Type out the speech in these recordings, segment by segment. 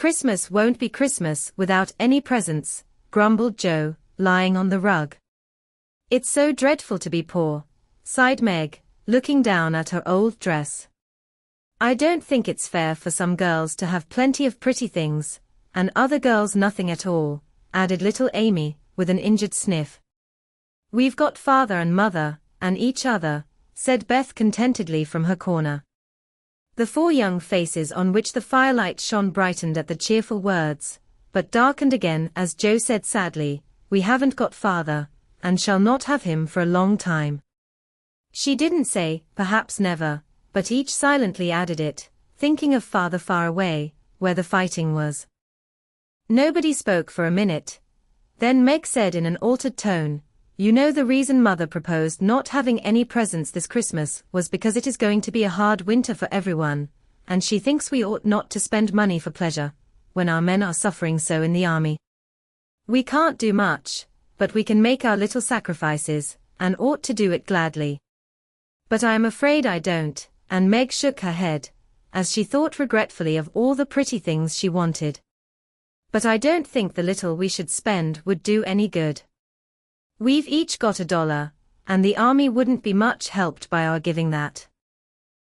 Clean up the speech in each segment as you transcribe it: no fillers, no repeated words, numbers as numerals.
Christmas won't be Christmas without any presents, grumbled Joe, lying on the rug. It's so dreadful to be poor, sighed Meg, looking down at her old dress. I don't think it's fair for some girls to have plenty of pretty things, and other girls nothing at all, added little Amy, with an injured sniff. We've got father and mother, and each other, said Beth contentedly from her corner. The four young faces on which the firelight shone brightened at the cheerful words, but darkened again as Joe said sadly, we haven't got father, and shall not have him for a long time. She didn't say, perhaps never, but each silently added it, thinking of father far away, where the fighting was. Nobody spoke for a minute. Then Meg said in an altered tone, you know the reason Mother proposed not having any presents this Christmas was because it is going to be a hard winter for everyone, and she thinks we ought not to spend money for pleasure, when our men are suffering so in the army. We can't do much, but we can make our little sacrifices, and ought to do it gladly. But I am afraid I don't, and Meg shook her head, as she thought regretfully of all the pretty things she wanted. But I don't think the little we should spend would do any good. We've each got $1, and the army wouldn't be much helped by our giving that.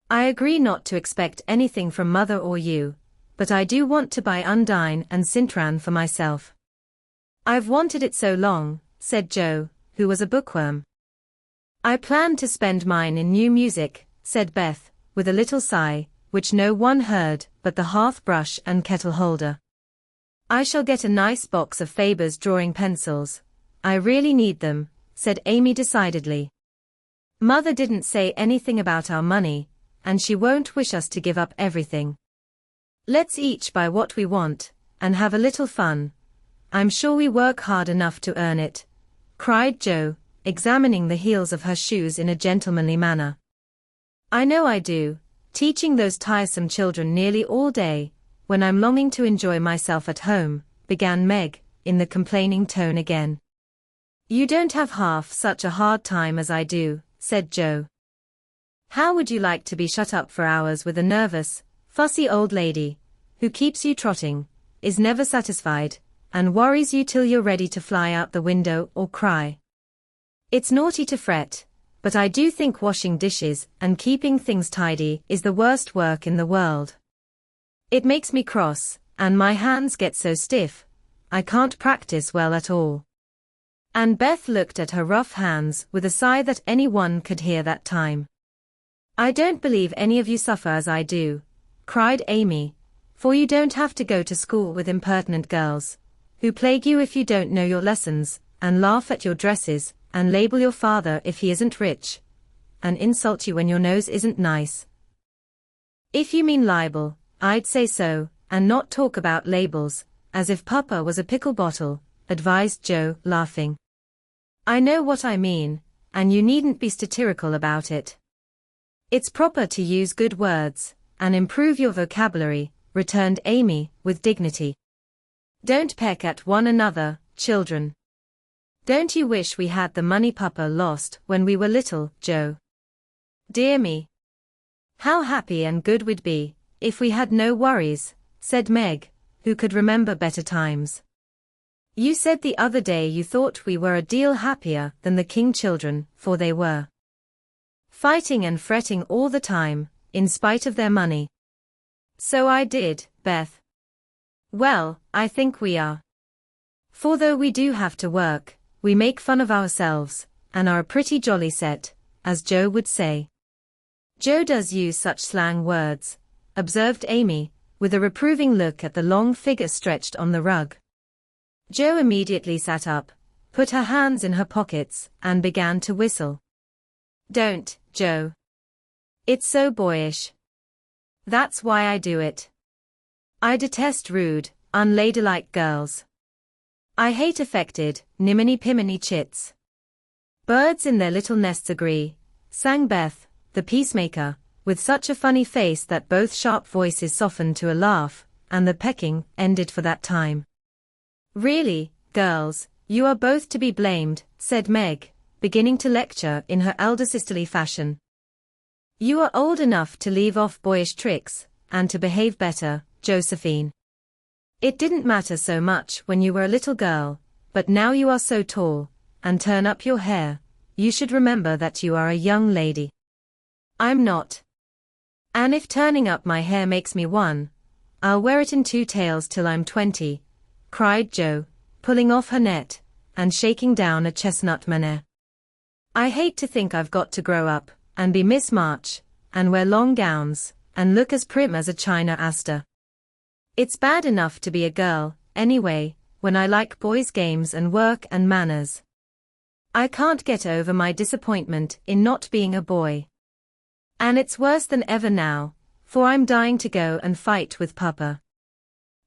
I agree not to expect anything from Mother or you, but I do want to buy Undine and Cintran for myself. I've wanted it so long, said Joe, who was a bookworm. I plan to spend mine in new music, said Beth, with a little sigh, which no one heard but the hearth brush and kettle holder. I shall get a nice box of Faber's drawing pencils. I really need them, said Amy decidedly. Mother didn't say anything about our money, and she won't wish us to give up everything. Let's each buy what we want, and have a little fun. I'm sure we work hard enough to earn it, cried Joe, examining the heels of her shoes in a gentlemanly manner. I know I do, teaching those tiresome children nearly all day, when I'm longing to enjoy myself at home, began Meg, in the complaining tone again. You don't have half such a hard time as I do, said Joe. How would you like to be shut up for hours with a nervous, fussy old lady, who keeps you trotting, is never satisfied, and worries you till you're ready to fly out the window or cry? It's naughty to fret, but I do think washing dishes and keeping things tidy is the worst work in the world. It makes me cross, and my hands get so stiff, I can't practice well at all. And Beth looked at her rough hands with a sigh that anyone could hear that time. I don't believe any of you suffer as I do, cried Amy, for you don't have to go to school with impertinent girls, who plague you if you don't know your lessons, and laugh at your dresses, and label your father if he isn't rich, and insult you when your nose isn't nice. If you mean libel, I'd say so, and not talk about labels, as if Papa was a pickle bottle, advised Joe, laughing. I know what I mean, and you needn't be satirical about it. It's proper to use good words, and improve your vocabulary, returned Amy, with dignity. Don't peck at one another, children. Don't you wish we had the money Papa lost when we were little, Joe? Dear me. How happy and good we'd be, if we had no worries, said Meg, who could remember better times. You said the other day you thought we were a deal happier than the King children, for they were fighting and fretting all the time, in spite of their money. So I did, Beth. Well, I think we are. For though we do have to work, we make fun of ourselves, and are a pretty jolly set, as Joe would say. Joe does use such slang words, observed Amy, with a reproving look at the long figure stretched on the rug. Joe immediately sat up, put her hands in her pockets, and began to whistle. Don't, Joe. It's so boyish. That's why I do it. I detest rude, unladylike girls. I hate affected, niminy-piminy chits. Birds in their little nests agree, sang Beth, the peacemaker, with such a funny face that both sharp voices softened to a laugh, and the pecking ended for that time. Really, girls, you are both to be blamed, said Meg, beginning to lecture in her elder sisterly fashion. You are old enough to leave off boyish tricks, and to behave better, Josephine. It didn't matter so much when you were a little girl, but now you are so tall, and turn up your hair, you should remember that you are a young lady. I'm not. And if turning up my hair makes me one, I'll wear it in two tails till I'm 20, cried Jo, pulling off her net, and shaking down a chestnut mane. I hate to think I've got to grow up, and be Miss March, and wear long gowns, and look as prim as a China Aster. It's bad enough to be a girl, anyway, when I like boys' games and work and manners. I can't get over my disappointment in not being a boy. And it's worse than ever now, for I'm dying to go and fight with Papa.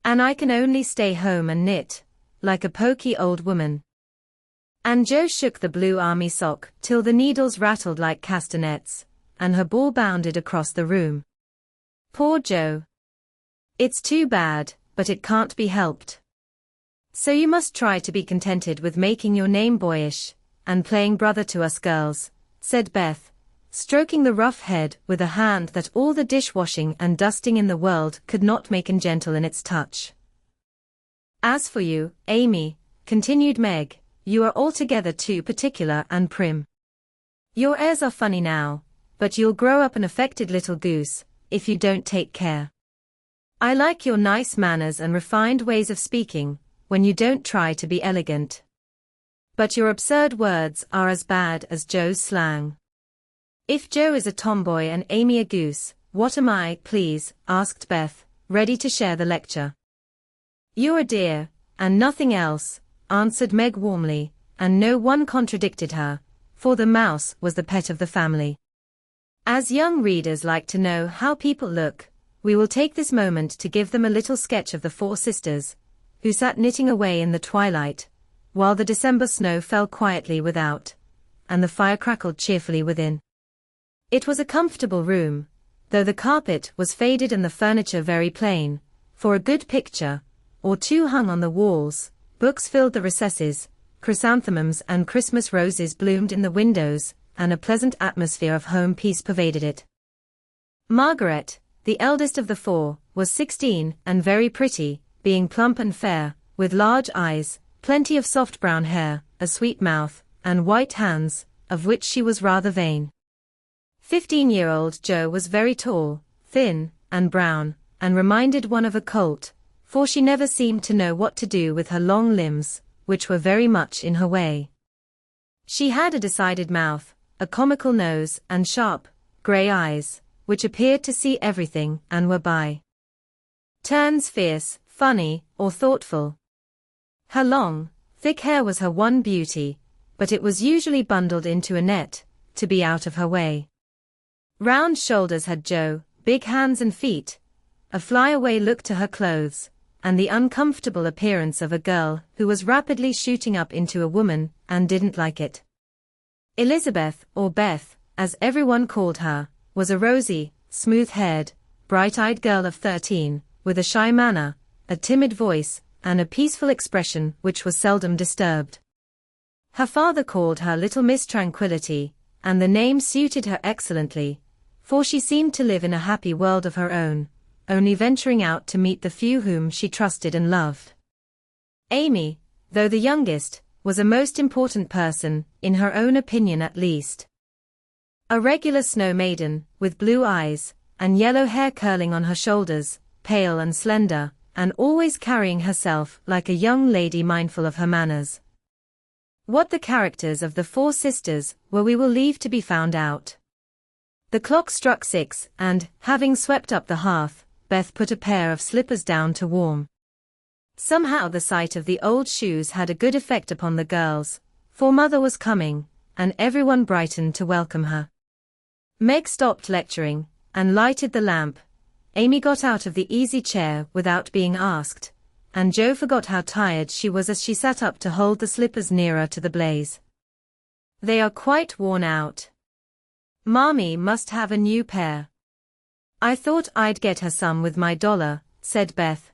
And I can only stay home and knit, like a poky old woman. And Jo shook the blue army sock till the needles rattled like castanets, and her ball bounded across the room. Poor Jo. It's too bad, but it can't be helped. So you must try to be contented with making your name boyish, and playing brother to us girls, said Beth, stroking the rough head with a hand that all the dishwashing and dusting in the world could not make gentle in its touch. As for you, Amy, continued Meg, you are altogether too particular and prim. Your airs are funny now, but you'll grow up an affected little goose, if you don't take care. I like your nice manners and refined ways of speaking, when you don't try to be elegant. But your absurd words are as bad as Jo's slang. If Jo is a tomboy and Amy a goose, what am I, please? Asked Beth, ready to share the lecture. You're a dear, and nothing else, answered Meg warmly, and no one contradicted her, for the mouse was the pet of the family. As young readers like to know how people look, we will take this moment to give them a little sketch of the four sisters, who sat knitting away in the twilight, while the December snow fell quietly without, and the fire crackled cheerfully within. It was a comfortable room, though the carpet was faded and the furniture very plain, for a good picture or two hung on the walls, books filled the recesses, chrysanthemums and Christmas roses bloomed in the windows, and a pleasant atmosphere of home peace pervaded it. Margaret, the eldest of the four, was 16 and very pretty, being plump and fair, with large eyes, plenty of soft brown hair, a sweet mouth, and white hands, of which she was rather vain. 15-year-old Jo was very tall, thin, and brown, and reminded one of a colt, for she never seemed to know what to do with her long limbs, which were very much in her way. She had a decided mouth, a comical nose, and sharp, grey eyes, which appeared to see everything and were by turns fierce, funny, or thoughtful. Her long, thick hair was her one beauty, but it was usually bundled into a net, to be out of her way. Round shoulders had Jo, big hands and feet, a flyaway look to her clothes, and the uncomfortable appearance of a girl who was rapidly shooting up into a woman and didn't like it. Elizabeth, or Beth, as everyone called her, was a rosy, smooth-haired, bright-eyed girl of 13, with a shy manner, a timid voice, and a peaceful expression which was seldom disturbed. Her father called her Little Miss Tranquility, and the name suited her excellently, for she seemed to live in a happy world of her own, only venturing out to meet the few whom she trusted and loved. Amy, though the youngest, was a most important person, in her own opinion at least. A regular snow maiden, with blue eyes, and yellow hair curling on her shoulders, pale and slender, and always carrying herself like a young lady mindful of her manners. What the characters of the four sisters were we will leave to be found out. The clock struck 6, and, having swept up the hearth, Beth put a pair of slippers down to warm. Somehow the sight of the old shoes had a good effect upon the girls, for Mother was coming, and everyone brightened to welcome her. Meg stopped lecturing, and lighted the lamp. Amy got out of the easy chair without being asked, and Jo forgot how tired she was as she sat up to hold the slippers nearer to the blaze. They are quite worn out. Mommy must have a new pair. I thought I'd get her some with my $1, said Beth.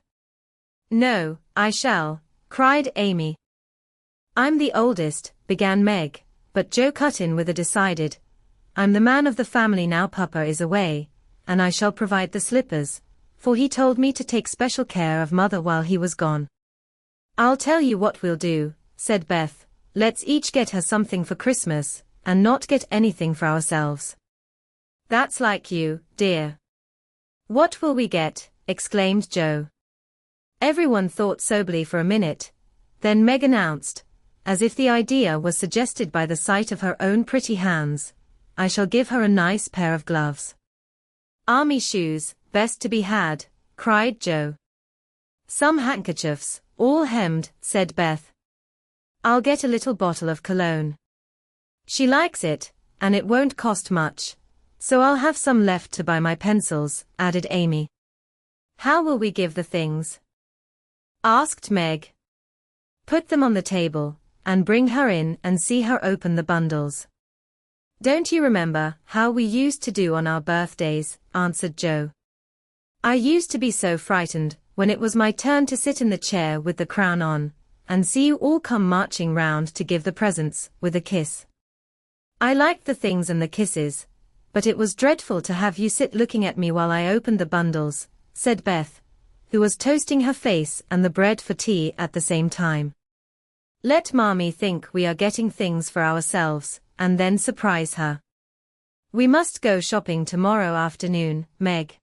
No, I shall, cried Amy. I'm the oldest, began Meg, but Jo cut in with a decided, I'm the man of the family now Papa is away, and I shall provide the slippers, for he told me to take special care of Mother while he was gone. I'll tell you what we'll do, said Beth, let's each get her something for Christmas, and not get anything for ourselves. That's like you, dear. What will we get? Exclaimed Jo. Everyone thought soberly for a minute, then Meg announced, as if the idea was suggested by the sight of her own pretty hands, I shall give her a nice pair of gloves. Army shoes, best to be had, cried Jo. Some handkerchiefs, all hemmed, said Beth. I'll get a little bottle of cologne. She likes it, and it won't cost much, so I'll have some left to buy my pencils, added Amy. How will we give the things? Asked Meg. Put them on the table, and bring her in and see her open the bundles. Don't you remember how we used to do on our birthdays? Answered Jo. I used to be so frightened when it was my turn to sit in the chair with the crown on, and see you all come marching round to give the presents, with a kiss. I liked the things and the kisses, but it was dreadful to have you sit looking at me while I opened the bundles, said Beth, who was toasting her face and the bread for tea at the same time. Let Mommy think we are getting things for ourselves, and then surprise her. We must go shopping tomorrow afternoon, Meg.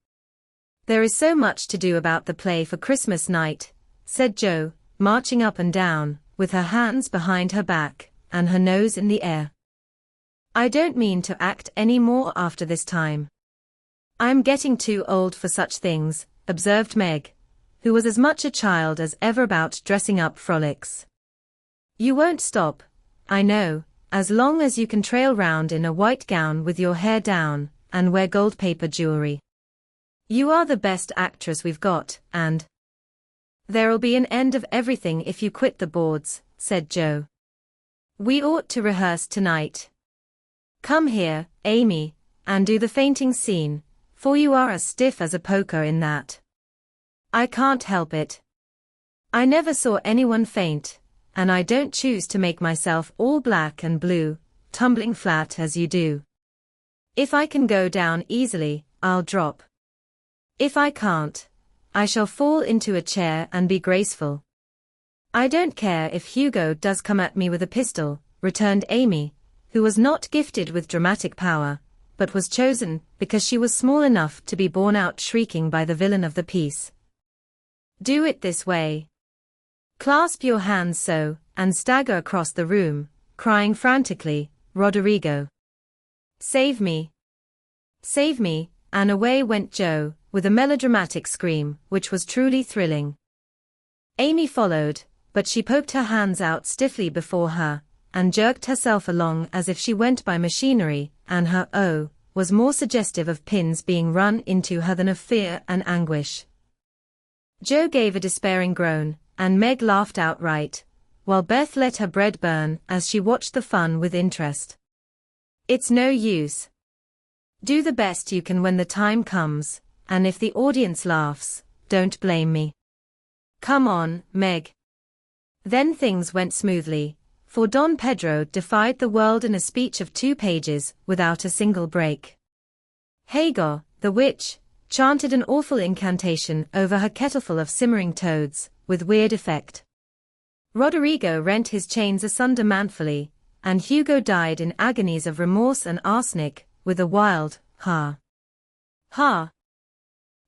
There is so much to do about the play for Christmas night, said Jo, marching up and down, with her hands behind her back, and her nose in the air. I don't mean to act any more after this time. I'm getting too old for such things, observed Meg, who was as much a child as ever about dressing up frolics. You won't stop, I know, as long as you can trail round in a white gown with your hair down, and wear gold paper jewelry. You are the best actress we've got, and there'll be an end of everything if you quit the boards, said Jo. We ought to rehearse tonight. Come here, Amy, and do the fainting scene, for you are as stiff as a poker in that. I can't help it. I never saw anyone faint, and I don't choose to make myself all black and blue, tumbling flat as you do. If I can go down easily, I'll drop. If I can't, I shall fall into a chair and be graceful. I don't care if Hugo does come at me with a pistol, returned Amy, who was not gifted with dramatic power, but was chosen because she was small enough to be borne out shrieking by the villain of the piece. Do it this way. Clasp your hands so, and stagger across the room, crying frantically, Roderigo. Save me. Save me, and away went Jo, with a melodramatic scream, which was truly thrilling. Amy followed, but she poked her hands out stiffly before her, and jerked herself along as if she went by machinery, and her "oh" was more suggestive of pins being run into her than of fear and anguish. Jo gave a despairing groan, and Meg laughed outright, while Beth let her bread burn as she watched the fun with interest. It's no use. Do the best you can when the time comes, and if the audience laughs, don't blame me. Come on, Meg. Then things went smoothly, for Don Pedro defied the world in a speech of 2 pages without a single break. Hagar, the witch, chanted an awful incantation over her kettleful of simmering toads, with weird effect. Roderigo rent his chains asunder manfully, and Hugo died in agonies of remorse and arsenic, with a wild, ha. Ha.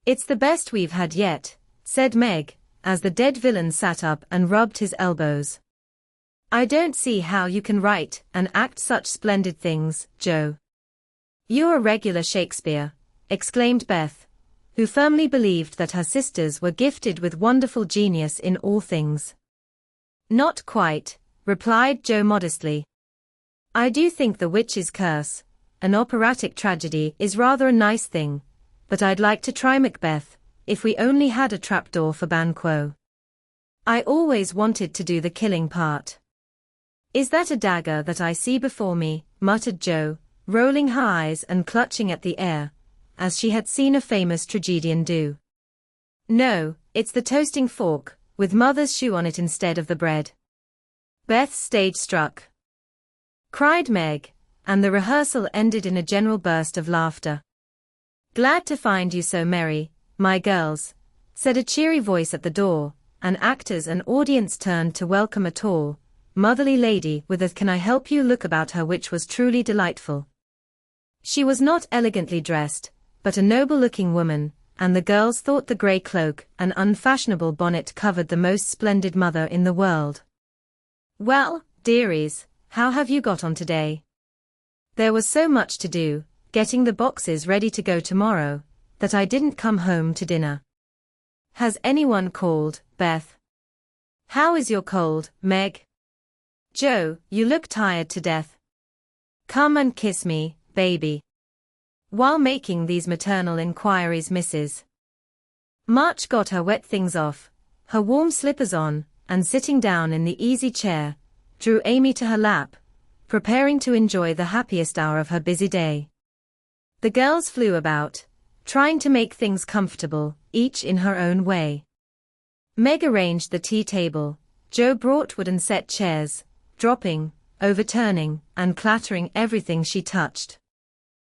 It's the best we've had yet, said Meg, as the dead villain sat up and rubbed his elbows. I don't see how you can write and act such splendid things, Jo. You're a regular Shakespeare, exclaimed Beth, who firmly believed that her sisters were gifted with wonderful genius in all things. Not quite, replied Jo modestly. I do think The Witch's Curse, an operatic tragedy, is rather a nice thing, but I'd like to try Macbeth, if we only had a trapdoor for Banquo. I always wanted to do the killing part. Is that a dagger that I see before me, muttered Jo, rolling her eyes and clutching at the air, as she had seen a famous tragedian do. No, it's the toasting fork, with Mother's shoe on it instead of the bread. Beth stage struck, cried Meg, and the rehearsal ended in a general burst of laughter. Glad to find you so merry, my girls," said a cheery voice at the door, and actors and audience turned to welcome a tall, motherly lady with a "Can I help you?" look about her which was truly delightful. She was not elegantly dressed, but a noble-looking woman, and the girls thought the grey cloak and unfashionable bonnet covered the most splendid mother in the world. "Well, dearies, how have you got on today? There was so much to do, getting the boxes ready to go tomorrow, that I didn't come home to dinner. Has anyone called, Beth? How is your cold, Meg? Joe, you look tired to death. Come and kiss me, baby." While making these maternal inquiries, Mrs. March got her wet things off, her warm slippers on, and sitting down in the easy chair, drew Amy to her lap, preparing to enjoy the happiest hour of her busy day. The girls flew about, trying to make things comfortable, each in her own way. Meg arranged the tea table, Joe brought wood and set chairs, dropping, overturning, and clattering everything she touched.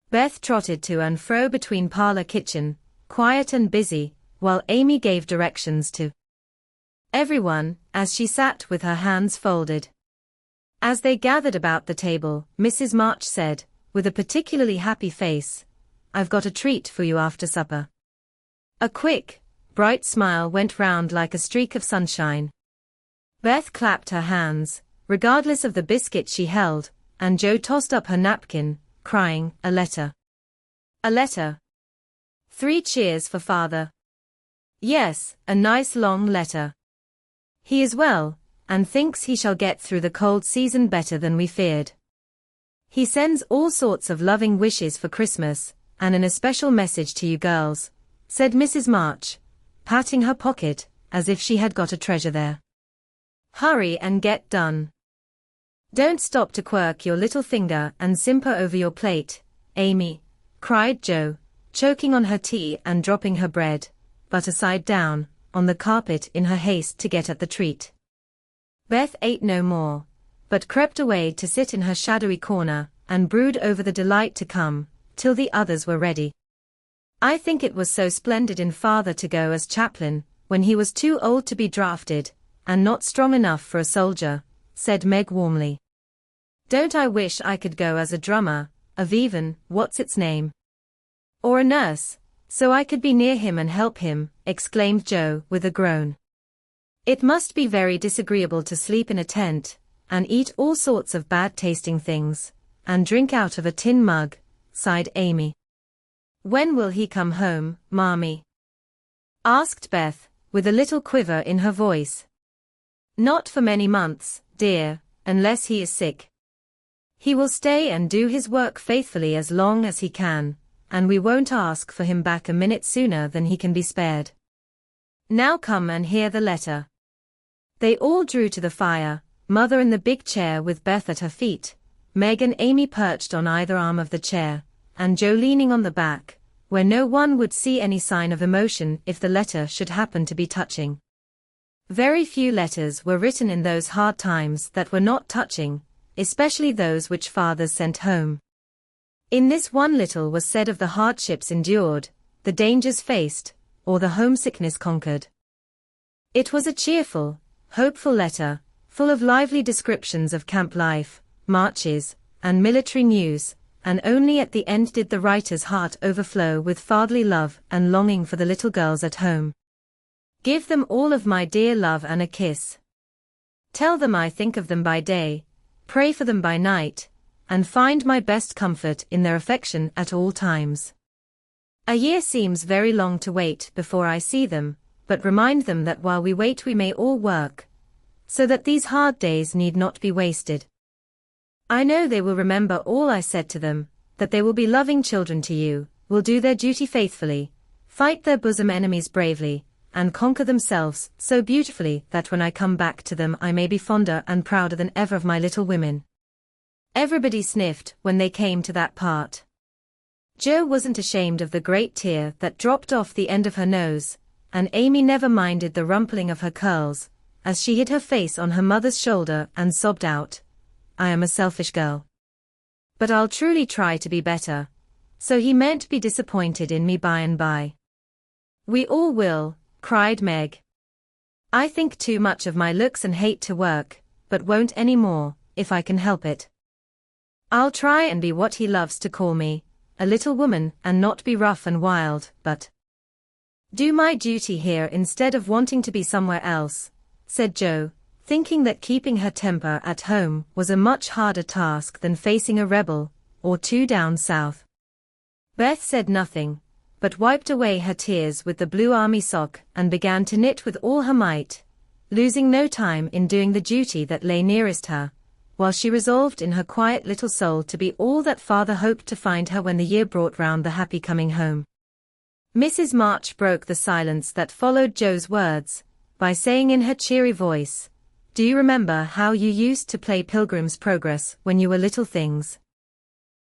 Beth trotted to and fro between parlor kitchen, quiet and busy, while Amy gave directions to everyone, as she sat with her hands folded. As they gathered about the table, Mrs. March said, with a particularly happy face, "I've got a treat for you after supper." A quick, bright smile went round like a streak of sunshine. Beth clapped her hands, regardless of the biscuit she held, and Joe tossed up her napkin, crying, "A letter! A letter! 3 cheers for father! Yes, a nice long letter. He is well, and thinks he shall get through the cold season better than we feared. He sends all sorts of loving wishes for Christmas, and an especial message to you girls," said Mrs. March, patting her pocket, as if she had got a treasure there. "Hurry and get done. Don't stop to quirk your little finger and simper over your plate, Amy," cried Joe, choking on her tea and dropping her bread, butter side down, on the carpet in her haste to get at the treat. Beth ate no more, but crept away to sit in her shadowy corner, and brood over the delight to come, till the others were ready. "I think it was so splendid in father to go as chaplain, when he was too old to be drafted, and not strong enough for a soldier," said Meg warmly. "Don't I wish I could go as a drummer, of even, what's its name? Or a nurse, so I could be near him and help him," exclaimed Joe with a groan. "It must be very disagreeable to sleep in a tent, and eat all sorts of bad-tasting things, and drink out of a tin mug," sighed Amy. "When will he come home, Mommy?" asked Beth, with a little quiver in her voice. "Not for many months, dear, unless he is sick. He will stay and do his work faithfully as long as he can, and we won't ask for him back a minute sooner than he can be spared. Now come and hear the letter." They all drew to the fire, Mother in the big chair with Beth at her feet, Meg and Amy perched on either arm of the chair, and Joe leaning on the back, where no one would see any sign of emotion if the letter should happen to be touching. Very few letters were written in those hard times that were not touching, especially those which fathers sent home. In this one little was said of the hardships endured, the dangers faced, or the homesickness conquered. It was a cheerful, hopeful letter, full of lively descriptions of camp life, marches, and military news, and only at the end did the writer's heart overflow with fatherly love and longing for the little girls at home. "Give them all of my dear love and a kiss. Tell them I think of them by day, pray for them by night, and find my best comfort in their affection at all times. A year seems very long to wait before I see them, but remind them that while we wait we may all work, so that these hard days need not be wasted. I know they will remember all I said to them, that they will be loving children to you, will do their duty faithfully, fight their bosom enemies bravely, and conquer themselves so beautifully that when I come back to them I may be fonder and prouder than ever of my little women." Everybody sniffed when they came to that part. Joe wasn't ashamed of the great tear that dropped off the end of her nose, and Amy never minded the rumpling of her curls, as she hid her face on her mother's shoulder and sobbed out, "I am a selfish girl. But I'll truly try to be better, so he mayn't be disappointed in me by and by." We all will, cried Meg. I think too much of my looks and hate to work, but won't any more, if I can help it. I'll try and be what he loves to call me, a little woman, and not be rough and wild, but do my duty here instead of wanting to be somewhere else, said Jo, thinking that keeping her temper at home was a much harder task than facing a rebel, or two down south. Beth said nothing, but wiped away her tears with the blue army sock and began to knit with all her might, losing no time in doing the duty that lay nearest her, while she resolved in her quiet little soul to be all that father hoped to find her when the year brought round the happy coming home. Mrs. March broke the silence that followed Jo's words, by saying in her cheery voice, "Do you remember how you used to play Pilgrim's Progress when you were little things?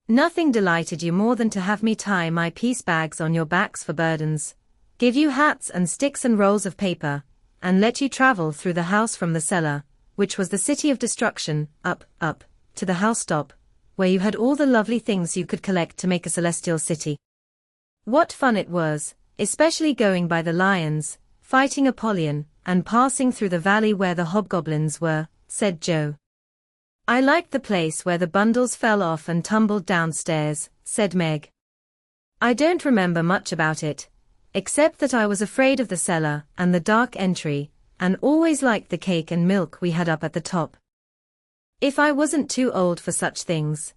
Nothing delighted you more than to have me tie my piece bags on your backs for burdens, give you hats and sticks and rolls of paper, and let you travel through the house from the cellar, which was the city of destruction, up, to the housetop, where you had all the lovely things you could collect to make a celestial city. What fun it was, especially going by the lions, fighting Apollyon, and passing through the valley where the hobgoblins were," said Jo. "I liked the place where the bundles fell off and tumbled downstairs," said Meg. "I don't remember much about it, except that I was afraid of the cellar and the dark entry, and always liked the cake and milk we had up at the top. If I wasn't too old for such things,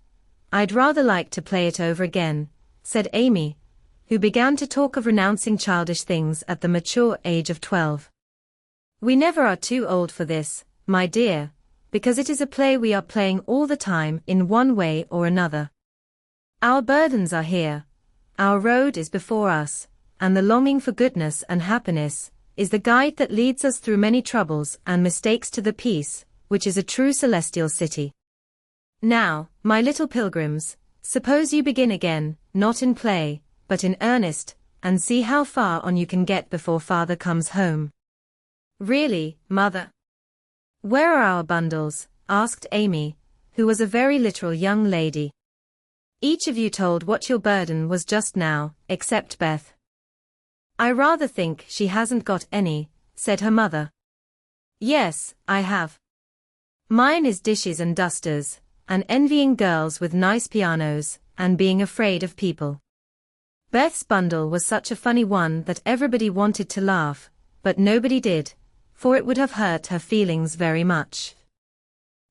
I'd rather like to play it over again," said Amy, who began to talk of renouncing childish things at the mature age of 12. "We never are too old for this, my dear, because it is a play we are playing all the time in one way or another. Our burdens are here, our road is before us, and the longing for goodness and happiness is the guide that leads us through many troubles and mistakes to the peace, which is a true celestial city. Now, my little pilgrims, suppose you begin again, not in play, but in earnest, and see how far on you can get before father comes home." "Really, mother? Where are our bundles?" asked Amy, who was a very literal young lady. "Each of you told what your burden was just now, except Beth." "I rather think she hasn't got any," said her mother. "Yes, I have. Mine is dishes and dusters, and envying girls with nice pianos, and being afraid of people." Beth's bundle was such a funny one that everybody wanted to laugh, but nobody did, for it would have hurt her feelings very much.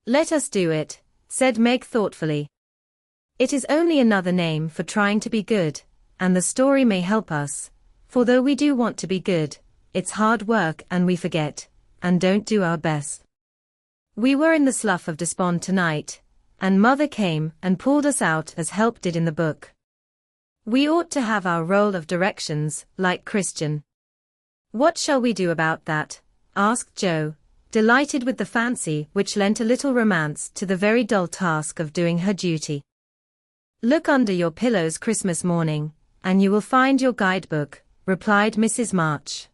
"Let us do it," said Meg thoughtfully. "It is only another name for trying to be good, and the story may help us, for though we do want to be good, it's hard work and we forget, and don't do our best. We were in the slough of despond tonight, and mother came and pulled us out as help did in the book. We ought to have our roll of directions, like Christian." "What shall we do about that?" asked Jo, delighted with the fancy which lent a little romance to the very dull task of doing her duty. "Look under your pillows Christmas morning, and you will find your guidebook," replied Mrs. March.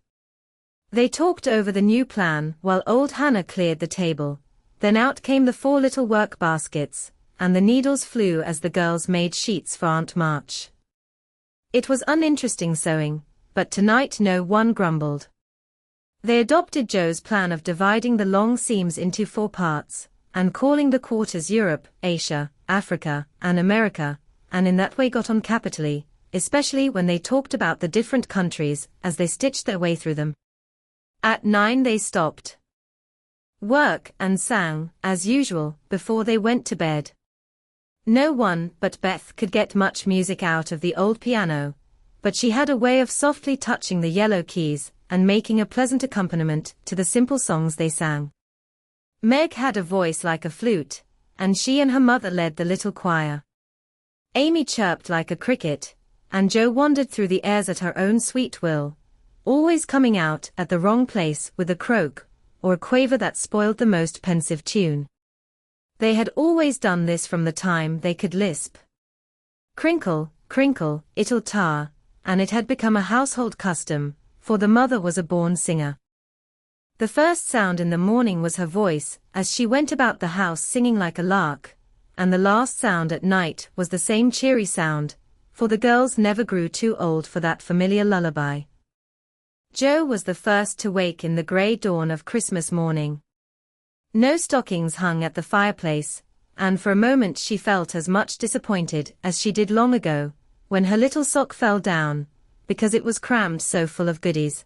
They talked over the new plan while old Hannah cleared the table, then out came the 4 little work baskets, and the needles flew as the girls made sheets for Aunt March. It was uninteresting sewing, but tonight no one grumbled. They adopted Jo's plan of dividing the long seams into 4 parts, and calling the quarters Europe, Asia, Africa, and America, and in that way got on capitally, especially when they talked about the different countries as they stitched their way through them. At 9 they stopped work and sang, as usual, before they went to bed. No one but Beth could get much music out of the old piano, but she had a way of softly touching the yellow keys and making a pleasant accompaniment to the simple songs they sang. Meg had a voice like a flute, and she and her mother led the little choir. Amy chirped like a cricket, and Jo wandered through the airs at her own sweet will, always coming out at the wrong place with a croak, or a quaver that spoiled the most pensive tune. They had always done this from the time they could lisp. Crinkle, crinkle, it'll tar, and it had become a household custom, for the mother was a born singer. The first sound in the morning was her voice, as she went about the house singing like a lark, and the last sound at night was the same cheery sound, for the girls never grew too old for that familiar lullaby. Jo was the first to wake in the grey dawn of Christmas morning. No stockings hung at the fireplace, and for a moment she felt as much disappointed as she did long ago, when her little sock fell down, because it was crammed so full of goodies.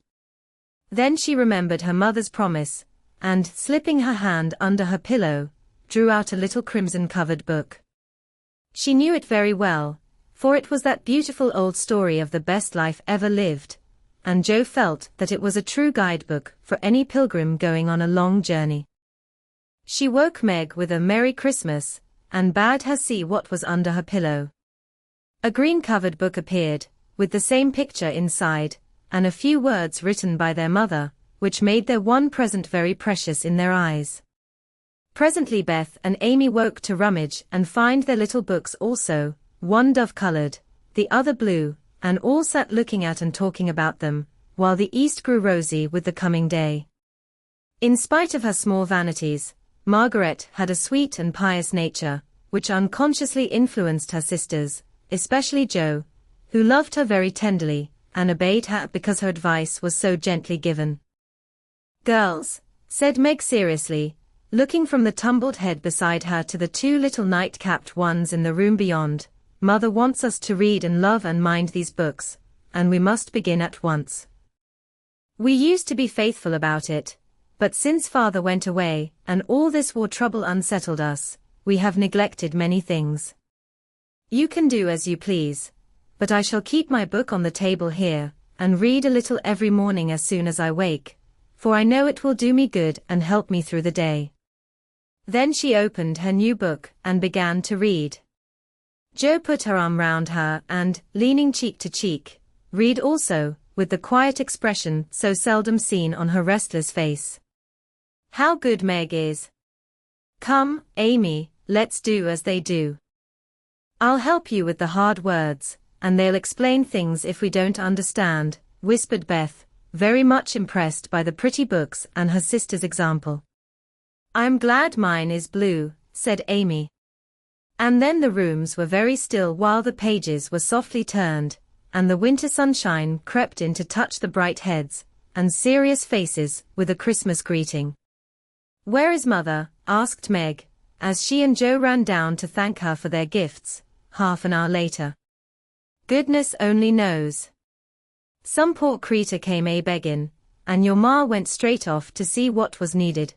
Then she remembered her mother's promise, and, slipping her hand under her pillow, drew out a little crimson-covered book. She knew it very well, for it was that beautiful old story of the best life ever lived, and Jo felt that it was a true guidebook for any pilgrim going on a long journey. She woke Meg with a Merry Christmas, and bade her see what was under her pillow. A green-covered book appeared, with the same picture inside, and a few words written by their mother, which made their one present very precious in their eyes. Presently Beth and Amy woke to rummage and find their little books also, one dove-colored, the other blue, and all sat looking at and talking about them, while the east grew rosy with the coming day. In spite of her small vanities, Margaret had a sweet and pious nature, which unconsciously influenced her sisters, especially Jo, who loved her very tenderly, and obeyed her because her advice was so gently given. "Girls," said Meg seriously, looking from the tumbled head beside her to the two little night-capped ones in the room beyond, "Mother wants us to read and love and mind these books, and we must begin at once. We used to be faithful about it, but since Father went away, and all this war trouble unsettled us, we have neglected many things. You can do as you please, but I shall keep my book on the table here, and read a little every morning as soon as I wake, for I know it will do me good and help me through the day." Then she opened her new book and began to read. Jo put her arm round her and, leaning cheek to cheek, read also, with the quiet expression so seldom seen on her restless face. "How good Meg is. Come, Amy, let's do as they do. I'll help you with the hard words, and they'll explain things if we don't understand," whispered Beth, very much impressed by the pretty books and her sister's example. "I'm glad mine is blue," said Amy. And then the rooms were very still while the pages were softly turned, and the winter sunshine crept in to touch the bright heads and serious faces with a Christmas greeting. "Where is Mother?" asked Meg, as she and Jo ran down to thank her for their gifts, half an hour later. "Goodness only knows. Some poor creetur came a-beggin', and your ma went straight off to see what was needed.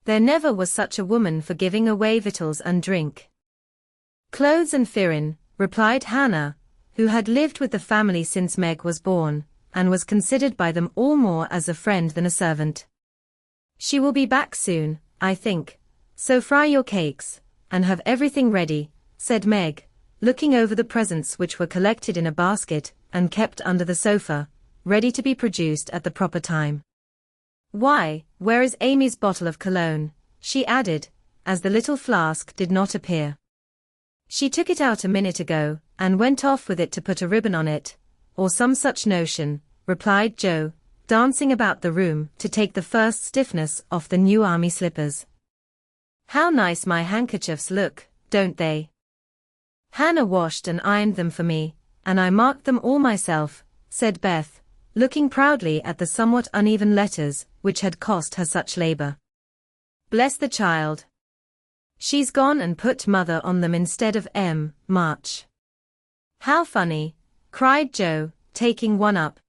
There never was such a woman for giving away victuals and drink." "Clothes and firin," replied Hannah, who had lived with the family since Meg was born, and was considered by them all more as a friend than a servant. "She will be back soon, I think, so fry your cakes, and have everything ready," said Meg, looking over the presents which were collected in a basket and kept under the sofa, ready to be produced at the proper time. "Why, where is Amy's bottle of cologne?" she added, as the little flask did not appear. "She took it out a minute ago, and went off with it to put a ribbon on it, or some such notion," replied Jo, dancing about the room to take the first stiffness off the new army slippers. "How nice my handkerchiefs look, don't they? Hannah washed and ironed them for me, and I marked them all myself," said Beth, looking proudly at the somewhat uneven letters which had cost her such labor. "Bless the child. She's gone and put Mother on them instead of March." "How funny," cried Jo, taking one up.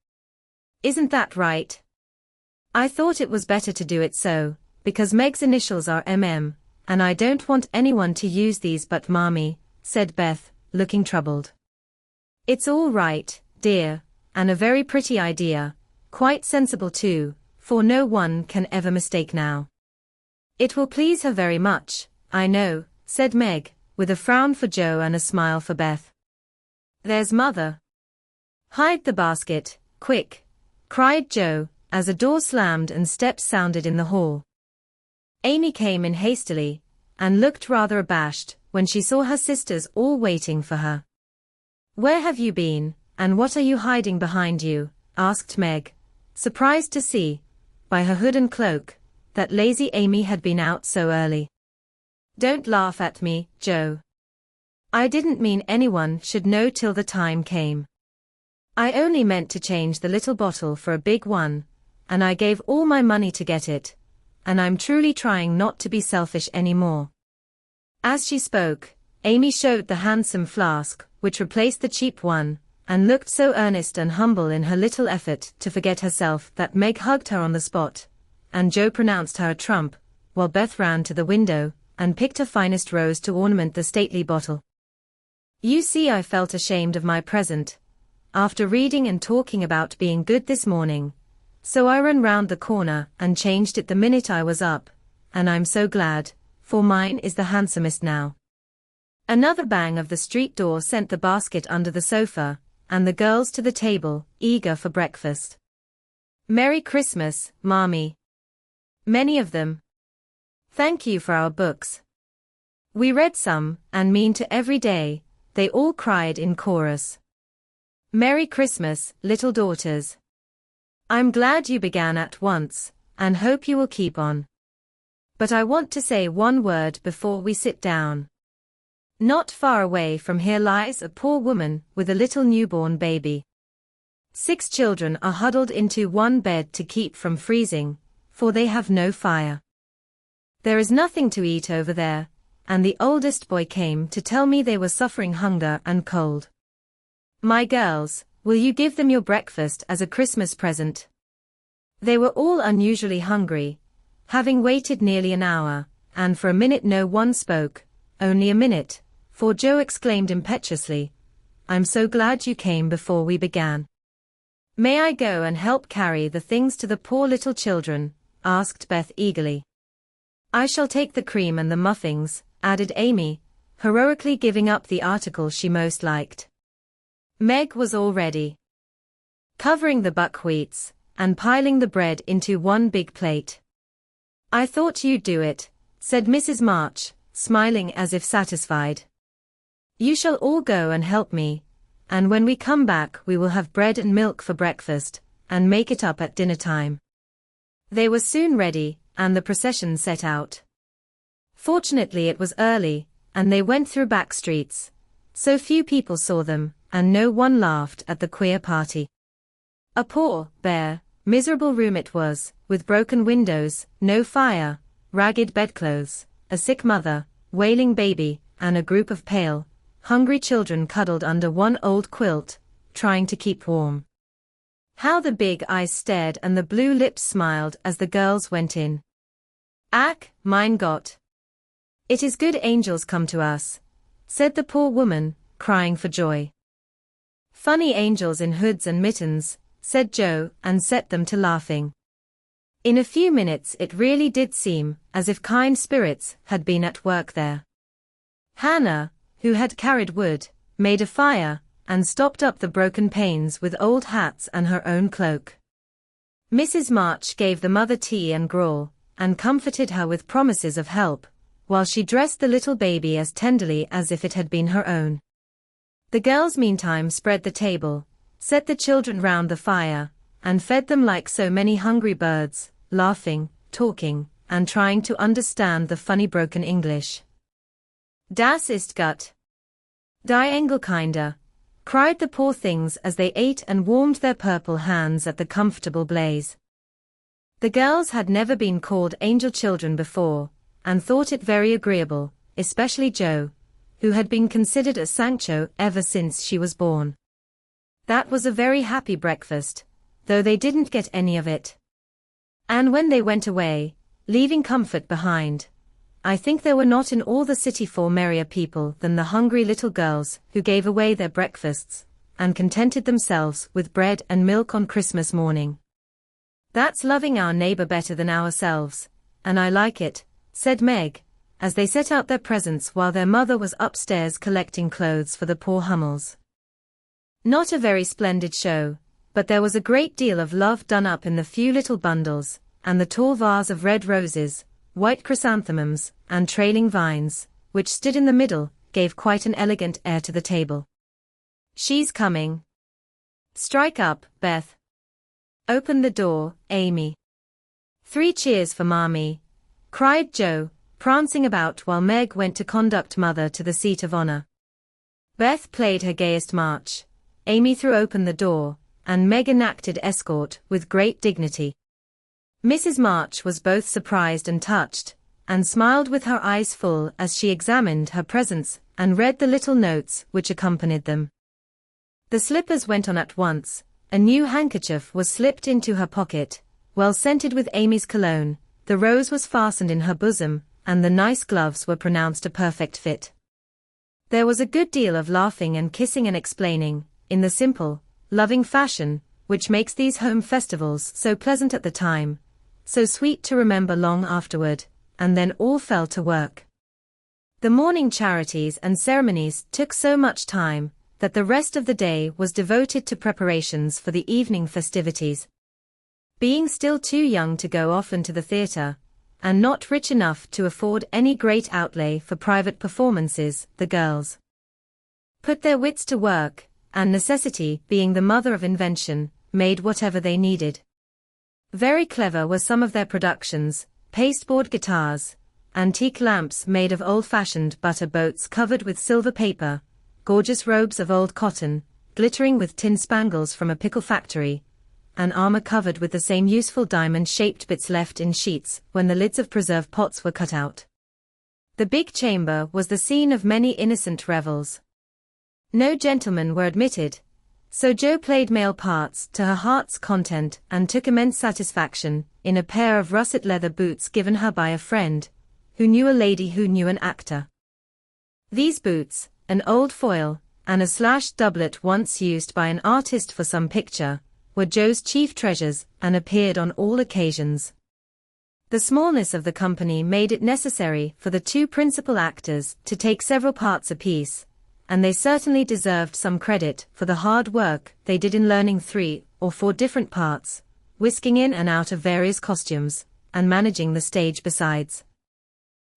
"Isn't that right? I thought it was better to do it so, because Meg's initials are MM, and I don't want anyone to use these but Mommy," said Beth, looking troubled. "It's all right, dear, and a very pretty idea, quite sensible too, for no one can ever mistake now. It will please her very much, I know," said Meg, with a frown for Jo and a smile for Beth. "There's Mother. Hide the basket, quick," cried Jo, as a door slammed and steps sounded in the hall. Amy came in hastily, and looked rather abashed when she saw her sisters all waiting for her. "Where have you been, and what are you hiding behind you?" asked Meg, surprised to see, by her hood and cloak, that lazy Amy had been out so early. "Don't laugh at me, Jo. I didn't mean anyone should know till the time came. I only meant to change the little bottle for a big one, and I gave all my money to get it, and I'm truly trying not to be selfish anymore." As she spoke, Amy showed the handsome flask, which replaced the cheap one, and looked so earnest and humble in her little effort to forget herself that Meg hugged her on the spot, and Joe pronounced her a trump, while Beth ran to the window and picked her finest rose to ornament the stately bottle. "You see, I felt ashamed of my present, after reading and talking about being good this morning, so I ran round the corner and changed it the minute I was up, and I'm so glad, for mine is the handsomest now." Another bang of the street door sent the basket under the sofa, and the girls to the table, eager for breakfast. "Merry Christmas, Mommy." Many of them. "Thank you for our books. We read some, and mean to every day," they all cried in chorus. "Merry Christmas, little daughters. I'm glad you began at once, and hope you will keep on. But I want to say one word before we sit down. Not far away from here lies a poor woman with a little newborn baby. 6 children are huddled into one bed to keep from freezing, for they have no fire. There is nothing to eat over there, and the oldest boy came to tell me they were suffering hunger and cold. My girls, will you give them your breakfast as a Christmas present?" They were all unusually hungry, having waited nearly an hour, and for a minute no one spoke, only a minute, for Joe exclaimed impetuously, "I'm so glad you came before we began." "May I go and help carry the things to the poor little children?" asked Beth eagerly. "I shall take the cream and the muffins," added Amy, heroically giving up the article she most liked. Meg was all ready, covering the buckwheats, and piling the bread into one big plate. "I thought you'd do it," said Mrs. March, smiling as if satisfied. "You shall all go and help me, and when we come back we will have bread and milk for breakfast, and make it up at dinner time." They were soon ready, and the procession set out. Fortunately it was early, and they went through back streets, so few people saw them, and no one laughed at the queer party. A poor, bare, miserable room it was, with broken windows, no fire, ragged bedclothes, a sick mother, wailing baby, and a group of pale, hungry children cuddled under one old quilt, trying to keep warm. How the big eyes stared and the blue lips smiled as the girls went in. "Ach, mein Gott! It is good angels come to us," said the poor woman, crying for joy. "Funny angels in hoods and mittens," said Joe, and set them to laughing. In a few minutes it really did seem as if kind spirits had been at work there. Hannah, who had carried wood, made a fire, and stopped up the broken panes with old hats and her own cloak. Mrs. March gave the mother tea and gruel, and comforted her with promises of help, while she dressed the little baby as tenderly as if it had been her own. The girls meantime spread the table, set the children round the fire, and fed them like so many hungry birds, laughing, talking, and trying to understand the funny broken English. "Das ist gut. Die Engelkinder," cried the poor things as they ate and warmed their purple hands at the comfortable blaze. The girls had never been called angel children before, and thought it very agreeable, especially Jo, who had been considered a Sancho ever since she was born. That was a very happy breakfast, though they didn't get any of it. And when they went away, leaving comfort behind, I think there were not in all the city 4 merrier people than the hungry little girls who gave away their breakfasts, and contented themselves with bread and milk on Christmas morning. "That's loving our neighbor better than ourselves, and I like it," said Meg, as they set out their presents while their mother was upstairs collecting clothes for the poor Hummels. Not a very splendid show, but there was a great deal of love done up in the few little bundles, and the tall vase of red roses, white chrysanthemums, and trailing vines, which stood in the middle, gave quite an elegant air to the table. "She's coming. Strike up, Beth. Open the door, Amy. 3 cheers for Mommy," cried Joe, prancing about while Meg went to conduct Mother to the seat of honor. Beth played her gayest march, Amy threw open the door, and Meg enacted escort with great dignity. Mrs. March was both surprised and touched, and smiled with her eyes full as she examined her presents and read the little notes which accompanied them. The slippers went on at once, a new handkerchief was slipped into her pocket, well scented with Amy's cologne, the rose was fastened in her bosom, and the nice gloves were pronounced a perfect fit. There was a good deal of laughing and kissing and explaining, in the simple, loving fashion, which makes these home festivals so pleasant at the time, so sweet to remember long afterward, and then all fell to work. The morning charities and ceremonies took so much time, that the rest of the day was devoted to preparations for the evening festivities. Being still too young to go often to the theatre, and not rich enough to afford any great outlay for private performances, the girls put their wits to work, and necessity, being the mother of invention, made whatever they needed. Very clever were some of their productions: pasteboard guitars, antique lamps made of old-fashioned butter boats covered with silver paper, gorgeous robes of old cotton, glittering with tin spangles from a pickle factory, an armor covered with the same useful diamond-shaped bits left in sheets when the lids of preserve pots were cut out. The big chamber was the scene of many innocent revels. No gentlemen were admitted, so Jo played male parts to her heart's content and took immense satisfaction in a pair of russet leather boots given her by a friend, who knew a lady who knew an actor. These boots, an old foil, and a slashed doublet once used by an artist for some picture, were Jo's chief treasures and appeared on all occasions. The smallness of the company made it necessary for the two principal actors to take several parts apiece, and they certainly deserved some credit for the hard work they did in learning 3 or 4 different parts, whisking in and out of various costumes, and managing the stage besides.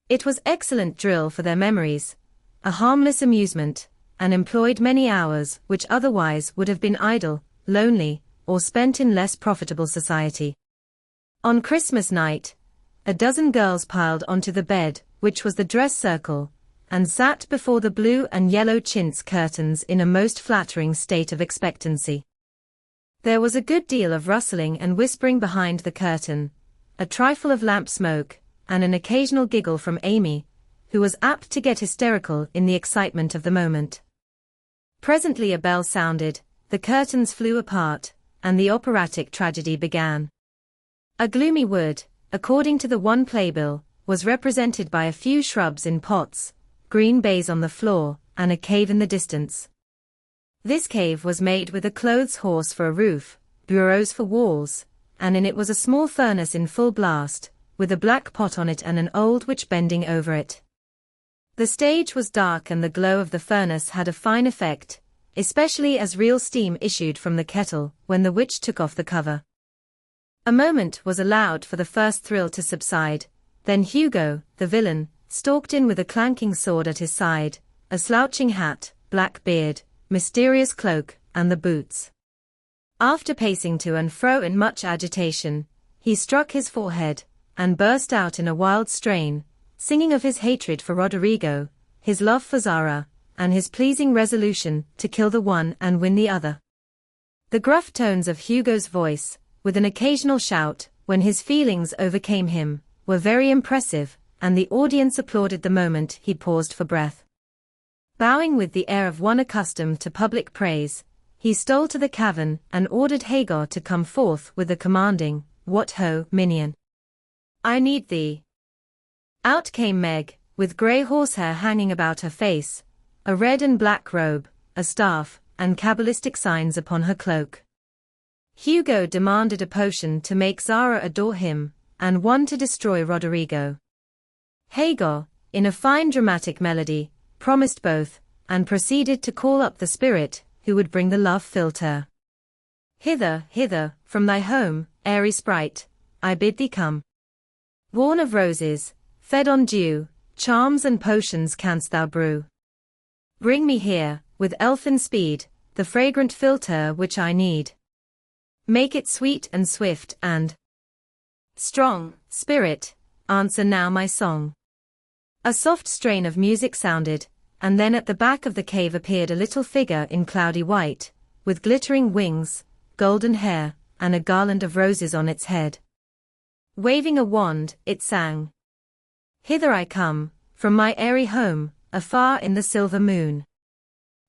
It was excellent drill for their memories, a harmless amusement, and employed many hours which otherwise would have been idle, lonely, or spent in less profitable society. On Christmas night, a dozen girls piled onto the bed, which was the dress circle, and sat before the blue and yellow chintz curtains in a most flattering state of expectancy. There was a good deal of rustling and whispering behind the curtain, a trifle of lamp smoke, and an occasional giggle from Amy, who was apt to get hysterical in the excitement of the moment. Presently a bell sounded, the curtains flew apart, and the operatic tragedy began. A gloomy wood, according to the one playbill, was represented by a few shrubs in pots, green baize on the floor, and a cave in the distance. This cave was made with a clothes horse for a roof, bureaus for walls, and in it was a small furnace in full blast, with a black pot on it and an old witch bending over it. The stage was dark and the glow of the furnace had a fine effect, especially as real steam issued from the kettle when the witch took off the cover. A moment was allowed for the first thrill to subside, then Hugo, the villain, stalked in with a clanking sword at his side, a slouching hat, black beard, mysterious cloak, and the boots. After pacing to and fro in much agitation, he struck his forehead, and burst out in a wild strain, singing of his hatred for Roderigo, his love for Zara, and his pleasing resolution to kill the one and win the other. The gruff tones of Hugo's voice, with an occasional shout, when his feelings overcame him, were very impressive, and the audience applauded the moment he paused for breath. Bowing with the air of one accustomed to public praise, he stole to the cavern and ordered Hagar to come forth with the commanding, "What ho, minion! I need thee." Out came Meg, with grey horsehair hanging about her face, a red and black robe, a staff, and cabalistic signs upon her cloak. Hugo demanded a potion to make Zara adore him, and one to destroy Roderigo. Hagar, in a fine dramatic melody, promised both, and proceeded to call up the spirit, who would bring the love philtre. "Hither, hither, from thy home, airy sprite, I bid thee come. Born of roses, fed on dew, charms and potions canst thou brew. Bring me here, with elfin speed, the fragrant philtre which I need. Make it sweet and swift and strong, spirit, answer now my song." A soft strain of music sounded, and then at the back of the cave appeared a little figure in cloudy white, with glittering wings, golden hair, and a garland of roses on its head. Waving a wand, it sang. Hither I come, from my airy home, afar in the silver moon.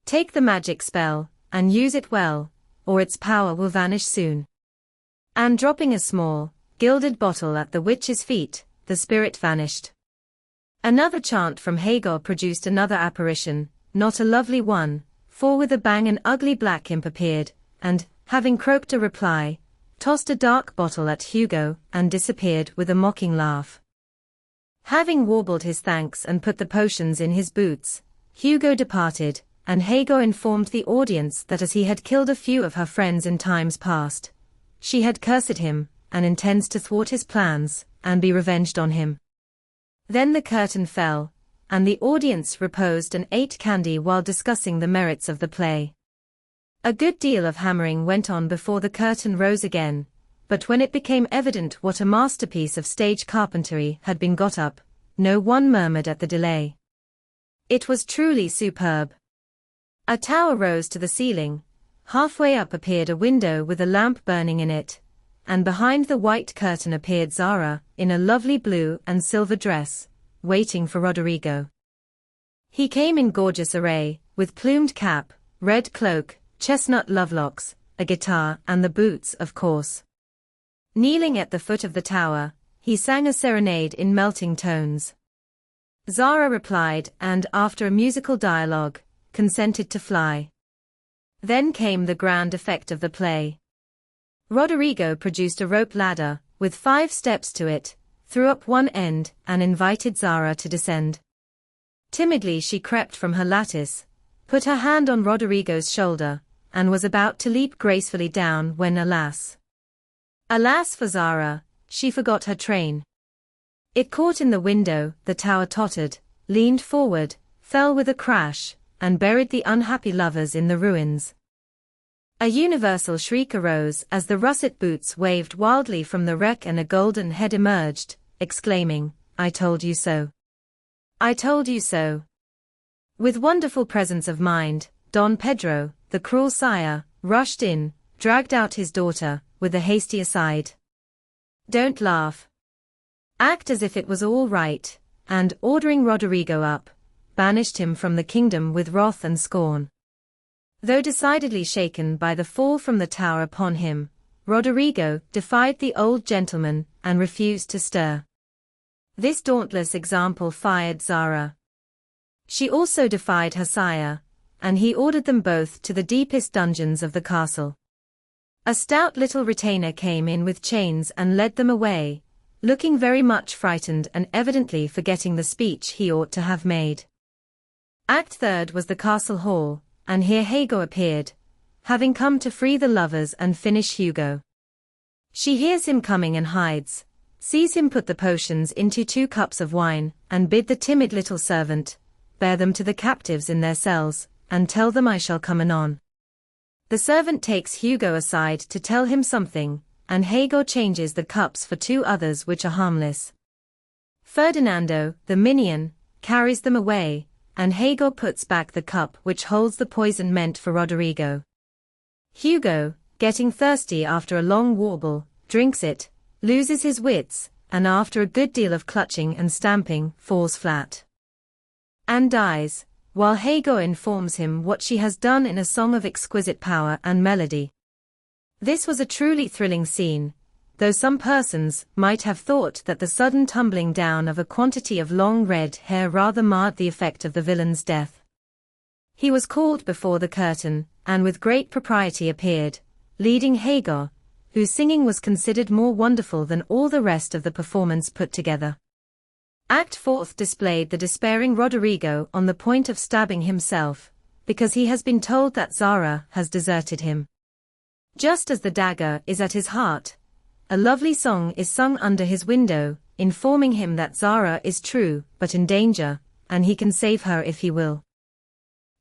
Take the magic spell, and use it well, or its power will vanish soon. And dropping a small, gilded bottle at the witch's feet, the spirit vanished. Another chant from Hagar produced another apparition, not a lovely one, for with a bang an ugly black imp appeared, and, having croaked a reply, tossed a dark bottle at Hugo and disappeared with a mocking laugh. Having warbled his thanks and put the potions in his boots, Hugo departed, and Hagar informed the audience that as he had killed a few of her friends in times past, she had cursed him, and intends to thwart his plans, and be revenged on him. Then the curtain fell, and the audience reposed and ate candy while discussing the merits of the play. A good deal of hammering went on before the curtain rose again, but when it became evident what a masterpiece of stage carpentry had been got up, no one murmured at the delay. It was truly superb. A tower rose to the ceiling, halfway up appeared a window with a lamp burning in it, and behind the white curtain appeared Zara, in a lovely blue and silver dress, waiting for Roderigo. He came in gorgeous array, with plumed cap, red cloak, chestnut lovelocks, a guitar, and the boots, of course. Kneeling at the foot of the tower, he sang a serenade in melting tones. Zara replied and, after a musical dialogue, consented to fly. Then came the grand effect of the play. Roderigo produced a rope ladder, with 5 steps to it, threw up one end, and invited Zara to descend. Timidly she crept from her lattice, put her hand on Roderigo's shoulder, and was about to leap gracefully down when alas! Alas for Zara, she forgot her train. It caught in the window, the tower tottered, leaned forward, fell with a crash, and buried the unhappy lovers in the ruins. A universal shriek arose as the russet boots waved wildly from the wreck and a golden head emerged, exclaiming, "I told you so. I told you so." With wonderful presence of mind, Don Pedro, the cruel sire, rushed in, dragged out his daughter, with a hasty aside. "Don't laugh. Act as if it was all right," and, ordering Roderigo up, banished him from the kingdom with wrath and scorn. Though decidedly shaken by the fall from the tower upon him, Roderigo defied the old gentleman and refused to stir. This dauntless example fired Zara. She also defied her sire, and he ordered them both to the deepest dungeons of the castle. A stout little retainer came in with chains and led them away, looking very much frightened and evidently forgetting the speech he ought to have made. Act Third was the castle hall, and here Hagar appeared, having come to free the lovers and finish Hugo. She hears him coming and hides, sees him put the potions into 2 cups of wine, and bid the timid little servant bear them to the captives in their cells, and tell them I shall come anon. The servant takes Hugo aside to tell him something, and Hagar changes the cups for 2 others which are harmless. Ferdinando, the minion, carries them away, and Hagar puts back the cup which holds the poison meant for Roderigo. Hugo, getting thirsty after a long warble, drinks it, loses his wits, and after a good deal of clutching and stamping, falls flat and dies, while Hagar informs him what she has done in a song of exquisite power and melody. This was a truly thrilling scene, though some persons might have thought that the sudden tumbling down of a quantity of long red hair rather marred the effect of the villain's death. He was called before the curtain, and with great propriety appeared, leading Hagar, whose singing was considered more wonderful than all the rest of the performance put together. Act Fourth displayed the despairing Roderigo on the point of stabbing himself, because he has been told that Zara has deserted him. Just as the dagger is at his heart, a lovely song is sung under his window, informing him that Zara is true but in danger, and he can save her if he will.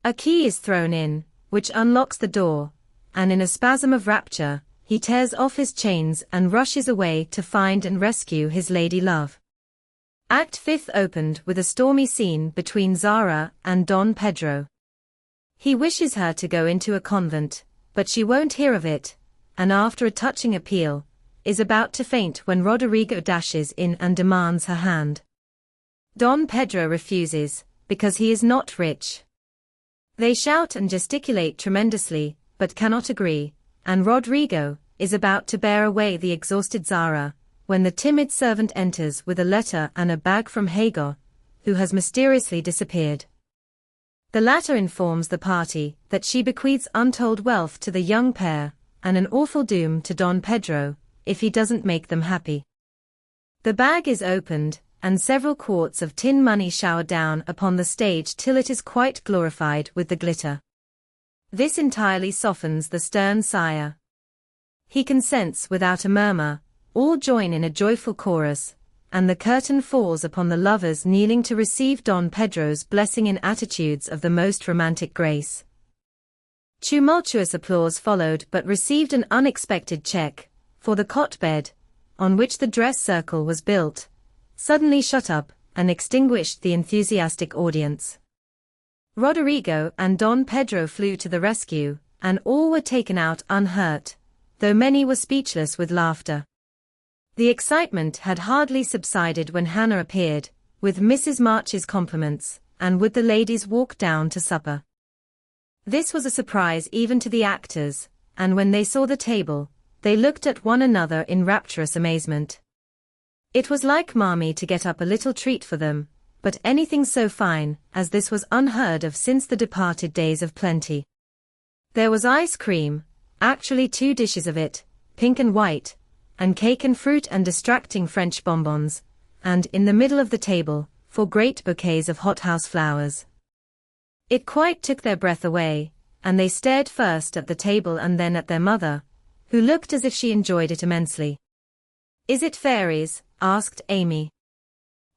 A key is thrown in, which unlocks the door, and in a spasm of rapture, he tears off his chains and rushes away to find and rescue his lady love. Act Fifth opened with a stormy scene between Zara and Don Pedro. He wishes her to go into a convent, but she won't hear of it, and after a touching appeal, is about to faint when Roderigo dashes in and demands her hand. Don Pedro refuses, because he is not rich. They shout and gesticulate tremendously, but cannot agree, and Rodrigo is about to bear away the exhausted Zara, when the timid servant enters with a letter and a bag from Hagar, who has mysteriously disappeared. The latter informs the party that she bequeaths untold wealth to the young pair, and an awful doom to Don Pedro, if he doesn't make them happy. The bag is opened, and several quarts of tin money shower down upon the stage till it is quite glorified with the glitter. This entirely softens the stern sire. He consents without a murmur, all join in a joyful chorus, and the curtain falls upon the lovers kneeling to receive Don Pedro's blessing in attitudes of the most romantic grace. Tumultuous applause followed but received an unexpected check, for the cot bed, on which the dress circle was built, suddenly shut up and extinguished the enthusiastic audience. Roderigo and Don Pedro flew to the rescue, and all were taken out unhurt, though many were speechless with laughter. The excitement had hardly subsided when Hannah appeared, with Mrs. March's compliments, and would the ladies walk down to supper. This was a surprise even to the actors, and when they saw the table, they looked at one another in rapturous amazement. It was like Mammy to get up a little treat for them, but anything so fine as this was unheard of since the departed days of plenty. There was ice cream, actually 2 dishes of it, pink and white, and cake and fruit and distracting French bonbons, and in the middle of the table, 4 great bouquets of hothouse flowers. It quite took their breath away, and they stared first at the table and then at their mother, who looked as if she enjoyed it immensely. "Is it fairies?" asked Amy.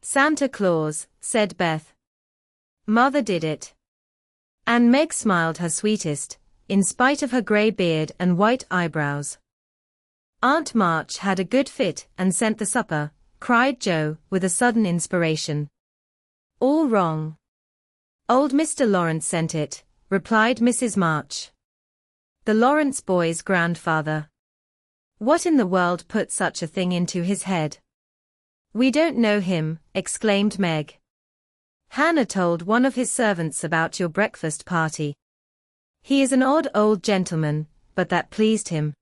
"Santa Claus," said Beth. "Mother did it." And Meg smiled her sweetest, in spite of her grey beard and white eyebrows. "Aunt March had a good fit and sent the supper," cried Joe, with a sudden inspiration. "All wrong. Old Mr. Laurence sent it," replied Mrs. March. "The Laurence boy's grandfather. What in the world put such a thing into his head?" "We don't know him," exclaimed Meg. "Hannah told one of his servants about your breakfast party. He is an odd old gentleman, but that pleased him.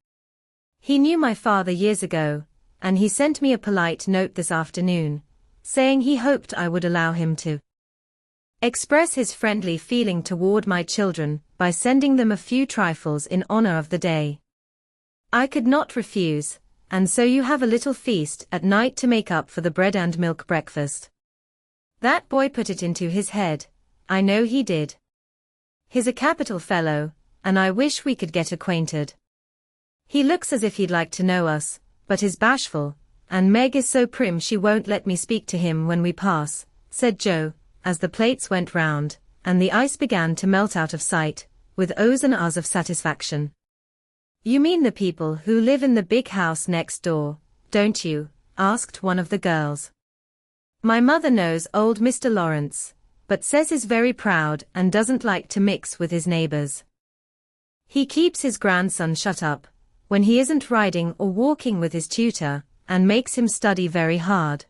He knew my father years ago, and he sent me a polite note this afternoon, saying he hoped I would allow him to express his friendly feeling toward my children by sending them a few trifles in honor of the day. I could not refuse, and so you have a little feast at night to make up for the bread and milk breakfast. That boy put it into his head, I know he did. He's a capital fellow, and I wish we could get acquainted. He looks as if he'd like to know us, but is bashful, and Meg is so prim she won't let me speak to him when we pass," said Joe, as the plates went round, and the ice began to melt out of sight, with ohs and ahs of satisfaction. "You mean the people who live in the big house next door, don't you?" asked one of the girls. "My mother knows old Mr. Laurence, but says he's very proud and doesn't like to mix with his neighbors. He keeps his grandson shut up, when he isn't riding or walking with his tutor, and makes him study very hard.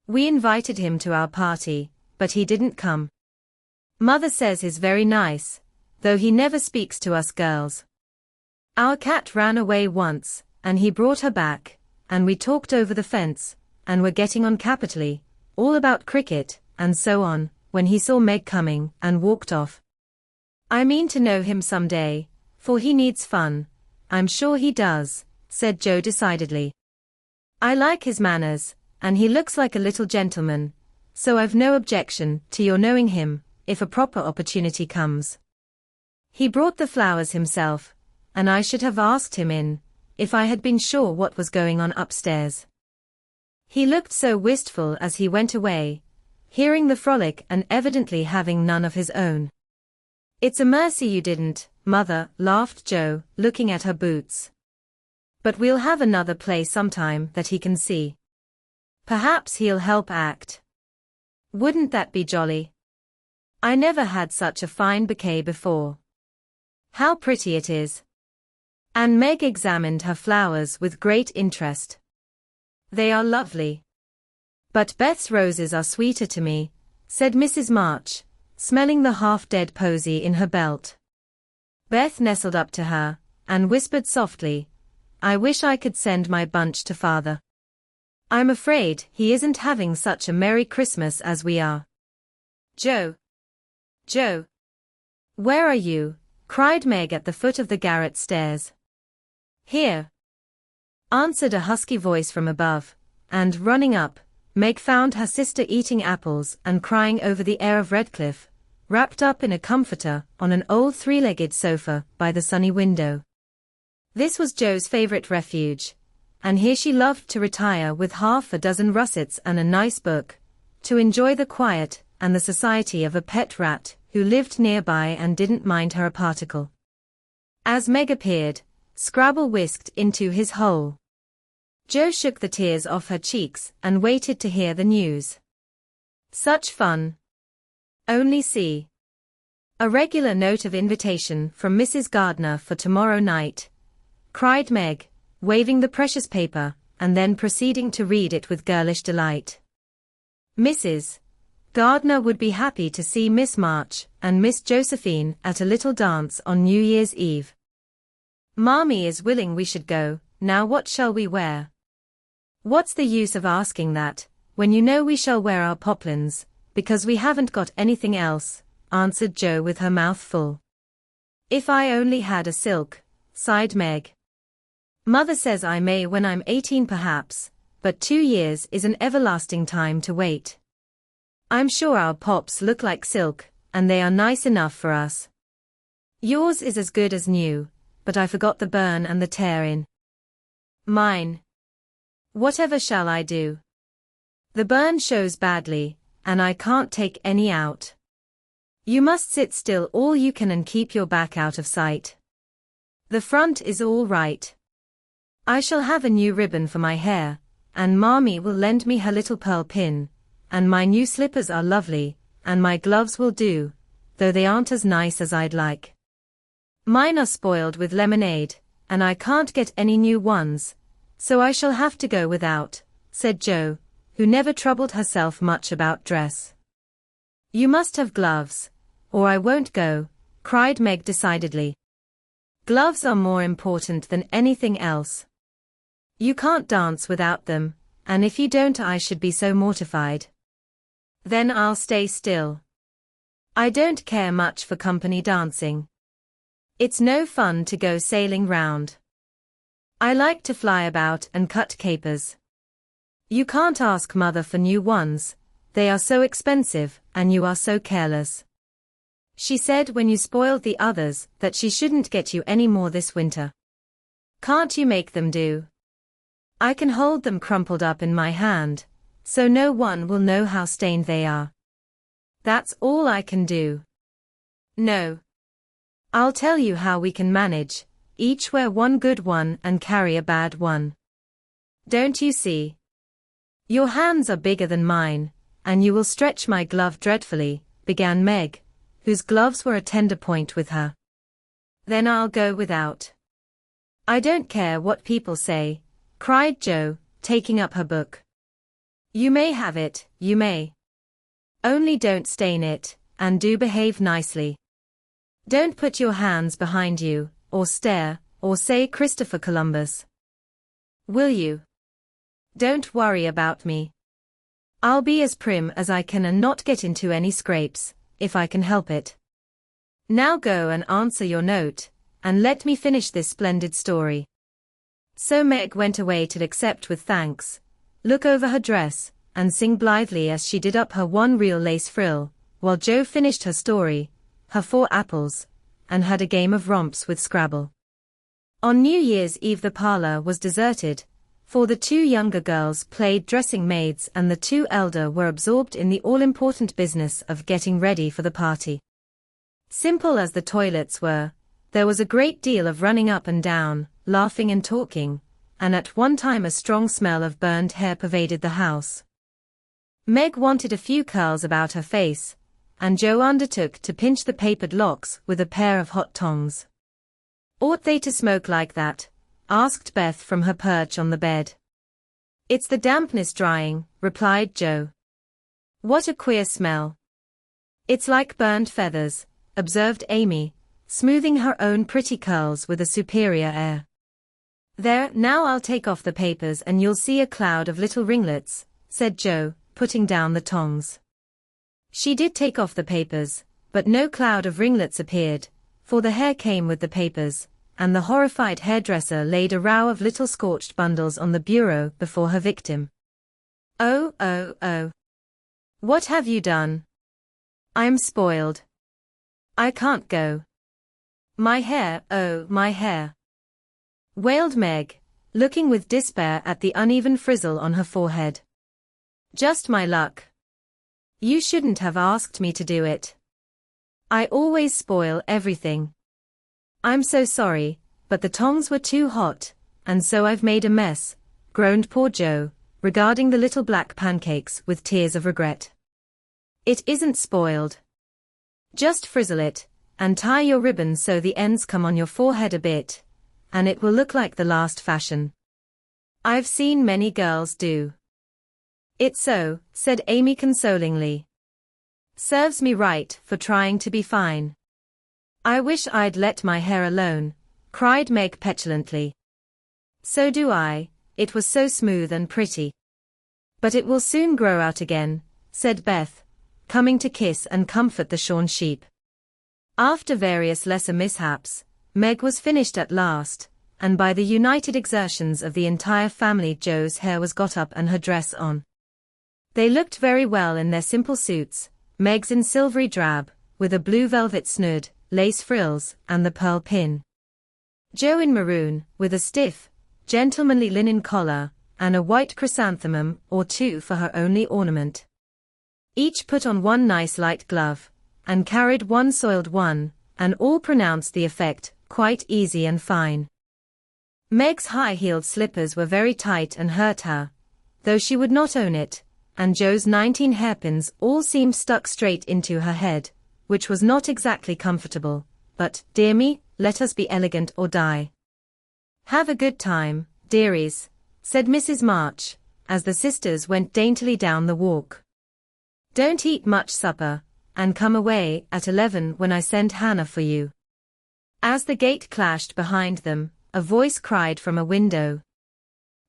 We invited him to our party, but he didn't come. Mother says he's very nice, though he never speaks to us girls. Our cat ran away once, and he brought her back, and we talked over the fence, and were getting on capitally, all about cricket, and so on, when he saw Meg coming, and walked off. I mean to know him some day, for he needs fun. I'm sure he does," said Joe decidedly. "I like his manners, and he looks like a little gentleman, so I've no objection to your knowing him, if a proper opportunity comes. He brought the flowers himself, and I should have asked him in, if I had been sure what was going on upstairs. He looked so wistful as he went away, hearing the frolic and evidently having none of his own." "It's a mercy you didn't, Mother," laughed Joe, looking at her boots. "But we'll have another play sometime that he can see. Perhaps he'll help act. Wouldn't that be jolly? I never had such a fine bouquet before. How pretty it is," and Meg examined her flowers with great interest. "They are lovely. But Beth's roses are sweeter to me," said Mrs. March, smelling the half-dead posy in her belt. Beth nestled up to her, and whispered softly, "I wish I could send my bunch to Father. I'm afraid he isn't having such a Merry Christmas as we are." "Joe! Joe! Where are you?" cried Meg at the foot of the garret stairs. "Here," answered a husky voice from above, and running up, Meg found her sister eating apples and crying over the heir of Redcliffe, wrapped up in a comforter on an old three-legged sofa by the sunny window. This was Joe's favorite refuge, and here she loved to retire with half a dozen russets and a nice book, to enjoy the quiet and the society of a pet rat who lived nearby and didn't mind her a particle. As Meg appeared, Scrabble whisked into his hole. Joe shook the tears off her cheeks and waited to hear the news. "Such fun. Only see. A regular note of invitation from Mrs. Gardner for tomorrow night," cried Meg, waving the precious paper, and then proceeding to read it with girlish delight. "Mrs. Gardner would be happy to see Miss March and Miss Josephine at a little dance on New Year's Eve. Mommy is willing we should go. Now what shall we wear?" "What's the use of asking that, when you know we shall wear our poplins, because we haven't got anything else," answered Joe with her mouth full. "If I only had a silk," sighed Meg. "Mother says I may when I'm 18 perhaps, but 2 years is an everlasting time to wait. I'm sure our pops look like silk, and they are nice enough for us. Yours is as good as new, but I forgot the burn and the tear in mine. Whatever shall I do? The burn shows badly, and I can't take any out. You must sit still all you can and keep your back out of sight. The front is all right. I shall have a new ribbon for my hair, and Mommy will lend me her little pearl pin, and my new slippers are lovely, and my gloves will do, though they aren't as nice as I'd like. Mine are spoiled with lemonade, and I can't get any new ones, so I shall have to go without," said Joe, who never troubled herself much about dress. "You must have gloves, or I won't go," cried Meg decidedly. "Gloves are more important than anything else. You can't dance without them, and if you don't I should be so mortified. Then I'll stay still. I don't care much for company dancing. It's no fun to go sailing round. I like to fly about and cut capers. You can't ask Mother for new ones, they are so expensive, and you are so careless. She said when you spoiled the others that she shouldn't get you any more this winter. Can't you make them do? I can hold them crumpled up in my hand, so no one will know how stained they are. That's all I can do. No. I'll tell you how we can manage. Each wear one good one and carry a bad one. Don't you see? Your hands are bigger than mine, and you will stretch my glove dreadfully," began Meg, whose gloves were a tender point with her. "Then I'll go without." "I don't care what people say," cried Joe, taking up her book. "You may have it, you may. Only don't stain it, and do behave nicely. Don't put your hands behind you, or stare, or say Christopher Columbus. Will you? Don't worry about me. I'll be as prim as I can and not get into any scrapes, if I can help it. Now go and answer your note, and let me finish this splendid story." So Meg went away to accept with thanks, look over her dress, and sing blithely as she did up her one real lace frill, while Joe finished her story, her 4 apples, and had a game of romps with Scrabble. On New Year's Eve the parlor was deserted, for the 2 younger girls played dressing maids and the 2 elder were absorbed in the all-important business of getting ready for the party. Simple as the toilets were, there was a great deal of running up and down, laughing and talking, and at one time a strong smell of burned hair pervaded the house. Meg wanted a few curls about her face, and Joe undertook to pinch the papered locks with a pair of hot tongs. Ought they to smoke like that? Asked Beth from her perch on the bed. It's the dampness drying, replied Joe. What a queer smell. It's like burned feathers, observed Amy, smoothing her own pretty curls with a superior air. There, now I'll take off the papers and you'll see a cloud of little ringlets, said Joe, putting down the tongs. She did take off the papers, but no cloud of ringlets appeared, for the hair came with the papers, and the horrified hairdresser laid a row of little scorched bundles on the bureau before her victim. Oh, oh, oh. What have you done? I'm spoiled. I can't go. My hair, oh, my hair. Wailed Meg, looking with despair at the uneven frizzle on her forehead. Just my luck. You shouldn't have asked me to do it. I always spoil everything. I'm so sorry, but the tongs were too hot, and so I've made a mess, groaned poor Joe, regarding the little black pancakes with tears of regret. It isn't spoiled. Just frizzle it, and tie your ribbon so the ends come on your forehead a bit, and it will look like the last fashion. I've seen many girls do. It's so, said Amy consolingly. Serves me right for trying to be fine. I wish I'd let my hair alone, cried Meg petulantly. So do I, it was so smooth and pretty. But it will soon grow out again, said Beth, coming to kiss and comfort the shorn sheep. After various lesser mishaps, Meg was finished at last, and by the united exertions of the entire family Joe's hair was got up and her dress on. They looked very well in their simple suits, Meg's in silvery drab, with a blue velvet snood, lace frills, and the pearl pin. Joe in maroon, with a stiff, gentlemanly linen collar, and a white chrysanthemum or two for her only ornament. Each put on one nice light glove, and carried one soiled one, and all pronounced the effect quite easy and fine. Meg's high-heeled slippers were very tight and hurt her, though she would not own it, and Joe's 19 hairpins all seemed stuck straight into her head, which was not exactly comfortable, but, dear me, let us be elegant or die. Have a good time, dearies, said Mrs. March, as the sisters went daintily down the walk. Don't eat much supper, and come away at 11 when I send Hannah for you. As the gate clashed behind them, a voice cried from a window.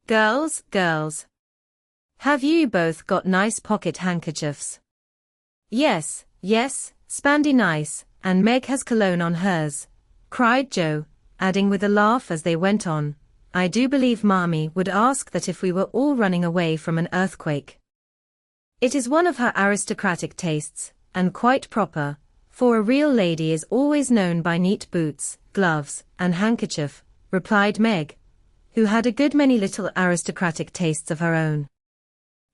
Girls, girls. Have you both got nice pocket handkerchiefs? Yes, yes, spandy nice, and Meg has cologne on hers, cried Joe, adding with a laugh as they went on, I do believe Mommy would ask that if we were all running away from an earthquake. It is one of her aristocratic tastes, and quite proper, for a real lady is always known by neat boots, gloves, and handkerchief, replied Meg, who had a good many little aristocratic tastes of her own.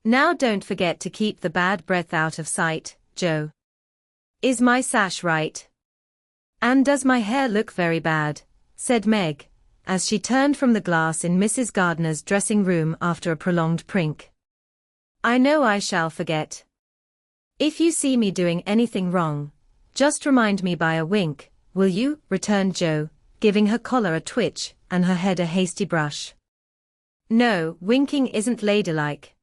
Now don't forget to keep the bad breath out of sight, Joe. Is my sash right? And does my hair look very bad? Said Meg, as she turned from the glass in Mrs. Gardner's dressing room after a prolonged prink. I know I shall forget. If you see me doing anything wrong, just remind me by a wink, will you? Returned Joe, giving her collar a twitch, and her head a hasty brush. No, winking isn't ladylike.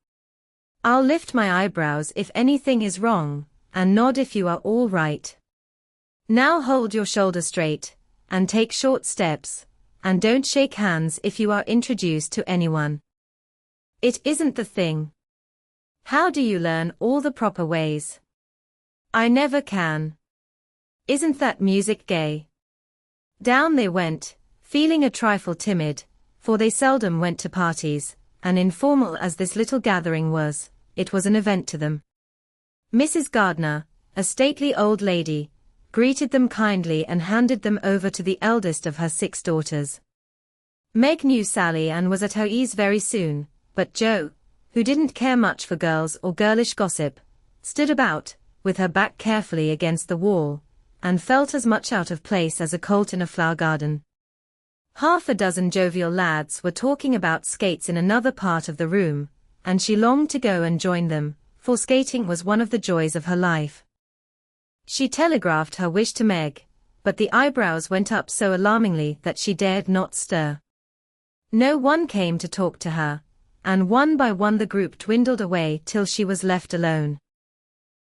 I'll lift my eyebrows if anything is wrong, and nod if you are all right. Now hold your shoulders straight, and take short steps, and don't shake hands if you are introduced to anyone. It isn't the thing. How do you learn all the proper ways? I never can. Isn't that music gay? Down they went, feeling a trifle timid, for they seldom went to parties, and informal as this little gathering was, it was an event to them. Mrs. Gardner, a stately old lady, greeted them kindly and handed them over to the eldest of her 6 daughters. Meg knew Sally and was at her ease very soon, but Joe, who didn't care much for girls or girlish gossip, stood about, with her back carefully against the wall, and felt as much out of place as a colt in a flower garden. Half a dozen jovial lads were talking about skates in another part of the room, and she longed to go and join them, for skating was one of the joys of her life. She telegraphed her wish to Meg, but the eyebrows went up so alarmingly that she dared not stir. No one came to talk to her, and one by one the group dwindled away till she was left alone.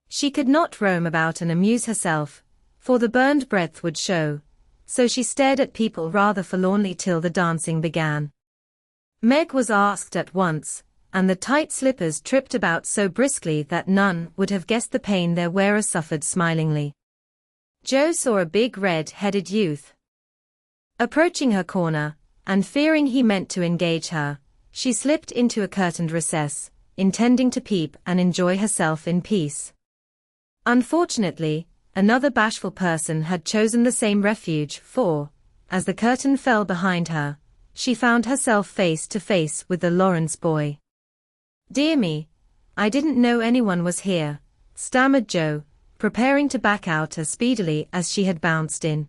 She could not roam about and amuse herself, for the burned breath would show, so she stared at people rather forlornly till the dancing began. Meg was asked at once, and the tight slippers tripped about so briskly that none would have guessed the pain their wearer suffered smilingly. Jo saw a big red-headed youth approaching her corner, and fearing he meant to engage her, she slipped into a curtained recess, intending to peep and enjoy herself in peace. Unfortunately, another bashful person had chosen the same refuge, for, as the curtain fell behind her, she found herself face to face with the Laurence boy. "Dear me, I didn't know anyone was here," stammered Jo, preparing to back out as speedily as she had bounced in.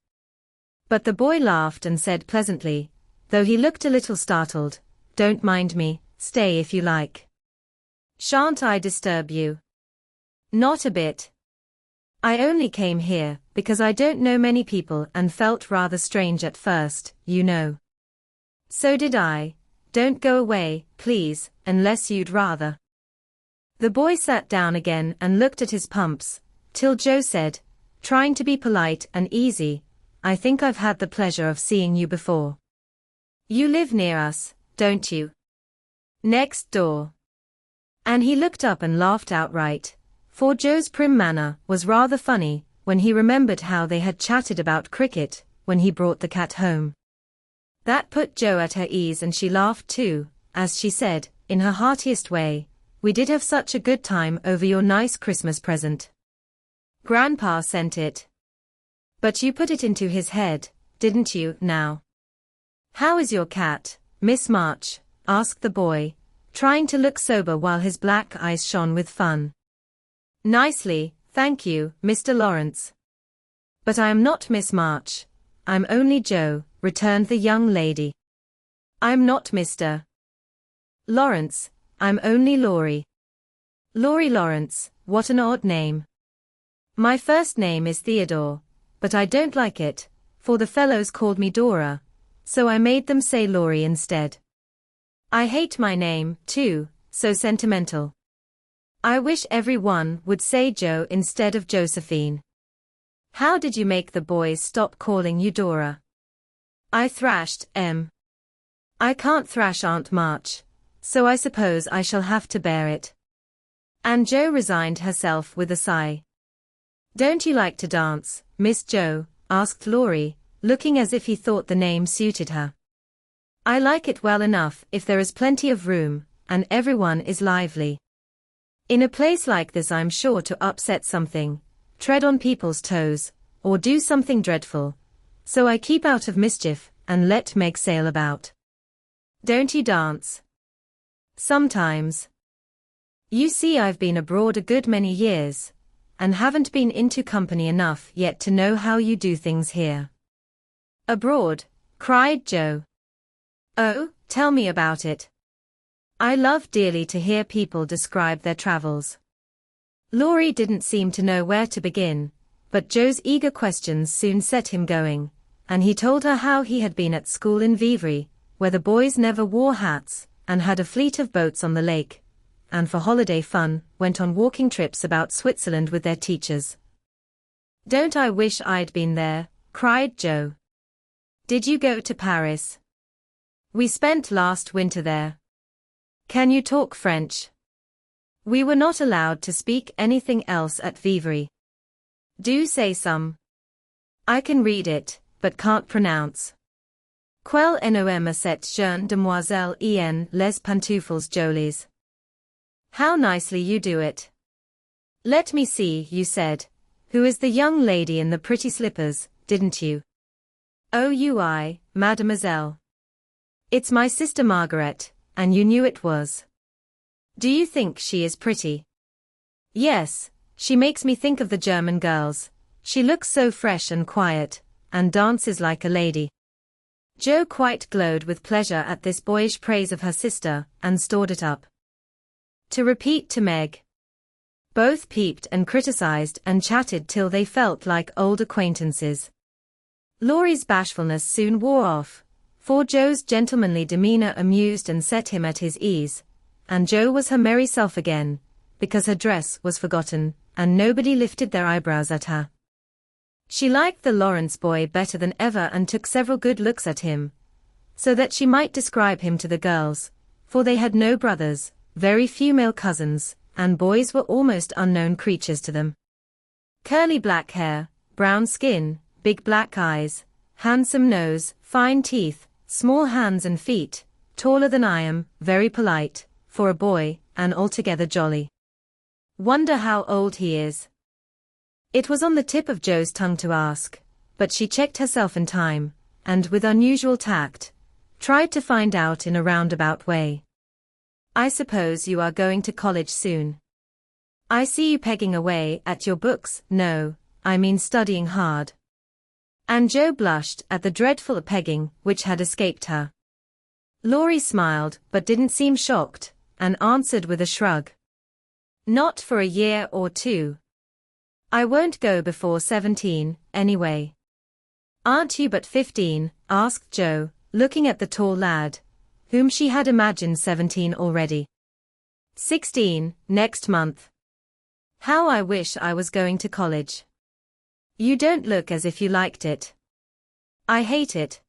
But the boy laughed and said pleasantly, though he looked a little startled, "Don't mind me, stay if you like. Shan't I disturb you?" "Not a bit. I only came here because I don't know many people and felt rather strange at first, you know." "So did I. Don't go away, please, unless you'd rather." The boy sat down again and looked at his pumps, till Jo said, trying to be polite and easy, "I think I've had the pleasure of seeing you before. You live near us, don't you?" "Next door." And he looked up and laughed outright, for Jo's prim manner was rather funny when he remembered how they had chatted about cricket when he brought the cat home. That put Jo at her ease and she laughed too, as she said, in her heartiest way, "We did have such a good time over your nice Christmas present. Grandpa sent it. But you put it into his head, didn't you, now?" "How is your cat, Miss March?" asked the boy, trying to look sober while his black eyes shone with fun. "Nicely, thank you, Mr. Laurence. But I am not Miss March. I'm only Jo," returned the young lady. "I'm not Mr. Laurence, I'm only Laurie." "Laurie Laurence, what an odd name." "My first name is Theodore, but I don't like it, for the fellows called me Dora, so I made them say Laurie instead. I hate my name, too, so sentimental. I wish everyone would say Jo instead of Josephine." "How did you make the boys stop calling you Dora?" "I thrashed M. I can't thrash Aunt March, so I suppose I shall have to bear it." And Jo resigned herself with a sigh. "Don't you like to dance, Miss Jo?" asked Laurie, looking as if he thought the name suited her. "I like it well enough if there is plenty of room, and everyone is lively. In a place like this I'm sure to upset something, tread on people's toes, or do something dreadful, so I keep out of mischief and let Meg sail about." "Don't you dance?" "Sometimes. You see, I've been abroad a good many years, and haven't been into company enough yet to know how you do things here." "Abroad?" cried Jo. "Oh, tell me about it. I love dearly to hear people describe their travels." Laurie didn't seem to know where to begin, but Jo's eager questions soon set him going, and he told her how he had been at school in Vivry, where the boys never wore hats, and had a fleet of boats on the lake, and for holiday fun went on walking trips about Switzerland with their teachers. "Don't I wish I'd been there," cried Jo. "Did you go to Paris?" "We spent last winter there." "Can you talk French?" "We were not allowed to speak anything else at Vivry." "Do say some." "I can read it, but can't pronounce." "Quel nom cette jeune demoiselle en les pantoufles jolies." "How nicely you do it." "Let me see, you said, who is the young lady in the pretty slippers, didn't you?" "Oh, mademoiselle. It's my sister Margaret, and you knew it was." "Do you think she is pretty?" "Yes, she makes me think of the German girls. She looks so fresh and quiet, and dances like a lady." Jo quite glowed with pleasure at this boyish praise of her sister, and stored it up to repeat to Meg. Both peeped and criticized and chatted till they felt like old acquaintances. Laurie's bashfulness soon wore off, for Joe's gentlemanly demeanor amused and set him at his ease, and Joe was her merry self again, because her dress was forgotten, and nobody lifted their eyebrows at her. She liked the Laurence boy better than ever and took several good looks at him, so that she might describe him to the girls, for they had no brothers, very few male cousins, and boys were almost unknown creatures to them. Curly black hair, brown skin, big black eyes, handsome nose, fine teeth, small hands and feet, taller than I am, very polite, for a boy, and altogether jolly. Wonder how old he is? It was on the tip of Joe's tongue to ask, but she checked herself in time, and with unusual tact, tried to find out in a roundabout way. I suppose you are going to college soon. I see you pegging away at your books. No, I mean studying hard. And Joe blushed at the dreadful pegging which had escaped her. Laurie smiled but didn't seem shocked, and answered with a shrug. Not for a year or two. I won't go before 17, anyway. Aren't you but 15? Asked Joe, looking at the tall lad, whom she had imagined 17 already. 16, next month. How I wish I was going to college. You don't look as if you liked it. I hate it.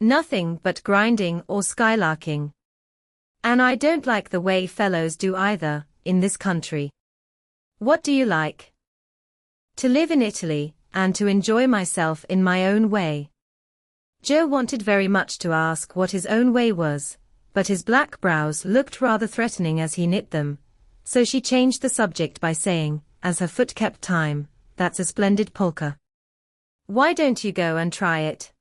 Nothing but grinding or skylarking. And I don't like the way fellows do either, in this country. What do you like? To live in Italy, and to enjoy myself in my own way. Joe wanted very much to ask what his own way was, but his black brows looked rather threatening as he knit them, so she changed the subject by saying, as her foot kept time, "That's a splendid polka. Why don't you go and try it?"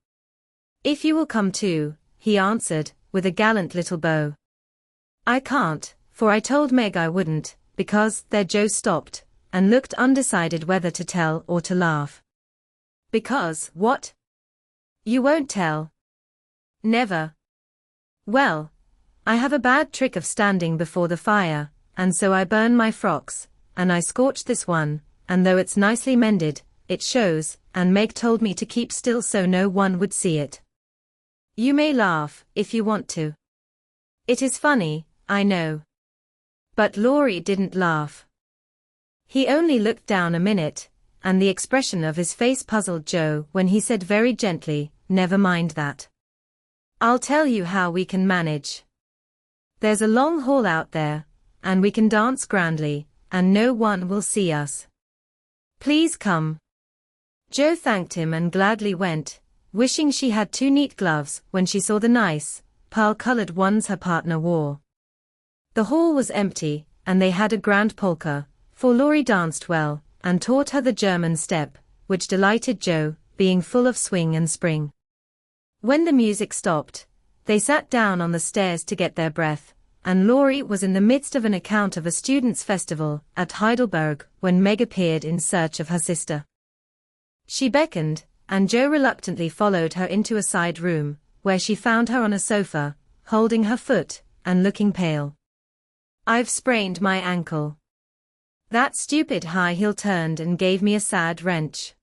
"If you will come too," he answered, with a gallant little bow. "I can't, for I told Meg I wouldn't, because," there Joe stopped, and looked undecided whether to tell or to laugh. "Because, what? You won't tell?" "Never." "Well, I have a bad trick of standing before the fire, and so I burn my frocks, and I scorched this one, and though it's nicely mended, it shows, and Meg told me to keep still so no one would see it. You may laugh, if you want to. It is funny, I know." But Laurie didn't laugh. He only looked down a minute, and the expression of his face puzzled Joe when he said very gently, "Never mind that. I'll tell you how we can manage. There's a long hall out there, and we can dance grandly, and no one will see us. Please come." Joe thanked him and gladly went, wishing she had 2 neat gloves when she saw the nice, pearl-colored ones her partner wore. The hall was empty, and they had a grand polka, for Laurie danced well, and taught her the German step, which delighted Joe, being full of swing and spring. When the music stopped, they sat down on the stairs to get their breath, and Laurie was in the midst of an account of a students' festival at Heidelberg when Meg appeared in search of her sister. She beckoned, and Joe reluctantly followed her into a side room, where she found her on a sofa, holding her foot, and looking pale. "I've sprained my ankle. That stupid high heel turned and gave me a sad wrench.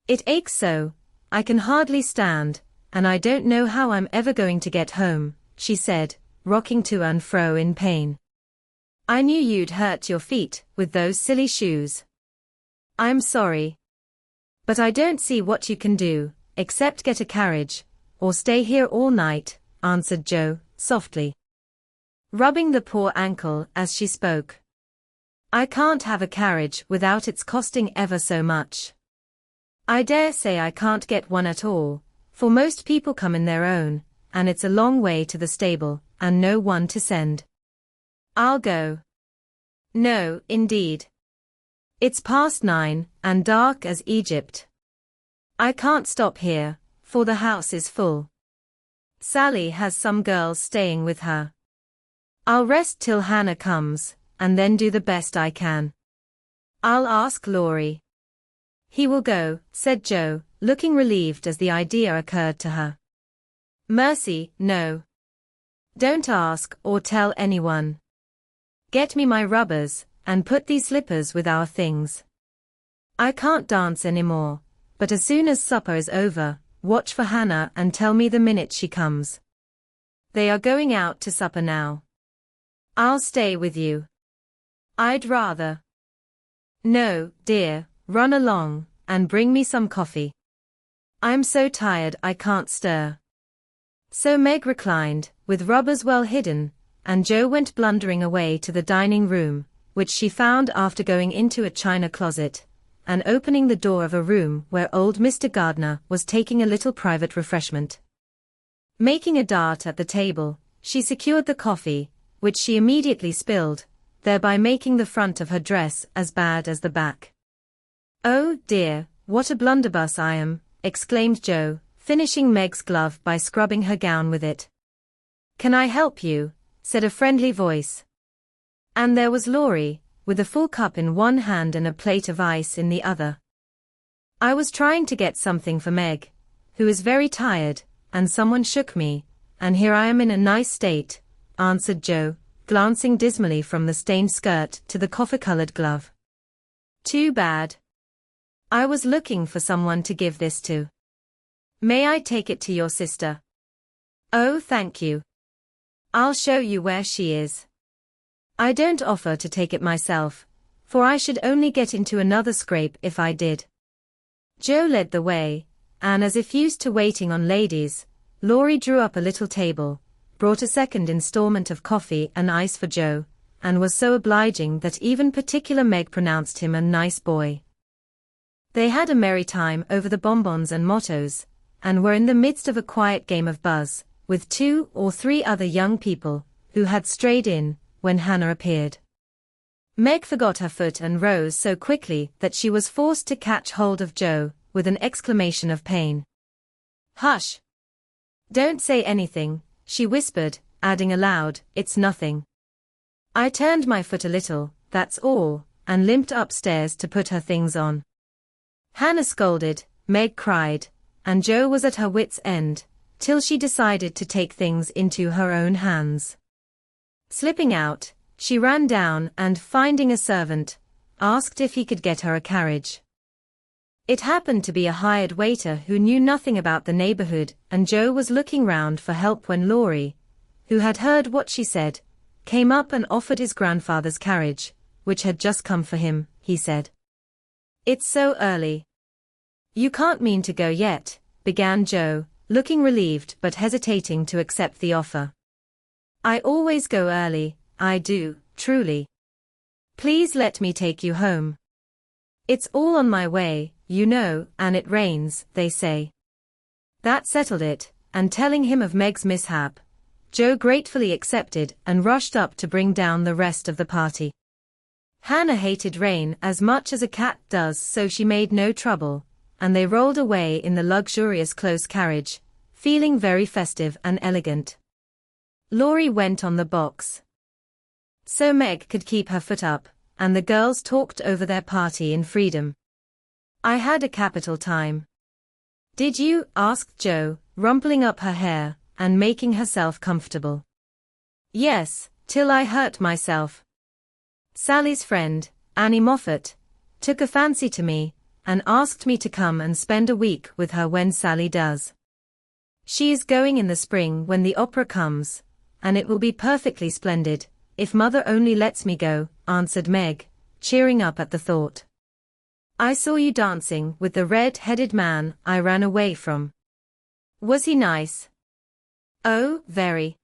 It aches so, I can hardly stand, and I don't know how I'm ever going to get home," she said, rocking to and fro in pain. "I knew you'd hurt your feet with those silly shoes. I'm sorry. But I don't see what you can do, except get a carriage, or stay here all night," answered Joe, softly, rubbing the poor ankle as she spoke. "I can't have a carriage without its costing ever so much. I dare say I can't get one at all, for most people come in their own, and it's a long way to the stable, and no one to send. I'll go." "No, indeed. It's past 9, and dark as Egypt. I can't stop here, for the house is full. Sally has some girls staying with her. I'll rest till Hannah comes, and then do the best I can. I'll ask Laurie." "He will go," said Joe, looking relieved as the idea occurred to her. "Mercy, no. Don't ask or tell anyone. Get me my rubbers, and put these slippers with our things. I can't dance anymore, But as soon as supper is over, watch for Hannah and tell me the minute she comes. They are going out to supper now. I'll stay with you. I'd rather. No, dear, run along, and bring me some coffee. I'm so tired I can't stir. So Meg reclined, with rubbers well hidden, and Jo went blundering away to the dining room, which she found after going into a china closet, and opening the door of a room where old Mr. Gardner was taking a little private refreshment. Making a dart at the table, she secured the coffee, which she immediately spilled, thereby making the front of her dress as bad as the back. "Oh, dear, what a blunderbuss I am," exclaimed Jo, finishing Meg's glove by scrubbing her gown with it. "Can I help you?" said a friendly voice. And there was Laurie, with a full cup in one hand and a plate of ice in the other. "I was trying to get something for Meg, who is very tired, and someone shook me, and here I am in a nice state," answered Jo, glancing dismally from the stained skirt to the coffee-colored glove. "Too bad. I was looking for someone to give this to. May I take it to your sister?" "Oh, thank you. I'll show you where she is. I don't offer to take it myself, for I should only get into another scrape if I did." Jo led the way, and as if used to waiting on ladies, Laurie drew up a little table, brought a second installment of coffee and ice for Jo, and was so obliging that even particular Meg pronounced him a nice boy. They had a merry time over the bonbons and mottos, and were in the midst of a quiet game of buzz, with 2 or 3 other young people, who had strayed in, when Hannah appeared. Meg forgot her foot and rose so quickly that she was forced to catch hold of Jo, with an exclamation of pain. "Hush! Don't say anything," she whispered, adding aloud, "It's nothing. I turned my foot a little, that's all," and limped upstairs to put her things on. Hannah scolded, Meg cried, and Jo was at her wits' end, till she decided to take things into her own hands. Slipping out, she ran down and, finding a servant, asked if he could get her a carriage. It happened to be a hired waiter who knew nothing about the neighborhood, and Jo was looking round for help when Laurie, who had heard what she said, came up and offered his grandfather's carriage, which had just come for him, he said. "It's so early. You can't mean to go yet," began Jo, looking relieved but hesitating to accept the offer. "I always go early, I do, truly. Please let me take you home. It's all on my way, you know, and it rains, they say." That settled it, and telling him of Meg's mishap, Jo gratefully accepted and rushed up to bring down the rest of the party. Hannah hated rain as much as a cat does, so she made no trouble, and they rolled away in the luxurious close carriage, feeling very festive and elegant. Laurie went on the box, so Meg could keep her foot up, and the girls talked over their party in freedom. "I had a capital time." "Did you?" asked Jo, rumpling up her hair, and making herself comfortable. "Yes, till I hurt myself. Sally's friend, Annie Moffat, took a fancy to me, and asked me to come and spend a week with her when Sally does. She is going in the spring when the opera comes, and it will be perfectly splendid, if Mother only lets me go," answered Meg, cheering up at the thought. "I saw you dancing with the red-headed man I ran away from. Was he nice?" "Oh, very.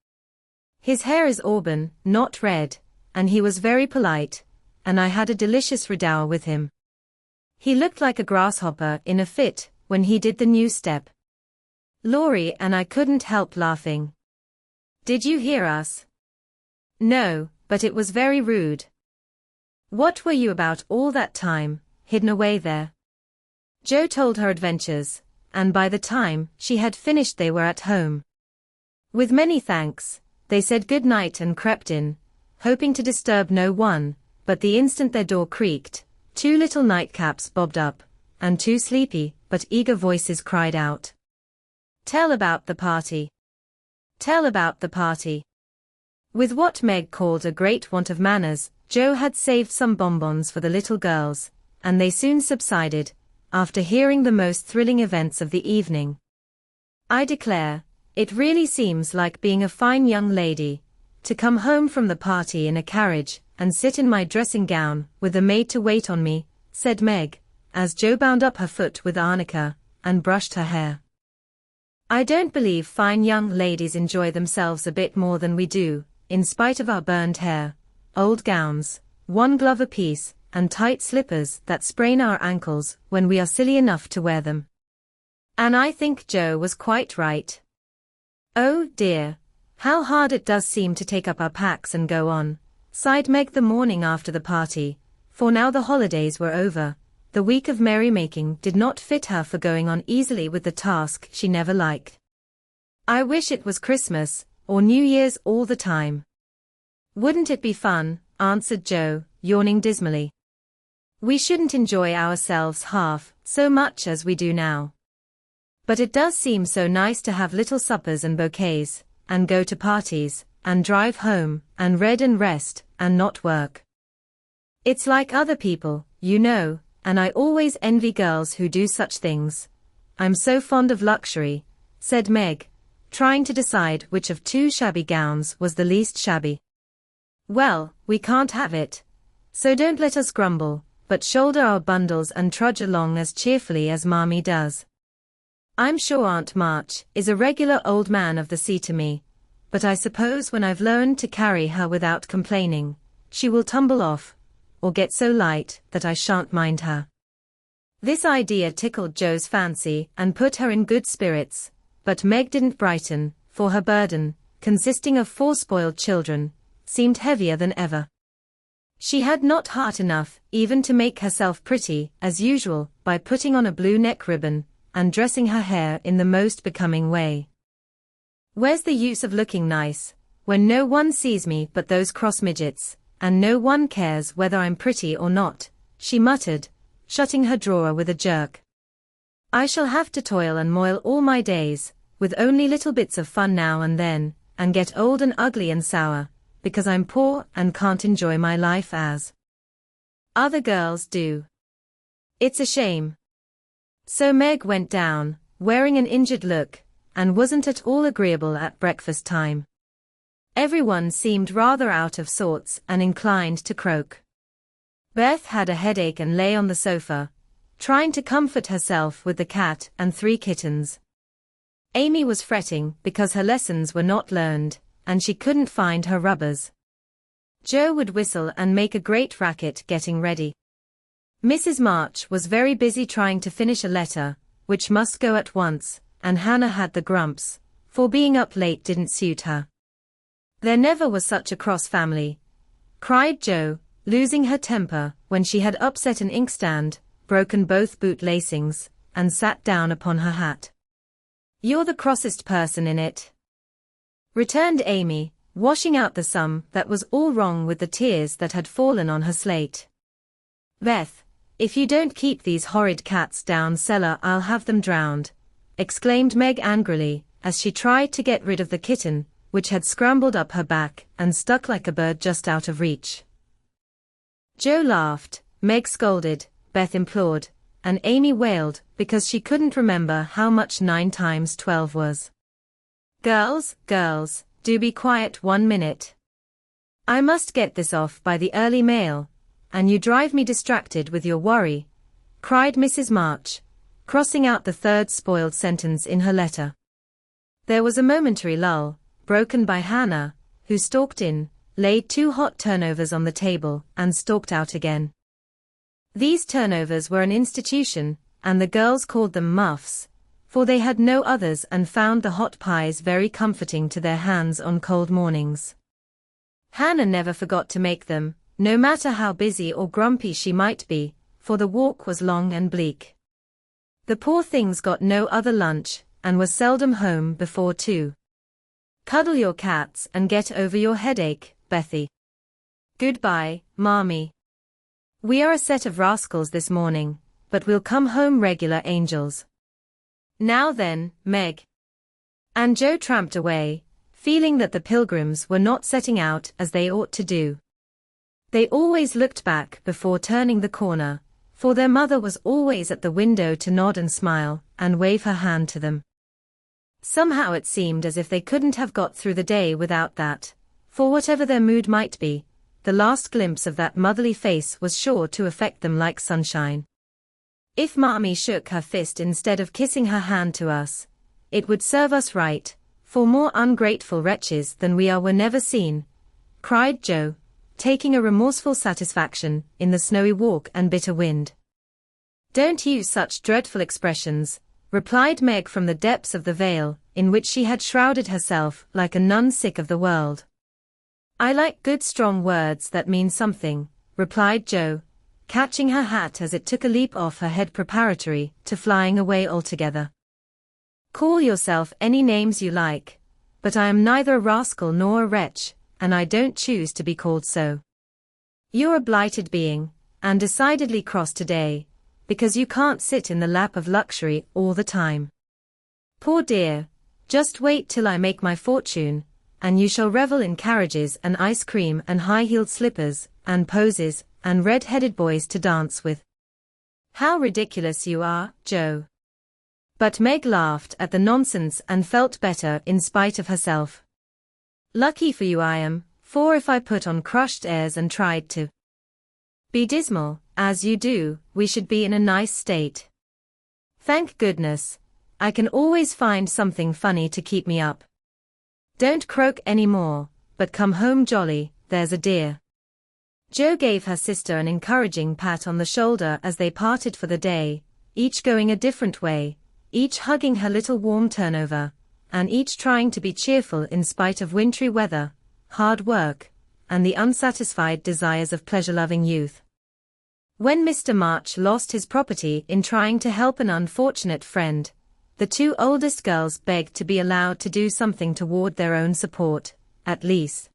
His hair is auburn, not red, and he was very polite, and I had a delicious row with him. He looked like a grasshopper in a fit when he did the new step." Laurie and I couldn't help laughing. "Did you hear us?" "No, but it was very rude." "What were you about all that time, hidden away there?" Jo told her adventures, and by the time she had finished they were at home. With many thanks, they said good night and crept in, hoping to disturb no one, but the instant their door creaked, 2 little nightcaps bobbed up, and 2 sleepy but eager voices cried out, "Tell about the party! Tell about the party!" With what Meg called a great want of manners, Jo had saved some bonbons for the little girls, and they soon subsided, after hearing the most thrilling events of the evening. "I declare, it really seems like being a fine young lady, to come home from the party in a carriage, and sit in my dressing gown, with a maid to wait on me," said Meg, as Jo bound up her foot with arnica, and brushed her hair. "I don't believe fine young ladies enjoy themselves a bit more than we do, in spite of our burned hair, old gowns, one glove apiece, and tight slippers that sprain our ankles when we are silly enough to wear them." And I think Jo was quite right. "Oh dear, how hard it does seem to take up our packs and go on," sighed Meg the morning after the party, for now the holidays were over. The week of merrymaking did not fit her for going on easily with the task she never liked. "I wish it was Christmas, or New Year's all the time." "Wouldn't it be fun?" answered Jo, yawning dismally. "We shouldn't enjoy ourselves half so much as we do now. But it does seem so nice to have little suppers and bouquets, and go to parties, and drive home, and read and rest, and not work. It's like other people, you know, and I always envy girls who do such things. I'm so fond of luxury," said Meg, trying to decide which of two shabby gowns was the least shabby. "Well, we can't have it. So don't let us grumble, but shoulder our bundles and trudge along as cheerfully as Mommy does. I'm sure Aunt March is a regular old man of the sea to me, but I suppose when I've learned to carry her without complaining, she will tumble off, or get so light that I shan't mind her." This idea tickled Jo's fancy and put her in good spirits, but Meg didn't brighten, for her burden, consisting of 4 spoiled children, seemed heavier than ever. She had not heart enough even to make herself pretty, as usual, by putting on a blue neck ribbon, and dressing her hair in the most becoming way. "Where's the use of looking nice, when no one sees me but those cross midgets, and no one cares whether I'm pretty or not," she muttered, shutting her drawer with a jerk. "I shall have to toil and moil all my days, with only little bits of fun now and then, and get old and ugly and sour, because I'm poor and can't enjoy my life as other girls do. It's a shame." So Meg went down, wearing an injured look, and wasn't at all agreeable at breakfast time. Everyone seemed rather out of sorts and inclined to croak. Beth had a headache and lay on the sofa, trying to comfort herself with the cat and 3 kittens. Amy was fretting because her lessons were not learned, and she couldn't find her rubbers. Jo would whistle and make a great racket getting ready. Mrs. March was very busy trying to finish a letter, which must go at once, and Hannah had the grumps, for being up late didn't suit her. "There never was such a cross family," cried Jo, losing her temper when she had upset an inkstand, broken both boot lacings, and sat down upon her hat. "You're the crossest person in it," returned Amy, washing out the sum that was all wrong with the tears that had fallen on her slate. "Beth, if you don't keep these horrid cats down cellar I'll have them drowned," exclaimed Meg angrily, as she tried to get rid of the kitten, which had scrambled up her back and stuck like a bird just out of reach. Jo laughed, Meg scolded, Beth implored, and Amy wailed because she couldn't remember how much 9 times 12 was. Girls, do be quiet 1 minute. I must get this off by the early mail, and you drive me distracted with your worry," cried Mrs. March, crossing out the 3rd spoiled sentence in her letter. There was a momentary lull, broken by Hannah, who stalked in, laid 2 hot turnovers on the table, and stalked out again. These turnovers were an institution, and the girls called them muffs, for they had no others and found the hot pies very comforting to their hands on cold mornings. Hannah never forgot to make them, no matter how busy or grumpy she might be, for the walk was long and bleak. The poor things got no other lunch, and were seldom home before 2. "Cuddle your cats and get over your headache, Bethy. Goodbye, Mommy. We are a set of rascals this morning, but we'll come home regular angels. Now then, Meg." And Jo tramped away, feeling that the Pilgrims were not setting out as they ought to do. They always looked back before turning the corner, for their mother was always at the window to nod and smile, and wave her hand to them. Somehow it seemed as if they couldn't have got through the day without that, for whatever their mood might be, the last glimpse of that motherly face was sure to affect them like sunshine. If Mommy shook her fist instead of kissing her hand to us, it would serve us right, for more ungrateful wretches than we are were never seen, cried Joe, taking a remorseful satisfaction in the snowy walk and bitter wind. Don't use such dreadful expressions, replied Meg from the depths of the veil, in which she had shrouded herself like a nun sick of the world. I like good strong words that mean something, replied Joe, catching her hat as it took a leap off her head preparatory to flying away altogether. Call yourself any names you like, but I am neither a rascal nor a wretch, and I don't choose to be called so. You're a blighted being, and decidedly cross today, because you can't sit in the lap of luxury all the time. Poor dear, just wait till I make my fortune, and you shall revel in carriages and ice cream and high-heeled slippers, and posies, and red-headed boys to dance with. How ridiculous you are, Joe. But Meg laughed at the nonsense and felt better in spite of herself. Lucky for you I am, for if I put on crushed airs and tried to be dismal, as you do, we should be in a nice state. Thank goodness, I can always find something funny to keep me up. Don't croak any more, but come home jolly, there's a dear. Jo gave her sister an encouraging pat on the shoulder as they parted for the day, each going a different way, each hugging her little warm turnover, and each trying to be cheerful in spite of wintry weather, hard work, and the unsatisfied desires of pleasure-loving youth. When Mr. March lost his property in trying to help an unfortunate friend, the two oldest girls begged to be allowed to do something toward their own support, at least.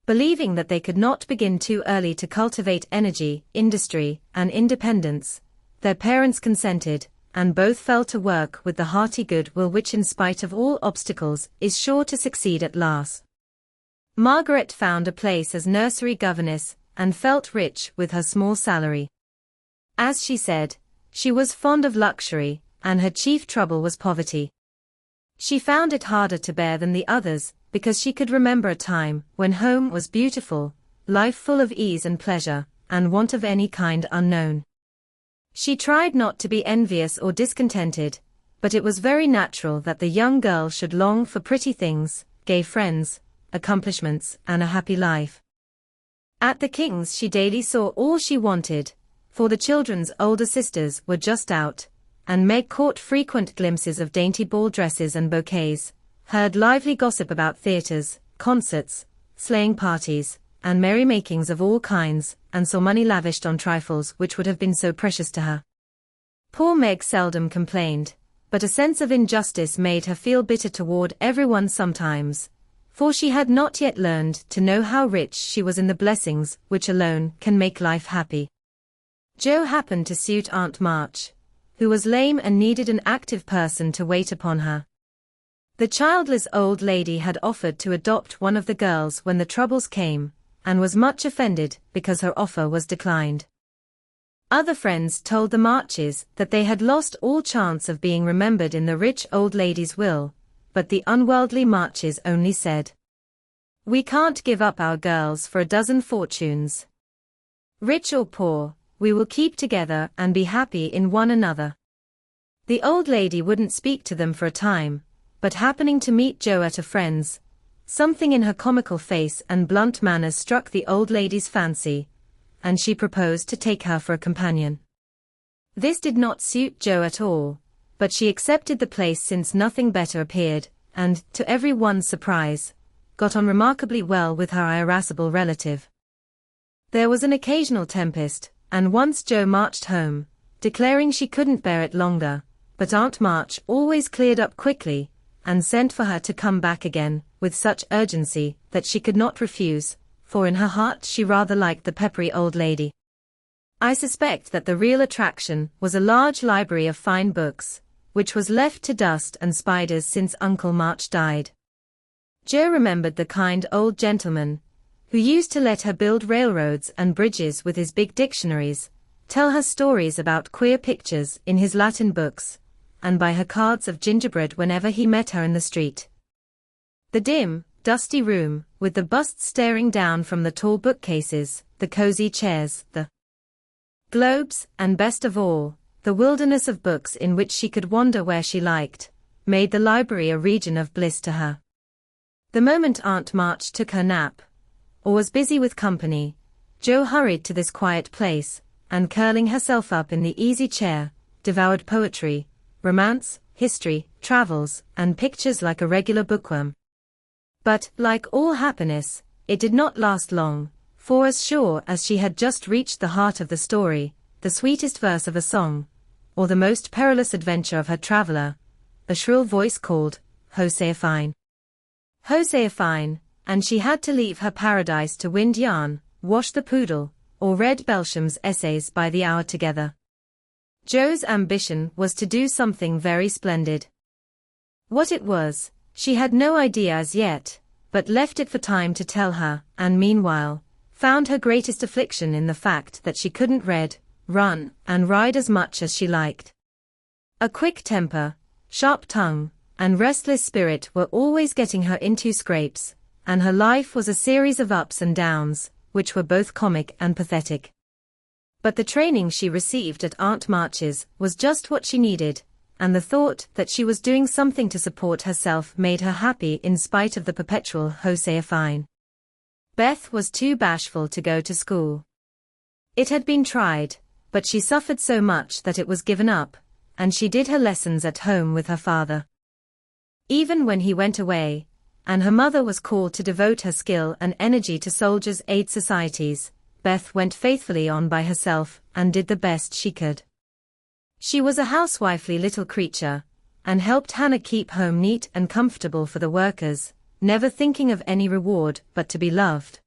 Believing that they could not begin too early to cultivate energy, industry, and independence, their parents consented, and both fell to work with the hearty good will which in spite of all obstacles is sure to succeed at last. Margaret found a place as nursery governess, and felt rich with her small salary. As she said, she was fond of luxury, and her chief trouble was poverty. She found it harder to bear than the others, because she could remember a time when home was beautiful, life full of ease and pleasure, and want of any kind unknown. She tried not to be envious or discontented, but it was very natural that the young girl should long for pretty things, gay friends, accomplishments, and a happy life. At the King's she daily saw all she wanted, for the children's older sisters were just out, and Meg caught frequent glimpses of dainty ball dresses and bouquets, heard lively gossip about theatres, concerts, sleighing parties, and merrymakings of all kinds, and saw money lavished on trifles which would have been so precious to her. Poor Meg seldom complained, but a sense of injustice made her feel bitter toward everyone sometimes, for she had not yet learned to know how rich she was in the blessings which alone can make life happy. Jo happened to suit Aunt March, who was lame and needed an active person to wait upon her. The childless old lady had offered to adopt one of the girls when the troubles came, and was much offended because her offer was declined. Other friends told the Marches that they had lost all chance of being remembered in the rich old lady's will, but the unworldly Marches only said, "We can't give up our girls for a dozen fortunes. Rich or poor, we will keep together and be happy in one another." The old lady wouldn't speak to them for a time, but happening to meet Jo at a friend's, something in her comical face and blunt manners struck the old lady's fancy, and she proposed to take her for a companion. This did not suit Jo at all, but she accepted the place since nothing better appeared, and, to every one's surprise, got on remarkably well with her irascible relative. There was an occasional tempest, and once Jo marched home, declaring she couldn't bear it longer, but Aunt March always cleared up quickly, and sent for her to come back again, with such urgency that she could not refuse, for in her heart she rather liked the peppery old lady. I suspect that the real attraction was a large library of fine books, which was left to dust and spiders since Uncle March died. Jo remembered the kind old gentleman, who used to let her build railroads and bridges with his big dictionaries, tell her stories about queer pictures in his Latin books, and buy her cards of gingerbread whenever he met her in the street. The dim, dusty room, with the busts staring down from the tall bookcases, the cozy chairs, the globes, and best of all, the wilderness of books in which she could wander where she liked, made the library a region of bliss to her. The moment Aunt March took her nap, or was busy with company, Jo hurried to this quiet place, and curling herself up in the easy chair, devoured poetry, romance, history, travels, and pictures like a regular bookworm. But, like all happiness, it did not last long, for as sure as she had just reached the heart of the story, the sweetest verse of a song, or the most perilous adventure of her traveler, a shrill voice called, Josephine. Josephine, and she had to leave her paradise to wind yarn, wash the poodle, or read Belsham's essays by the hour together. Jo's ambition was to do something very splendid. What it was, she had no idea as yet, but left it for time to tell her, and meanwhile, found her greatest affliction in the fact that she couldn't read, run, and ride as much as she liked. A quick temper, sharp tongue, and restless spirit were always getting her into scrapes, and her life was a series of ups and downs, which were both comic and pathetic. But the training she received at Aunt March's was just what she needed, and the thought that she was doing something to support herself made her happy in spite of the perpetual Josephine. Beth was too bashful to go to school. It had been tried, but she suffered so much that it was given up, and she did her lessons at home with her father. Even when he went away, and her mother was called to devote her skill and energy to soldiers' aid societies, Beth went faithfully on by herself and did the best she could. She was a housewifely little creature, and helped Hannah keep home neat and comfortable for the workers, never thinking of any reward but to be loved.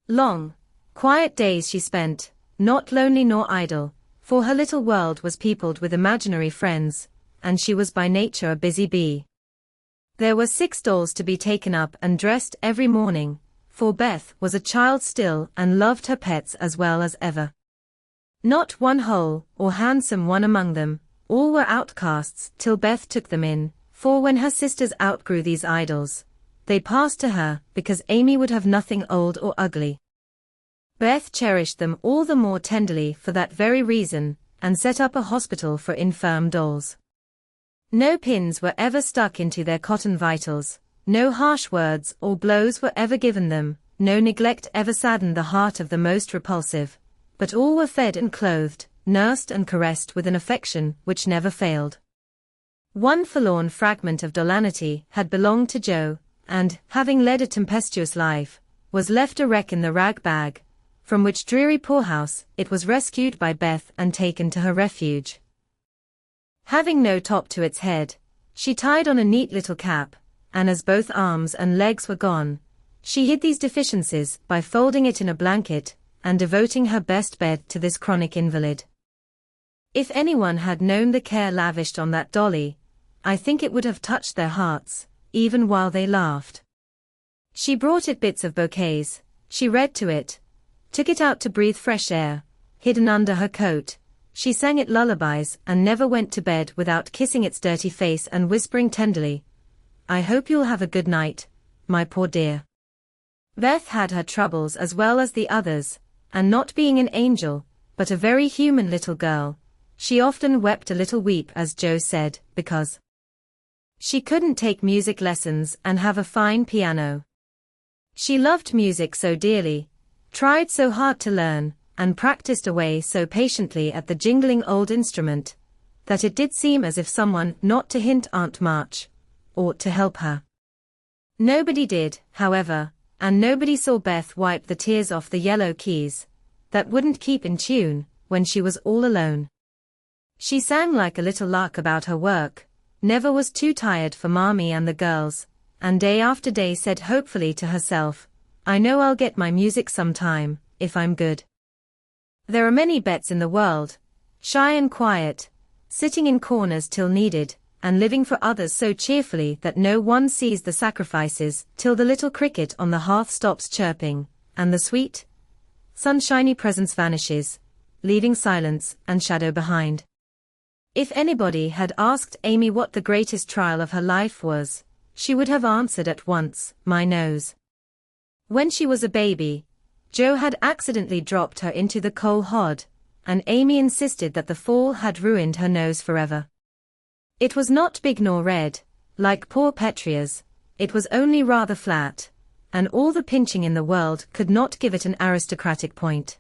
Long, quiet days she spent, not lonely nor idle, for her little world was peopled with imaginary friends, and she was by nature a busy bee. There were 6 dolls to be taken up and dressed every morning, for Beth was a child still and loved her pets as well as ever. Not one whole or handsome one among them, all were outcasts till Beth took them in, for when her sisters outgrew these idols, they passed to her because Amy would have nothing old or ugly. Beth cherished them all the more tenderly for that very reason, and set up a hospital for infirm dolls. No pins were ever stuck into their cotton vitals, no harsh words or blows were ever given them, no neglect ever saddened the heart of the most repulsive, but all were fed and clothed, nursed and caressed with an affection which never failed. One forlorn fragment of dollanity had belonged to Jo, and, having led a tempestuous life, was left a wreck in the rag bag, from which dreary poorhouse it was rescued by Beth and taken to her refuge. Having no top to its head, she tied on a neat little cap, and as both arms and legs were gone, she hid these deficiencies by folding it in a blanket, and devoting her best bed to this chronic invalid. If anyone had known the care lavished on that dolly, I think it would have touched their hearts, even while they laughed. She brought it bits of bouquets, she read to it, took it out to breathe fresh air, hidden under her coat, she sang it lullabies and never went to bed without kissing its dirty face and whispering tenderly, "I hope you'll have a good night, my poor dear." Beth had her troubles as well as the others, and not being an angel, but a very human little girl, she often wept a little weep as Jo said, because she couldn't take music lessons and have a fine piano. She loved music so dearly, tried so hard to learn, and practiced away so patiently at the jingling old instrument, that it did seem as if someone, not to hint Aunt March, ought to help her. Nobody did, however, and nobody saw Beth wipe the tears off the yellow keys, that wouldn't keep in tune, when she was all alone. She sang like a little lark about her work, never was too tired for Mommy and the girls, and day after day said hopefully to herself, "I know I'll get my music sometime, if I'm good." There are many Bets in the world, shy and quiet, sitting in corners till needed, and living for others so cheerfully that no one sees the sacrifices till the little cricket on the hearth stops chirping, and the sweet, sunshiny presence vanishes, leaving silence and shadow behind. If anybody had asked Amy what the greatest trial of her life was, she would have answered at once, my nose. When she was a baby, Joe had accidentally dropped her into the coal hod, and Amy insisted that the fall had ruined her nose forever. It was not big nor red, like poor Petria's, it was only rather flat, and all the pinching in the world could not give it an aristocratic point.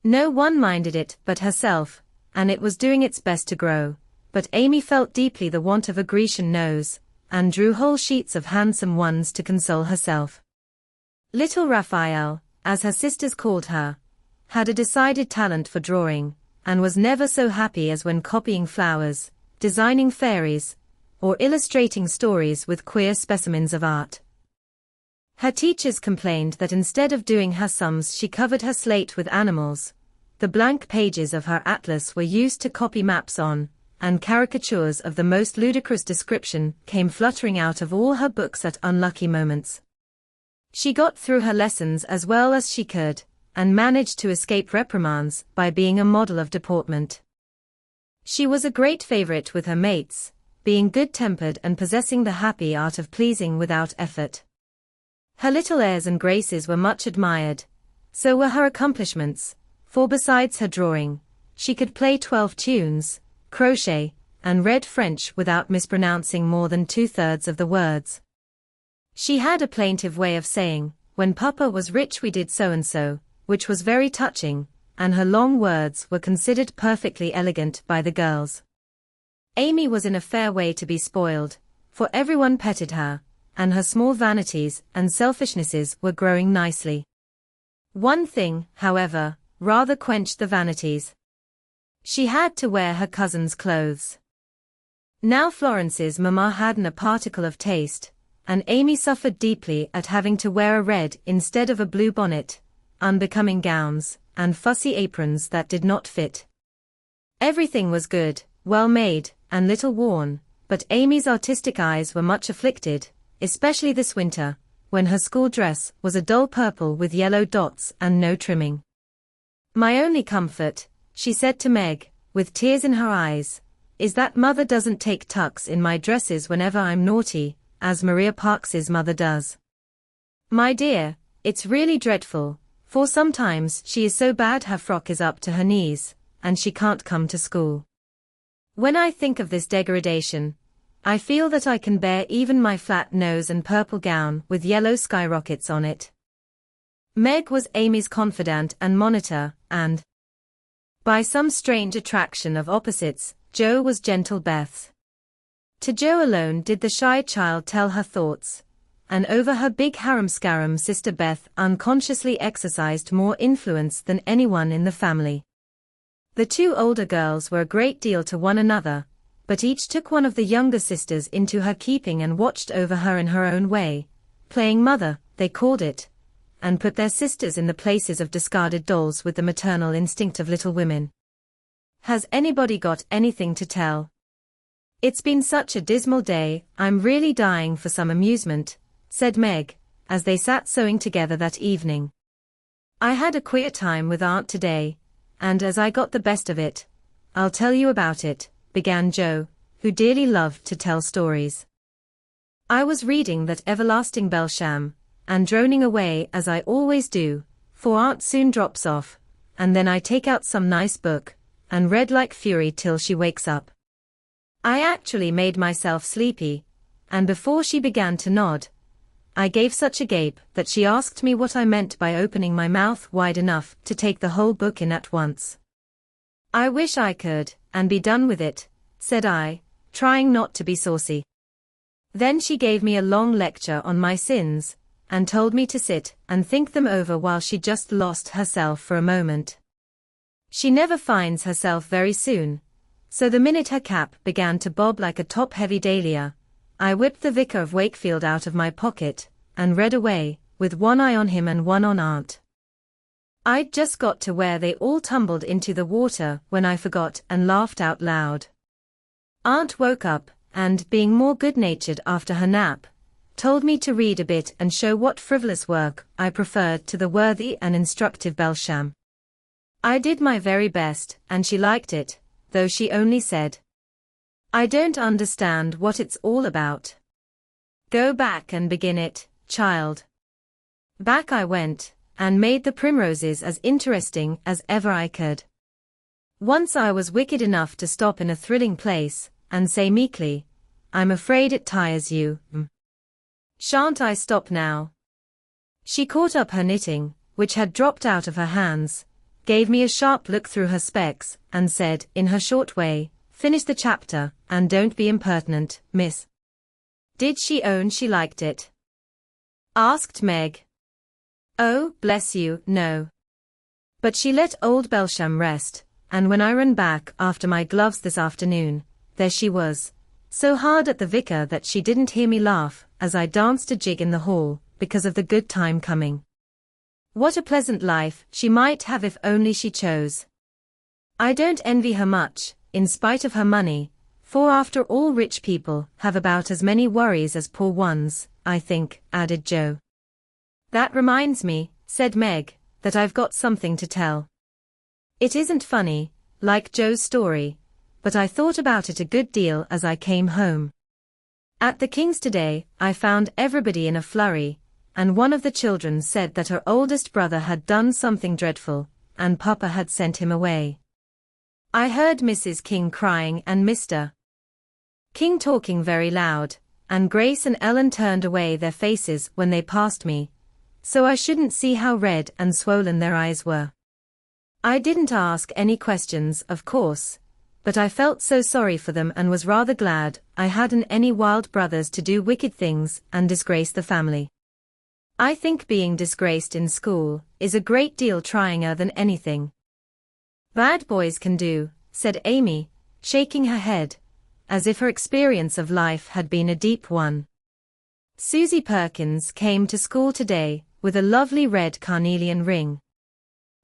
No one minded it but herself, and it was doing its best to grow, but Amy felt deeply the want of a Grecian nose, and drew whole sheets of handsome ones to console herself. Little Raphael, as her sisters called her, had a decided talent for drawing, and was never so happy as when copying flowers, designing fairies, or illustrating stories with queer specimens of art. Her teachers complained that instead of doing her sums she covered her slate with animals. The blank pages of her atlas were used to copy maps on, and caricatures of the most ludicrous description came fluttering out of all her books at unlucky moments. She got through her lessons as well as she could, and managed to escape reprimands by being a model of deportment. She was a great favorite with her mates, being good-tempered and possessing the happy art of pleasing without effort. Her little airs and graces were much admired, so were her accomplishments, for besides her drawing, she could play 12 tunes, crochet, and read French without mispronouncing more than 2/3 of the words. She had a plaintive way of saying, "When Papa was rich we did so-and-so," which was very touching, and her long words were considered perfectly elegant by the girls. Amy was in a fair way to be spoiled, for everyone petted her, and her small vanities and selfishnesses were growing nicely. One thing, however, rather quenched the vanities. She had to wear her cousin's clothes. Now Florence's mamma hadn't a particle of taste, and Amy suffered deeply at having to wear a red instead of a blue bonnet, unbecoming gowns, and fussy aprons that did not fit. Everything was good, well made, and little worn, but Amy's artistic eyes were much afflicted, especially this winter, when her school dress was a dull purple with yellow dots and no trimming. "My only comfort," she said to Meg, with tears in her eyes, "is that Mother doesn't take tucks in my dresses whenever I'm naughty, as Maria Parks's mother does. My dear, it's really dreadful, for sometimes she is so bad her frock is up to her knees, and she can't come to school. When I think of this degradation, I feel that I can bear even my flat nose and purple gown with yellow skyrockets on it." Meg was Amy's confidant and monitor, and by some strange attraction of opposites, Jo was gentle Beth's. To Jo alone did the shy child tell her thoughts, and over her big harum-scarum sister Beth unconsciously exercised more influence than anyone in the family. The two older girls were a great deal to one another, but each took one of the younger sisters into her keeping and watched over her in her own way, playing mother, they called it, and put their sisters in the places of discarded dolls with the maternal instinct of little women. "Has anybody got anything to tell? It's been such a dismal day, I'm really dying for some amusement," said Meg, as they sat sewing together that evening. "I had a queer time with Aunt today, and as I got the best of it, I'll tell you about it," began Jo, who dearly loved to tell stories. "I was reading that everlasting Belsham, and droning away as I always do, for Aunt soon drops off, and then I take out some nice book, and read like fury till she wakes up. I actually made myself sleepy, and before she began to nod, I gave such a gape that she asked me what I meant by opening my mouth wide enough to take the whole book in at once. 'I wish I could, and be done with it,' said I, trying not to be saucy. Then she gave me a long lecture on my sins, and told me to sit and think them over while she just lost herself for a moment. She never finds herself very soon, so the minute her cap began to bob like a top-heavy dahlia, I whipped the Vicar of Wakefield out of my pocket, and read away, with one eye on him and one on Aunt. I'd just got to where they all tumbled into the water when I forgot and laughed out loud. Aunt woke up, and, being more good-natured after her nap, told me to read a bit and show what frivolous work I preferred to the worthy and instructive Belsham. I did my very best, and she liked it, though she only said, "I don't understand what it's all about. Go back and begin it, child." Back I went, and made the primroses as interesting as ever I could. Once I was wicked enough to stop in a thrilling place, and say meekly, "I'm afraid it tires you. Shan't I stop now?" She caught up her knitting, which had dropped out of her hands, gave me a sharp look through her specs, and said, in her short way, "Finish the chapter, and don't be impertinent, miss." "Did she own she liked it?" asked Meg. "Oh, bless you, no. But she let old Belsham rest, and when I ran back after my gloves this afternoon, there she was, so hard at the vicar that she didn't hear me laugh as I danced a jig in the hall, because of the good time coming. What a pleasant life she might have if only she chose. I don't envy her much, in spite of her money, for after all rich people have about as many worries as poor ones, I think," added Joe. "That reminds me," said Meg, "that I've got something to tell. It isn't funny, like Joe's story, but I thought about it a good deal as I came home. At the King's today, I found everybody in a flurry, and one of the children said that her oldest brother had done something dreadful, and Papa had sent him away. I heard Mrs. King crying and Mr. King talking very loud, and Grace and Ellen turned away their faces when they passed me, so I shouldn't see how red and swollen their eyes were. I didn't ask any questions, of course, but I felt so sorry for them and was rather glad I hadn't any wild brothers to do wicked things and disgrace the family. I think being disgraced in school is a great deal tryinger than anything bad boys can do," said Amy, shaking her head, as if her experience of life had been a deep one. "Susie Perkins came to school today with a lovely red carnelian ring.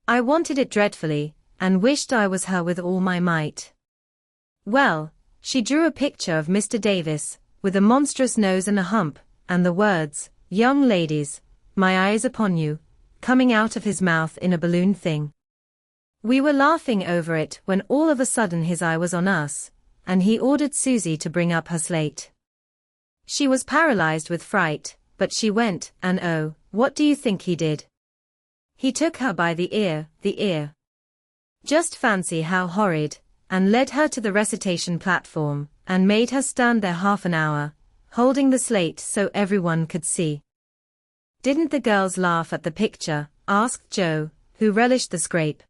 I wanted it dreadfully, and wished I was her with all my might. Well, she drew a picture of Mr. Davis, with a monstrous nose and a hump, and the words, 'Young ladies, my eye is upon you,' coming out of his mouth in a balloon thing. We were laughing over it when all of a sudden his eye was on us, and he ordered Susie to bring up her slate. She was paralyzed with fright, but she went, and oh, what do you think he did? He took her by the ear. Just fancy how horrid, and led her to the recitation platform, and made her stand there half an hour, holding the slate so everyone could see." "Didn't the girls laugh at the picture?" asked Joe, who relished the scrape.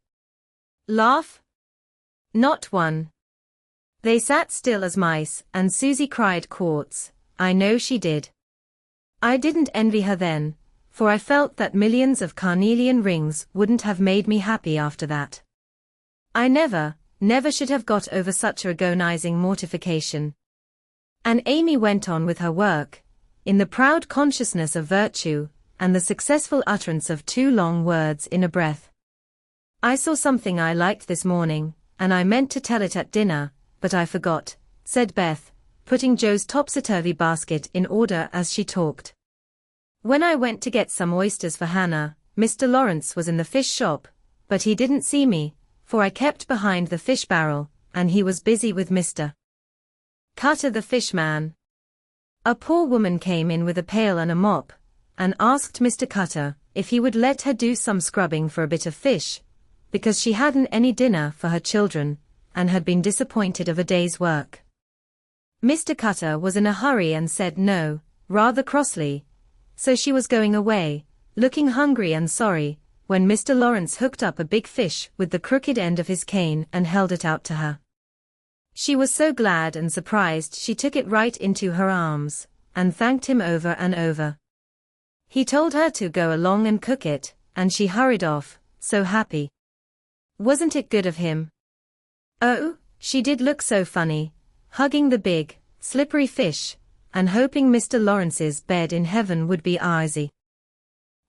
"Laugh? Not one. They sat still as mice, and Susie cried quarts. I know she did. I didn't envy her then, for I felt that millions of carnelian rings wouldn't have made me happy after that. I never should have got over such agonizing mortification." And Amy went on with her work, in the proud consciousness of virtue, and the successful utterance of 2 long words in a breath. "I saw something I liked this morning, and I meant to tell it at dinner, but I forgot," said Beth, putting Joe's topsy-turvy basket in order as she talked. "When I went to get some oysters for Hannah, Mr. Laurence was in the fish shop, but he didn't see me, for I kept behind the fish barrel, and he was busy with Mr. Cutter the fishman. A poor woman came in with a pail and a mop, and asked Mr. Cutter if he would let her do some scrubbing for a bit of fish, because she hadn't any dinner for her children, and had been disappointed of a day's work. Mr. Cutter was in a hurry and said no, rather crossly, so she was going away, looking hungry and sorry, when Mr. Laurence hooked up a big fish with the crooked end of his cane and held it out to her. She was so glad and surprised she took it right into her arms, and thanked him over and over. He told her to go along and cook it, and she hurried off, so happy. Wasn't it good of him? Oh, she did look so funny, hugging the big, slippery fish, and hoping Mr. Lawrence's bed in heaven would be ours.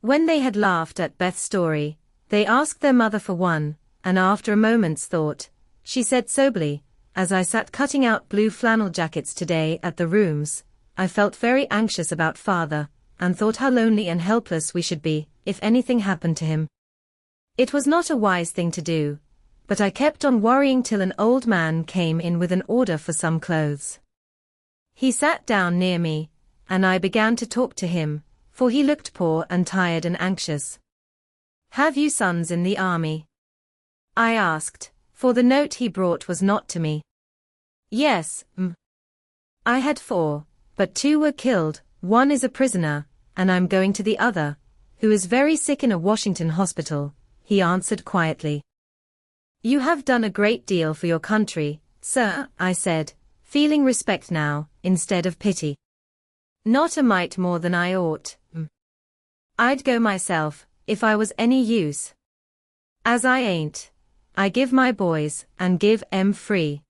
When they had laughed at Beth's story, they asked their mother for one, and after a moment's thought, she said soberly, "As I sat cutting out blue flannel jackets today at the rooms, I felt very anxious about father, and thought how lonely and helpless we should be, if anything happened to him. It was not a wise thing to do, but I kept on worrying till an old man came in with an order for some clothes. He sat down near me, and I began to talk to him, for he looked poor and tired and anxious. "Have you sons in the army?" I asked, for the note he brought was not to me. "Yes, I had 4, but 2 were killed, 1 is a prisoner, and I'm going to the other, who is very sick in a Washington hospital," he answered quietly. "You have done a great deal for your country, sir," I said, feeling respect now, instead of pity. "Not a mite more than I ought. I'd go myself, if I was any use. As I ain't, I give my boys, and give 'em free."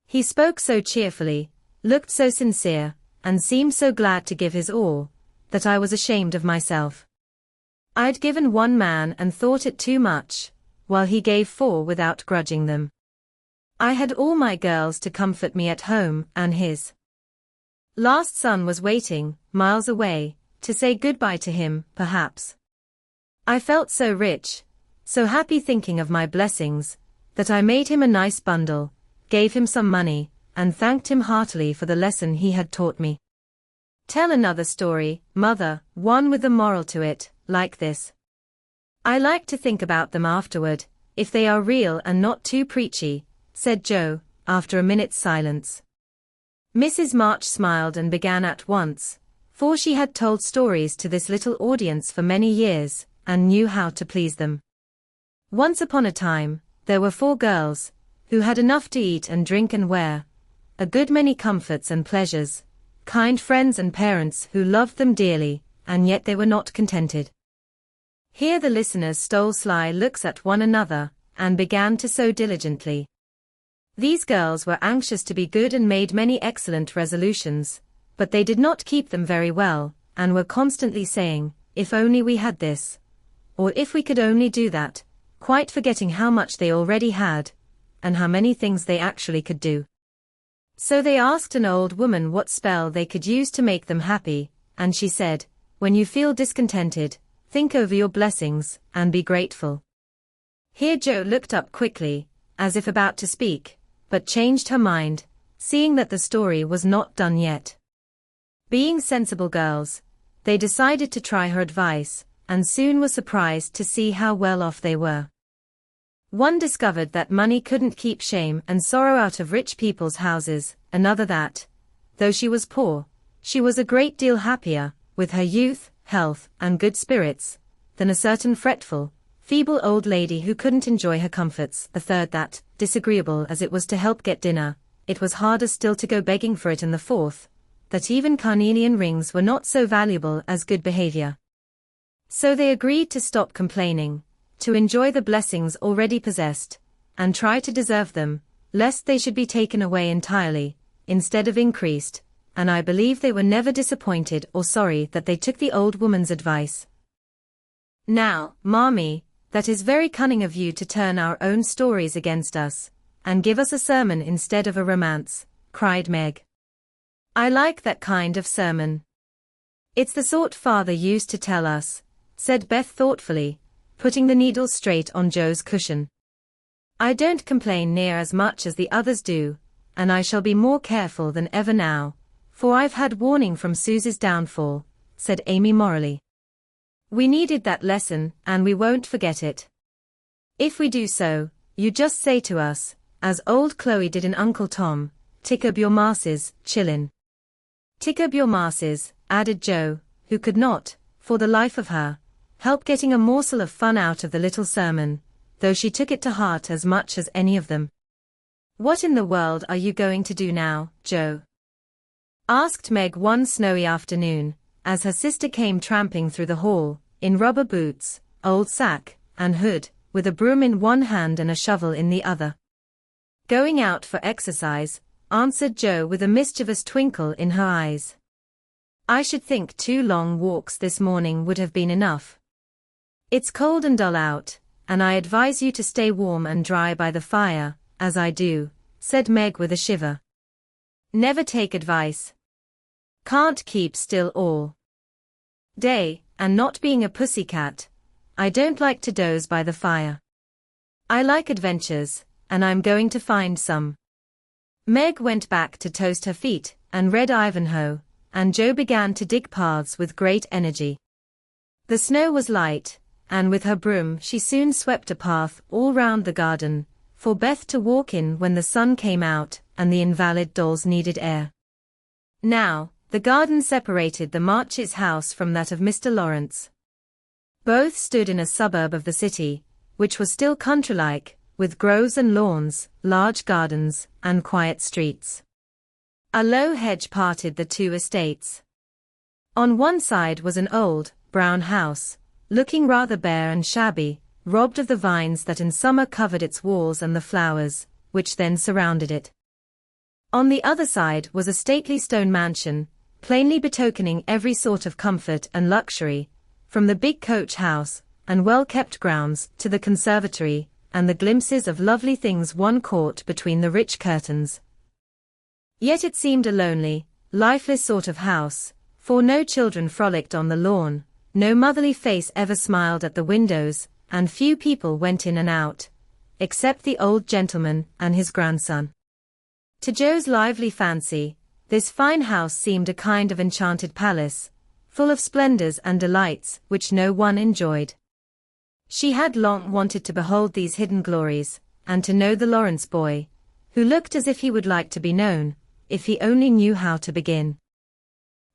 He spoke so cheerfully, looked so sincere, and seemed so glad to give his all, that I was ashamed of myself. I'd given 1 man and thought it too much, while he gave 4 without grudging them. I had all my girls to comfort me at home, and his last son was waiting, miles away, to say goodbye to him, perhaps. I felt so rich, so happy thinking of my blessings, that I made him a nice bundle, gave him some money, and thanked him heartily for the lesson he had taught me. "Tell another story, mother, one with a moral to it, like this. I like to think about them afterward, if they are real and not too preachy," said Jo, after a minute's silence. Mrs. March smiled and began at once, for she had told stories to this little audience for many years, and knew how to please them. Once upon a time, there were 4 girls, who had enough to eat and drink and wear, a good many comforts and pleasures, kind friends and parents who loved them dearly, and yet they were not contented. Here the listeners stole sly looks at one another, and began to sew diligently. These girls were anxious to be good and made many excellent resolutions, but they did not keep them very well, and were constantly saying, "If only we had this," or "If we could only do that," quite forgetting how much they already had, and how many things they actually could do. So they asked an old woman what spell they could use to make them happy, and she said, "When you feel discontented, think over your blessings, and be grateful." Here Jo looked up quickly, as if about to speak, but changed her mind, seeing that the story was not done yet. Being sensible girls, they decided to try her advice, and soon were surprised to see how well off they were. One discovered that money couldn't keep shame and sorrow out of rich people's houses, another that, though she was poor, she was a great deal happier, with her youth, health, and good spirits, than a certain fretful, feeble old lady who couldn't enjoy her comforts. A third that, disagreeable as it was to help get dinner, it was harder still to go begging for it. And the fourth, that even carnelian rings were not so valuable as good behavior. So they agreed to stop complaining, to enjoy the blessings already possessed, and try to deserve them, lest they should be taken away entirely, instead of increased, and I believe they were never disappointed or sorry that they took the old woman's advice. "Now, Marmee, that is very cunning of you to turn our own stories against us, and give us a sermon instead of a romance," cried Meg. "I like that kind of sermon. It's the sort Father used to tell us," said Beth thoughtfully, putting the needle straight on Jo's cushion. "I don't complain near as much as the others do, and I shall be more careful than ever now, for I've had warning from Susie's downfall," said Amy morally. "We needed that lesson, and we won't forget it. If we do so, you just say to us, as old Chloe did in Uncle Tom, 'Tick up your masses, chillin'.'" "Tick up your masses," added Jo, who could not, for the life of her, help getting a morsel of fun out of the little sermon, though she took it to heart as much as any of them. "What in the world are you going to do now, Jo?" asked Meg one snowy afternoon, as her sister came tramping through the hall, in rubber boots, old sack, and hood, with a broom in one hand and a shovel in the other. "Going out for exercise," answered Jo with a mischievous twinkle in her eyes. "I should think 2 long walks this morning would have been enough. It's cold and dull out, and I advise you to stay warm and dry by the fire, as I do," said Meg with a shiver. "Never take advice. Can't keep still all day, and not being a pussycat, I don't like to doze by the fire. I like adventures, and I'm going to find some. Meg went back to toast her feet and read Ivanhoe, and Jo began to dig paths with great energy. The snow was light, and with her broom she soon swept a path all round the garden, for Beth to walk in when the sun came out and the invalid dolls needed air. Now, the garden separated the Marches' house from that of Mr. Laurence. Both stood in a suburb of the city, which was still country-like, with groves and lawns, large gardens, and quiet streets. A low hedge parted the two estates. On one side was an old, brown house, looking rather bare and shabby, robbed of the vines that in summer covered its walls and the flowers, which then surrounded it. On the other side was a stately stone mansion, plainly betokening every sort of comfort and luxury, from the big coach house and well-kept grounds to the conservatory, and the glimpses of lovely things one caught between the rich curtains. Yet it seemed a lonely, lifeless sort of house, for no children frolicked on the lawn, no motherly face ever smiled at the windows, and few people went in and out, except the old gentleman and his grandson. To Jo's lively fancy, this fine house seemed a kind of enchanted palace, full of splendors and delights which no one enjoyed. She had long wanted to behold these hidden glories, and to know the Laurence boy, who looked as if he would like to be known, if he only knew how to begin.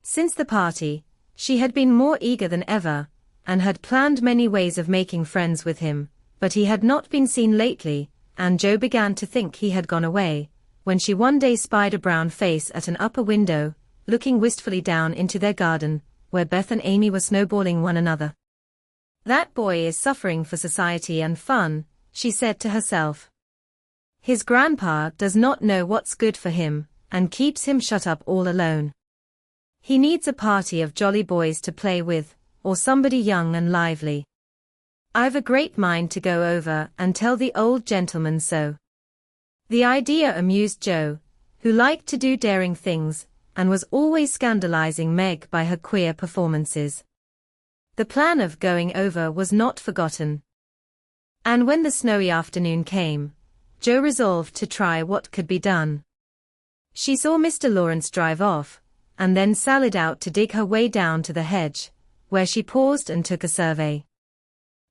Since the party, she had been more eager than ever, and had planned many ways of making friends with him, but he had not been seen lately, and Jo began to think he had gone away, when she one day spied a brown face at an upper window, looking wistfully down into their garden, where Beth and Amy were snowballing one another. "That boy is suffering for society and fun," she said to herself. "His grandpa does not know what's good for him, and keeps him shut up all alone. He needs a party of jolly boys to play with, or somebody young and lively. I've a great mind to go over and tell the old gentleman so." The idea amused Jo, who liked to do daring things, and was always scandalizing Meg by her queer performances. The plan of going over was not forgotten. And when the snowy afternoon came, Jo resolved to try what could be done. She saw Mr. Laurence drive off, and then sallied out to dig her way down to the hedge, where she paused and took a survey.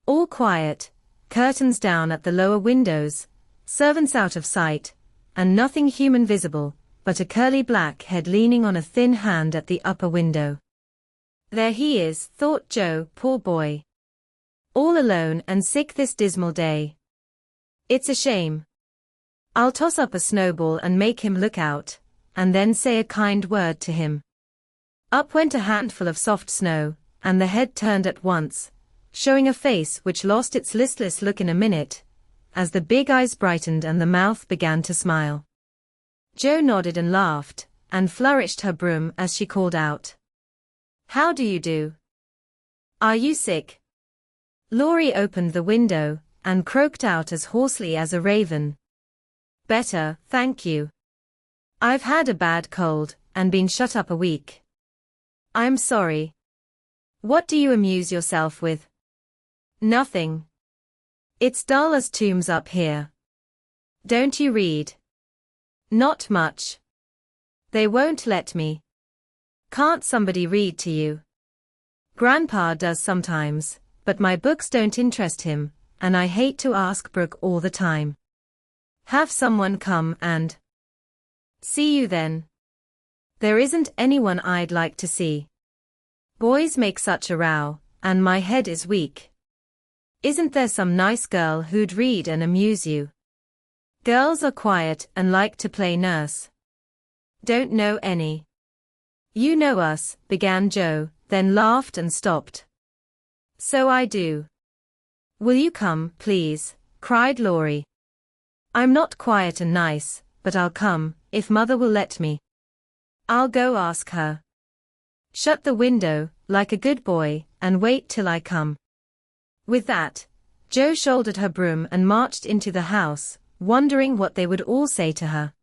All quiet, curtains down at the lower windows, servants out of sight, and nothing human visible, but a curly black head leaning on a thin hand at the upper window. "There he is," thought Jo, "poor boy. All alone and sick this dismal day. It's a shame. I'll toss up a snowball and make him look out, and then say a kind word to him." Up went a handful of soft snow, and the head turned at once, showing a face which lost its listless look in a minute, as the big eyes brightened and the mouth began to smile. Jo nodded and laughed, and flourished her broom as she called out, "How do you do? Are you sick?" Laurie opened the window, and croaked out as hoarsely as a raven, "Better, thank you. I've had a bad cold, and been shut up a week. I'm sorry. What do you amuse yourself with?" "Nothing. It's dull as tombs up here." "Don't you read?" "Not much. They won't let me." "Can't somebody read to you?" "Grandpa does sometimes, but my books don't interest him, and I hate to ask Brooke all the time." "Have someone come and..." "See you then." "There isn't anyone I'd like to see. Boys make such a row, and my head is weak. Isn't there some nice girl who'd read and amuse you?" "Girls are quiet and like to play nurse." "Don't know any." "You know us," began Jo, then laughed and stopped. "So I do." "Will you come, please?" cried Laurie. "I'm not quiet and nice, but I'll come, if Mother will let me." "I'll go ask her." "Shut the window, like a good boy, and wait till I come." With that, Jo shouldered her broom and marched into the house, wondering what they would all say to her.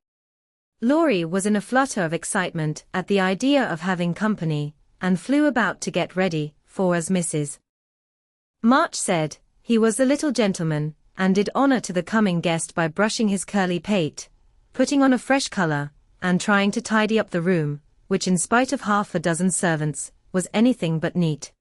Laurie was in a flutter of excitement at the idea of having company, and flew about to get ready, for as Mrs. March said. He was the little gentleman, and did honor to the coming guest by brushing his curly pate, putting on a fresh color, and trying to tidy up the room, which in spite of half a dozen servants, was anything but neat.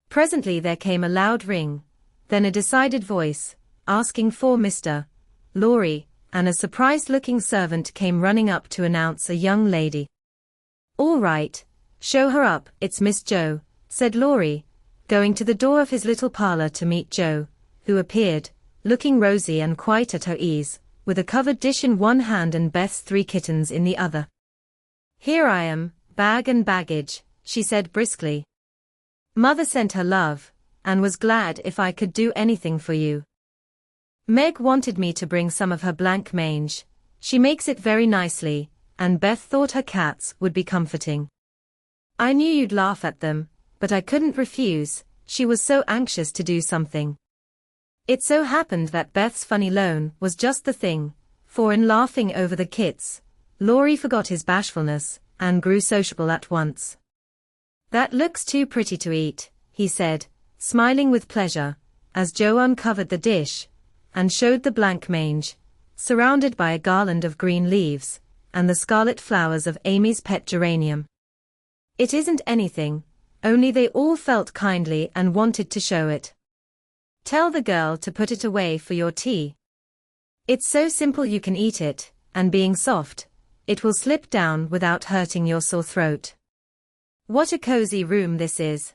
Presently there came a loud ring, then a decided voice, asking for Mr. Laurie, and a surprised-looking servant came running up to announce a young lady. "All right, show her up, it's Miss Jo," said Laurie, going to the door of his little parlor to meet Jo, who appeared, looking rosy and quite at her ease, with a covered dish in one hand and Beth's 3 kittens in the other. "Here I am, bag and baggage," she said briskly. "Mother sent her love, and was glad if I could do anything for you. Meg wanted me to bring some of her blanc mange. She makes it very nicely, and Beth thought her cats would be comforting. I knew you'd laugh at them, but I couldn't refuse, she was so anxious to do something." It so happened that Beth's funny loan was just the thing, for in laughing over the kits, Laurie forgot his bashfulness, and grew sociable at once. "That looks too pretty to eat," he said, smiling with pleasure, as Jo uncovered the dish, and showed the blanc mange, surrounded by a garland of green leaves, and the scarlet flowers of Amy's pet geranium. "It isn't anything, only they all felt kindly and wanted to show it. Tell the girl to put it away for your tea. It's so simple you can eat it, and being soft, it will slip down without hurting your sore throat. What a cozy room this is.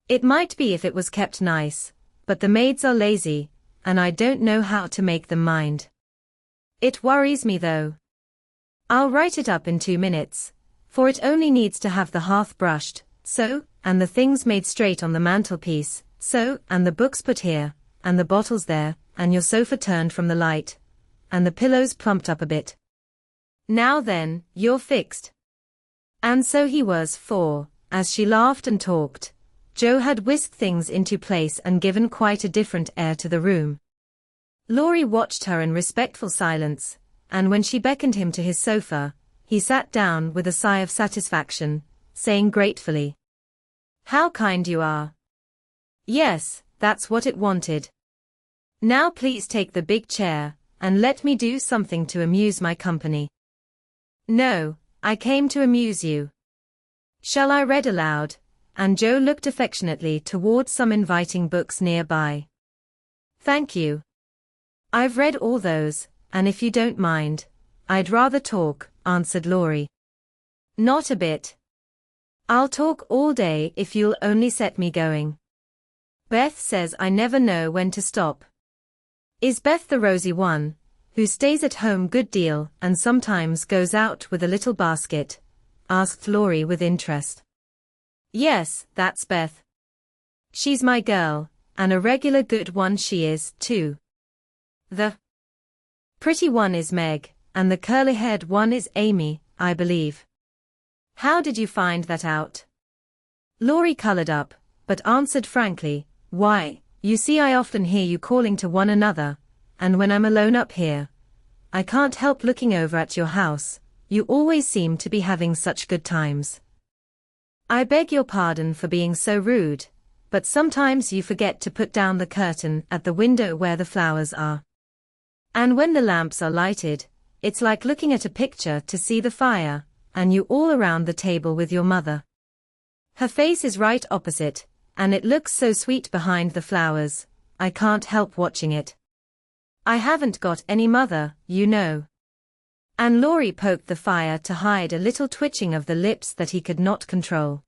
It might be if it was kept nice, but the maids are lazy, and I don't know how to make them mind. It worries me though. I'll write it up in 2 minutes, for it only needs to have the hearth brushed, so, and the things made straight on the mantelpiece, so, and the books put here, and the bottles there, and your sofa turned from the light, and the pillows plumped up a bit. Now then, you're fixed." And so he was, for, as she laughed and talked, Jo had whisked things into place and given quite a different air to the room. Laurie watched her in respectful silence, and when she beckoned him to his sofa, he sat down with a sigh of satisfaction, saying gratefully, "How kind you are. Yes, that's what it wanted. Now please take the big chair, and let me do something to amuse my company." "No, I came to amuse you. Shall I read aloud?" And Jo looked affectionately towards some inviting books nearby. "Thank you. I've read all those, and if you don't mind, I'd rather talk," answered Laurie. "Not a bit. I'll talk all day if you'll only set me going. Beth says I never know when to stop." "Is Beth the rosy one, who stays at home good deal and sometimes goes out with a little basket?" asked Laurie with interest. "Yes, that's Beth. She's my girl, and a regular good one she is, too. The pretty one is Meg, and the curly-haired one is Amy, I believe. How did you find that out?" Laurie colored up, but answered frankly, "Why, you see I often hear you calling to one another, and when I'm alone up here, I can't help looking over at your house, you always seem to be having such good times. I beg your pardon for being so rude, but sometimes you forget to put down the curtain at the window where the flowers are. And when the lamps are lighted, it's like looking at a picture to see the fire, and you all around the table with your mother. Her face is right opposite, and it looks so sweet behind the flowers, I can't help watching it. I haven't got any mother, you know." And Laurie poked the fire to hide a little twitching of the lips that he could not control.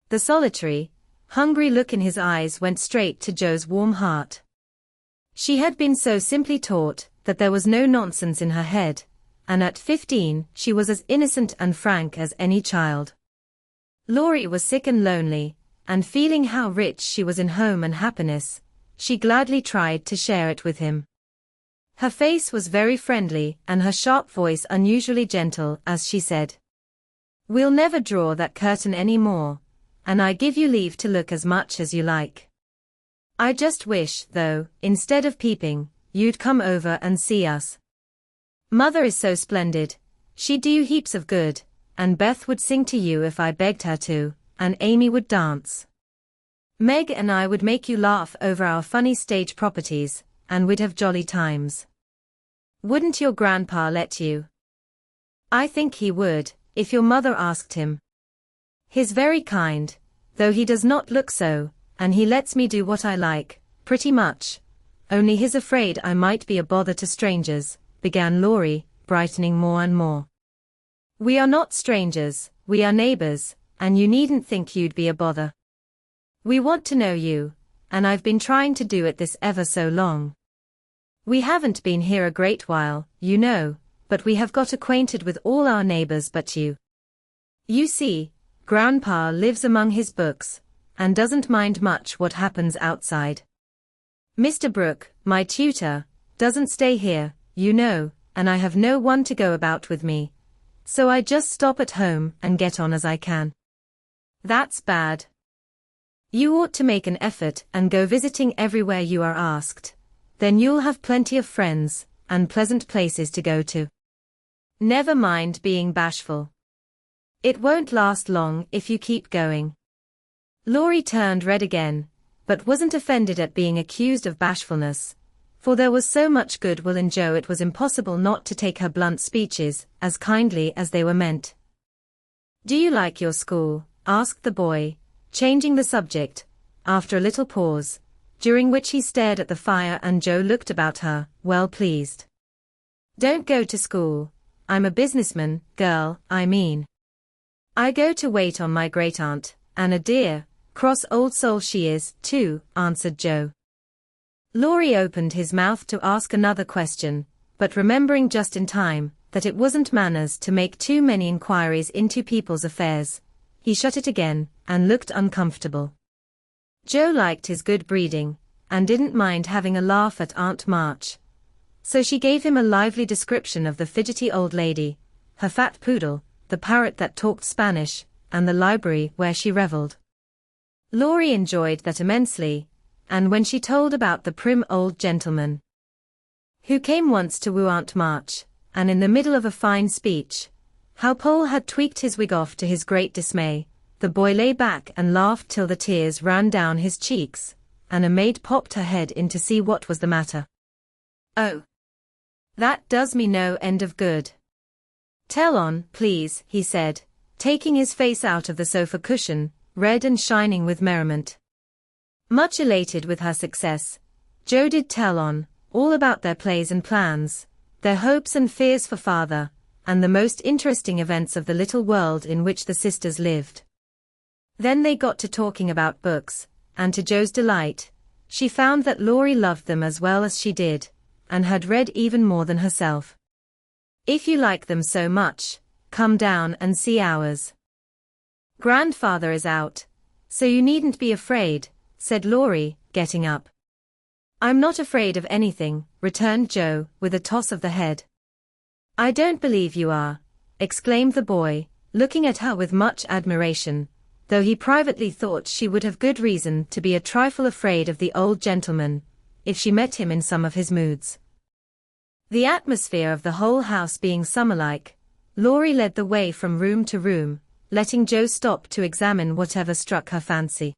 The solitary, hungry look in his eyes went straight to Jo's warm heart. She had been so simply taught that there was no nonsense in her head, and at 15 she was as innocent and frank as any child. Laurie was sick and lonely, and feeling how rich she was in home and happiness, she gladly tried to share it with him. Her face was very friendly and her sharp voice unusually gentle as she said, "We'll never draw that curtain any more, and I give you leave to look as much as you like. I just wish, though, instead of peeping, you'd come over and see us. Mother is so splendid, she'd do you heaps of good, and Beth would sing to you if I begged her to, and Amy would dance." Meg and I would make you laugh over our funny stage properties, and we'd have jolly times. Wouldn't your grandpa let you? I think he would, if your mother asked him. He's very kind, though he does not look so, and he lets me do what I like, pretty much. Only he's afraid I might be a bother to strangers, began Laurie, brightening more and more. We are not strangers, we are neighbors, and you needn't think you'd be a bother. We want to know you, and I've been trying to do it this ever so long. We haven't been here a great while, you know, but we have got acquainted with all our neighbors but you. You see, Grandpa lives among his books, and doesn't mind much what happens outside. Mr. Brooke, my tutor, doesn't stay here, you know, and I have no one to go about with me, so I just stop at home and get on as I can. That's bad. You ought to make an effort and go visiting everywhere you are asked. Then you'll have plenty of friends, and pleasant places to go to. Never mind being bashful. It won't last long if you keep going. Laurie turned red again, but wasn't offended at being accused of bashfulness, for there was so much goodwill in Jo it was impossible not to take her blunt speeches as kindly as they were meant. Do you like your school? Asked the boy, changing the subject, after a little pause, during which he stared at the fire and Jo looked about her, well pleased. Don't go to school. I'm a businessman, girl, I mean. I go to wait on my great-aunt, and a dear, cross old soul she is, too, answered Jo. Laurie opened his mouth to ask another question, but remembering just in time that it wasn't manners to make too many inquiries into people's affairs, he shut it again, and looked uncomfortable. Jo liked his good breeding, and didn't mind having a laugh at Aunt March. So she gave him a lively description of the fidgety old lady, her fat poodle, the parrot that talked Spanish, and the library where she revelled. Laurie enjoyed that immensely, and when she told about the prim old gentleman who came once to woo Aunt March, and in the middle of a fine speech, how Paul had tweaked his wig off to his great dismay, the boy lay back and laughed till the tears ran down his cheeks, and a maid popped her head in to see what was the matter. Oh, that does me no end of good. Tell on, please, he said, taking his face out of the sofa cushion, red and shining with merriment. Much elated with her success, Jo did tell on, all about their plays and plans, their hopes and fears for father, and the most interesting events of the little world in which the sisters lived. Then they got to talking about books, and to Jo's delight, she found that Laurie loved them as well as she did, and had read even more than herself. If you like them so much, come down and see ours. Grandfather is out, so you needn't be afraid, said Laurie, getting up. I'm not afraid of anything, returned Jo, with a toss of the head. I don't believe you are, exclaimed the boy, looking at her with much admiration, though he privately thought she would have good reason to be a trifle afraid of the old gentleman, if she met him in some of his moods. The atmosphere of the whole house being summer-like, Laurie led the way from room to room, letting Jo stop to examine whatever struck her fancy.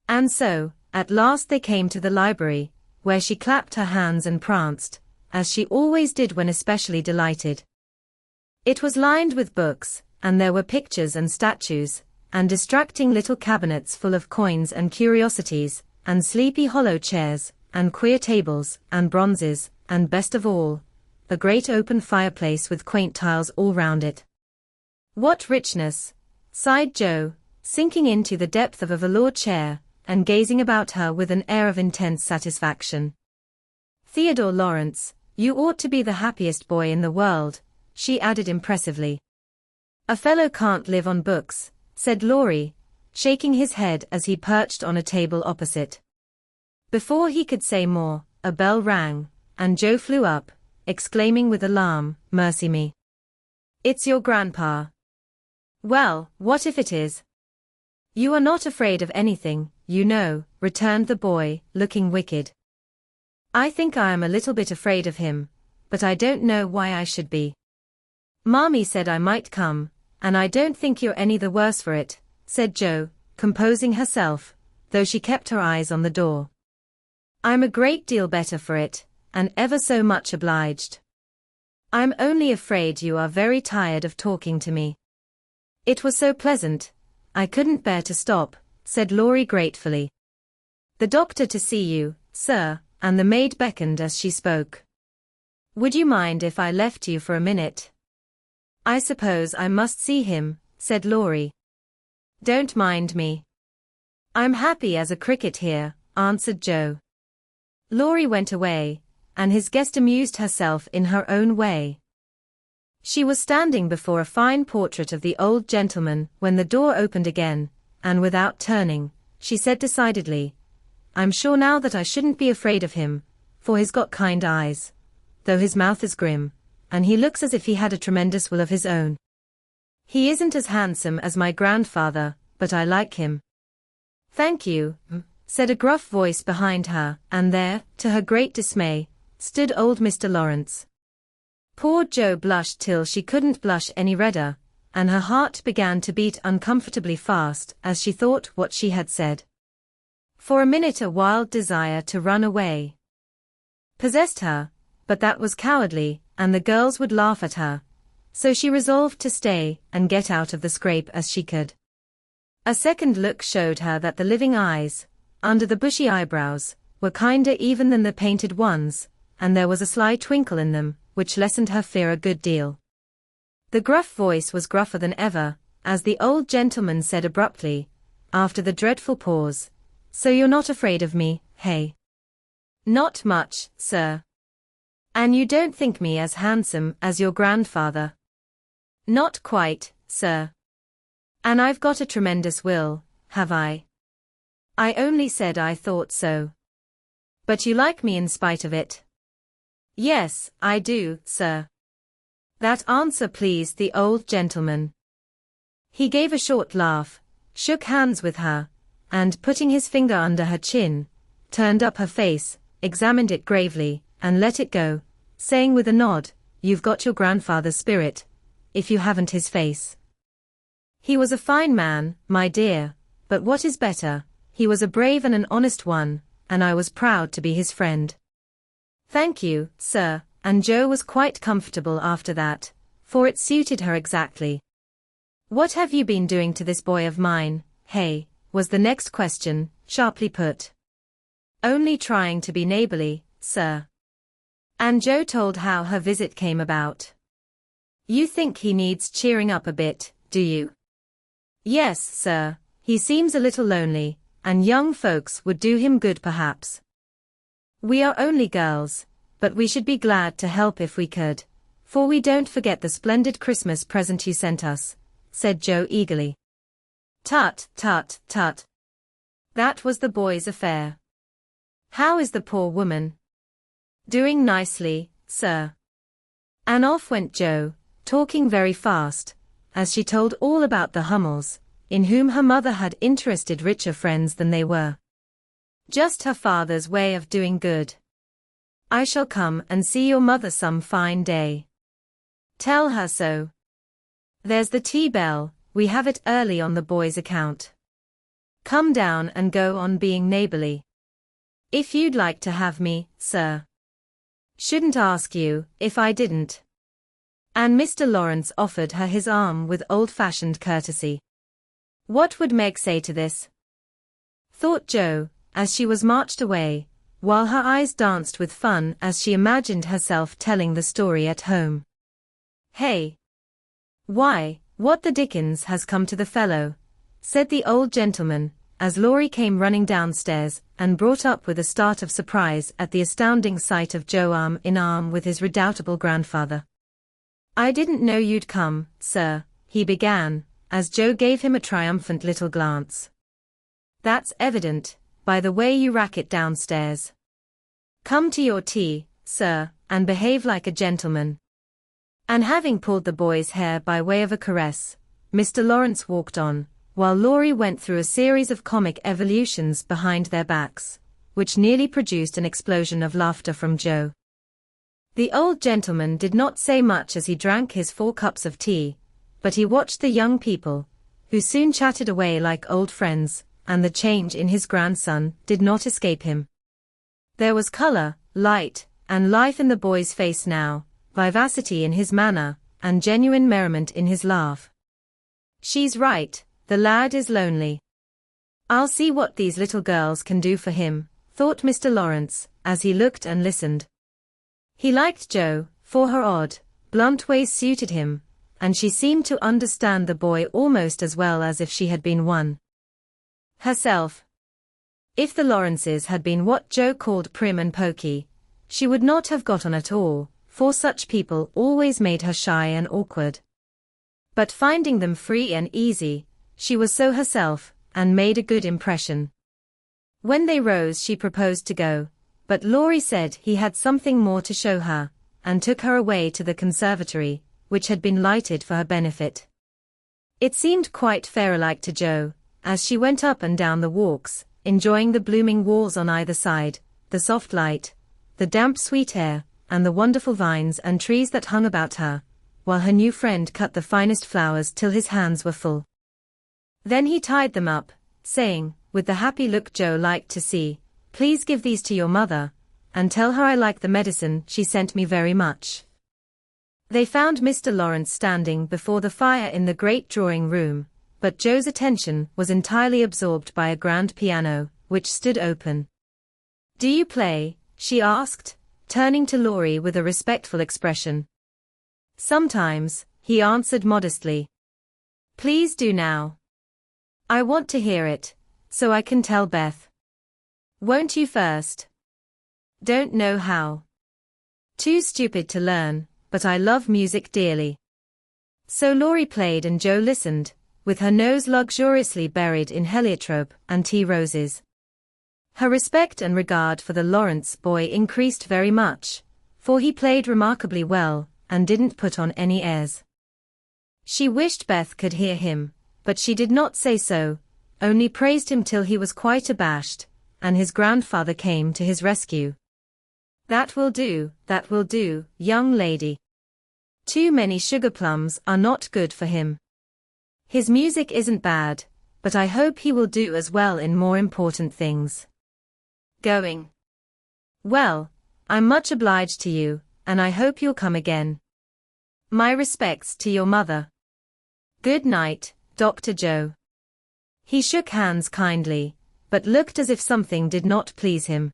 And so, at last they came to the library, where she clapped her hands and pranced, as she always did when especially delighted. It was lined with books, and there were pictures and statues, and distracting little cabinets full of coins and curiosities, and sleepy hollow chairs, and queer tables, and bronzes, and best of all, a great open fireplace with quaint tiles all round it. What richness, sighed Jo, sinking into the depth of a velour chair, and gazing about her with an air of intense satisfaction. Theodore Laurence, you ought to be the happiest boy in the world, she added impressively. A fellow can't live on books, said Laurie, shaking his head as he perched on a table opposite. Before he could say more, a bell rang, and Jo flew up, exclaiming with alarm, "Mercy me! It's your grandpa." "Well, what if it is? You are not afraid of anything, you know," returned the boy, looking wicked. "I think I am a little bit afraid of him, but I don't know why I should be. Mommy said I might come, and I don't think you're any the worse for it," said Jo, composing herself, though she kept her eyes on the door. "I'm a great deal better for it, and ever so much obliged. I'm only afraid you are very tired of talking to me." "It was so pleasant, I couldn't bear to stop," said Laurie gratefully. "The doctor to see you, sir," and the maid beckoned as she spoke. "Would you mind if I left you for a minute?" "I suppose I must see him," said Laurie. "Don't mind me. I'm happy as a cricket here," answered Joe. Laurie went away, and his guest amused herself in her own way. She was standing before a fine portrait of the old gentleman when the door opened again, and without turning, she said decidedly, "I'm sure now that I shouldn't be afraid of him, for he's got kind eyes, though his mouth is grim, and he looks as if he had a tremendous will of his own. He isn't as handsome as my grandfather, but I like him." "Thank you," said a gruff voice behind her, and there, to her great dismay, stood old Mr. Laurence. Poor Jo blushed till she couldn't blush any redder, and her heart began to beat uncomfortably fast as she thought what she had said. For a minute a wild desire to run away possessed her, but that was cowardly, and the girls would laugh at her, so she resolved to stay and get out of the scrape as she could. A second look showed her that the living eyes, under the bushy eyebrows, were kinder even than the painted ones, and there was a sly twinkle in them, which lessened her fear a good deal. The gruff voice was gruffer than ever, as the old gentleman said abruptly, after the dreadful pause, "So you're not afraid of me, hey?" "Not much, sir." "And you don't think me as handsome as your grandfather?" "Not quite, sir." "And I've got a tremendous will, have I?" "I only said I thought so." "But you like me in spite of it?" "Yes, I do, sir." That answer pleased the old gentleman. He gave a short laugh, shook hands with her, and putting his finger under her chin, turned up her face, examined it gravely, and let it go, saying with a nod, "You've got your grandfather's spirit, if you haven't his face. He was a fine man, my dear, but what is better, he was a brave and an honest one, and I was proud to be his friend." "Thank you, sir," and Jo was quite comfortable after that, for it suited her exactly. "What have you been doing to this boy of mine, hey?" was the next question, sharply put. "Only trying to be neighborly, sir." And Jo told how her visit came about. "You think he needs cheering up a bit, do you?" "Yes, sir, he seems a little lonely, and young folks would do him good perhaps. We are only girls, but we should be glad to help if we could, for we don't forget the splendid Christmas present you sent us," said Jo eagerly. "Tut, tut, tut. That was the boy's affair. How is the poor woman?" "Doing nicely, sir." And off went Jo, talking very fast, as she told all about the Hummels, in whom her mother had interested richer friends than they were. Just her father's way of doing good. "I shall come and see your mother some fine day. Tell her so. There's the tea bell, we have it early on the boy's account. Come down and go on being neighborly. If you'd like to have me, sir. Shouldn't ask you, if I didn't." And Mr. Laurence offered her his arm with old-fashioned courtesy. What would Meg say to this? Thought Jo, as she was marched away, while her eyes danced with fun as she imagined herself telling the story at home. "Hey! Why, what the dickens has come to the fellow?" said the old gentleman, as Laurie came running downstairs and brought up with a start of surprise at the astounding sight of Jo arm in arm with his redoubtable grandfather. "I didn't know you'd come, sir," he began, as Jo gave him a triumphant little glance. "That's evident, by the way you rack it downstairs. Come to your tea, sir, and behave like a gentleman." And having pulled the boy's hair by way of a caress, Mr. Laurence walked on, while Laurie went through a series of comic evolutions behind their backs, which nearly produced an explosion of laughter from Jo. The old gentleman did not say much as he drank his 4 cups of tea, but he watched the young people, who soon chatted away like old friends, and the change in his grandson did not escape him. There was color, light, and life in the boy's face now, vivacity in his manner, and genuine merriment in his laugh. She's right, the lad is lonely. I'll see what these little girls can do for him, thought Mr. Laurence, as he looked and listened. He liked Jo, for her odd, blunt ways suited him, and she seemed to understand the boy almost as well as if she had been one herself. If the Laurences had been what Jo called prim and poky, she would not have got on at all, for such people always made her shy and awkward. But finding them free and easy, she was so herself, and made a good impression. When they rose she proposed to go, but Laurie said he had something more to show her, and took her away to the conservatory, which had been lighted for her benefit. It seemed quite fairy-like to Jo, as she went up and down the walks, enjoying the blooming walls on either side, the soft light, the damp sweet air, and the wonderful vines and trees that hung about her, while her new friend cut the finest flowers till his hands were full. Then he tied them up, saying, with the happy look Jo liked to see, "Please give these to your mother, and tell her I like the medicine she sent me very much." They found Mr. Laurence standing before the fire in the great drawing-room, but Jo's attention was entirely absorbed by a grand piano, which stood open. "Do you play?" she asked, turning to Laurie with a respectful expression. "Sometimes," he answered modestly. "Please do now. I want to hear it, so I can tell Beth." "Won't you first?" "Don't know how. Too stupid to learn, but I love music dearly." So Laurie played and Jo listened, with her nose luxuriously buried in heliotrope and tea roses. Her respect and regard for the Laurence boy increased very much, for he played remarkably well, and didn't put on any airs. She wished Beth could hear him, but she did not say so, only praised him till he was quite abashed, and his grandfather came to his rescue. That will do, young lady. Too many sugar plums are not good for him. His music isn't bad, but I hope he will do as well in more important things." "Going? Well, I'm much obliged to you, and I hope you'll come again. My respects to your mother. Good night, Dr. Jo." He shook hands kindly, but looked as if something did not please him.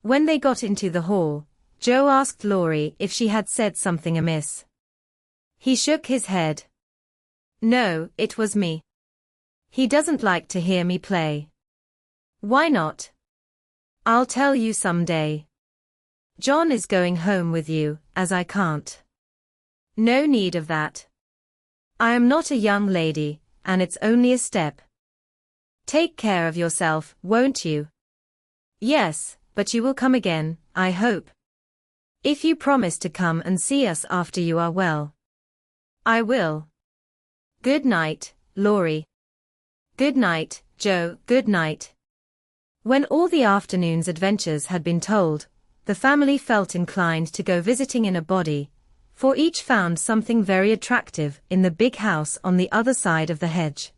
When they got into the hall, Jo asked Laurie if she had said something amiss. He shook his head. "No, it was me. He doesn't like to hear me play." "Why not?" "I'll tell you some day. John is going home with you, as I can't." "No need of that. I am not a young lady, and it's only a step." "Take care of yourself, won't you?" "Yes, but you will come again, I hope. If you promise to come and see us after you are well." "I will. Good night, Laurie." "Good night, Jo, good night." When all the afternoon's adventures had been told, the family felt inclined to go visiting in a body, for each found something very attractive in the big house on the other side of the hedge.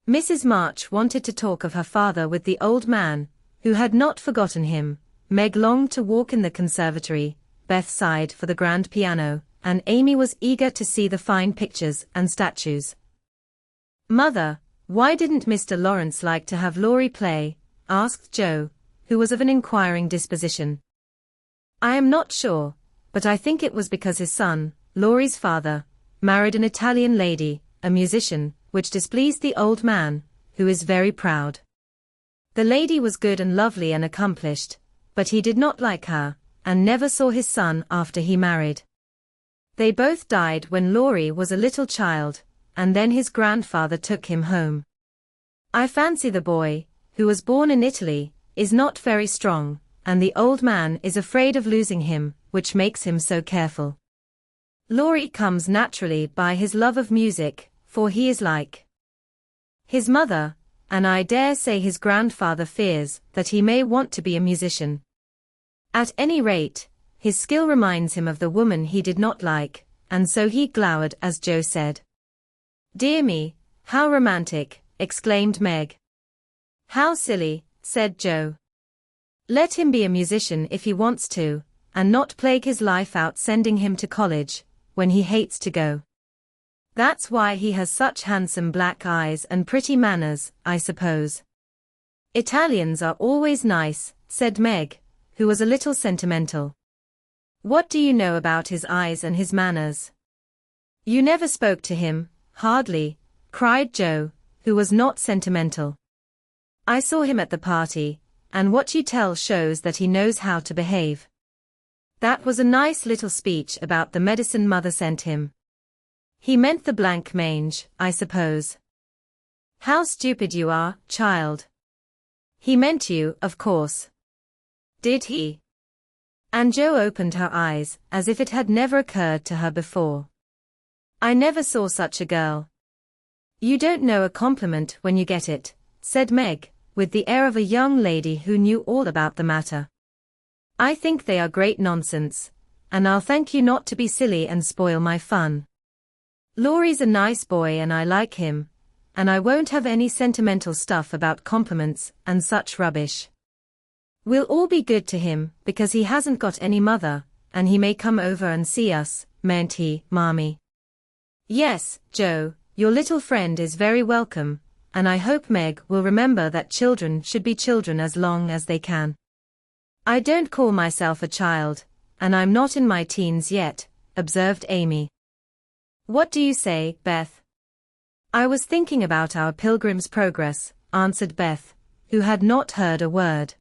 Mrs. March wanted to talk of her father with the old man, who had not forgotten him. Meg longed to walk in the conservatory, Beth sighed for the grand piano, and Amy was eager to see the fine pictures and statues. "Mother, why didn't Mr. Laurence like to have Laurie play?" asked Jo, who was of an inquiring disposition. "I am not sure, but I think it was because his son, Laurie's father, married an Italian lady, a musician, which displeased the old man, who is very proud. The lady was good and lovely and accomplished, but he did not like her, and never saw his son after he married. They both died when Laurie was a little child, and then his grandfather took him home. I fancy the boy, who was born in Italy, is not very strong, and the old man is afraid of losing him, which makes him so careful. Laurie comes naturally by his love of music, for he is like his mother, and I dare say his grandfather fears that he may want to be a musician. At any rate, his skill reminds him of the woman he did not like, and so he glowered as Jo said. "Dear me, how romantic," exclaimed Meg. How silly, said Joe. Let him be a musician if he wants to, and not plague his life out sending him to college, when he hates to go. That's why he has such handsome black eyes and pretty manners, I suppose. Italians are always nice, said Meg, who was a little sentimental. What do you know about his eyes and his manners? You never spoke to him, hardly, cried Joe, who was not sentimental. I saw him at the party, and what you tell shows that he knows how to behave. That was a nice little speech about the medicine mother sent him. He meant the blank mange, I suppose. How stupid you are, child. He meant you, of course. Did he? And Joe opened her eyes, as if it had never occurred to her before. I never saw such a girl. You don't know a compliment when you get it, said Meg, with the air of a young lady who knew all about the matter. I think they are great nonsense, and I'll thank you not to be silly and spoil my fun. Laurie's a nice boy and I like him, and I won't have any sentimental stuff about compliments and such rubbish. We'll all be good to him, because he hasn't got any mother, and he may come over and see us, mayn't he, Mommy? Yes, Joe, your little friend is very welcome, and I hope Meg will remember that children should be children as long as they can. I don't call myself a child, and I'm not in my teens yet, observed Amy. What do you say, Beth? I was thinking about our Pilgrim's Progress, answered Beth, who had not heard a word.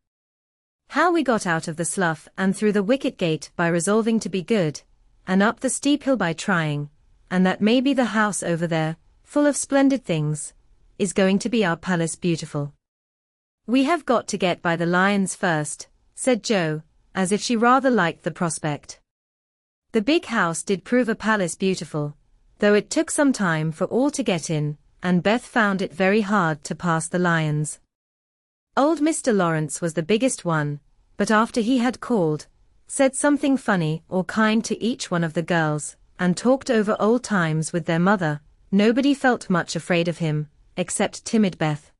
How we got out of the slough and through the wicket gate by resolving to be good, and up the steep hill by trying, and that maybe the house over there, full of splendid things, is going to be our palace beautiful. We have got to get by the lions first, said Joe, as if she rather liked the prospect. The big house did prove a palace beautiful, though it took some time for all to get in, and Beth found it very hard to pass the lions. Old Mr. Laurence was the biggest one, but after he had called, said something funny or kind to each one of the girls, and talked over old times with their mother, nobody felt much afraid of him, except timid Beth.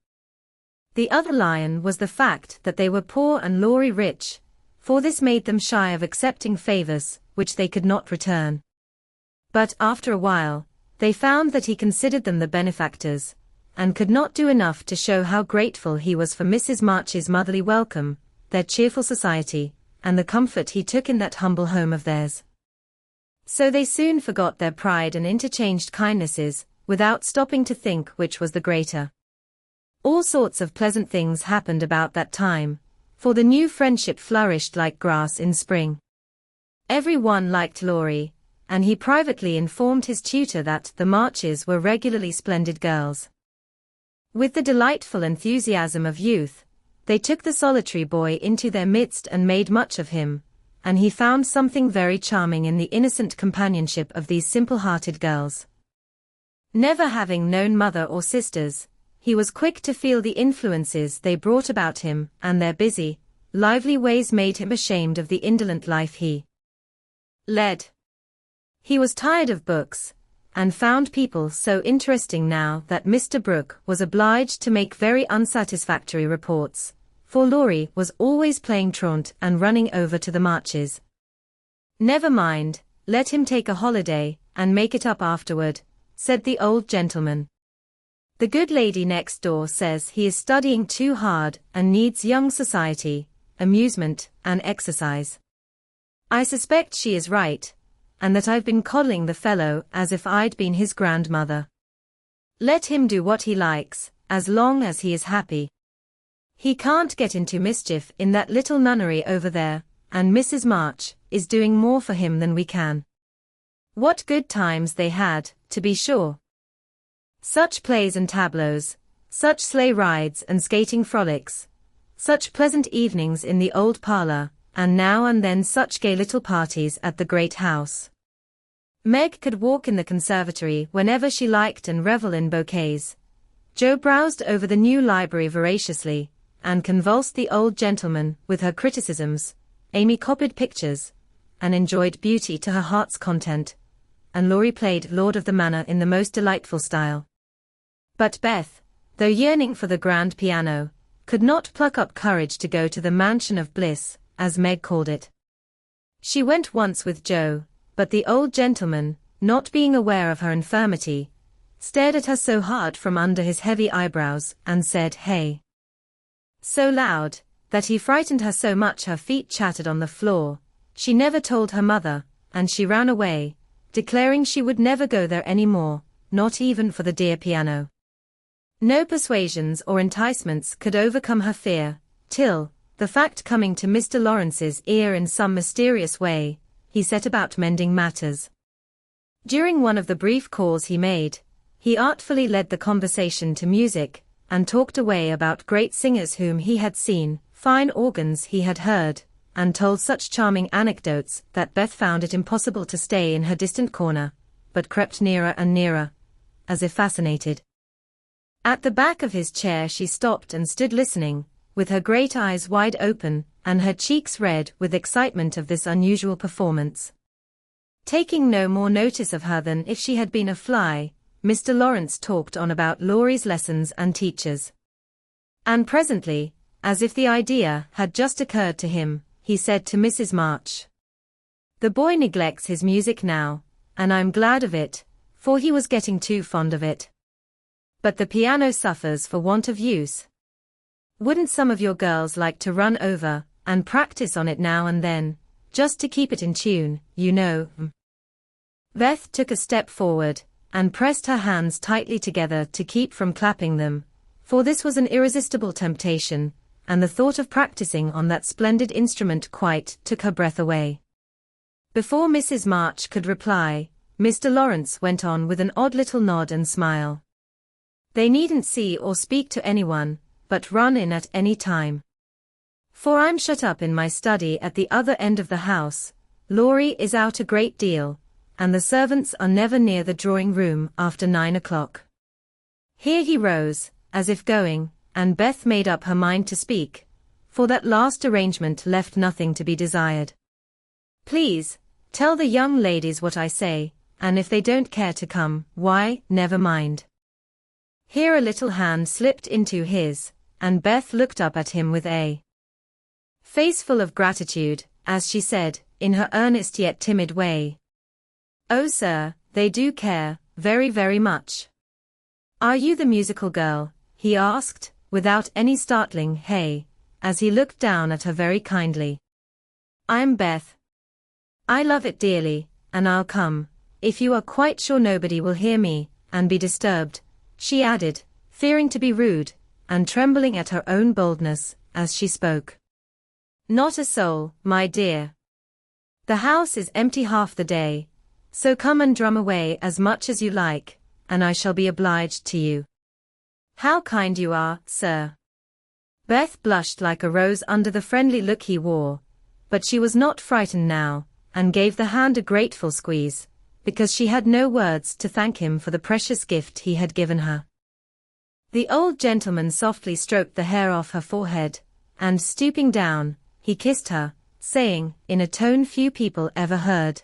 The other lion was the fact that they were poor and Laurie rich, for this made them shy of accepting favors, which they could not return. But after a while, they found that he considered them the benefactors, and could not do enough to show how grateful he was for Mrs. March's motherly welcome, their cheerful society, and the comfort he took in that humble home of theirs. So they soon forgot their pride and interchanged kindnesses, without stopping to think which was the greater. All sorts of pleasant things happened about that time, for the new friendship flourished like grass in spring. Every one liked Laurie, and he privately informed his tutor that the Marches were regularly splendid girls. With the delightful enthusiasm of youth, they took the solitary boy into their midst and made much of him, and he found something very charming in the innocent companionship of these simple-hearted girls. Never having known mother or sisters, he was quick to feel the influences they brought about him, and their busy, lively ways made him ashamed of the indolent life he led. He was tired of books, and found people so interesting now that Mr. Brooke was obliged to make very unsatisfactory reports, for Laurie was always playing truant and running over to the Marches. Never mind, let him take a holiday, and make it up afterward, said the old gentleman. The good lady next door says he is studying too hard and needs young society, amusement, and exercise. I suspect she is right, and that I've been coddling the fellow as if I'd been his grandmother. Let him do what he likes, as long as he is happy. He can't get into mischief in that little nunnery over there, and Mrs. March is doing more for him than we can. What good times they had, to be sure. Such plays and tableaux, such sleigh rides and skating frolics, such pleasant evenings in the old parlor, and now and then such gay little parties at the great house. Meg could walk in the conservatory whenever she liked and revel in bouquets. Jo browsed over the new library voraciously, and convulsed the old gentleman with her criticisms. Amy copied pictures, and enjoyed beauty to her heart's content, and Laurie played Lord of the Manor in the most delightful style. But Beth, though yearning for the grand piano, could not pluck up courage to go to the mansion of bliss, as Meg called it. She went once with Joe, but the old gentleman, not being aware of her infirmity, stared at her so hard from under his heavy eyebrows and said, "Hey," so loud, that he frightened her so much her feet chattered on the floor. She never told her mother, and she ran away, declaring she would never go there any more, not even for the dear piano. No persuasions or enticements could overcome her fear, till, the fact coming to Mr. Lawrence's ear in some mysterious way, he set about mending matters. During one of the brief calls he made, he artfully led the conversation to music, and talked away about great singers whom he had seen, fine organs he had heard, and told such charming anecdotes that Beth found it impossible to stay in her distant corner, but crept nearer and nearer, as if fascinated. At the back of his chair she stopped and stood listening, with her great eyes wide open, and her cheeks red with excitement of this unusual performance. Taking no more notice of her than if she had been a fly, Mr. Laurence talked on about Laurie's lessons and teachers. And presently, as if the idea had just occurred to him, he said to Mrs. March, "The boy neglects his music now, and I'm glad of it, for he was getting too fond of it. But the piano suffers for want of use. Wouldn't some of your girls like to run over and practice on it now and then, just to keep it in tune, you know?" Beth took a step forward, and pressed her hands tightly together to keep from clapping them, for this was an irresistible temptation, and the thought of practicing on that splendid instrument quite took her breath away. Before Mrs. March could reply, Mr. Laurence went on with an odd little nod and smile. "They needn't see or speak to anyone, but run in at any time. For I'm shut up in my study at the other end of the house. Laurie is out a great deal, and the servants are never near the drawing-room after 9 o'clock. Here he rose, as if going, and Beth made up her mind to speak, for that last arrangement left nothing to be desired. "Please, tell the young ladies what I say, and if they don't care to come, why, never mind." Here a little hand slipped into his, and Beth looked up at him with a face full of gratitude, as she said, in her earnest yet timid way, "Oh sir, they do care, very very much." "Are you the musical girl?" he asked, without any startling "hey," as he looked down at her very kindly. "I'm Beth. I love it dearly, and I'll come, if you are quite sure nobody will hear me, and be disturbed," she added, fearing to be rude, and trembling at her own boldness, as she spoke. "Not a soul, my dear. The house is empty half the day, so come and drum away as much as you like, and I shall be obliged to you." "How kind you are, sir." Beth blushed like a rose under the friendly look he wore, but she was not frightened now, and gave the hand a grateful squeeze, because she had no words to thank him for the precious gift he had given her. The old gentleman softly stroked the hair off her forehead, and stooping down, he kissed her, saying, in a tone few people ever heard,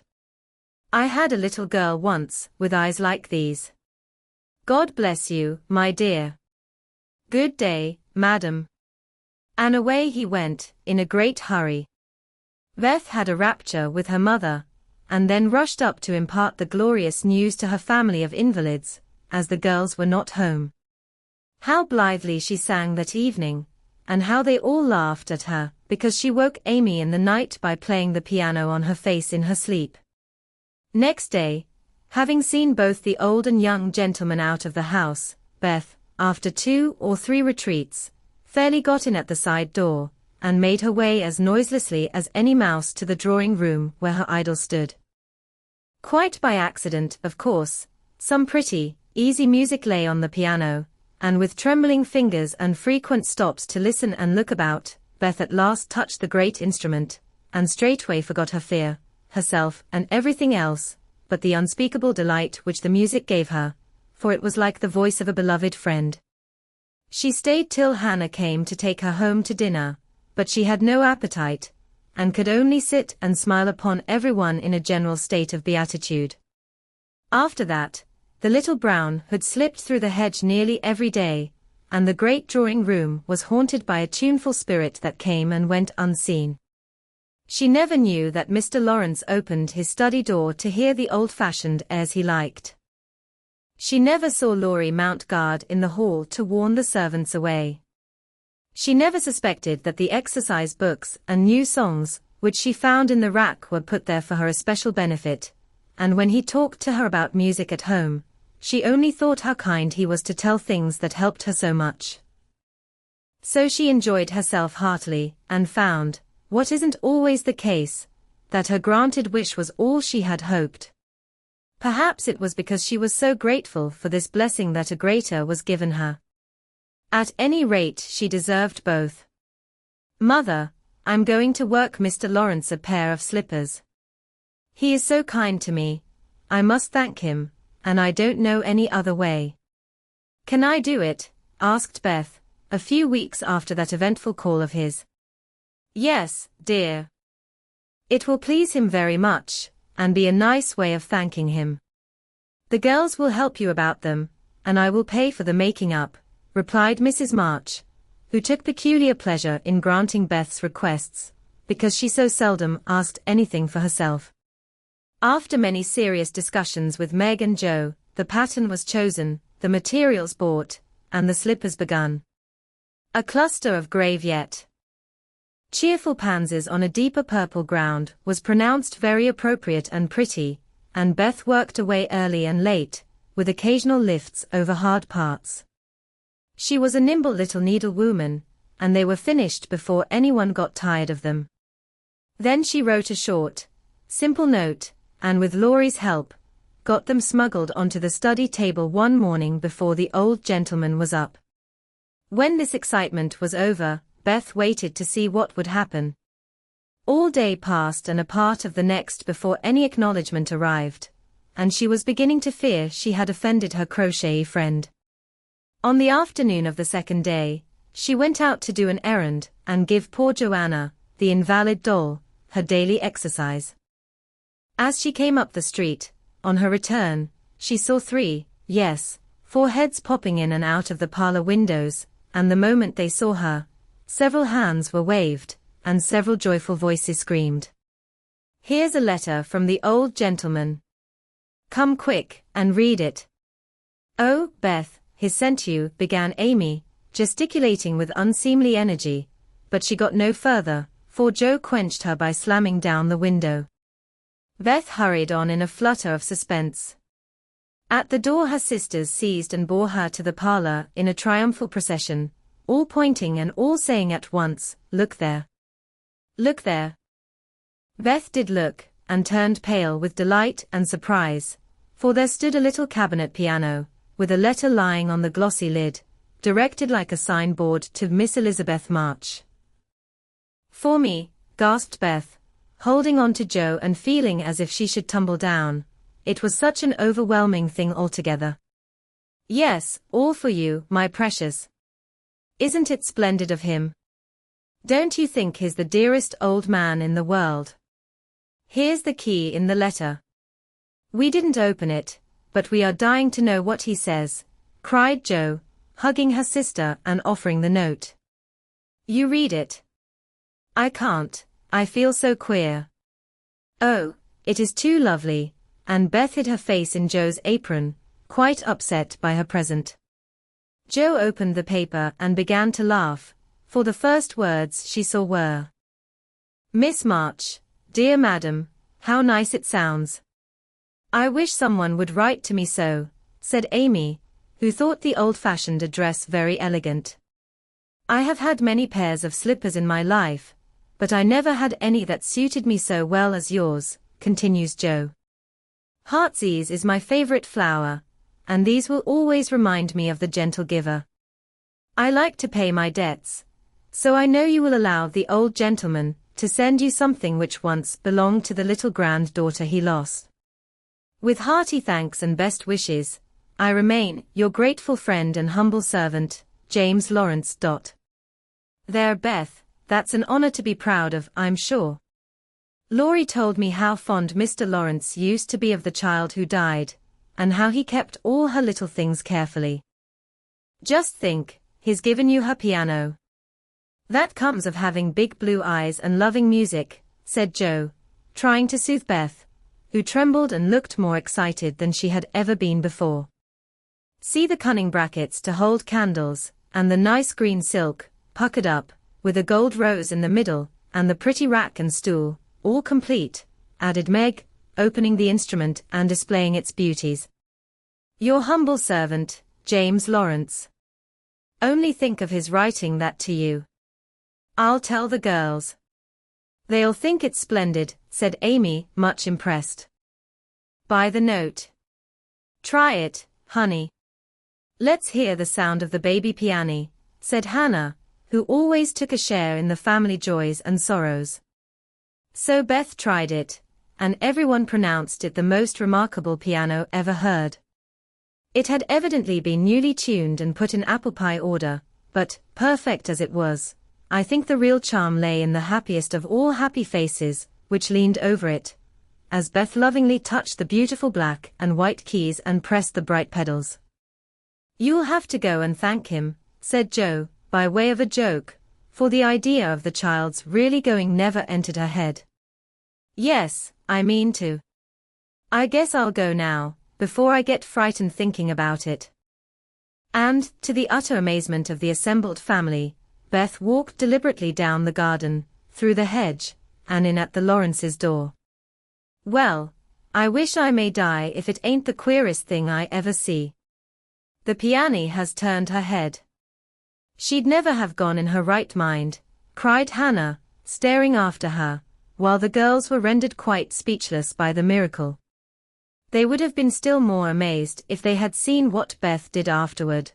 "I had a little girl once, with eyes like these. God bless you, my dear. Good day, madam." And away he went, in a great hurry. Beth had a rapture with her mother, and then rushed up to impart the glorious news to her family of invalids, as the girls were not home. How blithely she sang that evening, and how they all laughed at her, because she woke Amy in the night by playing the piano on her face in her sleep. Next day, having seen both the old and young gentlemen out of the house, Beth, after 2 or 3 retreats, fairly got in at the side door, and made her way as noiselessly as any mouse to the drawing-room where her idol stood. Quite by accident, of course, some pretty, easy music lay on the piano, and with trembling fingers and frequent stops to listen and look about, Beth at last touched the great instrument, and straightway forgot her fear, herself and everything else, but the unspeakable delight which the music gave her, for it was like the voice of a beloved friend. She stayed till Hannah came to take her home to dinner, but she had no appetite, and could only sit and smile upon everyone in a general state of beatitude. After that, the little brown hood slipped through the hedge nearly every day, and the great drawing room was haunted by a tuneful spirit that came and went unseen. She never knew that Mr. Laurence opened his study door to hear the old-fashioned airs he liked. She never saw Laurie mount guard in the hall to warn the servants away. She never suspected that the exercise books and new songs, which she found in the rack, were put there for her especial benefit, and when he talked to her about music at home, she only thought how kind he was to tell things that helped her so much. So she enjoyed herself heartily, and found, what isn't always the case, that her granted wish was all she had hoped. Perhaps it was because she was so grateful for this blessing that a greater was given her. At any rate, she deserved both. "Mother, I'm going to work Mr. Laurence a pair of slippers. He is so kind to me. I must thank him, and I don't know any other way." "Can I do it?" asked Beth, a few weeks after that eventful call of his. "Yes, dear. It will please him very much, and be a nice way of thanking him. The girls will help you about them, and I will pay for the making up," replied Mrs. March, who took peculiar pleasure in granting Beth's requests, because she so seldom asked anything for herself. After many serious discussions with Meg and Joe, the pattern was chosen, the materials bought, and the slippers begun. A cluster of grave yet cheerful pansies on a deeper purple ground was pronounced very appropriate and pretty, and Beth worked away early and late, with occasional lifts over hard parts. She was a nimble little needlewoman, and they were finished before anyone got tired of them. Then she wrote a short, simple note, and with Laurie's help, got them smuggled onto the study table one morning before the old gentleman was up. When this excitement was over, Beth waited to see what would happen. All day passed and a part of the next before any acknowledgement arrived, and she was beginning to fear she had offended her crochet friend. On the afternoon of the second day, she went out to do an errand and give poor Joanna, the invalid doll, her daily exercise. As she came up the street, on her return, she saw 4 heads popping in and out of the parlor windows, and the moment they saw her, several hands were waved, and several joyful voices screamed, "Here's a letter from the old gentleman. Come quick, and read it." "Oh, Beth, he's sent you," began Amy, gesticulating with unseemly energy, but she got no further, for Joe quenched her by slamming down the window. Beth hurried on in a flutter of suspense. At the door her sisters seized and bore her to the parlor in a triumphal procession, all pointing and all saying at once, "Look there. Look there." Beth did look, and turned pale with delight and surprise, for there stood a little cabinet piano, with a letter lying on the glossy lid, directed like a signboard to Miss Elizabeth March. "For me," gasped Beth, holding on to Joe and feeling as if she should tumble down. It was such an overwhelming thing altogether. "Yes, all for you, my precious. Isn't it splendid of him? Don't you think he's the dearest old man in the world? Here's the key in the letter. We didn't open it, but we are dying to know what he says," cried Joe, hugging her sister and offering the note. "You read it." "I can't, I feel so queer." "Oh, it is too lovely," and Beth hid her face in Joe's apron, quite upset by her present. Joe opened the paper and began to laugh, for the first words she saw were, "Miss March, dear madam, how nice it sounds. I wish someone would write to me so," said Amy, who thought the old-fashioned address very elegant. "I have had many pairs of slippers in my life, but I never had any that suited me so well as yours," continues Joe. "Heartsease is my favorite flower, and these will always remind me of the gentle giver. I like to pay my debts, so I know you will allow the old gentleman to send you something which once belonged to the little granddaughter he lost. With hearty thanks and best wishes, I remain your grateful friend and humble servant, James Laurence. There, Beth, that's an honor to be proud of, I'm sure. Laurie told me how fond Mr. Laurence used to be of the child who died, and how he kept all her little things carefully. Just think, he's given you her piano. That comes of having big blue eyes and loving music, said Joe, trying to soothe Beth, who trembled and looked more excited than she had ever been before. See the cunning brackets to hold candles, and the nice green silk, puckered up, with a gold rose in the middle, and the pretty rack and stool, all complete, added Meg, opening the instrument and displaying its beauties. Your humble servant, James Lawrence. Only think of his writing that to you. I'll tell the girls. They'll think it's splendid, said Amy, much impressed. Buy the note. Try it, honey. Let's hear the sound of the baby piano, said Hannah, who always took a share in the family joys and sorrows. So Beth tried it, and everyone pronounced it the most remarkable piano ever heard. It had evidently been newly tuned and put in apple pie order, but, perfect as it was, I think the real charm lay in the happiest of all happy faces, which leaned over it, as Beth lovingly touched the beautiful black and white keys and pressed the bright pedals. You'll have to go and thank him, said Joe, by way of a joke, for the idea of the child's really going never entered her head. Yes, I mean to. I guess I'll go now, before I get frightened thinking about it. And, to the utter amazement of the assembled family, Beth walked deliberately down the garden, through the hedge, and in at the Lawrences' door. Well, I wish I may die if it ain't the queerest thing I ever see. The piano has turned her head. She'd never have gone in her right mind, cried Hannah, staring after her, while the girls were rendered quite speechless by the miracle. They would have been still more amazed if they had seen what Beth did afterward.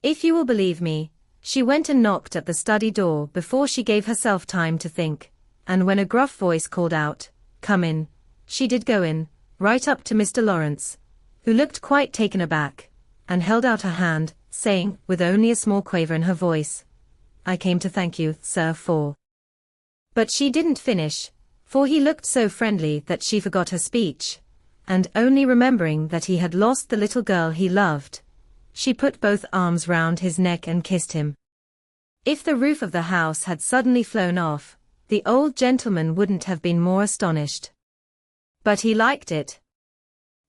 If you will believe me, she went and knocked at the study door before she gave herself time to think, and when a gruff voice called out, "Come in," she did go in, right up to Mr. Lawrence, who looked quite taken aback, and held out her hand, saying, with only a small quaver in her voice, "I came to thank you, sir, for—" But she didn't finish, for he looked so friendly that she forgot her speech, and only remembering that he had lost the little girl he loved, she put both arms round his neck and kissed him. If the roof of the house had suddenly flown off, the old gentleman wouldn't have been more astonished. But he liked it.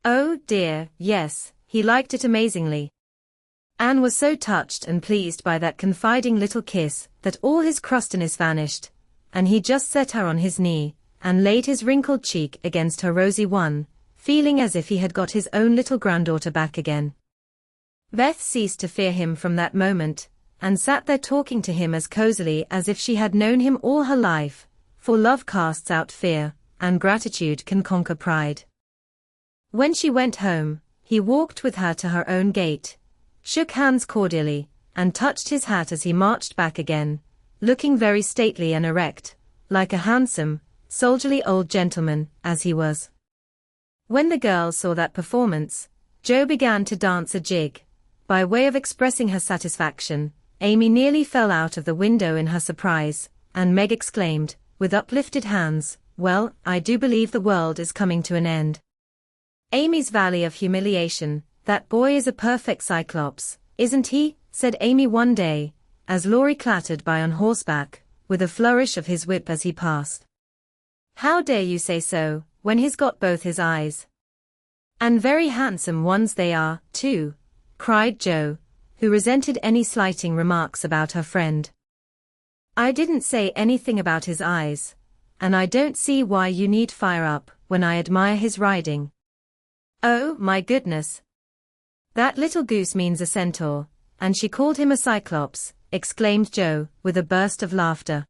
Oh dear, yes, he liked it amazingly. Anne was so touched and pleased by that confiding little kiss that all his crustiness vanished, and he just set her on his knee, and laid his wrinkled cheek against her rosy one, feeling as if he had got his own little granddaughter back again. Beth ceased to fear him from that moment, and sat there talking to him as cosily as if she had known him all her life, for love casts out fear, and gratitude can conquer pride. When she went home, he walked with her to her own gate, shook hands cordially, and touched his hat as he marched back again, looking very stately and erect, like a handsome, soldierly old gentleman, as he was. When the girls saw that performance, Joe began to dance a jig. By way of expressing her satisfaction, Amy nearly fell out of the window in her surprise, and Meg exclaimed, with uplifted hands, "Well, I do believe the world is coming to an end." Amy's valley of humiliation, "That boy is a perfect cyclops, isn't he?" said Amy one day, as Laurie clattered by on horseback, with a flourish of his whip as he passed. "How dare you say so, when he's got both his eyes? And very handsome ones they are, too," cried Joe, who resented any slighting remarks about her friend. "I didn't say anything about his eyes, and I don't see why you need fire up when I admire his riding." "Oh, my goodness. That little goose means a centaur, and she called him a cyclops," exclaimed Joe, with a burst of laughter.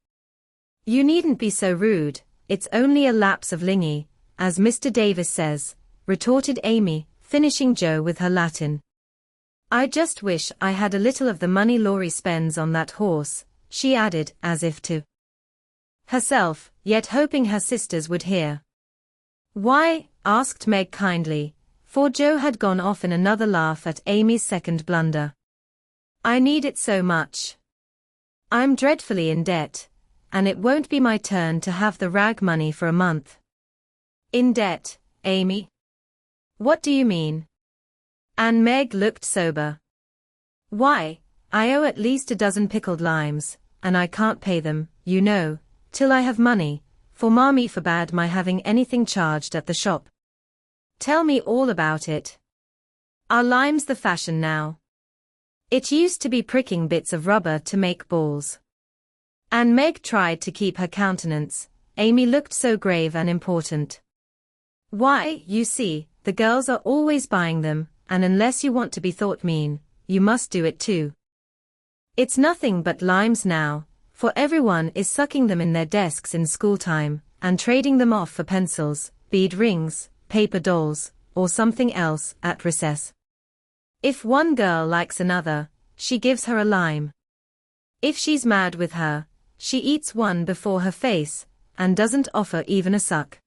"You needn't be so rude, it's only a lapse of lingy, as Mr. Davis says," retorted Amy, finishing Joe with her Latin. "I just wish I had a little of the money Laurie spends on that horse," she added, as if to herself, yet hoping her sisters would hear. "Why?" asked Meg kindly, for Joe had gone off in another laugh at Amy's second blunder. "I need it so much. I'm dreadfully in debt, and it won't be my turn to have the rag money for a month." "In debt, Amy? What do you mean?" And Meg looked sober. "Why, I owe at least a dozen pickled limes, and I can't pay them, you know, till I have money, for Mommy forbade my having anything charged at the shop. Tell me all about it. Are limes the fashion now? It used to be pricking bits of rubber to make balls. And Meg tried to keep her countenance. Amy looked so grave and important. Why, you see, the girls are always buying them, and unless you want to be thought mean, you must do it too. It's nothing but limes now, for everyone is sucking them in their desks in school time, and trading them off for pencils, bead rings, paper dolls, or something else at recess. If one girl likes another, she gives her a lime. If she's mad with her, she eats one before her face, and doesn't offer even a suck.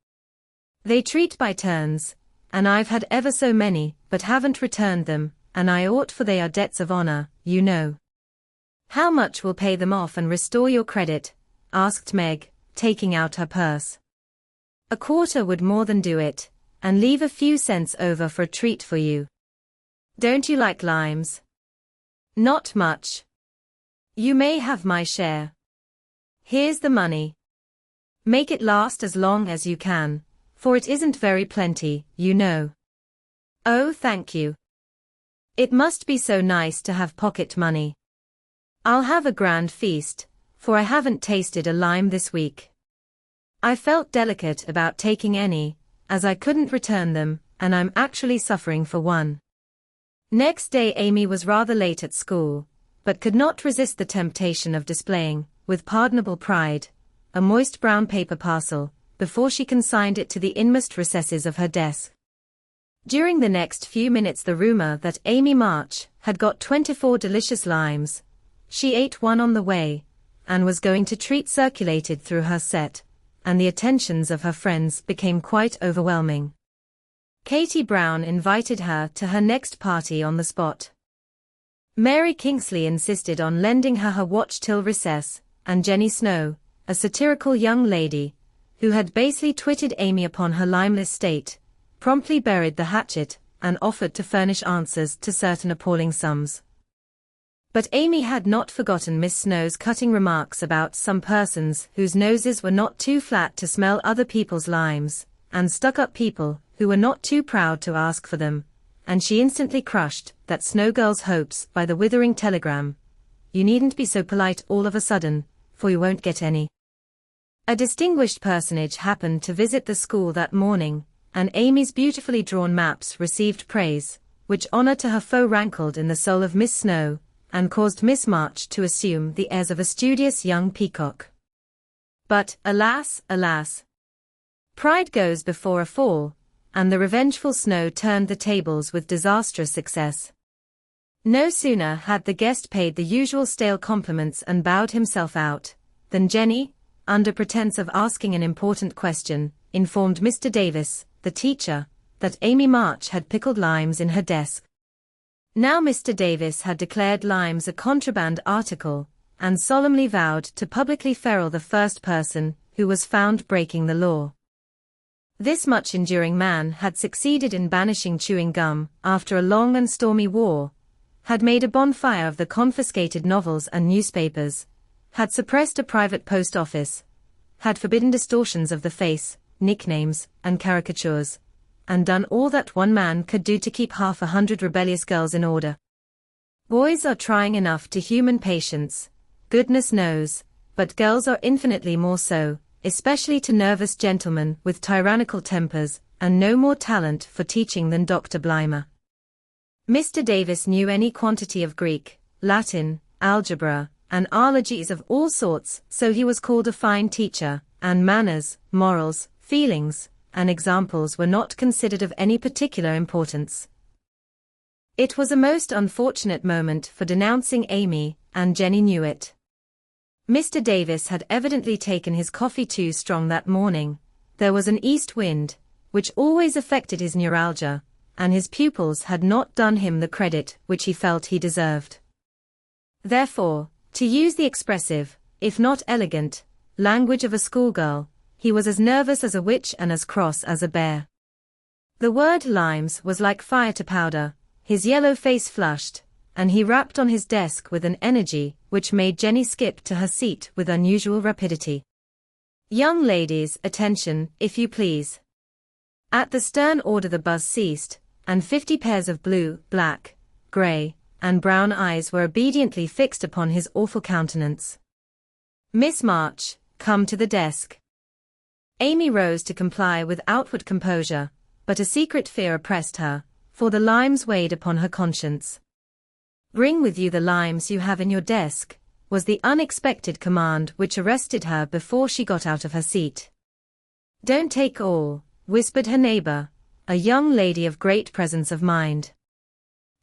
They treat by turns, and I've had ever so many, but haven't returned them, and I ought, for they are debts of honor, you know. How much will pay them off and restore your credit? Asked Meg, taking out her purse. A quarter would more than do it, and leave a few cents over for a treat for you. Don't you like limes? Not much. You may have my share. Here's the money. Make it last as long as you can, for it isn't very plenty, you know. Oh, thank you. It must be so nice to have pocket money. I'll have a grand feast, for I haven't tasted a lime this week. I felt delicate about taking any, as I couldn't return them, and I'm actually suffering for one. Next day Amy was rather late at school, but could not resist the temptation of displaying, with pardonable pride, a moist brown paper parcel, before she consigned it to the inmost recesses of her desk. During the next few minutes the rumor that Amy March had got 24 delicious limes, she ate one on the way, and was going to treat circulated through her set, and the attentions of her friends became quite overwhelming. Katie Brown invited her to her next party on the spot. Mary Kingsley insisted on lending her watch till recess, and Jenny Snow, a satirical young lady, who had basely twitted Amy upon her limeless state, promptly buried the hatchet, and offered to furnish answers to certain appalling sums. But Amy had not forgotten Miss Snow's cutting remarks about some persons whose noses were not too flat to smell other people's limes, and stuck-up people who were not too proud to ask for them, and she instantly crushed that Snow girl's hopes by the withering telegram: "You needn't be so polite all of a sudden, for you won't get any." A distinguished personage happened to visit the school that morning, and Amy's beautifully drawn maps received praise, which honor to her foe rankled in the soul of Miss Snow, and caused Miss March to assume the airs of a studious young peacock. But, alas, alas! Pride goes before a fall, and the revengeful Snow turned the tables with disastrous success. No sooner had the guest paid the usual stale compliments and bowed himself out, than Jenny, under pretense of asking an important question, informed Mr. Davis, the teacher, that Amy March had pickled limes in her desk. Now Mr. Davis had declared limes a contraband article, and solemnly vowed to publicly ferule the first person who was found breaking the law. This much enduring man had succeeded in banishing chewing gum after a long and stormy war, had made a bonfire of the confiscated novels and newspapers, had suppressed a private post office, had forbidden distortions of the face, nicknames, and caricatures, and done all that one man could do to keep 100 rebellious girls in order. Boys are trying enough to human patience, goodness knows, but girls are infinitely more so, especially to nervous gentlemen with tyrannical tempers, and no more talent for teaching than Dr. Blymer. Mr. Davis knew any quantity of Greek, Latin, algebra, and ologies of all sorts, so he was called a fine teacher, and manners, morals, feelings, and examples were not considered of any particular importance. It was a most unfortunate moment for denouncing Amy, and Jenny knew it. Mr. Davis had evidently taken his coffee too strong that morning. There was an east wind, which always affected his neuralgia, and his pupils had not done him the credit which he felt he deserved. Therefore, to use the expressive, if not elegant, language of a schoolgirl, he was as nervous as a witch and as cross as a bear. The word limes was like fire to powder, his yellow face flushed, and he rapped on his desk with an energy which made Jenny skip to her seat with unusual rapidity. "Young ladies, attention, if you please." At the stern order the buzz ceased, and 50 pairs of blue, black, grey, and brown eyes were obediently fixed upon his awful countenance. "Miss March, come to the desk." Amy rose to comply with outward composure, but a secret fear oppressed her, for the limes weighed upon her conscience. "Bring with you the limes you have in your desk," was the unexpected command which arrested her before she got out of her seat. "Don't take all," whispered her neighbor, a young lady of great presence of mind.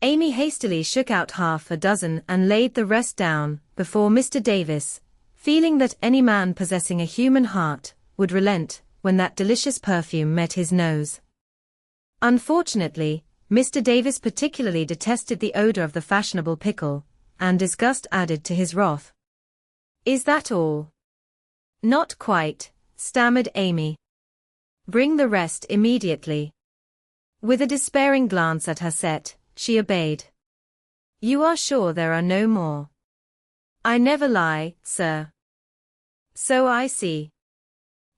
Amy hastily shook out half a dozen and laid the rest down before Mr. Davis, feeling that any man possessing a human heart would relent when that delicious perfume met his nose. Unfortunately, Mr. Davis particularly detested the odor of the fashionable pickle, and disgust added to his wrath. "Is that all?" "Not quite," stammered Amy. "Bring the rest immediately." With a despairing glance at her set, she obeyed. "You are sure there are no more?" "I never lie, sir." "So I see.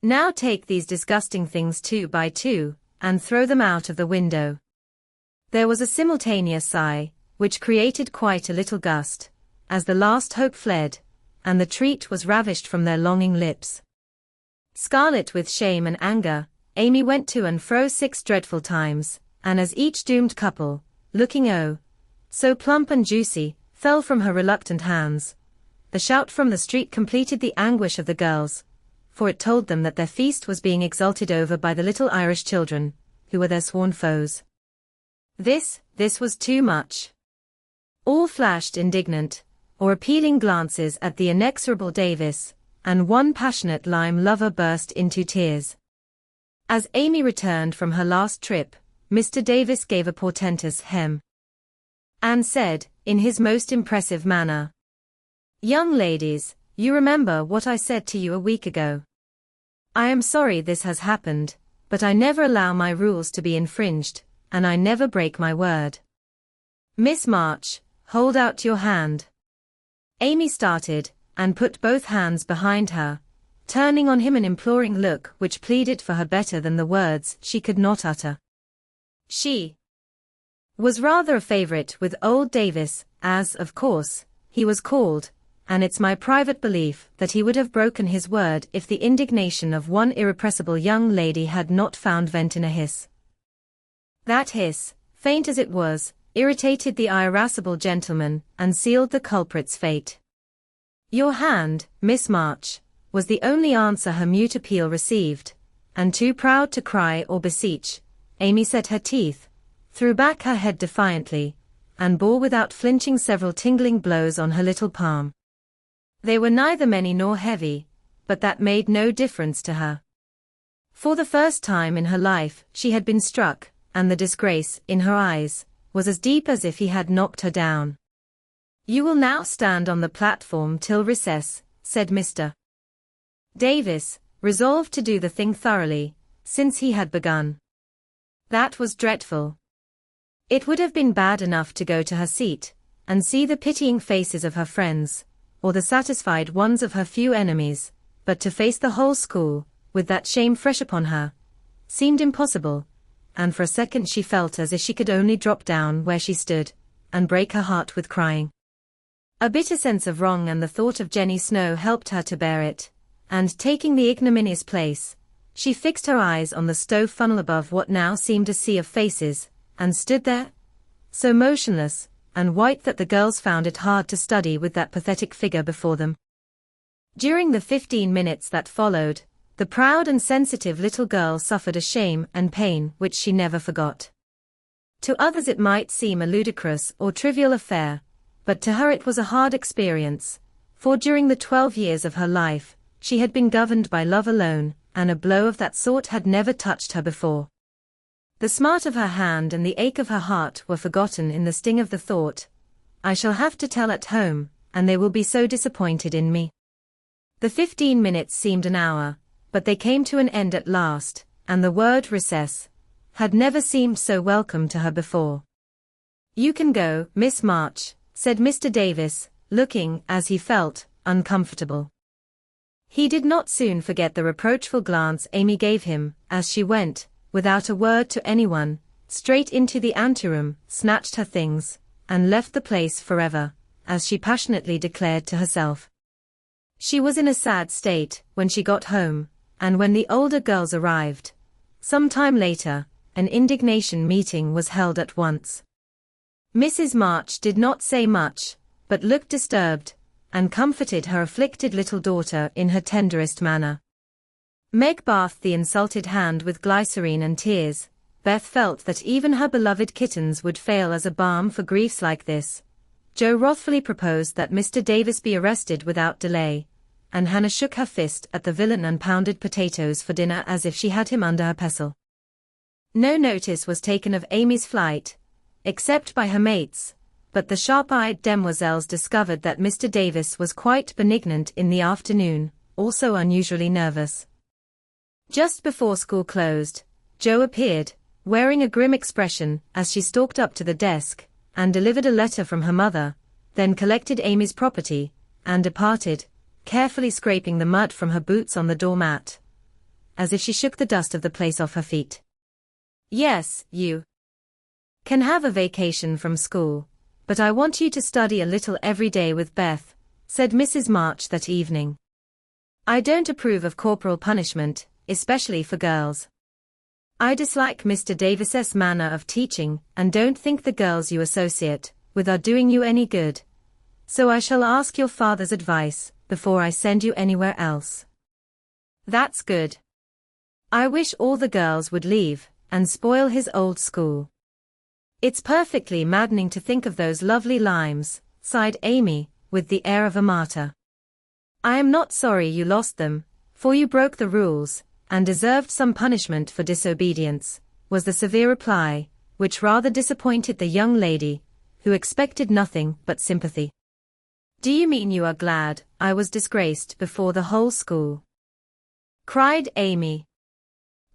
Now take these disgusting things 2 by 2, and throw them out of the window." There was a simultaneous sigh, which created quite a little gust, as the last hope fled, and the treat was ravished from their longing lips. Scarlet with shame and anger, Amy went to and fro 6 dreadful times, and as each doomed couple, looking so plump and juicy, fell from her reluctant hands, the shout from the street completed the anguish of the girls, for it told them that their feast was being exulted over by the little Irish children, who were their sworn foes. This was too much. All flashed indignant or appealing glances at the inexorable Davis, and one passionate lime lover burst into tears. As Amy returned from her last trip, Mr. Davis gave a portentous hem, and said, in his most impressive manner, "Young ladies, you remember what I said to you a week ago. I am sorry this has happened, but I never allow my rules to be infringed, and I never break my word. Miss March, hold out your hand." Amy started, and put both hands behind her, turning on him an imploring look which pleaded for her better than the words she could not utter. She was rather a favorite with old Davis, as, of course, he was called, and it's my private belief that he would have broken his word if the indignation of one irrepressible young lady had not found vent in a hiss. That hiss, faint as it was, irritated the irascible gentleman and sealed the culprit's fate. "Your hand, Miss March," was the only answer her mute appeal received, and too proud to cry or beseech, Amy set her teeth, threw back her head defiantly, and bore without flinching several tingling blows on her little palm. They were neither many nor heavy, but that made no difference to her. For the first time in her life she had been struck, and the disgrace, in her eyes, was as deep as if he had knocked her down. "You will now stand on the platform till recess," said Mr. Davis, resolved to do the thing thoroughly, since he had begun. That was dreadful. It would have been bad enough to go to her seat, and see the pitying faces of her friends, or the satisfied ones of her few enemies, but to face the whole school, with that shame fresh upon her, seemed impossible, and for a second she felt as if she could only drop down where she stood, and break her heart with crying. A bitter sense of wrong and the thought of Jenny Snow helped her to bear it, and taking the ignominious place, she fixed her eyes on the stove funnel above what now seemed a sea of faces, and stood there, so motionless and white that the girls found it hard to study with that pathetic figure before them. During the 15 minutes that followed, the proud and sensitive little girl suffered a shame and pain which she never forgot. To others it might seem a ludicrous or trivial affair, but to her it was a hard experience, for during the 12 years of her life, she had been governed by love alone, and a blow of that sort had never touched her before. The smart of her hand and the ache of her heart were forgotten in the sting of the thought, "I shall have to tell at home, and they will be so disappointed in me." The 15 minutes seemed an hour, but they came to an end at last, and the word recess had never seemed so welcome to her before. "You can go, Miss March," said Mr. Davis, looking, as he felt, uncomfortable. He did not soon forget the reproachful glance Amy gave him, as she went, without a word to anyone, straight into the anteroom, snatched her things, and left the place forever, as she passionately declared to herself. She was in a sad state when she got home, and when the older girls arrived. Some time later, an indignation meeting was held at once. Mrs. March did not say much, but looked disturbed, and comforted her afflicted little daughter in her tenderest manner. Meg bathed the insulted hand with glycerine and tears. Beth felt that even her beloved kittens would fail as a balm for griefs like this. Joe wrathfully proposed that Mr. Davis be arrested without delay, and Hannah shook her fist at the villain and pounded potatoes for dinner as if she had him under her pestle. No notice was taken of Amy's flight, except by her mates, but the sharp-eyed demoiselles discovered that Mr. Davis was quite benignant in the afternoon, also unusually nervous. Just before school closed, Jo appeared, wearing a grim expression, as she stalked up to the desk, and delivered a letter from her mother, then collected Amy's property, and departed, carefully scraping the mud from her boots on the doormat, as if she shook the dust of the place off her feet. "Yes, you can have a vacation from school, but I want you to study a little every day with Beth," said Mrs. March that evening. "I don't approve of corporal punishment, especially for girls. I dislike Mr. Davis's manner of teaching and don't think the girls you associate with are doing you any good. So I shall ask your father's advice before I send you anywhere else." "That's good. I wish all the girls would leave and spoil his old school. It's perfectly maddening to think of those lovely limes," sighed Amy, with the air of a martyr. "I am not sorry you lost them, for you broke the rules, and deserved some punishment for disobedience," was the severe reply, which rather disappointed the young lady, who expected nothing but sympathy. "Do you mean you are glad I was disgraced before the whole school?" cried Amy.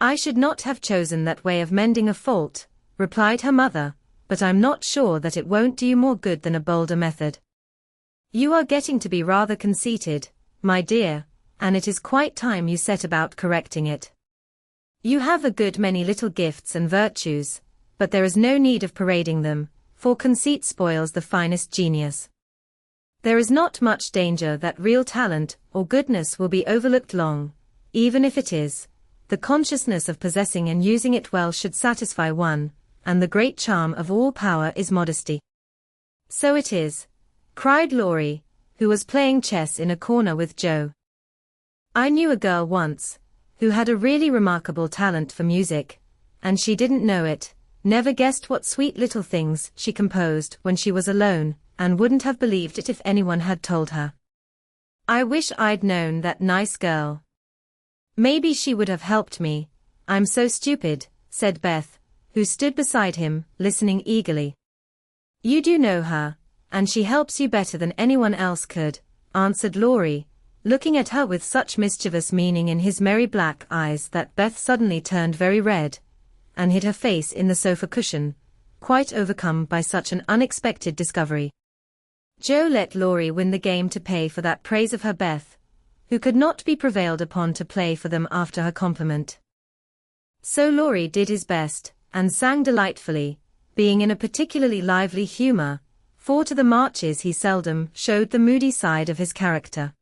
"I should not have chosen that way of mending a fault," replied her mother, "but I'm not sure that it won't do you more good than a bolder method. You are getting to be rather conceited, my dear, and it is quite time you set about correcting it. You have a good many little gifts and virtues, but there is no need of parading them, for conceit spoils the finest genius. There is not much danger that real talent or goodness will be overlooked long, even if it is. The consciousness of possessing and using it well should satisfy one, and the great charm of all power is modesty." "So it is," cried Laurie, who was playing chess in a corner with Jo. "I knew a girl once, who had a really remarkable talent for music, and she didn't know it, never guessed what sweet little things she composed when she was alone, and wouldn't have believed it if anyone had told her. I wish I'd known that nice girl. Maybe she would have helped me. I'm so stupid," said Beth, who stood beside him, listening eagerly. "You do know her, and she helps you better than anyone else could," answered Laurie, looking at her with such mischievous meaning in his merry black eyes that Beth suddenly turned very red, and hid her face in the sofa cushion, quite overcome by such an unexpected discovery. Jo let Laurie win the game to pay for that praise of her Beth, who could not be prevailed upon to play for them after her compliment. So Laurie did his best, and sang delightfully, being in a particularly lively humor, for to the Marches he seldom showed the moody side of his character.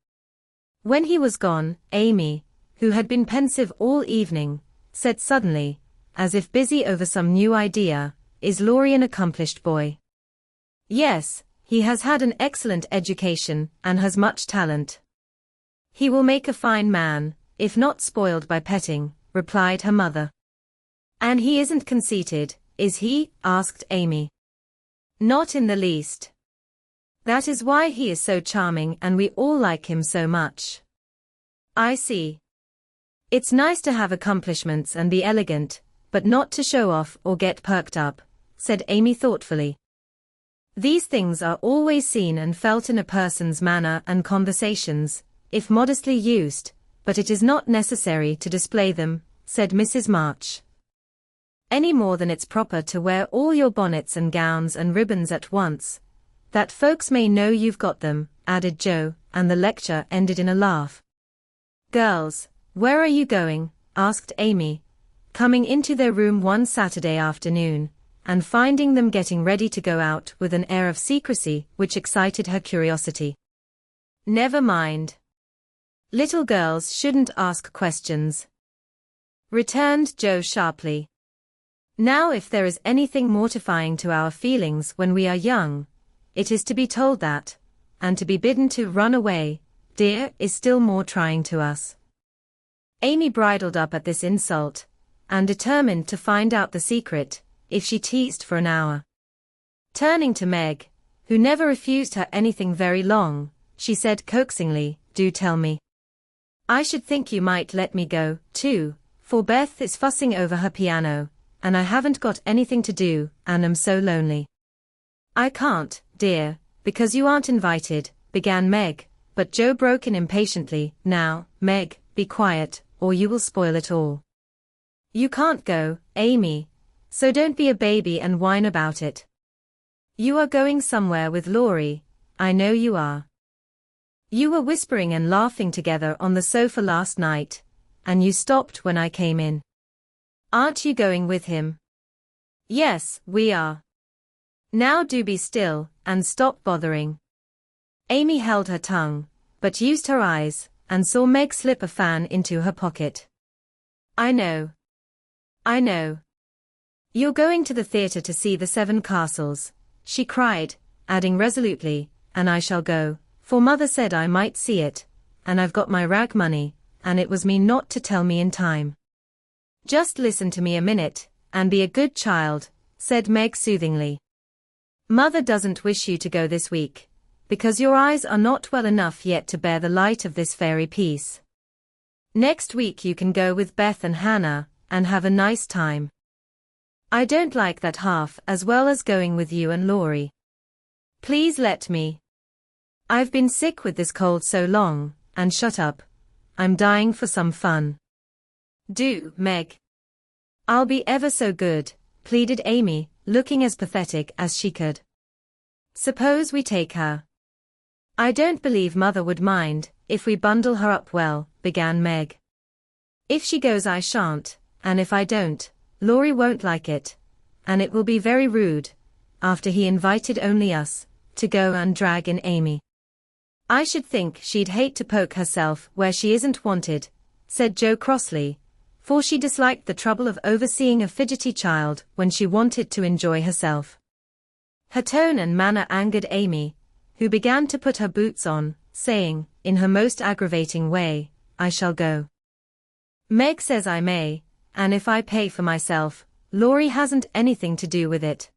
When he was gone, Amy, who had been pensive all evening, said suddenly, as if busy over some new idea, "Is Laurie an accomplished boy?" "Yes, he has had an excellent education, and has much talent. He will make a fine man, if not spoiled by petting," replied her mother. "And he isn't conceited, is he?" asked Amy. "Not in the least. That is why he is so charming and we all like him so much." "I see. It's nice to have accomplishments and be elegant, but not to show off or get perked up," said Amy thoughtfully. "These things are always seen and felt in a person's manner and conversations, if modestly used, but it is not necessary to display them," said Mrs. March. "Any more than it's proper to wear all your bonnets and gowns and ribbons at once. That folks may know you've got them, added Joe, and the lecture ended in a laugh. Girls, where are you going? Asked Amy, coming into their room one Saturday afternoon, and finding them getting ready to go out with an air of secrecy which excited her curiosity. Never mind. Little girls shouldn't ask questions, returned Joe sharply. Now if there is anything mortifying to our feelings when we are young, it is to be told that, and to be bidden to run away, dear, is still more trying to us. Amy bridled up at this insult, and determined to find out the secret, if she teased for an hour. Turning to Meg, who never refused her anything very long, she said coaxingly, do tell me. I should think you might let me go, too, for Beth is fussing over her piano, and I haven't got anything to do, and am so lonely. I can't, dear, because you aren't invited, began Meg, but Joe broke in impatiently, now, Meg, be quiet, or you will spoil it all. You can't go, Amy, so don't be a baby and whine about it. You are going somewhere with Laurie, I know you are. You were whispering and laughing together on the sofa last night, and you stopped when I came in. Aren't you going with him? Yes, we are. Now do be still, and stop bothering. Amy held her tongue, but used her eyes, and saw Meg slip a fan into her pocket. I know. I know. You're going to the theatre to see The Seven Castles, she cried, adding resolutely, and I shall go, for Mother said I might see it, and I've got my rag money, and it was mean not to tell me in time. Just listen to me a minute, and be a good child, said Meg soothingly. Mother doesn't wish you to go this week, because your eyes are not well enough yet to bear the light of this fairy piece. Next week you can go with Beth and Hannah, and have a nice time. I don't like that half as well as going with you and Laurie. Please let me. I've been sick with this cold so long, and shut up. I'm dying for some fun. Do, Meg. I'll be ever so good, pleaded Amy, looking as pathetic as she could. Suppose we take her. I don't believe Mother would mind, if we bundle her up well, began Meg. If she goes I shan't, and if I don't, Laurie won't like it, and it will be very rude, after he invited only us, to go and drag in Amy. I should think she'd hate to poke herself where she isn't wanted, said Joe crossly, for she disliked the trouble of overseeing a fidgety child when she wanted to enjoy herself. Her tone and manner angered Amy, who began to put her boots on, saying, in her most aggravating way, I shall go. Meg says I may, and if I pay for myself, Laurie hasn't anything to do with it.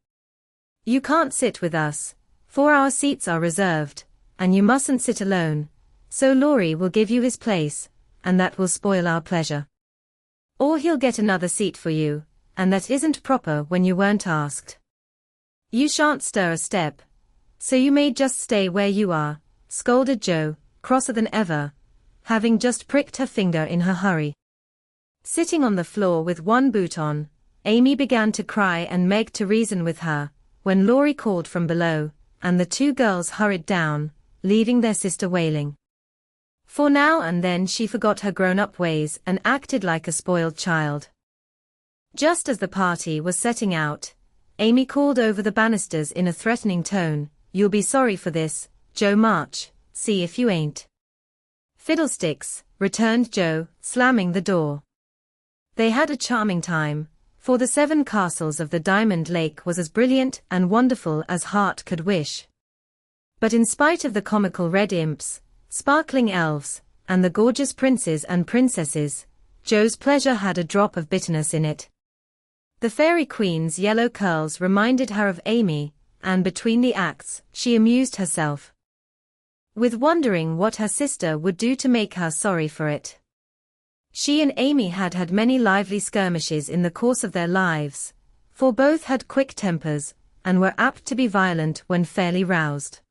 You can't sit with us, for our seats are reserved, and you mustn't sit alone, so Laurie will give you his place, and that will spoil our pleasure. Or he'll get another seat for you, and that isn't proper when you weren't asked. You shan't stir a step, so you may just stay where you are, scolded Joe, crosser than ever, having just pricked her finger in her hurry. Sitting on the floor with one boot on, Amy began to cry and Meg to reason with her, when Laurie called from below, and the two girls hurried down, leaving their sister wailing. For now and then she forgot her grown-up ways and acted like a spoiled child. Just as the party was setting out, Amy called over the banisters in a threatening tone, You'll be sorry for this, Joe March, see if you ain't. Fiddlesticks, returned Joe, slamming the door. They had a charming time, for the 7 castles of the Diamond Lake was as brilliant and wonderful as heart could wish. But in spite of the comical red imps, sparkling elves, and the gorgeous princes and princesses, Joe's pleasure had a drop of bitterness in it. The Fairy Queen's yellow curls reminded her of Amy, and between the acts, she amused herself with wondering what her sister would do to make her sorry for it. She and Amy had had many lively skirmishes in the course of their lives, for both had quick tempers, and were apt to be violent when fairly roused.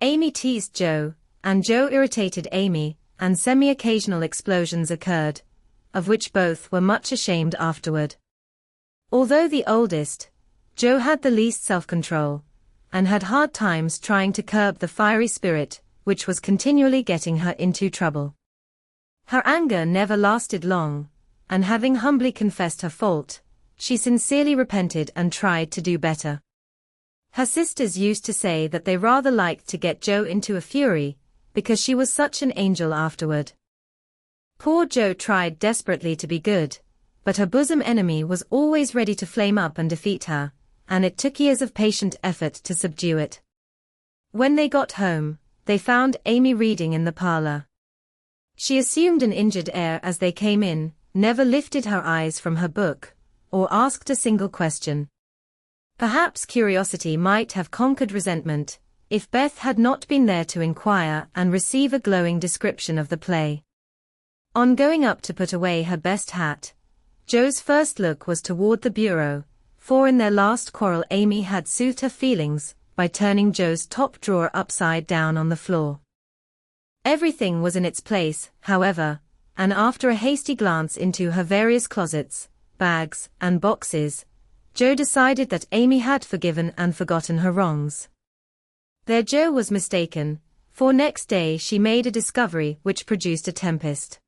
Amy teased Joe, and Joe irritated Amy, and semi-occasional explosions occurred, of which both were much ashamed afterward. Although the oldest, Joe had the least self-control, and had hard times trying to curb the fiery spirit, which was continually getting her into trouble. Her anger never lasted long, and having humbly confessed her fault, she sincerely repented and tried to do better. Her sisters used to say that they rather liked to get Jo into a fury, because she was such an angel afterward. Poor Jo tried desperately to be good, but her bosom enemy was always ready to flame up and defeat her, and it took years of patient effort to subdue it. When they got home, they found Amy reading in the parlor. She assumed an injured air as they came in, never lifted her eyes from her book, or asked a single question. Perhaps curiosity might have conquered resentment, if Beth had not been there to inquire and receive a glowing description of the play. On going up to put away her best hat, Jo's first look was toward the bureau, for in their last quarrel Amy had soothed her feelings by turning Jo's top drawer upside down on the floor. Everything was in its place, however, and after a hasty glance into her various closets, bags, and boxes, Jo decided that Amy had forgiven and forgotten her wrongs. There Jo was mistaken, for next day she made a discovery which produced a tempest.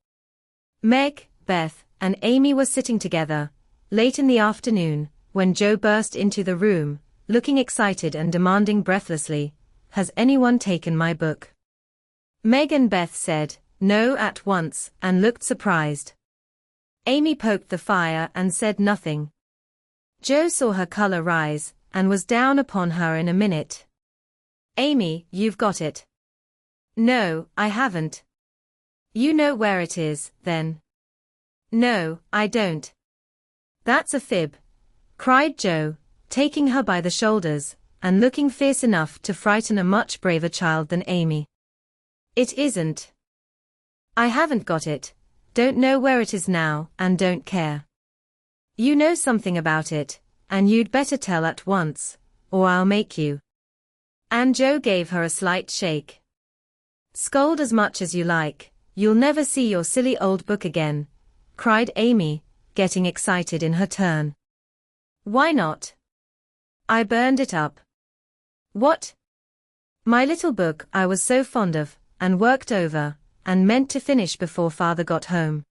Meg, Beth, and Amy were sitting together, late in the afternoon, when Jo burst into the room, looking excited and demanding breathlessly, "Has anyone taken my book?" Meg and Beth said, "No" at once, and looked surprised. Amy poked the fire and said nothing. Jo saw her color rise, and was down upon her in a minute. "Amy, you've got it." "No, I haven't." "You know where it is, then." "No, I don't." "That's a fib," cried Jo, taking her by the shoulders, and looking fierce enough to frighten a much braver child than Amy. "It isn't. I haven't got it, don't know where it is now, and don't care. You know something about it, and you'd better tell at once, or I'll make you." And Jo gave her a slight shake. "Scold as much as you like, you'll never see your silly old book again," cried Amy, getting excited in her turn. "Why not?" "I burned it up." "What?" "My little book I was so fond of, and worked over, and meant to finish before Father got home."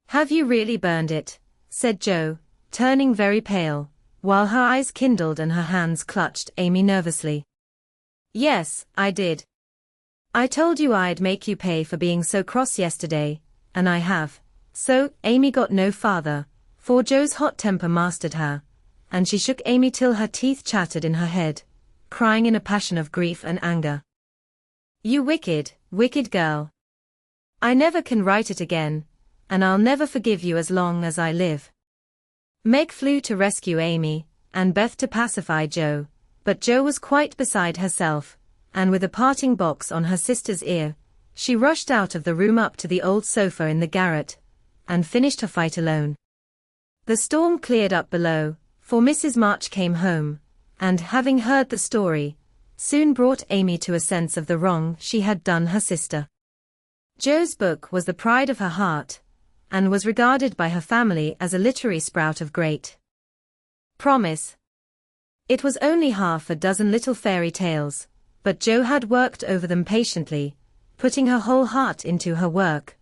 "Have you really burned it?" said Jo, turning very pale, while her eyes kindled and her hands clutched Amy nervously. "Yes, I did. I told you I'd make you pay for being so cross yesterday, and I have." So, Amy got no farther, for Jo's hot temper mastered her, and she shook Amy till her teeth chattered in her head, crying in a passion of grief and anger. "You wicked, wicked girl. I never can write it again, and I'll never forgive you as long as I live." Meg flew to rescue Amy, and Beth to pacify Jo, but Jo was quite beside herself, and with a parting box on her sister's ear, she rushed out of the room up to the old sofa in the garret, and finished her fight alone. The storm cleared up below, for Mrs. March came home, and having heard the story, soon brought Amy to a sense of the wrong she had done her sister. Jo's book was the pride of her heart, and was regarded by her family as a literary sprout of great promise. It was only half a dozen little fairy tales, but Jo had worked over them patiently, putting her whole heart into her work,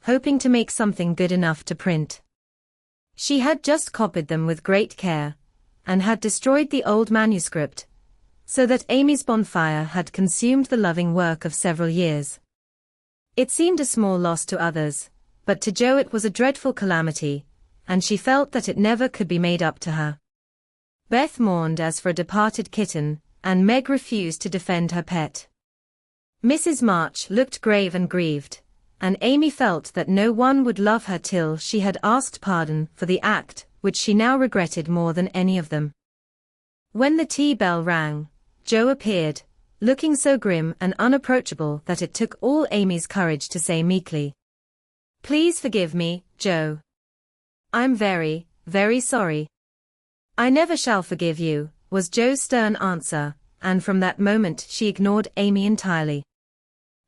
hoping to make something good enough to print. She had just copied them with great care, and had destroyed the old manuscript, so that Amy's bonfire had consumed the loving work of several years. It seemed a small loss to others, but to Jo it was a dreadful calamity, and she felt that it never could be made up to her. Beth mourned as for a departed kitten, and Meg refused to defend her pet. Mrs. March looked grave and grieved, and Amy felt that no one would love her till she had asked pardon for the act, which she now regretted more than any of them. When the tea bell rang, Jo appeared, looking so grim and unapproachable that it took all Amy's courage to say meekly, "Please forgive me, Jo. I'm very, very sorry." "I never shall forgive you," was Jo's stern answer, and from that moment she ignored Amy entirely.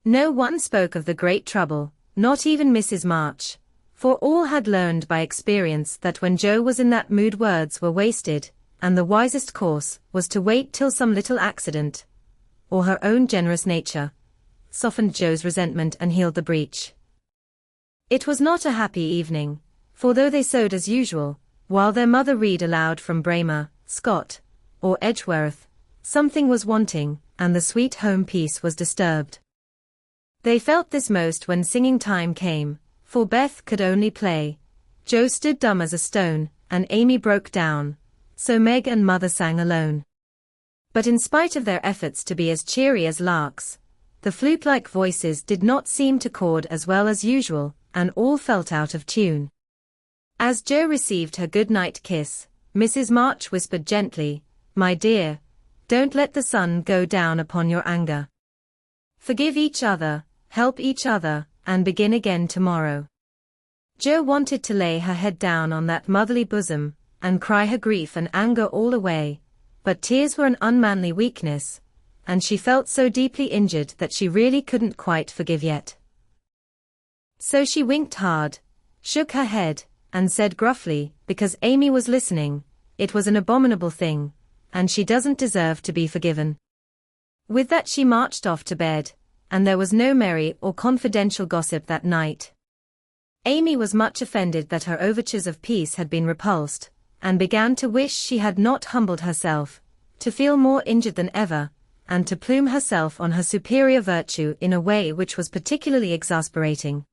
No one spoke of the great trouble, not even Mrs. March, for all had learned by experience that when Jo was in that mood words were wasted, and the wisest course was to wait till some little accident, or her own generous nature, softened Joe's resentment and healed the breach. It was not a happy evening, for though they sewed as usual, while their mother read aloud from Bramer, Scott, or Edgeworth, something was wanting, and the sweet home peace was disturbed. They felt this most when singing time came, for Beth could only play. Joe stood dumb as a stone, and Amy broke down, so Meg and Mother sang alone. But in spite of their efforts to be as cheery as larks, the flute-like voices did not seem to chord as well as usual, and all felt out of tune. As Joe received her good-night kiss, Mrs. March whispered gently, "My dear, don't let the sun go down upon your anger. Forgive each other, help each other, and begin again tomorrow." Joe wanted to lay her head down on that motherly bosom, and cry her grief and anger all away, but tears were an unmanly weakness, and she felt so deeply injured that she really couldn't quite forgive yet. So she winked hard, shook her head, and said gruffly, because Amy was listening, "It was an abominable thing, and she doesn't deserve to be forgiven." With that she marched off to bed, and there was no merry or confidential gossip that night. Amy was much offended that her overtures of peace had been repulsed, and began to wish she had not humbled herself, to feel more injured than ever, and to plume herself on her superior virtue in a way which was particularly exasperating.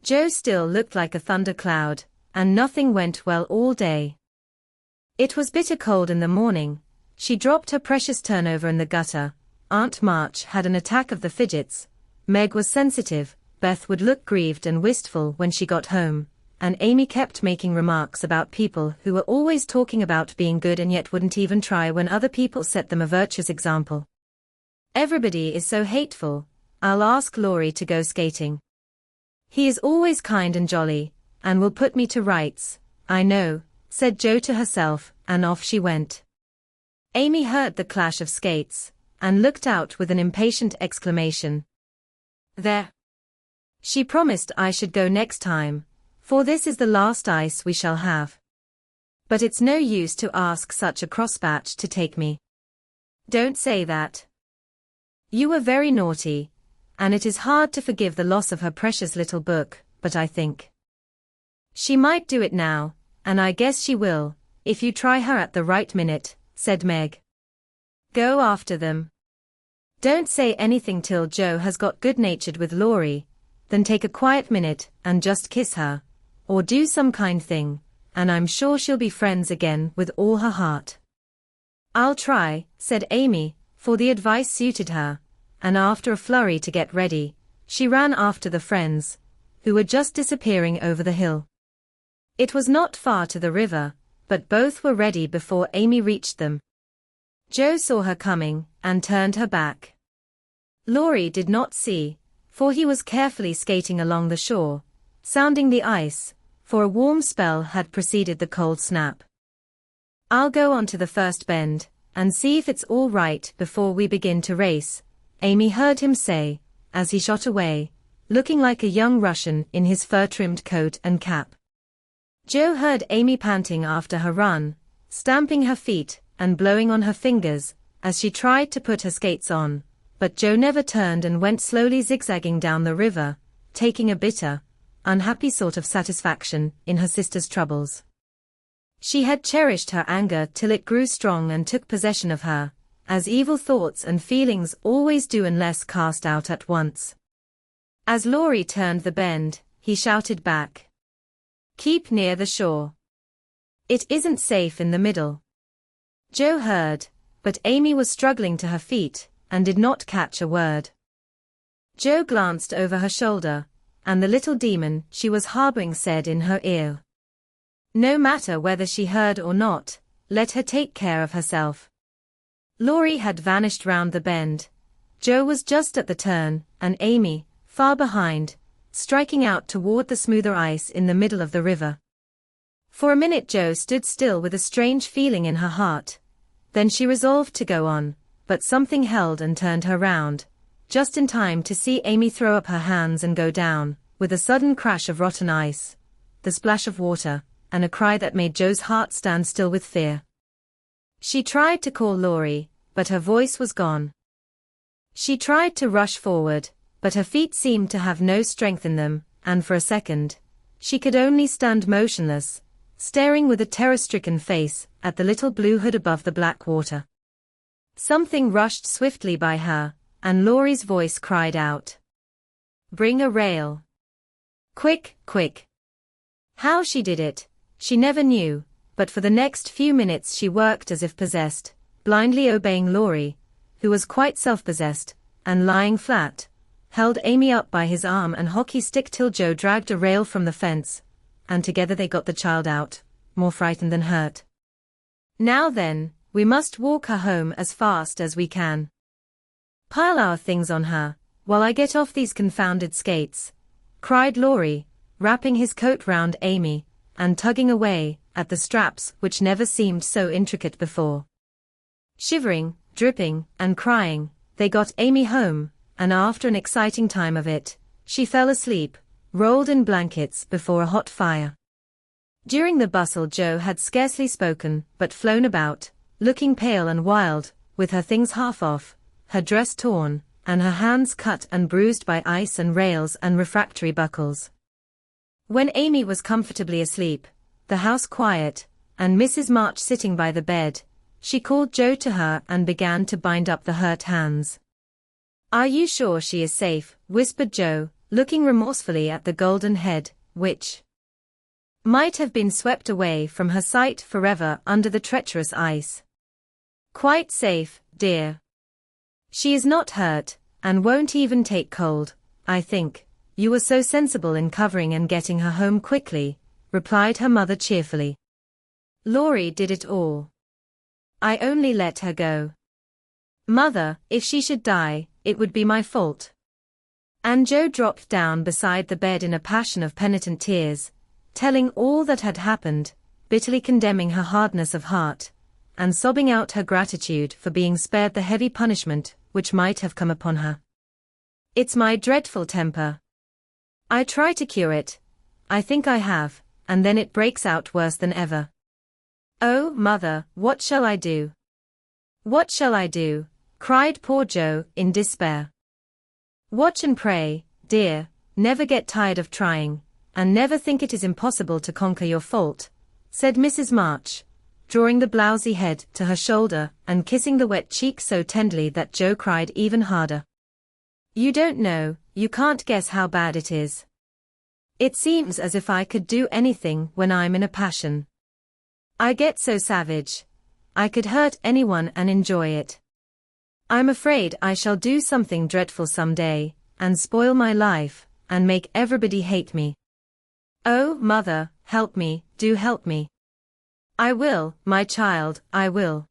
Joe still looked like a thundercloud, and nothing went well all day. It was bitter cold in the morning. She dropped her precious turnover in the gutter. Aunt March had an attack of the fidgets. Meg was sensitive. Beth would look grieved and wistful when she got home, and Amy kept making remarks about people who were always talking about being good and yet wouldn't even try when other people set them a virtuous example. "Everybody is so hateful. I'll ask Laurie to go skating. He is always kind and jolly, and will put me to rights, I know," said Joe to herself, and off she went. Amy heard the clash of skates, and looked out with an impatient exclamation. "There! She promised I should go next time, for this is the last ice we shall have. But it's no use to ask such a crossbatch to take me." "Don't say that. You were very naughty, and it is hard to forgive the loss of her precious little book, but I think she might do it now, and I guess she will, if you try her at the right minute," said Meg. "Go after them. Don't say anything till Joe has got good-natured with Laurie, then take a quiet minute and just kiss her, or do some kind thing, and I'm sure she'll be friends again with all her heart." "I'll try," said Amy, for the advice suited her, and after a flurry to get ready, she ran after the friends, who were just disappearing over the hill. It was not far to the river, but both were ready before Amy reached them. Joe saw her coming, and turned her back. Laurie did not see, for he was carefully skating along the shore, sounding the ice, for a warm spell had preceded the cold snap. "I'll go on to the first bend, and see if it's all right before we begin to race," Amy heard him say, as he shot away, looking like a young Russian in his fur-trimmed coat and cap. Joe heard Amy panting after her run, stamping her feet, and blowing on her fingers, as she tried to put her skates on, but Joe never turned and went slowly zigzagging down the river, taking a bitter, unhappy sort of satisfaction in her sister's troubles. She had cherished her anger till it grew strong and took possession of her, as evil thoughts and feelings always do unless cast out at once. As Laurie turned the bend, he shouted back, "Keep near the shore. It isn't safe in the middle." Joe heard, but Amy was struggling to her feet, and did not catch a word. Joe glanced over her shoulder, and the little demon she was harboring said in her ear, "No matter whether she heard or not, let her take care of herself." Laurie had vanished round the bend. Joe was just at the turn, and Amy, far behind, striking out toward the smoother ice in the middle of the river. For a minute Joe stood still with a strange feeling in her heart. Then she resolved to go on, but something held and turned her round, just in time to see Amy throw up her hands and go down, with a sudden crash of rotten ice, the splash of water, and a cry that made Joe's heart stand still with fear. She tried to call Laurie, but her voice was gone. She tried to rush forward, but her feet seemed to have no strength in them, and for a second, she could only stand motionless, staring with a terror-stricken face at the little blue hood above the black water. Something rushed swiftly by her, and Laurie's voice cried out. "Bring a rail. Quick, quick." How she did it, she never knew, but for the next few minutes she worked as if possessed, blindly obeying Laurie, who was quite self-possessed, and lying flat, held Amy up by his arm and hockey stick till Joe dragged a rail from the fence, and together they got the child out, more frightened than hurt. "Now then, we must walk her home as fast as we can. Pile our things on her, while I get off these confounded skates," cried Laurie, wrapping his coat round Amy, and tugging away at the straps which never seemed so intricate before. Shivering, dripping, and crying, they got Amy home, and after an exciting time of it, she fell asleep, rolled in blankets before a hot fire. During the bustle Joe had scarcely spoken, but flown about, looking pale and wild, with her things half off, her dress torn, and her hands cut and bruised by ice and rails and refractory buckles. When Amy was comfortably asleep, the house quiet, and Mrs. March sitting by the bed, she called Joe to her and began to bind up the hurt hands. "Are you sure she is safe?" whispered Joe, looking remorsefully at the golden head, which might have been swept away from her sight forever under the treacherous ice. "Quite safe, dear. She is not hurt, and won't even take cold, I think. You were so sensible in covering and getting her home quickly," replied her mother cheerfully. "Laurie did it all. I only let her go. Mother, if she should die, it would be my fault." And Joe dropped down beside the bed in a passion of penitent tears, telling all that had happened, bitterly condemning her hardness of heart, and sobbing out her gratitude for being spared the heavy punishment which might have come upon her. "It's my dreadful temper. I try to cure it. I think I have, and then it breaks out worse than ever. Oh, Mother, what shall I do? What shall I do?" cried poor Joe in despair. "Watch and pray, dear, never get tired of trying, and never think it is impossible to conquer your fault," said Mrs. March, drawing the blousy head to her shoulder and kissing the wet cheek so tenderly that Joe cried even harder. "You don't know, you can't guess how bad it is. It seems as if I could do anything when I'm in a passion. I get so savage. I could hurt anyone and enjoy it. I'm afraid I shall do something dreadful some day, and spoil my life, and make everybody hate me. Oh, Mother, help me, do help me. I will, my child, I will.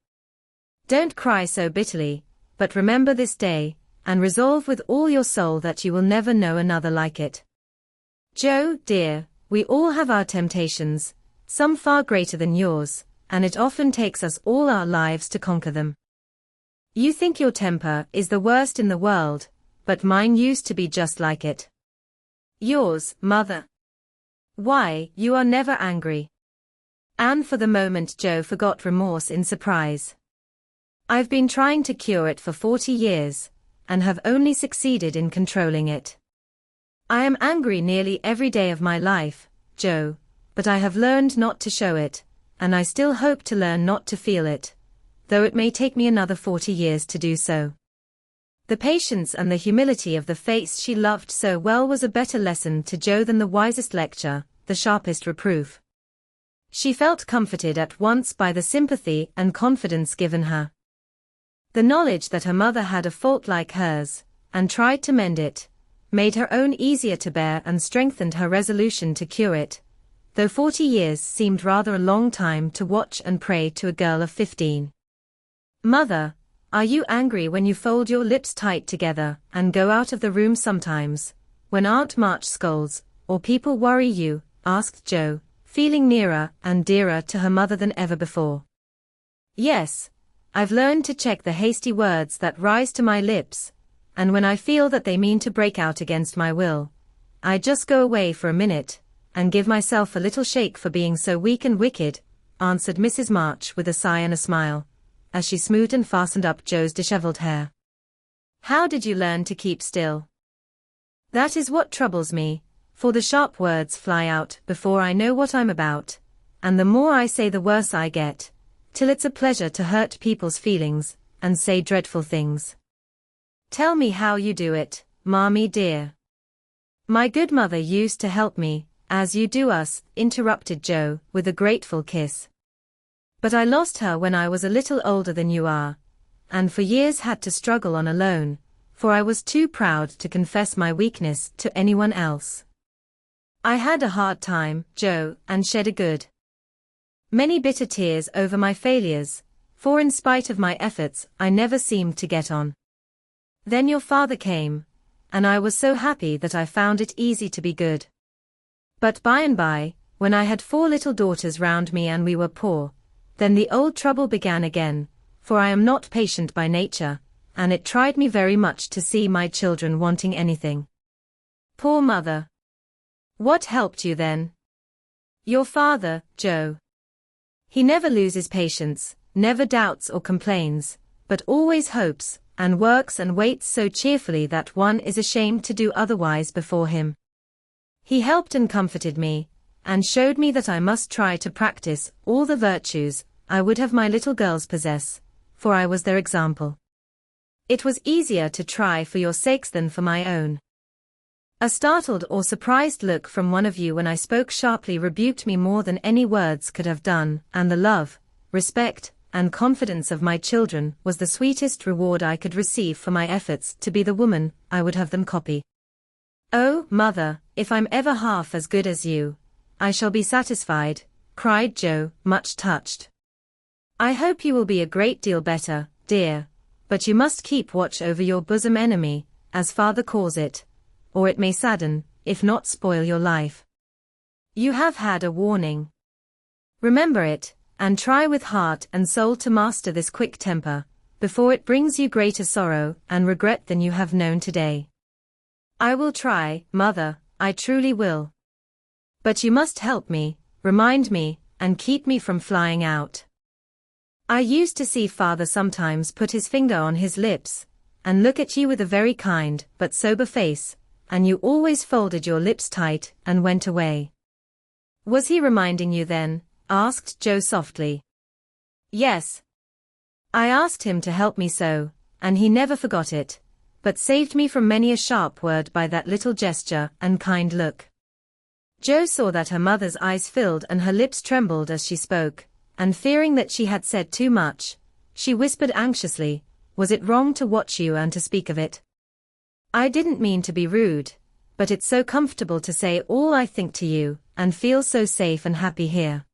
Don't cry so bitterly, but remember this day, and resolve with all your soul that you will never know another like it. Joe, dear, we all have our temptations, some far greater than yours, and it often takes us all our lives to conquer them. You think your temper is the worst in the world, but mine used to be just like it. Yours, Mother. Why, you are never angry." And for the moment Joe forgot remorse in surprise. "I've been trying to cure it for 40 years, and have only succeeded in controlling it. I am angry nearly every day of my life, Joe, but I have learned not to show it, and I still hope to learn not to feel it, though it may take me another 40 years to do so." The patience and the humility of the face she loved so well was a better lesson to Joe than the wisest lecture, the sharpest reproof. She felt comforted at once by the sympathy and confidence given her. The knowledge that her mother had a fault like hers, and tried to mend it, made her own easier to bear and strengthened her resolution to cure it, though 40 years seemed rather a long time to watch and pray to a girl of 15. "Mother, are you angry when you fold your lips tight together and go out of the room sometimes, when Aunt March scolds, or people worry you?" asked Joe, feeling nearer and dearer to her mother than ever before. "Yes, I've learned to check the hasty words that rise to my lips, and when I feel that they mean to break out against my will, I just go away for a minute, and give myself a little shake for being so weak and wicked," answered Mrs. March with a sigh and a smile, as she smoothed and fastened up Joe's disheveled hair. "How did you learn to keep still?" "That is what troubles me, for the sharp words fly out before I know what I'm about, and the more I say the worse I get, till it's a pleasure to hurt people's feelings, and say dreadful things." "Tell me how you do it, Mommy dear." "My good mother used to help me, as you do us," interrupted Joe, with a grateful kiss. "But I lost her when I was a little older than you are, and for years had to struggle on alone, for I was too proud to confess my weakness to anyone else. I had a hard time, Joe, and shed a good many bitter tears over my failures, for in spite of my efforts I never seemed to get on. Then your father came, and I was so happy that I found it easy to be good. But by and by, when I had 4 little daughters round me and we were poor, then the old trouble began again, for I am not patient by nature, and it tried me very much to see my children wanting anything." "Poor mother. What helped you then?" "Your father, Joe. He never loses patience, never doubts or complains, but always hopes, and works and waits so cheerfully that one is ashamed to do otherwise before him. He helped and comforted me, and showed me that I must try to practice all the virtues I would have my little girls possess, for I was their example. It was easier to try for your sakes than for my own." A startled or surprised look from one of you when I spoke sharply rebuked me more than any words could have done, and the love, respect, and confidence of my children was the sweetest reward I could receive for my efforts to be the woman I would have them copy. "Oh, mother, if I'm ever half as good as you, I shall be satisfied," cried Joe, much touched. "I hope you will be a great deal better, dear, but you must keep watch over your bosom enemy, as father calls it, or it may sadden, if not spoil your life. You have had a warning. Remember it, and try with heart and soul to master this quick temper, before it brings you greater sorrow and regret than you have known today." "I will try, mother, I truly will. But you must help me, remind me, and keep me from flying out. I used to see father sometimes put his finger on his lips, and look at you with a very kind but sober face, and you always folded your lips tight and went away." "Was he reminding you then?" asked Joe softly. "Yes. I asked him to help me so, and he never forgot it, but saved me from many a sharp word by that little gesture and kind look." Joe saw that her mother's eyes filled and her lips trembled as she spoke, and fearing that she had said too much, she whispered anxiously, "Was it wrong to watch you and to speak of it? I didn't mean to be rude, but it's so comfortable to say all I think to you, and feel so safe and happy here.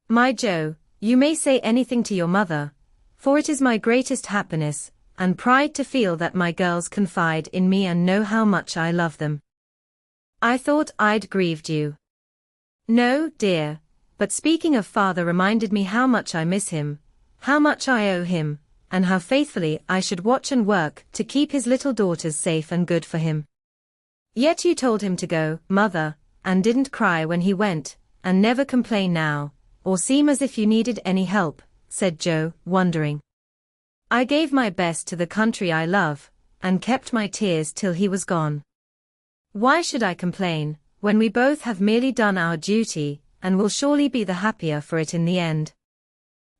My Joe, you may say anything to your mother, for it is my greatest happiness and pride to feel that my girls confide in me and know how much I love them. I thought I'd grieved you." "No, dear, but speaking of father reminded me how much I miss him, how much I owe him, and how faithfully I should watch and work to keep his little daughters safe and good for him." "Yet you told him to go, mother, and didn't cry when he went, and never complain now, or seem as if you needed any help," said Joe, wondering. "I gave my best to the country I love, and kept my tears till he was gone. Why should I complain, when we both have merely done our duty, and will surely be the happier for it in the end?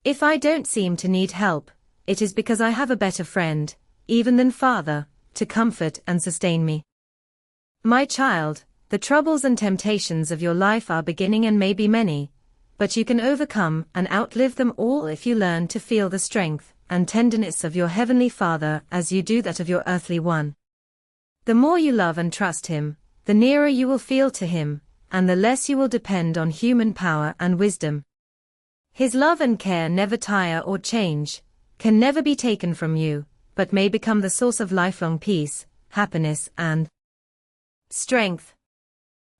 If I don't seem to need help, it is because I have a better friend, even than father, to comfort and sustain me. My child, the troubles and temptations of your life are beginning and may be many, but you can overcome and outlive them all if you learn to feel the strength and tenderness of your heavenly Father as you do that of your earthly one. The more you love and trust him, the nearer you will feel to him, and the less you will depend on human power and wisdom. His love and care never tire or change, can never be taken from you, but may become the source of lifelong peace, happiness and strength.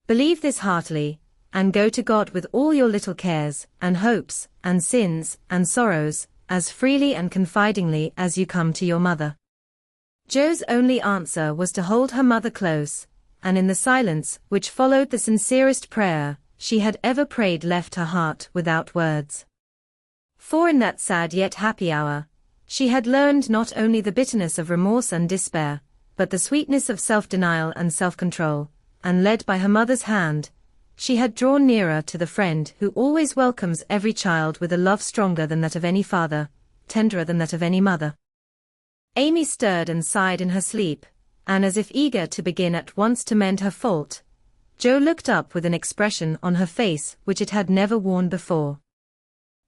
Believe this heartily, and go to God with all your little cares, and hopes, and sins, and sorrows, as freely and confidingly as you come to your mother." Joe's only answer was to hold her mother close, and in the silence which followed the sincerest prayer she had ever prayed left her heart without words. For in that sad yet happy hour, she had learned not only the bitterness of remorse and despair, but the sweetness of self-denial and self-control, and led by her mother's hand, she had drawn nearer to the friend who always welcomes every child with a love stronger than that of any father, tenderer than that of any mother. Amy stirred and sighed in her sleep, and as if eager to begin at once to mend her fault, Jo looked up with an expression on her face which it had never worn before.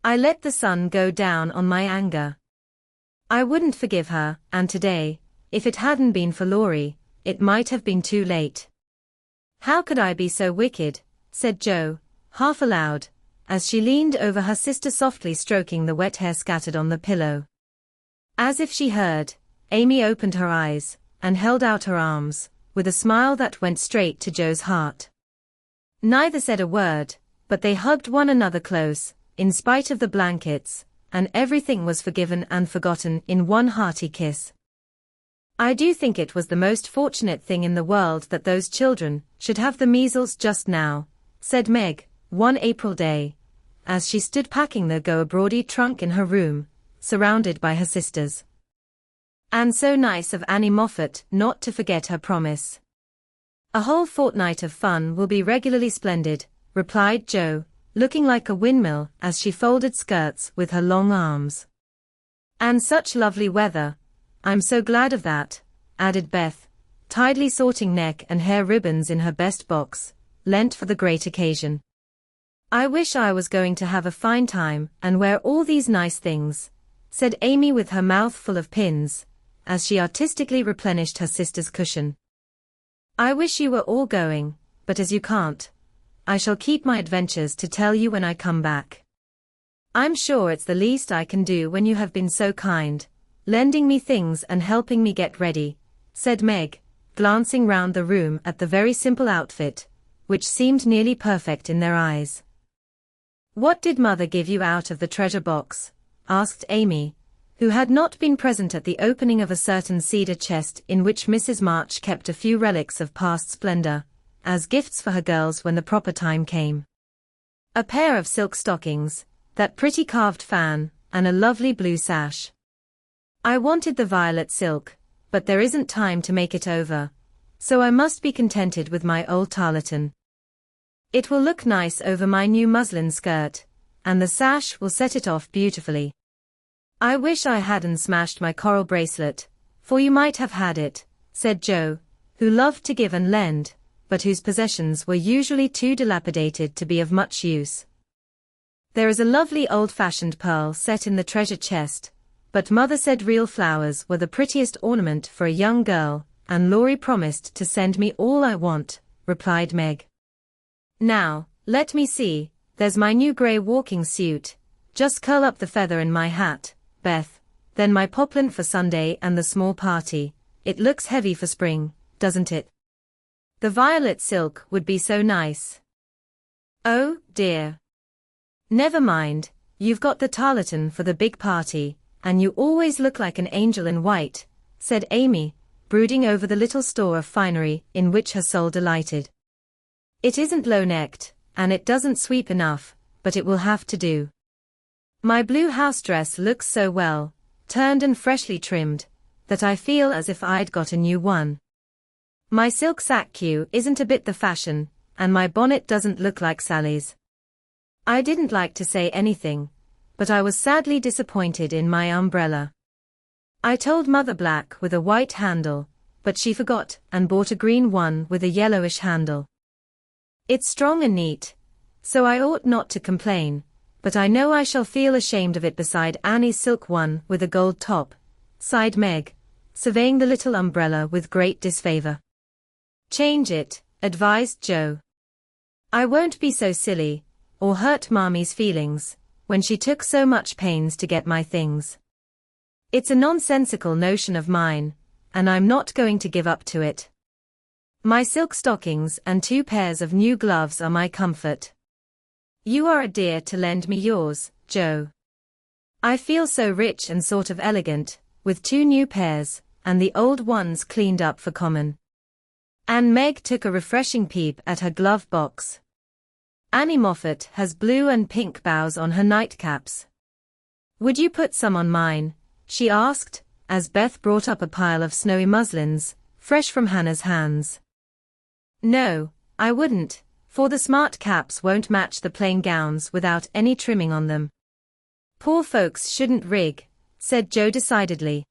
I let the sun go down on my anger. I wouldn't forgive her, and today, if it hadn't been for Laurie, it might have been too late. How could I be so wicked, said Jo, half aloud, as she leaned over her sister softly stroking the wet hair scattered on the pillow. As if she heard, Amy opened her eyes, and held out her arms, with a smile that went straight to Jo's heart. Neither said a word, but they hugged one another close, in spite of the blankets, and everything was forgiven and forgotten in one hearty kiss. I do think it was the most fortunate thing in the world that those children should have the measles just now, said Meg, one April day, as she stood packing the go-abroady trunk in her room, surrounded by her sisters. And so nice of Annie Moffat not to forget her promise. A whole fortnight of fun will be regularly splendid, replied Jo, looking like a windmill as she folded skirts with her long arms. And such lovely weather. I'm so glad of that, added Beth, tidily sorting neck and hair ribbons in her best box, lent for the great occasion. I wish I was going to have a fine time and wear all these nice things, said Amy with her mouth full of pins, as she artistically replenished her sister's cushion. I wish you were all going, but as you can't, I shall keep my adventures to tell you when I come back. I'm sure it's the least I can do when you have been so kind, lending me things and helping me get ready, said Meg, glancing round the room at the very simple outfit, which seemed nearly perfect in their eyes. What did Mother give you out of the treasure box? Asked Amy, who had not been present at the opening of a certain cedar chest in which Mrs. March kept a few relics of past splendor, as gifts for her girls when the proper time came. A pair of silk stockings, that pretty carved fan, and a lovely blue sash. I wanted the violet silk, but there isn't time to make it over, so I must be contented with my old tarlatan. It will look nice over my new muslin skirt, and the sash will set it off beautifully. I wish I hadn't smashed my coral bracelet, for you might have had it, said Jo, who loved to give and lend, but whose possessions were usually too dilapidated to be of much use. There is a lovely old-fashioned pearl set in the treasure chest, but Mother said real flowers were the prettiest ornament for a young girl, and Laurie promised to send me all I want, replied Meg. Now, let me see, there's my new grey walking suit, just curl up the feather in my hat, Beth, then my poplin for Sunday and the small party. It looks heavy for spring, doesn't it? The violet silk would be so nice. Oh, dear. Never mind, you've got the tarlatan for the big party, and you always look like an angel in white, said Amy, brooding over the little store of finery in which her soul delighted. It isn't low-necked, and it doesn't sweep enough, but it will have to do. My blue house dress looks so well, turned and freshly trimmed, that I feel as if I'd got a new one. My silk sack queue isn't a bit the fashion, and my bonnet doesn't look like Sally's. I didn't like to say anything, but I was sadly disappointed in my umbrella. I told Mother black with a white handle, but she forgot and bought a green one with a yellowish handle. It's strong and neat, so I ought not to complain, but I know I shall feel ashamed of it beside Annie's silk one with a gold top, sighed Meg, surveying the little umbrella with great disfavor. Change it, advised Jo. I won't be so silly, or hurt Mommy's feelings, when she took so much pains to get my things. It's a nonsensical notion of mine, and I'm not going to give up to it. My silk stockings and 2 pairs of new gloves are my comfort. You are a dear to lend me yours, Jo. I feel so rich and sort of elegant, with 2 new pairs, and the old ones cleaned up for common. And Meg took a refreshing peep at her glove box. Annie Moffat has blue and pink bows on her nightcaps. Would you put some on mine? She asked, as Beth brought up a pile of snowy muslins, fresh from Hannah's hands. No, I wouldn't, for the smart caps won't match the plain gowns without any trimming on them. Poor folks shouldn't rig, said Jo decidedly.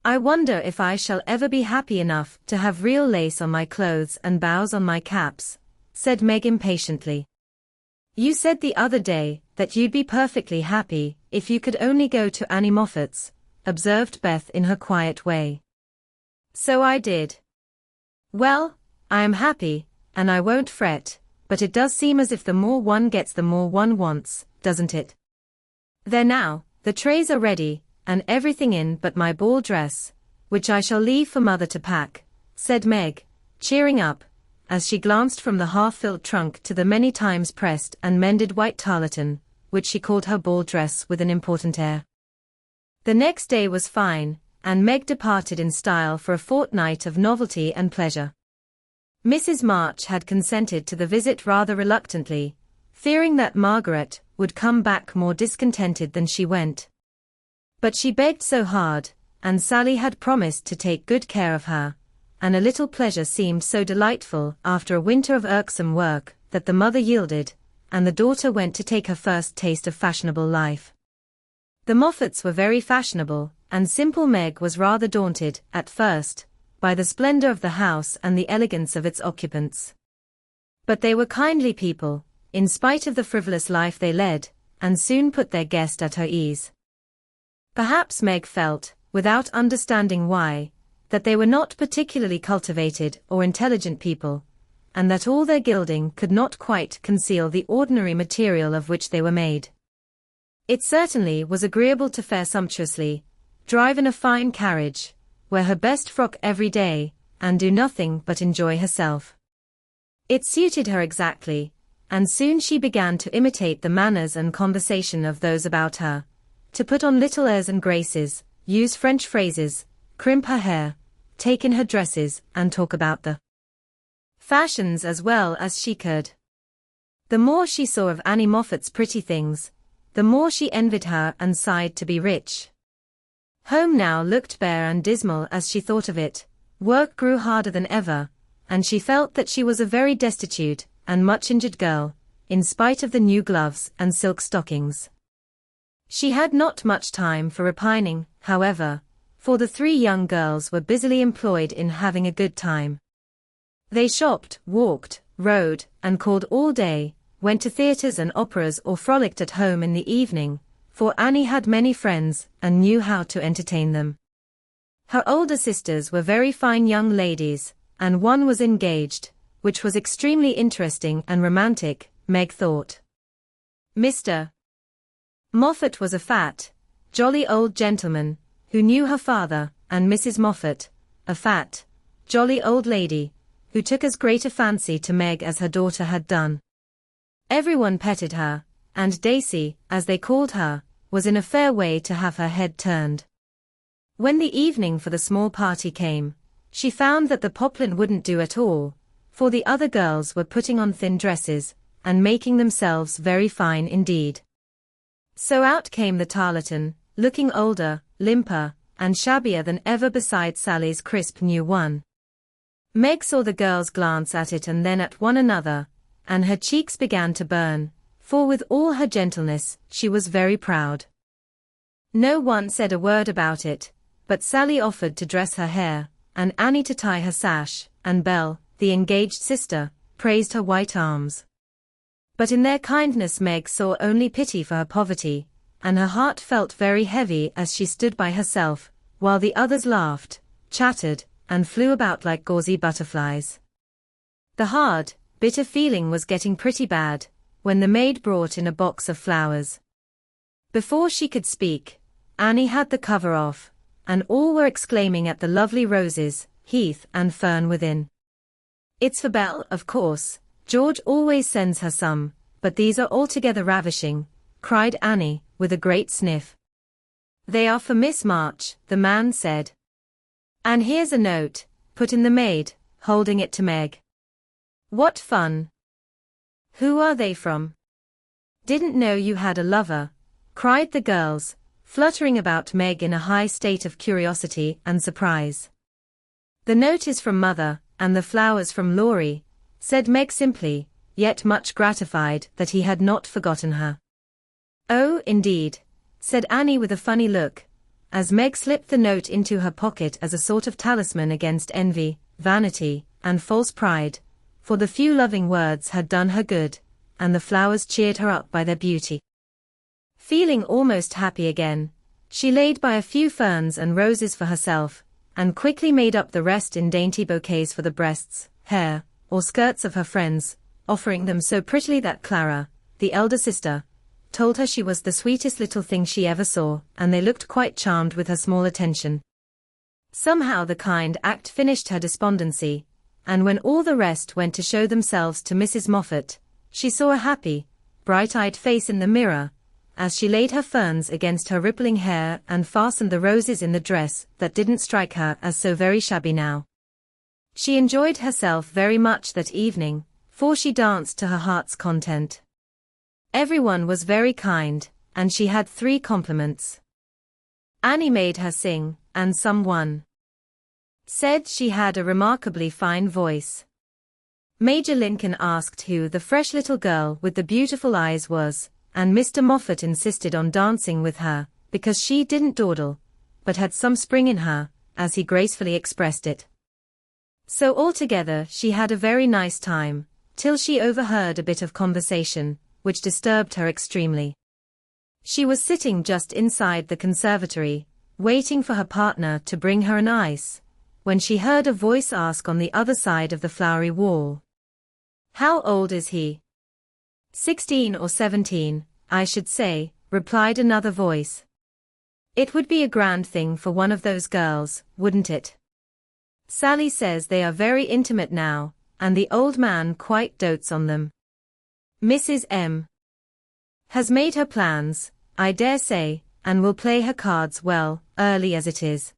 I wonder if I shall ever be happy enough to have real lace on my clothes and bows on my caps, said Meg impatiently. You said the other day that you'd be perfectly happy if you could only go to Annie Moffat's, observed Beth in her quiet way. So I did. Well, I am happy, and I won't fret, but it does seem as if the more one gets the more one wants, doesn't it? There now, the trays are ready, and everything in but my ball dress, which I shall leave for Mother to pack, said Meg, cheering up, as she glanced from the half-filled trunk to the many times pressed and mended white tarlatan, which she called her ball dress with an important air. The next day was fine, and Meg departed in style for a fortnight of novelty and pleasure. Mrs. March had consented to the visit rather reluctantly, fearing that Margaret would come back more discontented than she went. But she begged so hard, and Sally had promised to take good care of her, and a little pleasure seemed so delightful after a winter of irksome work, that the mother yielded, and the daughter went to take her first taste of fashionable life. The Moffats were very fashionable, and simple Meg was rather daunted, at first, by the splendor of the house and the elegance of its occupants. But they were kindly people, in spite of the frivolous life they led, and soon put their guest at her ease. Perhaps Meg felt, without understanding why, that they were not particularly cultivated or intelligent people, and that all their gilding could not quite conceal the ordinary material of which they were made. It certainly was agreeable to fare sumptuously, drive in a fine carriage, wear her best frock every day, and do nothing but enjoy herself. It suited her exactly, and soon she began to imitate the manners and conversation of those about her, to put on little airs and graces, use French phrases, crimp her hair, take in her dresses, and talk about the fashions as well as she could. The more she saw of Annie Moffat's pretty things, the more she envied her and sighed to be rich. Home now looked bare and dismal as she thought of it, work grew harder than ever, and she felt that she was a very destitute and much injured girl, in spite of the new gloves and silk stockings. She had not much time for repining, however, for the three young girls were busily employed in having a good time. They shopped, walked, rode, and called all day, went to theatres and operas or frolicked at home in the evening, for Annie had many friends and knew how to entertain them. Her older sisters were very fine young ladies, and one was engaged, which was extremely interesting and romantic, Meg thought. Mr. Moffat was a fat, jolly old gentleman, who knew her father, and Mrs. Moffat, a fat, jolly old lady, who took as great a fancy to Meg as her daughter had done. Everyone petted her, and Daisy, as they called her, was in a fair way to have her head turned. When the evening for the small party came, she found that the poplin wouldn't do at all, for the other girls were putting on thin dresses, and making themselves very fine indeed. So out came the tarlatan, looking older, limper, and shabbier than ever beside Sally's crisp new one. Meg saw the girls glance at it and then at one another, and her cheeks began to burn, for with all her gentleness, she was very proud. No one said a word about it, but Sally offered to dress her hair, and Annie to tie her sash, and Belle, the engaged sister, praised her white arms. But in their kindness Meg saw only pity for her poverty, and her heart felt very heavy as she stood by herself, while the others laughed, chattered, and flew about like gauzy butterflies. The hard, bitter feeling was getting pretty bad, when the maid brought in a box of flowers. Before she could speak, Annie had the cover off, and all were exclaiming at the lovely roses, heath and fern within. It's for Belle, of course. George always sends her some, but these are altogether ravishing, cried Annie, with a great sniff. They are for Miss March, the man said. And here's a note, put in the maid, holding it to Meg. What fun! Who are they from? Didn't know you had a lover, cried the girls, fluttering about Meg in a high state of curiosity and surprise. "The note is from Mother, and the flowers from Laurie," said Meg simply, yet much gratified that he had not forgotten her. "Oh, indeed," said Annie with a funny look, as Meg slipped the note into her pocket as a sort of talisman against envy, vanity, and false pride, for the few loving words had done her good, and the flowers cheered her up by their beauty. Feeling almost happy again, she laid by a few ferns and roses for herself, and quickly made up the rest in dainty bouquets for the breasts, hair, or skirts of her friends, offering them so prettily that Clara, the elder sister, told her she was the sweetest little thing she ever saw, and they looked quite charmed with her small attention. Somehow the kind act finished her despondency, and when all the rest went to show themselves to Mrs. Moffat, she saw a happy, bright-eyed face in the mirror, as she laid her ferns against her rippling hair and fastened the roses in the dress that didn't strike her as so very shabby now. She enjoyed herself very much that evening, for she danced to her heart's content. Everyone was very kind, and she had 3 compliments. Annie made her sing, and someone said she had a remarkably fine voice. Major Lincoln asked who the fresh little girl with the beautiful eyes was, and Mr. Moffat insisted on dancing with her, because she didn't dawdle, but had some spring in her, as he gracefully expressed it. So altogether she had a very nice time, till she overheard a bit of conversation, which disturbed her extremely. She was sitting just inside the conservatory, waiting for her partner to bring her an ice, when she heard a voice ask on the other side of the flowery wall, "How old is he?" 16 or 17, I should say, replied another voice. "It would be a grand thing for one of those girls, wouldn't it? Sally says they are very intimate now, and the old man quite dotes on them. Mrs. M. has made her plans, I dare say, and will play her cards well, early as it is."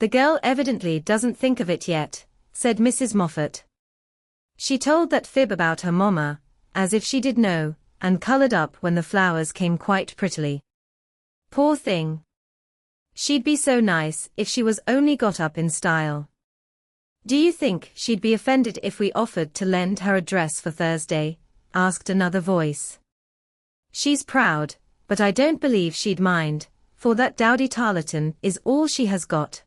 "The girl evidently doesn't think of it yet," said Mrs. Moffat. She told that fib about her mamma, as if she did know, and colored up when the flowers came quite prettily. "Poor thing. She'd be so nice if she was only got up in style." "Do you think she'd be offended if we offered to lend her a dress for Thursday?" asked another voice. "She's proud, but I don't believe she'd mind, for that dowdy tarlatan is all she has got.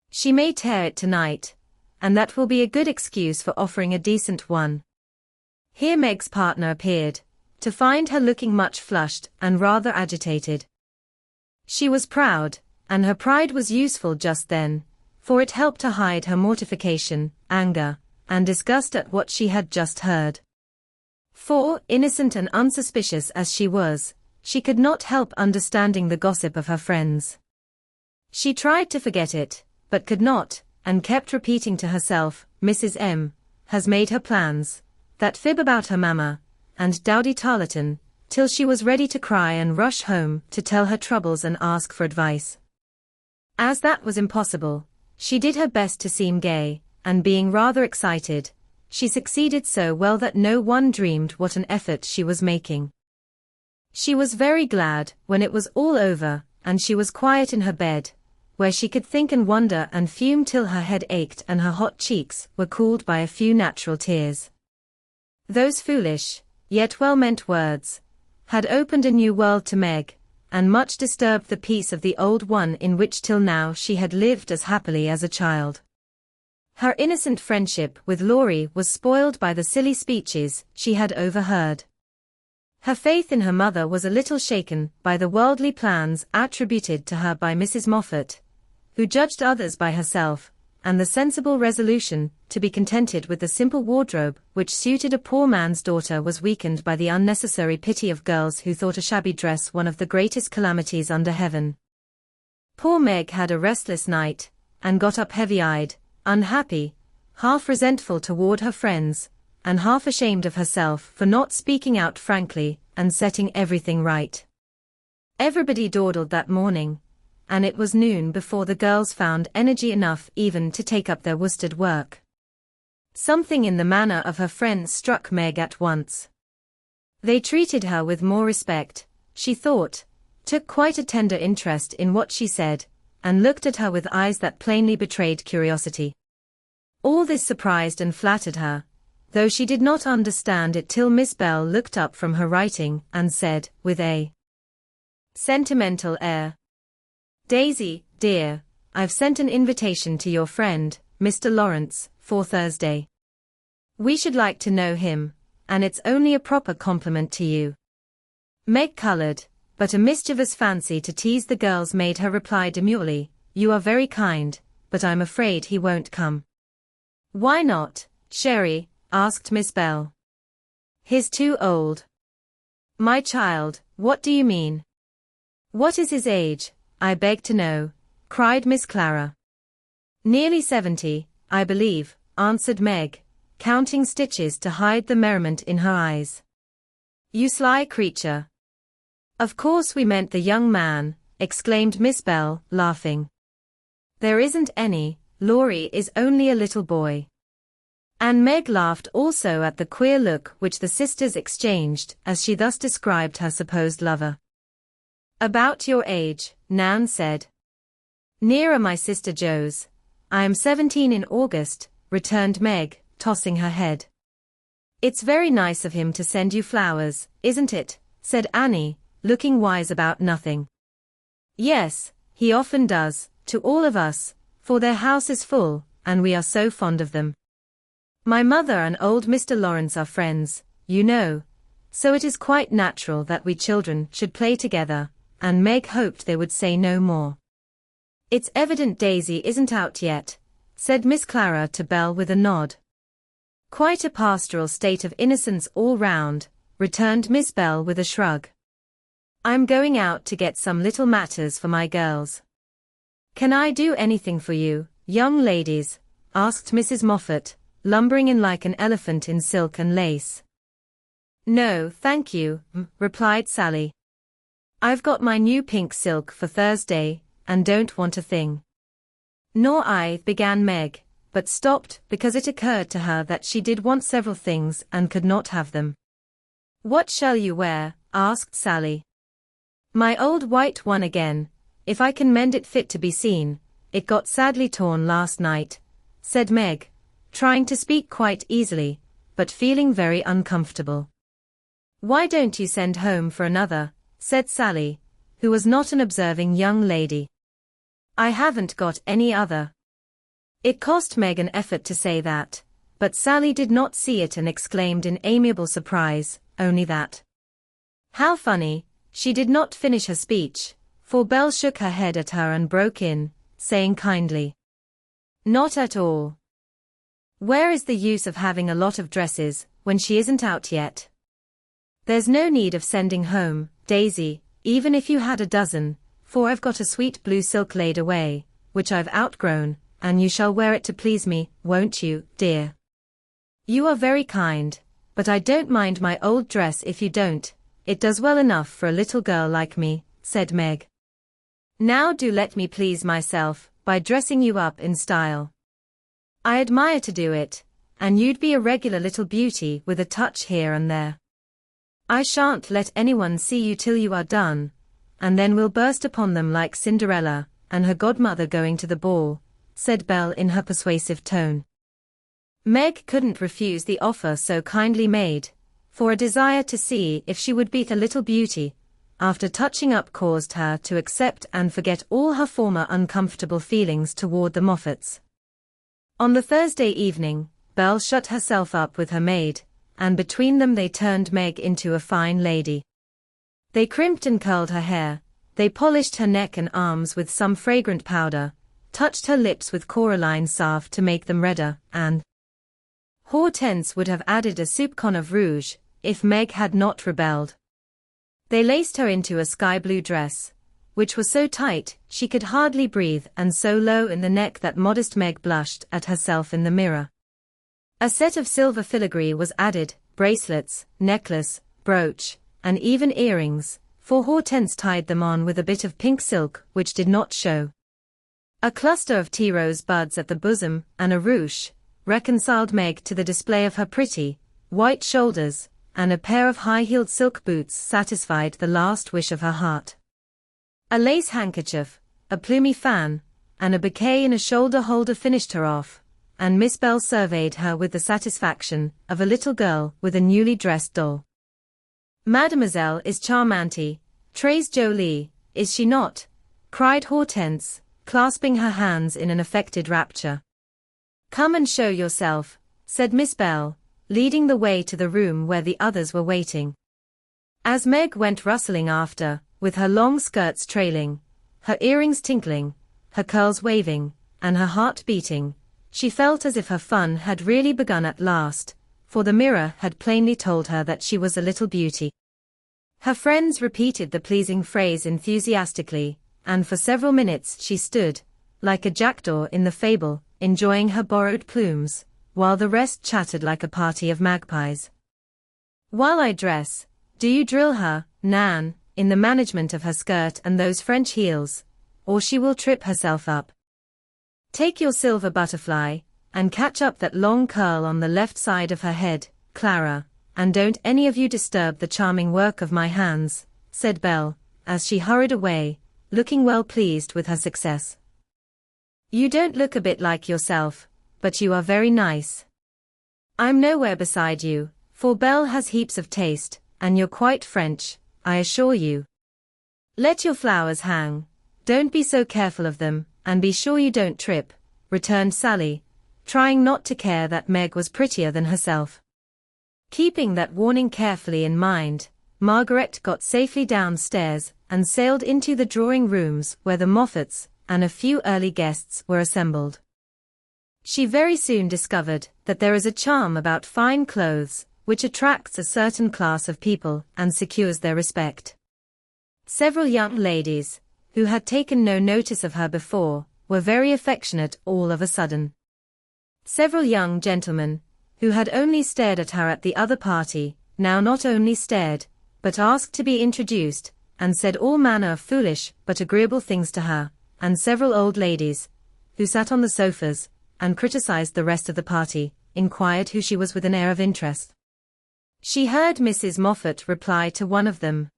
She may tear it tonight, and that will be a good excuse for offering a decent one." Here Meg's partner appeared, to find her looking much flushed and rather agitated. She was proud, and her pride was useful just then, for it helped to hide her mortification, anger, and disgust at what she had just heard. For, innocent and unsuspicious as she was, she could not help understanding the gossip of her friends. She tried to forget it, but could not, and kept repeating to herself, "Mrs. M. has made her plans," that fib about her mamma, and dowdy tarlatan, till she was ready to cry and rush home to tell her troubles and ask for advice. As that was impossible, she did her best to seem gay, and being rather excited, she succeeded so well that no one dreamed what an effort she was making. She was very glad when it was all over, and she was quiet in her bed, where she could think and wonder and fume till her head ached and her hot cheeks were cooled by a few natural tears. Those foolish, yet well-meant words, had opened a new world to Meg, and much disturbed the peace of the old one in which till now she had lived as happily as a child. Her innocent friendship with Laurie was spoiled by the silly speeches she had overheard. Her faith in her mother was a little shaken by the worldly plans attributed to her by Mrs. Moffat, who judged others by herself, and the sensible resolution to be contented with the simple wardrobe which suited a poor man's daughter was weakened by the unnecessary pity of girls who thought a shabby dress one of the greatest calamities under heaven. Poor Meg had a restless night, and got up heavy-eyed, unhappy, half resentful toward her friends, and half ashamed of herself for not speaking out frankly and setting everything right. Everybody dawdled that morning, and it was noon before the girls found energy enough even to take up their worsted work. Something in the manner of her friends struck Meg at once. They treated her with more respect, she thought, took quite a tender interest in what she said, and looked at her with eyes that plainly betrayed curiosity. All this surprised and flattered her, though she did not understand it till Miss Bell looked up from her writing and said, with a sentimental air, "Daisy, dear, I've sent an invitation to your friend, Mr. Laurence, for Thursday. We should like to know him, and it's only a proper compliment to you." Meg colored, but a mischievous fancy to tease the girls made her reply demurely, "You are very kind, but I'm afraid he won't come." "Why not, Sherry?" asked Miss Bell. "He's too old." "My child, what do you mean? What is his age, I beg to know?" cried Miss Clara. "Nearly 70, I believe," answered Meg, counting stitches to hide the merriment in her eyes. "You sly creature." "Of course we meant the young man," exclaimed Miss Bell, laughing. "There isn't any, Laurie is only a little boy." And Meg laughed also at the queer look which the sisters exchanged as she thus described her supposed lover. "About your age," Nan said. "Nearer my sister Jo's. I am 17 in August," returned Meg, tossing her head. "It's very nice of him to send you flowers, isn't it?" said Annie, looking wise about nothing. "Yes, he often does, to all of us, for their house is full, and we are so fond of them. My mother and old Mr. Laurence are friends, you know, so it is quite natural that we children should play together," and Meg hoped they would say no more. "It's evident Daisy isn't out yet," said Miss Clara to Belle with a nod. "Quite a pastoral state of innocence all round," returned Miss Bell with a shrug. "I'm going out to get some little matters for my girls." "Can I do anything for you, young ladies?" asked Mrs. Moffat, lumbering in like an elephant in silk and lace. "No, thank you," replied Sally. "I've got my new pink silk for Thursday, and don't want a thing." "Nor I," began Meg, but stopped because it occurred to her that she did want several things and could not have them. "What shall you wear?" asked Sally. "My old white one again, if I can mend it fit to be seen. It got sadly torn last night," said Meg, trying to speak quite easily, but feeling very uncomfortable. "Why don't you send home for another?" said Sally, who was not an observing young lady. "I haven't got any other." It cost Meg an effort to say that, but Sally did not see it and exclaimed in amiable surprise, "Only that?" "How funny." She did not finish her speech, for Belle shook her head at her and broke in, saying kindly, "Not at all. Where is the use of having a lot of dresses, when she isn't out yet? There's no need of sending home, Daisy, even if you had a dozen, for I've got a sweet blue silk laid away, which I've outgrown, and you shall wear it to please me, won't you, dear?" "You are very kind, but I don't mind my old dress if you don't, it does well enough for a little girl like me," said Meg. "Now do let me please myself, by dressing you up in style. I admire to do it, and you'd be a regular little beauty with a touch here and there. I shan't let anyone see you till you are done, and then we'll burst upon them like Cinderella and her godmother going to the ball," said Belle in her persuasive tone. Meg couldn't refuse the offer so kindly made, for a desire to see if she would beat a little beauty, after touching up caused her to accept and forget all her former uncomfortable feelings toward the Moffats. On the Thursday evening, Belle shut herself up with her maid, and between them they turned Meg into a fine lady. They crimped and curled her hair, they polished her neck and arms with some fragrant powder, touched her lips with coralline salve to make them redder, and Hortense would have added a soupçon of rouge, if Meg had not rebelled. They laced her into a sky-blue dress, which was so tight she could hardly breathe and so low in the neck that modest Meg blushed at herself in the mirror. A set of silver filigree was added, bracelets, necklace, brooch, and even earrings, for Hortense tied them on with a bit of pink silk which did not show. A cluster of tea rose buds at the bosom and a ruche reconciled Meg to the display of her pretty, white shoulders, and a pair of high-heeled silk boots satisfied the last wish of her heart. A lace handkerchief, a plumy fan, and a bouquet in a shoulder holder finished her off, and Miss Bell surveyed her with the satisfaction of a little girl with a newly dressed doll. "Mademoiselle is charmante, très jolie, is she not?" cried Hortense, clasping her hands in an affected rapture. "Come and show yourself," said Miss Bell, leading the way to the room where the others were waiting. As Meg went rustling after, with her long skirts trailing, her earrings tinkling, her curls waving, and her heart beating, she felt as if her fun had really begun at last, for the mirror had plainly told her that she was a little beauty. Her friends repeated the pleasing phrase enthusiastically, and for several minutes she stood, like a jackdaw in the fable, enjoying her borrowed plumes, while the rest chattered like a party of magpies. "While I dress, do you drill her, Nan, in the management of her skirt and those French heels, or she will trip herself up. Take your silver butterfly, and catch up that long curl on the left side of her head, Clara, and don't any of you disturb the charming work of my hands," said Belle, as she hurried away, looking well pleased with her success. "You don't look a bit like yourself, but you are very nice. I'm nowhere beside you, for Belle has heaps of taste, and you're quite French, I assure you. Let your flowers hang, don't be so careful of them, and be sure you don't trip," returned Sally, trying not to care that Meg was prettier than herself. Keeping that warning carefully in mind, Margaret got safely downstairs and sailed into the drawing rooms where the Moffats and a few early guests were assembled. She very soon discovered that there is a charm about fine clothes, which attracts a certain class of people and secures their respect. Several young ladies, who had taken no notice of her before, were very affectionate all of a sudden. Several young gentlemen, who had only stared at her at the other party, now not only stared, but asked to be introduced, and said all manner of foolish but agreeable things to her, and several old ladies, who sat on the sofas, and criticized the rest of the party, inquired who she was with an air of interest. She heard Mrs. Moffat reply to one of them.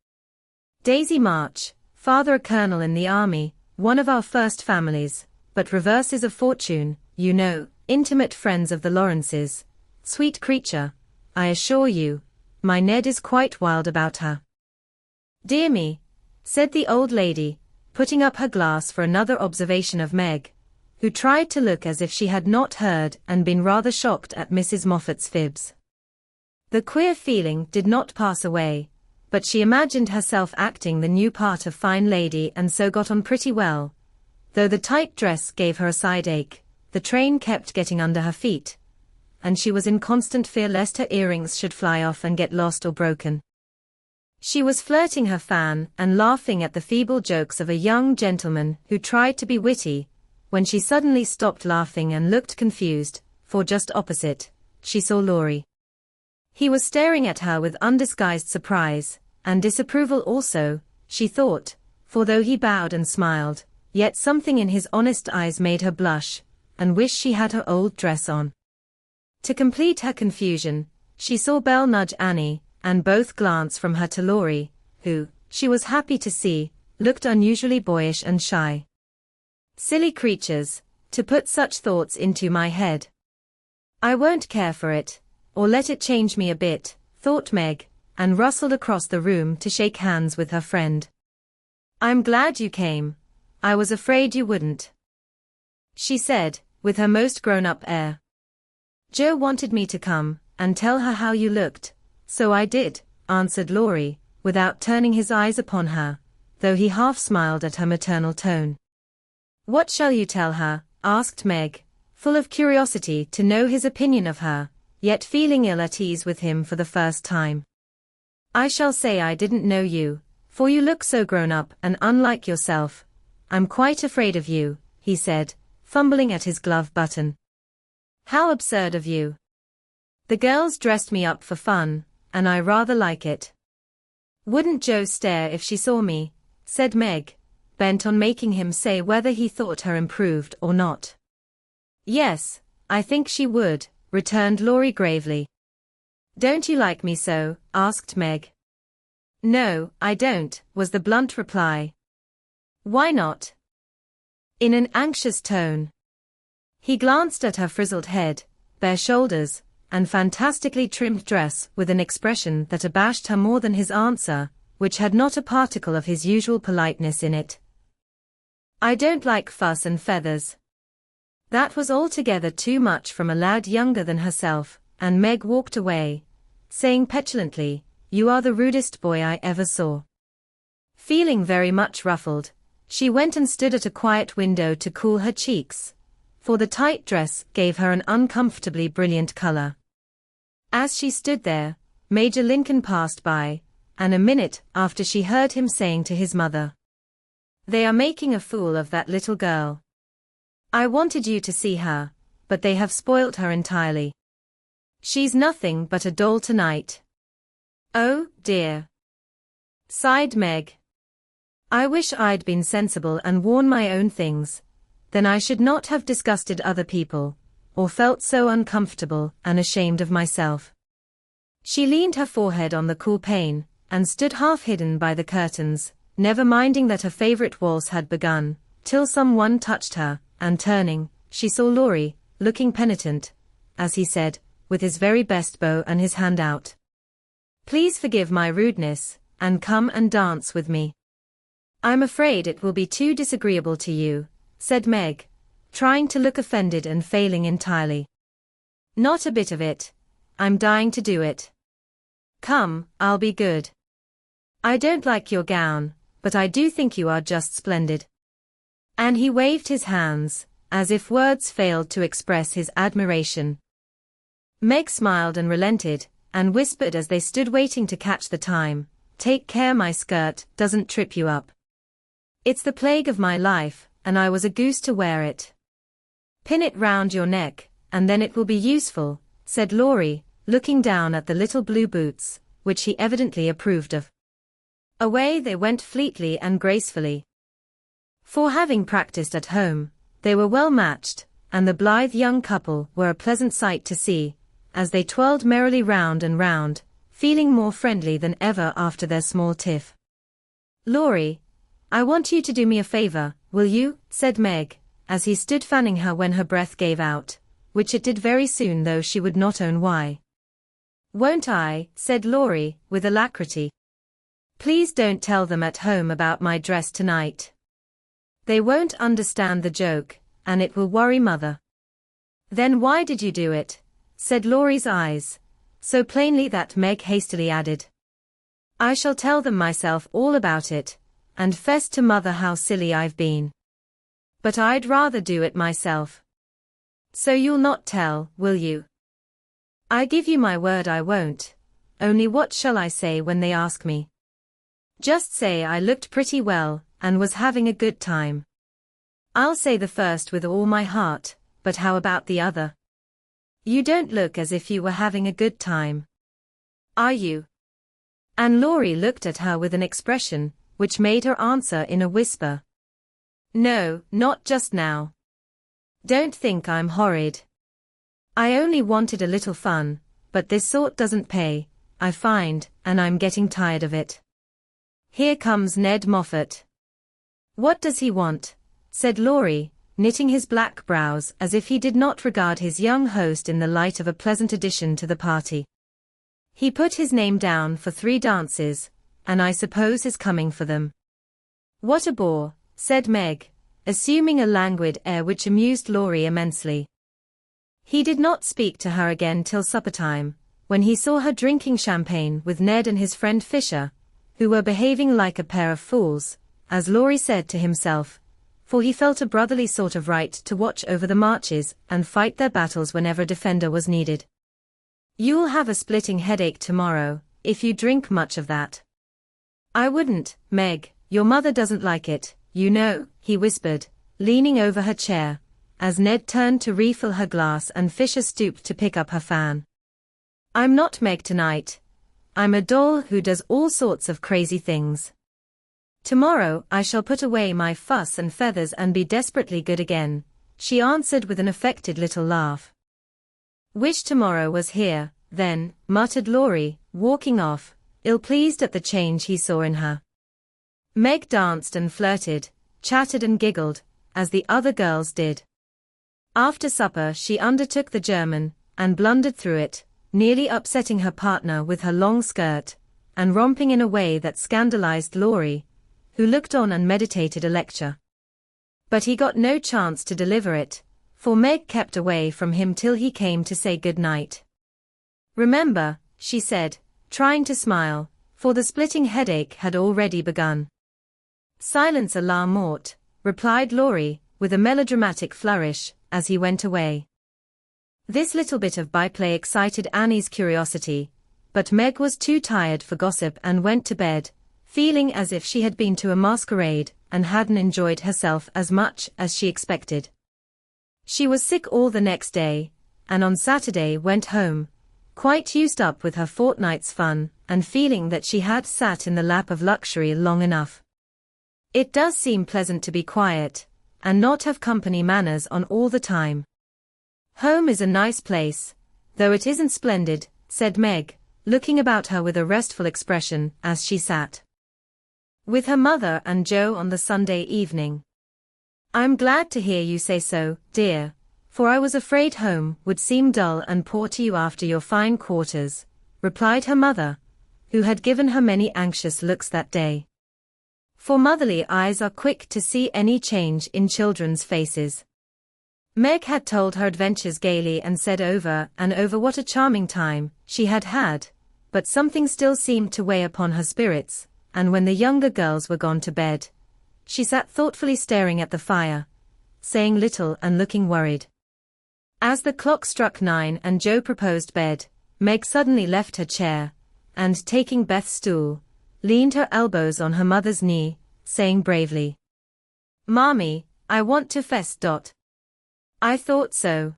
"Daisy March, father a colonel in the army, one of our first families, but reverses of fortune, you know, intimate friends of the Laurences. Sweet creature, I assure you, my Ned is quite wild about her." "Dear me," said the old lady, putting up her glass for another observation of Meg, who tried to look as if she had not heard and been rather shocked at Mrs. Moffat's fibs. The queer feeling did not pass away, but she imagined herself acting the new part of fine lady and so got on pretty well. Though the tight dress gave her a side ache, the train kept getting under her feet, and she was in constant fear lest her earrings should fly off and get lost or broken. She was flirting her fan and laughing at the feeble jokes of a young gentleman who tried to be witty, when she suddenly stopped laughing and looked confused, for just opposite, she saw Laurie. He was staring at her with undisguised surprise, and disapproval also, she thought, for though he bowed and smiled, yet something in his honest eyes made her blush, and wish she had her old dress on. To complete her confusion, she saw Belle nudge Annie, and both glance from her to Laurie, who, she was happy to see, looked unusually boyish and shy. "Silly creatures, to put such thoughts into my head. I won't care for it, or let it change me a bit," thought Meg, and rustled across the room to shake hands with her friend. "I'm glad you came. I was afraid you wouldn't," she said, with her most grown-up air. "Joe wanted me to come and tell her how you looked, so I did," answered Laurie, without turning his eyes upon her, though he half smiled at her maternal tone. "What shall you tell her?" asked Meg, full of curiosity to know his opinion of her, yet feeling ill at ease with him for the first time. "I shall say I didn't know you, for you look so grown up and unlike yourself. I'm quite afraid of you," he said, fumbling at his glove button. "How absurd of you. The girls dressed me up for fun, and I rather like it." "Wouldn't Joe stare if she saw me?" said Meg, bent on making him say whether he thought her improved or not. "Yes, I think she would," returned Laurie gravely. Don't you like me so? Asked Meg. No, I don't, was the blunt reply. Why not? In an anxious tone. He glanced at her frizzled head, bare shoulders, and fantastically trimmed dress with an expression that abashed her more than his answer, which had not a particle of his usual politeness in it. I don't like fuss and feathers. That was altogether too much from a lad younger than herself, and Meg walked away, saying petulantly, You are the rudest boy I ever saw. Feeling very much ruffled, she went and stood at a quiet window to cool her cheeks, for the tight dress gave her an uncomfortably brilliant color. As she stood there, Major Lincoln passed by, and a minute after she heard him saying to his mother, They are making a fool of that little girl. I wanted you to see her, but they have spoilt her entirely. She's nothing but a doll tonight. Oh, dear, sighed Meg. I wish I'd been sensible and worn my own things. Then I should not have disgusted other people, or felt so uncomfortable and ashamed of myself. She leaned her forehead on the cool pane, and stood half hidden by the curtains, never minding that her favorite waltz had begun, till someone touched her, and turning, she saw Laurie, looking penitent, as he said, with his very best bow and his hand out. Please forgive my rudeness, and come and dance with me. I'm afraid it will be too disagreeable to you, said Meg, trying to look offended and failing entirely. Not a bit of it. I'm dying to do it. Come, I'll be good. I don't like your gown, but I do think you are just splendid. And he waved his hands, as if words failed to express his admiration. Meg smiled and relented, and whispered as they stood waiting to catch the time, Take care my skirt doesn't trip you up. It's the plague of my life, and I was a goose to wear it. Pin it round your neck, and then it will be useful, said Laurie, looking down at the little blue boots, which he evidently approved of. Away they went fleetly and gracefully. For having practiced at home, they were well matched, and the blithe young couple were a pleasant sight to see, as they twirled merrily round and round, feeling more friendly than ever after their small tiff. Laurie, I want you to do me a favor, will you? Said Meg, as he stood fanning her when her breath gave out, which it did very soon though she would not own why. Won't I? Said Laurie, with alacrity. Please don't tell them at home about my dress tonight. They won't understand the joke, and it will worry Mother. Then why did you do it? Said Laurie's eyes, so plainly that Meg hastily added. I shall tell them myself all about it, and fess to Mother how silly I've been. But I'd rather do it myself. So you'll not tell, will you? I give you my word I won't. Only what shall I say when they ask me? Just say I looked pretty well, and was having a good time. I'll say the first with all my heart, but how about the other? You don't look as if you were having a good time. Are you? And Laurie looked at her with an expression, which made her answer in a whisper. No, not just now. Don't think I'm horrid. I only wanted a little fun, but this sort doesn't pay, I find, and I'm getting tired of it. Here comes Ned Moffat. What does he want? Said Laurie, knitting his black brows as if he did not regard his young host in the light of a pleasant addition to the party. He put his name down for 3 dances, and I suppose is coming for them. What a bore, said Meg, assuming a languid air which amused Laurie immensely. He did not speak to her again till supper time, when he saw her drinking champagne with Ned and his friend Fisher, who were behaving like a pair of fools, as Laurie said to himself, for he felt a brotherly sort of right to watch over the marches and fight their battles whenever a defender was needed. You'll have a splitting headache tomorrow, if you drink much of that. I wouldn't, Meg, your mother doesn't like it, you know, he whispered, leaning over her chair, as Ned turned to refill her glass and Fisher stooped to pick up her fan. I'm not Meg tonight. I'm a doll who does all sorts of crazy things. Tomorrow I shall put away my fuss and feathers and be desperately good again, she answered with an affected little laugh. Wish tomorrow was here, then, muttered Laurie, walking off, ill-pleased at the change he saw in her. Meg danced and flirted, chatted and giggled, as the other girls did. After supper she undertook the German, and blundered through it, nearly upsetting her partner with her long skirt, and romping in a way that scandalized Laurie, who looked on and meditated a lecture. But he got no chance to deliver it, for Meg kept away from him till he came to say good night. "Remember," she said, trying to smile, for the splitting headache had already begun. "Silence à la mort," replied Laurie, with a melodramatic flourish, as he went away. This little bit of byplay excited Annie's curiosity, but Meg was too tired for gossip and went to bed, feeling as if she had been to a masquerade and hadn't enjoyed herself as much as she expected. She was sick all the next day, and on Saturday went home, quite used up with her fortnight's fun, and feeling that she had sat in the lap of luxury long enough. It does seem pleasant to be quiet, and not have company manners on all the time. "Home is a nice place, though it isn't splendid," said Meg, looking about her with a restful expression as she sat with her mother and Joe on the Sunday evening. "I'm glad to hear you say so, dear, for I was afraid home would seem dull and poor to you after your fine quarters," replied her mother, who had given her many anxious looks that day. For motherly eyes are quick to see any change in children's faces. Meg had told her adventures gaily and said over and over what a charming time she had had, but something still seemed to weigh upon her spirits, and when the younger girls were gone to bed, she sat thoughtfully staring at the fire, saying little and looking worried. As the clock struck 9 and Joe proposed bed, Meg suddenly left her chair, and taking Beth's stool, leaned her elbows on her mother's knee, saying bravely, "Mommy, I want to fest. I thought so."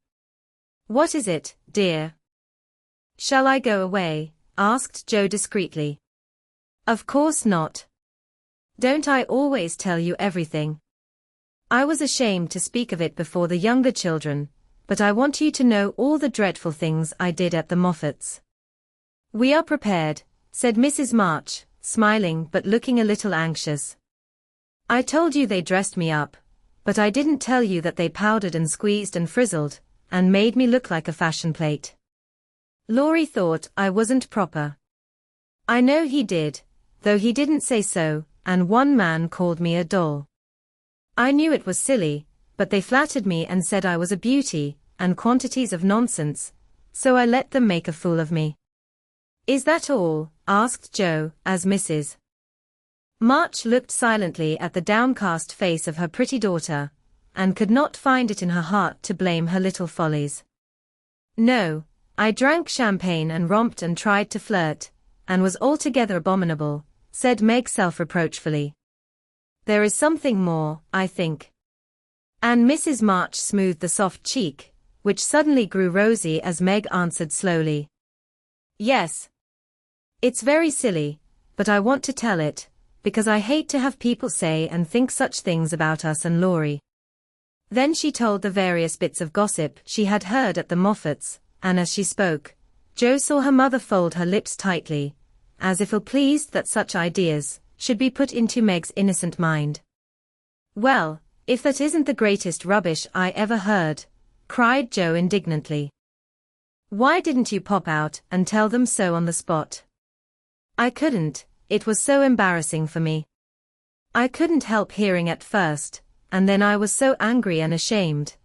"What is it, dear?" "Shall I go away?" asked Joe discreetly. "Of course not. Don't I always tell you everything? I was ashamed to speak of it before the younger children, but I want you to know all the dreadful things I did at the Moffats." "We are prepared," said Mrs. March, smiling but looking a little anxious. "I told you they dressed me up, but I didn't tell you that they powdered and squeezed and frizzled, and made me look like a fashion plate. Laurie thought I wasn't proper. I know he did, though he didn't say so, and one man called me a doll. I knew it was silly, but they flattered me and said I was a beauty, and quantities of nonsense, so I let them make a fool of me." "Is that all?" asked Joe, as Mrs. March looked silently at the downcast face of her pretty daughter, and could not find it in her heart to blame her little follies. "No, I drank champagne and romped and tried to flirt, and was altogether abominable," said Meg self-reproachfully. "There is something more, I think." And Mrs. March smoothed the soft cheek, which suddenly grew rosy as Meg answered slowly, "Yes. It's very silly, but I want to tell it, because I hate to have people say and think such things about us and Laurie." Then she told the various bits of gossip she had heard at the Moffats, and as she spoke, Joe saw her mother fold her lips tightly, as if ill-pleased that such ideas should be put into Meg's innocent mind. "Well, if that isn't the greatest rubbish I ever heard," cried Joe indignantly. "Why didn't you pop out and tell them so on the spot?" "I couldn't, it was so embarrassing for me. I couldn't help hearing at first, and then I was so angry and ashamed.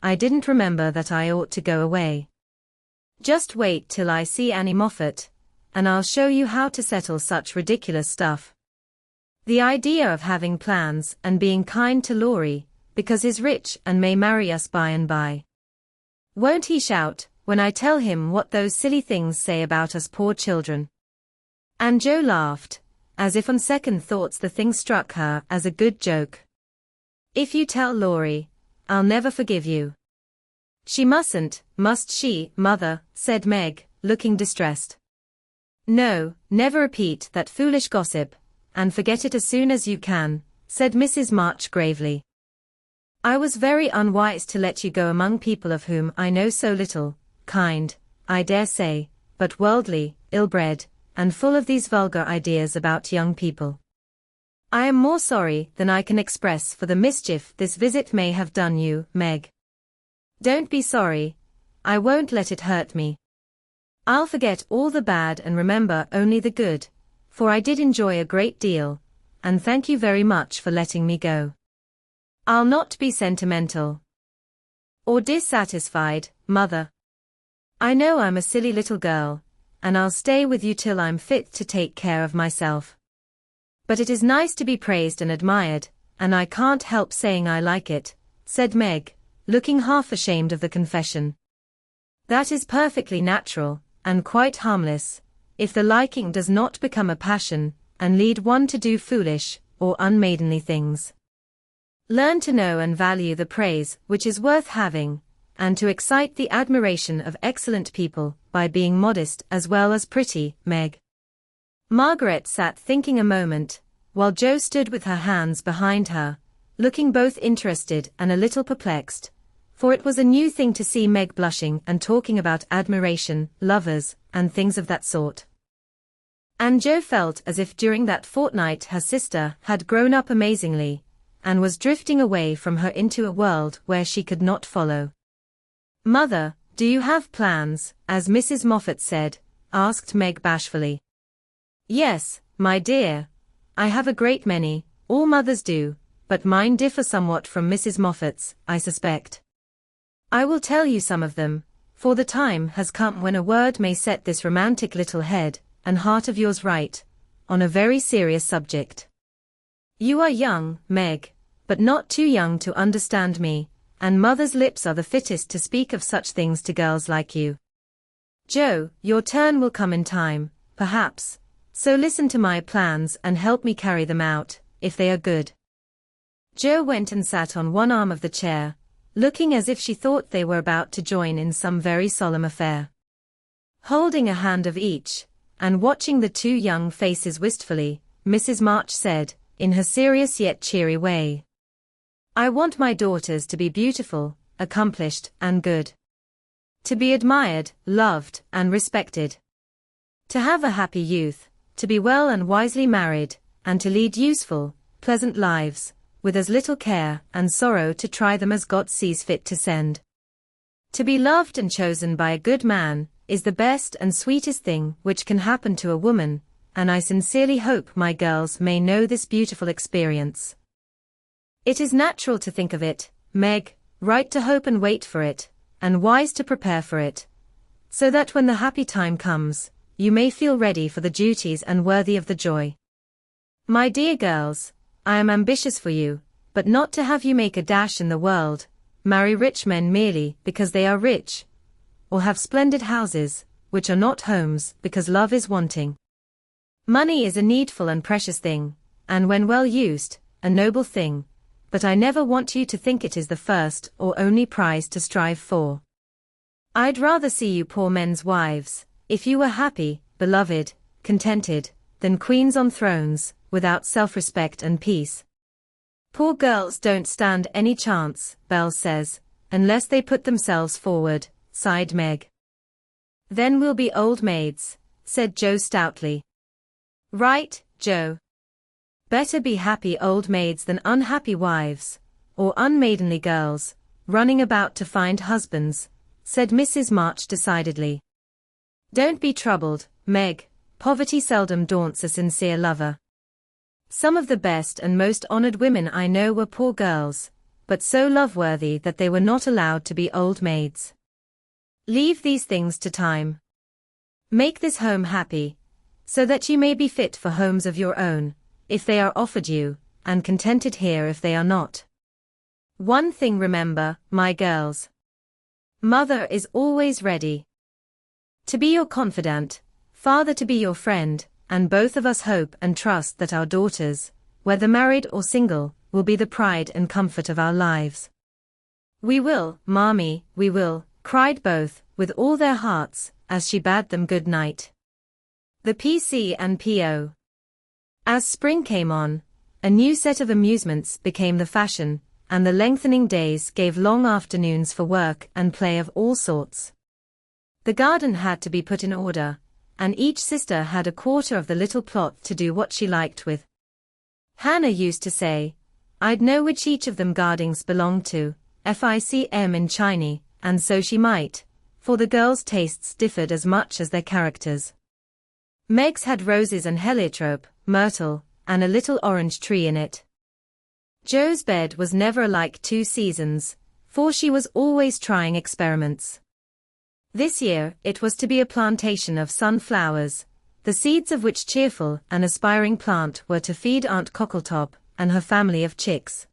I didn't remember that I ought to go away. Just wait till I see Annie Moffat, and I'll show you how to settle such ridiculous stuff. The idea of having plans and being kind to Laurie, because he's rich and may marry us by and by. Won't he shout when I tell him what those silly things say about us poor children?" And Joe laughed, as if on second thoughts the thing struck her as a good joke. "If you tell Laurie, I'll never forgive you." "She mustn't, must she, mother?" said Meg, looking distressed. "No, never repeat that foolish gossip, and forget it as soon as you can," said Mrs. March gravely. "I was very unwise to let you go among people of whom I know so little, kind, I dare say, but worldly, ill-bred, and full of these vulgar ideas about young people. I am more sorry than I can express for the mischief this visit may have done you, Meg. Don't be sorry. I won't let it hurt me. I'll forget all the bad and remember only the good, for I did enjoy a great deal, and thank you very much for letting me go. I'll not be sentimental or dissatisfied, Mother. I know I'm a silly little girl, and I'll stay with you till I'm fit to take care of myself. But it is nice to be praised and admired, and I can't help saying I like it, said Meg, looking half ashamed of the confession. That is perfectly natural, and quite harmless, if the liking does not become a passion, and lead one to do foolish, or unmaidenly things. Learn to know and value the praise which is worth having, and to excite the admiration of excellent people, by being modest as well as pretty, Meg. Margaret sat thinking a moment, while Jo stood with her hands behind her, looking both interested and a little perplexed, for it was a new thing to see Meg blushing and talking about admiration, lovers, and things of that sort. And Jo felt as if during that fortnight her sister had grown up amazingly, and was drifting away from her into a world where she could not follow. Mother, do you have plans, as Mrs. Moffat said? Asked Meg bashfully. Yes, my dear. I have a great many, all mothers do, but mine differ somewhat from Mrs. Moffat's, I suspect. I will tell you some of them, for the time has come when a word may set this romantic little head and heart of yours right, on a very serious subject. You are young, Meg, but not too young to understand me, and mother's lips are the fittest to speak of such things to girls like you. Jo, your turn will come in time, perhaps, so listen to my plans and help me carry them out, if they are good. Jo went and sat on one arm of the chair, looking as if she thought they were about to join in some very solemn affair. Holding a hand of each, and watching the two young faces wistfully, Mrs. March said, in her serious yet cheery way, I want my daughters to be beautiful, accomplished, and good. To be admired, loved, and respected. To have a happy youth, to be well and wisely married, and to lead useful, pleasant lives, with as little care and sorrow to try them as God sees fit to send. To be loved and chosen by a good man, is the best and sweetest thing which can happen to a woman, and I sincerely hope my girls may know this beautiful experience. It is natural to think of it, Meg, right to hope and wait for it, and wise to prepare for it, so that when the happy time comes, you may feel ready for the duties and worthy of the joy. My dear girls, I am ambitious for you, but not to have you make a dash in the world, marry rich men merely because they are rich, or have splendid houses, which are not homes, because love is wanting. Money is a needful and precious thing, and when well used, a noble thing, but I never want you to think it is the first or only prize to strive for. I'd rather see you poor men's wives, if you were happy, beloved, contented, than queens on thrones, without self-respect and peace. Poor girls don't stand any chance, Belle says, unless they put themselves forward, sighed Meg. Then we'll be old maids, said Jo stoutly. Right, Jo. Better be happy old maids than unhappy wives, or unmaidenly girls, running about to find husbands, said Mrs. March decidedly. Don't be troubled, Meg, poverty seldom daunts a sincere lover. Some of the best and most honored women I know were poor girls, but so love-worthy that they were not allowed to be old maids. Leave these things to time. Make this home happy, so that you may be fit for homes of your own, if they are offered you, and contented here if they are not. One thing remember, my girls. Mother is always ready to be your confidant, father to be your friend, and both of us hope and trust that our daughters, whether married or single, will be the pride and comfort of our lives. We will, Mommy, we will, cried both, with all their hearts, as she bade them good night. The PC and PO. As spring came on, a new set of amusements became the fashion, and the lengthening days gave long afternoons for work and play of all sorts. The garden had to be put in order, and each sister had a quarter of the little plot to do what she liked with. Hannah used to say, "I'd know which each of them gardings belonged to, FICM in Chinese," and so she might, for the girls' tastes differed as much as their characters. Meg's had roses and heliotrope, myrtle, and a little orange tree in it. Jo's bed was never like 2 seasons, for she was always trying experiments. This year, it was to be a plantation of sunflowers, the seeds of which cheerful and aspiring plant were to feed Aunt Cockletop and her family of chicks.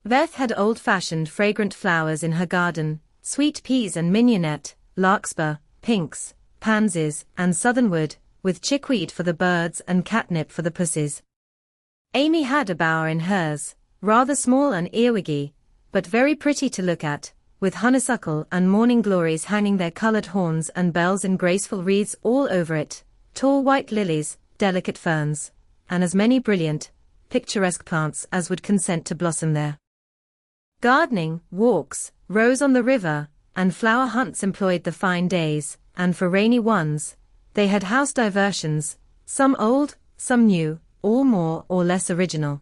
Beth had old-fashioned fragrant flowers in her garden, sweet peas and mignonette, larkspur, pinks, pansies, and southernwood, with chickweed for the birds and catnip for the pussies. Amy had a bower in hers, rather small and earwiggy, but very pretty to look at, with honeysuckle and morning glories hanging their colored horns and bells in graceful wreaths all over it, tall white lilies, delicate ferns, and as many brilliant, picturesque plants as would consent to blossom there. Gardening, walks, rows on the river, and flower hunts employed the fine days, and for rainy ones, they had house diversions, some old, some new, all more or less original.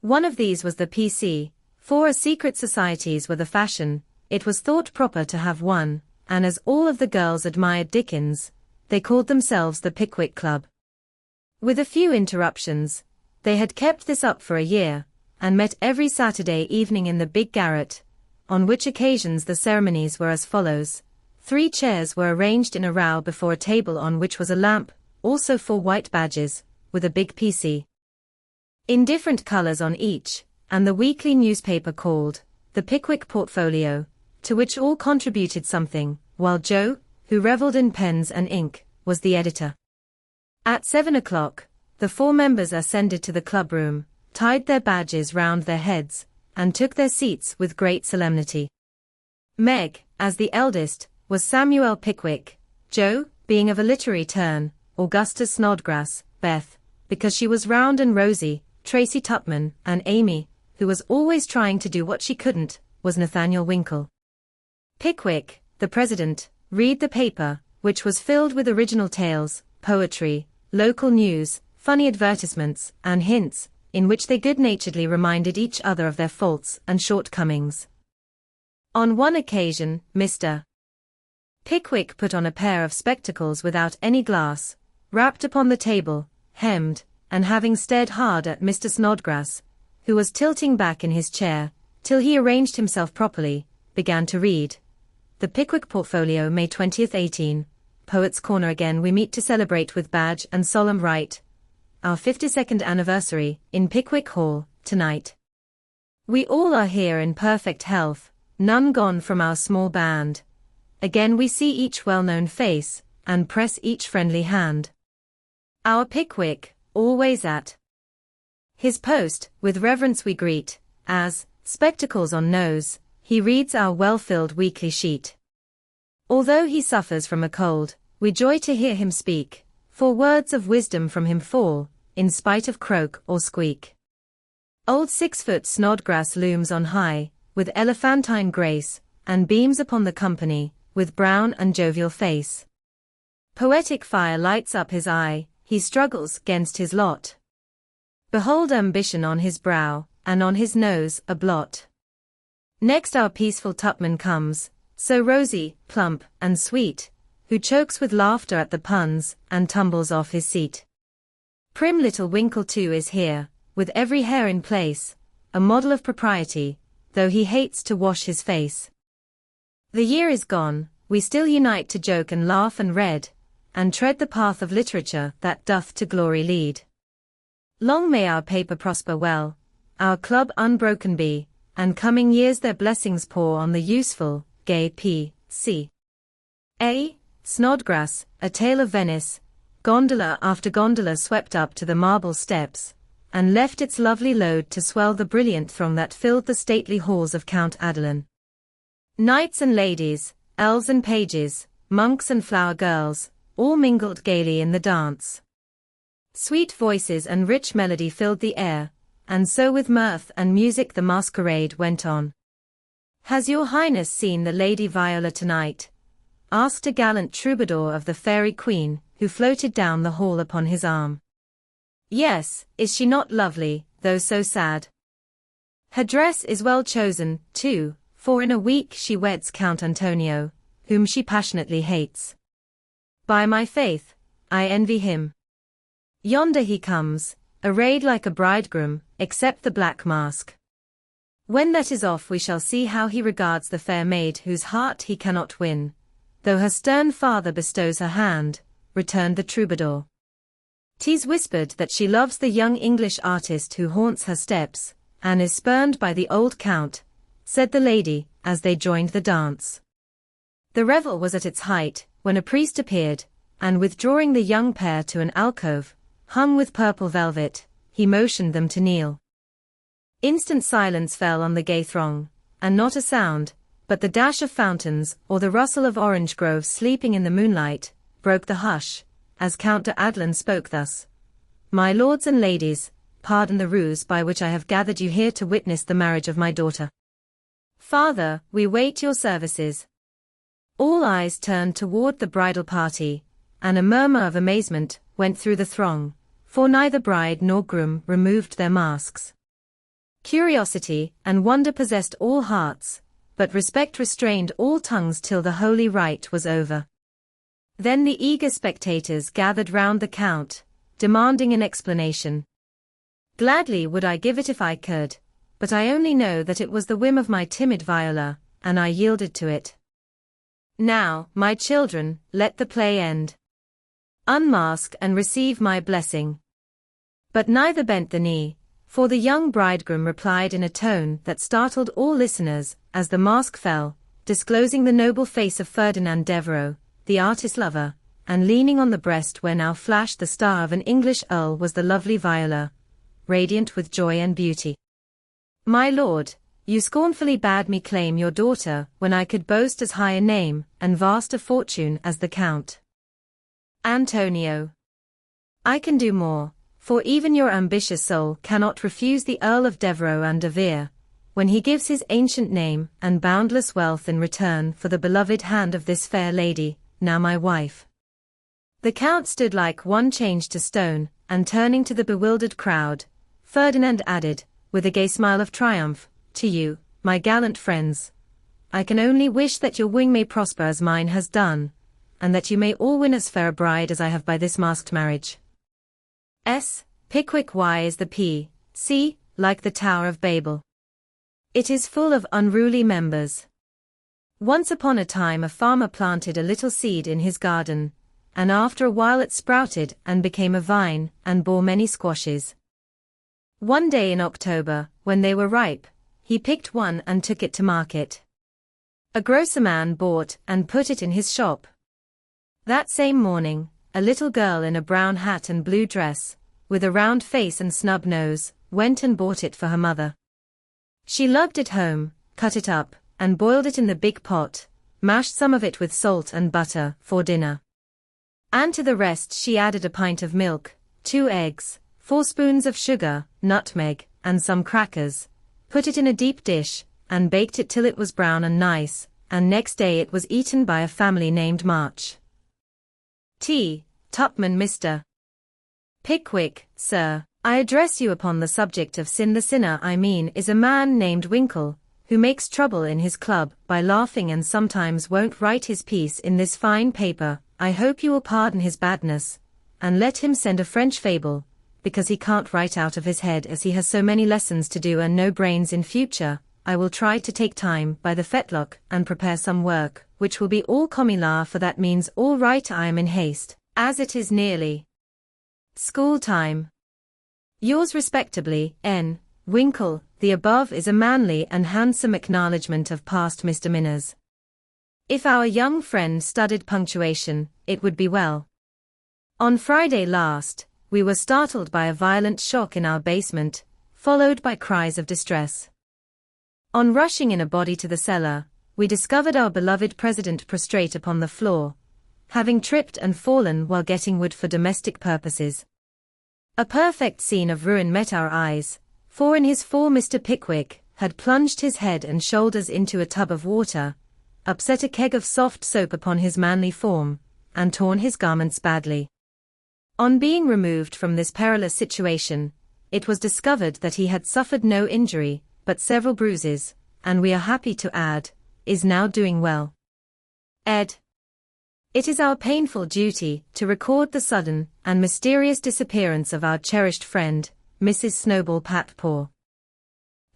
One of these was the PC, for as secret societies were the fashion, it was thought proper to have one, and as all of the girls admired Dickens, they called themselves the Pickwick Club. With a few interruptions, they had kept this up for a year, and met every Saturday evening in the big garret, on which occasions the ceremonies were as follows. 3 chairs were arranged in a row before a table on which was a lamp, also 4 white badges, with a big PC in different colors on each, and the weekly newspaper called the Pickwick Portfolio, to which all contributed something, while Jo, who reveled in pens and ink, was the editor. At 7 o'clock, the 4 members ascended to the clubroom, tied their badges round their heads, and took their seats with great solemnity. Meg, as the eldest, was Samuel Pickwick, Jo, being of a literary turn, Augustus Snodgrass, Beth, because she was round and rosy, Tracy Tupman, and Amy, who was always trying to do what she couldn't, was Nathaniel Winkle. Pickwick, the president, read the paper, which was filled with original tales, poetry, local news, funny advertisements, and hints, in which they good-naturedly reminded each other of their faults and shortcomings. On one occasion, Mr. Pickwick put on a pair of spectacles without any glass, rapped upon the table, hemmed, and having stared hard at Mr. Snodgrass, who was tilting back in his chair, till he arranged himself properly, began to read. The Pickwick Portfolio, May 20th, 18. Poets' Corner again we meet to celebrate with badge and solemn rite our 52nd anniversary, in Pickwick Hall, tonight. We all are here in perfect health, none gone from our small band. Again we see each well-known face, and press each friendly hand. Our Pickwick, always at his post, with reverence we greet, as, spectacles on nose, he reads our well-filled weekly sheet. Although he suffers from a cold, we joy to hear him speak, for words of wisdom from him fall, in spite of croak or squeak. Old 6-foot Snodgrass looms on high, with elephantine grace, and beams upon the company, with brown and jovial face. Poetic fire lights up his eye, he struggles 'gainst his lot. Behold ambition on his brow, and on his nose a blot. Next our peaceful Tupman comes, so rosy, plump, and sweet, who chokes with laughter at the puns, and tumbles off his seat. Prim little Winkle too is here, with every hair in place, a model of propriety, though he hates to wash his face. The year is gone, we still unite to joke and laugh and read, and tread the path of literature that doth to glory lead. Long may our paper prosper well, our club unbroken be, and coming years their blessings pour on the useful, gay P.C. A. Snodgrass, A Tale of Venice, gondola after gondola swept up to the marble steps, and left its lovely load to swell the brilliant throng that filled the stately halls of Count Adelon. Knights and ladies, elves and pages, monks and flower girls, all mingled gaily in the dance. Sweet voices and rich melody filled the air, and so with mirth and music the masquerade went on. Has your Highness seen the Lady Viola tonight? asked a gallant troubadour of the fairy queen, who floated down the hall upon his arm. Yes, is she not lovely, though so sad? Her dress is well chosen, too, for in a week she weds Count Antonio, whom she passionately hates. By my faith, I envy him. Yonder he comes, arrayed like a bridegroom, except the black mask. When that is off we shall see how he regards the fair maid whose heart he cannot win, though her stern father bestows her hand, returned the troubadour. 'Tis whispered that she loves the young English artist who haunts her steps, and is spurned by the old count, said the lady, as they joined the dance. The revel was at its height, when a priest appeared, and withdrawing the young pair to an alcove, hung with purple velvet, he motioned them to kneel. Instant silence fell on the gay throng, and not a sound, but the dash of fountains or the rustle of orange groves sleeping in the moonlight, broke the hush, as Count de Adelin spoke thus. My lords and ladies, pardon the ruse by which I have gathered you here to witness the marriage of my daughter. Father, we wait your services. All eyes turned toward the bridal party, and a murmur of amazement went through the throng, for neither bride nor groom removed their masks. Curiosity and wonder possessed all hearts, but respect restrained all tongues till the holy rite was over. Then the eager spectators gathered round the count, demanding an explanation. Gladly would I give it if I could, but I only know that it was the whim of my timid Viola, and I yielded to it. Now, my children, let the play end. Unmask and receive my blessing. But neither bent the knee, for the young bridegroom replied in a tone that startled all listeners, as the mask fell, disclosing the noble face of Ferdinand Devereux, the artist lover, and leaning on the breast where now flashed the star of an English earl was the lovely Viola, radiant with joy and beauty. My lord, you scornfully bade me claim your daughter when I could boast as high a name and vast a fortune as the Count Antonio. I can do more, for even your ambitious soul cannot refuse the Earl of Devereux and de Vere, when he gives his ancient name and boundless wealth in return for the beloved hand of this fair lady, now my wife. The Count stood like one changed to stone, and turning to the bewildered crowd, Ferdinand added, with a gay smile of triumph, to you, my gallant friends, I can only wish that your wing may prosper as mine has done, and that you may all win as fair a bride as I have by this masked marriage. Pickwick Y is the P, C, like the Tower of Babel. It is full of unruly members. Once upon a time a farmer planted a little seed in his garden, and after a while it sprouted and became a vine, and bore many squashes. One day in October, when they were ripe, he picked one and took it to market. A grocerman bought and put it in his shop. That same morning, a little girl in a brown hat and blue dress, with a round face and snub nose, went and bought it for her mother. She lugged it home, cut it up, and boiled it in the big pot, mashed some of it with salt and butter for dinner. And to the rest she added a pint of milk, 2 eggs, 4 spoons of sugar, nutmeg, and some crackers, put it in a deep dish, and baked it till it was brown and nice, and next day it was eaten by a family named March. Tupman Mr. Pickwick, sir, I address you upon the subject of sin. The sinner I mean is a man named Winkle, who makes trouble in his club by laughing and sometimes won't write his piece in this fine paper. I hope you will pardon his badness, and let him send a French fable, because he can't write out of his head as he has so many lessons to do and no brains in future. I will try to take time by the fetlock and prepare some work, which will be all comilla, for that means all right. I am in haste, as it is nearly school time. Yours respectably, N. Winkle. The above is a manly and handsome acknowledgment of past misdemeanors. If our young friend studied punctuation, it would be well. On Friday last, we were startled by a violent shock in our basement, followed by cries of distress. On rushing in a body to the cellar, we discovered our beloved president prostrate upon the floor, having tripped and fallen while getting wood for domestic purposes. A perfect scene of ruin met our eyes, for in his fall Mr. Pickwick had plunged his head and shoulders into a tub of water, upset a keg of soft soap upon his manly form, and torn his garments badly. On being removed from this perilous situation, it was discovered that he had suffered no injury, but several bruises, and we are happy to add, is now doing well. Ed. It is our painful duty to record the sudden and mysterious disappearance of our cherished friend, Mrs. Snowball Patpaw.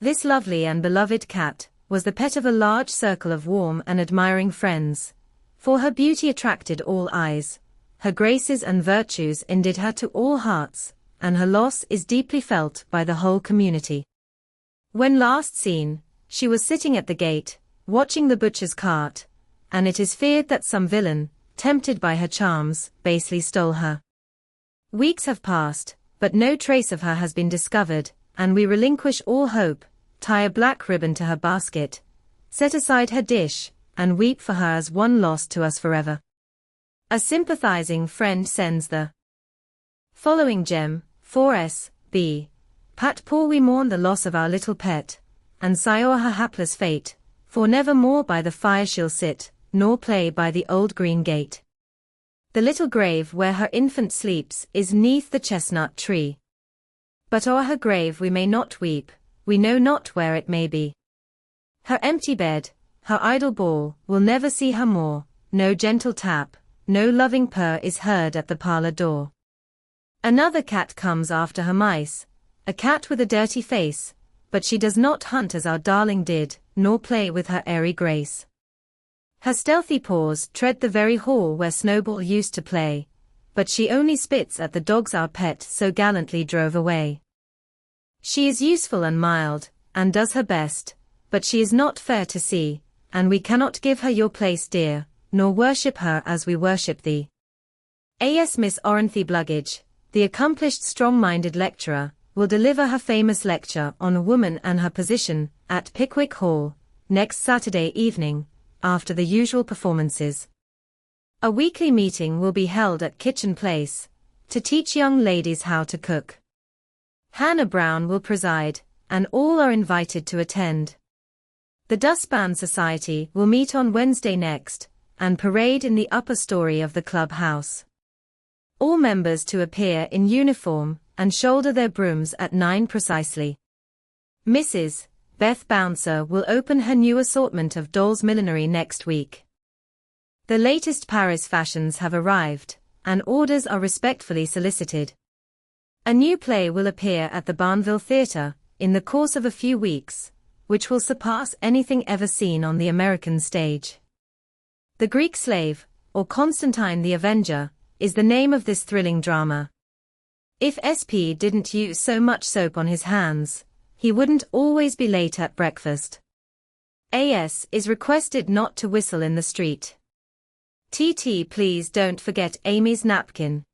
This lovely and beloved cat was the pet of a large circle of warm and admiring friends, for her beauty attracted all eyes, her graces and virtues endeared her to all hearts, and her loss is deeply felt by the whole community. When last seen, she was sitting at the gate, watching the butcher's cart, and it is feared that some villain, tempted by her charms, basely stole her. Weeks have passed, but no trace of her has been discovered, and we relinquish all hope, tie a black ribbon to her basket, set aside her dish, and weep for her as one lost to us forever. A sympathizing friend sends the following gem, 4S, B. Patpaw, we mourn the loss of our little pet, and sigh o'er her hapless fate, for never more by the fire she'll sit, nor play by the old green gate. The little grave where her infant sleeps is 'neath the chestnut tree. But o'er her grave we may not weep, we know not where it may be. Her empty bed, her idle ball, will never see her more, no gentle tap, no loving purr is heard at the parlor door. Another cat comes after her mice, a cat with a dirty face, but she does not hunt as our darling did, nor play with her airy grace. Her stealthy paws tread the very hall where Snowball used to play, but she only spits at the dogs our pet so gallantly drove away. She is useful and mild, and does her best, but she is not fair to see, and we cannot give her your place dear, nor worship her as we worship thee. A.S. Miss Oranthy Bluggage, the accomplished strong-minded lecturer, will deliver her famous lecture on a woman and her position, at Pickwick Hall, next Saturday evening, after the usual performances. A weekly meeting will be held at Kitchen Place, to teach young ladies how to cook. Hannah Brown will preside, and all are invited to attend. The Dustpan Society will meet on Wednesday next, and parade in the upper story of the club house. All members to appear in uniform, and shoulder their brooms at 9 precisely. Mrs. Beth Bouncer will open her new assortment of dolls' millinery next week. The latest Paris fashions have arrived, and orders are respectfully solicited. A new play will appear at the Barnville Theatre, in the course of a few weeks, which will surpass anything ever seen on the American stage. The Greek Slave, or Constantine the Avenger, is the name of this thrilling drama. If SP didn't use so much soap on his hands, he wouldn't always be late at breakfast. AS is requested not to whistle in the street. TT, please don't forget Amy's napkin.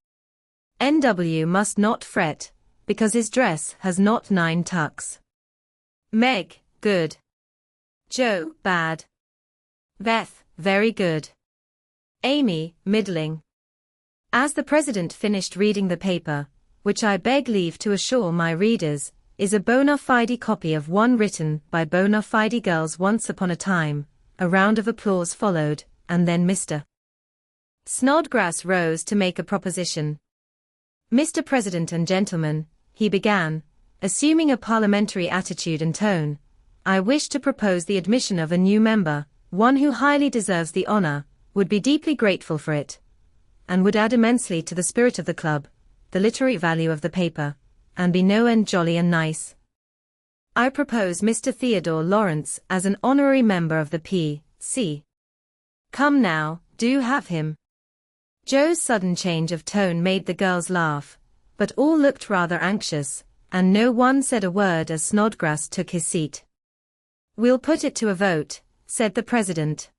NW must not fret, because his dress has not 9 tucks. Meg, good. Joe, bad. Beth, very good. Amy, middling. As the president finished reading the paper, which I beg leave to assure my readers, is a bona fide copy of one written by bona fide girls once upon a time, a round of applause followed, and then Mr. Snodgrass rose to make a proposition. Mr. President and gentlemen, he began, assuming a parliamentary attitude and tone, I wish to propose the admission of a new member, one who highly deserves the honor, would be deeply grateful for it, and would add immensely to the spirit of the club, the literary value of the paper, and be no end jolly and nice. I propose Mr. Theodore Lawrence as an honorary member of the P.C. Come now, do have him. Joe's sudden change of tone made the girls laugh, but all looked rather anxious, and no one said a word as Snodgrass took his seat. We'll put it to a vote, said the president.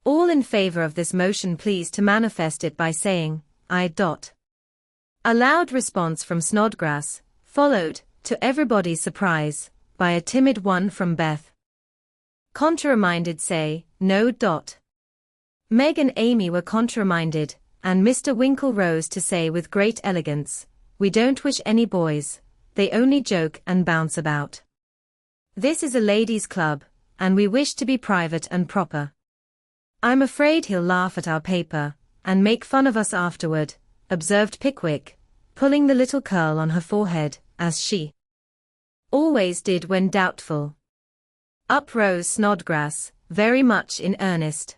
All in favor of this motion please to manifest it by saying, aye. A loud response from Snodgrass, followed, to everybody's surprise, by a timid one from Beth. Contraminded say, no. Meg and Amy were contraminded, and Mr. Winkle rose to say with great elegance, we don't wish any boys, they only joke and bounce about. This is a ladies' club, and we wish to be private and proper. I'm afraid he'll laugh at our paper, and make fun of us afterward, observed Pickwick, pulling the little curl on her forehead, as she always did when doubtful. Up rose Snodgrass, very much in earnest.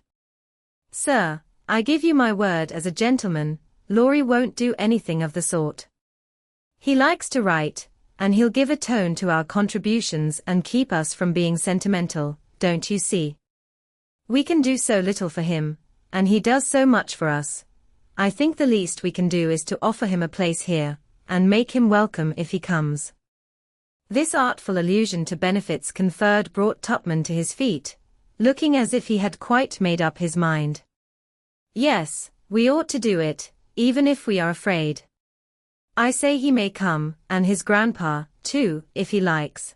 Sir, I give you my word as a gentleman, Laurie won't do anything of the sort. He likes to write, and he'll give a tone to our contributions and keep us from being sentimental, don't you see? We can do so little for him, and he does so much for us. I think the least we can do is to offer him a place here, and make him welcome if he comes. This artful allusion to benefits conferred brought Tupman to his feet, looking as if he had quite made up his mind. Yes, we ought to do it, even if we are afraid. I say he may come, and his grandpa, too, if he likes.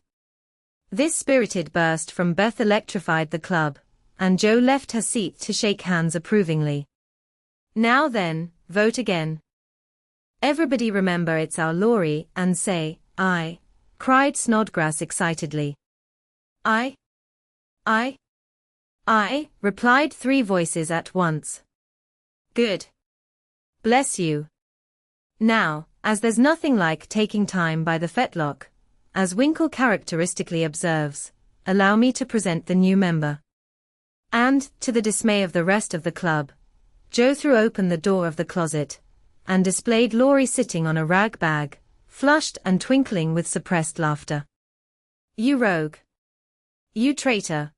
This spirited burst from Beth electrified the club, and Jo left her seat to shake hands approvingly. Now then, vote again. Everybody remember it's our Laurie and say, aye, cried Snodgrass excitedly. Aye, replied three voices at once. Good. Bless you. Now, as there's nothing like taking time by the fetlock, as Winkle characteristically observes, allow me to present the new member. And, to the dismay of the rest of the club, Jo threw open the door of the closet, and displayed Laurie sitting on a rag bag, flushed and twinkling with suppressed laughter. You rogue! You traitor!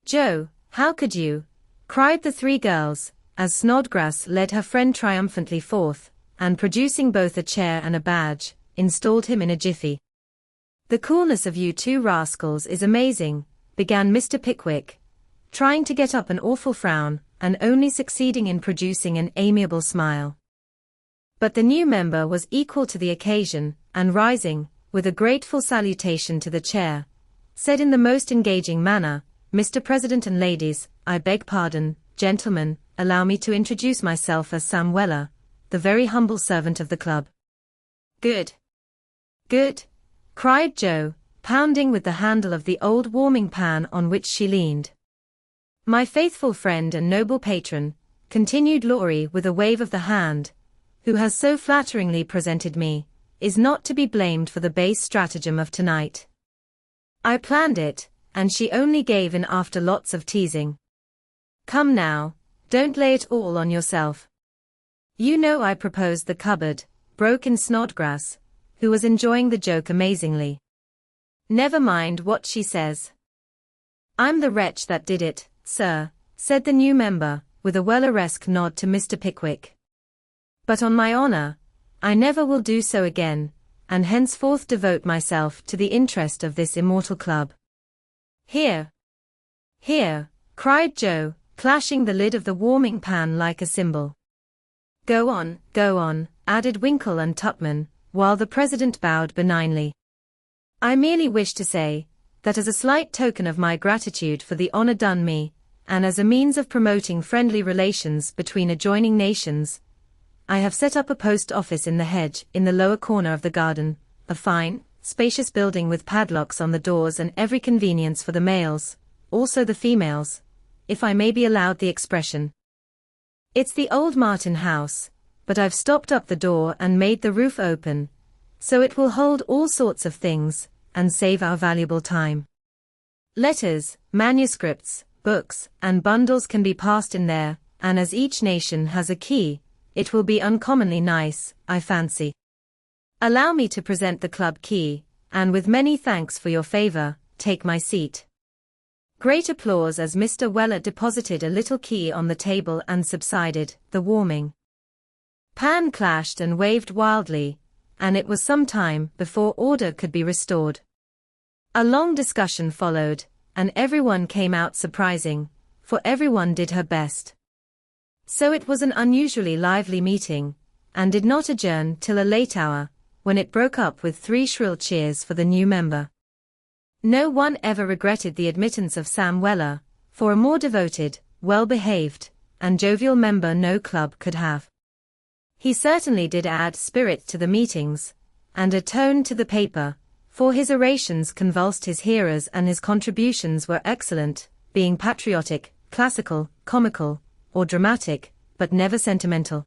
Jo, how could you? Cried the three girls, as Snodgrass led her friend triumphantly forth, and producing both a chair and a badge, installed him in a jiffy. The coolness of you two rascals is amazing, began Mr. Pickwick, trying to get up an awful frown, and only succeeding in producing an amiable smile. But the new member was equal to the occasion, and rising, with a grateful salutation to the chair, said in the most engaging manner, Mr. President and ladies, I beg pardon, gentlemen, allow me to introduce myself as Sam Weller, the very humble servant of the club. Good. Good, cried Jo, pounding with the handle of the old warming pan on which she leaned. My faithful friend and noble patron, continued Laurie with a wave of the hand, who has so flatteringly presented me, is not to be blamed for the base stratagem of tonight. I planned it, and she only gave in after lots of teasing. Come now, don't lay it all on yourself. You know I proposed the cupboard, broke in Snodgrass, who was enjoying the joke amazingly. Never mind what she says. I'm the wretch that did it, sir, said the new member, with a Welleresque nod to Mr. Pickwick. But on my honor, I never will do so again, and henceforth devote myself to the interest of this immortal club. Here! Here! Cried Jo, clashing the lid of the warming pan like a cymbal. Go on, added Winkle and Tupman, while the president bowed benignly. I merely wish to say, that as a slight token of my gratitude for the honor done me, and as a means of promoting friendly relations between adjoining nations, I have set up a post office in the hedge in the lower corner of the garden, a fine, spacious building with padlocks on the doors and every convenience for the males, also the females, if I may be allowed the expression. It's the old Martin house, but I've stopped up the door and made the roof open, so it will hold all sorts of things, and save our valuable time. Letters, manuscripts, books, and bundles can be passed in there, and as each nation has a key, it will be uncommonly nice, I fancy. Allow me to present the club key, and with many thanks for your favor, take my seat. Great applause as Mr. Weller deposited a little key on the table and subsided, the warming pan clashed and waved wildly, and it was some time before order could be restored. A long discussion followed, and everyone came out surprising, for everyone did her best. So it was an unusually lively meeting, and did not adjourn till a late hour, when it broke up with 3 shrill cheers for the new member. No one ever regretted the admittance of Sam Weller, for a more devoted, well-behaved, and jovial member no club could have. He certainly did add spirit to the meetings, and a tone to the paper, for his orations convulsed his hearers and his contributions were excellent, being patriotic, classical, comical, or dramatic, but never sentimental.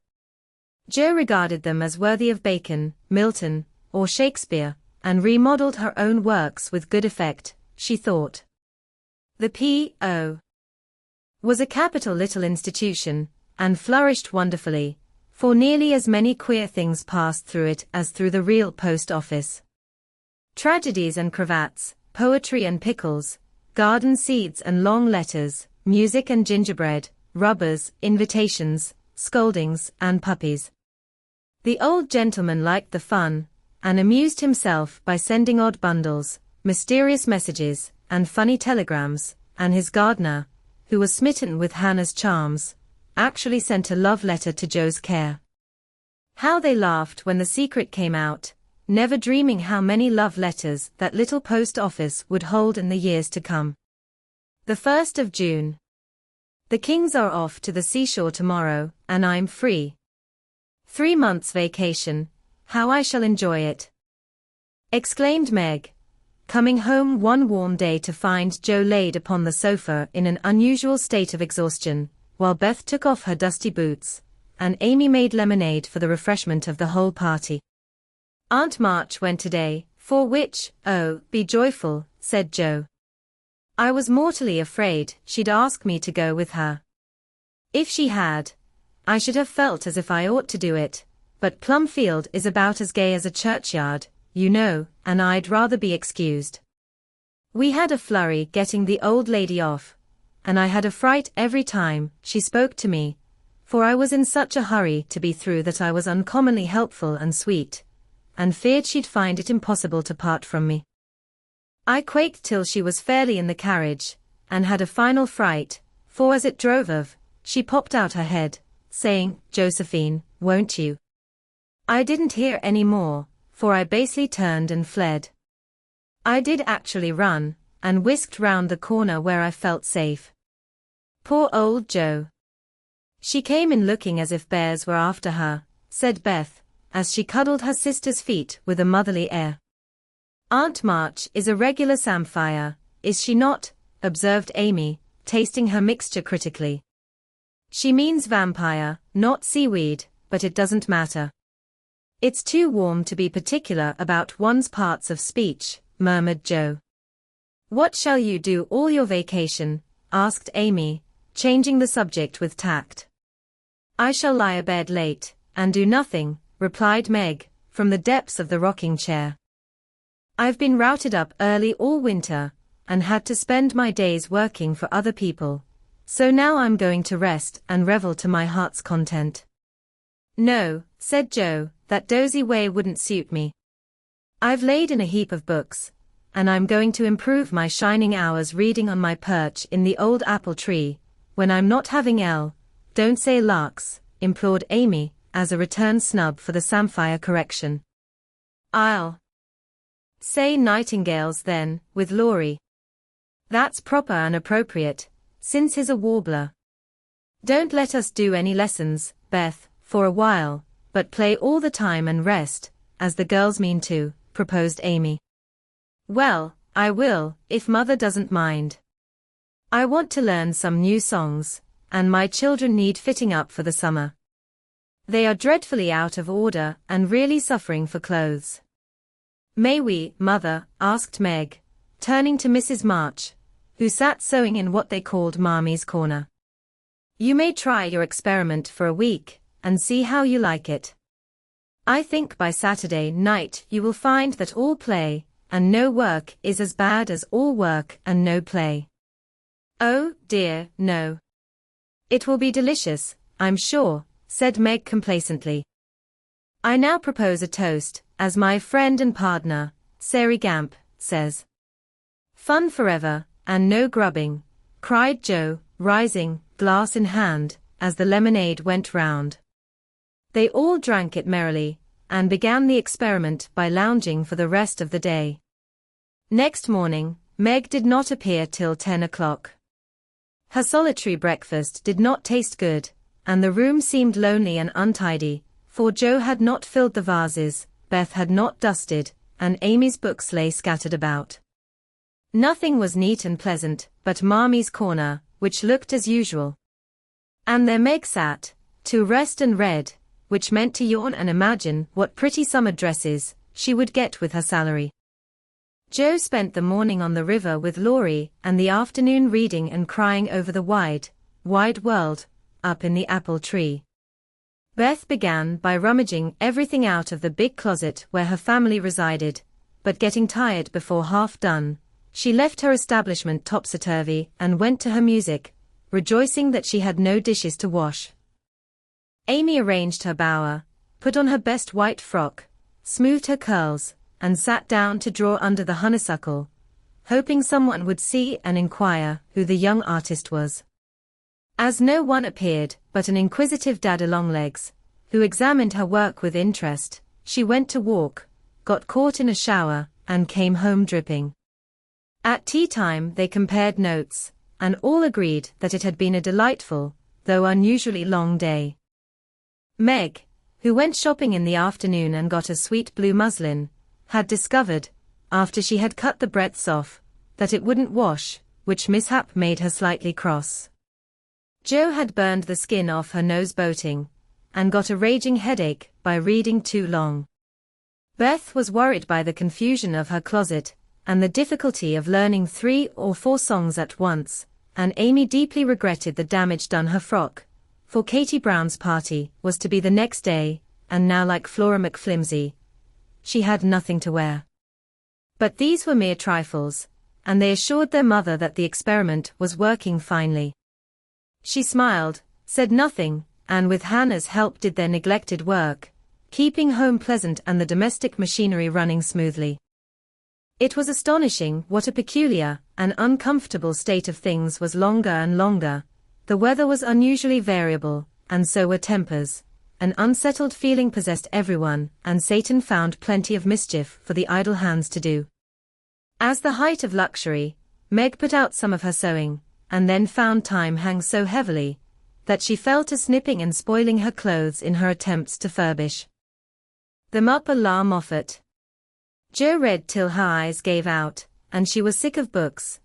Jo regarded them as worthy of Bacon, Milton, or Shakespeare, and remodeled her own works with good effect, she thought. The P.O. was a capital little institution, and flourished wonderfully, for nearly as many queer things passed through it as through the real post office. Tragedies and cravats, poetry and pickles, garden seeds and long letters, music and gingerbread, rubbers, invitations, scoldings, and puppies. The old gentleman liked the fun, and amused himself by sending odd bundles, mysterious messages, and funny telegrams, and his gardener, who was smitten with Hannah's charms, actually sent a love letter to Jo's care. How they laughed when the secret came out, never dreaming how many love letters that little post office would hold in the years to come. The 1st of June. The Kings are off to the seashore tomorrow, and I'm free. 3 months vacation, how I shall enjoy it! Exclaimed Meg, coming home one warm day to find Jo laid upon the sofa in an unusual state of exhaustion, while Beth took off her dusty boots, and Amy made lemonade for the refreshment of the whole party. Aunt March went today, for which, oh, be joyful, said Jo. I was mortally afraid she'd ask me to go with her. If she had, I should have felt as if I ought to do it, but Plumfield is about as gay as a churchyard, you know, and I'd rather be excused. We had a flurry getting the old lady off, and I had a fright every time she spoke to me, for I was in such a hurry to be through that I was uncommonly helpful and sweet, and feared she'd find it impossible to part from me. I quaked till she was fairly in the carriage, and had a final fright, for as it drove off, she popped out her head, saying, Josephine, won't you? I didn't hear any more, for I basely turned and fled. I did actually run, and whisked round the corner where I felt safe. Poor old Jo. She came in looking as if bears were after her, said Beth, as she cuddled her sister's feet with a motherly air. Aunt March is a regular samphire, is she not? Observed Amy, tasting her mixture critically. She means vampire, not seaweed, but it doesn't matter. It's too warm to be particular about one's parts of speech, murmured Jo. What shall you do all your vacation? Asked Amy, changing the subject with tact. I shall lie abed late, and do nothing, replied Meg, from the depths of the rocking chair. I've been routed up early all winter, and had to spend my days working for other people, so now I'm going to rest and revel to my heart's content. No, said Jo, that dozy way wouldn't suit me. I've laid in a heap of books, and I'm going to improve my shining hours reading on my perch in the old apple tree, when I'm not having don't say larks, implored Amy, as a return snub for the samphire correction. I'll say nightingales then, with Laurie. That's proper and appropriate, since he's a warbler. Don't let us do any lessons, Beth, for a while, but play all the time and rest, as the girls mean to, proposed Amy. Well, I will, if Mother doesn't mind. I want to learn some new songs, and my children need fitting up for the summer. They are dreadfully out of order and really suffering for clothes. May we, Mother? Asked Meg, turning to Mrs. March, who sat sewing in what they called Mammy's corner. You may try your experiment for a week, and see how you like it. I think by Saturday night you will find that all play and no work is as bad as all work and no play. Oh, dear, no. It will be delicious, I'm sure, said Meg complacently. I now propose a toast, as my friend and partner, Sari Gamp, says. Fun forever, and no grubbing, cried Jo, rising, glass in hand, as the lemonade went round. They all drank it merrily, and began the experiment by lounging for the rest of the day. Next morning, Meg did not appear till 10 o'clock. Her solitary breakfast did not taste good, and the room seemed lonely and untidy, for Jo had not filled the vases, Beth had not dusted, and Amy's books lay scattered about. Nothing was neat and pleasant, but Mammy's corner, which looked as usual. And there Meg sat, to rest and read, which meant to yawn and imagine what pretty summer dresses she would get with her salary. Jo spent the morning on the river with Laurie and the afternoon reading and crying over the wide, wide world, up in the apple tree. Beth began by rummaging everything out of the big closet where her family resided, but getting tired before half done, she left her establishment topsy-turvy and went to her music, rejoicing that she had no dishes to wash. Amy arranged her bower, put on her best white frock, smoothed her curls, and sat down to draw under the honeysuckle, hoping someone would see and inquire who the young artist was. As no one appeared but an inquisitive Dadda Longlegs, who examined her work with interest, she went to walk, got caught in a shower, and came home dripping. At tea time they compared notes, and all agreed that it had been a delightful, though unusually long day. Meg, who went shopping in the afternoon and got a sweet blue muslin, had discovered, after she had cut the breadths off, that it wouldn't wash, which mishap made her slightly cross. Jo had burned the skin off her nose boating, and got a raging headache by reading too long. Beth was worried by the confusion of her closet, and the difficulty of learning 3 or 4 songs at once, and Amy deeply regretted the damage done her frock, for Katie Brown's party was to be the next day, and now like Flora McFlimsy, she had nothing to wear. But these were mere trifles, and they assured their mother that the experiment was working finely. She smiled, said nothing, and with Hannah's help did their neglected work, keeping home pleasant and the domestic machinery running smoothly. It was astonishing what a peculiar and uncomfortable state of things was longer and longer. The weather was unusually variable, and so were tempers. An unsettled feeling possessed everyone, and Satan found plenty of mischief for the idle hands to do. As the height of luxury, Meg put out some of her sewing, and then found time hang so heavily that she fell to snipping and spoiling her clothes in her attempts to furbish them up a la Moffat. Jo read till her eyes gave out, and she was sick of books,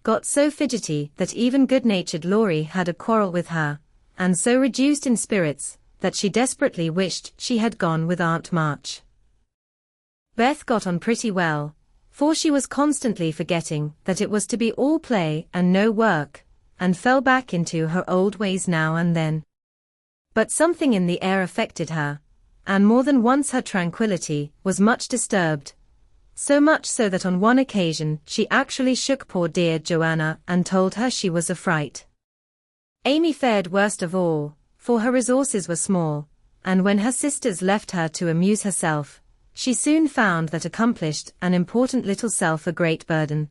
got so fidgety that even good-natured Laurie had a quarrel with her, and so reduced in spirits that she desperately wished she had gone with Aunt March. Beth got on pretty well, for she was constantly forgetting that it was to be all play and no work, and fell back into her old ways now and then. But something in the air affected her, and more than once her tranquility was much disturbed, so much so that on one occasion she actually shook poor dear Joanna and told her she was a fright. Amy fared worst of all, for her resources were small, and when her sisters left her to amuse herself, she soon found that accomplished and important little self a great burden.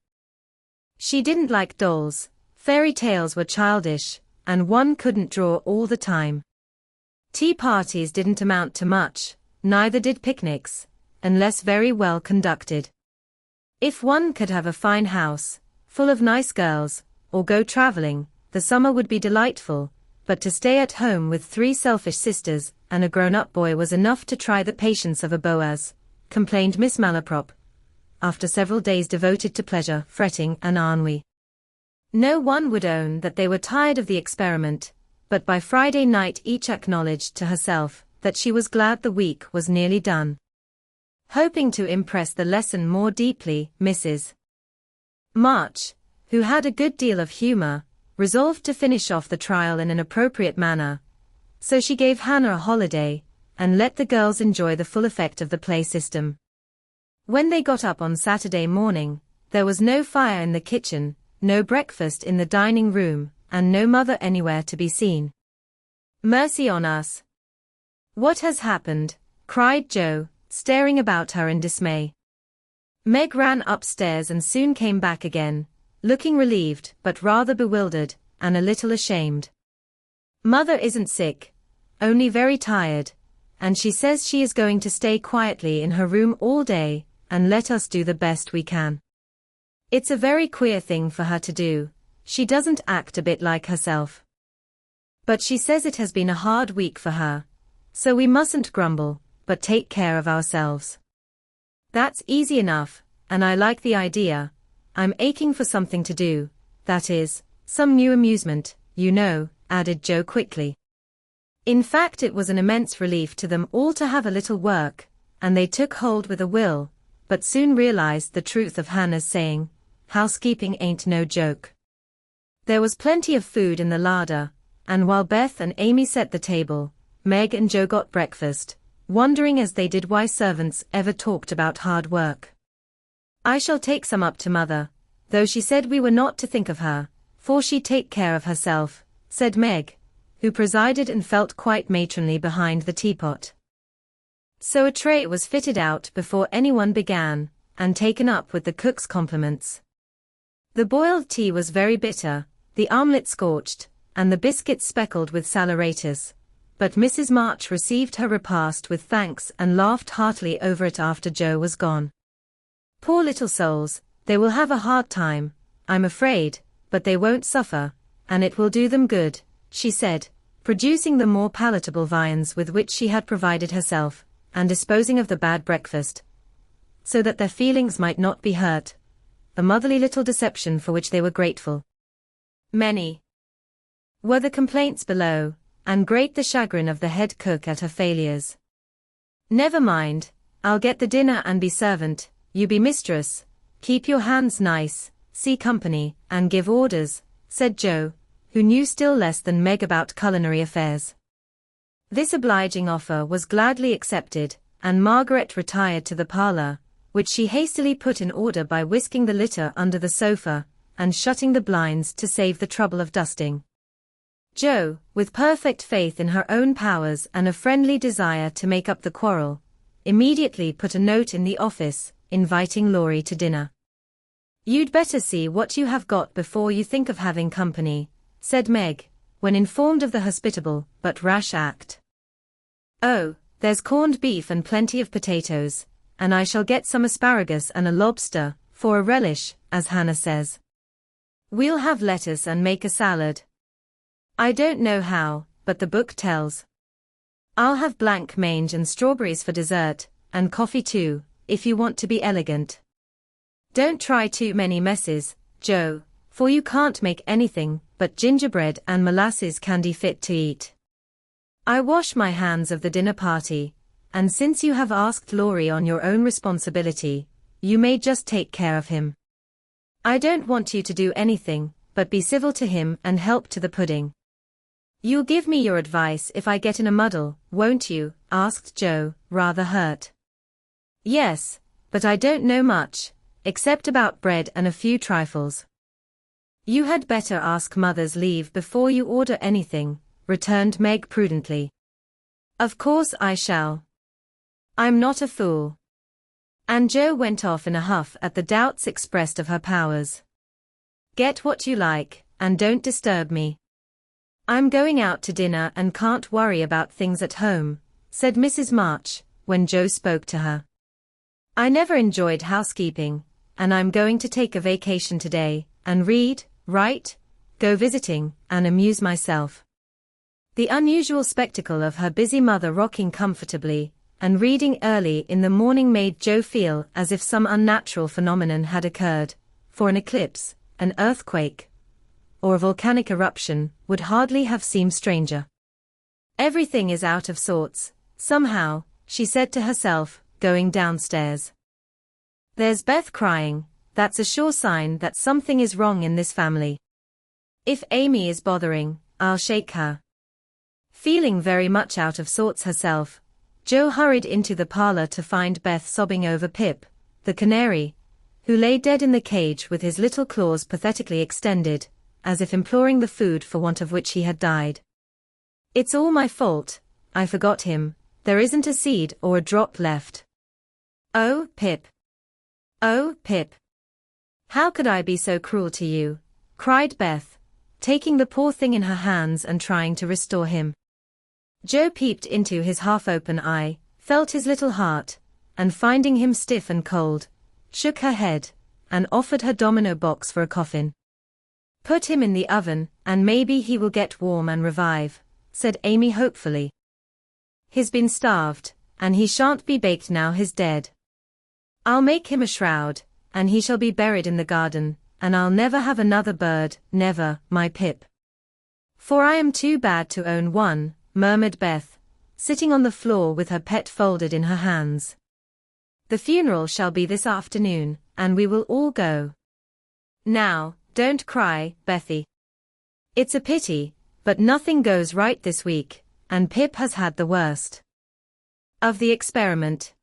She didn't like dolls, fairy tales were childish, and one couldn't draw all the time. Tea parties didn't amount to much, neither did picnics, unless very well conducted. If one could have a fine house, full of nice girls, or go traveling, the summer would be delightful, but to stay at home with 3 selfish sisters and a grown-up boy was enough to try the patience of a Boaz, complained Miss Malaprop, after several days devoted to pleasure, fretting, and ennui. No one would own that they were tired of the experiment, but by Friday night each acknowledged to herself that she was glad the week was nearly done. Hoping to impress the lesson more deeply, Mrs. March, who had a good deal of humor, resolved to finish off the trial in an appropriate manner, so she gave Hannah a holiday, and let the girls enjoy the full effect of the play system. When they got up on Saturday morning, there was no fire in the kitchen, no breakfast in the dining room, and no mother anywhere to be seen. "Mercy on us! What has happened?" cried Jo, staring about her in dismay. Meg ran upstairs and soon came back again, looking relieved but rather bewildered, and a little ashamed. "Mother isn't sick, only very tired, and she says she is going to stay quietly in her room all day, and let us do the best we can. It's a very queer thing for her to do, she doesn't act a bit like herself. But she says it has been a hard week for her, so we mustn't grumble, but take care of ourselves. That's easy enough, and I like the idea. I'm aching for something to do, that is, Some new amusement, you know, added Joe quickly. In fact, it was an immense relief to them all to have a little work, and they took hold with a will, but soon realized the truth of Hannah's saying, housekeeping ain't no joke. There was plenty of food in the larder, and while Beth and Amy set the table, Meg and Joe got breakfast, wondering as they did why servants ever talked about hard work. I shall take some up to Mother, though she said we were not to think of her, for she'd take care of herself, said Meg, who presided and felt quite matronly behind the teapot. So a tray was fitted out before anyone began, and taken up with the cook's compliments. The boiled tea was very bitter, the omelette scorched, and the biscuits speckled with saleratus, but Mrs. March received her repast with thanks and laughed heartily over it after Joe was gone. Poor little souls, they will have a hard time, I'm afraid, but they won't suffer, and it will do them good, she said, producing the more palatable viands with which she had provided herself, and disposing of the bad breakfast, so that their feelings might not be hurt, a motherly little deception for which they were grateful. Many were the complaints below, and great the chagrin of the head cook at her failures. Never mind, I'll get the dinner and be servant, you be mistress, keep your hands nice, see company, and give orders, said Joe, who knew still less than Meg about culinary affairs. This obliging offer was gladly accepted, and Margaret retired to the parlor, which she hastily put in order by whisking the litter under the sofa, and shutting the blinds to save the trouble of dusting. Joe, with perfect faith in her own powers and a friendly desire to make up the quarrel, immediately put a note in the office, inviting Laurie to dinner. You'd better see what you have got before you think of having company, said Meg, when informed of the hospitable but rash act. Oh, there's corned beef and plenty of potatoes, and I shall get some asparagus and a lobster, for a relish, as Hannah says. We'll have lettuce and make a salad. I don't know how, but the book tells. I'll have blanc mange and strawberries for dessert, and coffee too, if you want to be elegant. Don't try too many messes, Joe, for you can't make anything but gingerbread and molasses candy fit to eat. I wash my hands of the dinner party, and since you have asked Laurie on your own responsibility, you may just take care of him. I don't want you to do anything, but be civil to him and help to the pudding. You'll give me your advice if I get in a muddle, won't you? Asked Joe, rather hurt. Yes, but I don't know much, except about bread and a few trifles. You had better ask Mother's leave before you order anything, returned Meg prudently. Of course I shall. I'm not a fool. And Joe went off in a huff at the doubts expressed of her powers. Get what you like, and don't disturb me. I'm going out to dinner and can't worry about things at home, said Mrs. March, when Joe spoke to her. I never enjoyed housekeeping, and I'm going to take a vacation today, and read, write, go visiting, and amuse myself. The unusual spectacle of her busy mother rocking comfortably, and reading early in the morning made Joe feel as if some unnatural phenomenon had occurred, for an eclipse, an earthquake, or a volcanic eruption would hardly have seemed stranger. Everything is out of sorts, somehow, she said to herself, going downstairs. There's Beth crying, that's a sure sign that something is wrong in this family. If Amy is bothering, I'll shake her. Feeling very much out of sorts herself, Joe hurried into the parlor to find Beth sobbing over Pip, the canary, who lay dead in the cage with his little claws pathetically extended, as if imploring the food for want of which he had died. It's all my fault, I forgot him, there isn't a seed or a drop left. Oh, Pip. Oh, Pip. How could I be so cruel to you? Cried Beth, taking the poor thing in her hands and trying to restore him. Joe peeped into his half-open eye, felt his little heart, and finding him stiff and cold, shook her head, and offered her domino box for a coffin. Put him in the oven, and maybe he will get warm and revive, said Amy hopefully. He's been starved, and he shan't be baked now he's dead. I'll make him a shroud, and he shall be buried in the garden, and I'll never have another bird, never, my Pip. For I am too bad to own one, murmured Beth, sitting on the floor with her pet folded in her hands. The funeral shall be this afternoon, and we will all go. Now, don't cry, Bethy. It's a pity, but nothing goes right this week, and Pip has had the worst of the experiment.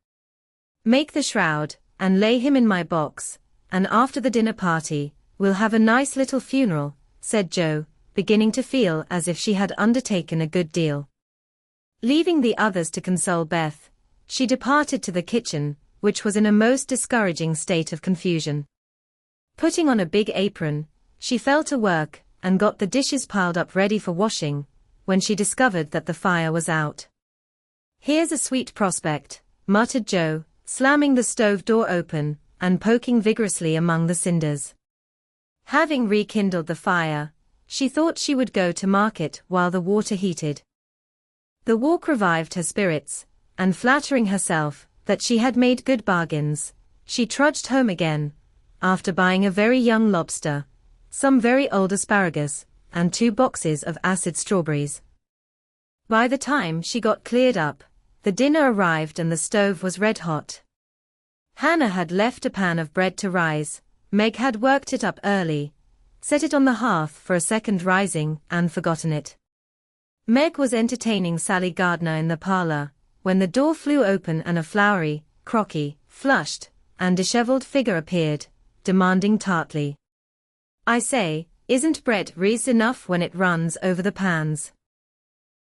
Make the shroud, and lay him in my box, and after the dinner party, we'll have a nice little funeral, said Jo, beginning to feel as if she had undertaken a good deal. Leaving the others to console Beth, she departed to the kitchen, which was in a most discouraging state of confusion. Putting on a big apron, she fell to work, and got the dishes piled up ready for washing, when she discovered that the fire was out. Here's a sweet prospect, muttered Jo, slamming the stove door open, and poking vigorously among the cinders. Having rekindled the fire, she thought she would go to market while the water heated. The walk revived her spirits, and flattering herself that she had made good bargains, she trudged home again, after buying a very young lobster, some very old asparagus, and 2 boxes of acid strawberries. By the time she got cleared up, the dinner arrived and the stove was red hot. Hannah had left a pan of bread to rise, Meg had worked it up early, set it on the hearth for a second rising, and forgotten it. Meg was entertaining Sally Gardner in the parlor, when the door flew open and a floury, crocky, flushed, and disheveled figure appeared, demanding tartly, "I say, isn't bread grease enough when it runs over the pans?"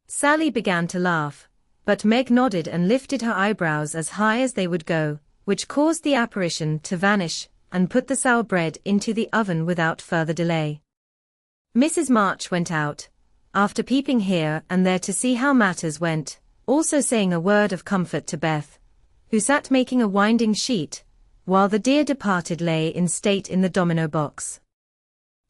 Sally began to laugh, but Meg nodded and lifted her eyebrows as high as they would go, which caused the apparition to vanish, and put the sour bread into the oven without further delay. Mrs. March went out, after peeping here and there to see how matters went, also saying a word of comfort to Beth, who sat making a winding sheet, while the dear departed lay in state in the domino box.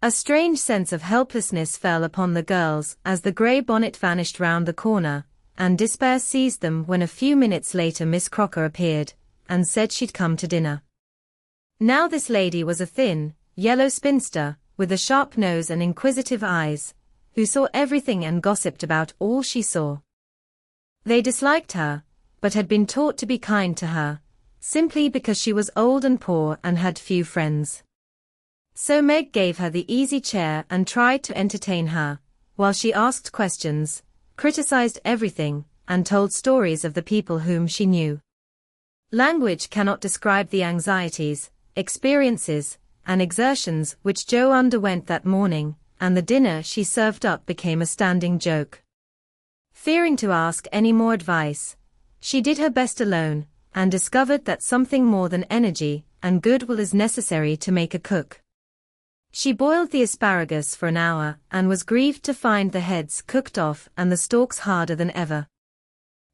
A strange sense of helplessness fell upon the girls as the grey bonnet vanished round the corner, and despair seized them when a few minutes later Miss Crocker appeared, and said she'd come to dinner. Now this lady was a thin, yellow spinster, with a sharp nose and inquisitive eyes, who saw everything and gossiped about all she saw. They disliked her, but had been taught to be kind to her, simply because she was old and poor and had few friends. So Meg gave her the easy chair and tried to entertain her, while she asked questions, criticized everything, and told stories of the people whom she knew. Language cannot describe the anxieties, experiences, and exertions which Jo underwent that morning, and the dinner she served up became a standing joke. Fearing to ask any more advice, she did her best alone, and discovered that something more than energy and goodwill is necessary to make a cook. She boiled the asparagus for an hour and was grieved to find the heads cooked off and the stalks harder than ever.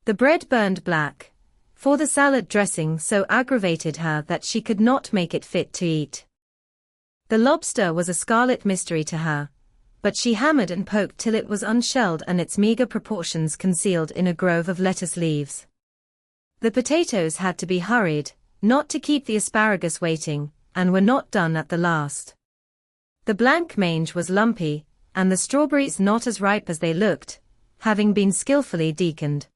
The bread burned black, for the salad dressing so aggravated her that she could not make it fit to eat. The lobster was a scarlet mystery to her, but she hammered and poked till it was unshelled and its meager proportions concealed in a grove of lettuce leaves. The potatoes had to be hurried, not to keep the asparagus waiting, and were not done at the last. The blanc mange was lumpy, and the strawberries not as ripe as they looked, having been skillfully deaconed.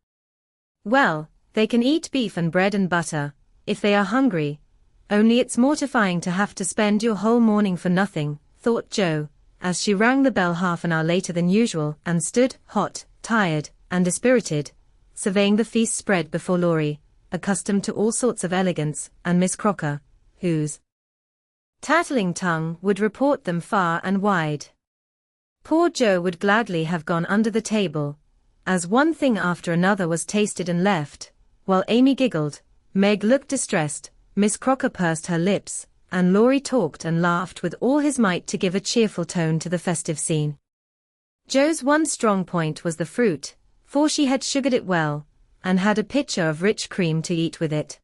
Well, they can eat beef and bread and butter, if they are hungry, only it's mortifying to have to spend your whole morning for nothing, thought Jo, as she rang the bell half an hour later than usual and stood, hot, tired, and dispirited, surveying the feast spread before Laurie, accustomed to all sorts of elegance, and Miss Crocker, whose tattling tongue would report them far and wide. Poor Jo would gladly have gone under the table, as one thing after another was tasted and left, while Amy giggled, Meg looked distressed, Miss Crocker pursed her lips, and Laurie talked and laughed with all his might to give a cheerful tone to the festive scene. Jo's one strong point was the fruit, for she had sugared it well, and had a pitcher of rich cream to eat with it.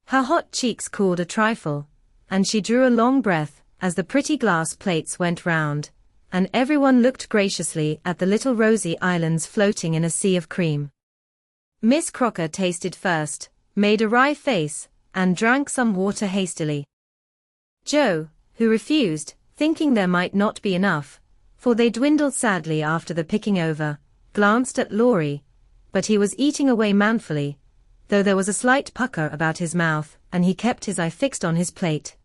Her hot cheeks cooled a trifle, and she drew a long breath, as the pretty glass plates went round, and everyone looked graciously at the little rosy islands floating in a sea of cream. Miss Crocker tasted first, made a wry face, and drank some water hastily. Jo, who refused, thinking there might not be enough, for they dwindled sadly after the picking over, glanced at Laurie, but he was eating away manfully, though there was a slight pucker about his mouth, and he kept his eye fixed on his plate.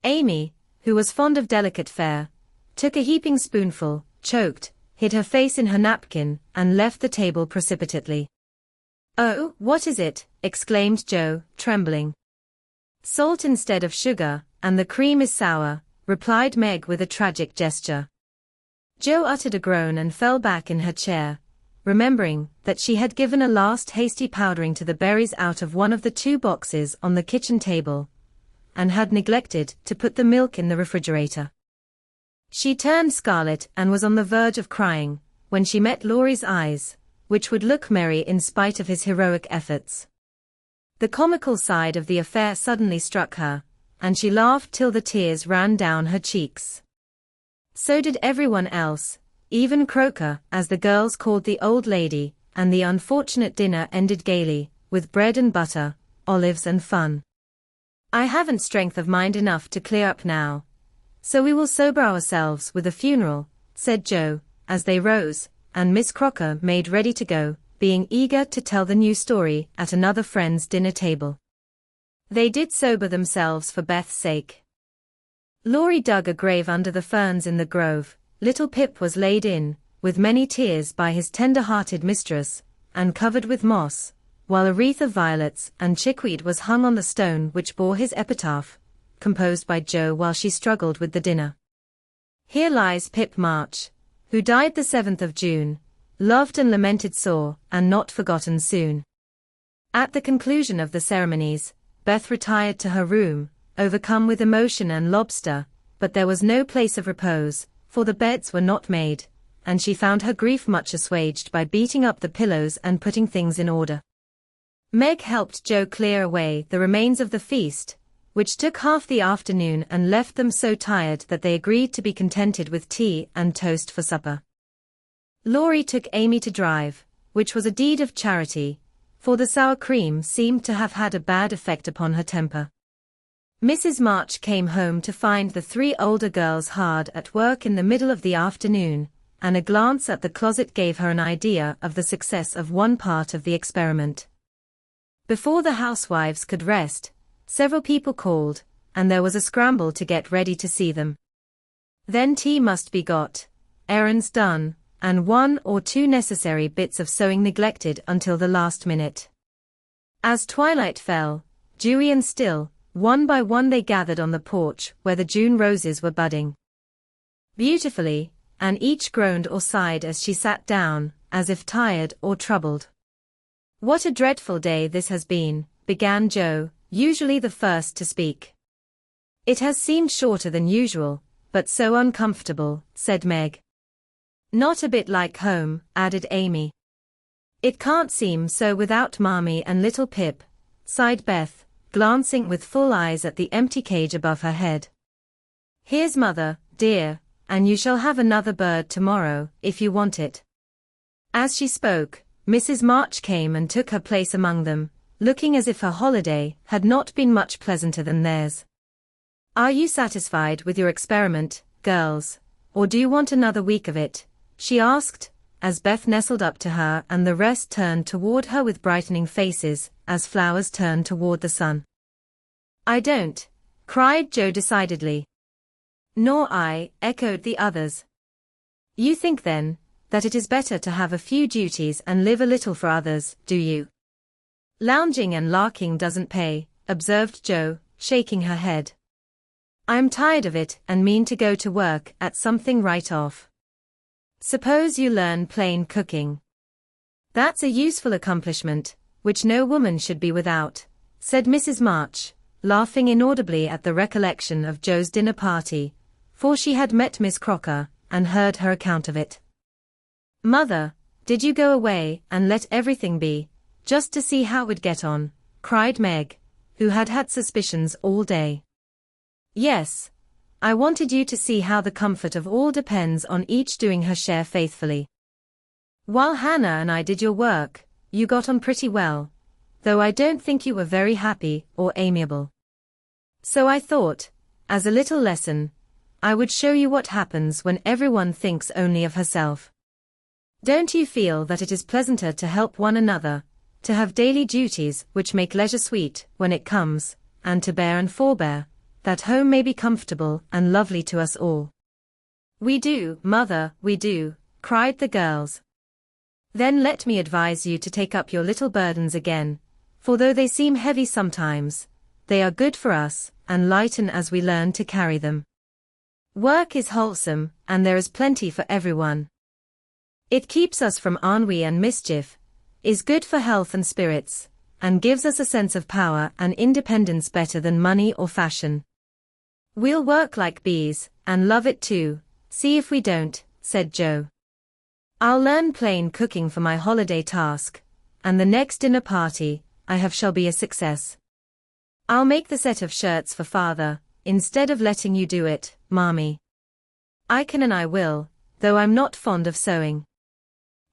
Amy, who was fond of delicate fare, took a heaping spoonful, choked, hid her face in her napkin, and left the table precipitately. "Oh, what is it?" exclaimed Jo, trembling. "Salt instead of sugar, and the cream is sour," replied Meg with a tragic gesture. Jo uttered a groan and fell back in her chair, remembering that she had given a last hasty powdering to the berries out of one of the 2 boxes on the kitchen table, and had neglected to put the milk in the refrigerator. She turned scarlet and was on the verge of crying, when she met Laurie's eyes, which would look merry in spite of his heroic efforts. The comical side of the affair suddenly struck her, and she laughed till the tears ran down her cheeks. So did everyone else, even Croaker, as the girls called the old lady, and the unfortunate dinner ended gaily, with bread and butter, olives and fun. "I haven't strength of mind enough to clear up now, so we will sober ourselves with a funeral," said Jo, as they rose, and Miss Crocker made ready to go, being eager to tell the new story at another friend's dinner table. They did sober themselves for Beth's sake. Laurie dug a grave under the ferns in the grove. Little Pip was laid in, with many tears by his tender-hearted mistress, and covered with moss, while a wreath of violets and chickweed was hung on the stone which bore his epitaph, composed by Jo while she struggled with the dinner. "Here lies Pip March, who died the 7th of June, loved and lamented sore, and not forgotten soon." At the conclusion of the ceremonies, Beth retired to her room, overcome with emotion and lobster, but there was no place of repose, for the beds were not made, and she found her grief much assuaged by beating up the pillows and putting things in order. Meg helped Jo clear away the remains of the feast, which took half the afternoon and left them so tired that they agreed to be contented with tea and toast for supper. Laurie took Amy to drive, which was a deed of charity, for the sour cream seemed to have had a bad effect upon her temper. Mrs. March came home to find the 3 older girls hard at work in the middle of the afternoon, and a glance at the closet gave her an idea of the success of one part of the experiment. Before the housewives could rest, several people called, and there was a scramble to get ready to see them. Then tea must be got, errands done, and 1 or 2 necessary bits of sewing neglected until the last minute. As twilight fell, dewy and still, one by one they gathered on the porch where the June roses were budding beautifully, and each groaned or sighed as she sat down, as if tired or troubled. "What a dreadful day this has been," began Jo, usually the first to speak. "It has seemed shorter than usual, but so uncomfortable," said Meg. "Not a bit like home," added Amy. "It can't seem so without Mommy and little Pip," sighed Beth, glancing with full eyes at the empty cage above her head. "Here's Mother, dear, and you shall have another bird tomorrow, if you want it." As she spoke, Mrs. March came and took her place among them, looking as if her holiday had not been much pleasanter than theirs. "Are you satisfied with your experiment, girls, or do you want another week of it?" she asked, as Beth nestled up to her and the rest turned toward her with brightening faces, as flowers turn toward the sun. "I don't," cried Jo decidedly. "Nor I," echoed the others. "You think then, that it is better to have a few duties and live a little for others, do you?" "Lounging and larking doesn't pay," observed Jo, shaking her head. "I'm tired of it and mean to go to work at something right off. Suppose you learn plain cooking. That's a useful accomplishment, which no woman should be without," said Mrs. March, laughing inaudibly at the recollection of Jo's dinner party, for she had met Miss Crocker, and heard her account of it. "Mother, did you go away and let everything be, just to see how it would get on?" cried Meg, who had had suspicions all day. "Yes. I wanted you to see how the comfort of all depends on each doing her share faithfully. While Hannah and I did your work, you got on pretty well, though I don't think you were very happy or amiable. So I thought, as a little lesson, I would show you what happens when everyone thinks only of herself. Don't you feel that it is pleasanter to help one another, to have daily duties which make leisure sweet when it comes, and to bear and forbear, that home may be comfortable and lovely to us all? We do, mother, we do, cried the girls. Then let me advise you to take up your little burdens again, for though they seem heavy sometimes, they are good for us, and lighten as we learn to carry them. Work is wholesome, and there is plenty for everyone. It keeps us from ennui and mischief, is good for health and spirits, and gives us a sense of power and independence better than money or fashion. We'll work like bees, and love it too, see if we don't, said Joe. I'll learn plain cooking for my holiday task, and the next dinner party I have shall be a success. I'll make the set of shirts for father, instead of letting you do it, Mommy. I can and I will, though I'm not fond of sewing.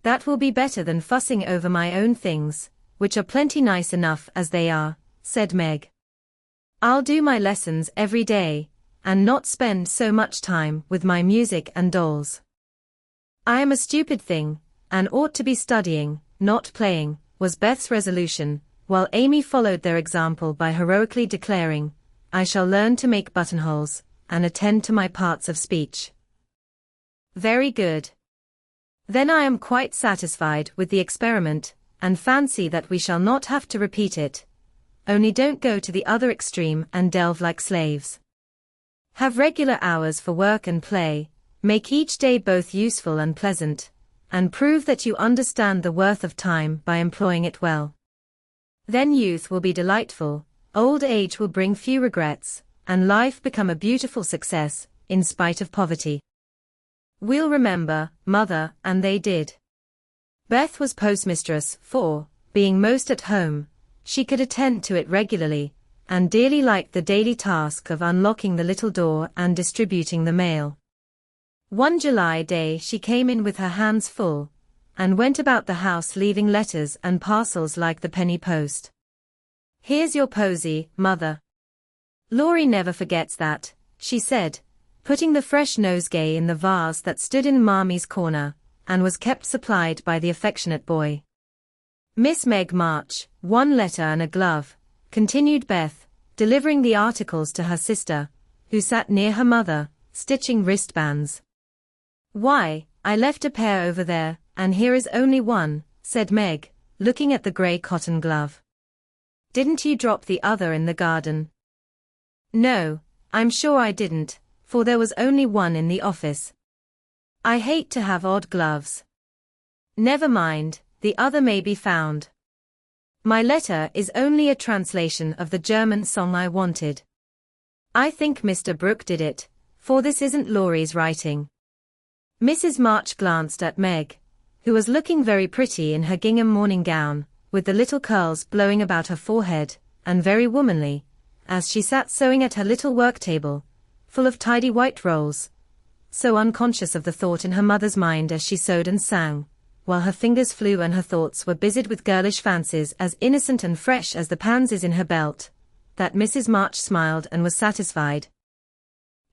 That will be better than fussing over my own things, which are plenty nice enough as they are, said Meg. I'll do my lessons every day, and not spend so much time with my music and dolls. I am a stupid thing, and ought to be studying, not playing, was Beth's resolution, while Amy followed their example by heroically declaring, I shall learn to make buttonholes, and attend to my parts of speech. Very good. Then I am quite satisfied with the experiment, and fancy that we shall not have to repeat it. Only don't go to the other extreme and delve like slaves. Have regular hours for work and play, make each day both useful and pleasant, and prove that you understand the worth of time by employing it well. Then youth will be delightful, old age will bring few regrets, and life become a beautiful success, in spite of poverty. We'll remember, mother, and they did. Beth was postmistress, for, being most at home, she could attend to it regularly, and dearly liked the daily task of unlocking the little door and distributing the mail. One July day she came in with her hands full, and went about the house leaving letters and parcels like the penny post. Here's your posy, mother. Laurie never forgets that, she said, putting the fresh nosegay in the vase that stood in Mammy's corner, and was kept supplied by the affectionate boy. Miss Meg March, one letter and a glove, continued Beth, delivering the articles to her sister, who sat near her mother, stitching wristbands. Why, I left a pair over there, and here is only one, said Meg, looking at the grey cotton glove. Didn't you drop the other in the garden? No, I'm sure I didn't, for there was only one in the office. I hate to have odd gloves. Never mind, the other may be found. My letter is only a translation of the German song I wanted. I think Mr. Brooke did it, for this isn't Laurie's writing. Mrs. March glanced at Meg, who was looking very pretty in her gingham morning gown, with the little curls blowing about her forehead, and very womanly, as she sat sewing at her little work table, full of tidy white rolls, so unconscious of the thought in her mother's mind as she sewed and sang, while her fingers flew and her thoughts were busied with girlish fancies as innocent and fresh as the pansies in her belt, that Mrs. March smiled and was satisfied.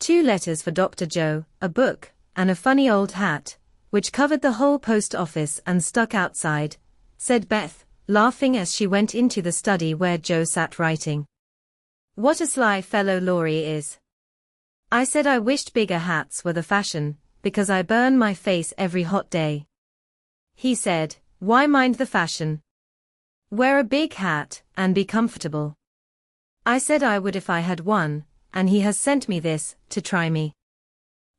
2 letters for Dr. Joe, a book, and a funny old hat, which covered the whole post office and stuck outside, said Beth, laughing as she went into the study where Joe sat writing. What a sly fellow Laurie is. I said I wished bigger hats were the fashion, because I burn my face every hot day. He said, why mind the fashion? Wear a big hat, and be comfortable. I said I would if I had one, and he has sent me this, to try me.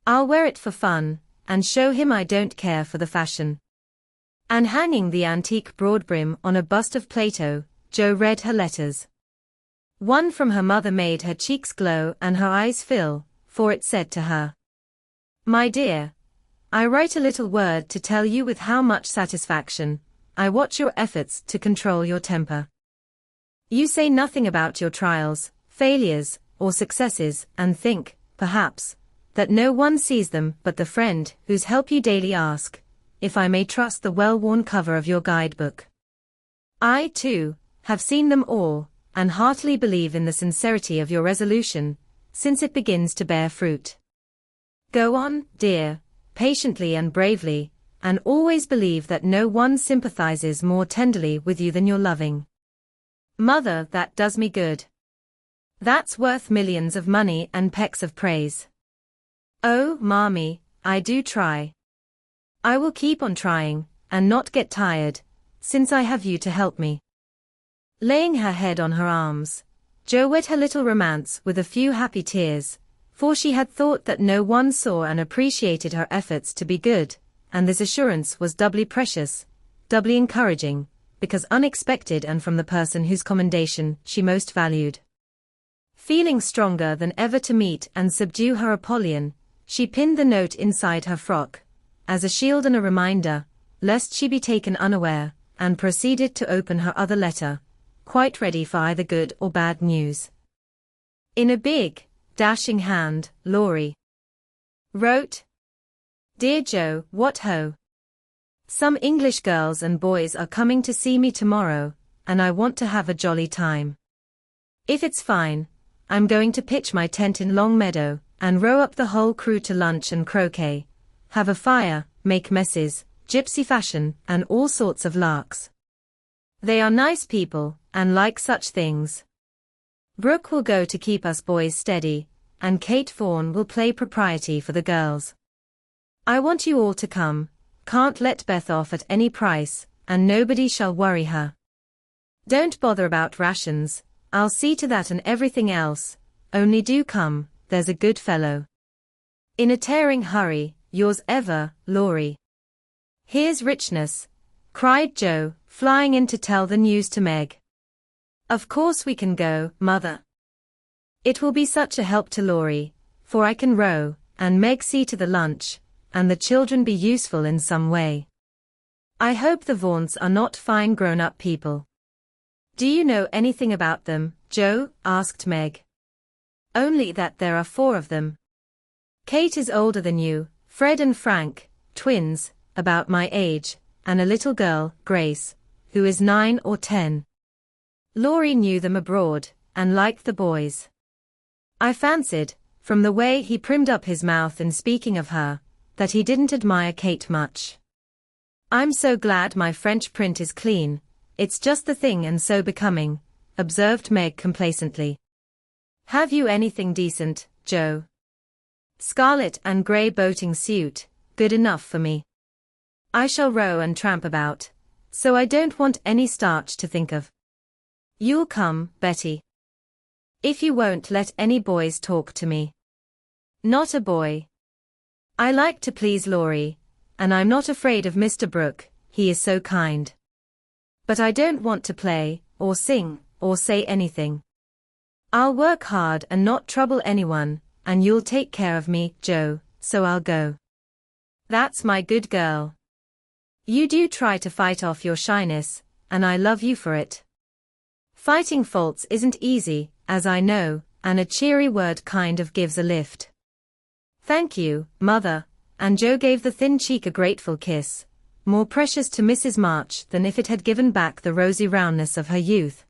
I'll wear it for fun, and show him I don't care for the fashion. And hanging the antique broadbrim on a bust of Plato, Joe read her letters. One from her mother made her cheeks glow and her eyes fill, for it said to her, My dear, I write a little word to tell you with how much satisfaction I watch your efforts to control your temper. You say nothing about your trials, failures, or successes, and think, perhaps, that no one sees them but the friend whose help you daily ask, if I may trust the well-worn cover of your guidebook. I, too, have seen them all, and heartily believe in the sincerity of your resolution, since it begins to bear fruit. Go on, dear, patiently and bravely, and always believe that no one sympathizes more tenderly with you than your loving mother. That does me good. That's worth millions of money and pecks of praise. Oh, Mommy, I do try. I will keep on trying, and not get tired, since I have you to help me. Laying her head on her arms, Jo wet her little romance with a few happy tears, for she had thought that no one saw and appreciated her efforts to be good, and this assurance was doubly precious, doubly encouraging, because unexpected and from the person whose commendation she most valued. Feeling stronger than ever to meet and subdue her Apollyon, she pinned the note inside her frock, as a shield and a reminder, lest she be taken unaware, and proceeded to open her other letter, quite ready for either good or bad news. In a big, dashing hand, Laurie wrote, Dear Jo, what ho! Some English girls and boys are coming to see me tomorrow, and I want to have a jolly time. If it's fine, I'm going to pitch my tent in Long Meadow, and row up the whole crew to lunch and croquet, have a fire, make messes, gypsy fashion, and all sorts of larks. They are nice people, and like such things. Brooke will go to keep us boys steady, and Kate Vaughan will play propriety for the girls. I want you all to come, can't let Beth off at any price, and nobody shall worry her. Don't bother about rations, I'll see to that and everything else, only do come, there's a good fellow. In a tearing hurry, yours ever, Laurie. Here's richness, cried Jo, flying in to tell the news to Meg. Of course we can go, Mother. It will be such a help to Laurie, for I can row, and Meg see to the lunch, and the children be useful in some way. I hope the Vaughans are not fine grown-up people. Do you know anything about them, Jo? Asked Meg. Only that there are 4 of them. Kate is older than you, Fred and Frank, twins, about my age, and a little girl, Grace, who is 9 or 10. Laurie knew them abroad, and liked the boys. I fancied, from the way he primed up his mouth in speaking of her, that he didn't admire Kate much. I'm so glad my French print is clean, it's just the thing and so becoming, observed Meg complacently. Have you anything decent, Jo? Scarlet and grey boating suit, good enough for me. I shall row and tramp about, so I don't want any starch to think of. You'll come, Betty. If you won't let any boys talk to me. Not a boy. I like to please Laurie, and I'm not afraid of Mr. Brooke, he is so kind. But I don't want to play, or sing, or say anything. I'll work hard and not trouble anyone, and you'll take care of me, Jo, so I'll go. That's my good girl. You do try to fight off your shyness, and I love you for it. Fighting faults isn't easy, as I know, and a cheery word kind of gives a lift. Thank you, Mother, and Jo gave the thin cheek a grateful kiss, more precious to Mrs. March than if it had given back the rosy roundness of her youth.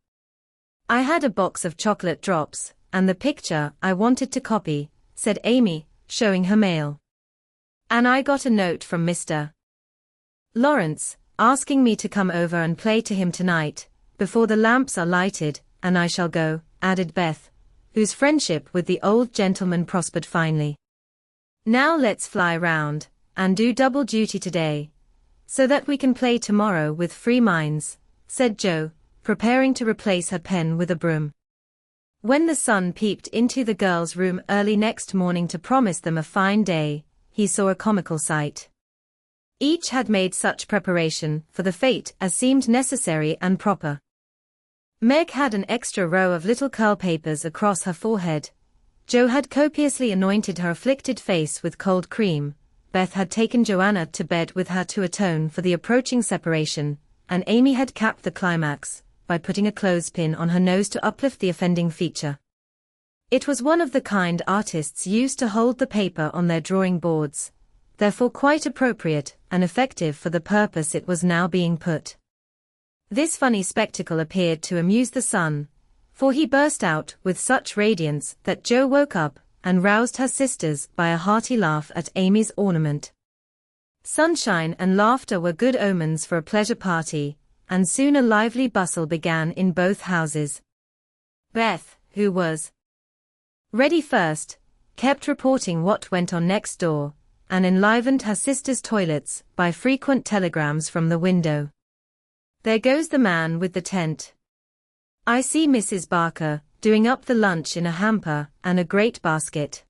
I had a box of chocolate drops, and the picture I wanted to copy, said Amy, showing her mail. And I got a note from Mr. Laurence, asking me to come over and play to him tonight, before the lamps are lighted, and I shall go, added Beth, whose friendship with the old gentleman prospered finely. Now let's fly round, and do double duty today, so that we can play tomorrow with free minds, said Jo, preparing to replace her pen with a broom. When the sun peeped into the girls' room early next morning to promise them a fine day, he saw a comical sight. Each had made such preparation for the fete as seemed necessary and proper. Meg had an extra row of little curl papers across her forehead. Jo had copiously anointed her afflicted face with cold cream, Beth had taken Joanna to bed with her to atone for the approaching separation, and Amy had capped the climax by putting a clothespin on her nose to uplift the offending feature. It was one of the kind artists used to hold the paper on their drawing boards, therefore quite appropriate and effective for the purpose it was now being put. This funny spectacle appeared to amuse the sun, for he burst out with such radiance that Jo woke up and roused her sisters by a hearty laugh at Amy's ornament. Sunshine and laughter were good omens for a pleasure party, and soon a lively bustle began in both houses. Beth, who was ready first, kept reporting what went on next door, and enlivened her sisters' toilets by frequent telegrams from the window. "There goes the man with the tent. I see Mrs. Barker doing up the lunch in a hamper and a great basket.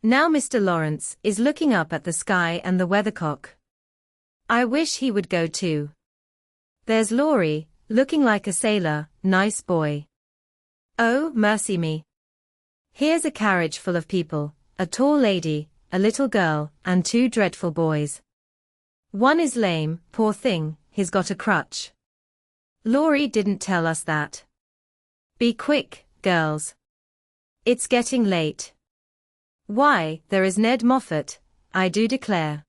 Now Mr. Lawrence is looking up at the sky and the weathercock. I wish he would go too. There's Laurie, looking like a sailor, nice boy. Oh, mercy me. Here's a carriage full of people, a tall lady, a little girl, and two dreadful boys. One is lame, poor thing, he's got a crutch. Laurie didn't tell us that. Be quick, girls. It's getting late. Why, there is Ned Moffat, I do declare.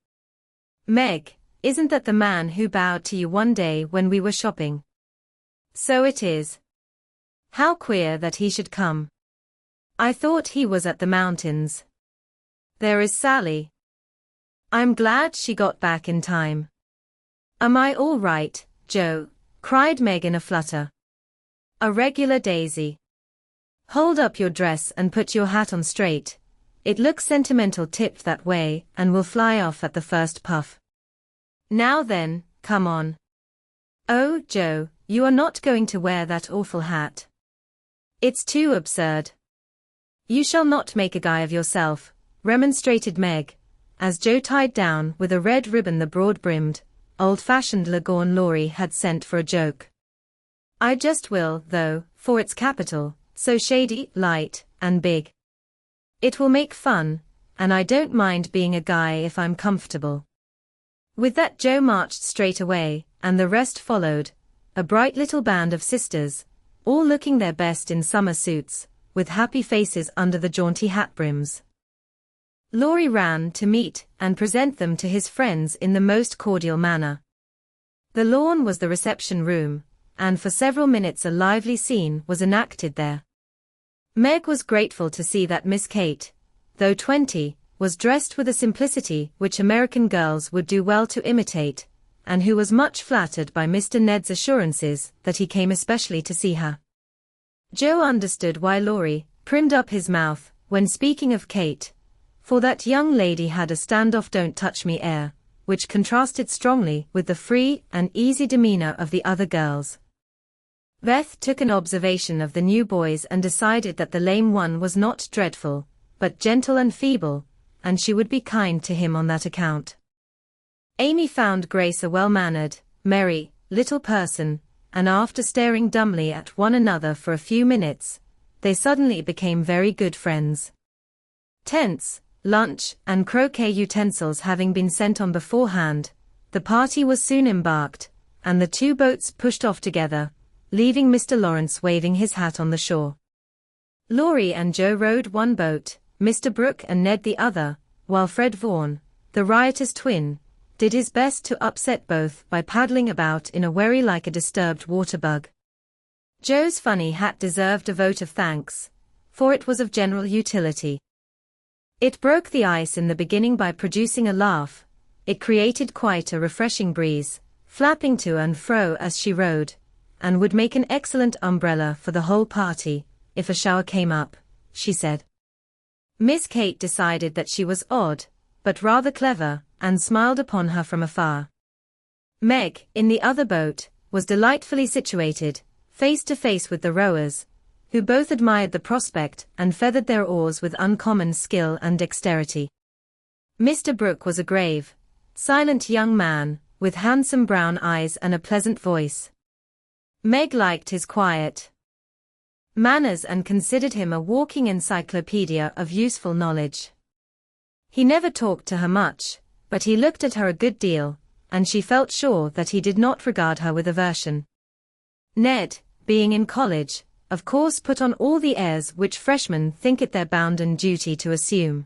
Meg, isn't that the man who bowed to you one day when we were shopping? So it is. How queer that he should come. I thought he was at the mountains. There is Sally. I'm glad she got back in time. Am I all right, Jo? Cried Meg in a flutter. A regular daisy. Hold up your dress and put your hat on straight. It looks sentimental tipped that way and will fly off at the first puff. Now then, come on. Oh, Jo, you are not going to wear that awful hat. It's too absurd. You shall not make a guy of yourself, remonstrated Meg, as Jo tied down with a red ribbon the broad-brimmed, old-fashioned leghorn Laurie had sent for a joke. I just will, though, for it's capital, so shady, light, and big. It will make fun, and I don't mind being a guy if I'm comfortable. With that Jo marched straight away, and the rest followed, a bright little band of sisters, all looking their best in summer suits, with happy faces under the jaunty hat brims. Laurie ran to meet and present them to his friends in the most cordial manner. The lawn was the reception room, and for several minutes a lively scene was enacted there. Meg was grateful to see that Miss Kate, though 20, was dressed with a simplicity which American girls would do well to imitate, and who was much flattered by Mr. Ned's assurances that he came especially to see her. Jo understood why Laurie primmed up his mouth when speaking of Kate, for that young lady had a stand-off don't-touch-me air, which contrasted strongly with the free and easy demeanor of the other girls. Beth took an observation of the new boys and decided that the lame one was not dreadful, but gentle and feeble, and she would be kind to him on that account. Amy found Grace a well-mannered, merry, little person, and after staring dumbly at one another for a few minutes, they suddenly became very good friends. Tents, lunch, and croquet utensils having been sent on beforehand, the party was soon embarked, and the two boats pushed off together, leaving Mr. Lawrence waving his hat on the shore. Laurie and Jo rowed one boat, Mr. Brooke and Ned the other, while Fred Vaughan, the riotous twin, did his best to upset both by paddling about in a wherry like a disturbed water-bug. Jo's funny hat deserved a vote of thanks, for it was of general utility. It broke the ice in the beginning by producing a laugh, it created quite a refreshing breeze, flapping to and fro as she rowed, and would make an excellent umbrella for the whole party, if a shower came up, she said. Miss Kate decided that she was odd, but rather clever, and smiled upon her from afar. Meg, in the other boat, was delightfully situated, face to face with the rowers, who both admired the prospect and feathered their oars with uncommon skill and dexterity. Mr. Brooke was a grave, silent young man, with handsome brown eyes and a pleasant voice. Meg liked his quiet manners and considered him a walking encyclopedia of useful knowledge. He never talked to her much, but he looked at her a good deal, and she felt sure that he did not regard her with aversion. Ned, being in college, of course put on all the airs which freshmen think it their bounden duty to assume.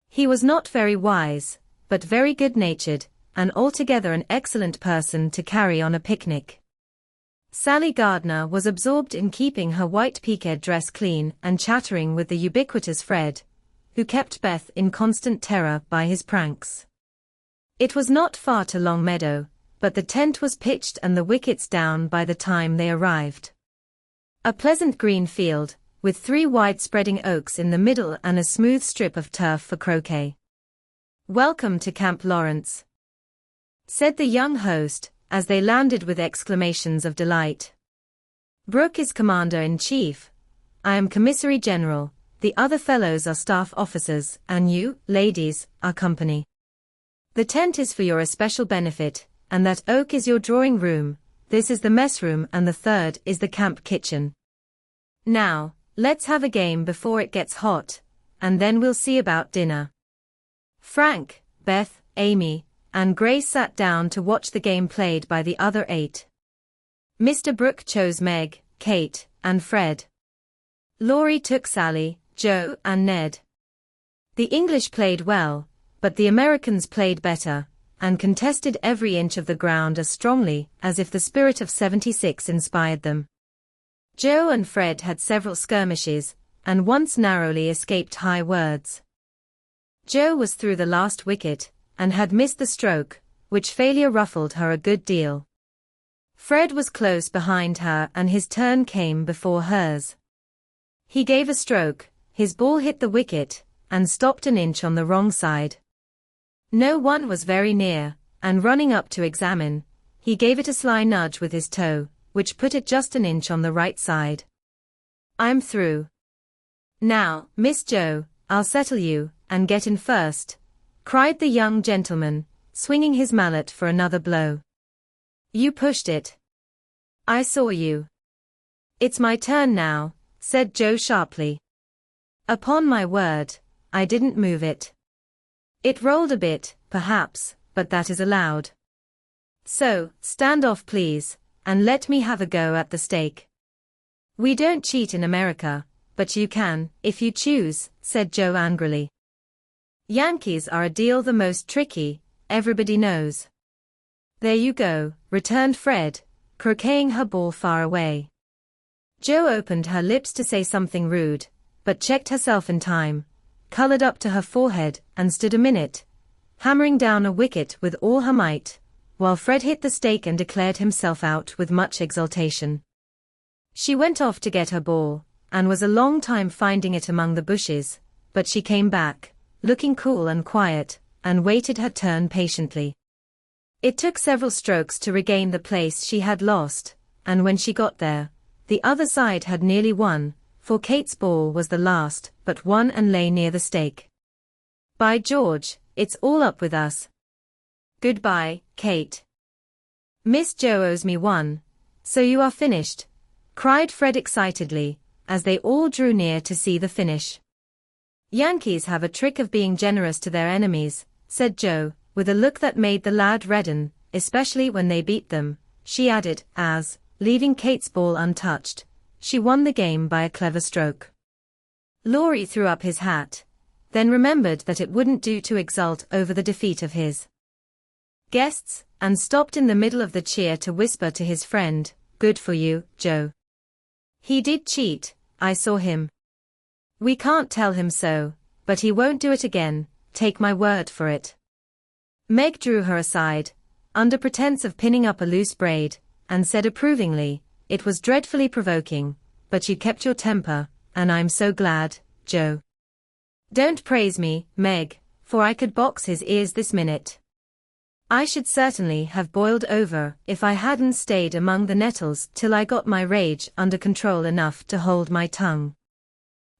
He was not very wise, but very good-natured, and altogether an excellent person to carry on a picnic. Sally Gardner was absorbed in keeping her white piqué dress clean and chattering with the ubiquitous Fred, who kept Beth in constant terror by his pranks. It was not far to Long Meadow, but the tent was pitched and the wickets down by the time they arrived. A pleasant green field, with 3 wide-spreading oaks in the middle and a smooth strip of turf for croquet. "Welcome to Camp Laurence," said the young host, as they landed with exclamations of delight. "Brooke is Commander-in-Chief. I am Commissary General, the other fellows are staff officers, and you, ladies, are company. The tent is for your especial benefit, and that oak is your drawing room, this is the mess room and the third is the camp kitchen. Now, let's have a game before it gets hot, and then we'll see about dinner." Frank, Beth, Amy, and Grace sat down to watch the game played by the other 8. Mr. Brooke chose Meg, Kate, and Fred. Laurie took Sally, Joe, and Ned. The English played well, but the Americans played better, and contested every inch of the ground as strongly as if the spirit of '76 inspired them. Joe and Fred had several skirmishes, and once narrowly escaped high words. Joe was through the last wicket, and had missed the stroke, which failure ruffled her a good deal. Fred was close behind her and his turn came before hers. He gave a stroke, his ball hit the wicket, and stopped an inch on the wrong side. No one was very near, and running up to examine, he gave it a sly nudge with his toe, which put it just an inch on the right side. "I'm through. Now, Miss Joe, I'll settle you, and get in first," cried the young gentleman, swinging his mallet for another blow. "You pushed it. I saw you." "It's my turn now," said Joe sharply. "Upon my word, I didn't move it. It rolled a bit, perhaps, but that is allowed. So, stand off please, and let me have a go at the stake." "We don't cheat in America, but you can, if you choose," said Joe angrily. "Yankees are a deal the most tricky, everybody knows." "There you go," returned Fred, croqueting her ball far away. Joe opened her lips to say something rude, but checked herself in time, colored up to her forehead, and stood a minute, hammering down a wicket with all her might, while Fred hit the stake and declared himself out with much exultation. She went off to get her ball, and was a long time finding it among the bushes, but she came back, looking cool and quiet, and waited her turn patiently. It took several strokes to regain the place she had lost, and when she got there, the other side had nearly won, for Kate's ball was the last but one and lay near the stake. "By George, it's all up with us. Goodbye, Kate. Miss Joe owes me one, so you are finished," cried Fred excitedly, as they all drew near to see the finish. "Yankees have a trick of being generous to their enemies," said Joe, with a look that made the lad redden, "especially when they beat them," she added, as, leaving Kate's ball untouched, she won the game by a clever stroke. Laurie threw up his hat, then remembered that it wouldn't do to exult over the defeat of his guests, and stopped in the middle of the cheer to whisper to his friend, "Good for you, Joe. He did cheat, I saw him. We can't tell him so, but he won't do it again, take my word for it." Meg drew her aside, under pretense of pinning up a loose braid, and said approvingly, "It was dreadfully provoking, but you kept your temper, and I'm so glad, Joe. Don't praise me, Meg, for I could box his ears this minute. I should certainly have boiled over if I hadn't stayed among the nettles till I got my rage under control enough to hold my tongue.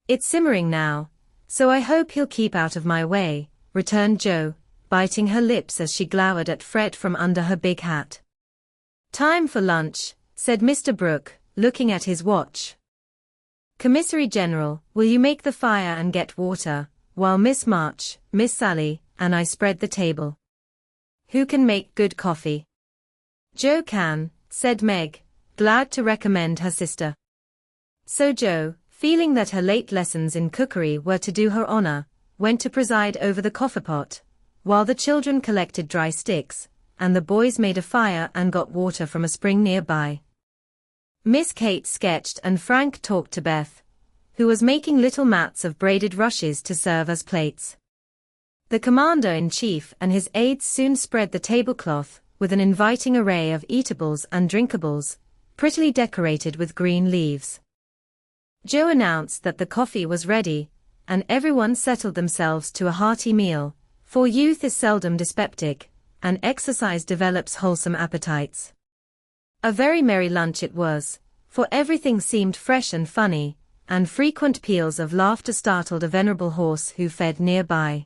It's simmering now, so I hope he'll keep out of my way," returned Joe, biting her lips as she glowered at Fred from under her big hat. "Time for lunch," said Mr. Brooke, looking at his watch. "Commissary General, will you make the fire and get water, while Miss March, Miss Sally, and I spread the table? Who can make good coffee?" "Joe can," said Meg, glad to recommend her sister. So Joe, feeling that her late lessons in cookery were to do her honor, went to preside over the coffeepot, while the children collected dry sticks, and the boys made a fire and got water from a spring nearby. Miss Kate sketched and Frank talked to Beth, who was making little mats of braided rushes to serve as plates. The commander-in-chief and his aides soon spread the tablecloth with an inviting array of eatables and drinkables, prettily decorated with green leaves. Joe announced that the coffee was ready, and everyone settled themselves to a hearty meal, for youth is seldom dyspeptic, and exercise develops wholesome appetites. A very merry lunch it was, for everything seemed fresh and funny, and frequent peals of laughter startled a venerable horse who fed nearby.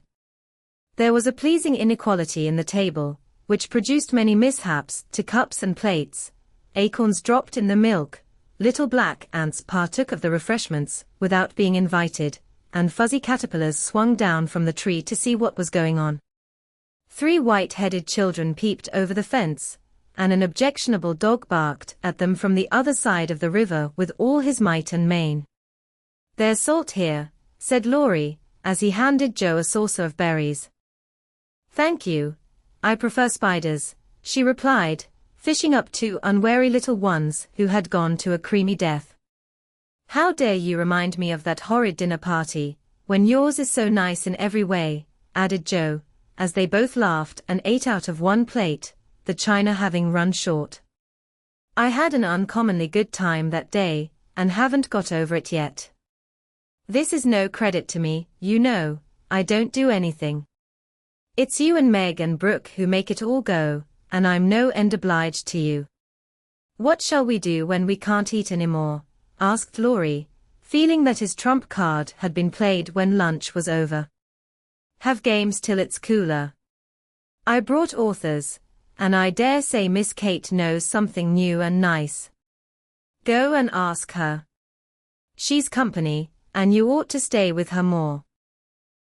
There was a pleasing inequality in the table, which produced many mishaps to cups and plates. Acorns dropped in the milk, little black ants partook of the refreshments without being invited, and fuzzy caterpillars swung down from the tree to see what was going on. 3 white-headed children peeped over the fence, and an objectionable dog barked at them from the other side of the river with all his might and main. "There's salt here," said Laurie, as he handed Joe a saucer of berries. "Thank you. I prefer spiders," she replied, fishing up 2 unwary little ones who had gone to a creamy death. "How dare you remind me of that horrid dinner party, when yours is so nice in every way," added Joe, as they both laughed and ate out of one plate, the china having run short. "I had an uncommonly good time that day, and haven't got over it yet. This is no credit to me, you know, I don't do anything. It's you and Meg and Brooke who make it all go, and I'm no end obliged to you." "What shall we do when we can't eat anymore?" asked Laurie, feeling that his trump card had been played when lunch was over. "Have games till it's cooler. I brought authors, and I dare say Miss Kate knows something new and nice. Go and ask her. She's company, and you ought to stay with her more.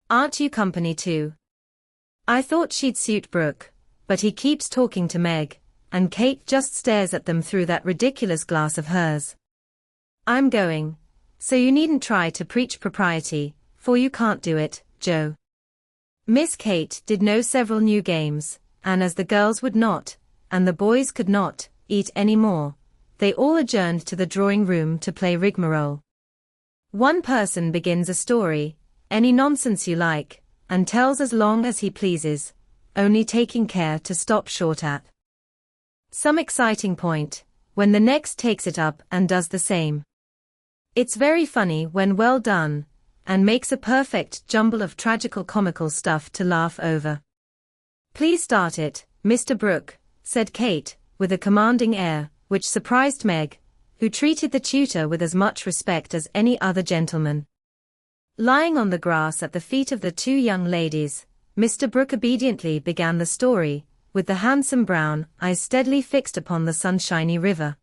Aren't you company too? I thought she'd suit Brooke, but he keeps talking to Meg, and Kate just stares at them through that ridiculous glass of hers. I'm going, so you needn't try to preach propriety, for you can't do it, Joe." Miss Kate did know several new games, and as the girls would not, and the boys could not, eat any more, they all adjourned to the drawing room to play rigmarole. One person begins a story, any nonsense you like, and tells as long as he pleases, only taking care to stop short at some exciting point, when the next takes it up and does the same. It's very funny when well done, and makes a perfect jumble of tragical comical stuff to laugh over. "Please start it, Mr. Brooke," said Kate, with a commanding air, which surprised Meg, who treated the tutor with as much respect as any other gentleman. Lying on the grass at the feet of the 2 young ladies, Mr. Brooke obediently began the story, with the handsome brown eyes steadily fixed upon the sunshiny river.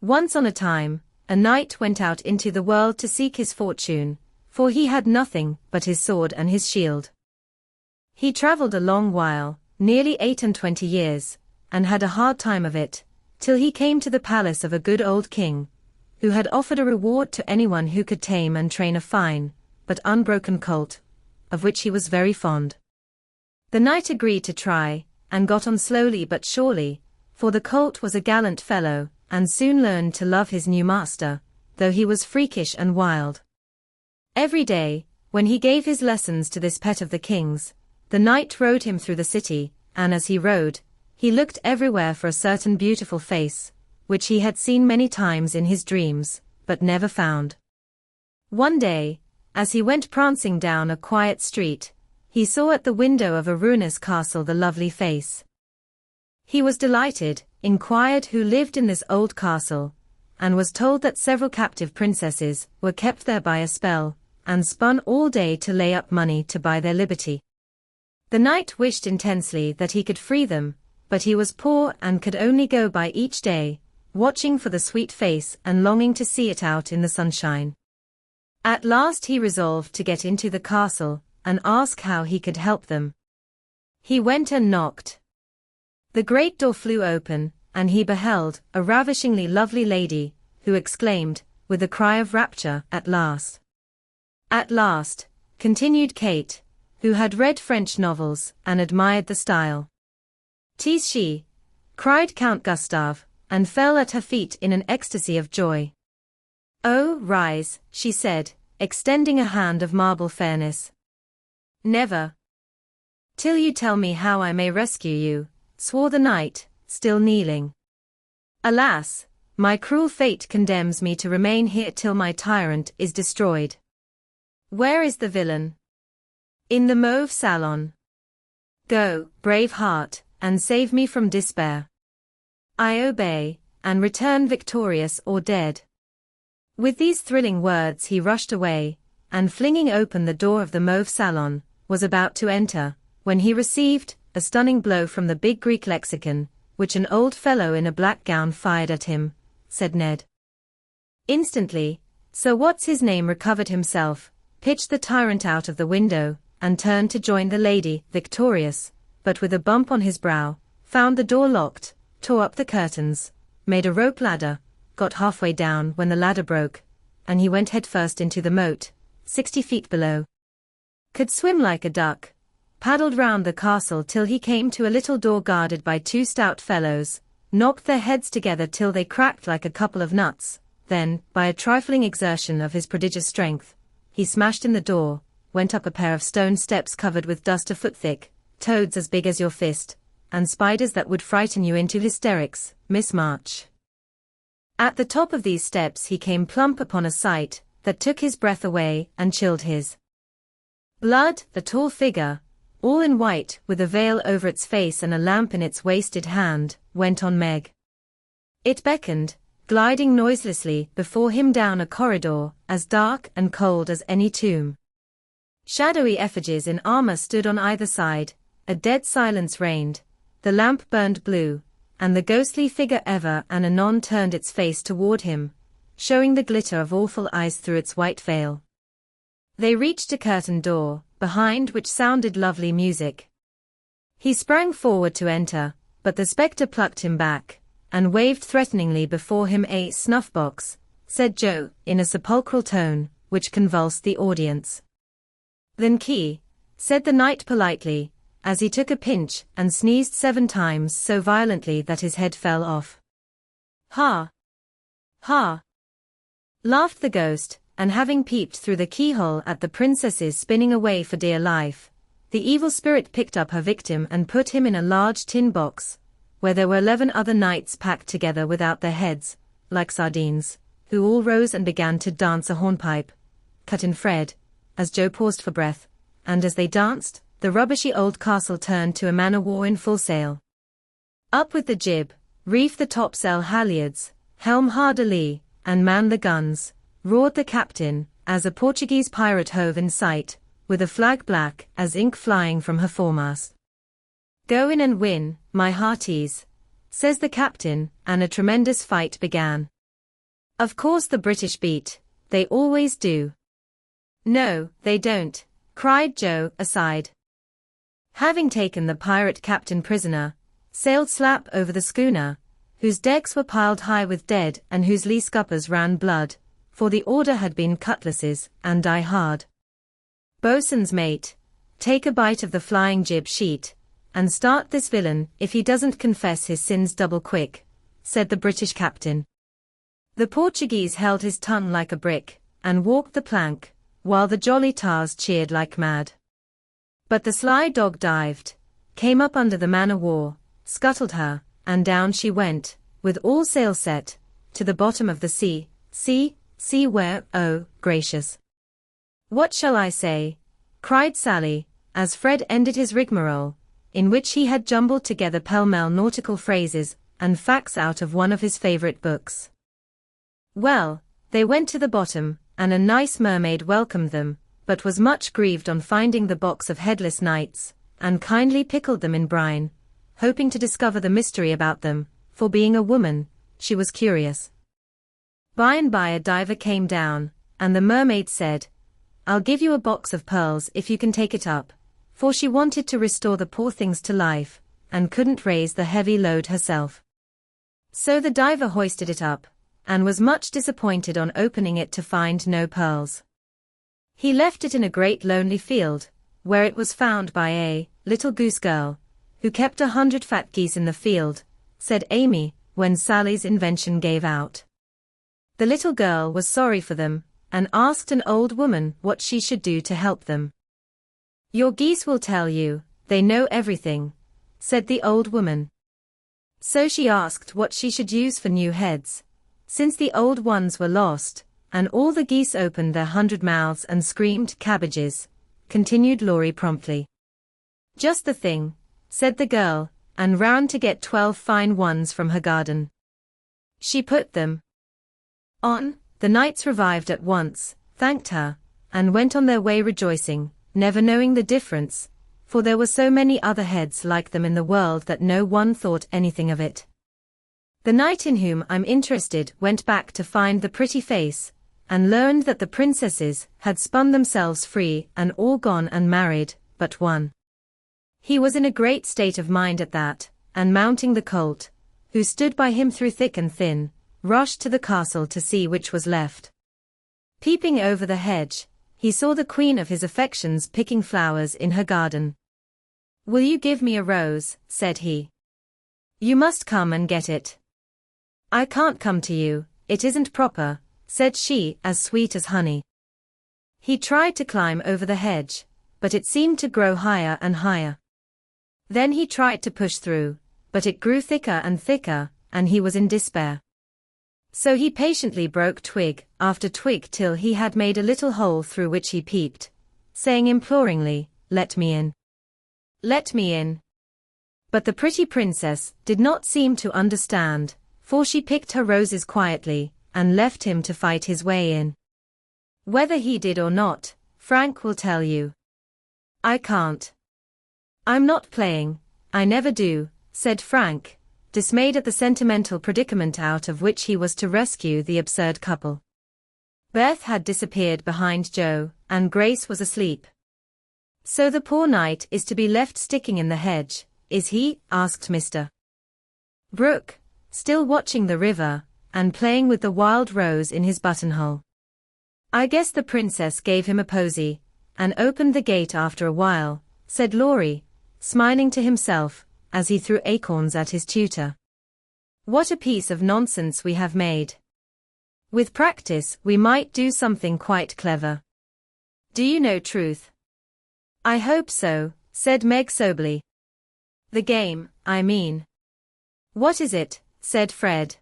Once on a time, a knight went out into the world to seek his fortune, for he had nothing but his sword and his shield. He travelled a long while, nearly 28 years, and had a hard time of it, till he came to the palace of a good old king, who had offered a reward to anyone who could tame and train a fine, but unbroken colt, of which he was very fond. The knight agreed to try, and got on slowly but surely, for the colt was a gallant fellow, and soon learned to love his new master, though he was freakish and wild. Every day, when he gave his lessons to this pet of the king's, the knight rode him through the city, and as he rode, he looked everywhere for a certain beautiful face, which he had seen many times in his dreams, but never found. One day, as he went prancing down a quiet street, he saw at the window of a ruinous castle the lovely face. He was delighted, inquired who lived in this old castle, and was told that several captive princesses were kept there by a spell, and spun all day to lay up money to buy their liberty. The knight wished intensely that he could free them, but he was poor and could only go by each day, watching for the sweet face and longing to see it out in the sunshine. At last he resolved to get into the castle, and ask how he could help them. He went and knocked. The great door flew open, and he beheld a ravishingly lovely lady, who exclaimed, with a cry of rapture, "At last!" "At last," continued Kate, who had read French novels and admired the style. "'Tis she," cried Count Gustave, and fell at her feet in an ecstasy of joy. "Oh, rise," she said, extending a hand of marble fairness. "Never. Till you tell me how I may rescue you," swore the knight, still kneeling. "Alas, my cruel fate condemns me to remain here till my tyrant is destroyed." "Where is the villain?" "In the mauve salon. Go, brave heart, and save me from despair." "I obey, and return victorious or dead." With these thrilling words he rushed away, and flinging open the door of the mauve salon, was about to enter, when he received a stunning blow from the big Greek lexicon, which an old fellow in a black gown fired at him, said Ned. Instantly, Sir What's-his-name recovered himself, pitched the tyrant out of the window, and turned to join the lady, victorious, but with a bump on his brow, found the door locked, tore up the curtains, made a rope ladder, got halfway down when the ladder broke, and he went headfirst into the moat, 60 feet below. Could swim like a duck, paddled round the castle till he came to a little door guarded by two stout fellows, knocked their heads together till they cracked like a couple of nuts, then, by a trifling exertion of his prodigious strength, he smashed in the door, went up a pair of stone steps covered with dust a foot thick, toads as big as your fist, and spiders that would frighten you into hysterics, Miss March. At the top of these steps he came plump upon a sight that took his breath away and chilled his blood. The tall figure, all in white with a veil over its face and a lamp in its wasted hand, went on Meg. It beckoned, gliding noiselessly before him down a corridor as dark and cold as any tomb. Shadowy effigies in armor stood on either side, a dead silence reigned, the lamp burned blue, and the ghostly figure ever and anon turned its face toward him, showing the glitter of awful eyes through its white veil. They reached a curtained door, behind which sounded lovely music. He sprang forward to enter, but the spectre plucked him back, and waved threateningly before him. "A snuff-box," said Joe, in a sepulchral tone, which convulsed the audience. "Then key," said the knight politely, as he took a pinch and sneezed 7 times so violently that his head fell off. "Ha! Ha!" laughed the ghost, and having peeped through the keyhole at the princess's spinning away for dear life, the evil spirit picked up her victim and put him in a large tin box, where there were 11 other knights packed together without their heads, like sardines, who all rose and began to dance a hornpipe, cut in Fred, as Joe paused for breath, and as they danced, the rubbishy old castle turned to a man-o'-war in full sail. "Up with the jib, reef the topsail halyards, helm hard alee, and man the guns," roared the captain, as a Portuguese pirate hove in sight, with a flag black as ink flying from her foremast. "Go in and win, my hearties," says the captain, and a tremendous fight began. "Of course the British beat, they always do." "No, they don't," cried Joe, aside. Having taken the pirate captain prisoner, sailed slap over the schooner, whose decks were piled high with dead and whose lee scuppers ran blood, for the order had been cutlasses and die hard. "Boatswain's mate, take a bite of the flying jib sheet, and start this villain if he doesn't confess his sins double quick," said the British captain. The Portuguese held his tongue like a brick, and walked the plank, while the jolly tars cheered like mad. But the sly dog dived, came up under the man-o'-war, scuttled her, and down she went, with all sail set, to the bottom of the sea, see where, oh, gracious. "What shall I say?" cried Sally, as Fred ended his rigmarole, in which he had jumbled together pell-mell nautical phrases and facts out of one of his favorite books. Well, they went to the bottom, and a nice mermaid welcomed them, but was much grieved on finding the box of headless knights, and kindly pickled them in brine, hoping to discover the mystery about them, for being a woman, she was curious. By and by a diver came down, and the mermaid said, "I'll give you a box of pearls if you can take it up," for she wanted to restore the poor things to life, and couldn't raise the heavy load herself. So the diver hoisted it up, and was much disappointed on opening it to find no pearls. He left it in a great lonely field, where it was found by a little goose girl, who kept 100 fat geese in the field, said Amy, when Sally's invention gave out. The little girl was sorry for them, and asked an old woman what she should do to help them. "Your geese will tell you, they know everything," said the old woman. So she asked what she should use for new heads, since the old ones were lost, and all the geese opened their 100 mouths and screamed cabbages, continued Laurie promptly. "Just the thing," said the girl, and ran to get 12 fine ones from her garden. She put them on. The knights revived at once, thanked her, and went on their way rejoicing, never knowing the difference, for there were so many other heads like them in the world that no one thought anything of it. The knight in whom I'm interested went back to find the pretty face, and learned that the princesses had spun themselves free and all gone and married, but one. He was in a great state of mind at that, and mounting the colt, who stood by him through thick and thin, rushed to the castle to see which was left. Peeping over the hedge, he saw the queen of his affections picking flowers in her garden. "Will you give me a rose?" said he. "You must come and get it." "I can't come to you, it isn't proper," said she, as sweet as honey. He tried to climb over the hedge, but it seemed to grow higher and higher. Then he tried to push through, but it grew thicker and thicker, and he was in despair. So he patiently broke twig after twig till he had made a little hole through which he peeped, saying imploringly, "Let me in. Let me in." But the pretty princess did not seem to understand, for she picked her roses quietly, and left him to fight his way in. Whether he did or not, Frank will tell you. "I can't. I'm not playing, I never do," said Frank, dismayed at the sentimental predicament out of which he was to rescue the absurd couple. Beth had disappeared behind Joe, and Grace was asleep. "So the poor knight is to be left sticking in the hedge, is he?" asked Mr. Brooke, still watching the river, and playing with the wild rose in his buttonhole. "I guess the princess gave him a posy, and opened the gate after a while," said Laurie, smiling to himself, as he threw acorns at his tutor. "What a piece of nonsense we have made. With practice we might do something quite clever. Do you know Truth?" "I hope so," said Meg soberly. "The game, I mean." "What is it?" said Fred.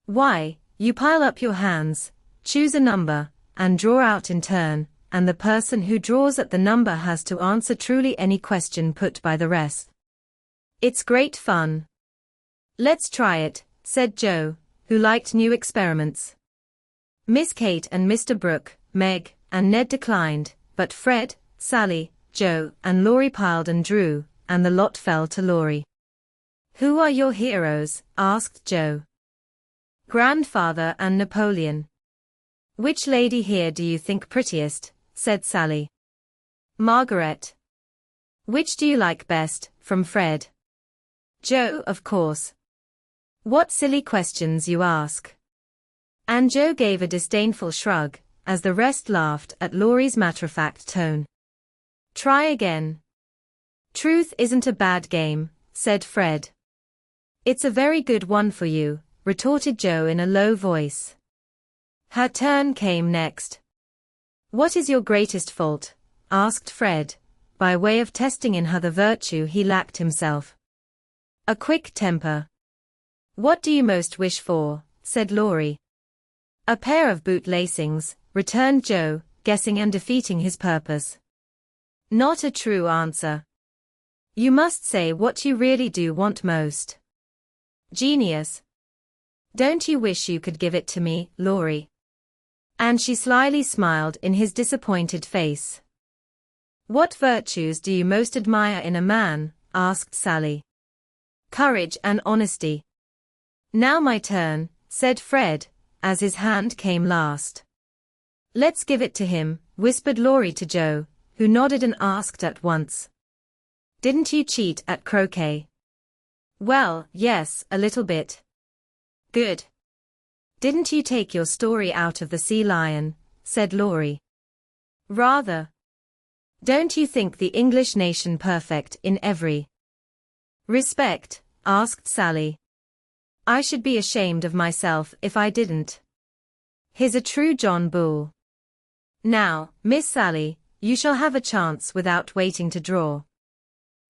"Why, you pile up your hands, choose a number, and draw out in turn, and the person who draws at the number has to answer truly any question put by the rest. It's great fun." "Let's try it," said Joe, who liked new experiments. Miss Kate and Mr. Brooke, Meg, and Ned declined, but Fred, Sally, Joe, and Laurie piled and drew, and the lot fell to Laurie. "Who are your heroes?" asked Joe. "Grandfather and Napoleon." "Which lady here do you think prettiest?" said Sally. "Margaret." "Which do you like best?" from Fred. "Joe, of course." "What silly questions you ask." And Joe gave a disdainful shrug, as the rest laughed at Laurie's matter-of-fact tone. "Try again." "Truth isn't a bad game," said Fred. "It's a very good one for you," retorted Joe in a low voice. Her turn came next. "What is your greatest fault?" asked Fred, by way of testing in her the virtue he lacked himself. "A quick temper." "What do you most wish for?" said Laurie. "A pair of boot lacings," returned Joe, guessing and defeating his purpose. "Not a true answer. You must say what you really do want most." "Genius." "Don't you wish you could give it to me, Laurie?" And she slyly smiled in his disappointed face. "What virtues do you most admire in a man?" asked Sally. "Courage and honesty." "Now my turn," said Fred, as his hand came last. "Let's give it to him," whispered Laurie to Joe, who nodded and asked at once. "Didn't you cheat at croquet?" "Well, yes, a little bit." "Good. Didn't you take your story out of the Sea Lion?" said Laurie. "Rather. Don't you think the English nation perfect in every respect?" asked Sally. I should be ashamed of myself if I didn't. He's a true John Bull. Now, Miss Sally, you shall have a chance without waiting to draw.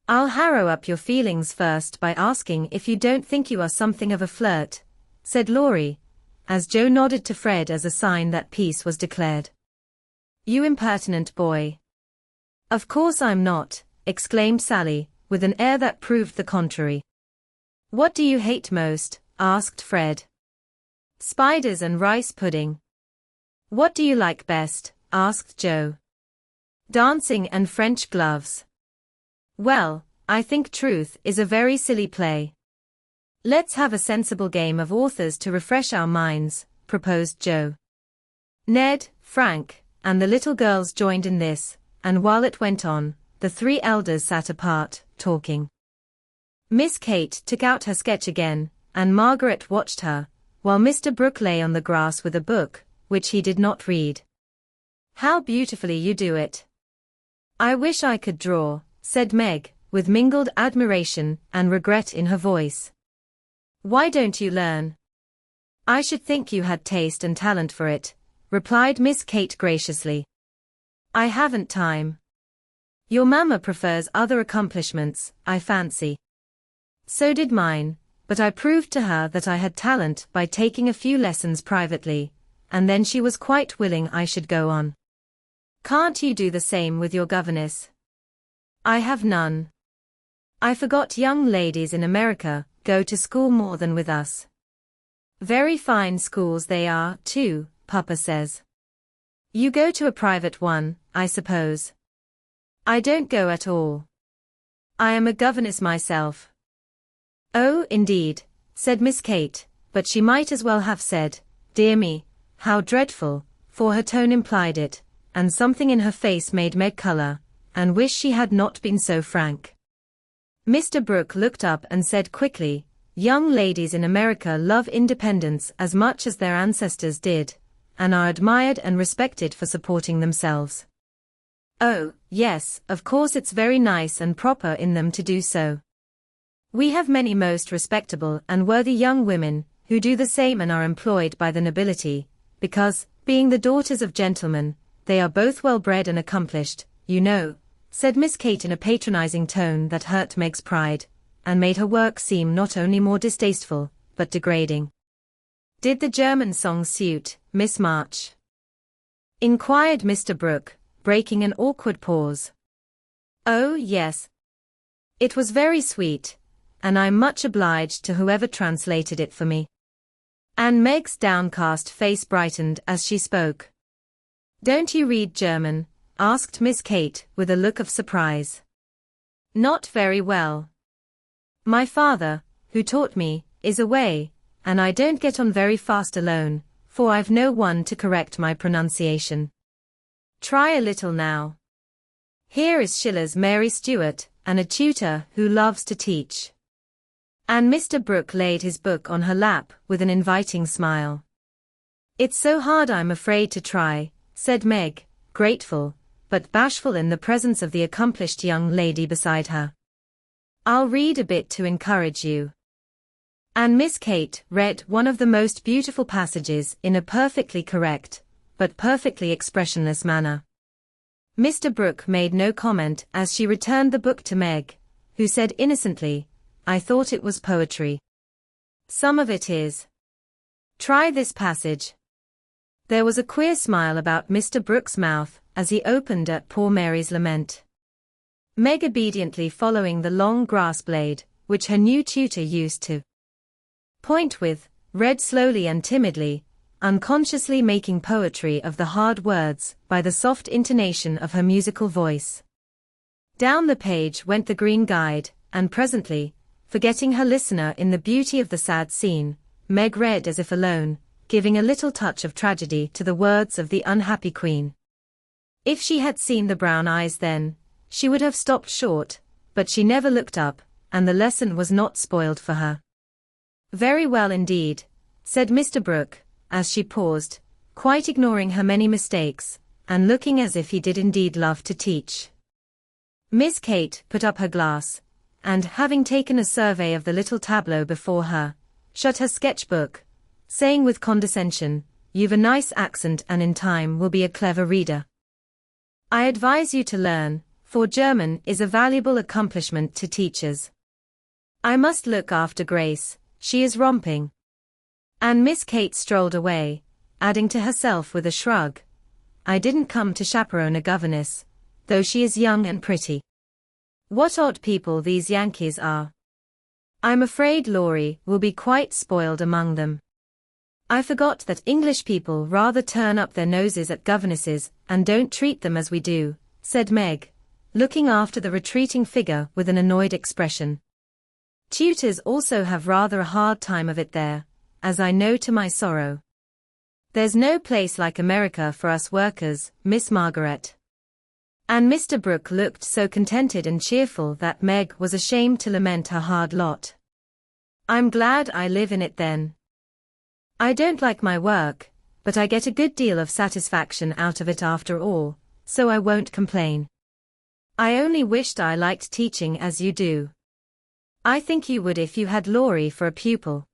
I'll harrow up your feelings first by asking if you don't think you are something of a flirt, said Laurie, as Joe nodded to Fred as a sign that peace was declared. You impertinent boy. Of course I'm not, exclaimed Sally, with an air that proved the contrary. What do you hate most? Asked Fred. Spiders and rice pudding. What do you like best? Asked Joe. Dancing and French gloves. Well, I think truth is a very silly play. Let's have a sensible game of authors to refresh our minds, proposed Joe. Ned, Frank, and the little girls joined in this, and while it went on, the three elders sat apart, talking. Miss Kate took out her sketch again, and Margaret watched her, while Mr. Brooke lay on the grass with a book, which he did not read. How beautifully you do it. I wish I could draw, said Meg, with mingled admiration and regret in her voice. Why don't you learn? I should think you had taste and talent for it, replied Miss Kate graciously. I haven't time. Your mamma prefers other accomplishments, I fancy. So did mine, but I proved to her that I had talent by taking a few lessons privately, and then she was quite willing I should go on. Can't you do the same with your governess? I have none. I forgot young ladies in America go to school more than with us. Very fine schools they are, too, Papa says. You go to a private one, I suppose. I don't go at all. I am a governess myself. Oh, indeed, said Miss Kate, but she might as well have said, dear me, how dreadful, for her tone implied it, and something in her face made Meg color, and wish she had not been so frank. Mr. Brooke looked up and said quickly, young ladies in America love independence as much as their ancestors did, and are admired and respected for supporting themselves. Oh, yes, of course it's very nice and proper in them to do so. We have many most respectable and worthy young women, who do the same and are employed by the nobility, because, being the daughters of gentlemen, they are both well-bred and accomplished, you know, said Miss Kate in a patronizing tone that hurt Meg's pride, and made her work seem not only more distasteful, but degrading. Did the German song suit, Miss March? Inquired Mr. Brooke, breaking an awkward pause. Oh, yes. It was very sweet, and I'm much obliged to whoever translated it for me. And Meg's downcast face brightened as she spoke. Don't you read German? Asked Miss Kate with a look of surprise. Not very well. My father, who taught me, is away, and I don't get on very fast alone, for I've no one to correct my pronunciation. Try a little now. Here is Schiller's Mary Stuart, and a tutor who loves to teach. And Mr. Brooke laid his book on her lap with an inviting smile. It's so hard I'm afraid to try, said Meg, grateful, but bashful in the presence of the accomplished young lady beside her. I'll read a bit to encourage you. And Miss Kate read one of the most beautiful passages in a perfectly correct, but perfectly expressionless manner. Mr. Brooke made no comment as she returned the book to Meg, who said innocently, I thought it was poetry. Some of it is. Try this passage. There was a queer smile about Mr. Brooke's mouth as he opened at Poor Mary's Lament. Meg obediently following the long grass blade, which her new tutor used to point with, read slowly and timidly, unconsciously making poetry of the hard words by the soft intonation of her musical voice. Down the page went the green guide, and presently, forgetting her listener in the beauty of the sad scene, Meg read as if alone, giving a little touch of tragedy to the words of the unhappy queen. If she had seen the brown eyes then, she would have stopped short, but she never looked up, and the lesson was not spoiled for her. Very well indeed, said Mr. Brooke, as she paused, quite ignoring her many mistakes, and looking as if he did indeed love to teach. Miss Kate put up her glass, and having taken a survey of the little tableau before her, shut her sketchbook, saying with condescension, "You've a nice accent and in time will be a clever reader. I advise you to learn, for German is a valuable accomplishment to teachers. I must look after Grace, she is romping." And Miss Kate strolled away, adding to herself with a shrug, "I didn't come to chaperone a governess, though she is young and pretty. What odd people these Yankees are. I'm afraid Laurie will be quite spoiled among them. I forgot that English people rather turn up their noses at governesses and don't treat them as we do," said Meg, looking after the retreating figure with an annoyed expression. "Tutors also have rather a hard time of it there, as I know to my sorrow. There's no place like America for us workers, Miss Margaret." And Mr. Brooke looked so contented and cheerful that Meg was ashamed to lament her hard lot. "I'm glad I live in it then. I don't like my work, but I get a good deal of satisfaction out of it after all, so I won't complain. I only wished I liked teaching as you do. I think you would if you had Laurie for a pupil.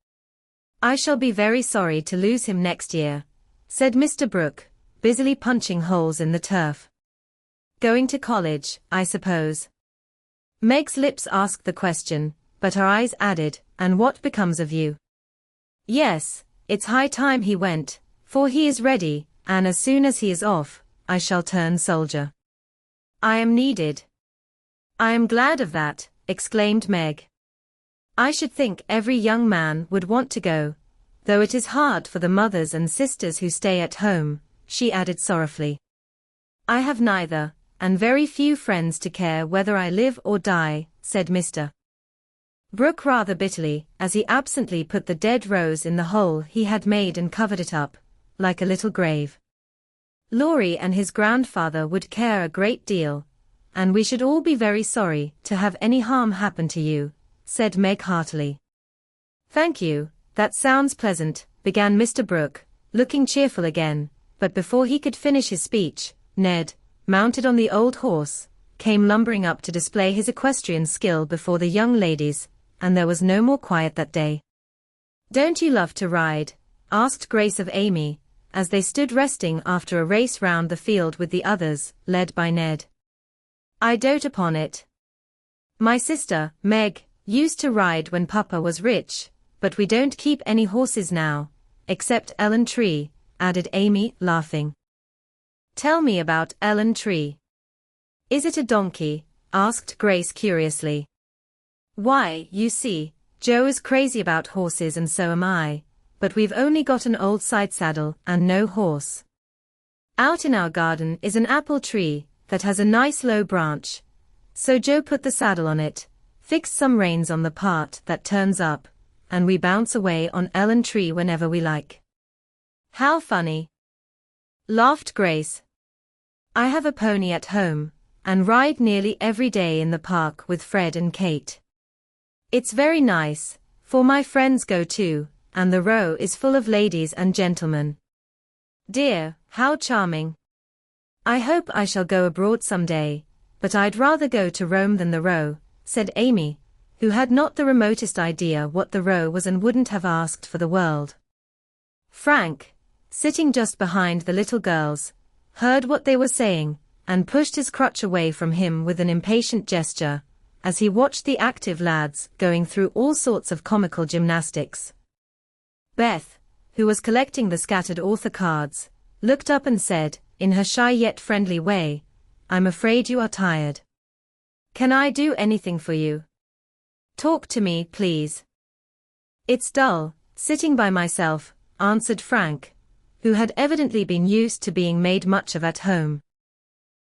I shall be very sorry to lose him next year," said Mr. Brooke, busily punching holes in the turf. "Going to college, I suppose?" Meg's lips asked the question, but her eyes added, "And what becomes of you?" "Yes, it's high time he went, for he is ready, and as soon as he is off, I shall turn soldier. I am needed." "I am glad of that," exclaimed Meg. "I should think every young man would want to go, though it is hard for the mothers and sisters who stay at home," she added sorrowfully. "I have neither, and very few friends to care whether I live or die," said Mr. Brooke rather bitterly, as he absently put the dead rose in the hole he had made and covered it up, like a little grave. "Laurie and his grandfather would care a great deal, and we should all be very sorry to have any harm happen to you," said Meg heartily. "Thank you, that sounds pleasant," began Mr. Brooke, looking cheerful again, but before he could finish his speech, Ned, mounted on the old horse, came lumbering up to display his equestrian skill before the young ladies, and there was no more quiet that day. "Don't you love to ride?" asked Grace of Amy, as they stood resting after a race round the field with the others, led by Ned. "I dote upon it. My sister, Meg, used to ride when Papa was rich, but we don't keep any horses now, except Ellen Tree," added Amy, laughing. "Tell me about Ellen Tree. Is it a donkey?" asked Grace curiously. "Why, you see, Joe is crazy about horses and so am I, but we've only got an old side saddle and no horse. Out in our garden is an apple tree that has a nice low branch, so Joe put the saddle on it, fixed some reins on the part that turns up, and we bounce away on Ellen Tree whenever we like." "How funny!" laughed Grace. "I have a pony at home, and ride nearly every day in the park with Fred and Kate. It's very nice, for my friends go too, and the row is full of ladies and gentlemen. Dear, how charming. I hope I shall go abroad some day, but I'd rather go to Rome than the row," said Amy, who had not the remotest idea what the row was and wouldn't have asked for the world. Frank, sitting just behind the little girls, heard what they were saying, and pushed his crutch away from him with an impatient gesture, as he watched the active lads going through all sorts of comical gymnastics. Beth, who was collecting the scattered author cards, looked up and said, in her shy yet friendly way, "I'm afraid you are tired. Can I do anything for you? Talk to me, please." "It's dull, sitting by myself," answered Frank, who had evidently been used to being made much of at home.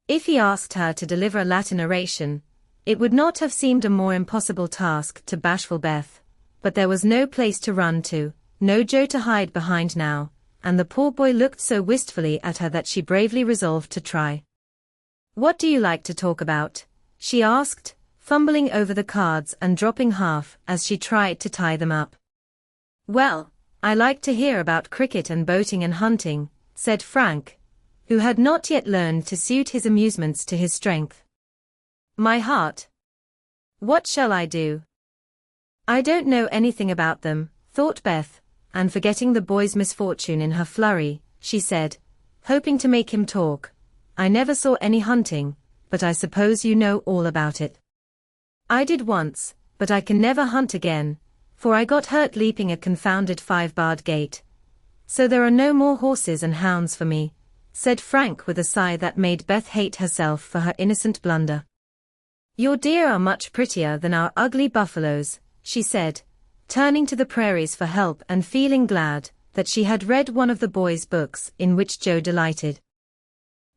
If he asked her to deliver a Latin oration, it would not have seemed a more impossible task to bashful Beth, but there was no place to run to, no Joe to hide behind now, and the poor boy looked so wistfully at her that she bravely resolved to try. "What do you like to talk about?" she asked, fumbling over the cards and dropping half as she tried to tie them up. "Well, I like to hear about cricket and boating and hunting," said Frank, who had not yet learned to suit his amusements to his strength. "My heart. What shall I do? I don't know anything about them," thought Beth, and forgetting the boy's misfortune in her flurry, she said, hoping to make him talk, "I never saw any hunting, but I suppose you know all about it." "I did once, but I can never hunt again, for I got hurt leaping a confounded 5-barred gate. So there are no more horses and hounds for me," said Frank with a sigh that made Beth hate herself for her innocent blunder. "Your deer are much prettier than our ugly buffaloes," she said, turning to the prairies for help and feeling glad that she had read one of the boys' books in which Joe delighted.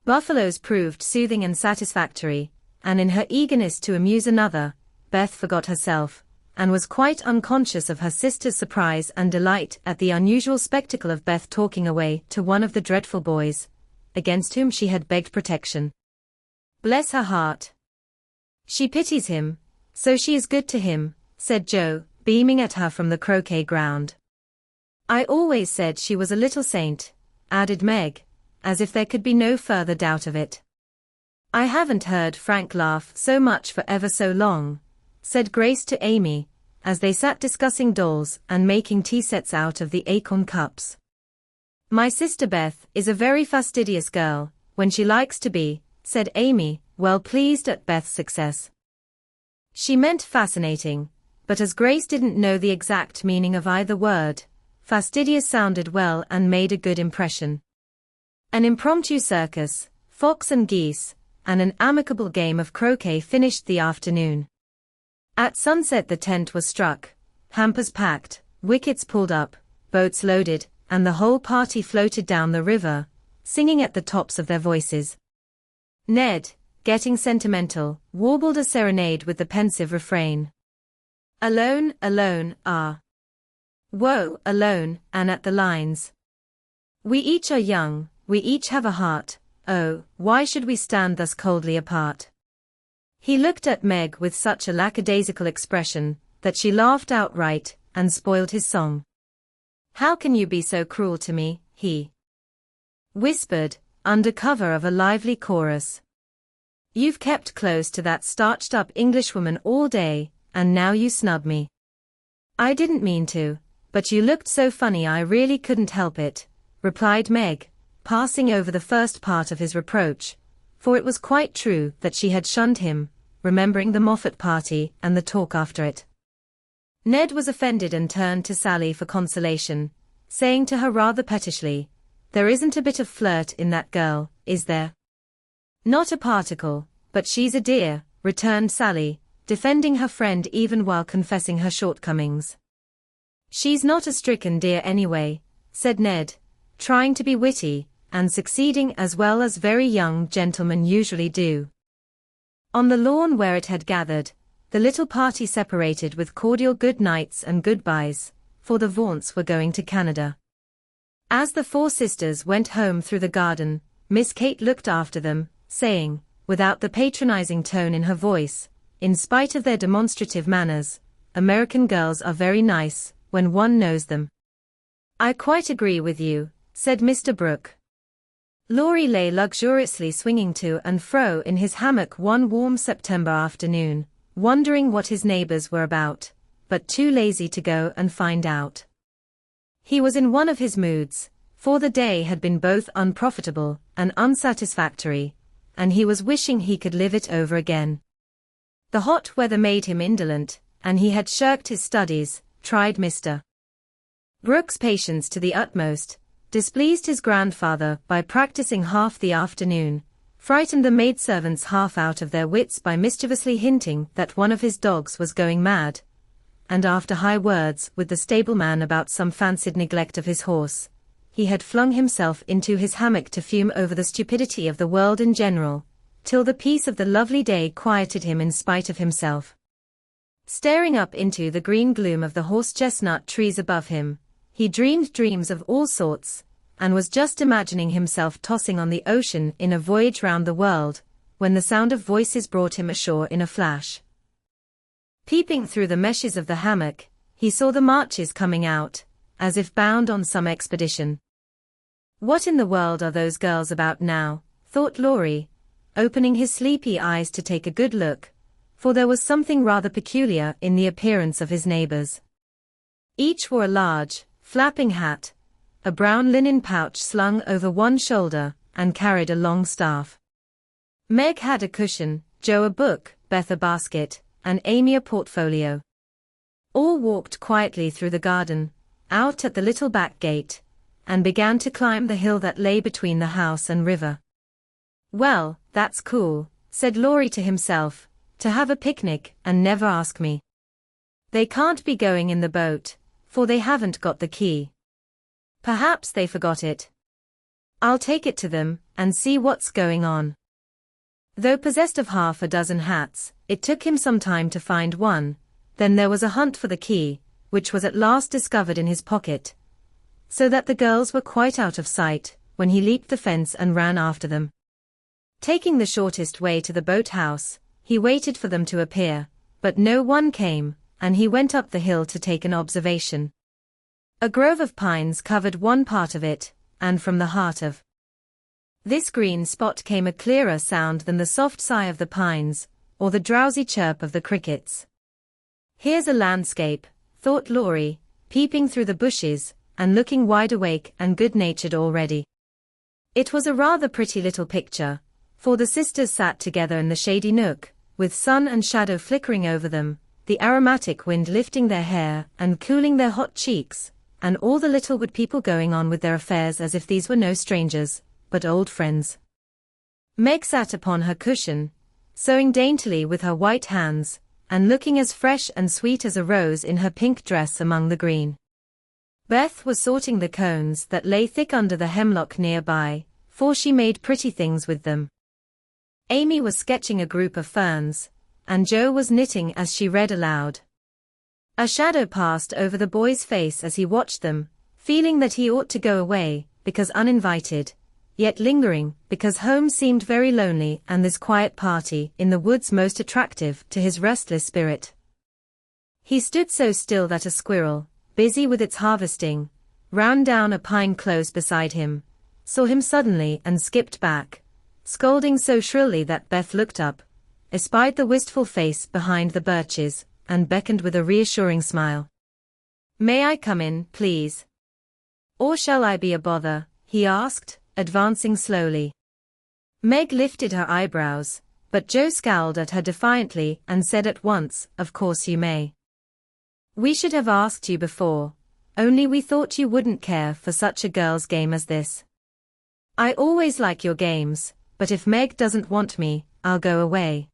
Buffaloes proved soothing and satisfactory, and in her eagerness to amuse another, Beth forgot herself, and was quite unconscious of her sister's surprise and delight at the unusual spectacle of Beth talking away to one of the dreadful boys, against whom she had begged protection. "Bless her heart. She pities him, so she is good to him," said Joe, beaming at her from the croquet ground. "I always said she was a little saint," added Meg, as if there could be no further doubt of it. "I haven't heard Frank laugh so much for ever so long," said Grace to Amy, as they sat discussing dolls and making tea sets out of the acorn cups. "My sister Beth is a very fastidious girl, when she likes to be," said Amy, well pleased at Beth's success. She meant fascinating, but as Grace didn't know the exact meaning of either word, fastidious sounded well and made a good impression. An impromptu circus, fox and geese, and an amicable game of croquet finished the afternoon. At sunset the tent was struck, hampers packed, wickets pulled up, boats loaded, and the whole party floated down the river, singing at the tops of their voices. Ned, getting sentimental, warbled a serenade with the pensive refrain. "Alone, alone, ah. Woe, alone," and at the lines. "We each are young, we each have a heart, oh, why should we stand thus coldly apart?" He looked at Meg with such a lackadaisical expression, that she laughed outright, and spoiled his song. "How can you be so cruel to me?" he whispered, under cover of a lively chorus. "You've kept close to that starched-up Englishwoman all day, and now you snub me." "I didn't mean to, but you looked so funny I really couldn't help it," replied Meg, passing over the first part of his reproach, for it was quite true that she had shunned him, remembering the Moffat party and the talk after it. Ned was offended and turned to Sally for consolation, saying to her rather pettishly, "There isn't a bit of flirt in that girl, is there?" "Not a particle, but she's a dear," returned Sally, defending her friend even while confessing her shortcomings. "She's not a stricken dear anyway," said Ned, trying to be witty, and succeeding as well as very young gentlemen usually do. On the lawn where it had gathered, the little party separated with cordial good nights and goodbyes, for the Vaughan's were going to Canada. As the four sisters went home through the garden, Miss Kate looked after them, saying, without the patronizing tone in her voice, "In spite of their demonstrative manners, American girls are very nice, when one knows them." "I quite agree with you," said Mr. Brooke. Laurie lay luxuriously swinging to and fro in his hammock one warm September afternoon, wondering what his neighbors were about, but too lazy to go and find out. He was in one of his moods, for the day had been both unprofitable and unsatisfactory, and he was wishing he could live it over again. The hot weather made him indolent, and he had shirked his studies, tried Mr. Brooke's patience to the utmost, displeased his grandfather by practicing half the afternoon, frightened the maidservants half out of their wits by mischievously hinting that one of his dogs was going mad, and after high words with the stableman about some fancied neglect of his horse, he had flung himself into his hammock to fume over the stupidity of the world in general, till the peace of the lovely day quieted him in spite of himself. Staring up into the green gloom of the horse-chestnut trees above him, he dreamed dreams of all sorts, and was just imagining himself tossing on the ocean in a voyage round the world, when the sound of voices brought him ashore in a flash. Peeping through the meshes of the hammock, he saw the marches coming out, as if bound on some expedition. "What in the world are those girls about now?" thought Laurie, opening his sleepy eyes to take a good look, for there was something rather peculiar in the appearance of his neighbors. Each wore a large, flapping hat, a brown linen pouch slung over one shoulder, and carried a long staff. Meg had a cushion, Joe a book, Beth a basket, and Amy a portfolio. All walked quietly through the garden, out at the little back gate, and began to climb the hill that lay between the house and river. "Well, that's cool," said Laurie to himself, "to have a picnic and never ask me. They can't be going in the boat, for they haven't got the key. Perhaps they forgot it. I'll take it to them, and see what's going on." Though possessed of half a dozen hats, it took him some time to find one. Then there was a hunt for the key, which was at last discovered in his pocket, so that the girls were quite out of sight, when he leaped the fence and ran after them. Taking the shortest way to the boathouse, he waited for them to appear, but no one came, and he went up the hill to take an observation. A grove of pines covered one part of it, and from the heart of this green spot came a clearer sound than the soft sigh of the pines, or the drowsy chirp of the crickets. "Here's a landscape," thought Laurie, peeping through the bushes, and looking wide awake and good-natured already. It was a rather pretty little picture, for the sisters sat together in the shady nook, with sun and shadow flickering over them, the aromatic wind lifting their hair and cooling their hot cheeks, and all the little wood people going on with their affairs as if these were no strangers, but old friends. Meg sat upon her cushion, sewing daintily with her white hands, and looking as fresh and sweet as a rose in her pink dress among the green. Beth was sorting the cones that lay thick under the hemlock nearby, for she made pretty things with them. Amy was sketching a group of ferns, and Joe was knitting as she read aloud. A shadow passed over the boy's face as he watched them, feeling that he ought to go away, because uninvited, yet lingering, because home seemed very lonely and this quiet party in the woods most attractive to his restless spirit. He stood so still that a squirrel, busy with its harvesting, ran down a pine close beside him, saw him suddenly and skipped back, scolding so shrilly that Beth looked up, espied the wistful face behind the birches, and beckoned with a reassuring smile. "May I come in, please? Or shall I be a bother?" he asked, advancing slowly. Meg lifted her eyebrows, but Joe scowled at her defiantly and said at once, "Of course you may. We should have asked you before, only we thought you wouldn't care for such a girl's game as this. I always like your games, but if Meg doesn't want me, I'll go away.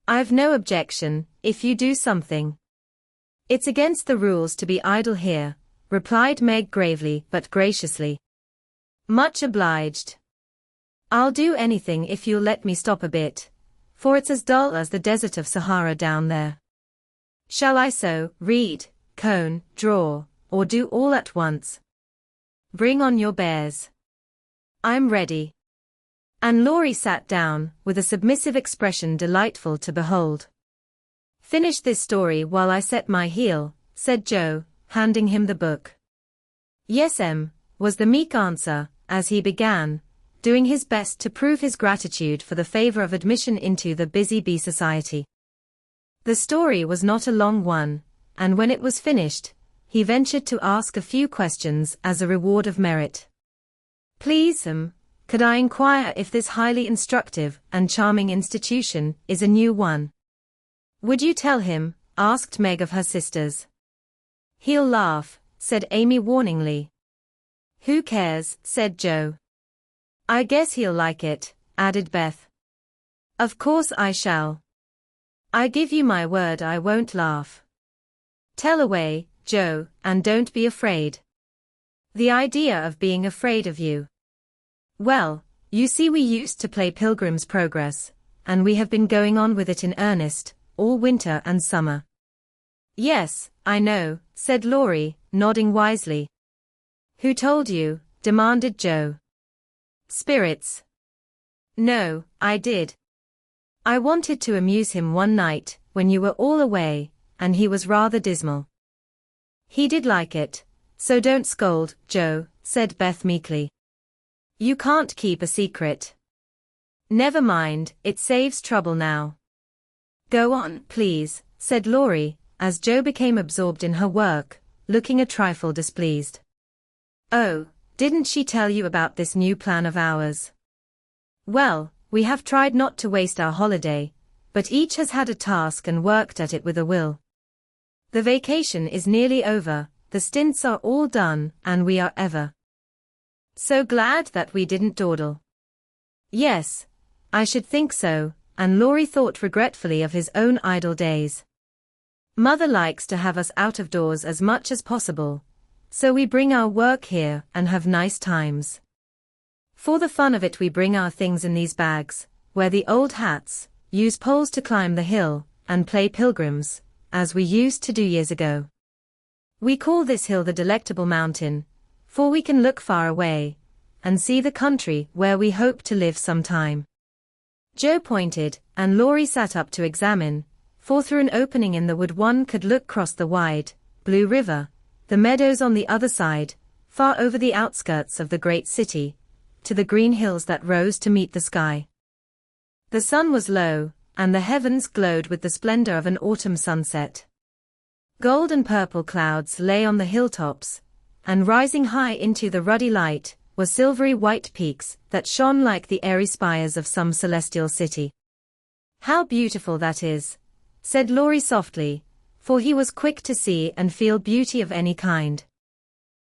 I've no objection, if you do something." "It's against the rules to be idle here," replied Meg gravely but graciously. "Much obliged. I'll do anything if you'll let me stop a bit, for it's as dull as the desert of Sahara down there. Shall I sew, read, cone, draw, or do all at once? Bring on your bears. I'm ready." And Laurie sat down, with a submissive expression delightful to behold. "Finish this story while I set my heel," said Joe, handing him the book. "Yes, was the meek answer, as he began, doing his best to prove his gratitude for the favor of admission into the Busy Bee Society. The story was not a long one, and when it was finished, he ventured to ask a few questions as a reward of merit. "Please, could I inquire if this highly instructive and charming institution is a new one?" "Would you tell him?" asked Meg of her sisters. "He'll laugh," said Amy warningly. "Who cares?" said Joe. "I guess he'll like it," added Beth. "Of course I shall. I give you my word I won't laugh. Tell away, Joe, and don't be afraid. The idea of being afraid of you. Well, you see we used to play Pilgrim's Progress, and we have been going on with it in earnest, all winter and summer." "Yes, I know," said Laurie, nodding wisely. "Who told you?" demanded Joe. "Spirits." "No, I did. I wanted to amuse him one night, when you were all away, and he was rather dismal. He did like it, so don't scold, Joe," said Beth meekly. "You can't keep a secret." "Never mind, it saves trouble now." "Go on, please," said Laurie, as Joe became absorbed in her work, looking a trifle displeased. "Oh, didn't she tell you about this new plan of ours?" "Well, we have tried not to waste our holiday, but each has had a task and worked at it with a will. The vacation is nearly over, the stints are all done, and we are ever so glad that we didn't dawdle." "Yes, I should think so," and Laurie thought regretfully of his own idle days. "Mother likes to have us out of doors as much as possible, so we bring our work here and have nice times. For the fun of it we bring our things in these bags, wear the old hats, use poles to climb the hill, and play pilgrims, as we used to do years ago. We call this hill the Delectable Mountain, for we can look far away, and see the country where we hope to live sometime." Joe pointed, and Laurie sat up to examine, for through an opening in the wood one could look across the wide, blue river, the meadows on the other side, far over the outskirts of the great city, to the green hills that rose to meet the sky. The sun was low, and the heavens glowed with the splendor of an autumn sunset. Gold and purple clouds lay on the hilltops, and rising high into the ruddy light were silvery white peaks that shone like the airy spires of some celestial city. "How beautiful that is," said Laurie softly, for he was quick to see and feel beauty of any kind.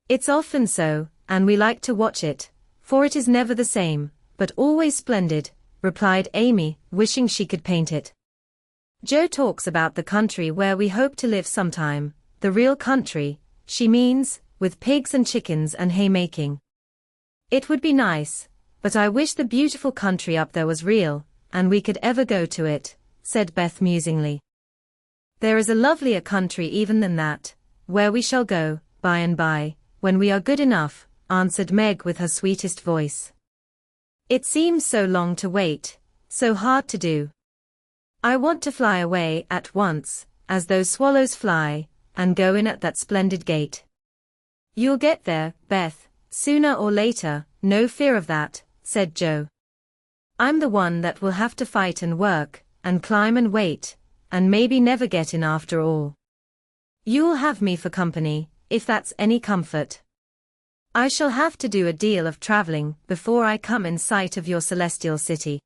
"It's often so, and we like to watch it, for it is never the same, but always splendid," replied Amy, wishing she could paint it. "Joe talks about the country where we hope to live sometime, the real country, she means, with pigs and chickens and haymaking. It would be nice, but I wish the beautiful country up there was real, and we could ever go to it," said Beth musingly. "There is a lovelier country even than that, where we shall go, by and by, when we are good enough," answered Meg with her sweetest voice. "It seems so long to wait, so hard to do. I want to fly away at once, as those swallows fly, and go in at that splendid gate." "You'll get there, Beth, sooner or later, no fear of that," said Joe. "I'm the one that will have to fight and work, and climb and wait, and maybe never get in after all. You'll have me for company, if that's any comfort. I shall have to do a deal of traveling before I come in sight of your celestial city.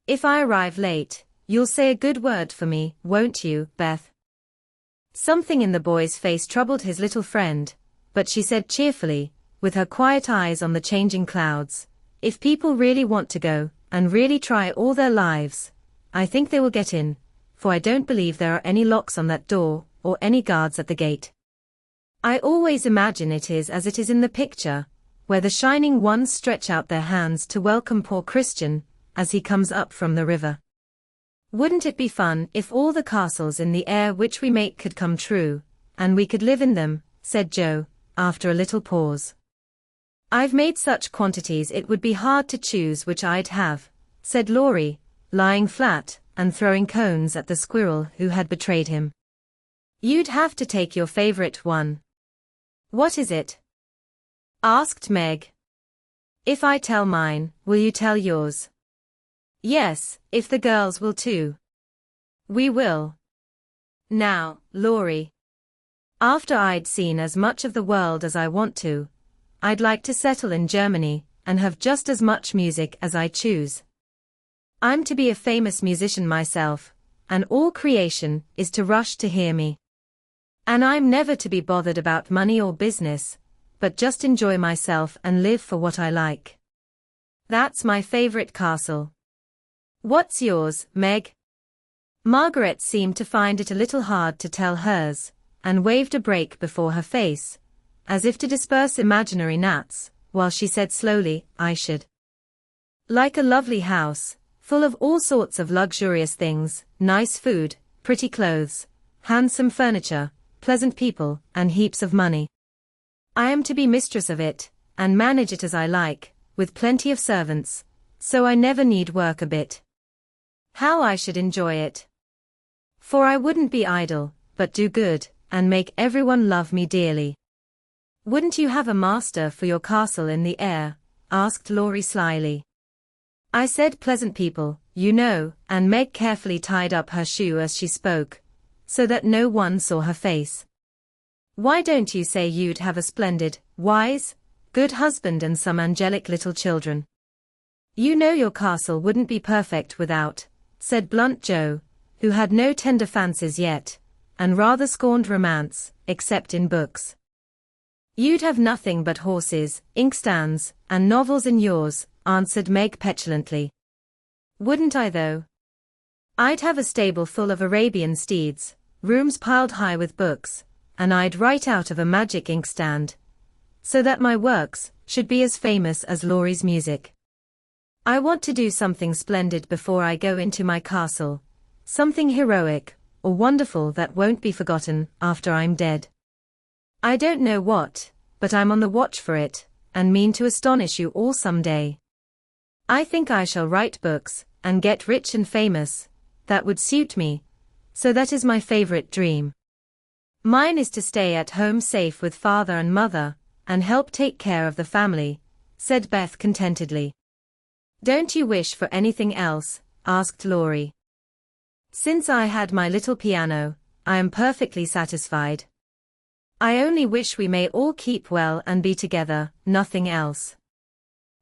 If I arrive late, you'll say a good word for me, won't you, Beth?" Something in the boy's face troubled his little friend, but she said cheerfully, with her quiet eyes on the changing clouds, "If people really want to go, and really try all their lives, I think they will get in, for I don't believe there are any locks on that door, or any guards at the gate. I always imagine it is as it is in the picture, where the shining ones stretch out their hands to welcome poor Christian, as he comes up from the river. Wouldn't it be fun if all the castles in the air which we make could come true, and we could live in them," said Joe, after a little pause. "I've made such quantities it would be hard to choose which I'd have," said Laurie, lying flat, and throwing cones at the squirrel who had betrayed him. "You'd have to take your favorite one." "What is it?" asked Meg. "If I tell mine, will you tell yours?" "Yes, if the girls will too." "We will. Now, Laurie. After I'd seen as much of the world as I want to, I'd like to settle in Germany, and have just as much music as I choose. I'm to be a famous musician myself, and all creation is to rush to hear me. And I'm never to be bothered about money or business, but just enjoy myself and live for what I like. That's my favorite castle. What's yours, Meg?" Margaret seemed to find it a little hard to tell hers, and waved a break before her face, as if to disperse imaginary gnats, while she said slowly, "I should like a lovely house, full of all sorts of luxurious things, nice food, pretty clothes, handsome furniture, pleasant people, and heaps of money. I am to be mistress of it, and manage it as I like, with plenty of servants, so I never need work a bit. How I should enjoy it! For I wouldn't be idle, but do good, and make everyone love me dearly." "Wouldn't you have a master for your castle in the air?" asked Laurie slyly. "I said pleasant people, you know," and Meg carefully tied up her shoe as she spoke, so that no one saw her face. Why don't you say you'd have a splendid, wise, good husband and some angelic little children? You know your castle wouldn't be perfect without, said blunt Joe, who had no tender fancies yet, and rather scorned romance, except in books. You'd have nothing but horses, inkstands, and novels in yours, answered Meg petulantly. Wouldn't I though? I'd have a stable full of Arabian steeds, rooms piled high with books, and I'd write out of a magic inkstand, so that my works should be as famous as Laurie's music. I want to do something splendid before I go into my castle, something heroic or wonderful that won't be forgotten after I'm dead. I don't know what, but I'm on the watch for it, and mean to astonish you all some day. I think I shall write books, and get rich and famous. That would suit me, so that is my favorite dream. Mine is to stay at home safe with father and mother, and help take care of the family, said Beth contentedly. Don't you wish for anything else? Asked Laurie. Since I had my little piano, I am perfectly satisfied. I only wish we may all keep well and be together, nothing else.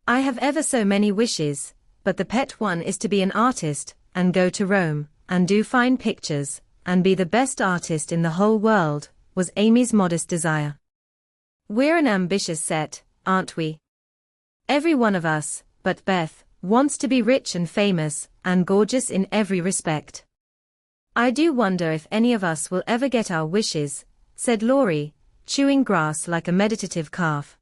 I have ever so many wishes, but the pet one is to be an artist, and go to Rome, and do fine pictures, and be the best artist in the whole world, was Amy's modest desire. We're an ambitious set, aren't we? Every one of us, but Beth, wants to be rich and famous, and gorgeous in every respect. I do wonder if any of us will ever get our wishes, said Laurie, chewing grass like a meditative calf.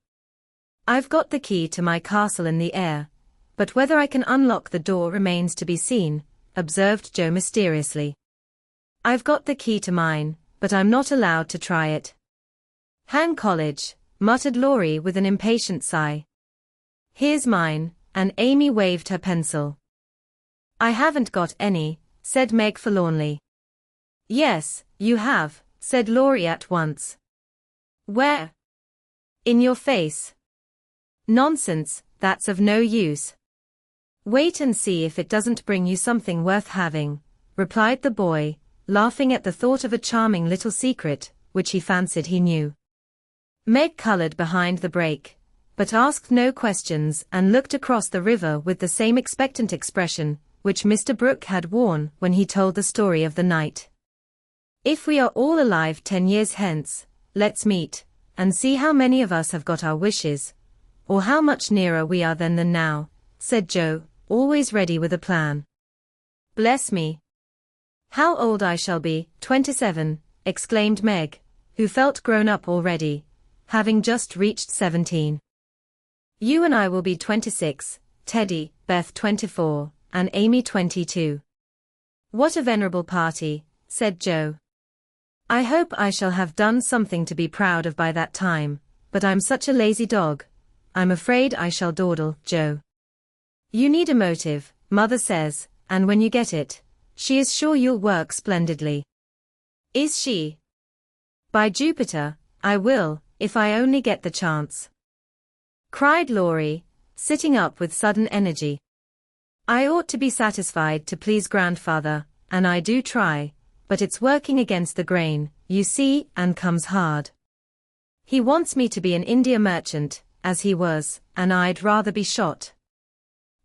I've got the key to my castle in the air, but whether I can unlock the door remains to be seen, observed Joe mysteriously. I've got the key to mine, but I'm not allowed to try it. Hang college, muttered Laurie with an impatient sigh. Here's mine, and Amy waved her pencil. I haven't got any, said Meg forlornly. Yes, you have, said Laurie at once. Where? In your face. Nonsense, that's of no use. Wait and see if it doesn't bring you something worth having, replied the boy, laughing at the thought of a charming little secret, which he fancied he knew. Meg colored behind the break, but asked no questions and looked across the river with the same expectant expression, which Mr. Brooke had worn when he told the story of the night. If we are all alive 10 years hence, let's meet, and see how many of us have got our wishes, or how much nearer we are then than now, said Joe, always ready with a plan. Bless me. How old I shall be, 27, exclaimed Meg, who felt grown up already, having just reached 17. You and I will be 26, Teddy, Beth 24, and Amy 22. What a venerable party, said Joe. I hope I shall have done something to be proud of by that time, but I'm such a lazy dog. I'm afraid I shall dawdle, Joe. You need a motive, Mother says, and when you get it, she is sure you'll work splendidly. Is she? By Jupiter, I will, if I only get the chance, cried Laurie, sitting up with sudden energy. I ought to be satisfied to please grandfather, and I do try, but it's working against the grain, you see, and comes hard. He wants me to be an India merchant, as he was, and I'd rather be shot.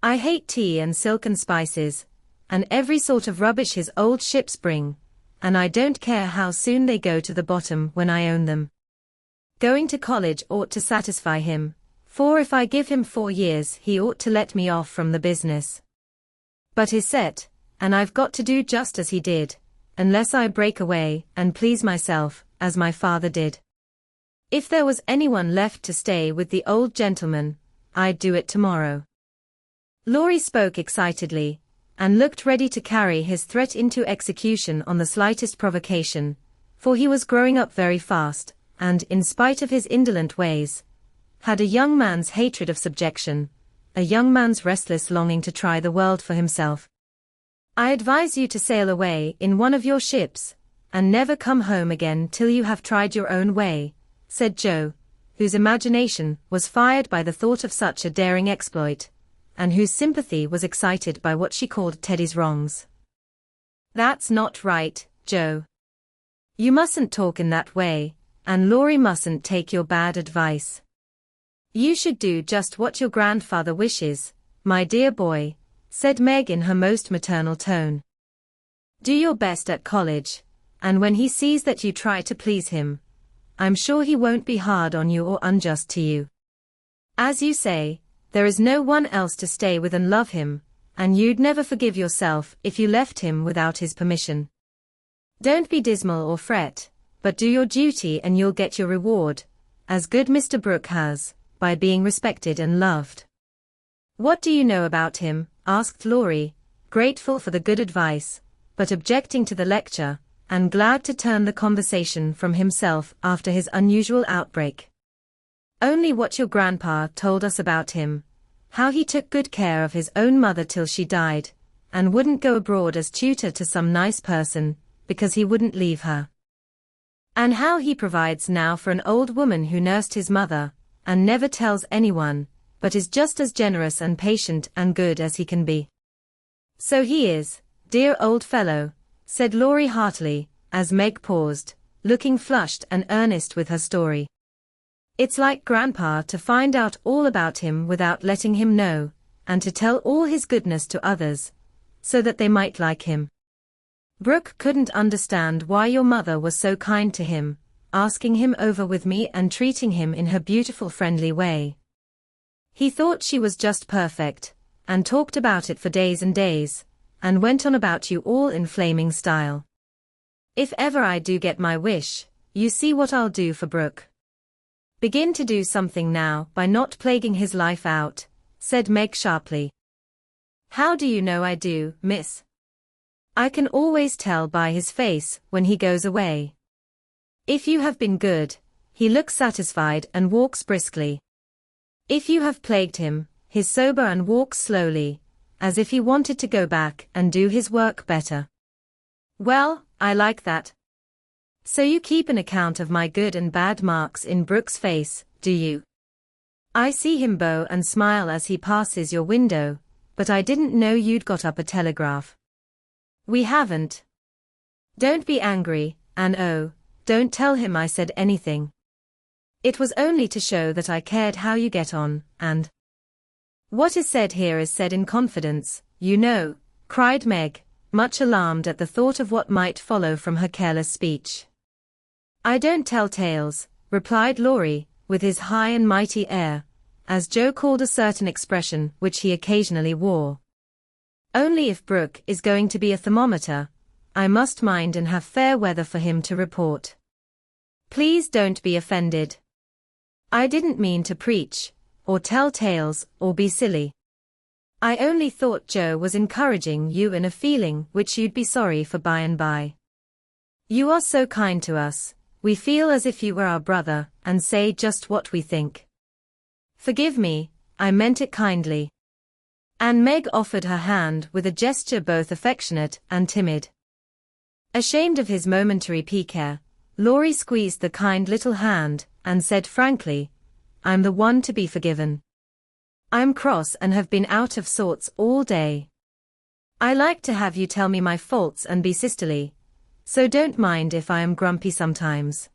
I hate tea and silk and spices, and every sort of rubbish his old ships bring, and I don't care how soon they go to the bottom when I own them. Going to college ought to satisfy him, for if I give him 4 years he ought to let me off from the business. But he's set, and I've got to do just as he did, unless I break away and please myself, as my father did. If there was anyone left to stay with the old gentleman, I'd do it tomorrow. Laurie spoke excitedly, and looked ready to carry his threat into execution on the slightest provocation, for he was growing up very fast, and, in spite of his indolent ways, had a young man's hatred of subjection, a young man's restless longing to try the world for himself. I advise you to sail away in one of your ships, and never come home again till you have tried your own way, said Joe, whose imagination was fired by the thought of such a daring exploit, and whose sympathy was excited by what she called Teddy's wrongs. That's not right, Joe. You mustn't talk in that way, and Laurie mustn't take your bad advice. You should do just what your grandfather wishes, my dear boy, said Meg in her most maternal tone. Do your best at college, and when he sees that you try to please him, I'm sure he won't be hard on you or unjust to you. As you say, there is no one else to stay with and love him, and you'd never forgive yourself if you left him without his permission. Don't be dismal or fret, but do your duty and you'll get your reward, as good Mr. Brooke has, by being respected and loved. What do you know about him? Asked Laurie, grateful for the good advice, but objecting to the lecture, and glad to turn the conversation from himself after his unusual outbreak. Only what your grandpa told us about him, how he took good care of his own mother till she died, and wouldn't go abroad as tutor to some nice person, because he wouldn't leave her. And how he provides now for an old woman who nursed his mother, and never tells anyone, but is just as generous and patient and good as he can be. So he is, dear old fellow, said Laurie heartily, as Meg paused, looking flushed and earnest with her story. It's like Grandpa to find out all about him without letting him know, and to tell all his goodness to others, so that they might like him. Brooke couldn't understand why your mother was so kind to him, asking him over with me and treating him in her beautiful friendly way. He thought she was just perfect, and talked about it for days and days, and went on about you all in flaming style. If ever I do get my wish, you see what I'll do for Brooke. Begin to do something now by not plaguing his life out, said Meg sharply. How do you know I do, miss? I can always tell by his face when he goes away. If you have been good, he looks satisfied and walks briskly. If you have plagued him, he's sober and walks slowly, as if he wanted to go back and do his work better. Well, I like that. So you keep an account of my good and bad marks in Brooke's face, do you? I see him bow and smile as he passes your window, but I didn't know you'd got up a telegraph. We haven't. Don't be angry, and oh, don't tell him I said anything. It was only to show that I cared how you get on, and what is said here is said in confidence, you know, cried Meg, much alarmed at the thought of what might follow from her careless speech. I don't tell tales, replied Laurie, with his high and mighty air, as Joe called a certain expression which he occasionally wore. Only if Brooke is going to be a thermometer, I must mind and have fair weather for him to report. Please don't be offended. I didn't mean to preach, or tell tales, or be silly. I only thought Joe was encouraging you in a feeling which you'd be sorry for by and by. You are so kind to us, we feel as if you were our brother, and say just what we think. Forgive me, I meant it kindly. And Meg offered her hand with a gesture both affectionate and timid. Ashamed of his momentary pique, Laurie squeezed the kind little hand, and said frankly, I'm the one to be forgiven. I'm cross and have been out of sorts all day. I like to have you tell me my faults and be sisterly, so don't mind if I am grumpy sometimes.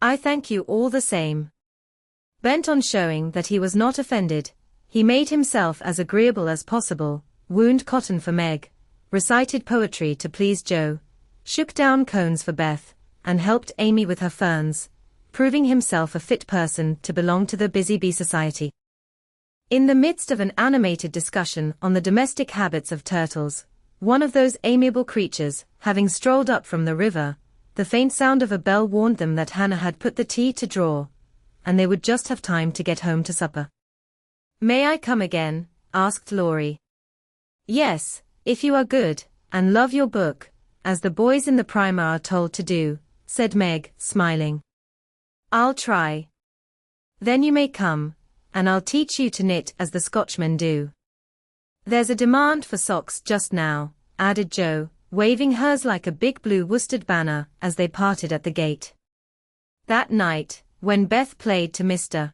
I thank you all the same. Bent on showing that he was not offended, he made himself as agreeable as possible, wound cotton for Meg, recited poetry to please Joe, shook down cones for Beth, and helped Amy with her ferns, proving himself a fit person to belong to the Busy Bee Society. In the midst of an animated discussion on the domestic habits of turtles, one of those amiable creatures, having strolled up from the river, the faint sound of a bell warned them that Hannah had put the tea to draw, and they would just have time to get home to supper. May I come again? Asked Laurie. Yes, if you are good, and love your book, as the boys in the primer are told to do, said Meg, smiling. I'll try. Then you may come, and I'll teach you to knit as the Scotchmen do. There's a demand for socks just now, added Joe, waving hers like a big blue worsted banner as they parted at the gate. That night, when Beth played to Mr.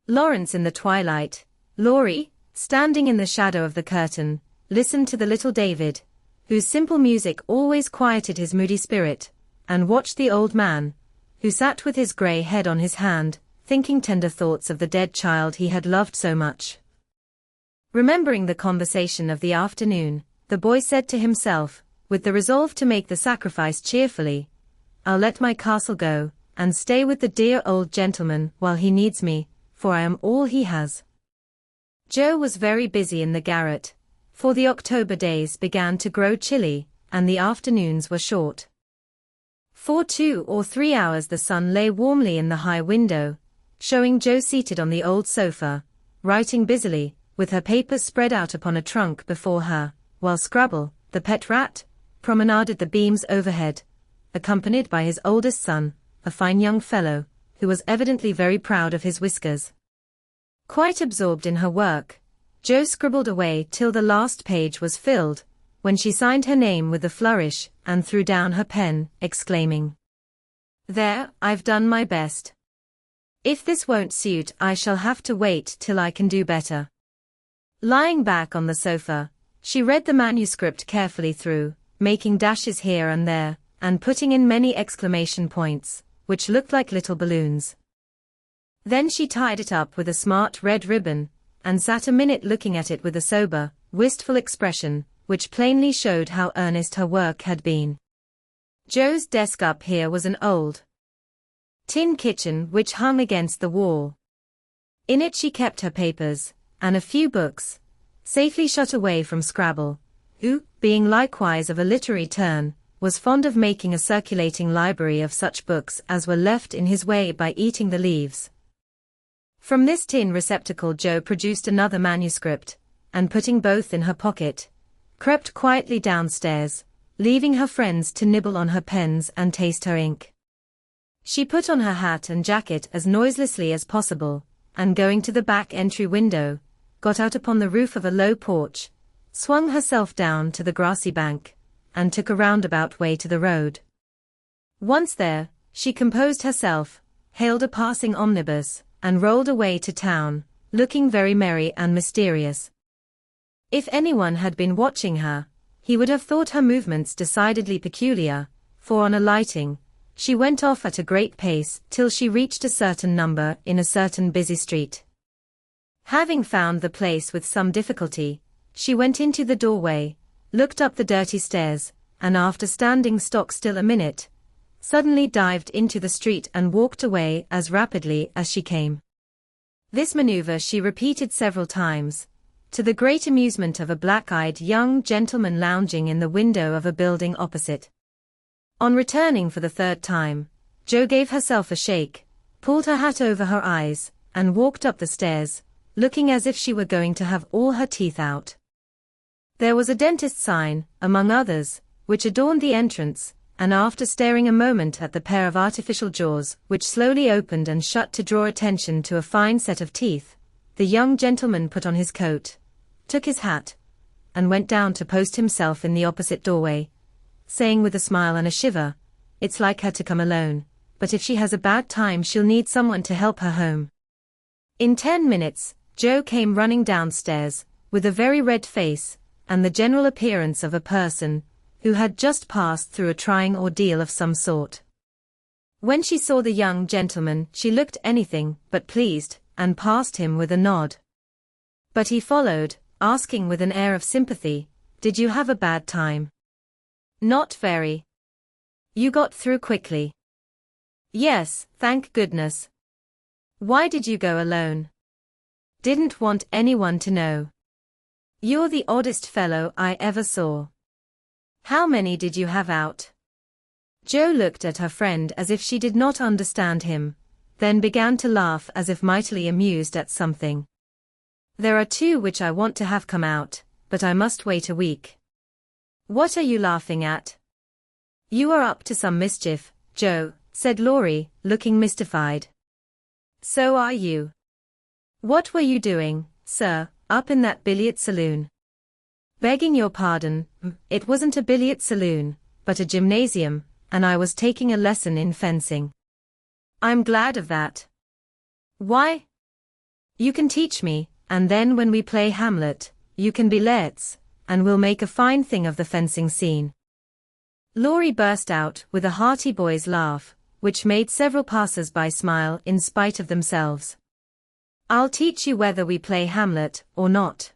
Laurence in the twilight, Laurie, standing in the shadow of the curtain, listened to the little David, whose simple music always quieted his moody spirit, and watched the old man, who sat with his grey head on his hand, thinking tender thoughts of the dead child he had loved so much. Remembering the conversation of the afternoon, the boy said to himself, with the resolve to make the sacrifice cheerfully, "I'll let my castle go, and stay with the dear old gentleman while he needs me, for I am all he has." Joe was very busy in the garret, for the October days began to grow chilly, and the afternoons were short. For 2 or 3 hours the sun lay warmly in the high window, showing Joe seated on the old sofa, writing busily, with her papers spread out upon a trunk before her, while Scrabble, the pet rat, promenaded the beams overhead, accompanied by his oldest son, a fine young fellow, who was evidently very proud of his whiskers. Quite absorbed in her work, Joe scribbled away till the last page was filled, when she signed her name with a flourish and threw down her pen, exclaiming, "There, I've done my best. If this won't suit, I shall have to wait till I can do better." Lying back on the sofa, she read the manuscript carefully through, making dashes here and there, and putting in many exclamation points, which looked like little balloons. Then she tied it up with a smart red ribbon, and sat a minute looking at it with a sober, wistful expression, which plainly showed how earnest her work had been. Joe's desk up here was an old tin kitchen which hung against the wall. In it she kept her papers, and a few books, safely shut away from Scrabble, who, being likewise of a literary turn, was fond of making a circulating library of such books as were left in his way by eating the leaves. From this tin receptacle Joe produced another manuscript, and putting both in her pocket, crept quietly downstairs, leaving her friends to nibble on her pens and taste her ink. She put on her hat and jacket as noiselessly as possible, and going to the back entry window, got out upon the roof of a low porch, swung herself down to the grassy bank, and took a roundabout way to the road. Once there, she composed herself, hailed a passing omnibus, and rolled away to town, looking very merry and mysterious. If anyone had been watching her, he would have thought her movements decidedly peculiar, for on alighting, she went off at a great pace till she reached a certain number in a certain busy street. Having found the place with some difficulty, she went into the doorway, looked up the dirty stairs, and after standing stock still a minute, suddenly dived into the street and walked away as rapidly as she came. This maneuver she repeated several times, to the great amusement of a black-eyed young gentleman lounging in the window of a building opposite. On returning for the third time, Joe gave herself a shake, pulled her hat over her eyes, and walked up the stairs, looking as if she were going to have all her teeth out. There was a dentist's sign, among others, which adorned the entrance, and after staring a moment at the pair of artificial jaws which slowly opened and shut to draw attention to a fine set of teeth, the young gentleman put on his coat, took his hat, and went down to post himself in the opposite doorway, saying with a smile and a shiver, "It's like her to come alone, but if she has a bad time she'll need someone to help her home." In 10 minutes, Joe came running downstairs, with a very red face, and the general appearance of a person who had just passed through a trying ordeal of some sort. When she saw the young gentleman, she looked anything but pleased, and passed him with a nod. But he followed, asking with an air of sympathy, "Did you have a bad time?" "Not very. You got through quickly." "Yes, thank goodness." "Why did you go alone?" "Didn't want anyone to know." "You're the oddest fellow I ever saw. How many did you have out?" Joe looked at her friend as if she did not understand him, then began to laugh as if mightily amused at something. "There are 2 which I want to have come out, but I must wait a week." "What are you laughing at?" "You are up to some mischief, Joe," said Laurie, looking mystified. "So are you." "What were you doing, sir, up in that billiard saloon?" "Begging your pardon, it wasn't a billiard saloon, but a gymnasium, and I was taking a lesson in fencing." "I'm glad of that." "Why?" "You can teach me, and then when we play Hamlet, you can be Letts, and we'll make a fine thing of the fencing scene." Laurie burst out with a hearty boy's laugh, which made several passers-by smile in spite of themselves. "I'll teach you whether we play Hamlet or not.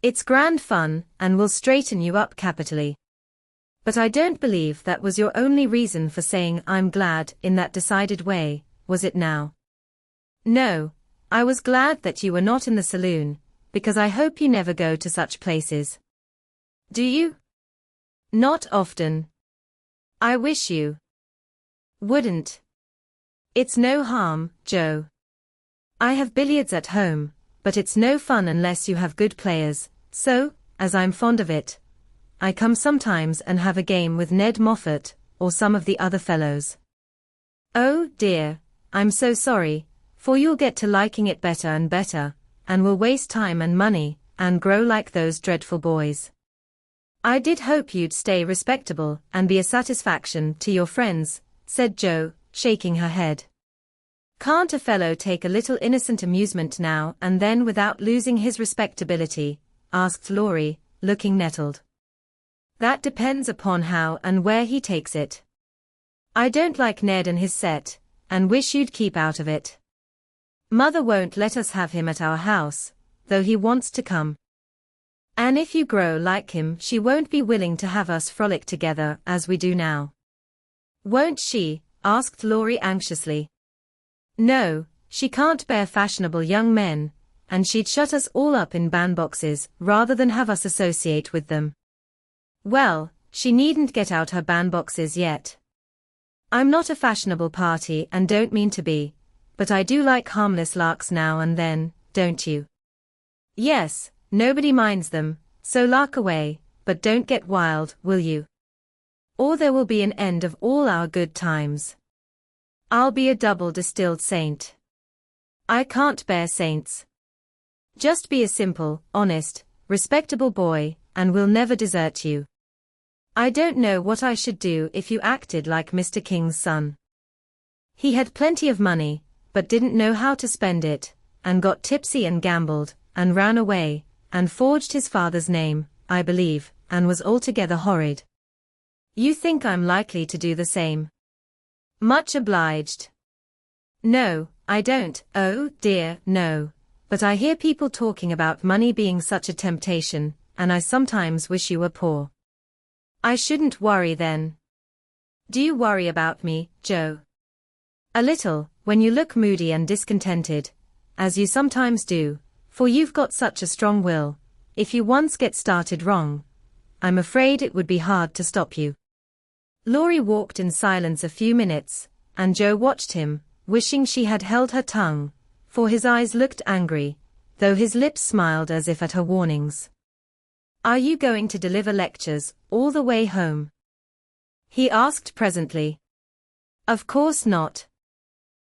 It's grand fun, and will straighten you up capitally. But I don't believe that was your only reason for saying I'm glad in that decided way, was it now?" "No, I was glad that you were not in the saloon, because I hope you never go to such places." "Do you?" "Not often." "I wish you wouldn't. It's no harm, Joe. I have billiards at home, but it's no fun unless you have good players, so, as I'm fond of it, I come sometimes and have a game with Ned Moffat, or some of the other fellows." "Oh, dear, I'm so sorry, for you'll get to liking it better and better, and will waste time and money, and grow like those dreadful boys. I did hope you'd stay respectable and be a satisfaction to your friends," said Jo, shaking her head. "Can't a fellow take a little innocent amusement now and then without losing his respectability?" asked Laurie, looking nettled. "That depends upon how and where he takes it. I don't like Ned and his set, and wish you'd keep out of it. Mother won't let us have him at our house, though he wants to come. And if you grow like him, she won't be willing to have us frolic together as we do now." "Won't she?" asked Laurie anxiously. "No, she can't bear fashionable young men, and she'd shut us all up in bandboxes rather than have us associate with them." "Well, she needn't get out her bandboxes yet. I'm not a fashionable party and don't mean to be, but I do like harmless larks now and then, don't you?" "Yes, nobody minds them, so lark away, but don't get wild, will you? Or there will be an end of all our good times. I'll be a double distilled saint. I can't bear saints. Just be a simple, honest, respectable boy, and we'll never desert you. I don't know what I should do if you acted like Mr. King's son. He had plenty of money, but didn't know how to spend it, and got tipsy and gambled, and ran away, and forged his father's name, I believe, and was altogether horrid. You think I'm likely to do the same?" "Much obliged." "No, I don't, oh dear, no. But I hear people talking about money being such a temptation, and I sometimes wish you were poor." "I shouldn't worry then." "Do you worry about me, Joe?" "A little, when you look moody and discontented, as you sometimes do, for you've got such a strong will. If you once get started wrong, I'm afraid it would be hard to stop you." Laurie walked in silence a few minutes, and Joe watched him, wishing she had held her tongue, for his eyes looked angry, though his lips smiled as if at her warnings. "Are you going to deliver lectures all the way home?" he asked presently. "Of course not."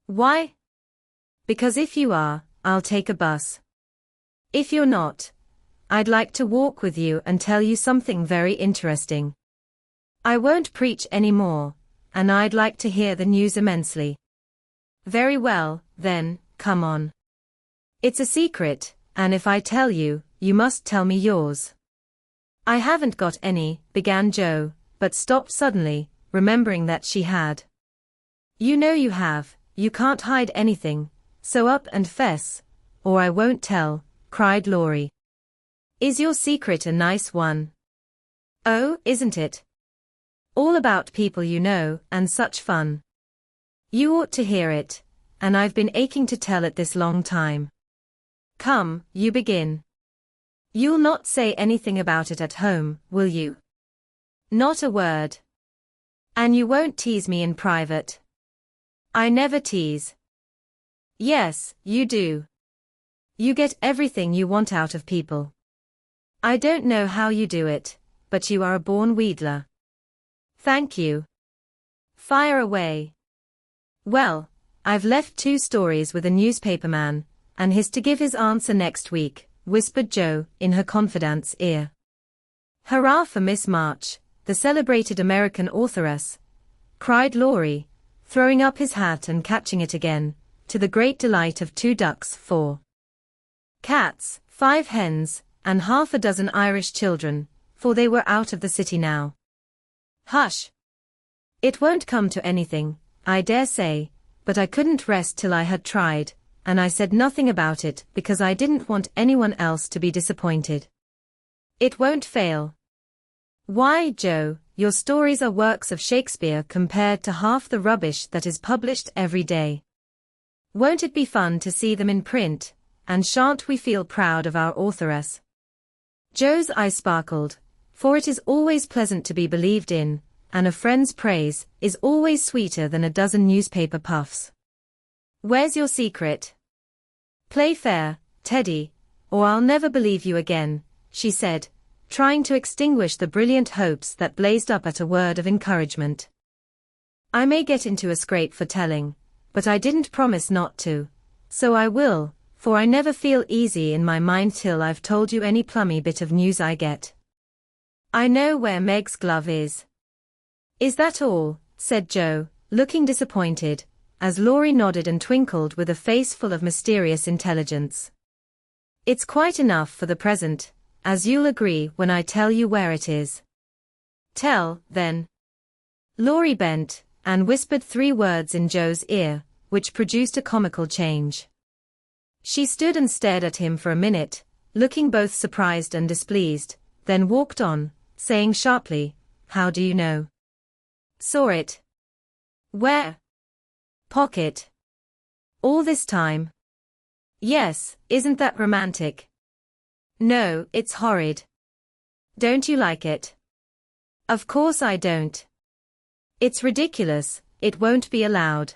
"Why?" "Because if you are, I'll take a bus. If you're not, I'd like to walk with you and tell you something very interesting. I won't preach any more, and I'd like to hear the news immensely." "Very well, then, come on. It's a secret, and if I tell you, you must tell me yours." "I haven't got any," began Joe, but stopped suddenly, remembering that she had. "You know you have, you can't hide anything, so up and fess, or I won't tell," cried Laurie. "Is your secret a nice one?" "Oh, isn't it? All about people you know, and such fun. You ought to hear it, and I've been aching to tell it this long time." "Come, you begin. You'll not say anything about it at home, will you?" "Not a word." "And you won't tease me in private?" "I never tease." "Yes, you do. You get everything you want out of people. I don't know how you do it, but you are a born wheedler." "Thank you. Fire away." "Well, I've left 2 stories with a newspaperman, and he's to give his answer next week," whispered Joe in her confidante's ear. "Hurrah for Miss March, the celebrated American authoress," cried Laurie, throwing up his hat and catching it again, to the great delight of 2 ducks, 4 cats, 5 hens, and half a dozen Irish children, for they were out of the city now. "Hush! It won't come to anything, I dare say, but I couldn't rest till I had tried, and I said nothing about it because I didn't want anyone else to be disappointed. It won't fail. Why, Joe, your stories are works of Shakespeare compared to half the rubbish that is published every day. Won't it be fun to see them in print, and shan't we feel proud of our authoress? Joe's eyes sparkled, for it is always pleasant to be believed in, and a friend's praise is always sweeter than a dozen newspaper puffs. Where's your secret? Play fair, Teddy, or I'll never believe you again, she said, trying to extinguish the brilliant hopes that blazed up at a word of encouragement. I may get into a scrape for telling, but I didn't promise not to, so I will, for I never feel easy in my mind till I've told you any plummy bit of news I get. I know where Meg's glove is. Is that all? Said Joe, looking disappointed, as Laurie nodded and twinkled with a face full of mysterious intelligence. It's quite enough for the present, as you'll agree when I tell you where it is. Tell, then. Laurie bent, and whispered 3 words in Joe's ear, which produced a comical change. She stood and stared at him for a minute, looking both surprised and displeased, then walked on, saying sharply, How do you know? Saw it. Where? Pocket. All this time? Yes, isn't that romantic? No, it's horrid. Don't you like it? Of course I don't. It's ridiculous, it won't be allowed.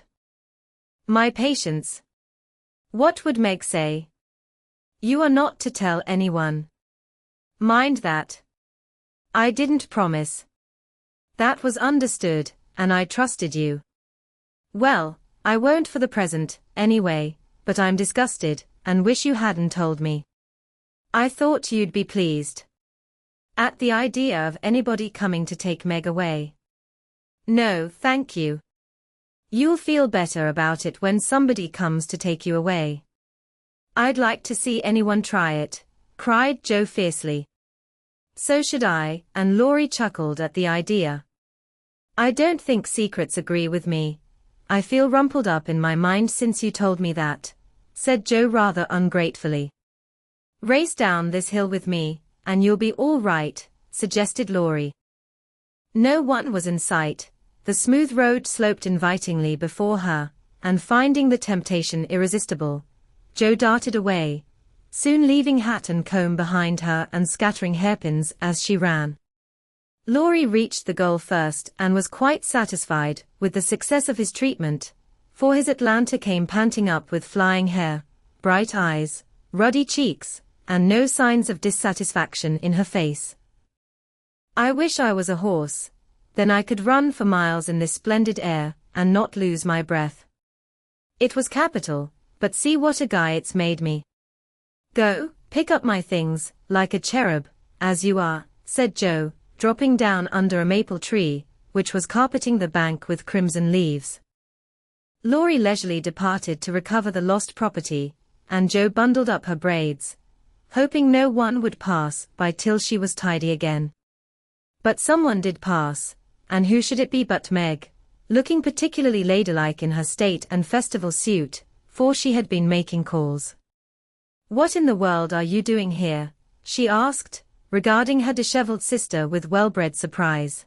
My patience. What would Meg say? You are not to tell anyone. Mind that. I didn't promise. That was understood, and I trusted you. Well, I won't for the present, anyway, but I'm disgusted, and wish you hadn't told me. I thought you'd be pleased. At the idea of anybody coming to take Meg away. No, thank you. You'll feel better about it when somebody comes to take you away. I'd like to see anyone try it, cried Joe fiercely. So should I, and Laurie chuckled at the idea. I don't think secrets agree with me. I feel rumpled up in my mind since you told me that, said Joe rather ungratefully. Race down this hill with me, and you'll be all right, suggested Laurie. No one was in sight. The smooth road sloped invitingly before her, and finding the temptation irresistible, Joe darted away, soon leaving hat and comb behind her and scattering hairpins as she ran. Laurie reached the goal first and was quite satisfied with the success of his treatment, for his Atlanta came panting up with flying hair, bright eyes, ruddy cheeks, and no signs of dissatisfaction in her face. I wish I was a horse. Then I could run for miles in this splendid air, and not lose my breath. It was capital, but see what a guy it's made me. Go, pick up my things, like a cherub, as you are, said Joe, dropping down under a maple tree, which was carpeting the bank with crimson leaves. Laurie leisurely departed to recover the lost property, and Joe bundled up her braids, hoping no one would pass by till she was tidy again. But someone did pass. And who should it be but Meg, looking particularly ladylike in her state and festival suit, for she had been making calls. What in the world are you doing here? She asked, regarding her disheveled sister with well-bred surprise.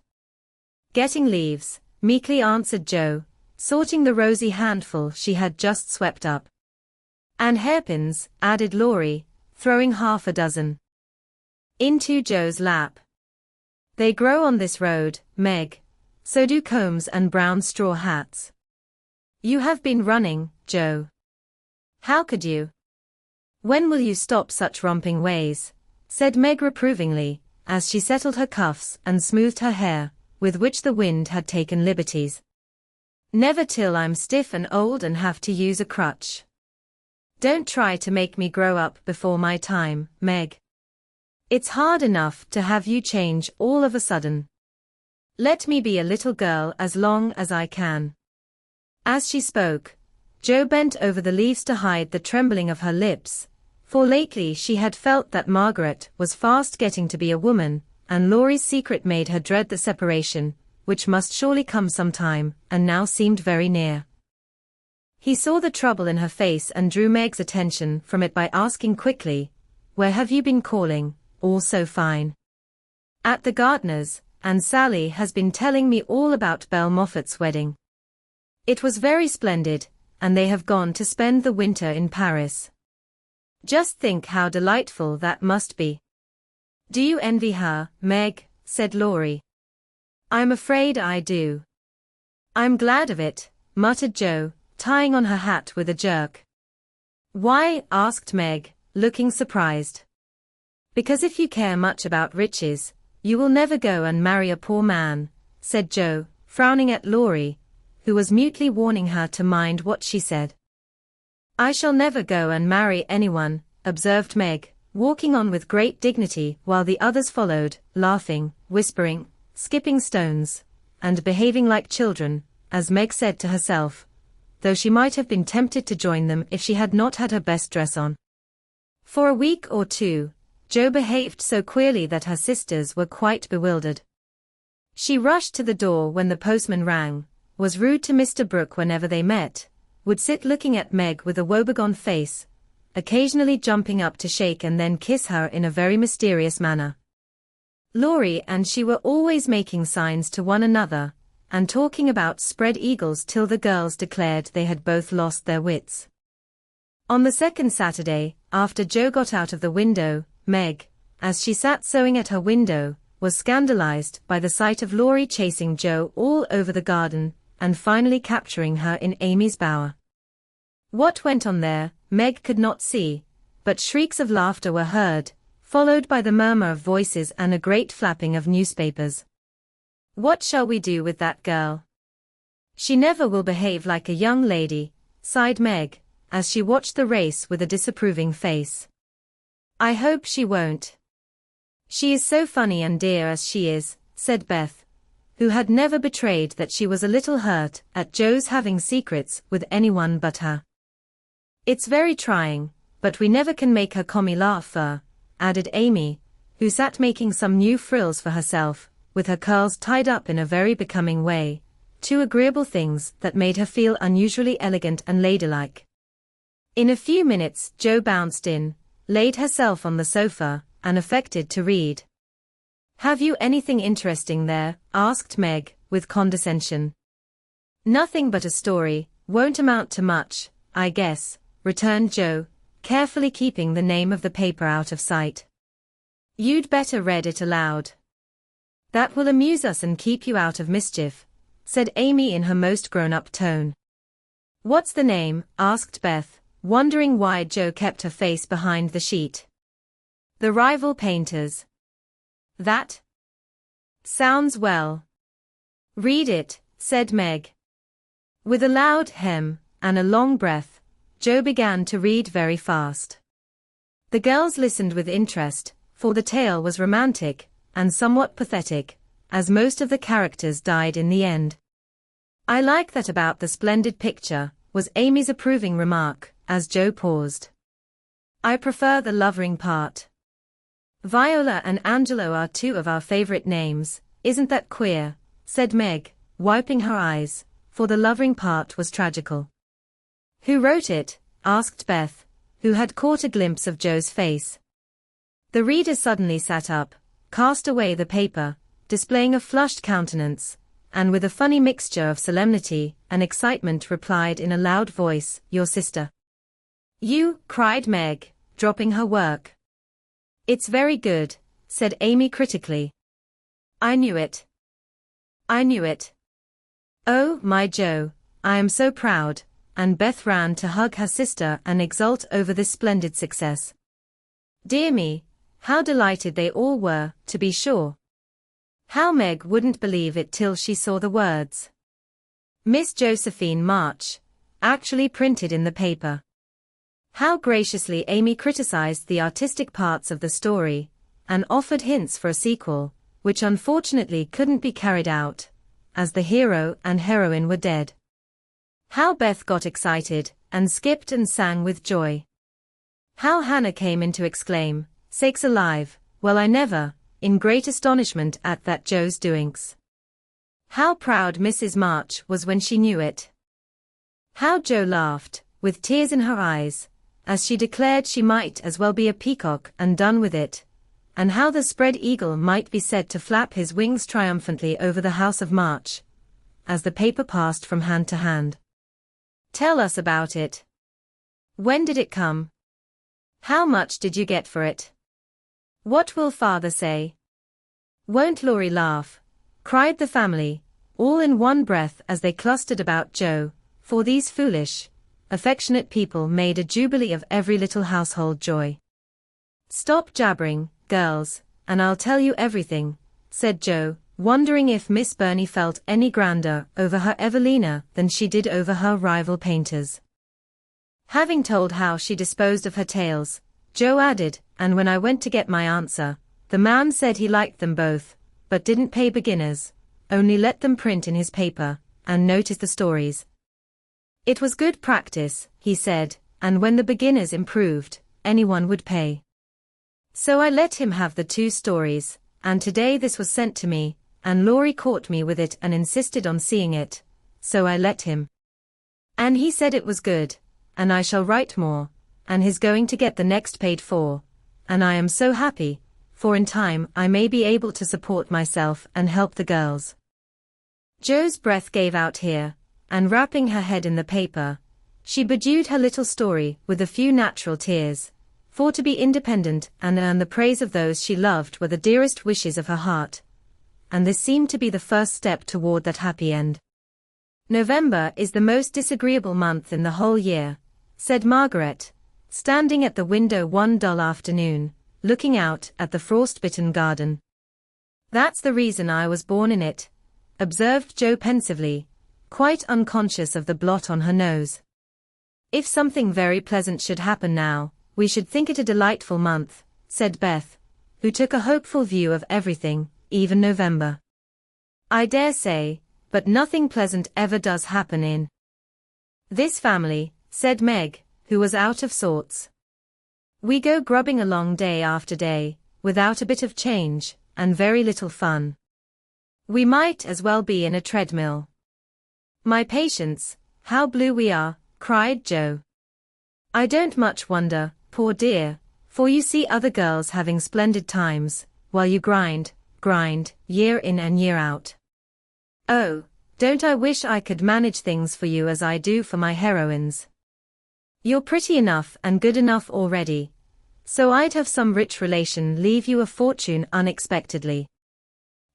Getting leaves, meekly answered Joe, sorting the rosy handful she had just swept up. And hairpins, added Laurie, throwing half a dozen into Joe's lap. They grow on this road, Meg. So do combs and brown straw hats. You have been running, Joe. How could you? When will you stop such romping ways? Said Meg reprovingly, as she settled her cuffs and smoothed her hair, with which the wind had taken liberties. Never till I'm stiff and old and have to use a crutch. Don't try to make me grow up before my time, Meg. It's hard enough to have you change all of a sudden. Let me be a little girl as long as I can. As she spoke, Joe bent over the leaves to hide the trembling of her lips, for lately she had felt that Margaret was fast getting to be a woman, and Laurie's secret made her dread the separation, which must surely come sometime, and now seemed very near. He saw the trouble in her face and drew Meg's attention from it by asking quickly, "Where have you been calling? All so fine." "At the gardener's, and Sally has been telling me all about Belle Moffat's wedding. It was very splendid, and they have gone to spend the winter in Paris. Just think how delightful that must be." "Do you envy her, Meg?" said Laurie. "I'm afraid I do." "I'm glad of it," muttered Jo, tying on her hat with a jerk. "Why?" asked Meg, looking surprised. "Because if you care much about riches, you will never go and marry a poor man," said Jo, frowning at Laurie, who was mutely warning her to mind what she said. "I shall never go and marry anyone," observed Meg, walking on with great dignity while the others followed, laughing, whispering, skipping stones, and behaving like children, as Meg said to herself, though she might have been tempted to join them if she had not had her best dress on. For a week or two, Jo behaved so queerly that her sisters were quite bewildered. She rushed to the door when the postman rang, was rude to Mr. Brooke whenever they met, would sit looking at Meg with a woebegone face, occasionally jumping up to shake and then kiss her in a very mysterious manner. Laurie and she were always making signs to one another, and talking about spread eagles till the girls declared they had both lost their wits. On the second Saturday, after Jo got out of the window, Meg, as she sat sewing at her window, was scandalized by the sight of Laurie chasing Jo all over the garden, and finally capturing her in Amy's bower. What went on there, Meg could not see, but shrieks of laughter were heard, followed by the murmur of voices and a great flapping of newspapers. "What shall we do with that girl? She never will behave like a young lady," sighed Meg, as she watched the race with a disapproving face. "I hope she won't. She is so funny and dear as she is," said Beth, who had never betrayed that she was a little hurt at Jo's having secrets with anyone but her. "It's very trying, but we never can make her commie laugh," added Amy, who sat making some new frills for herself, with her curls tied up in a very becoming way, two agreeable things that made her feel unusually elegant and ladylike. In a few minutes Jo bounced in, laid herself on the sofa, and affected to read. "Have you anything interesting there?" asked Meg, with condescension. "Nothing but a story, won't amount to much, I guess," returned Jo, carefully keeping the name of the paper out of sight. "You'd better read it aloud. That will amuse us and keep you out of mischief," said Amy in her most grown-up tone. "What's the name?" asked Beth, wondering why Jo kept her face behind the sheet. "The Rival Painters." "That sounds well. Read it," said Meg. With a loud hem, and a long breath, Jo began to read very fast. The girls listened with interest, for the tale was romantic, and somewhat pathetic, as most of the characters died in the end. "I like that about the splendid picture," was Amy's approving remark, as Jo paused. "I prefer the lovering part. Viola and Angelo are two of our favorite names, isn't that queer?" said Meg, wiping her eyes, for the lovering part was tragical. "Who wrote it?" asked Beth, who had caught a glimpse of Jo's face. The reader suddenly sat up, cast away the paper, displaying a flushed countenance, and with a funny mixture of solemnity and excitement replied in a loud voice, "Your sister." "You?" cried Meg, dropping her work. "It's very good," said Amy critically. "I knew it. I knew it. Oh, my Jo, I am so proud," and Beth ran to hug her sister and exult over this splendid success. Dear me, how delighted they all were, to be sure. How Meg wouldn't believe it till she saw the words. "Miss Josephine March," actually printed in the paper. How graciously Amy criticized the artistic parts of the story, and offered hints for a sequel, which unfortunately couldn't be carried out, as the hero and heroine were dead. How Beth got excited, and skipped and sang with joy. How Hannah came in to exclaim, "Sakes alive, well I never," in great astonishment at that Jo's doings. How proud Mrs. March was when she knew it. How Jo laughed, with tears in her eyes, as she declared she might as well be a peacock and done with it, and how the spread eagle might be said to flap his wings triumphantly over the house of March, as the paper passed from hand to hand. Tell us about it. When did it come? How much did you get for it? What will father say? Won't Laurie laugh? Cried the family, all in one breath as they clustered about Jo, for these foolish, affectionate people made a jubilee of every little household joy. Stop jabbering, girls, and I'll tell you everything, said Jo, wondering if Miss Burney felt any grander over her Evelina than she did over her rival painters. Having told how she disposed of her tales, Jo added, and when I went to get my answer, the man said he liked them both, but didn't pay beginners, only let them print in his paper, and notice the stories. It was good practice, he said, and when the beginners improved, anyone would pay. So I let him have the 2 stories, and today this was sent to me, and Laurie caught me with it and insisted on seeing it, so I let him. And he said it was good, and I shall write more, and he's going to get the next paid for, and I am so happy, for in time I may be able to support myself and help the girls. Jo's breath gave out here, and wrapping her head in the paper, she bedewed her little story with a few natural tears, for to be independent and earn the praise of those she loved were the dearest wishes of her heart, and this seemed to be the first step toward that happy end. November is the most disagreeable month in the whole year, said Margaret, standing at the window one dull afternoon, looking out at the frost-bitten garden. That's the reason I was born in it, observed Jo pensively, quite unconscious of the blot on her nose. If something very pleasant should happen now, we should think it a delightful month, said Beth, who took a hopeful view of everything, even November. I dare say, but nothing pleasant ever does happen in this family, said Meg, who was out of sorts. We go grubbing along day after day, without a bit of change, and very little fun. We might as well be in a treadmill. My patience, how blue we are, cried Jo. I don't much wonder, poor dear, for you see other girls having splendid times, while you grind, year in and year out. Oh, don't I wish I could manage things for you as I do for my heroines. You're pretty enough and good enough already, so I'd have some rich relation leave you a fortune unexpectedly.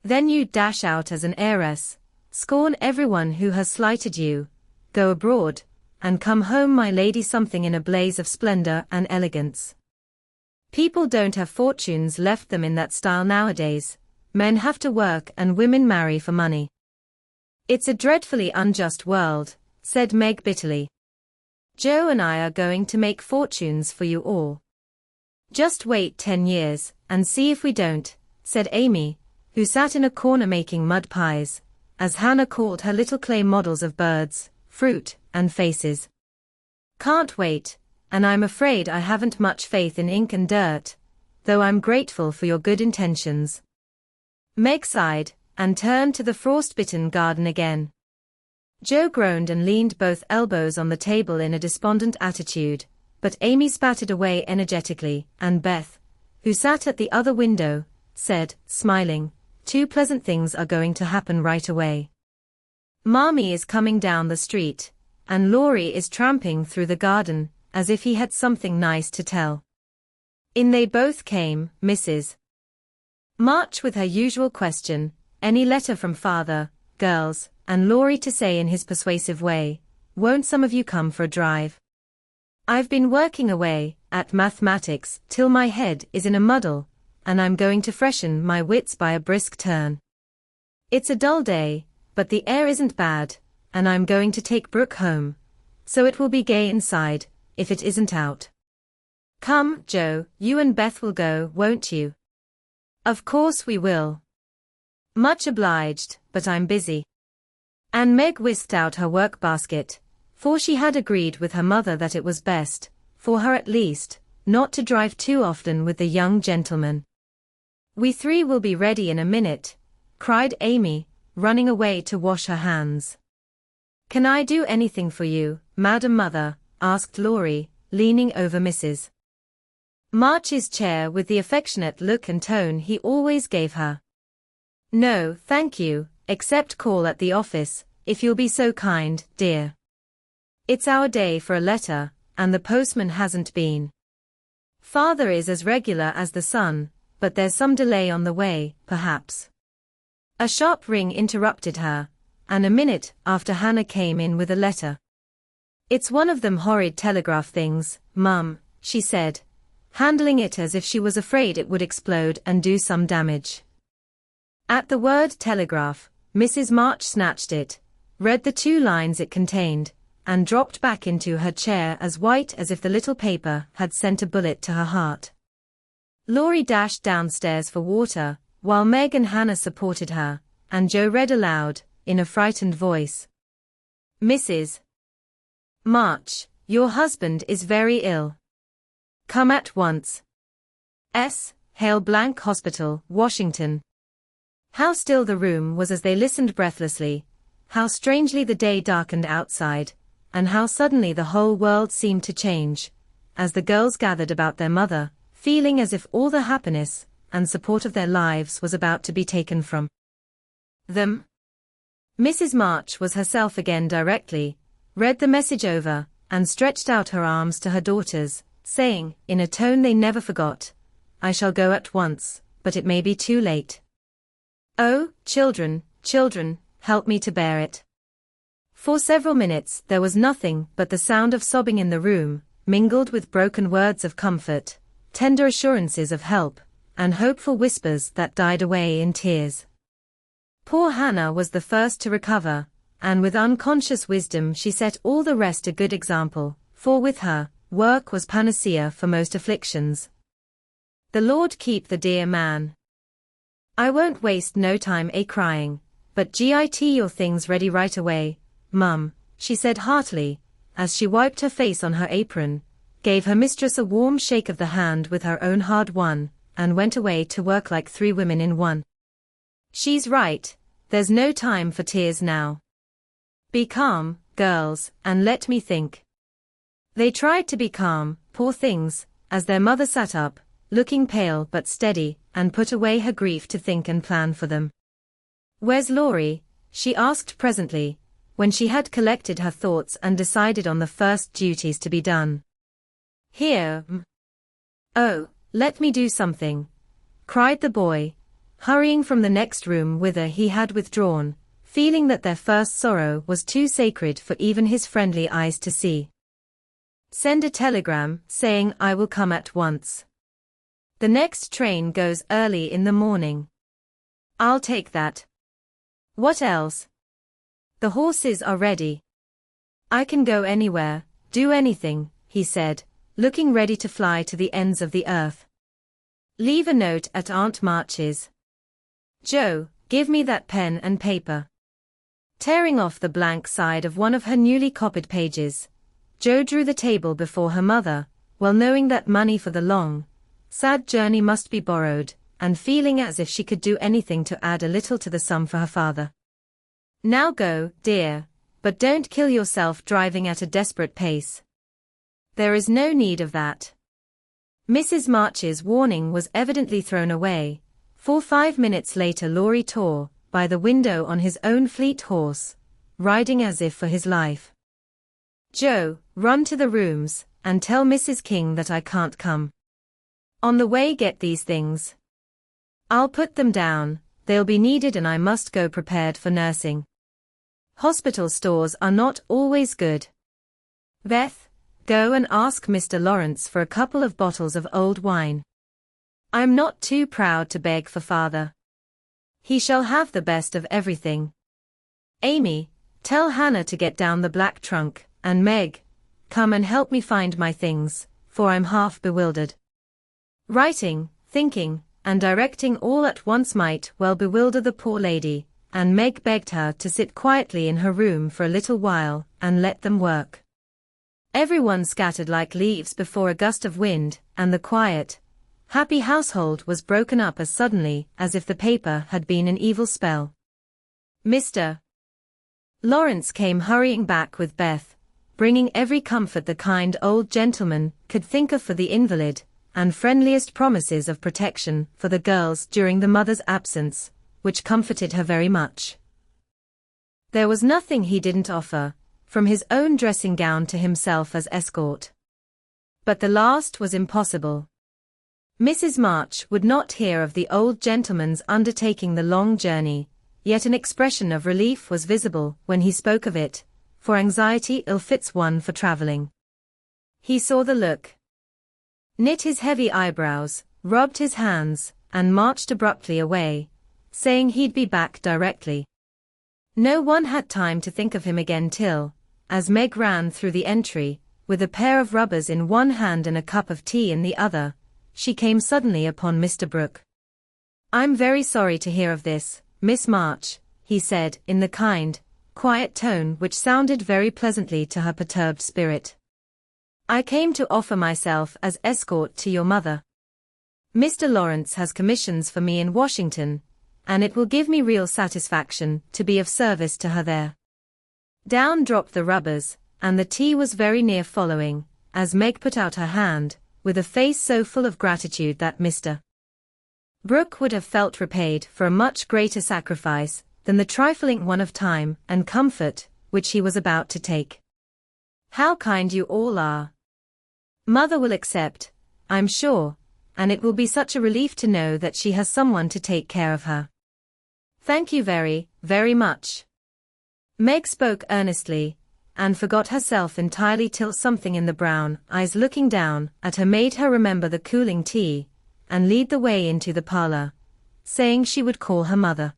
Then you'd dash out as an heiress, scorn everyone who has slighted you, go abroad, and come home my lady something in a blaze of splendor and elegance. People don't have fortunes left them in that style nowadays, men have to work and women marry for money. It's a dreadfully unjust world, said Meg bitterly. Jo and I are going to make fortunes for you all. Just wait 10 years, and see if we don't, said Amy, who sat in a corner making mud pies, as Hannah called her little clay models of birds, fruit, and faces. Can't wait, and I'm afraid I haven't much faith in ink and dirt, though I'm grateful for your good intentions. Meg sighed, and turned to the frost-bitten garden again. Jo groaned and leaned both elbows on the table in a despondent attitude, but Amy spattered away energetically, and Beth, who sat at the other window, said, smiling, 2 pleasant things are going to happen right away. Marmee is coming down the street, and Laurie is tramping through the garden, as if he had something nice to tell. In they both came, Mrs. March with her usual question, any letter from father, girls, and Laurie to say in his persuasive way, won't some of you come for a drive? I've been working away at mathematics till my head is in a muddle, and I'm going to freshen my wits by a brisk turn. It's a dull day, but the air isn't bad, and I'm going to take Brooke home, so it will be gay inside, if it isn't out. Come, Jo, you and Beth will go, won't you? Of course we will. Much obliged, but I'm busy. And Meg whisked out her work basket, for she had agreed with her mother that it was best, for her at least, not to drive too often with the young gentleman. We 3 will be ready in a minute, cried Amy, running away to wash her hands. "Can I do anything for you, Madam Mother?" asked Laurie, leaning over Mrs. March's chair with the affectionate look and tone he always gave her. "No, thank you, except call at the office, if you'll be so kind, dear. It's our day for a letter, and the postman hasn't been. Father is as regular as the sun, but there's some delay on the way, perhaps." A sharp ring interrupted her, and a minute after Hannah came in with a letter. "It's one of them horrid telegraph things, Mum," she said, handling it as if she was afraid it would explode and do some damage. At the word telegraph, Mrs. March snatched it, read the 2 lines it contained, and dropped back into her chair as white as if the little paper had sent a bullet to her heart. Laurie dashed downstairs for water, while Meg and Hannah supported her, and Joe read aloud, in a frightened voice. "Mrs. March, your husband is very ill. Come at once. Hale Blank Hospital, Washington." How still the room was as they listened breathlessly, how strangely the day darkened outside, and how suddenly the whole world seemed to change, as the girls gathered about their mother, feeling as if all the happiness and support of their lives was about to be taken from them. Mrs. March was herself again directly, read the message over, and stretched out her arms to her daughters, saying, in a tone they never forgot, "I shall go at once, but it may be too late. Oh, children, children, help me to bear it." For several minutes there was nothing but the sound of sobbing in the room, mingled with broken words of comfort, tender assurances of help, and hopeful whispers that died away in tears. Poor Hannah was the first to recover, and with unconscious wisdom she set all the rest a good example, for with her, work was panacea for most afflictions. "The Lord keep the dear man. I won't waste no time a-crying, but git your things ready right away, Mum," she said heartily, as she wiped her face on her apron, gave her mistress a warm shake of the hand with her own hard one, and went away to work like 3 women in one. "She's right, there's no time for tears now. Be calm, girls, and let me think." They tried to be calm, poor things, as their mother sat up, looking pale but steady, and put away her grief to think and plan for them. "Where's Laurie?" she asked presently, when she had collected her thoughts and decided on the first duties to be done. "Here, Oh, let me do something," cried the boy, hurrying from the next room whither he had withdrawn, feeling that their first sorrow was too sacred for even his friendly eyes to see. "Send a telegram, saying I will come at once. The next train goes early in the morning." "I'll take that. What else?" "The horses are ready." "I can go anywhere, do anything," he said, looking ready to fly to the ends of the earth. "Leave a note at Aunt March's. Joe, give me that pen and paper." Tearing off the blank side of one of her newly copied pages, Joe drew the table before her mother, well knowing that money for the long, sad journey must be borrowed, and feeling as if she could do anything to add a little to the sum for her father. "Now go, dear, but don't kill yourself driving at a desperate pace. There is no need of that." Mrs. March's warning was evidently thrown away, for 5 minutes later Laurie tore by the window on his own fleet horse, riding as if for his life. "Joe, run to the rooms, and tell Mrs. King that I can't come. On the way get these things. I'll put them down, they'll be needed and I must go prepared for nursing. Hospital stores are not always good. Beth, go and ask Mr. Laurence for a couple of bottles of old wine. I'm not too proud to beg for father. He shall have the best of everything. Amy, tell Hannah to get down the black trunk, and Meg, come and help me find my things, for I'm half bewildered." Writing, thinking, and directing all at once might well bewilder the poor lady, and Meg begged her to sit quietly in her room for a little while, and let them work. Everyone scattered like leaves before a gust of wind, and the quiet, happy household was broken up as suddenly as if the paper had been an evil spell. Mr. Laurence came hurrying back with Beth, bringing every comfort the kind old gentleman could think of for the invalid, and friendliest promises of protection for the girls during the mother's absence, which comforted her very much. There was nothing he didn't offer, from his own dressing gown to himself as escort. But the last was impossible. Mrs. March would not hear of the old gentleman's undertaking the long journey, yet an expression of relief was visible when he spoke of it, for anxiety ill-fits one for traveling. He saw the look, knit his heavy eyebrows, rubbed his hands, and marched abruptly away, saying he'd be back directly. No one had time to think of him again till, as Meg ran through the entry, with a pair of rubbers in one hand and a cup of tea in the other, she came suddenly upon Mr. Brooke. "I'm very sorry to hear of this, Miss March," he said, in the kind, quiet tone which sounded very pleasantly to her perturbed spirit. "I came to offer myself as escort to your mother. Mr. Laurence has commissions for me in Washington, and it will give me real satisfaction to be of service to her there." Down dropped the rubbers, and the tea was very near following, as Meg put out her hand, with a face so full of gratitude that Mr. Brooke would have felt repaid for a much greater sacrifice than the trifling one of time and comfort which he was about to take. "How kind you all are. Mother will accept, I'm sure, and it will be such a relief to know that she has someone to take care of her. Thank you very, very much." Meg spoke earnestly, and forgot herself entirely till something in the brown eyes looking down at her made her remember the cooling tea, and lead the way into the parlor, saying she would call her mother.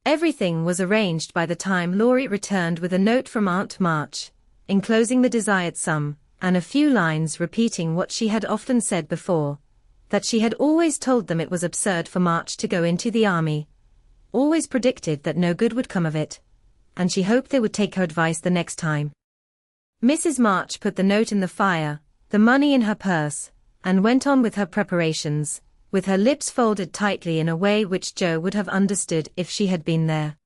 Everything was arranged by the time Laurie returned with a note from Aunt March, enclosing the desired sum, and a few lines repeating what she had often said before, that she had always told them it was absurd for March to go into the army, always predicted that no good would come of it, and she hoped they would take her advice the next time. Mrs. March put the note in the fire, the money in her purse, and went on with her preparations, with her lips folded tightly in a way which Joe would have understood if she had been there.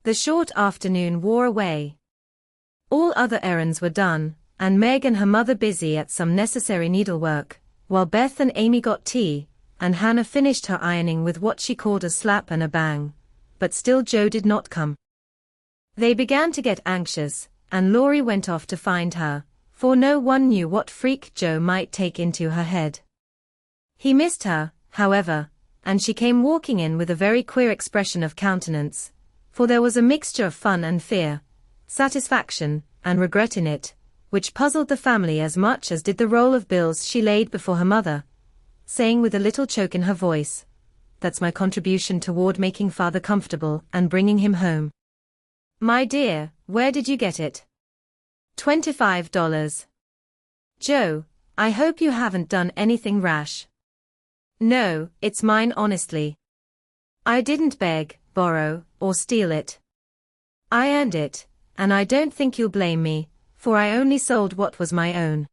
The short afternoon wore away. All other errands were done, and Meg and her mother busy at some necessary needlework, while Beth and Amy got tea, and Hannah finished her ironing with what she called a slap and a bang, but still Joe did not come. They began to get anxious, and Laurie went off to find her, for no one knew what freak Joe might take into her head. He missed her, however, and she came walking in with a very queer expression of countenance, for there was a mixture of fun and fear, satisfaction and regret in it, which puzzled the family as much as did the roll of bills she laid before her mother, saying with a little choke in her voice, "That's my contribution toward making father comfortable and bringing him home." "My dear, where did you get it?" $25. "Joe, I hope you haven't done anything rash." "No, it's mine honestly. I didn't beg, borrow, or steal it. I earned it, and I don't think you'll blame me, for I only sold what was my own."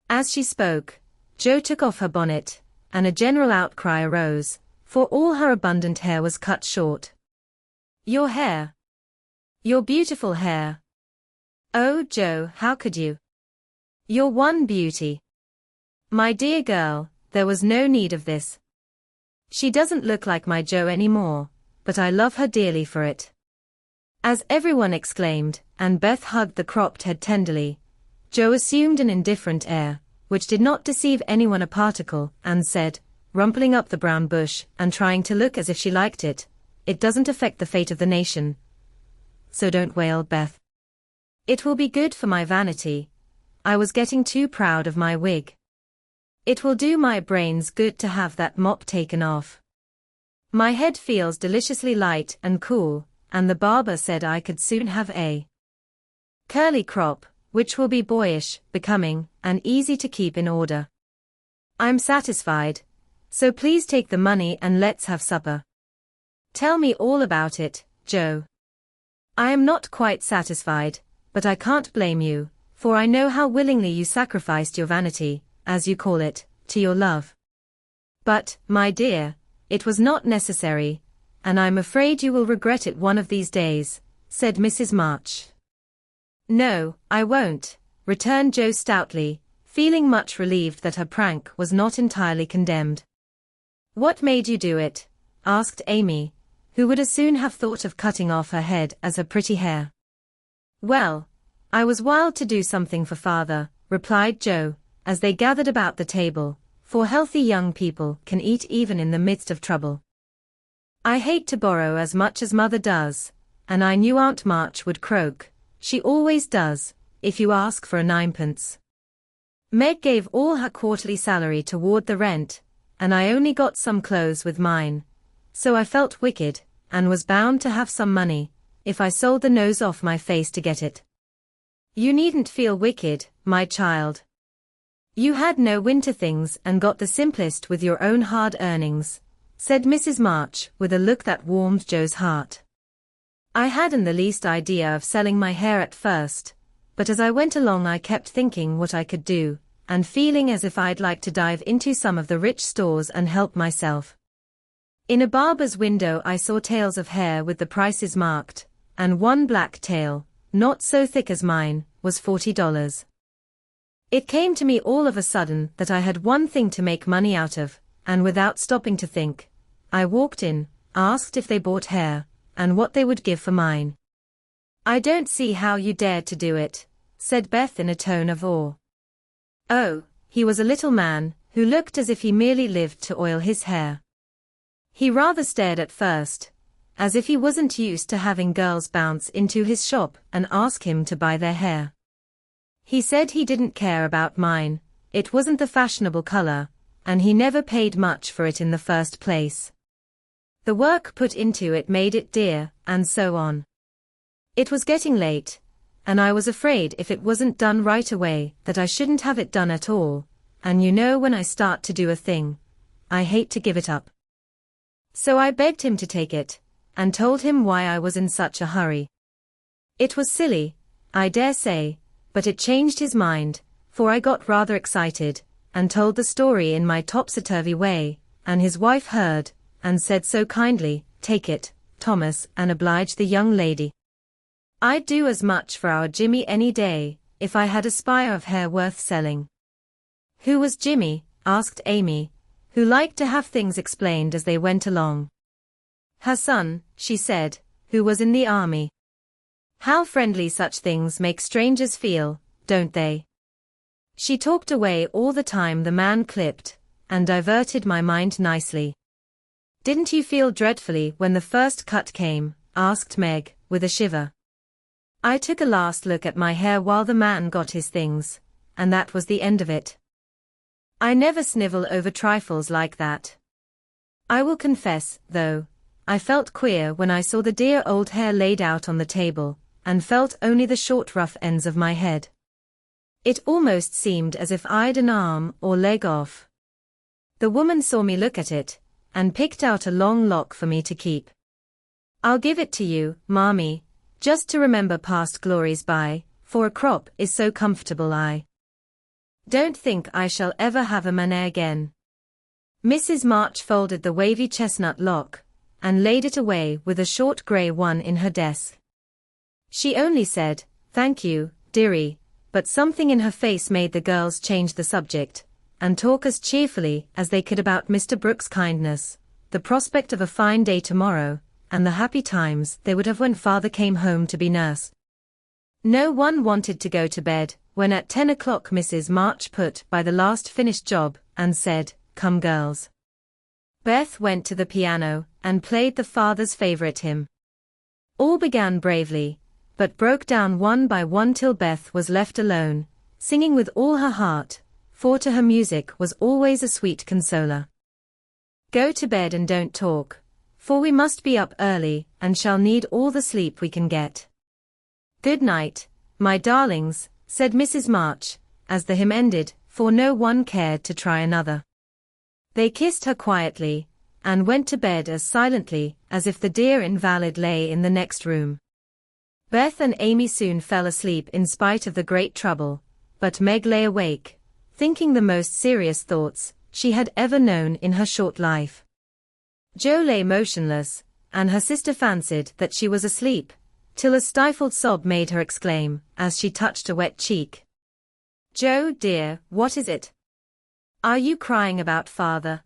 As she spoke, Joe took off her bonnet, and a general outcry arose, for all her abundant hair was cut short. "Your hair! Your beautiful hair! Oh, Joe, how could you? You're one beauty. My dear girl, there was no need of this. She doesn't look like my Joe anymore, but I love her dearly for it." As everyone exclaimed, and Beth hugged the cropped head tenderly, Joe assumed an indifferent air, which did not deceive anyone a particle, and said, rumpling up the brown bush and trying to look as if she liked it, "It doesn't affect the fate of the nation. So don't wail, Beth. It will be good for my vanity. I was getting too proud of my wig. It will do my brains good to have that mop taken off. My head feels deliciously light and cool, and the barber said I could soon have a curly crop, which will be boyish, becoming, and easy to keep in order. I'm satisfied, so please take the money and let's have supper. Tell me all about it, Joe. I am not quite satisfied, but I can't blame you, for I know how willingly you sacrificed your vanity, as you call it, to your love. But, my dear, it was not necessary, and I'm afraid you will regret it one of these days," said Mrs. March. "No, I won't," returned Jo stoutly, feeling much relieved that her prank was not entirely condemned. "What made you do it?" asked Amy, who would as soon have thought of cutting off her head as her pretty hair. "Well, I was wild to do something for father," replied Jo, as they gathered about the table, for healthy young people can eat even in the midst of trouble. "I hate to borrow as much as mother does, and I knew Aunt March would croak, she always does, if you ask for a ninepence. Meg gave all her quarterly salary toward the rent, and I only got some clothes with mine, so I felt wicked, and was bound to have some money, if I sold the nose off my face to get it." "You needn't feel wicked, my child. You had no winter things and got the simplest with your own hard earnings," said Mrs. March with a look that warmed Jo's heart. "I hadn't the least idea of selling my hair at first, but as I went along I kept thinking what I could do, and feeling as if I'd like to dive into some of the rich stores and help myself. In a barber's window I saw tails of hair with the prices marked, and one black tail, not so thick as mine, was $40. It came to me all of a sudden that I had one thing to make money out of, and without stopping to think, I walked in, asked if they bought hair, and what they would give for mine." "I don't see how you dared to do it," said Beth in a tone of awe. "Oh, he was a little man, who looked as if he merely lived to oil his hair. He rather stared at first, as if he wasn't used to having girls bounce into his shop and ask him to buy their hair. He said he didn't care about mine, it wasn't the fashionable color, and he never paid much for it in the first place. The work put into it made it dear, and so on. It was getting late, and I was afraid if it wasn't done right away that I shouldn't have it done at all, and you know when I start to do a thing, I hate to give it up. So I begged him to take it, and told him why I was in such a hurry. It was silly, I dare say, but it changed his mind, for I got rather excited, and told the story in my topsy-turvy way, and his wife heard, and said so kindly, "Take it, Thomas, and oblige the young lady. I'd do as much for our Jimmy any day, if I had a spire of hair worth selling." "Who was Jimmy?" asked Amy, who liked to have things explained as they went along. "Her son," she said, "who was in the army. How friendly such things make strangers feel, don't they?" She talked away all the time the man clipped, and diverted my mind nicely. "Didn't you feel dreadfully when the first cut came?" asked Meg, with a shiver. "I took a last look at my hair while the man got his things, and that was the end of it. I never snivel over trifles like that. I will confess, though, I felt queer when I saw the dear old hair laid out on the table, and felt only the short rough ends of my head. It almost seemed as if I'd an arm or leg off. The woman saw me look at it, and picked out a long lock for me to keep. I'll give it to you, Mommy, just to remember past glories by, for a crop is so comfortable I don't think I shall ever have a manet again." Mrs. March folded the wavy chestnut lock, and laid it away with a short grey one in her desk. She only said, "Thank you, dearie," but something in her face made the girls change the subject, and talk as cheerfully as they could about Mr. Brooks' kindness, the prospect of a fine day tomorrow, and the happy times they would have when father came home to be nursed. No one wanted to go to bed, when at 10 o'clock Mrs. March put by the last finished job, and said, "Come girls." Beth went to the piano, and played the father's favorite hymn. All began bravely, but broke down one by one till Beth was left alone, singing with all her heart, for to her music was always a sweet consoler. "Go to bed and don't talk, for we must be up early, and shall need all the sleep we can get. Good night, my darlings," said Mrs. March, as the hymn ended, for no one cared to try another. They kissed her quietly, and went to bed as silently as if the dear invalid lay in the next room. Beth and Amy soon fell asleep in spite of the great trouble, but Meg lay awake, thinking the most serious thoughts she had ever known in her short life. Jo lay motionless, and her sister fancied that she was asleep, till a stifled sob made her exclaim, as she touched a wet cheek. "Joe, dear, what is it? Are you crying about father?"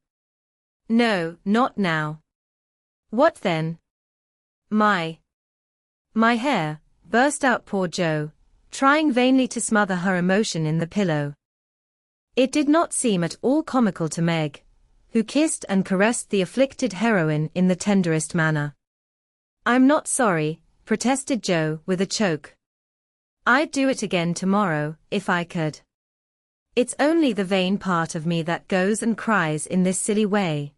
"No, not now." "What then?" My hair," burst out poor Joe, trying vainly to smother her emotion in the pillow. It did not seem at all comical to Meg, who kissed and caressed the afflicted heroine in the tenderest manner. "I'm not sorry," protested Joe with a choke. "I'd do it again tomorrow, if I could. It's only the vain part of me that goes and cries in this silly way.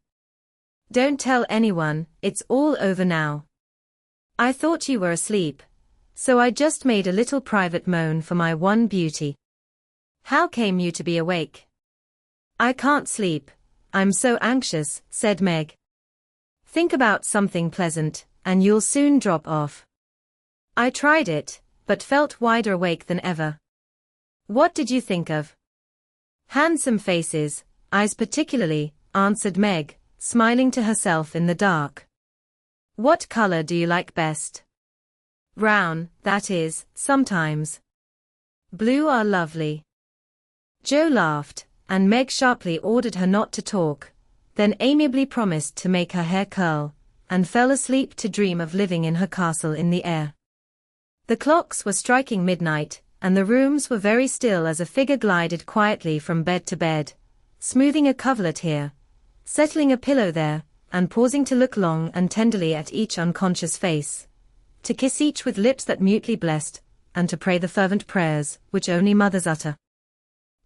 Don't tell anyone, it's all over now. I thought you were asleep, so I just made a little private moan for my one beauty." "How came you to be awake?" "I can't sleep, I'm so anxious," said Meg. "Think about something pleasant, and you'll soon drop off." I tried it, but felt wider awake than ever. "What did you think of?" "Handsome faces, eyes particularly," answered Meg, smiling to herself in the dark. "What color do you like best?" "Brown, that is, sometimes. Blue are lovely." Joe laughed, and Meg sharply ordered her not to talk, then amiably promised to make her hair curl, and fell asleep to dream of living in her castle in the air. The clocks were striking midnight, and the rooms were very still as a figure glided quietly from bed to bed, smoothing a coverlet here, settling a pillow there, and pausing to look long and tenderly at each unconscious face, to kiss each with lips that mutely blessed, and to pray the fervent prayers which only mothers utter.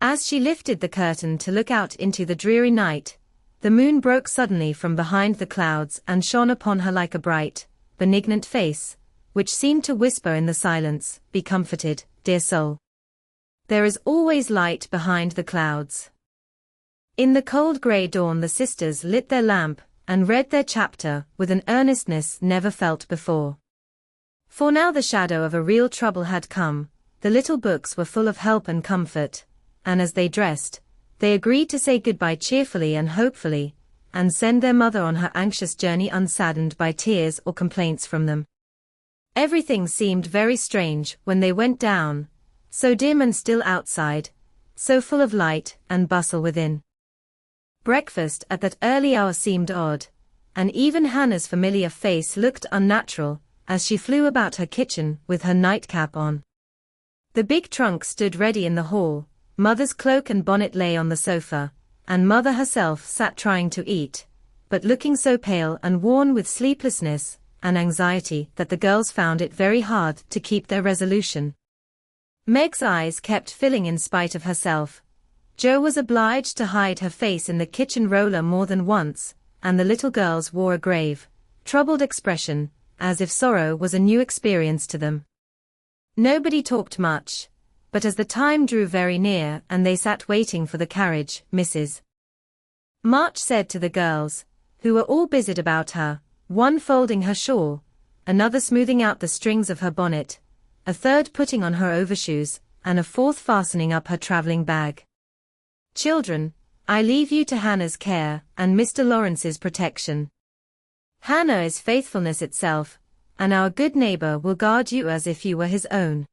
As she lifted the curtain to look out into the dreary night, the moon broke suddenly from behind the clouds and shone upon her like a bright, benignant face, which seemed to whisper in the silence, "Be comforted, dear soul. There is always light behind the clouds." In the cold grey dawn the sisters lit their lamp, and read their chapter with an earnestness never felt before. For now the shadow of a real trouble had come, the little books were full of help and comfort, and as they dressed, they agreed to say goodbye cheerfully and hopefully, and send their mother on her anxious journey unsaddened by tears or complaints from them. Everything seemed very strange when they went down, so dim and still outside, so full of light and bustle within. Breakfast at that early hour seemed odd, and even Hannah's familiar face looked unnatural, as she flew about her kitchen with her nightcap on. The big trunk stood ready in the hall, Mother's cloak and bonnet lay on the sofa, and Mother herself sat trying to eat, but looking so pale and worn with sleeplessness and anxiety that the girls found it very hard to keep their resolution. Meg's eyes kept filling in spite of herself. Jo was obliged to hide her face in the kitchen roller more than once, and the little girls wore a grave, troubled expression, as if sorrow was a new experience to them. Nobody talked much, but as the time drew very near and they sat waiting for the carriage, Mrs. March said to the girls, who were all busied about her, one folding her shawl, another smoothing out the strings of her bonnet, a third putting on her overshoes, and a fourth fastening up her traveling bag. "Children, I leave you to Hannah's care and Mr. Lawrence's protection. Hannah is faithfulness itself, and our good neighbor will guard you as if you were his own.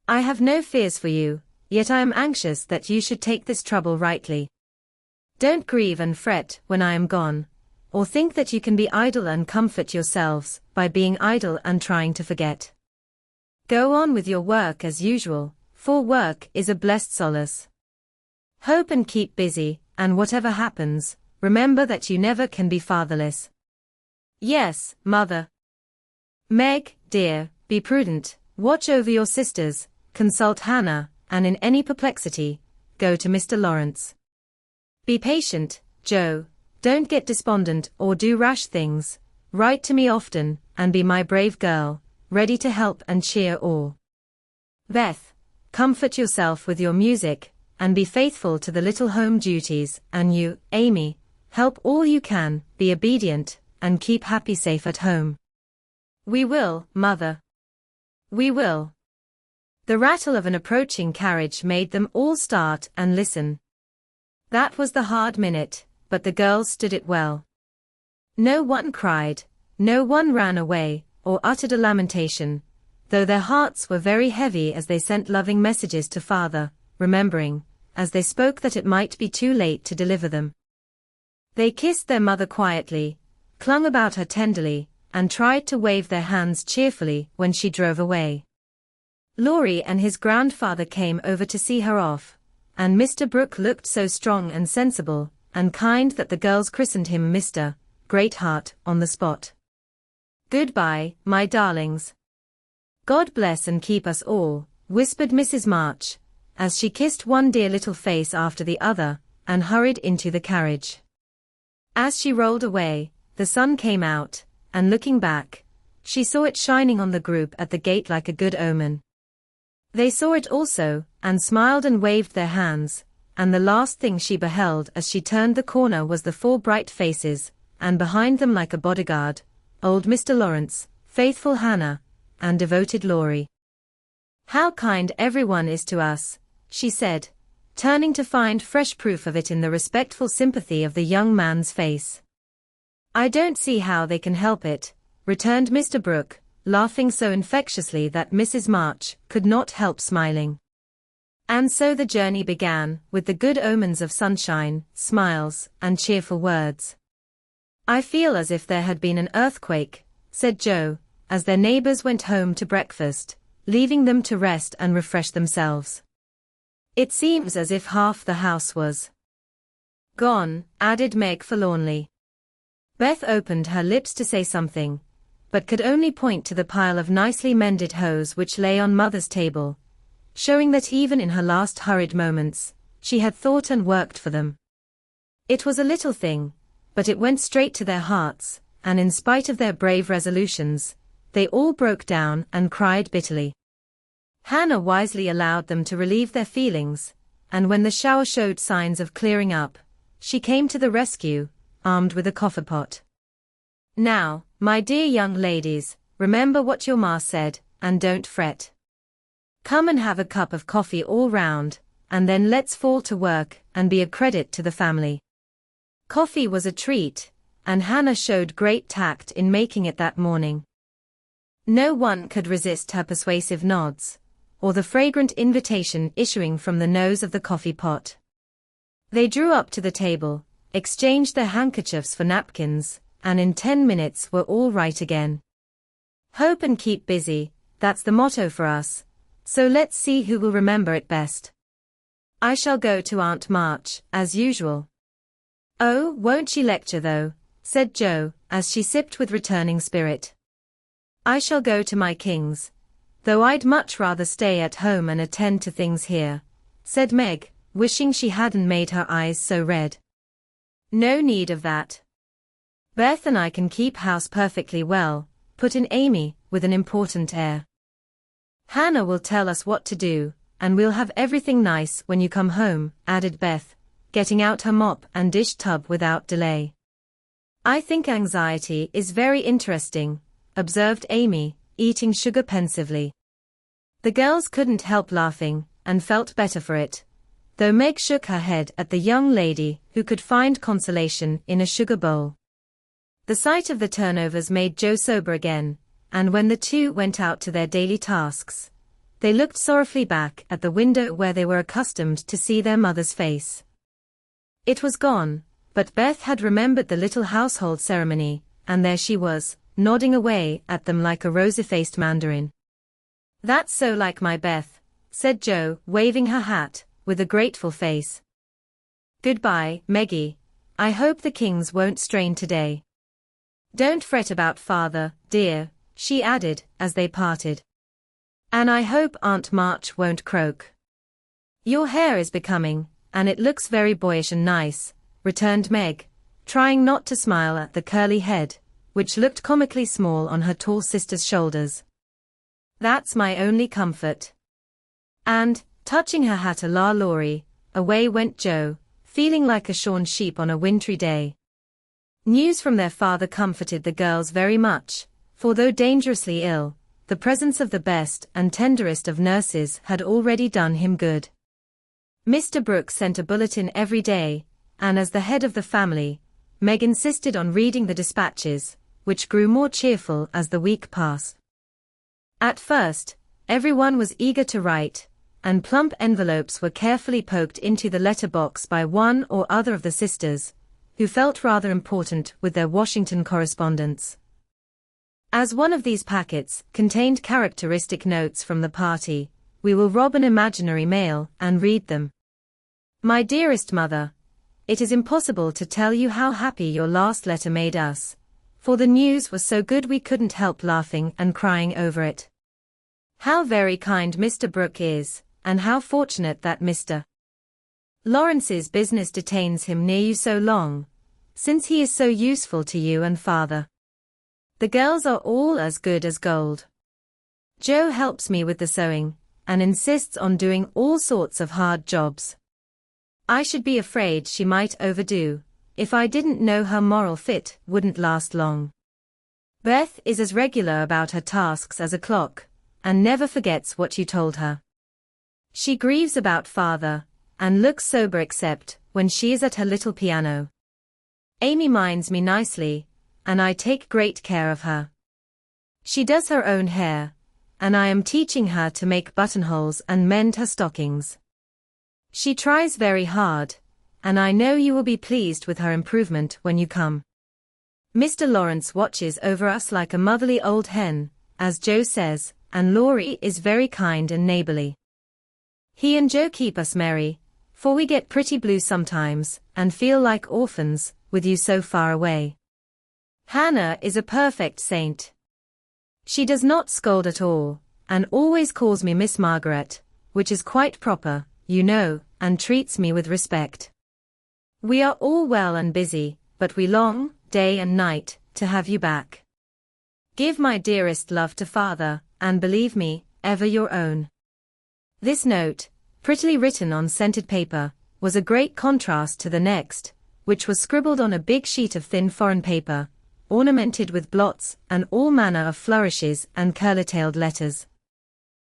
I have no fears for you, yet I am anxious that you should take this trouble rightly. Don't grieve and fret when I am gone, or think that you can be idle and comfort yourselves by being idle and trying to forget. Go on with your work as usual, for work is a blessed solace. Hope and keep busy, and whatever happens, remember that you never can be fatherless." "Yes, Mother." "Meg, dear, be prudent, watch over your sisters, consult Hannah, and in any perplexity, go to Mr. Laurence. Be patient, Jo, don't get despondent or do rash things, write to me often, and be my brave girl, ready to help and cheer all. Beth, comfort yourself with your music, and be faithful to the little home duties, and you, Amy, help all you can, be obedient, and keep happy safe at home." "We will, Mother. We will." The rattle of an approaching carriage made them all start and listen. That was the hard minute, but the girls stood it well. No one cried, No one ran away, or uttered a lamentation, though their hearts were very heavy as they sent loving messages to father, remembering, as they spoke, that it might be too late to deliver them. They kissed their mother quietly, clung about her tenderly, and tried to wave their hands cheerfully when she drove away. Laurie and his grandfather came over to see her off, and Mr. Brooke looked so strong and sensible and kind that the girls christened him Mr. Greatheart on the spot. "Goodbye, my darlings. God bless and keep us all," whispered Mrs. March, as she kissed one dear little face after the other, and hurried into the carriage. As she rolled away, the sun came out, and looking back, she saw it shining on the group at the gate like a good omen. They saw it also, and smiled and waved their hands, and the last thing she beheld as she turned the corner was the 4 bright faces, and behind them like a bodyguard, old Mr. Laurence, faithful Hannah, and devoted Laurie. "How kind everyone is to us," she said, turning to find fresh proof of it in the respectful sympathy of the young man's face. "I don't see how they can help it," returned Mr. Brooke, laughing so infectiously that Mrs. March could not help smiling. And so the journey began, with the good omens of sunshine, smiles, and cheerful words. "I feel as if there had been an earthquake," said Joe, as their neighbors went home to breakfast, leaving them to rest and refresh themselves. "It seems as if half the house was gone," added Meg forlornly. Beth opened her lips to say something, but could only point to the pile of nicely mended hose which lay on Mother's table, showing that even in her last hurried moments, she had thought and worked for them. It was a little thing, but it went straight to their hearts, and in spite of their brave resolutions, they all broke down and cried bitterly. Hannah wisely allowed them to relieve their feelings, and when the shower showed signs of clearing up, she came to the rescue, armed with a coffee pot. "Now, my dear young ladies, remember what your ma said, and don't fret. Come and have a cup of coffee all round, and then let's fall to work and be a credit to the family." Coffee was a treat, and Hannah showed great tact in making it that morning. No one could resist her persuasive nods, or the fragrant invitation issuing from the nose of the coffee pot. They drew up to the table, exchanged their handkerchiefs for napkins, and in 10 minutes were all right again. "Hope and keep busy, that's the motto for us, so let's see who will remember it best. I shall go to Aunt March, as usual." "Oh, won't she lecture though," said Joe, as she sipped with returning spirit. "I shall go to my Kings, though I'd much rather stay at home and attend to things here," said Meg, wishing she hadn't made her eyes so red. "No need of that. Beth and I can keep house perfectly well," put in Amy, with an important air. "Hannah will tell us what to do, and we'll have everything nice when you come home," added Beth, getting out her mop and dish tub without delay. "I think anxiety is very interesting," observed Amy, eating sugar pensively. The girls couldn't help laughing, and felt better for it, though Meg shook her head at the young lady who could find consolation in a sugar bowl. The sight of the turnovers made Joe sober again, and when the two went out to their daily tasks, they looked sorrowfully back at the window where they were accustomed to see their mother's face. It was gone, but Beth had remembered the little household ceremony, and there she was, nodding away at them like a rosy-faced mandarin. "That's so like my Beth," said Joe, waving her hat, with a grateful face. "Goodbye, Meggie. I hope the Kings won't strain today. Don't fret about father, dear," she added, as they parted. "And I hope Aunt March won't croak." "Your hair is becoming, and it looks very boyish and nice," returned Meg, trying not to smile at the curly head, which looked comically small on her tall sister's shoulders. "That's my only comfort." And, touching her hat a la Laurie, away went Joe, feeling like a shorn sheep on a wintry day. News from their father comforted the girls very much, for though dangerously ill, the presence of the best and tenderest of nurses had already done him good. Mr. Brooke sent a bulletin every day, and as the head of the family, Meg insisted on reading the dispatches, which grew more cheerful as the week passed. At first, everyone was eager to write, and plump envelopes were carefully poked into the letterbox by one or other of the sisters, who felt rather important with their Washington correspondence. As one of these packets contained characteristic notes from the party, we will rob an imaginary mail and read them. My dearest mother, it is impossible to tell you how happy your last letter made us, for the news was so good we couldn't help laughing and crying over it. How very kind Mr. Brooke is, and how fortunate that Mr. Lawrence's business detains him near you so long, since he is so useful to you and father. The girls are all as good as gold. Jo helps me with the sewing, and insists on doing all sorts of hard jobs. I should be afraid she might overdo, if I didn't know her moral fit wouldn't last long. Beth is as regular about her tasks as a clock, and never forgets what you told her. She grieves about father, and looks sober except when she is at her little piano. Amy minds me nicely, and I take great care of her. She does her own hair, and I am teaching her to make buttonholes and mend her stockings. She tries very hard, and I know you will be pleased with her improvement when you come. Mr. Laurence watches over us like a motherly old hen, as Jo says, and Laurie is very kind and neighborly. He and Jo keep us merry, for we get pretty blue sometimes, and feel like orphans, with you so far away. Hannah is a perfect saint. She does not scold at all, and always calls me Miss Margaret, which is quite proper, you know, and treats me with respect. We are all well and busy, but we long, day and night, to have you back. Give my dearest love to father, and believe me, ever your own. This note, prettily written on scented paper, was a great contrast to the next, which was scribbled on a big sheet of thin foreign paper, ornamented with blots and all manner of flourishes and curly-tailed letters.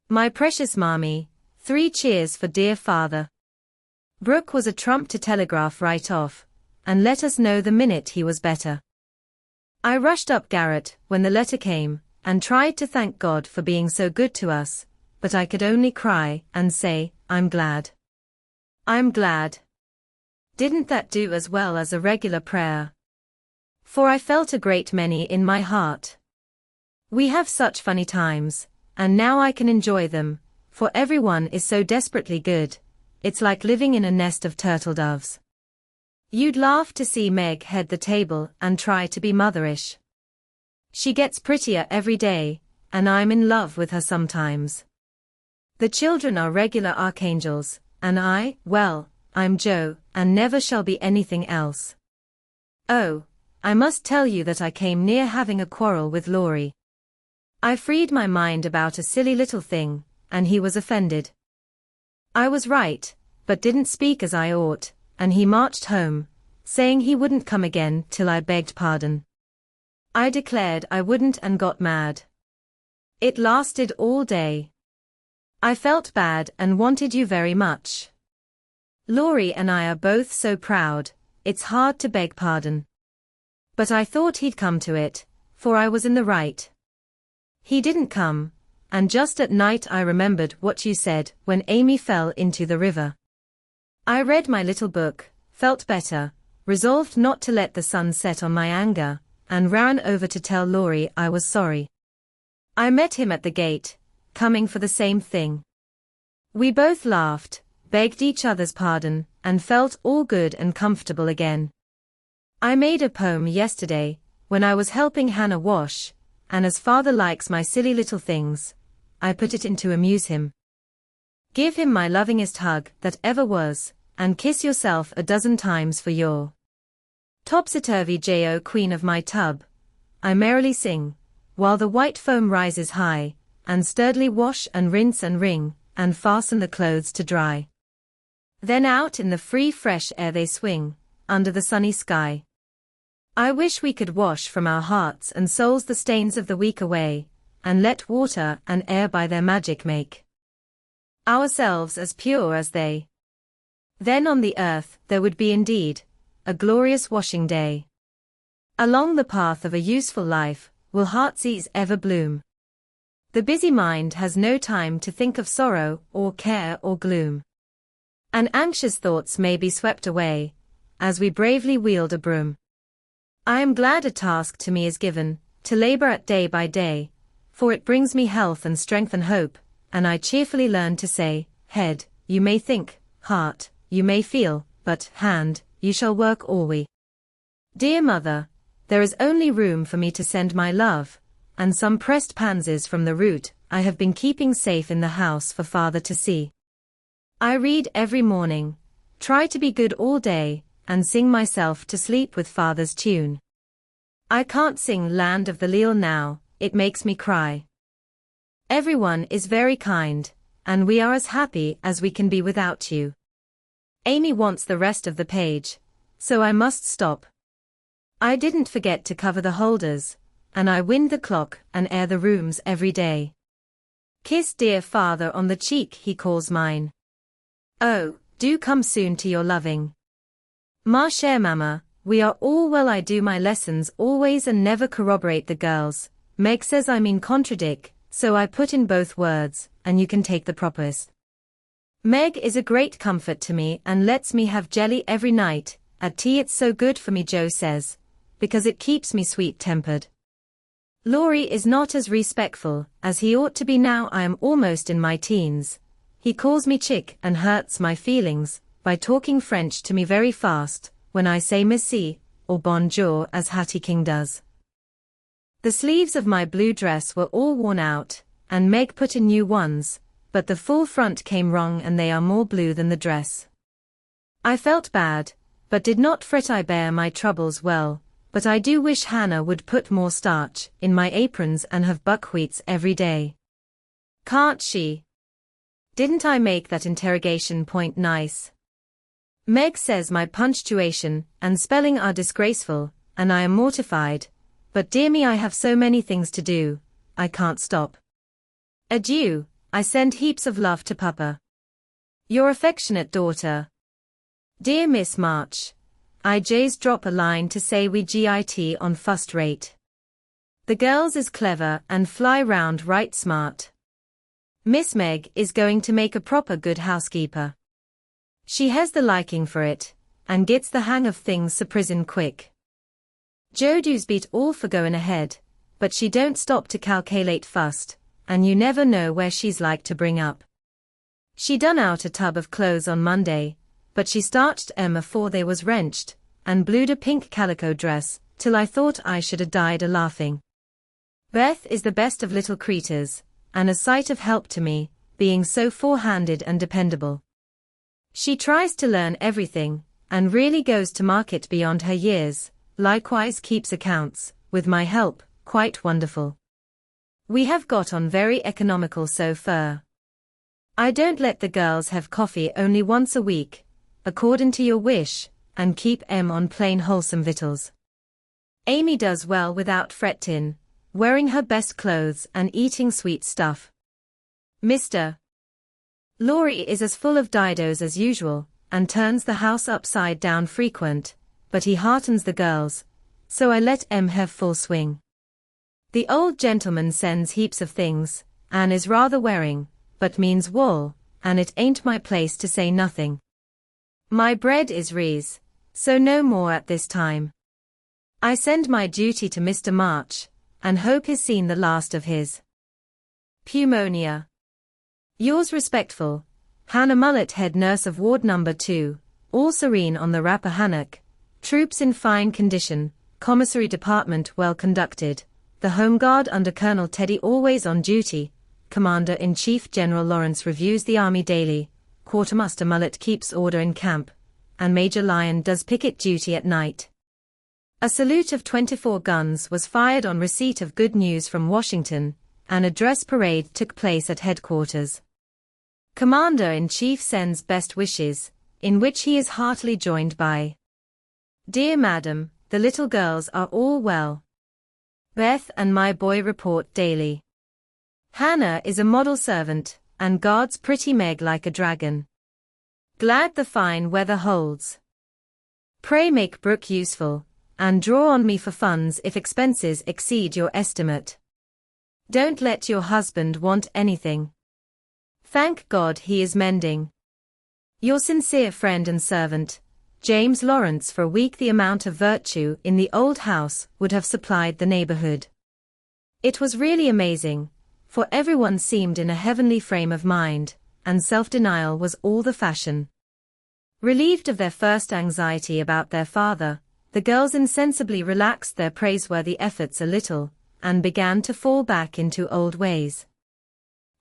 My precious Marmee, 3 cheers for dear father. Brooke was a trump to telegraph right off, and let us know the minute he was better. I rushed up garret when the letter came, and tried to thank God for being so good to us, but I could only cry and say, I'm glad. I'm glad. Didn't that do as well as a regular prayer? For I felt a great many in my heart. We have such funny times, and now I can enjoy them, for everyone is so desperately good, it's like living in a nest of turtle doves. You'd laugh to see Meg head the table and try to be motherish. She gets prettier every day, and I'm in love with her sometimes. The children are regular archangels, and I'm Jo, and never shall be anything else. Oh, I must tell you that I came near having a quarrel with Laurie. I freed my mind about a silly little thing, and he was offended. I was right, but didn't speak as I ought, and he marched home, saying he wouldn't come again till I begged pardon. I declared I wouldn't and got mad. It lasted all day. I felt bad and wanted you very much. Laurie and I are both so proud, it's hard to beg pardon. But I thought he'd come to it, for I was in the right. He didn't come, and just at night I remembered what you said when Amy fell into the river. I read my little book, felt better, resolved not to let the sun set on my anger, and ran over to tell Laurie I was sorry. I met him at the gate, coming for the same thing. We both laughed, begged each other's pardon, and felt all good and comfortable again. I made a poem yesterday, when I was helping Hannah wash, and as father likes my silly little things, I put it in to amuse him. Give him my lovingest hug that ever was, and kiss yourself a dozen times for your topsy-turvy Jo, queen of my tub. I merrily sing, while the white foam rises high, and sturdily wash and rinse and wring, and fasten the clothes to dry. Then out in the free fresh air they swing, under the sunny sky. I wish we could wash from our hearts and souls the stains of the week away, and let water and air by their magic make ourselves as pure as they. Then on the earth there would be indeed a glorious washing day. Along the path of a useful life, will heartsease ever bloom. The busy mind has no time to think of sorrow, or care, or gloom. And anxious thoughts may be swept away, as we bravely wield a broom. I am glad a task to me is given, to labor at day by day, for it brings me health and strength and hope, and I cheerfully learn to say, head, you may think, heart, you may feel, but, hand, you shall work always. Dear mother, there is only room for me to send my love, and some pressed pansies from the root I have been keeping safe in the house for father to see. I read every morning, try to be good all day, and sing myself to sleep with father's tune. I can't sing Land of the Leal now, it makes me cry. Everyone is very kind, and we are as happy as we can be without you. Amy wants the rest of the page, so I must stop. I didn't forget to cover the holders, and I wind the clock and air the rooms every day. Kiss dear father on the cheek he calls mine. Oh, do come soon to your loving. Ma chère mama, we are all well. I do my lessons always and never corroborate the girls. Meg says I mean contradict, so I put in both words, and you can take the propers. Meg is a great comfort to me and lets me have jelly every night. At tea it's so good for me, Joe says, because it keeps me sweet-tempered. Laurie is not as respectful as he ought to be now I am almost in my teens. He calls me chick and hurts my feelings by talking French to me very fast when I say merci or bonjour as Hattie King does. The sleeves of my blue dress were all worn out, and Meg put in new ones, but the full front came wrong and they are more blue than the dress. I felt bad, but did not fret. I bear my troubles well, but I do wish Hannah would put more starch in my aprons and have buckwheats every day. Can't she? Didn't I make that interrogation point nice? Meg says my punctuation and spelling are disgraceful, and I am mortified, but dear me I have so many things to do, I can't stop. Adieu, I send heaps of love to Papa. Your affectionate daughter. Dear Miss March, I just drop a line to say we git on first rate. The girls is clever and fly round right smart. Miss Meg is going to make a proper good housekeeper. She has the liking for it, and gets the hang of things so prison quick. Joe does beat all for going ahead, but she don't stop to calculate fust, and you never know where she's like to bring up. She done out a tub of clothes on Monday, but she starched 'em afore they was wrenched, and blued a pink calico dress, till I thought I should a died a laughing. Beth is the best of little creatures, and a sight of help to me, being so forehanded and dependable. She tries to learn everything, and really goes to market beyond her years, likewise keeps accounts, with my help, quite wonderful. We have got on very economical so far. I don't let the girls have coffee only once a week, according to your wish, and keep 'em on plain wholesome victuals. Amy does well without frettin', wearing her best clothes and eating sweet stuff. Mr. Laurie is as full of didos as usual, and turns the house upside down frequent, but he heartens the girls, so I let 'em have full swing. The old gentleman sends heaps of things, and is rather wearing, but means wool, and it ain't my place to say nothing. My bread is rees, so no more at this time. I send my duty to Mr. March, and hope he's seen the last of his pneumonia. Yours respectful, Hannah Mullet, head nurse of Ward No. 2, all serene on the Rappahannock, troops in fine condition, commissary department well conducted, the Home Guard under Colonel Teddy always on duty, Commander-in-Chief General Lawrence reviews the Army daily, Quartermaster Mullet keeps order in camp, and Major Lyon does picket duty at night. A salute of 24 guns was fired on receipt of good news from Washington, and a dress parade took place at headquarters. Commander-in-Chief sends best wishes, in which he is heartily joined by Dear Madam, the little girls are all well. Beth and my boy report daily. Hannah is a model servant, and guards pretty Meg like a dragon. Glad the fine weather holds. Pray make Brooke useful, and draw on me for funds if expenses exceed your estimate. Don't let your husband want anything. Thank God he is mending. Your sincere friend and servant, James Lawrence. For a week the amount of virtue in the old house would have supplied the neighborhood. It was really amazing, for everyone seemed in a heavenly frame of mind, and self-denial was all the fashion. Relieved of their first anxiety about their father, the girls insensibly relaxed their praiseworthy efforts a little, and began to fall back into old ways.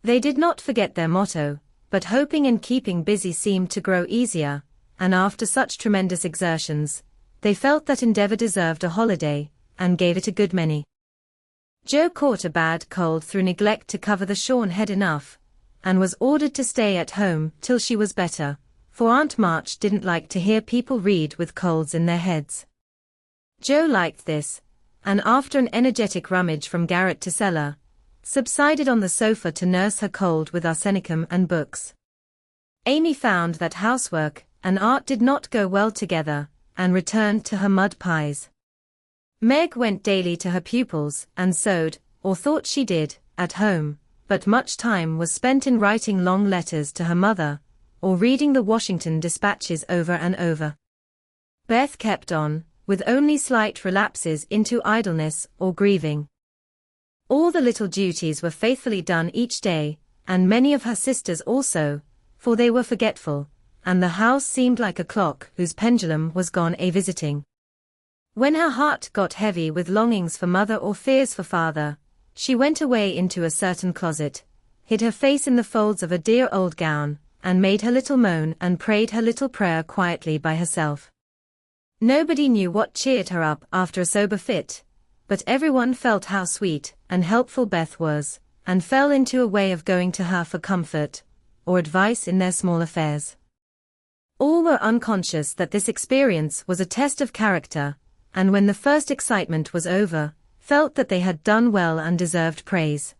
They did not forget their motto, but hoping and keeping busy seemed to grow easier, and after such tremendous exertions, they felt that endeavor deserved a holiday, and gave it a good many. Jo caught a bad cold through neglect to cover the shorn head enough, and was ordered to stay at home till she was better, for Aunt March didn't like to hear people read with colds in their heads. Jo liked this, and after an energetic rummage from garret to cellar, subsided on the sofa to nurse her cold with arsenicum and books. Amy found that housework and art did not go well together, and returned to her mud pies. Meg went daily to her pupils and sewed, or thought she did, at home, but much time was spent in writing long letters to her mother, or reading the Washington dispatches over and over. Beth kept on, with only slight relapses into idleness or grieving. All the little duties were faithfully done each day, and many of her sisters also, for they were forgetful, and the house seemed like a clock whose pendulum was gone a-visiting. When her heart got heavy with longings for mother or fears for father, she went away into a certain closet, hid her face in the folds of a dear old gown, and made her little moan and prayed her little prayer quietly by herself. Nobody knew what cheered her up after a sober fit, but everyone felt how sweet and helpful Beth was, and fell into a way of going to her for comfort or advice in their small affairs. All were unconscious that this experience was a test of character, and when the first excitement was over, felt that they had done well and deserved praise.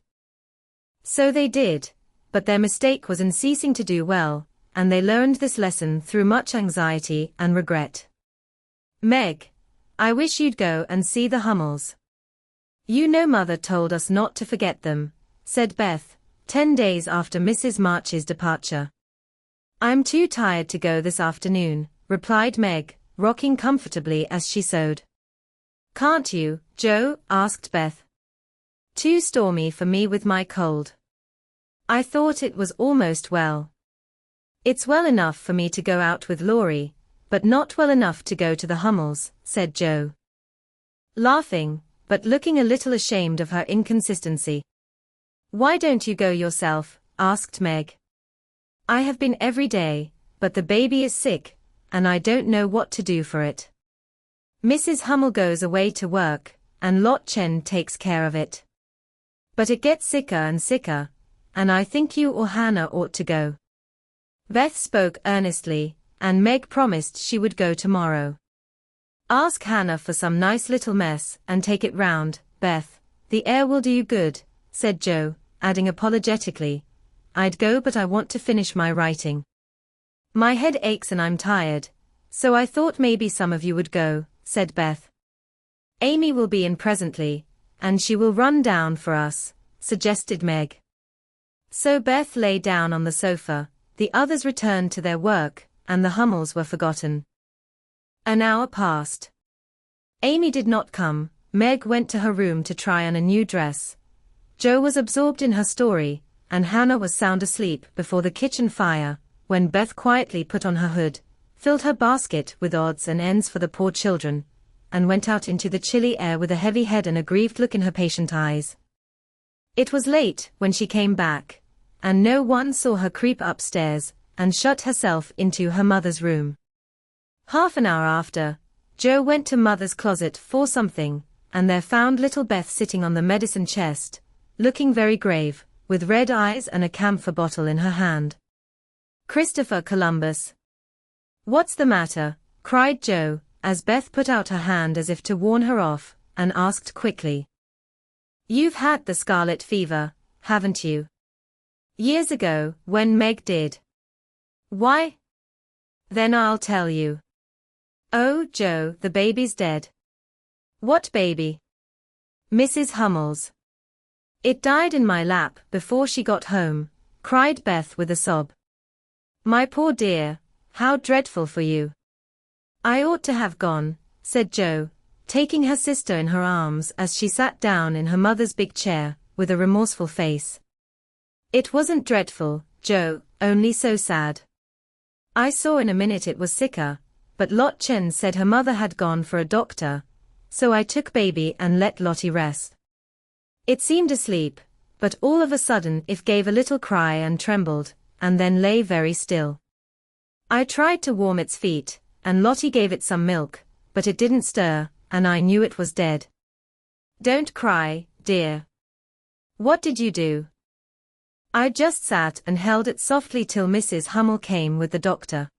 So they did, but their mistake was in ceasing to do well, and they learned this lesson through much anxiety and regret. Meg, I wish you'd go and see the Hummels. You know Mother told us not to forget them, said Beth, 10 days after Mrs. March's departure. I'm too tired to go this afternoon, replied Meg, rocking comfortably as she sewed. Can't you, Jo? asked Beth. Too stormy for me with my cold. I thought it was almost well. It's well enough for me to go out with Laurie, but not well enough to go to the Hummels, said Jo. Laughing, but looking a little ashamed of her inconsistency. Why don't you go yourself? asked Meg. I have been every day, but the baby is sick, and I don't know what to do for it. Mrs. Hummel goes away to work, and Lot Chen takes care of it. But it gets sicker and sicker, and I think you or Hannah ought to go. Beth spoke earnestly, and Meg promised she would go tomorrow. Ask Hannah for some nice little mess and take it round, Beth. The air will do you good, said Jo, adding apologetically, I'd go but I want to finish my writing. My head aches and I'm tired, so I thought maybe some of you would go, said Beth. Amy will be in presently, and she will run down for us, suggested Meg. So Beth lay down on the sofa, the others returned to their work, and the Hummels were forgotten. An hour passed. Amy did not come. Meg went to her room to try on a new dress. Jo was absorbed in her story, and Hannah was sound asleep before the kitchen fire, when Beth quietly put on her hood, filled her basket with odds and ends for the poor children, and went out into the chilly air with a heavy head and a grieved look in her patient eyes. It was late when she came back, and no one saw her creep upstairs and shut herself into her mother's room. Half an hour after, Jo went to Mother's closet for something, and there found little Beth sitting on the medicine chest, looking very grave, with red eyes and a camphor bottle in her hand. Christopher Columbus. What's the matter? cried Jo, as Beth put out her hand as if to warn her off, and asked quickly. You've had the scarlet fever, haven't you? Years ago, when Meg did. Why? Then I'll tell you. Oh, Jo, the baby's dead. What baby? Mrs. Hummel's. It died in my lap before she got home, cried Beth with a sob. My poor dear, how dreadful for you. I ought to have gone, said Jo, taking her sister in her arms as she sat down in her mother's big chair, with a remorseful face. It wasn't dreadful, Jo, only so sad. I saw in a minute it was sicker, but Lot Chen said her mother had gone for a doctor, so I took baby and let Lottie rest. It seemed asleep, but all of a sudden it gave a little cry and trembled, and then lay very still. I tried to warm its feet, and Lottie gave it some milk, but it didn't stir, and I knew it was dead. Don't cry, dear. What did you do? I just sat and held it softly till Mrs. Hummel came with the doctor.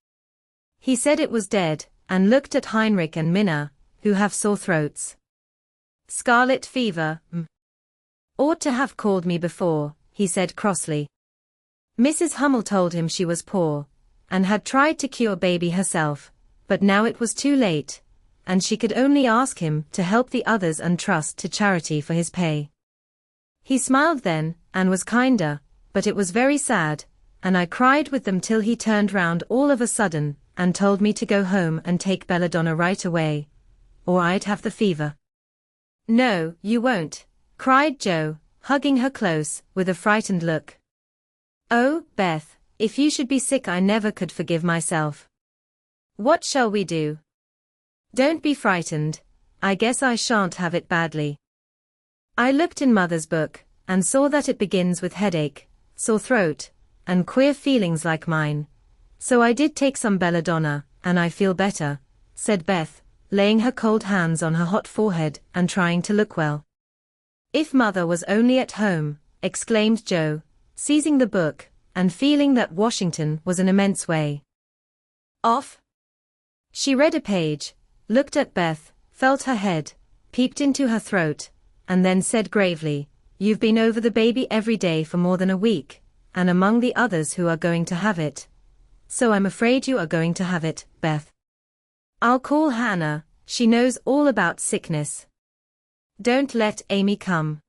He said it was dead, and looked at Heinrich and Minna, who have sore throats. Scarlet fever, Ought to have called me before, he said crossly. Mrs. Hummel told him she was poor, and had tried to cure baby herself, but now it was too late, and she could only ask him to help the others and trust to charity for his pay. He smiled then, and was kinder, but it was very sad, and I cried with them till he turned round all of a sudden, and told me to go home and take belladonna right away, or I'd have the fever. No, you won't, cried Jo, hugging her close, with a frightened look. Oh, Beth, if you should be sick I never could forgive myself. What shall we do? Don't be frightened, I guess I shan't have it badly. I looked in Mother's book, and saw that it begins with headache, sore throat, and queer feelings like mine. So I did take some belladonna, and I feel better, said Beth, laying her cold hands on her hot forehead and trying to look well. If Mother was only at home, exclaimed Jo, seizing the book, and feeling that Washington was an immense way off. She read a page, looked at Beth, felt her head, peeped into her throat, and then said gravely, You've been over the baby every day for more than a week, and among the others who are going to have it. So I'm afraid you are going to have it, Beth. I'll call Hannah, she knows all about sickness. Don't let Amy come.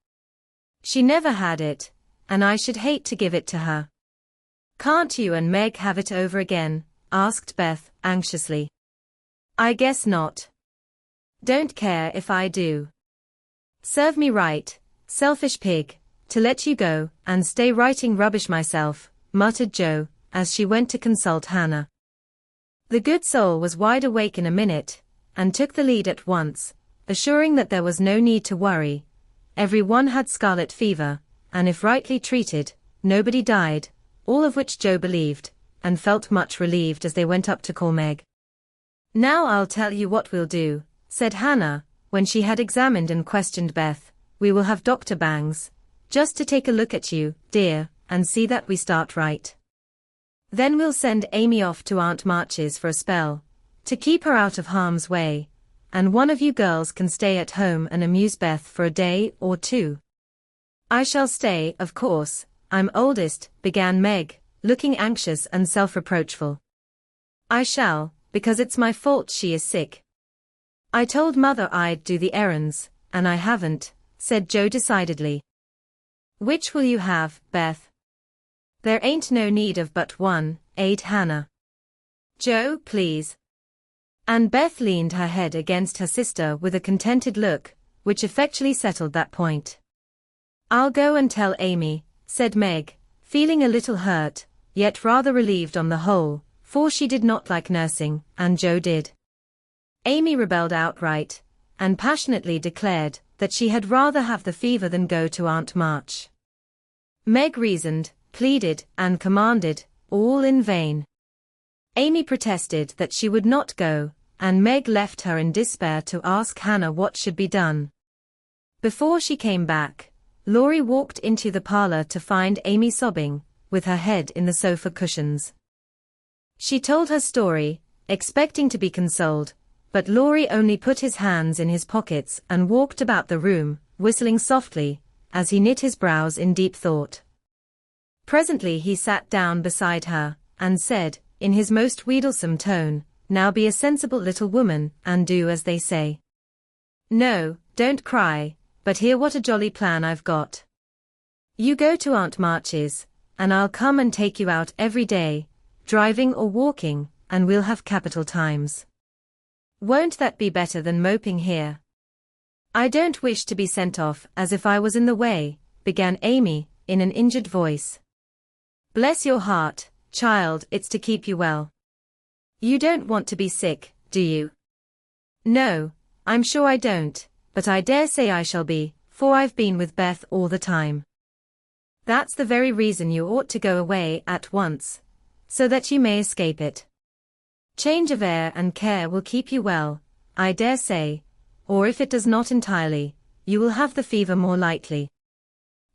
She never had it, and I should hate to give it to her. Can't you and Meg have it over again? Asked Beth, anxiously. I guess not. Don't care if I do. Serve me right, selfish pig, to let you go, and stay writing rubbish myself, muttered Jo, as she went to consult Hannah. The good soul was wide awake in a minute, and took the lead at once, assuring that there was no need to worry. Everyone had scarlet fever, and if rightly treated, nobody died, all of which Jo believed, and felt much relieved as they went up to call Meg. Now I'll tell you what we'll do, said Hannah, when she had examined and questioned Beth. We will have Dr. Bangs, just to take a look at you, dear, and see that we start right. Then we'll send Amy off to Aunt March's for a spell, to keep her out of harm's way, and one of you girls can stay at home and amuse Beth for a day or two. I shall stay, of course, I'm oldest, began Meg, looking anxious and self-reproachful. I shall, because it's my fault she is sick. I told Mother I'd do the errands, and I haven't, said Jo decidedly. Which will you have, Beth? There ain't no need of but one, aid Hannah. Jo, please. And Beth leaned her head against her sister with a contented look, which effectually settled that point. I'll go and tell Amy, said Meg, feeling a little hurt, yet rather relieved on the whole, for she did not like nursing, and Jo did. Amy rebelled outright, and passionately declared that she had rather have the fever than go to Aunt March. Meg reasoned, pleaded, and commanded, all in vain. Amy protested that she would not go, and Meg left her in despair to ask Hannah what should be done. Before she came back, Laurie walked into the parlor to find Amy sobbing, with her head in the sofa cushions. She told her story, expecting to be consoled, but Laurie only put his hands in his pockets and walked about the room, whistling softly, as he knit his brows in deep thought. Presently he sat down beside her, and said, in his most wheedlesome tone, Now be a sensible little woman, and do as they say. No, don't cry, but hear what a jolly plan I've got. You go to Aunt March's, and I'll come and take you out every day, driving or walking, and we'll have capital times. Won't that be better than moping here? I don't wish to be sent off as if I was in the way, began Amy, in an injured voice. Bless your heart, child, it's to keep you well. You don't want to be sick, do you? No, I'm sure I don't, but I dare say I shall be, for I've been with Beth all the time. That's the very reason you ought to go away at once, so that you may escape it. Change of air and care will keep you well, I dare say, or if it does not entirely, you will have the fever more likely.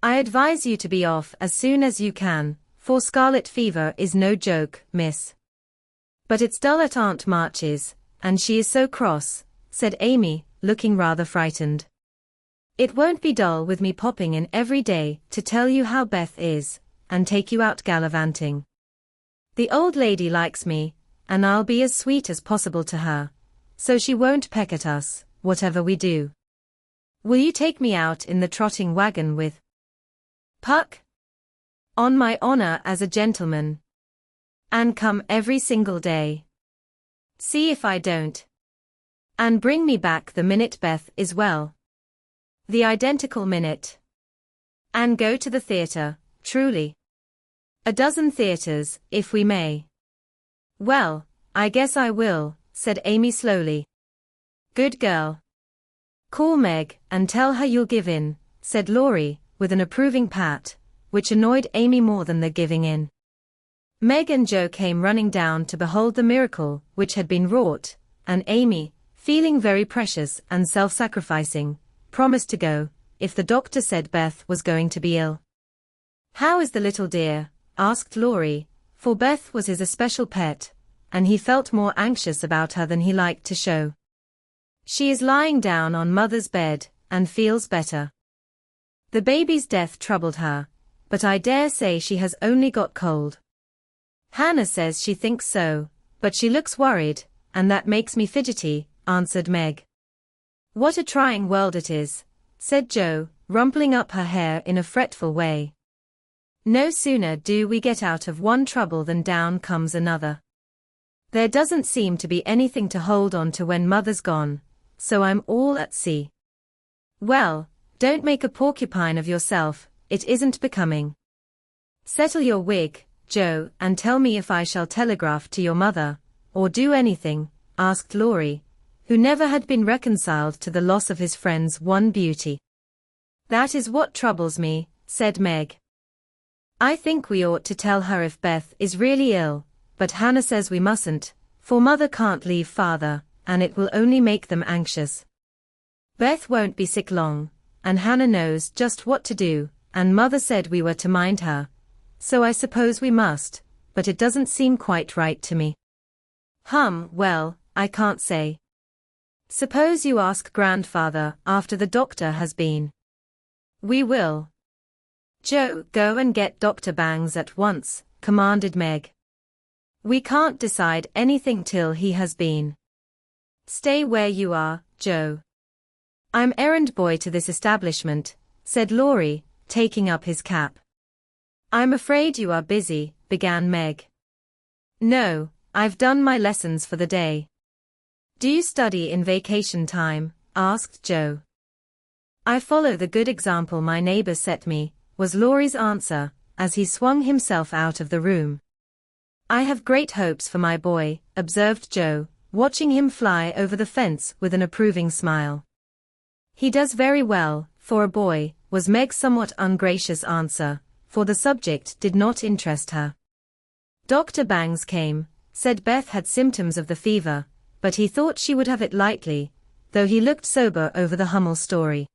I advise you to be off as soon as you can, for scarlet fever is no joke, miss. But it's dull at Aunt March's, and she is so cross, said Amy, looking rather frightened. It won't be dull with me popping in every day to tell you how Beth is, and take you out gallivanting. The old lady likes me, and I'll be as sweet as possible to her, so she won't peck at us, whatever we do. Will you take me out in the trotting wagon with Puck? On my honor as a gentleman. And come every single day. See if I don't. And bring me back the minute Beth is well. The identical minute. And go to the theatre, truly. A dozen theatres, if we may. Well, I guess I will, said Amy slowly. Good girl. Call Meg and tell her you'll give in, said Laurie, with an approving pat, which annoyed Amy more than the giving in. Meg and Joe came running down to behold the miracle which had been wrought, and Amy, feeling very precious and self-sacrificing, promised to go, if the doctor said Beth was going to be ill. How is the little dear? Asked Laurie, for Beth was his especial pet, and he felt more anxious about her than he liked to show. She is lying down on Mother's bed, and feels better. The baby's death troubled her, but I dare say she has only got cold. Hannah says she thinks so, but she looks worried, and that makes me fidgety, answered Meg. What a trying world it is, said Joe, rumpling up her hair in a fretful way. No sooner do we get out of one trouble than down comes another. There doesn't seem to be anything to hold on to when Mother's gone, so I'm all at sea. Well, don't make a porcupine of yourself, it isn't becoming. Settle your wig, Joe, and tell me if I shall telegraph to your mother, or do anything, asked Laurie, who never had been reconciled to the loss of his friend's one beauty. That is what troubles me, said Meg. I think we ought to tell her if Beth is really ill, but Hannah says we mustn't, for Mother can't leave Father, and it will only make them anxious. Beth won't be sick long, and Hannah knows just what to do, and Mother said we were to mind her, so I suppose we must, but it doesn't seem quite right to me. Well, I can't say. Suppose you ask Grandfather after the doctor has been. We will. Joe, go and get Dr. Bangs at once, commanded Meg. We can't decide anything till he has been. Stay where you are, Joe. I'm errand boy to this establishment, said Laurie, taking up his cap. I'm afraid you are busy, began Meg. No, I've done my lessons for the day. Do you study in vacation time? Asked Joe. I follow the good example my neighbor set me, was Laurie's answer, as he swung himself out of the room. I have great hopes for my boy, observed Joe, watching him fly over the fence with an approving smile. He does very well, for a boy, was Meg's somewhat ungracious answer, for the subject did not interest her. Dr. Bangs came, said Beth had symptoms of the fever, but he thought she would have it lightly, though he looked sober over the Hummel story.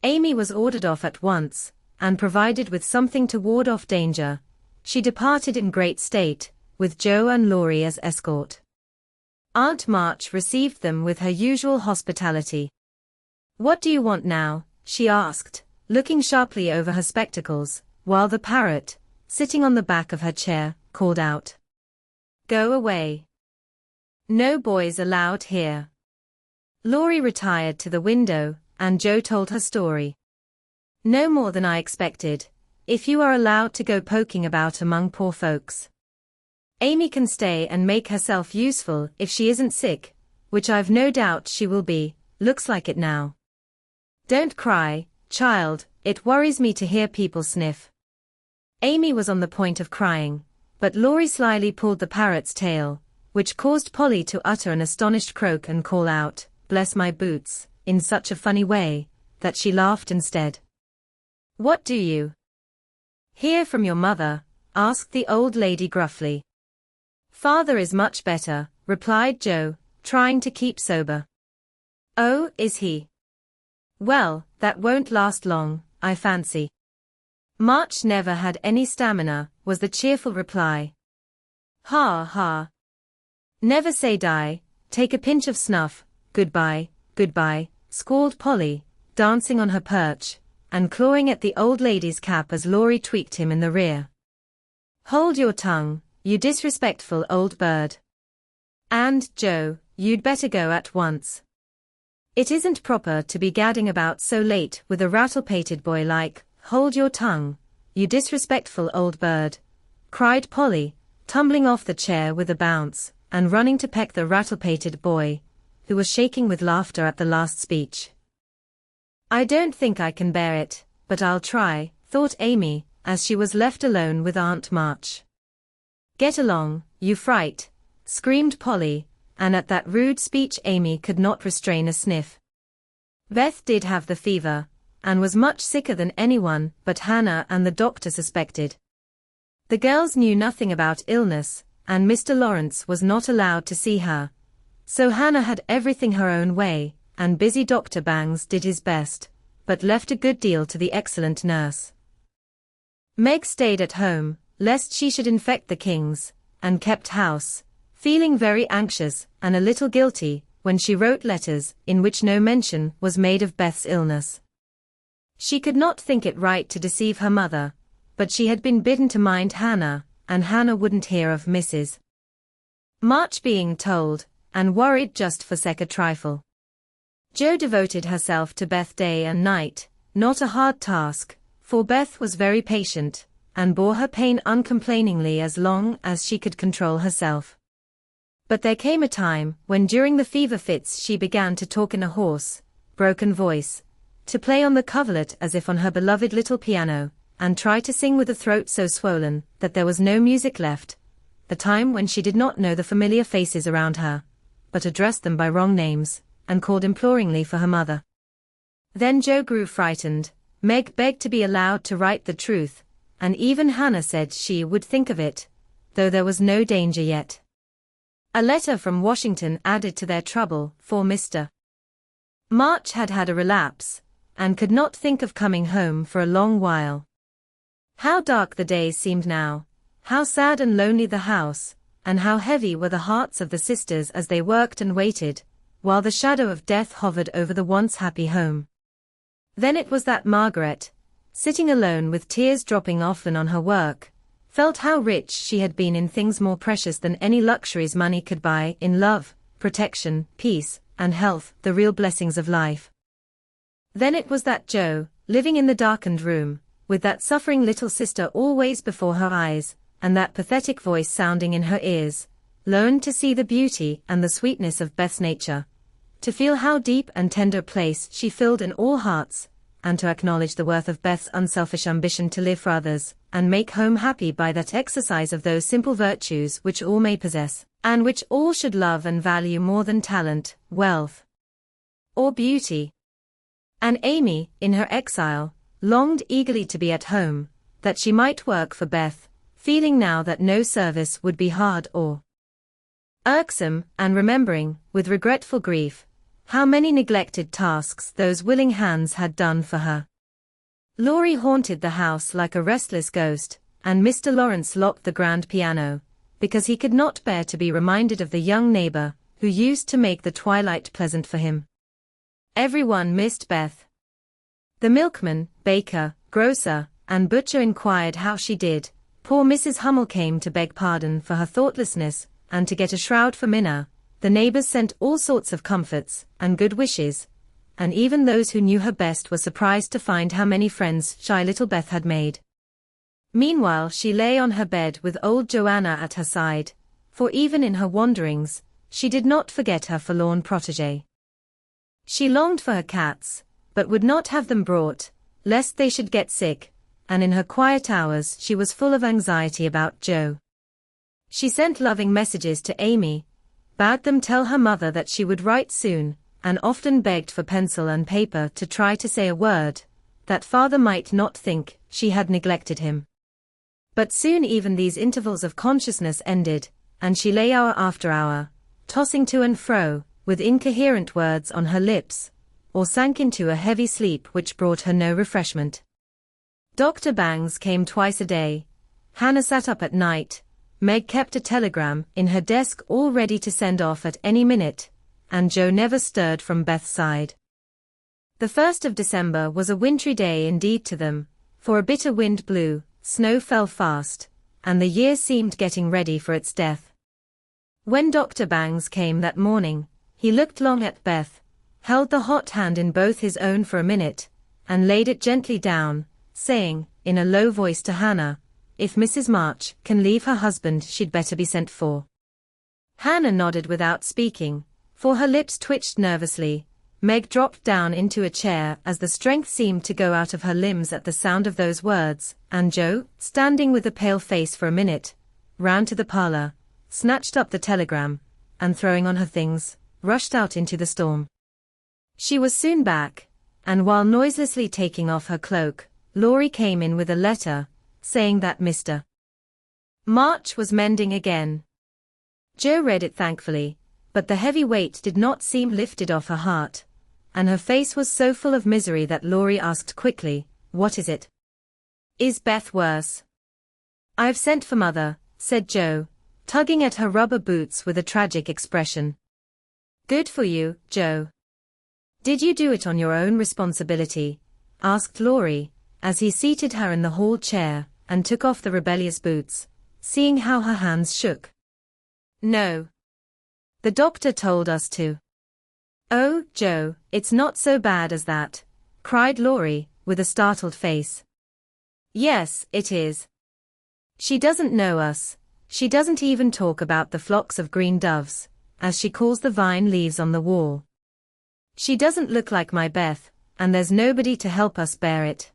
Amy was ordered off at once, and provided with something to ward off danger. She departed in great state, with Joe and Laurie as escort. Aunt March received them with her usual hospitality. What do you want now? She asked, looking sharply over her spectacles, while the parrot, sitting on the back of her chair, called out. Go away. No boys allowed here. Laurie retired to the window, and Jo told her story. No more than I expected, if you are allowed to go poking about among poor folks. Amy can stay and make herself useful if she isn't sick, which I've no doubt she will be, looks like it now. Don't cry, child, it worries me to hear people sniff. Amy was on the point of crying, but Laurie slyly pulled the parrot's tail, which caused Polly to utter an astonished croak and call out, "Bless my boots," in such a funny way, that she laughed instead. "What do you hear from your mother?" asked the old lady gruffly. "Father is much better," replied Jo, trying to keep sober. "Oh, is he? Well, that won't last long, I fancy." "March never had any stamina," was the cheerful reply. "Ha ha. Never say die, take a pinch of snuff, goodbye, goodbye," squalled Polly, dancing on her perch, and clawing at the old lady's cap as Laurie tweaked him in the rear. "Hold your tongue, you disrespectful old bird. And, Jo, you'd better go at once. It isn't proper to be gadding about so late with a rattle-pated boy like, hold your tongue, you disrespectful old bird," cried Polly, tumbling off the chair with a bounce, and running to peck the rattle-pated boy, who was shaking with laughter at the last speech. "I don't think I can bear it, but I'll try," thought Amy, as she was left alone with Aunt March. "Get along, you fright," screamed Polly, and at that rude speech Amy could not restrain a sniff. Beth did have the fever, and was much sicker than anyone but Hannah and the doctor suspected. The girls knew nothing about illness, and Mr. Laurence was not allowed to see her, so Hannah had everything her own way, and busy Dr. Bangs did his best, but left a good deal to the excellent nurse. Meg stayed at home, lest she should infect the kings, and kept house, feeling very anxious and a little guilty when she wrote letters in which no mention was made of Beth's illness. She could not think it right to deceive her mother, but she had been bidden to mind Hannah, and Hannah wouldn't hear of Mrs. March being told, and worried just for a trifle. Jo devoted herself to Beth day and night, not a hard task, for Beth was very patient, and bore her pain uncomplainingly as long as she could control herself. But there came a time when during the fever fits she began to talk in a hoarse, broken voice, to play on the coverlet as if on her beloved little piano, and try to sing with a throat so swollen that there was no music left, the time when she did not know the familiar faces around her, but addressed them by wrong names, and called imploringly for her mother. Then Jo grew frightened, Meg begged to be allowed to write the truth, and even Hannah said she would think of it, though there was no danger yet. A letter from Washington added to their trouble, for Mr. March had had a relapse, and could not think of coming home for a long while. How dark the days seemed now, how sad and lonely the house, and how heavy were the hearts of the sisters as they worked and waited, while the shadow of death hovered over the once happy home. Then it was that Margaret, sitting alone with tears dropping often on her work, felt how rich she had been in things more precious than any luxuries money could buy, in love, protection, peace, and health, the real blessings of life. Then it was that Jo, living in the darkened room, with that suffering little sister always before her eyes, and that pathetic voice sounding in her ears, learned to see the beauty and the sweetness of Beth's nature, to feel how deep and tender a place she filled in all hearts, and to acknowledge the worth of Beth's unselfish ambition to live for others, and make home happy by that exercise of those simple virtues which all may possess, and which all should love and value more than talent, wealth, or beauty. And Amy, in her exile, longed eagerly to be at home, that she might work for Beth, feeling now that no service would be hard or irksome, and remembering, with regretful grief, how many neglected tasks those willing hands had done for her. Laurie haunted the house like a restless ghost, and Mr. Laurence locked the grand piano, because he could not bear to be reminded of the young neighbor who used to make the twilight pleasant for him. Everyone missed Beth. The milkman, baker, grocer, and butcher inquired how she did. Poor Mrs. Hummel came to beg pardon for her thoughtlessness, and to get a shroud for Minna, The neighbors sent all sorts of comforts and good wishes, and even those who knew her best were surprised to find how many friends shy little Beth had made. Meanwhile she lay on her bed with old Joanna at her side, for even in her wanderings, she did not forget her forlorn protégé. She longed for her cats, but would not have them brought, lest they should get sick, and in her quiet hours she was full of anxiety about Joe. She sent loving messages to Amy, bade them tell her mother that she would write soon, and often begged for pencil and paper to try to say a word, that father might not think she had neglected him. But soon even these intervals of consciousness ended, and she lay hour after hour, tossing to and fro, with incoherent words on her lips, or sank into a heavy sleep which brought her no refreshment. Dr. Bangs came twice a day. Hannah sat up at night. Meg kept a telegram in her desk all ready to send off at any minute, and Joe never stirred from Beth's side. The 1st of December was a wintry day indeed to them, for a bitter wind blew, snow fell fast, and the year seemed getting ready for its death. When Dr. Bangs came that morning, he looked long at Beth, held the hot hand in both his own for a minute, and laid it gently down, saying, in a low voice to Hannah, "If Mrs. March can leave her husband, she'd better be sent for." Hannah nodded without speaking, for her lips twitched nervously. Meg dropped down into a chair as the strength seemed to go out of her limbs at the sound of those words, and Joe, standing with a pale face for a minute, ran to the parlor, snatched up the telegram, and throwing on her things, rushed out into the storm. She was soon back, and while noiselessly taking off her cloak, Laurie came in with a letter, saying that Mr. March was mending again. Joe read it thankfully, but the heavy weight did not seem lifted off her heart, and her face was so full of misery that Laurie asked quickly, "What is it? Is Beth worse?" "I've sent for Mother," said Joe, tugging at her rubber boots with a tragic expression. "Good for you, Joe. Did you do it on your own responsibility?" asked Laurie, as he seated her in the hall chair, and took off the rebellious boots, seeing how her hands shook. "No. The doctor told us to." "Oh, Joe, it's not so bad as that," cried Laurie, with a startled face. "Yes, it is. She doesn't know us. She doesn't even talk about the flocks of green doves, as she calls the vine leaves on the wall. She doesn't look like my Beth, and there's nobody to help us bear it.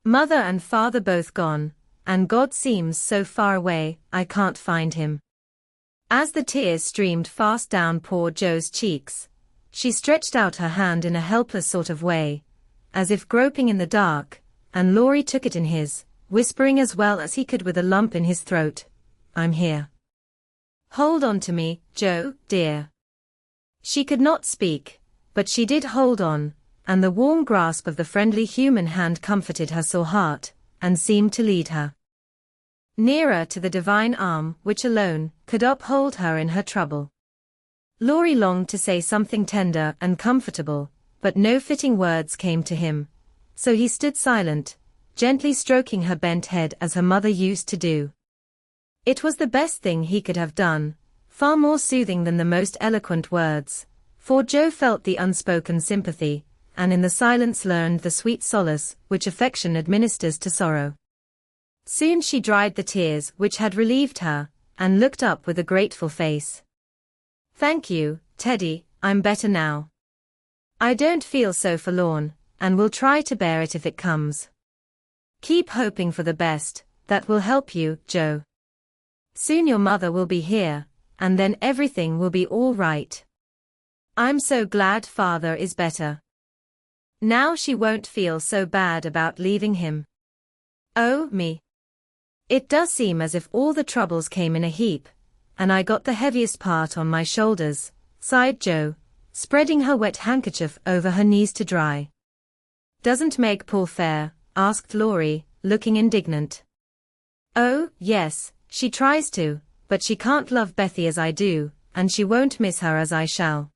Mother and father both gone, and God seems so far away, I can't find him." As the tears streamed fast down poor Joe's cheeks, she stretched out her hand in a helpless sort of way, as if groping in the dark, and Laurie took it in his, whispering as well as he could with a lump in his throat, "I'm here. Hold on to me, Joe, dear." She could not speak, but she did hold on, and the warm grasp of the friendly human hand comforted her sore heart, and seemed to lead her nearer to the divine arm which alone could uphold her in her trouble. Laurie longed to say something tender and comfortable, but no fitting words came to him, so he stood silent, gently stroking her bent head as her mother used to do. It was the best thing he could have done, far more soothing than the most eloquent words, for Joe felt the unspoken sympathy, and in the silence learned the sweet solace which affection administers to sorrow. Soon she dried the tears which had relieved her, and looked up with a grateful face. "Thank you, Teddy, I'm better now. I don't feel so forlorn, and will try to bear it if it comes. Keep hoping for the best, that will help you, Joe. Soon your mother will be here, and then everything will be all right. I'm so glad father is better. Now she won't feel so bad about leaving him. Oh, me. It does seem as if all the troubles came in a heap, and I got the heaviest part on my shoulders," sighed Joe, spreading her wet handkerchief over her knees to dry. "Doesn't Meg pull fair?" asked Laurie, looking indignant. "Oh, yes, she tries to, but she can't love Bethy as I do, and she won't miss her as I shall.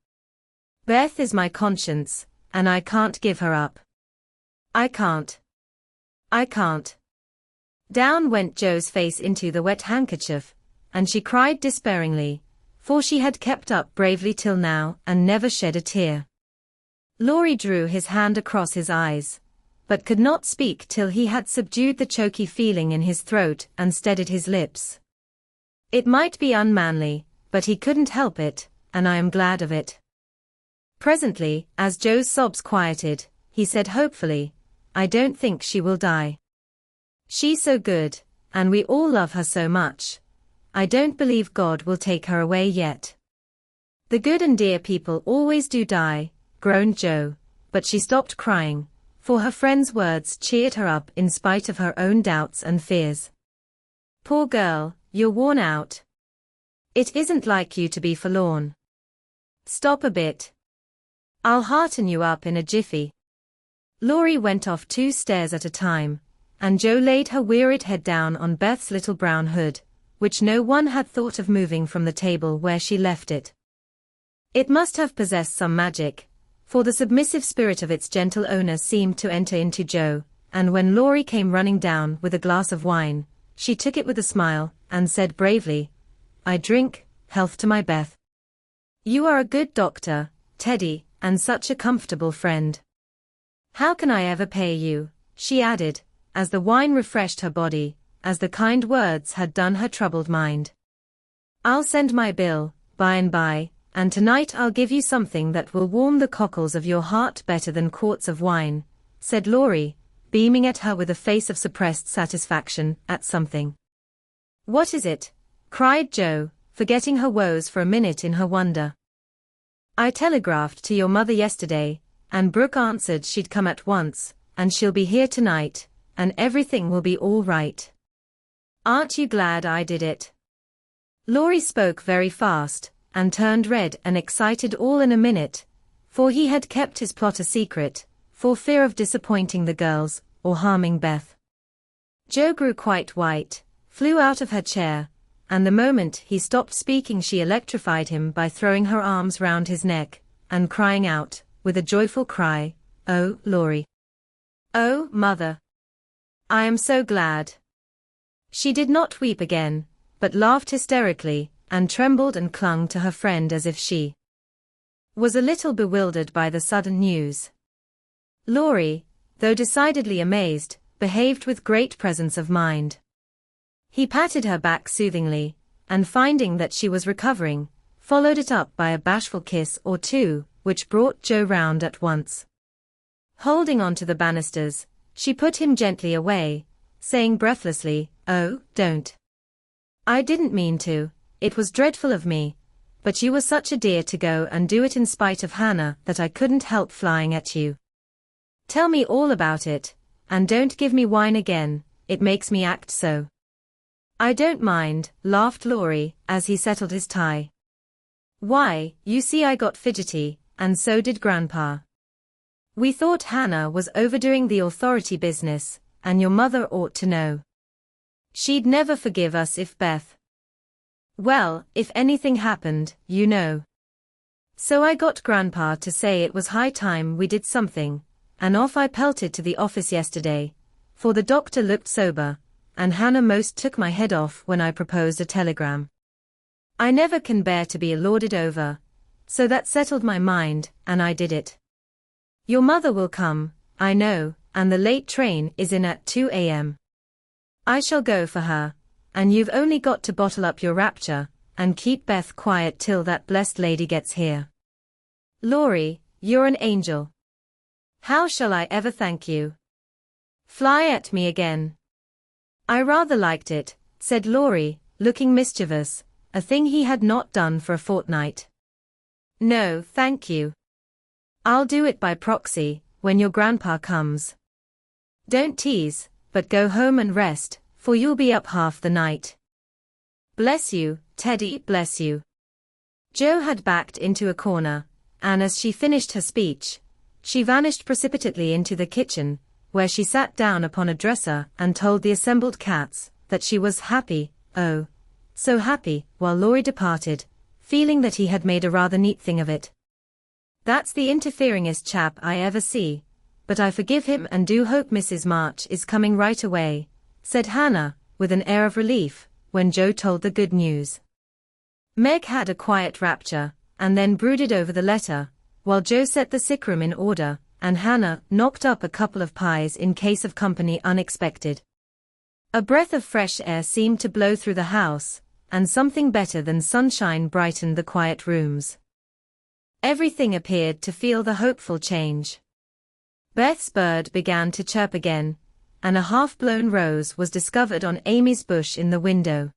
Beth is my conscience, and I can't give her up. I can't. I can't." Down went Joe's face into the wet handkerchief, and she cried despairingly, for she had kept up bravely till now and never shed a tear. Laurie drew his hand across his eyes, but could not speak till he had subdued the choky feeling in his throat and steadied his lips. It might be unmanly, but he couldn't help it, and I am glad of it. Presently, as Joe's sobs quieted, he said hopefully, I don't think she will die. She's so good, and we all love her so much. I don't believe God will take her away yet. The good and dear people always do die, groaned Joe, but she stopped crying, for her friend's words cheered her up in spite of her own doubts and fears. Poor girl, you're worn out. It isn't like you to be forlorn. Stop a bit. I'll hearten you up in a jiffy. Laurie went off 2 stairs at a time, and Joe laid her wearied head down on Beth's little brown hood, which no one had thought of moving from the table where she left it. It must have possessed some magic, for the submissive spirit of its gentle owner seemed to enter into Joe, and when Laurie came running down with a glass of wine, she took it with a smile, and said bravely, I drink, health to my Beth. You are a good doctor, Teddy, and such a comfortable friend. How can I ever pay you, she added, as the wine refreshed her body, as the kind words had done her troubled mind. I'll send my bill, by and by, and tonight I'll give you something that will warm the cockles of your heart better than quarts of wine, said Laurie, beaming at her with a face of suppressed satisfaction at something. What is it? Cried Joe, forgetting her woes for a minute in her wonder. I telegraphed to your mother yesterday, and Brooke answered she'd come at once, and she'll be here tonight, and everything will be all right. Aren't you glad I did it? Laurie spoke very fast, and turned red and excited all in a minute, for he had kept his plot a secret, for fear of disappointing the girls, or harming Beth. Joe grew quite white, flew out of her chair, and the moment he stopped speaking she electrified him by throwing her arms round his neck, and crying out, with a joyful cry, Oh, Laurie! Oh, Mother! I am so glad! She did not weep again, but laughed hysterically, and trembled and clung to her friend as if she was a little bewildered by the sudden news. Laurie, though decidedly amazed, behaved with great presence of mind. He patted her back soothingly, and finding that she was recovering, followed it up by a bashful kiss or two, which brought Joe round at once. Holding on to the banisters, she put him gently away, saying breathlessly, Oh, don't. I didn't mean to, it was dreadful of me, but you were such a dear to go and do it in spite of Hannah that I couldn't help flying at you. Tell me all about it, and don't give me wine again, it makes me act so. I don't mind, laughed Laurie, as he settled his tie. Why, you see I got fidgety, and so did Grandpa. We thought Hannah was overdoing the authority business, and your mother ought to know. She'd never forgive us if Beth. Well, if anything happened, you know. So I got Grandpa to say it was high time we did something, and off I pelted to the office yesterday, for the doctor looked sober, and Hannah most took my head off when I proposed a telegram. I never can bear to be lauded over, so that settled my mind, and I did it. Your mother will come, I know, and the late train is in at 2 a.m. I shall go for her, and you've only got to bottle up your rapture, and keep Beth quiet till that blessed lady gets here. Laurie, you're an angel. How shall I ever thank you? Fly at me again. I rather liked it, said Laurie, looking mischievous, a thing he had not done for a fortnight. No, thank you. I'll do it by proxy, when your grandpa comes. Don't tease, but go home and rest, for you'll be up half the night. Bless you, Teddy, bless you. Joe had backed into a corner, and as she finished her speech, she vanished precipitately into the kitchen, where she sat down upon a dresser and told the assembled cats that she was happy, oh, so happy, while Laurie departed, feeling that he had made a rather neat thing of it. That's the interferingest chap I ever see, but I forgive him and do hope Mrs. March is coming right away, said Hannah, with an air of relief, when Joe told the good news. Meg had a quiet rapture, and then brooded over the letter, while Joe set the sick room in order, and Hannah knocked up a couple of pies in case of company unexpected. A breath of fresh air seemed to blow through the house, and something better than sunshine brightened the quiet rooms. Everything appeared to feel the hopeful change. Beth's bird began to chirp again, and a half-blown rose was discovered on Amy's bush in the window.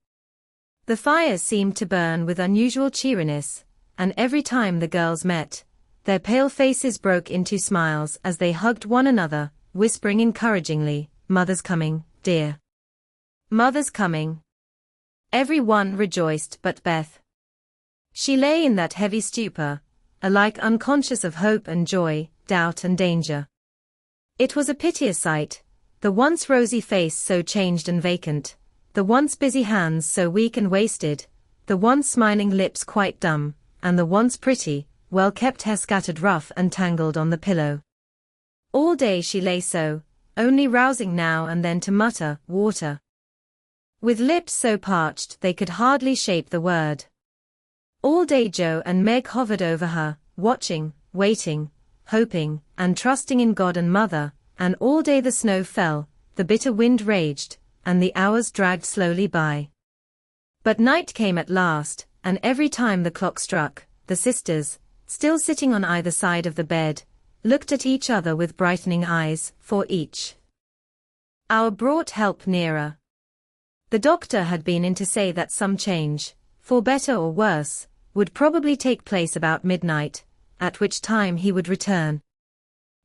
The fire seemed to burn with unusual cheeriness, and every time the girls met, their pale faces broke into smiles as they hugged one another, whispering encouragingly, "Mother's coming, dear. Mother's coming." Every one rejoiced but Beth. She lay in that heavy stupor, alike unconscious of hope and joy, doubt and danger. It was a piteous sight, the once rosy face so changed and vacant, the once busy hands so weak and wasted, the once smiling lips quite dumb, and the once pretty, well-kept hair scattered rough and tangled on the pillow. All day she lay so, only rousing now and then to mutter, "Water," with lips so parched they could hardly shape the word. All day Joe and Meg hovered over her, watching, waiting, hoping, and trusting in God and Mother, and all day the snow fell, the bitter wind raged, and the hours dragged slowly by. But night came at last, and every time the clock struck, the sisters, still sitting on either side of the bed, looked at each other with brightening eyes, for each hour brought help nearer. The doctor had been in to say that some change, for better or worse, would probably take place about midnight, at which time he would return.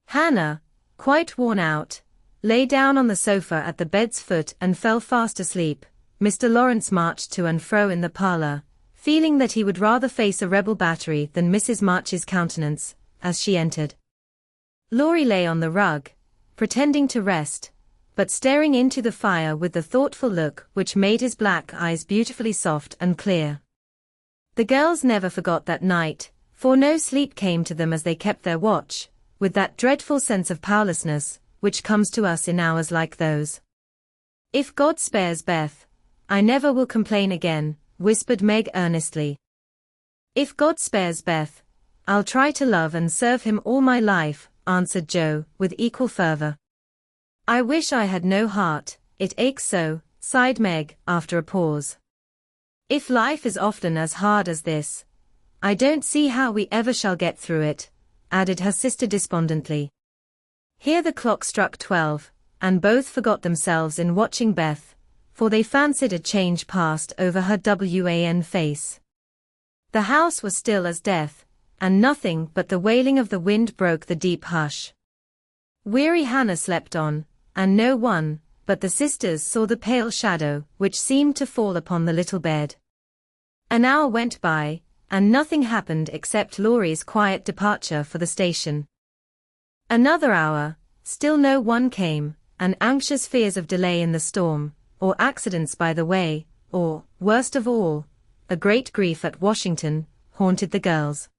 Hannah, quite worn out, lay down on the sofa at the bed's foot and fell fast asleep. Mr. Laurence marched to and fro in the parlor, feeling that he would rather face a rebel battery than Mrs. March's countenance, as she entered. Laurie lay on the rug, pretending to rest, but staring into the fire with the thoughtful look which made his black eyes beautifully soft and clear. The girls never forgot that night, for no sleep came to them as they kept their watch, with that dreadful sense of powerlessness, which comes to us in hours like those. "If God spares Beth, I never will complain again," whispered Meg earnestly. "If God spares Beth, I'll try to love and serve him all my life," answered Joe, with equal fervor. "I wish I had no heart, it aches so," sighed Meg, after a pause. "If life is often as hard as this, I don't see how we ever shall get through it," added her sister despondently. Here the clock struck 12, and both forgot themselves in watching Beth, for they fancied a change passed over her wan face. The house was still as death, and nothing but the wailing of the wind broke the deep hush. Weary Hannah slept on, and no one but the sisters saw the pale shadow which seemed to fall upon the little bed. An hour went by, and nothing happened except Laurie's quiet departure for the station. Another hour, still no one came, and anxious fears of delay in the storm, or accidents by the way, or, worst of all, a great grief at Washington, haunted the girls.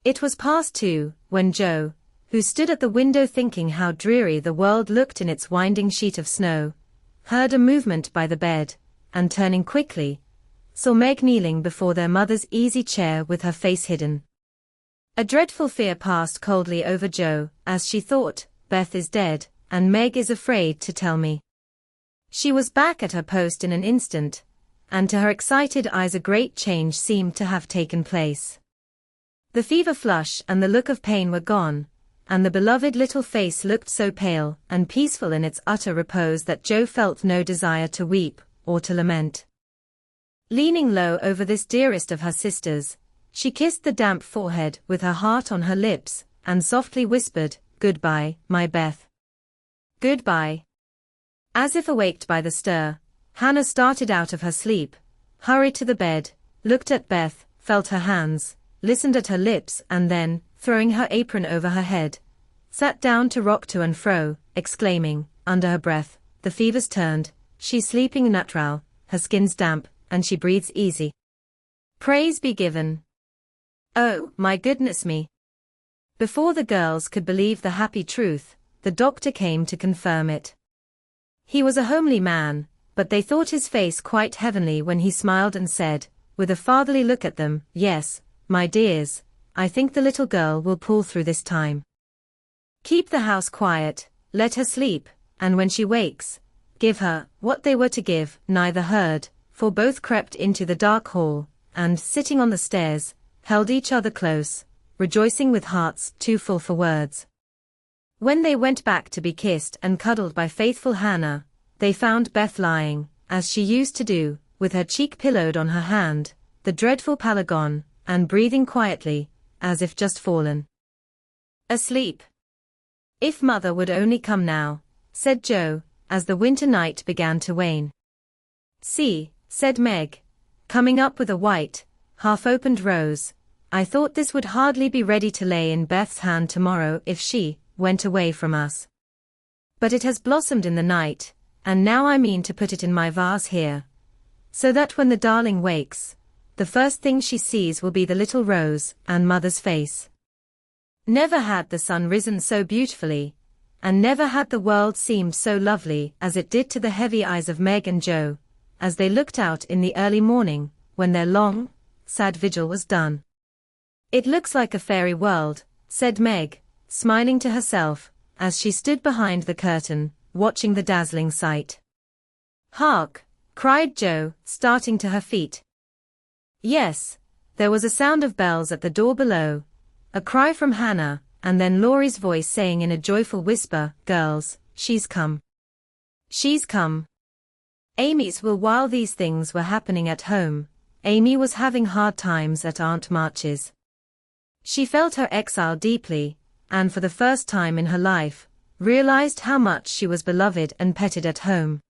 It was past 2, when Joe, who stood at the window thinking how dreary the world looked in its winding sheet of snow, heard a movement by the bed, and turning quickly, saw Meg kneeling before their mother's easy chair with her face hidden. A dreadful fear passed coldly over Joe, as she thought, "Beth is dead, and Meg is afraid to tell me." She was back at her post in an instant, and to her excited eyes a great change seemed to have taken place. The fever flush and the look of pain were gone, and the beloved little face looked so pale and peaceful in its utter repose that Joe felt no desire to weep or to lament. Leaning low over this dearest of her sisters, she kissed the damp forehead with her heart on her lips, and softly whispered, "Goodbye, my Beth. Goodbye." As if awaked by the stir, Hannah started out of her sleep, hurried to the bed, looked at Beth, felt her hands, listened at her lips, and then, throwing her apron over her head, sat down to rock to and fro, exclaiming, under her breath, "The fever's turned, she's sleeping natural, her skin's damp, and she breathes easy. Praise be given. Oh, my goodness me." Before the girls could believe the happy truth, the doctor came to confirm it. He was a homely man, but they thought his face quite heavenly when he smiled and said, with a fatherly look at them. "Yes, my dears, I think the little girl will pull through this time. Keep the house quiet, let her sleep, and when she wakes, give her what they were to give." Neither heard, for both crept into the dark hall, and, sitting on the stairs, held each other close, rejoicing with hearts too full for words. When they went back to be kissed and cuddled by faithful Hannah, they found Beth lying, as she used to do, with her cheek pillowed on her hand, the dreadful pallor gone, and breathing quietly, as if just fallen asleep. "If Mother would only come now," said Joe, as the winter night began to wane. "See," said Meg, coming up with a white, half-opened rose, "I thought this would hardly be ready to lay in Beth's hand tomorrow if she went away from us. But it has blossomed in the night, and now I mean to put it in my vase here, so that when the darling wakes, the first thing she sees will be the little rose and Mother's face." Never had the sun risen so beautifully, and never had the world seemed so lovely as it did to the heavy eyes of Meg and Joe, as they looked out in the early morning, when their long, sad vigil was done. "It looks like a fairy world," said Meg, smiling to herself, as she stood behind the curtain, watching the dazzling sight. "Hark!" cried Joe, starting to her feet. Yes, there was a sound of bells at the door below, a cry from Hannah, and then Laurie's voice saying in a joyful whisper, "Girls, she's come. She's come." Amy's will. While these things were happening at home, Amy was having hard times at Aunt March's. She felt her exile deeply, and for the first time in her life, realized how much she was beloved and petted at home.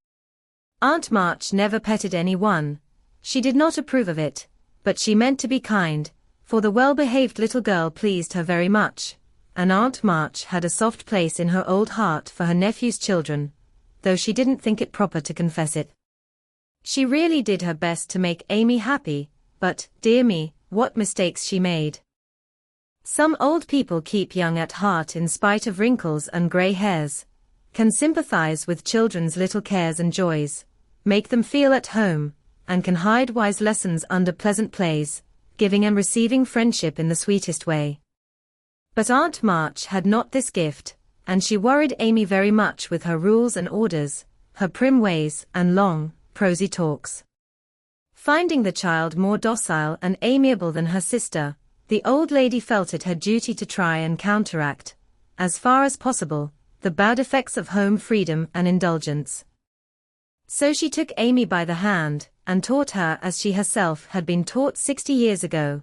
Aunt March never petted anyone. She did not approve of it, but she meant to be kind, for the well-behaved little girl pleased her very much, and Aunt March had a soft place in her old heart for her nephew's children, though she didn't think it proper to confess it. She really did her best to make Amy happy, but, dear me, what mistakes she made. Some old people keep young at heart in spite of wrinkles and gray hairs, can sympathize with children's little cares and joys, make them feel at home, and can hide wise lessons under pleasant plays, giving and receiving friendship in the sweetest way. But Aunt March had not this gift, and she worried Amy very much with her rules and orders, her prim ways, and long, prosy talks. Finding the child more docile and amiable than her sister, the old lady felt it her duty to try and counteract, as far as possible, the bad effects of home freedom and indulgence. So she took Amy by the hand, and taught her as she herself had been taught 60 years ago,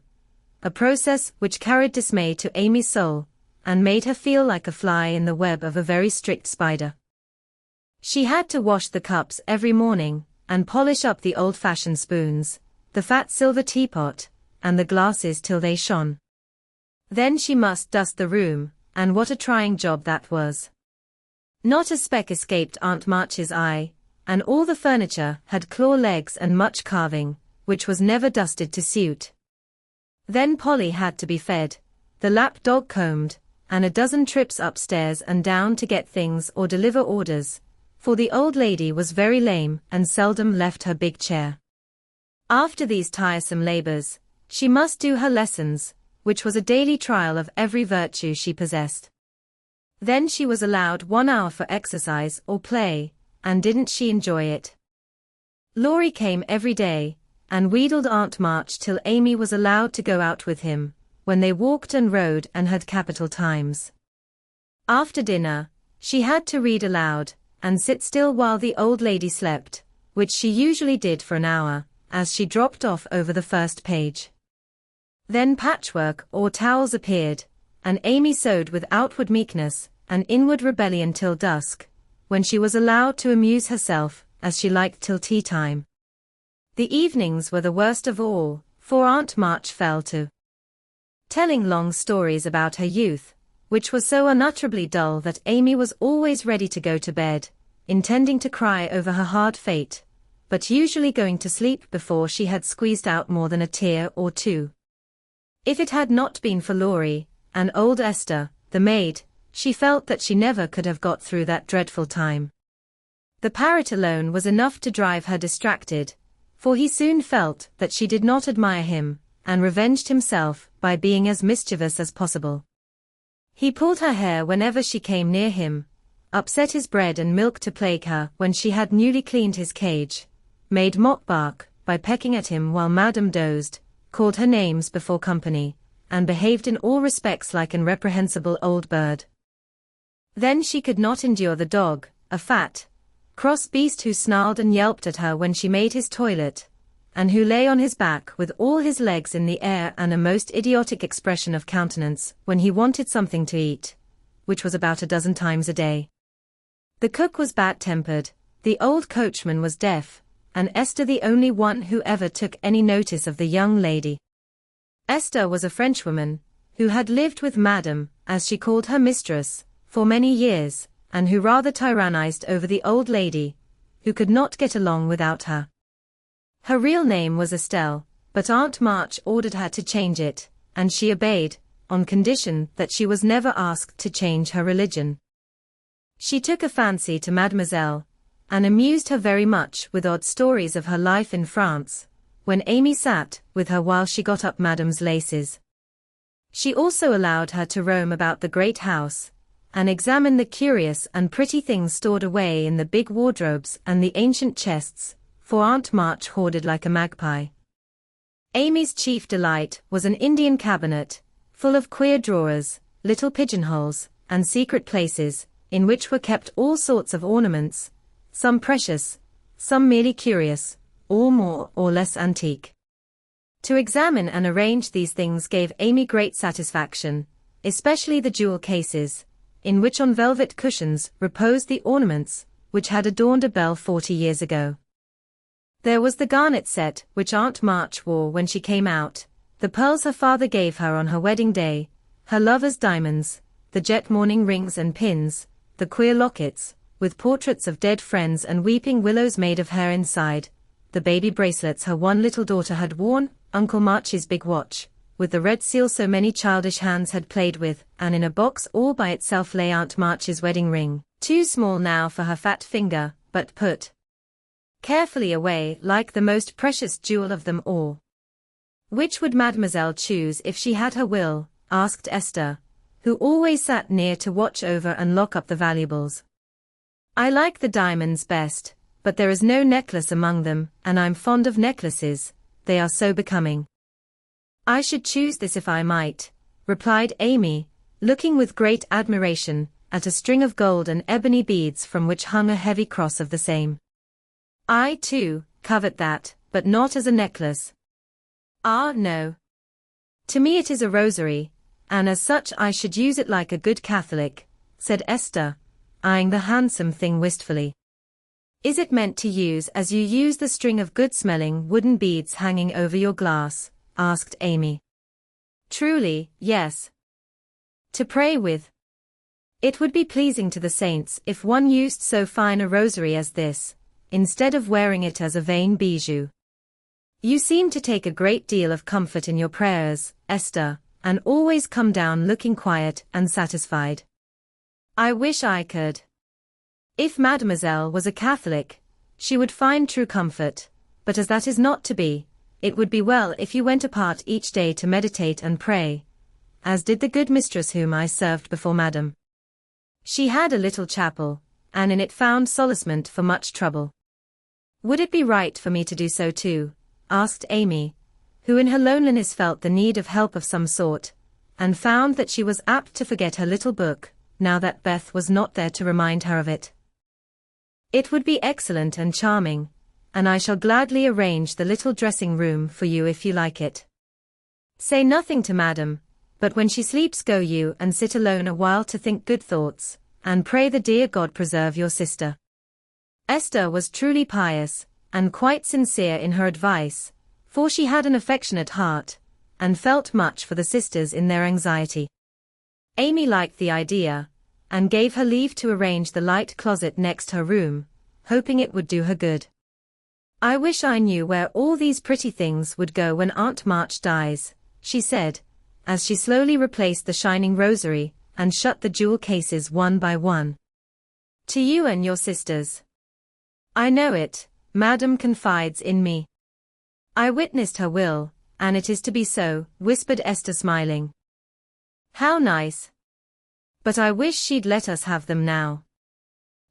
a process which carried dismay to Amy's soul, and made her feel like a fly in the web of a very strict spider. She had to wash the cups every morning, and polish up the old-fashioned spoons, the fat silver teapot, and the glasses till they shone. Then she must dust the room, and what a trying job that was. Not a speck escaped Aunt March's eye, and all the furniture had claw legs and much carving, which was never dusted to suit. Then Polly had to be fed, the lap dog combed, and a dozen trips upstairs and down to get things or deliver orders, for the old lady was very lame and seldom left her big chair. After these tiresome labors, she must do her lessons, which was a daily trial of every virtue she possessed. Then she was allowed 1 hour for exercise or play, and didn't she enjoy it? Laurie came every day, and wheedled Aunt March till Amy was allowed to go out with him, when they walked and rode and had capital times. After dinner, she had to read aloud, and sit still while the old lady slept, which she usually did for an hour, as she dropped off over the first page. Then patchwork or towels appeared, and Amy sewed with outward meekness and inward rebellion till dusk, when she was allowed to amuse herself as she liked till tea time. The evenings were the worst of all, for Aunt March fell to telling long stories about her youth, which was so unutterably dull that Amy was always ready to go to bed, intending to cry over her hard fate, but usually going to sleep before she had squeezed out more than a tear or two. If it had not been for Laurie, and old Esther, the maid, she felt that she never could have got through that dreadful time. The parrot alone was enough to drive her distracted, for he soon felt that she did not admire him, and revenged himself by being as mischievous as possible. He pulled her hair whenever she came near him, upset his bread and milk to plague her when she had newly cleaned his cage, made mock bark by pecking at him while Madame dozed, called her names before company, and behaved in all respects like an reprehensible old bird. Then she could not endure the dog, a fat, cross beast who snarled and yelped at her when she made his toilet, and who lay on his back with all his legs in the air and a most idiotic expression of countenance when he wanted something to eat, which was about a dozen times a day. The cook was bad-tempered, the old coachman was deaf, and Esther the only one who ever took any notice of the young lady. Esther was a Frenchwoman, who had lived with Madame, as she called her mistress, for many years, and who rather tyrannized over the old lady, who could not get along without her. Her real name was Estelle, but Aunt March ordered her to change it, and she obeyed, on condition that she was never asked to change her religion. She took a fancy to Mademoiselle, and amused her very much with odd stories of her life in France, when Amy sat with her while she got up Madame's laces. She also allowed her to roam about the great house, and examine the curious and pretty things stored away in the big wardrobes and the ancient chests, for Aunt March hoarded like a magpie. Amy's chief delight was an Indian cabinet, full of queer drawers, little pigeonholes, and secret places, in which were kept all sorts of ornaments, some precious, some merely curious, all more or less antique. To examine and arrange these things gave Amy great satisfaction, especially the jewel cases, in which on velvet cushions reposed the ornaments, which had adorned a belle 40 years ago. There was the garnet set which Aunt March wore when she came out, the pearls her father gave her on her wedding day, her lover's diamonds, the jet mourning rings and pins, the queer lockets, with portraits of dead friends and weeping willows made of hair inside, the baby bracelets her one little daughter had worn, Uncle March's big watch, with the red seal so many childish hands had played with, and in a box all by itself lay Aunt March's wedding ring, too small now for her fat finger, but put carefully away like the most precious jewel of them all. Which would Mademoiselle choose if she had her will? Asked Esther, who always sat near to watch over and lock up the valuables. I like the diamonds best, but there is no necklace among them, and I'm fond of necklaces, they are so becoming. I should choose this if I might, replied Amy, looking with great admiration at a string of gold and ebony beads from which hung a heavy cross of the same. I, too, covet that, but not as a necklace. Ah, no. To me it is a rosary, and as such I should use it like a good Catholic, said Esther, eyeing the handsome thing wistfully. Is it meant to use as you use the string of good-smelling wooden beads hanging over your glass? Asked Amy. Truly, yes. To pray with. It would be pleasing to the saints if one used so fine a rosary as this, instead of wearing it as a vain bijou. You seem to take a great deal of comfort in your prayers, Esther, and always come down looking quiet and satisfied. I wish I could. If Mademoiselle was a Catholic, she would find true comfort, but as that is not to be, it would be well if you went apart each day to meditate and pray, as did the good mistress whom I served before Madame. She had a little chapel, and in it found solacement for much trouble. Would it be right for me to do so too? Asked Amy, who in her loneliness felt the need of help of some sort, and found that she was apt to forget her little book, now that Beth was not there to remind her of it. It would be excellent and charming, and I shall gladly arrange the little dressing room for you if you like it. Say nothing to Madame, but when she sleeps go you and sit alone a while to think good thoughts, and pray the dear God preserve your sister. Esther was truly pious, and quite sincere in her advice, for she had an affectionate heart, and felt much for the sisters in their anxiety. Amy liked the idea, and gave her leave to arrange the light closet next her room, hoping it would do her good. I wish I knew where all these pretty things would go when Aunt March dies, she said, as she slowly replaced the shining rosary, and shut the jewel cases one by one. To you and your sisters. I know it, Madame confides in me. I witnessed her will, and it is to be so, whispered Esther smiling. How nice. But I wish she'd let us have them now.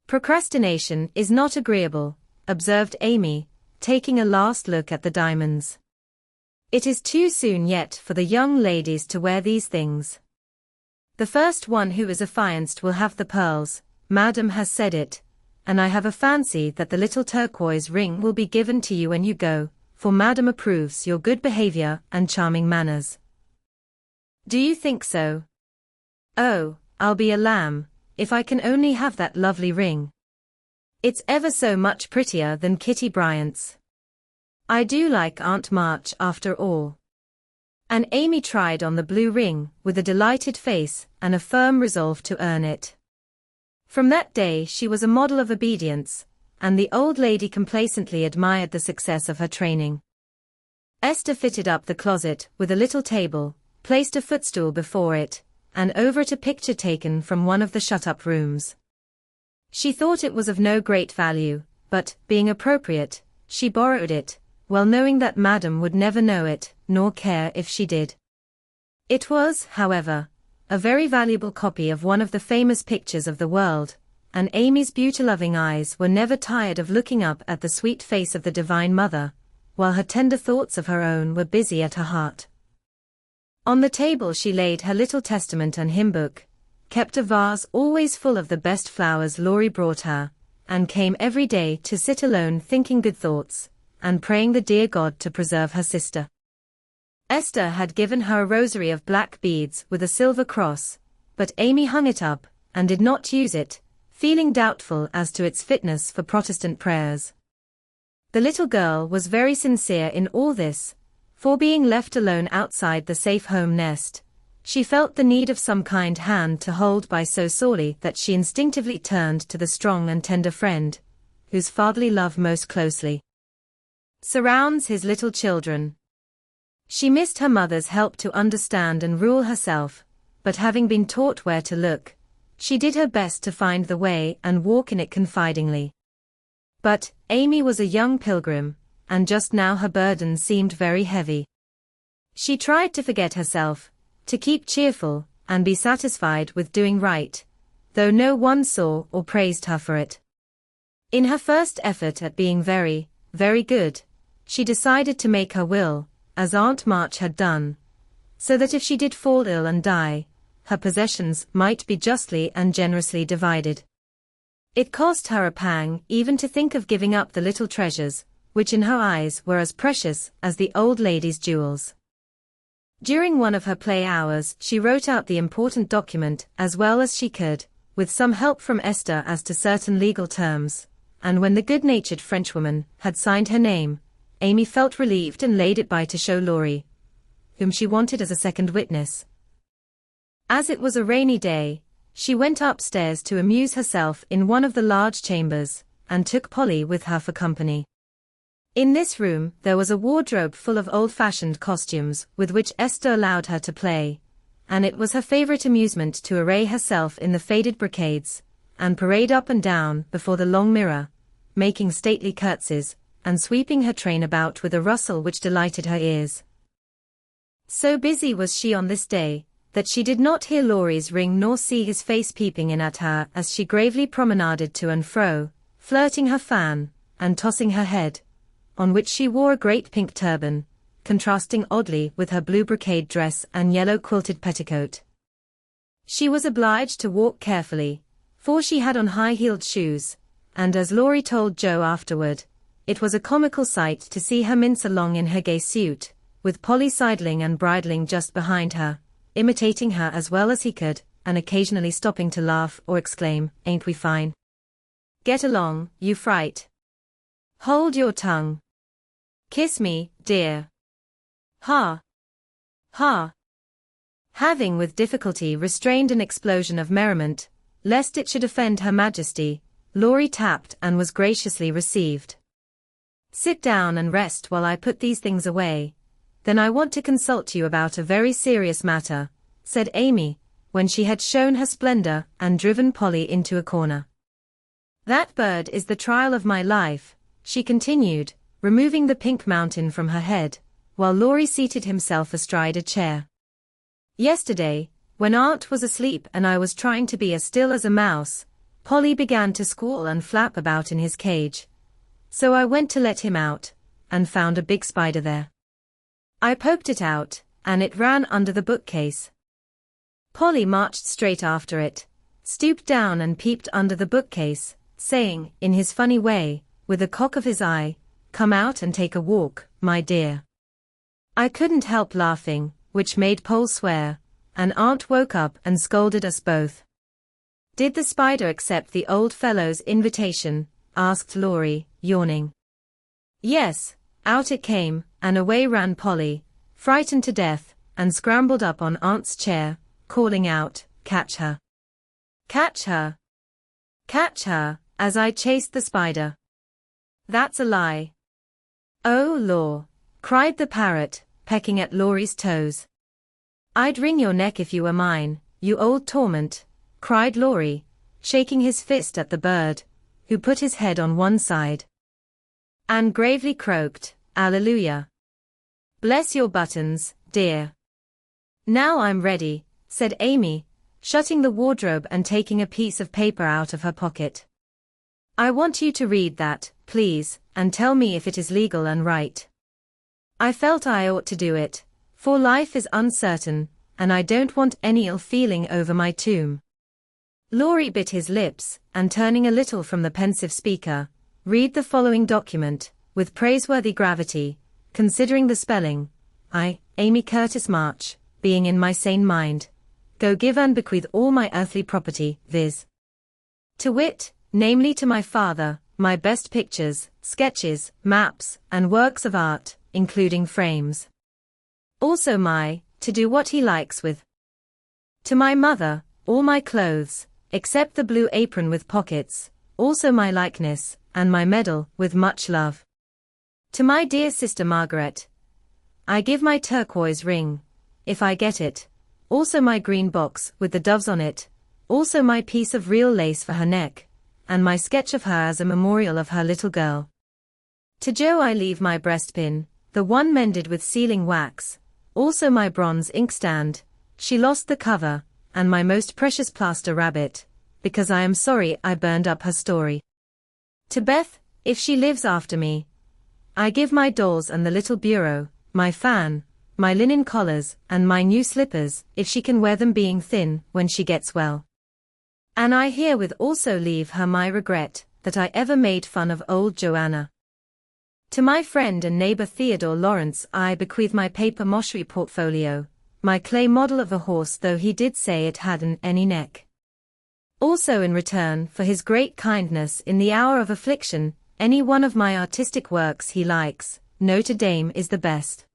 Procrastination is not agreeable, observed Amy, taking a last look at the diamonds. It is too soon yet for the young ladies to wear these things. The first one who is affianced will have the pearls, Madam has said it, and I have a fancy that the little turquoise ring will be given to you when you go, for Madam approves your good behavior and charming manners. Do you think so? Oh, I'll be a lamb, if I can only have that lovely ring. It's ever so much prettier than Kitty Bryant's. I do like Aunt March after all. And Amy tried on the blue ring, with a delighted face, and a firm resolve to earn it. From that day she was a model of obedience, and the old lady complacently admired the success of her training. Esther fitted up the closet with a little table, placed a footstool before it, and over it a picture taken from one of the shut-up rooms. She thought it was of no great value, but, being appropriate, she borrowed it, well knowing that Madam would never know it, nor care if she did. It was, however, a very valuable copy of one of the famous pictures of the world, and Amy's beauty-loving eyes were never tired of looking up at the sweet face of the Divine Mother, while her tender thoughts of her own were busy at her heart. On the table she laid her little testament and hymn book, kept a vase always full of the best flowers Laurie brought her, and came every day to sit alone thinking good thoughts, and praying the dear God to preserve her sister. Esther had given her a rosary of black beads with a silver cross, but Amy hung it up, and did not use it, feeling doubtful as to its fitness for Protestant prayers. The little girl was very sincere in all this, for being left alone outside the safe home nest, she felt the need of some kind hand to hold by so sorely that she instinctively turned to the strong and tender friend, whose fatherly love most closely surrounds his little children. She missed her mother's help to understand and rule herself, but having been taught where to look, she did her best to find the way and walk in it confidingly. But Amy was a young pilgrim, and just now her burden seemed very heavy. She tried to forget herself, to keep cheerful, and be satisfied with doing right, though no one saw or praised her for it. In her first effort at being very, very good, she decided to make her will, as Aunt March had done, so that if she did fall ill and die, her possessions might be justly and generously divided. It cost her a pang even to think of giving up the little treasures, which in her eyes were as precious as the old lady's jewels. During one of her play hours she wrote out the important document as well as she could, with some help from Esther as to certain legal terms, and when the good-natured Frenchwoman had signed her name, Amy felt relieved and laid it by to show Laurie, whom she wanted as a second witness. As it was a rainy day, she went upstairs to amuse herself in one of the large chambers, and took Polly with her for company. In this room there was a wardrobe full of old-fashioned costumes with which Esther allowed her to play, and it was her favorite amusement to array herself in the faded brocades, and parade up and down before the long mirror, making stately curtsies, and sweeping her train about with a rustle which delighted her ears. So busy was she on this day, that she did not hear Laurie's ring nor see his face peeping in at her as she gravely promenaded to and fro, flirting her fan, and tossing her head, on which she wore a great pink turban, contrasting oddly with her blue brocade dress and yellow quilted petticoat. She was obliged to walk carefully, for she had on high-heeled shoes, and as Laurie told Joe afterward, it was a comical sight to see her mince along in her gay suit, with Polly sidling and bridling just behind her, imitating her as well as he could, and occasionally stopping to laugh or exclaim, "Ain't we fine? Get along, you fright. Hold your tongue. Kiss me, dear. Ha! Ha!" Having with difficulty restrained an explosion of merriment, lest it should offend Her Majesty, Laurie tapped and was graciously received. "Sit down and rest while I put these things away, then I want to consult you about a very serious matter," said Amy, when she had shown her splendor and driven Polly into a corner. "That bird is the trial of my life," she continued, removing the pink mountain from her head, while Laurie seated himself astride a chair. Yesterday, when Aunt was asleep and I was trying to be as still as a mouse, Polly began to squall and flap about in his cage. So I went to let him out, and found a big spider there. I poked it out, and it ran under the bookcase. Polly marched straight after it, stooped down and peeped under the bookcase, saying, in his funny way, with a cock of his eye, "Come out and take a walk, my dear." I couldn't help laughing, which made Pole swear, and Aunt woke up and scolded us both. "Did the spider accept the old fellow's invitation?" asked Laurie, yawning. "Yes," out it came, and away ran Polly, frightened to death, and scrambled up on Aunt's chair, calling out, "Catch her! Catch her! Catch her!" as I chased the spider. "That's a lie." "Oh, Law!" cried the parrot, pecking at Laurie's toes. "I'd wring your neck if you were mine, you old torment," cried Laurie, shaking his fist at the bird, who put his head on one side and gravely croaked, "Alleluia. Bless your buttons, dear." "Now I'm ready," said Amy, shutting the wardrobe and taking a piece of paper out of her pocket. "I want you to read that, please, and tell me if it is legal and right." I felt I ought to do it, for life is uncertain, and I don't want any ill feeling over my tomb. Laurie bit his lips, and turning a little from the pensive speaker, read the following document, with praiseworthy gravity, considering the spelling. "I, Amy Curtis March, being in my sane mind, go give and bequeath all my earthly property, viz. to wit, namely to my father, my best pictures, sketches, maps, and works of art, including frames. Also to do what he likes with. To my mother, all my clothes, except the blue apron with pockets, also my likeness, and my medal, with much love. To my dear sister Margaret, I give my turquoise ring, if I get it, also my green box with the doves on it, also my piece of real lace for her neck, and my sketch of her as a memorial of her little girl. To Jo I leave my breastpin, the one mended with sealing wax, also my bronze inkstand, she lost the cover, and my most precious plaster rabbit, because I am sorry I burned up her story. To Beth, if she lives after me, I give my dolls and the little bureau, my fan, my linen collars, and my new slippers, if she can wear them being thin, when she gets well. And I herewith also leave her my regret, that I ever made fun of old Joanna. To my friend and neighbor Theodore Lawrence I bequeath my paper mockery portfolio, my clay model of a horse though he did say it hadn't any neck. Also in return for his great kindness in the hour of affliction, any one of my artistic works he likes, Notre Dame is the best.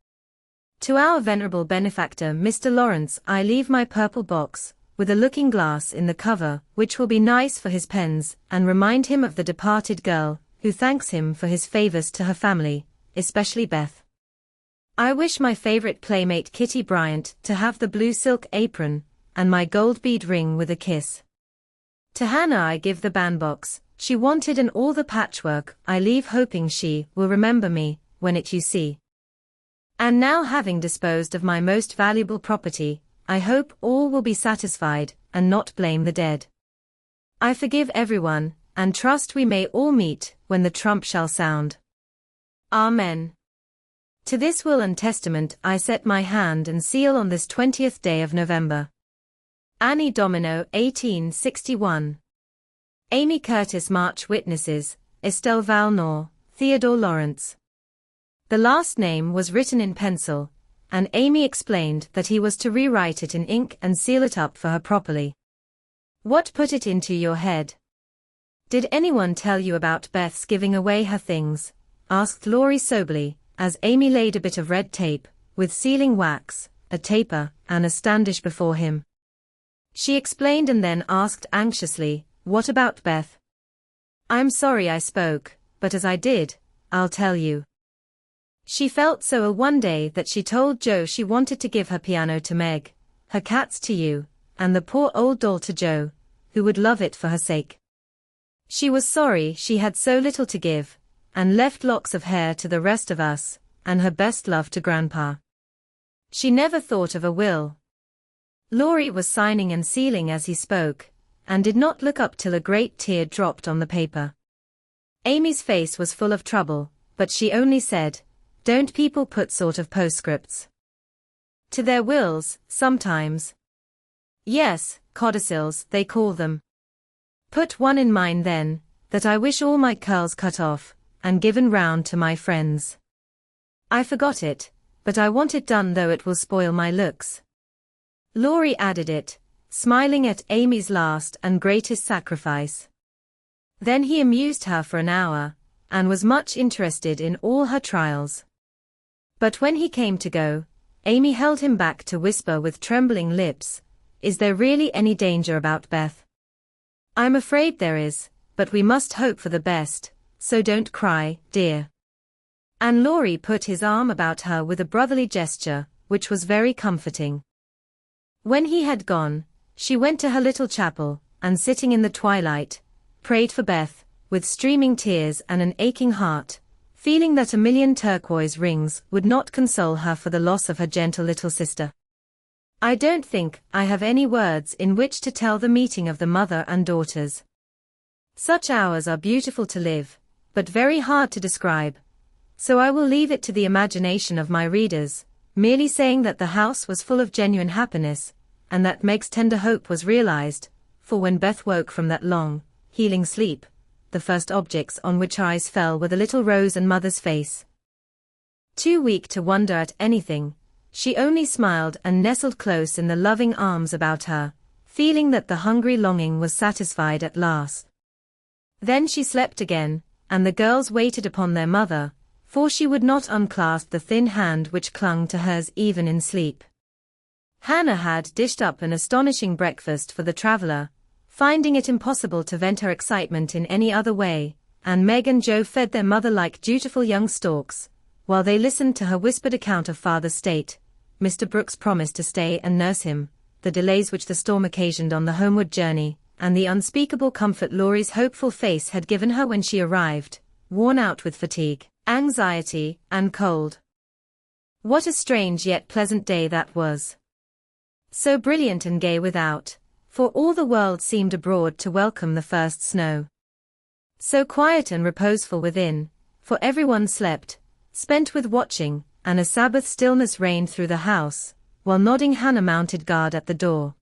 To our venerable benefactor Mr. Lawrence I leave my purple box, with a looking glass in the cover, which will be nice for his pens, and remind him of the departed girl, who thanks him for his favors to her family, especially Beth. I wish my favorite playmate Kitty Bryant to have the blue silk apron, and my gold bead ring with a kiss. To Hannah I give the bandbox she wanted and all the patchwork I leave, hoping she will remember me, when it you see. And now, having disposed of my most valuable property, I hope all will be satisfied, and not blame the dead. I forgive everyone, and trust we may all meet, when the trump shall sound. Amen. To this will and testament I set my hand and seal on this 20th day of November. Annie Domino 1861. Amy Curtis March. Witnesses, Estelle Valnor, Theodore Lawrence. The last name was written in pencil, and Amy explained that he was to rewrite it in ink and seal it up for her properly. What put it into your head? Did anyone tell you about Beth's giving away her things? Asked Laurie soberly, as Amy laid a bit of red tape, with sealing wax, a taper, and a standish before him. She explained and then asked anxiously, "What about Beth?" "I'm sorry I spoke, but as I did, I'll tell you. She felt so ill one day that she told Jo she wanted to give her piano to Meg, her cats to you, and the poor old doll to Jo, who would love it for her sake. She was sorry she had so little to give, and left locks of hair to the rest of us, and her best love to Grandpa. She never thought of a will. Laurie was signing and sealing as he spoke, and did not look up till a great tear dropped on the paper. Amy's face was full of trouble, but she only said, "Don't people put sort of postscripts to their wills, sometimes?" "Yes, codicils, they call them. Put one in mine then, that I wish all my curls cut off, and given round to my friends. I forgot it, but I want it done though it will spoil my looks." Laurie added it, smiling at Amy's last and greatest sacrifice. Then he amused her for an hour, and was much interested in all her trials. But when he came to go, Amy held him back to whisper with trembling lips, "Is there really any danger about Beth?" "I'm afraid there is, but we must hope for the best, so don't cry, dear." And Laurie put his arm about her with a brotherly gesture, which was very comforting. When he had gone, she went to her little chapel, and sitting in the twilight, prayed for Beth, with streaming tears and an aching heart, feeling that a million turquoise rings would not console her for the loss of her gentle little sister. I don't think I have any words in which to tell the meeting of the mother and daughters. Such hours are beautiful to live, but very hard to describe, so I will leave it to the imagination of my readers, merely saying that the house was full of genuine happiness, and that Meg's tender hope was realized, for when Beth woke from that long, healing sleep, the first objects on which her eyes fell were the little Rose and mother's face. Too weak to wonder at anything, she only smiled and nestled close in the loving arms about her, feeling that the hungry longing was satisfied at last. Then she slept again, and the girls waited upon their mother, for she would not unclasp the thin hand which clung to hers even in sleep. Hannah had dished up an astonishing breakfast for the traveler, finding it impossible to vent her excitement in any other way, and Meg and Joe fed their mother like dutiful young storks, while they listened to her whispered account of father's state, Mr. Brooks' promise to stay and nurse him, the delays which the storm occasioned on the homeward journey, and the unspeakable comfort Laurie's hopeful face had given her when she arrived, worn out with fatigue, anxiety, and cold. What a strange yet pleasant day that was. So brilliant and gay without, for all the world seemed abroad to welcome the first snow. So quiet and reposeful within, for everyone slept, spent with watching, and a Sabbath stillness reigned through the house, while nodding Hannah mounted guard at the door.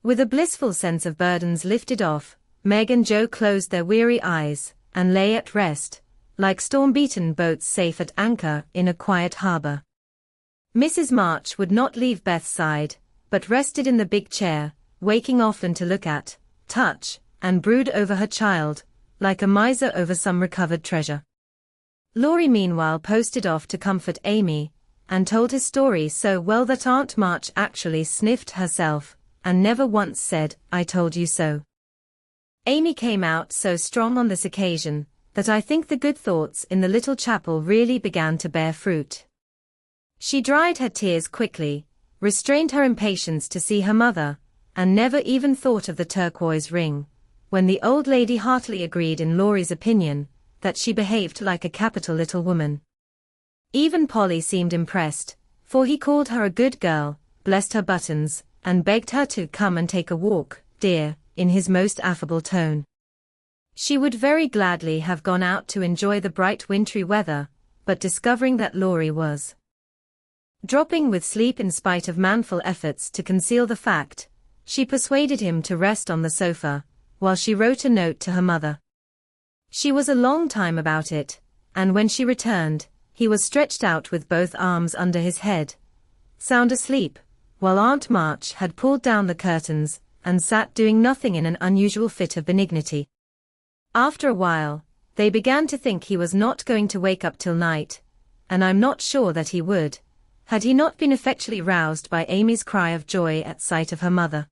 With a blissful sense of burdens lifted off, Meg and Joe closed their weary eyes, and lay at rest, like storm-beaten boats safe at anchor in a quiet harbor. Mrs. March would not leave Beth's side, but rested in the big chair, waking often to look at, touch, and brood over her child, like a miser over some recovered treasure. Laurie meanwhile posted off to comfort Amy, and told his story so well that Aunt March actually sniffed herself, and never once said, "I told you so." Amy came out so strong on this occasion, that I think the good thoughts in the little chapel really began to bear fruit. She dried her tears quickly, restrained her impatience to see her mother, and never even thought of the turquoise ring, when the old lady heartily agreed in Laurie's opinion, that she behaved like a capital little woman. Even Polly seemed impressed, for he called her a good girl, blessed her buttons, and begged her to come and take a walk, dear, in his most affable tone. She would very gladly have gone out to enjoy the bright wintry weather, but discovering that Laurie was dropping with sleep in spite of manful efforts to conceal the fact, she persuaded him to rest on the sofa, while she wrote a note to her mother. She was a long time about it, and when she returned, he was stretched out with both arms under his head, sound asleep, while Aunt March had pulled down the curtains, and sat doing nothing in an unusual fit of benignity. After a while, they began to think he was not going to wake up till night, and I'm not sure that he would, had he not been effectually roused by Amy's cry of joy at sight of her mother.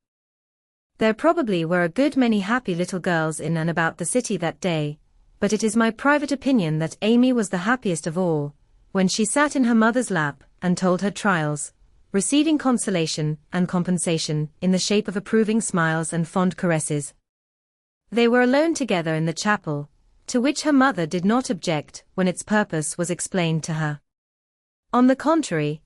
There probably were a good many happy little girls in and about the city that day, but it is my private opinion that Amy was the happiest of all, when she sat in her mother's lap and told her trials, receiving consolation and compensation in the shape of approving smiles and fond caresses. They were alone together in the chapel, to which her mother did not object when its purpose was explained to her. On the contrary,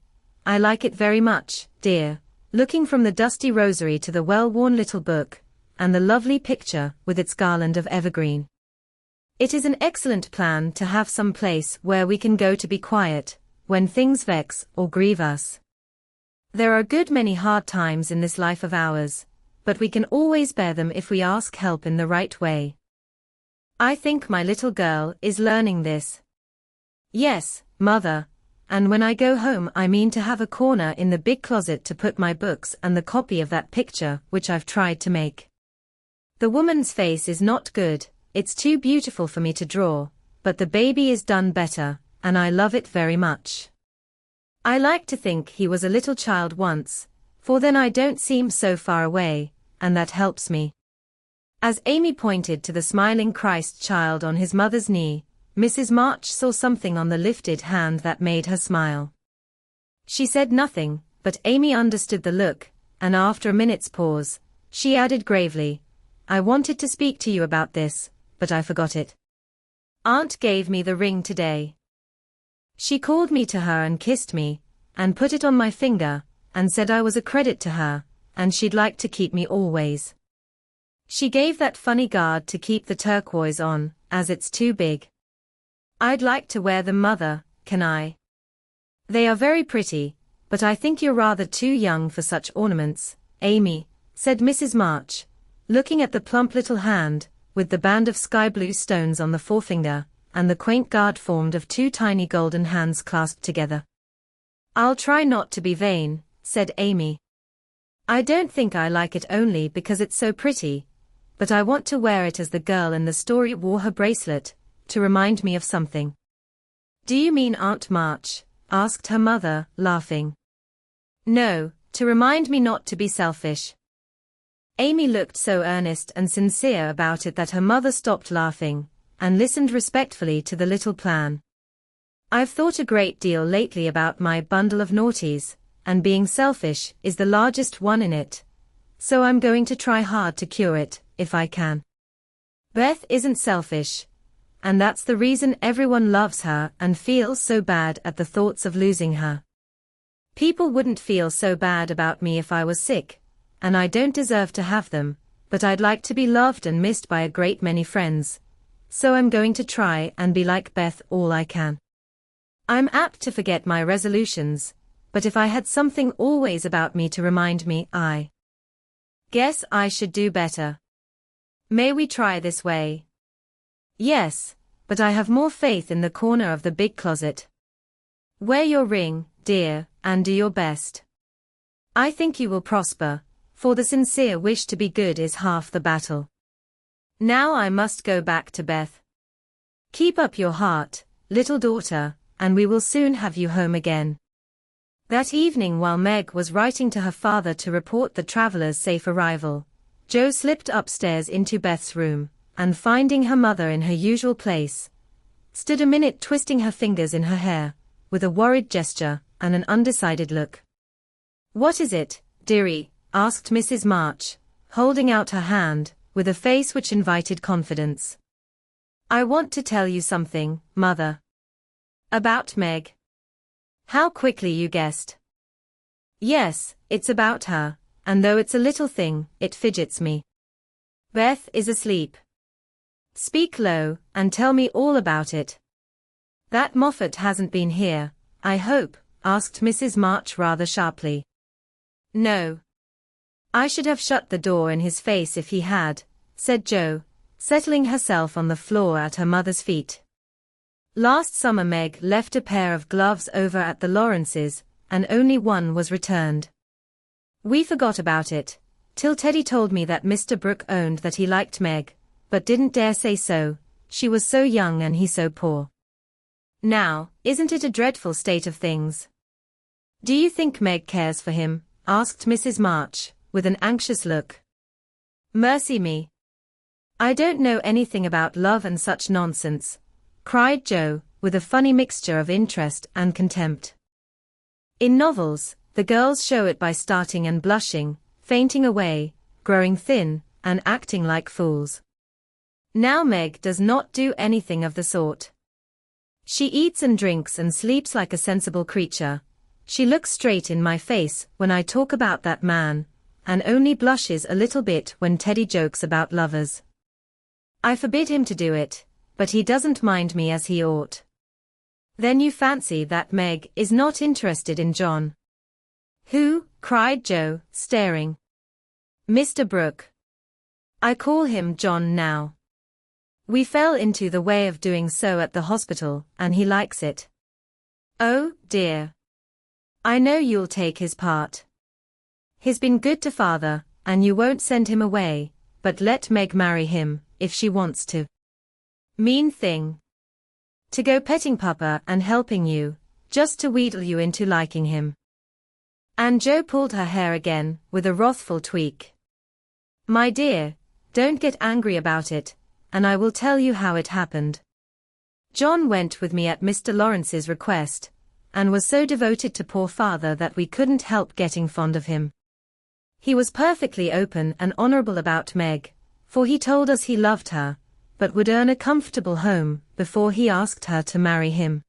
I like it very much, dear, looking from the dusty rosary to the well-worn little book, and the lovely picture with its garland of evergreen. It is an excellent plan to have some place where we can go to be quiet, when things vex or grieve us. There are a good many hard times in this life of ours, but we can always bear them if we ask help in the right way. I think my little girl is learning this. Yes, Mother, and when I go home I mean to have a corner in the big closet to put my books and the copy of that picture which I've tried to make. The woman's face is not good, it's too beautiful for me to draw, but the baby is done better, and I love it very much. I like to think he was a little child once, for then I don't seem so far away, and that helps me. As Amy pointed to the smiling Christ child on his mother's knee, Mrs. March saw something on the lifted hand that made her smile. She said nothing, but Amy understood the look, and after a minute's pause, she added gravely, I wanted to speak to you about this, but I forgot it. Aunt gave me the ring today. She called me to her and kissed me, and put it on my finger, and said I was a credit to her, and she'd like to keep me always. She gave that funny guard to keep the turquoise on, as it's too big. I'd like to wear them, Mother, can I? They are very pretty, but I think you're rather too young for such ornaments, Amy, said Mrs. March, looking at the plump little hand, with the band of sky-blue stones on the forefinger, and the quaint guard formed of two tiny golden hands clasped together. I'll try not to be vain, said Amy. I don't think I like it only because it's so pretty, but I want to wear it as the girl in the story wore her bracelet, to remind me of something. Do you mean Aunt March? Asked her mother, laughing. No, to remind me not to be selfish. Amy looked so earnest and sincere about it that her mother stopped laughing, and listened respectfully to the little plan. I've thought a great deal lately about my bundle of naughties, and being selfish is the largest one in it, so I'm going to try hard to cure it, if I can. Beth isn't selfish, and that's the reason everyone loves her and feels so bad at the thoughts of losing her. People wouldn't feel so bad about me if I was sick, and I don't deserve to have them, but I'd like to be loved and missed by a great many friends, so I'm going to try and be like Beth all I can. I'm apt to forget my resolutions, but if I had something always about me to remind me, I guess I should do better. May we try this way? Yes, but I have more faith in the corner of the big closet. Wear your ring, dear, and do your best. I think you will prosper, for the sincere wish to be good is half the battle. Now I must go back to Beth. Keep up your heart, little daughter, and we will soon have you home again. That evening, while Meg was writing to her father to report the travelers' safe arrival, Jo slipped upstairs into Beth's room, and finding her mother in her usual place, stood a minute twisting her fingers in her hair, with a worried gesture and an undecided look. What is it, dearie? Asked Mrs. March, holding out her hand, with a face which invited confidence. I want to tell you something, Mother. About Meg. How quickly you guessed. Yes, it's about her, and though it's a little thing, it fidgets me. Beth is asleep. Speak low, and tell me all about it. That Moffat hasn't been here, I hope? Asked Mrs. March rather sharply. No. I should have shut the door in his face if he had, said Jo, settling herself on the floor at her mother's feet. Last summer Meg left a pair of gloves over at the Laurences, and only one was returned. We forgot about it, till Teddy told me that Mr. Brooke owned that he liked Meg, but didn't dare say so, she was so young and he so poor. Now, isn't it a dreadful state of things? Do you think Meg cares for him? Asked Mrs. March, with an anxious look. Mercy me. I don't know anything about love and such nonsense, cried Jo, with a funny mixture of interest and contempt. In novels, the girls show it by starting and blushing, fainting away, growing thin, and acting like fools. Now Meg does not do anything of the sort. She eats and drinks and sleeps like a sensible creature. She looks straight in my face when I talk about that man, and only blushes a little bit when Teddy jokes about lovers. I forbid him to do it, but he doesn't mind me as he ought. Then you fancy that Meg is not interested in John? Who? Cried Joe, staring. Mr. Brooke. I call him John now. We fell into the way of doing so at the hospital, and he likes it. Oh, dear. I know you'll take his part. He's been good to father, and you won't send him away, but let Meg marry him, if she wants to. Mean thing. To go petting Papa and helping you, just to wheedle you into liking him. And Joe pulled her hair again, with a wrathful tweak. My dear, don't get angry about it, and I will tell you how it happened. John went with me at Mr. Lawrence's request, and was so devoted to poor father that we couldn't help getting fond of him. He was perfectly open and honorable about Meg, for he told us he loved her, but would earn a comfortable home before he asked her to marry him.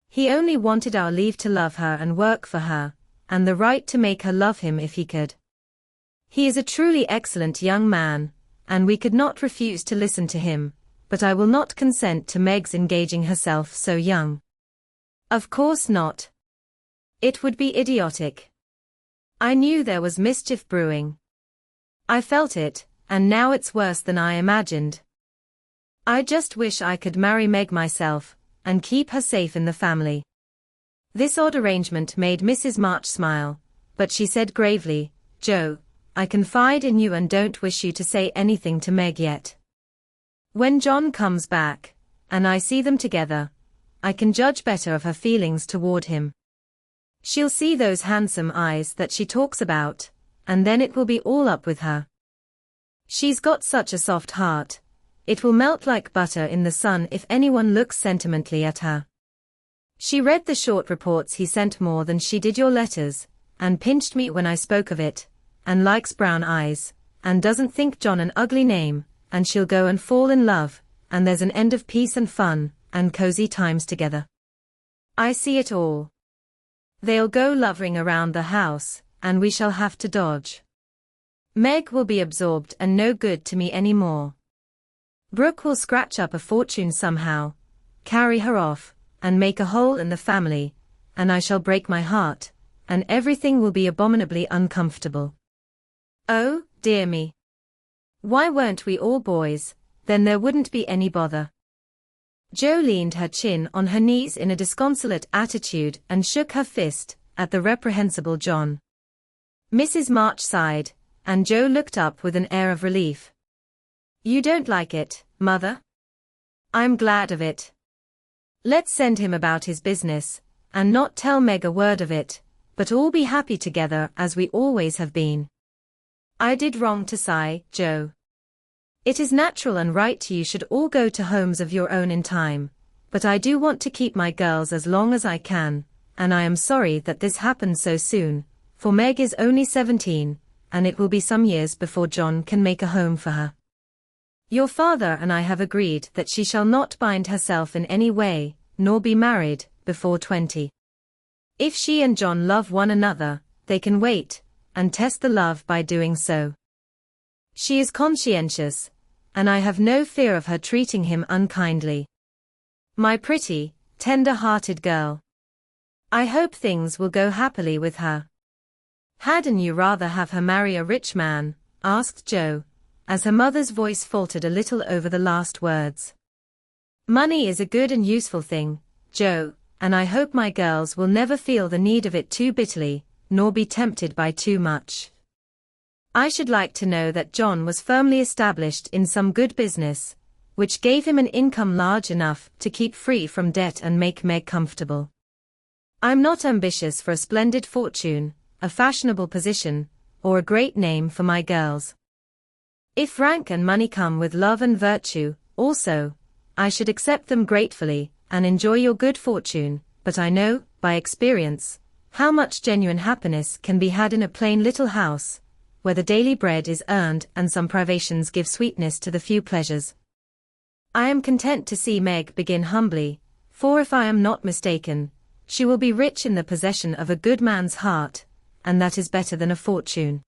He only wanted our leave to love her and work for her, and the right to make her love him if he could. He is a truly excellent young man, and we could not refuse to listen to him, but I will not consent to Meg's engaging herself so young. Of course not. It would be idiotic. I knew there was mischief brewing. I felt it, and now it's worse than I imagined. I just wish I could marry Meg myself, and keep her safe in the family. This odd arrangement made Mrs. March smile, but she said gravely, Joe, I confide in you and don't wish you to say anything to Meg yet. When John comes back, and I see them together, I can judge better of her feelings toward him. She'll see those handsome eyes that she talks about, and then it will be all up with her. She's got such a soft heart, it will melt like butter in the sun if anyone looks sentimentally at her. She read the short reports he sent more than she did your letters, and pinched me when I spoke of it, and likes brown eyes, and doesn't think John an ugly name, and she'll go and fall in love, and there's an end of peace and fun, and cozy times together. I see it all. They'll go lovering around the house, and we shall have to dodge. Meg will be absorbed and no good to me any more. Brooke will scratch up a fortune somehow, carry her off, and make a hole in the family, and I shall break my heart, and everything will be abominably uncomfortable. Oh, dear me. Why weren't we all boys, then there wouldn't be any bother. Jo leaned her chin on her knees in a disconsolate attitude and shook her fist at the reprehensible John. Mrs. March sighed, and Jo looked up with an air of relief. You don't like it, Mother? I'm glad of it. Let's send him about his business, and not tell Meg a word of it, but all be happy together as we always have been. I did wrong to sigh, Jo. It is natural and right you should all go to homes of your own in time, but I do want to keep my girls as long as I can, and I am sorry that this happened so soon, for Meg is only 17, and it will be some years before John can make a home for her. Your father and I have agreed that she shall not bind herself in any way, nor be married, before 20. If she and John love one another, they can wait, and test the love by doing so. She is conscientious, and I have no fear of her treating him unkindly. My pretty, tender-hearted girl. I hope things will go happily with her. Hadn't you rather have her marry a rich man? Asked Jo, as her mother's voice faltered a little over the last words. Money is a good and useful thing, Jo, and I hope my girls will never feel the need of it too bitterly, nor be tempted by too much. I should like to know that John was firmly established in some good business, which gave him an income large enough to keep free from debt and make Meg comfortable. I'm not ambitious for a splendid fortune, a fashionable position, or a great name for my girls. If rank and money come with love and virtue, also, I should accept them gratefully, and enjoy your good fortune, but I know, by experience, how much genuine happiness can be had in a plain little house, where the daily bread is earned and some privations give sweetness to the few pleasures. I am content to see Meg begin humbly, for if I am not mistaken, she will be rich in the possession of a good man's heart, and that is better than a fortune.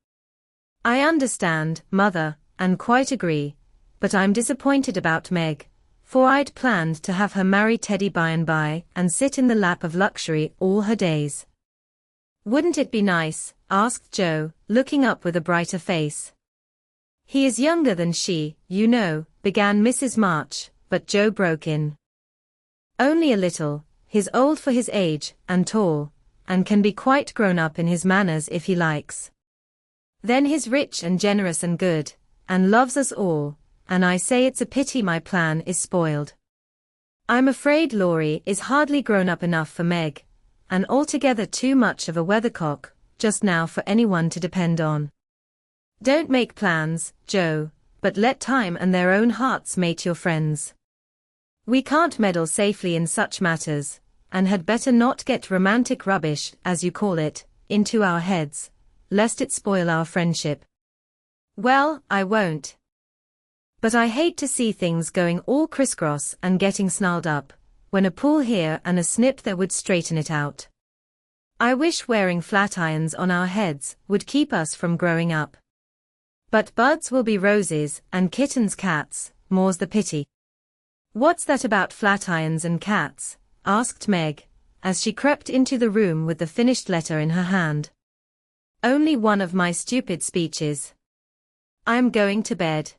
I understand, mother, and quite agree, but I'm disappointed about Meg, for I'd planned to have her marry Teddy by and by and sit in the lap of luxury all her days. Wouldn't it be nice? Asked Joe, looking up with a brighter face. He is younger than she, you know, began Mrs. March, but Joe broke in. Only a little. He's old for his age, and tall, and can be quite grown up in his manners if he likes. Then he's rich and generous and good, and loves us all, and I say it's a pity my plan is spoiled. I'm afraid Laurie is hardly grown up enough for Meg, and altogether too much of a weathercock, just now for anyone to depend on. Don't make plans, Joe, but let time and their own hearts mate your friends. We can't meddle safely in such matters, and had better not get romantic rubbish, as you call it, into our heads, lest it spoil our friendship. Well, I won't. But I hate to see things going all crisscross and getting snarled up, when a pull here and a snip there would straighten it out. I wish wearing flat irons on our heads would keep us from growing up. But buds will be roses, and kittens cats, more's the pity. What's that about flat irons and cats? Asked Meg, as she crept into the room with the finished letter in her hand. Only one of my stupid speeches. I'm going to bed.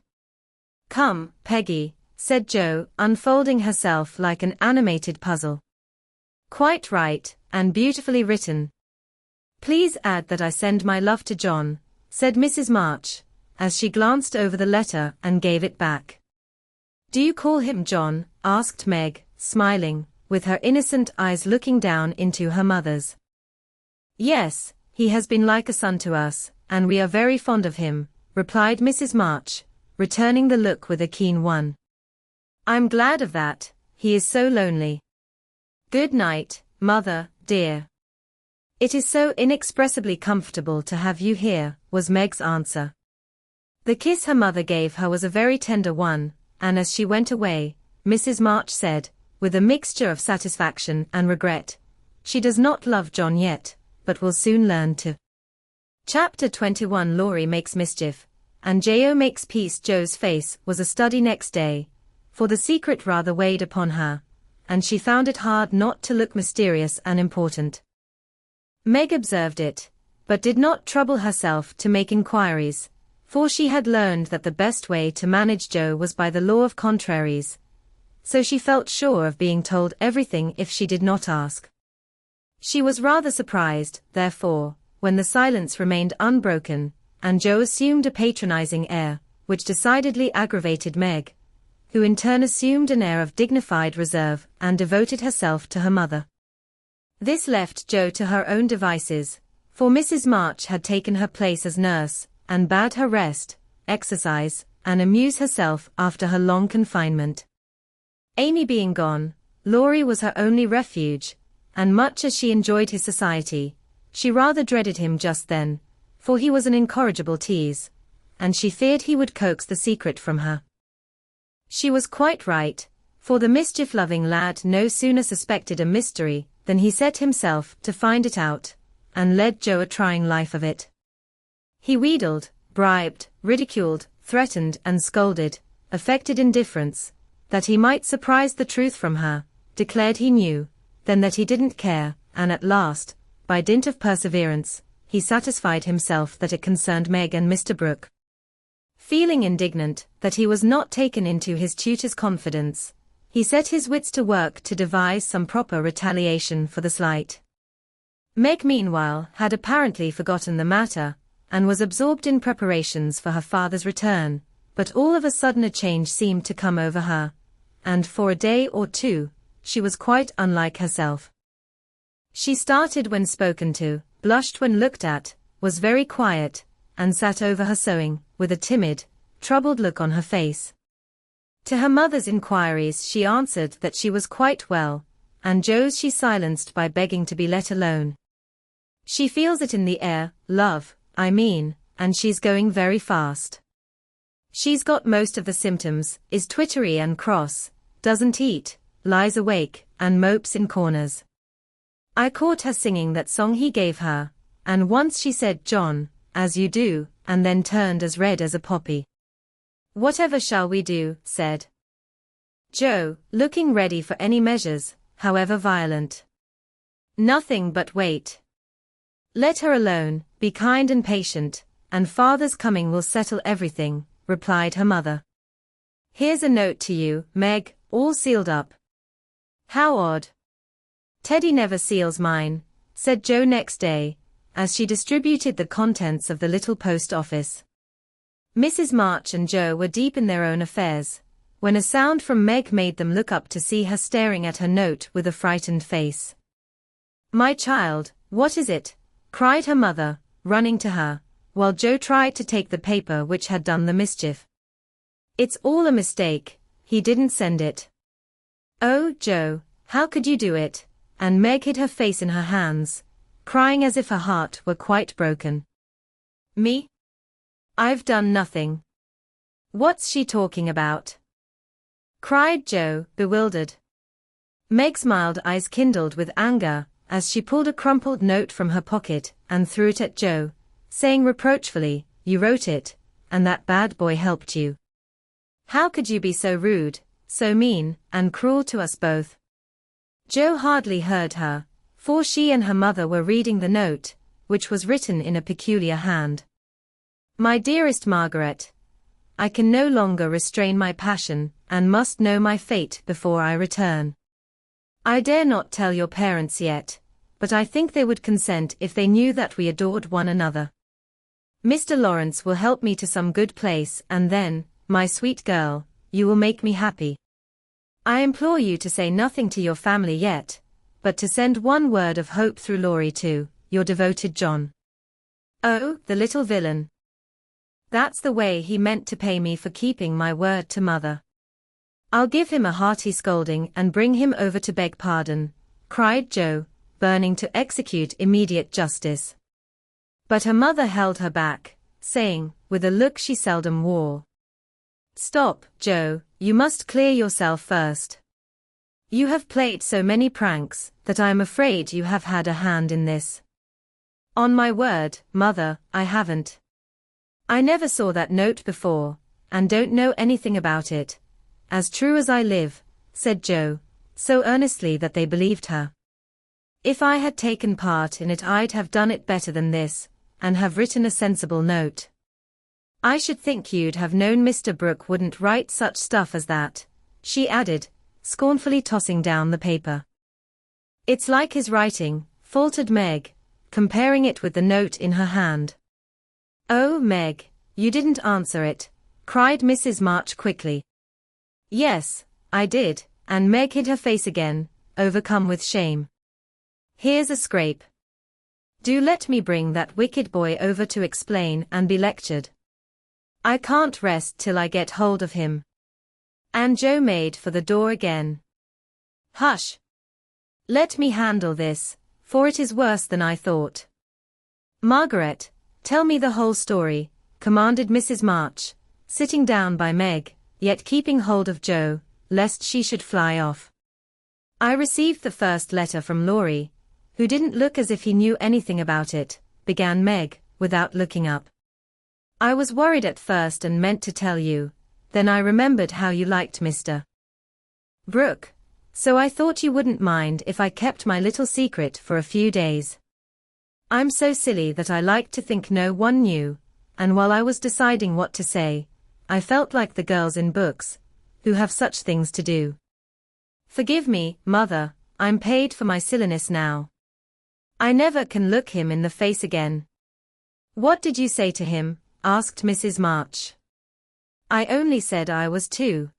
Come, Peggy, said Jo, unfolding herself like an animated puzzle. Quite right, and beautifully written. Please add that I send my love to John, said Mrs. March, as she glanced over the letter and gave it back. Do you call him John? Asked Meg, smiling, with her innocent eyes looking down into her mother's. Yes, he has been like a son to us, and we are very fond of him, replied Mrs. March, returning the look with a keen one. I'm glad of that, he is so lonely. Good night, mother, dear. It is so inexpressibly comfortable to have you here, was Meg's answer. The kiss her mother gave her was a very tender one, and as she went away, Mrs. March said, with a mixture of satisfaction and regret, she does not love John yet, but will soon learn to. Chapter 21 Laurie makes mischief, and Jo makes peace. Jo's face was a study next day, for the secret rather weighed upon her, and she found it hard not to look mysterious and important. Meg observed it, but did not trouble herself to make inquiries, for she had learned that the best way to manage Jo was by the law of contraries, so she felt sure of being told everything if she did not ask. She was rather surprised, therefore, when the silence remained unbroken, and Jo assumed a patronizing air, which decidedly aggravated Meg, who in turn assumed an air of dignified reserve and devoted herself to her mother. This left Jo to her own devices, for Mrs. March had taken her place as nurse, and bade her rest, exercise, and amuse herself after her long confinement. Amy being gone, Laurie was her only refuge, and much as she enjoyed his society, she rather dreaded him just then, for he was an incorrigible tease, and she feared he would coax the secret from her. She was quite right, for the mischief-loving lad no sooner suspected a mystery than he set himself to find it out, and led Jo a trying life of it. He wheedled, bribed, ridiculed, threatened and scolded, affected indifference, that he might surprise the truth from her, declared he knew, then that he didn't care, and at last, by dint of perseverance, he satisfied himself that it concerned Meg and Mr. Brooke. Feeling indignant that he was not taken into his tutor's confidence, he set his wits to work to devise some proper retaliation for the slight. Meg meanwhile had apparently forgotten the matter, and was absorbed in preparations for her father's return, but all of a sudden a change seemed to come over her, and for a day or two, she was quite unlike herself. She started when spoken to, blushed when looked at, was very quiet, and sat over her sewing, with a timid, troubled look on her face. To her mother's inquiries she answered that she was quite well, and Jo's she silenced by begging to be let alone. She feels it in the air, love, I mean, and she's going very fast. She's got most of the symptoms, is twittery and cross, doesn't eat, lies awake, and mopes in corners. I caught her singing that song he gave her, and once she said John, as you do, and then turned as red as a poppy. Whatever shall we do, said Joe, looking ready for any measures, however violent. Nothing but wait. Let her alone, be kind and patient, and father's coming will settle everything, replied her mother. Here's a note to you, Meg, all sealed up. How odd. Teddy never seals mine, said Joe next day, as she distributed the contents of the little post office. Mrs. March and Joe were deep in their own affairs, when a sound from Meg made them look up to see her staring at her note with a frightened face. My child, what is it? Cried her mother, running to her, while Joe tried to take the paper which had done the mischief. It's all a mistake, he didn't send it. Oh, Joe, how could you do it? And Meg hid her face in her hands, crying as if her heart were quite broken. Me? I've done nothing. What's she talking about? Cried Joe, bewildered. Meg's mild eyes kindled with anger, as she pulled a crumpled note from her pocket and threw it at Joe, saying reproachfully, you wrote it, and that bad boy helped you. How could you be so rude, so mean, and cruel to us both? Joe hardly heard her, for she and her mother were reading the note, which was written in a peculiar hand. My dearest Margaret, I can no longer restrain my passion, and must know my fate before I return. I dare not tell your parents yet, but I think they would consent if they knew that we adored one another. Mr. Laurence will help me to some good place, and then, my sweet girl, you will make me happy. I implore you to say nothing to your family yet, but to send one word of hope through Laurie to your devoted John. Oh, the little villain. That's the way he meant to pay me for keeping my word to mother. I'll give him a hearty scolding and bring him over to beg pardon, cried Joe, burning to execute immediate justice. But her mother held her back, saying, with a look she seldom wore, Stop, Joe, you must clear yourself first. You have played so many pranks, that I am afraid you have had a hand in this. On my word, mother, I haven't. I never saw that note before, and don't know anything about it. As true as I live, said Joe, so earnestly that they believed her. If I had taken part in it I'd have done it better than this, and have written a sensible note. I should think you'd have known Mr. Brooke wouldn't write such stuff as that, she added, scornfully tossing down the paper. It's like his writing, faltered Meg, comparing it with the note in her hand. Oh, Meg, you didn't answer it, cried Mrs. March quickly. Yes, I did, and Meg hid her face again, overcome with shame. Here's a scrape. Do let me bring that wicked boy over to explain and be lectured. I can't rest till I get hold of him. And Joe made for the door again. Hush. Let me handle this, for it is worse than I thought. Margaret, tell me the whole story, commanded Mrs. March, sitting down by Meg, yet keeping hold of Joe, lest she should fly off. I received the first letter from Laurie, who didn't look as if he knew anything about it, began Meg, without looking up. I was worried at first and meant to tell you, then I remembered how you liked Mr. Brooke, so I thought you wouldn't mind if I kept my little secret for a few days. I'm so silly that I like to think no one knew, and while I was deciding what to say, I felt like the girls in books, who have such things to do. Forgive me, mother, I'm paid for my silliness now. I never can look him in the face again. What did you say to him? Asked Mrs. March. I only said I was too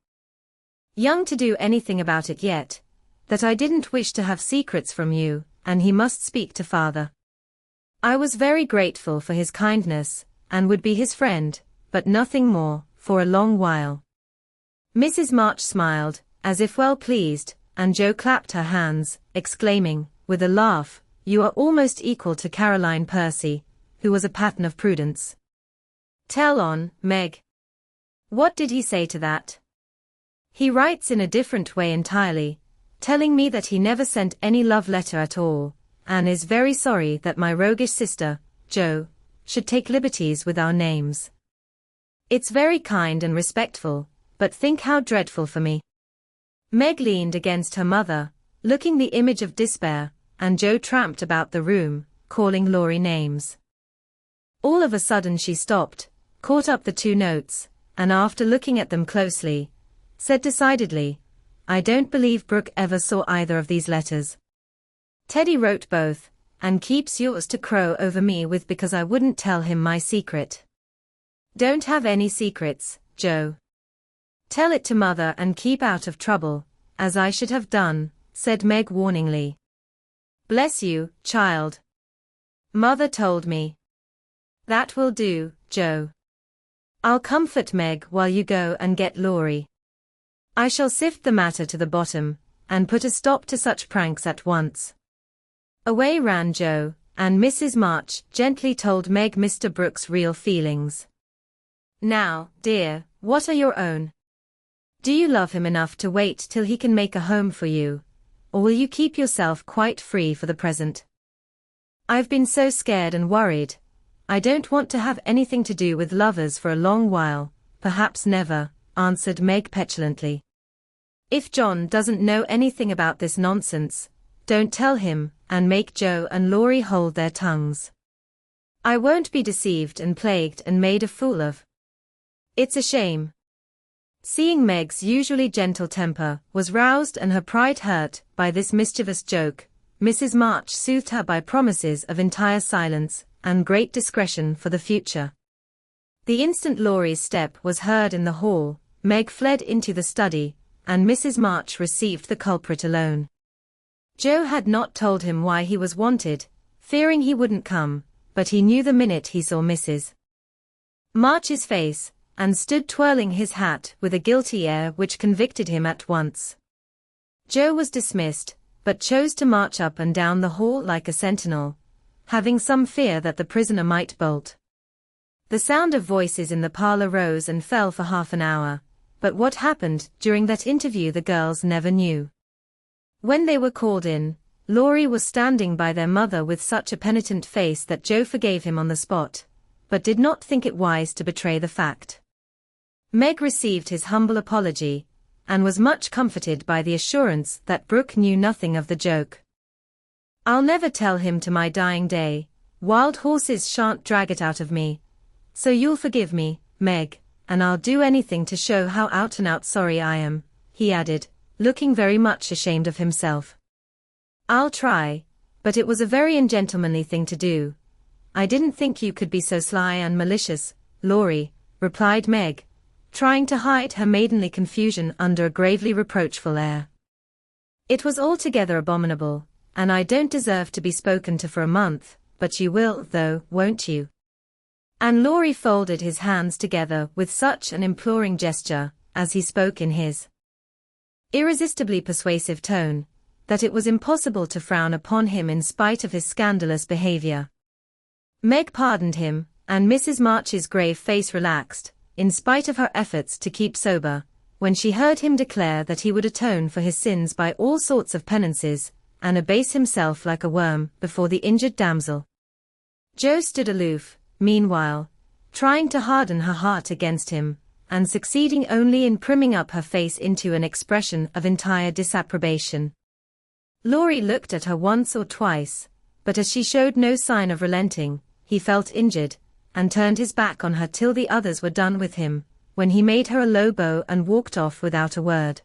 young to do anything about it yet, that I didn't wish to have secrets from you, and he must speak to father. I was very grateful for his kindness, and would be his friend, but nothing more, for a long while. Mrs. March smiled, as if well pleased, and Joe clapped her hands, exclaiming, with a laugh, you are almost equal to Caroline Percy, who was a pattern of prudence. Tell on, Meg. What did he say to that? He writes in a different way entirely, telling me that he never sent any love letter at all, and is very sorry that my roguish sister, Jo, should take liberties with our names. It's very kind and respectful, but think how dreadful for me. Meg leaned against her mother, looking the image of despair, and Jo tramped about the room, calling Laurie names. All of a sudden she stopped, caught up the two notes, and after looking at them closely, said decidedly, "I don't believe Brooke ever saw either of these letters. Teddy wrote both, and keeps yours to crow over me with because I wouldn't tell him my secret." "Don't have any secrets, Jo. Tell it to Mother and keep out of trouble, as I should have done," said Meg warningly. "Bless you, child. Mother told me." "That will do, Jo. I'll comfort Meg while you go and get Laurie. I shall sift the matter to the bottom, and put a stop to such pranks at once." Away ran Jo, and Mrs. March gently told Meg Mr. Brooke's real feelings. "Now, dear, what are your own? Do you love him enough to wait till he can make a home for you, or will you keep yourself quite free for the present?" "I've been so scared and worried. I don't want to have anything to do with lovers for a long while, perhaps never," answered Meg petulantly. "If John doesn't know anything about this nonsense, don't tell him, and make Jo and Laurie hold their tongues. I won't be deceived and plagued and made a fool of. It's a shame." Seeing Meg's usually gentle temper was roused and her pride hurt by this mischievous joke, Mrs. March soothed her by promises of entire silence and great discretion for the future. The instant Laurie's step was heard in the hall, Meg fled into the study, and Mrs. March received the culprit alone. Jo had not told him why he was wanted, fearing he wouldn't come, but he knew the minute he saw Mrs. March's face, and stood twirling his hat with a guilty air which convicted him at once. Jo was dismissed, but chose to march up and down the hall like a sentinel, having some fear that the prisoner might bolt. The sound of voices in the parlor rose and fell for half an hour, but what happened during that interview the girls never knew. When they were called in, Laurie was standing by their mother with such a penitent face that Jo forgave him on the spot, but did not think it wise to betray the fact. Meg received his humble apology, and was much comforted by the assurance that Brooke knew nothing of the joke. "I'll never tell him to my dying day, wild horses shan't drag it out of me, so you'll forgive me, Meg, and I'll do anything to show how out-and-out sorry I am," he added, looking very much ashamed of himself. "I'll try, but it was a very ungentlemanly thing to do. I didn't think you could be so sly and malicious, Laurie," replied Meg, trying to hide her maidenly confusion under a gravely reproachful air. "It was altogether abominable, and I don't deserve to be spoken to for a month, but you will, though, won't you?" And Laurie folded his hands together with such an imploring gesture, as he spoke in his irresistibly persuasive tone, that it was impossible to frown upon him in spite of his scandalous behavior. Meg pardoned him, and Mrs. March's grave face relaxed, in spite of her efforts to keep sober, when she heard him declare that he would atone for his sins by all sorts of penances, and abase himself like a worm before the injured damsel. Jo stood aloof, meanwhile, trying to harden her heart against him, and succeeding only in primming up her face into an expression of entire disapprobation. Laurie looked at her once or twice, but as she showed no sign of relenting, he felt injured, and turned his back on her till the others were done with him, when he made her a low bow and walked off without a word.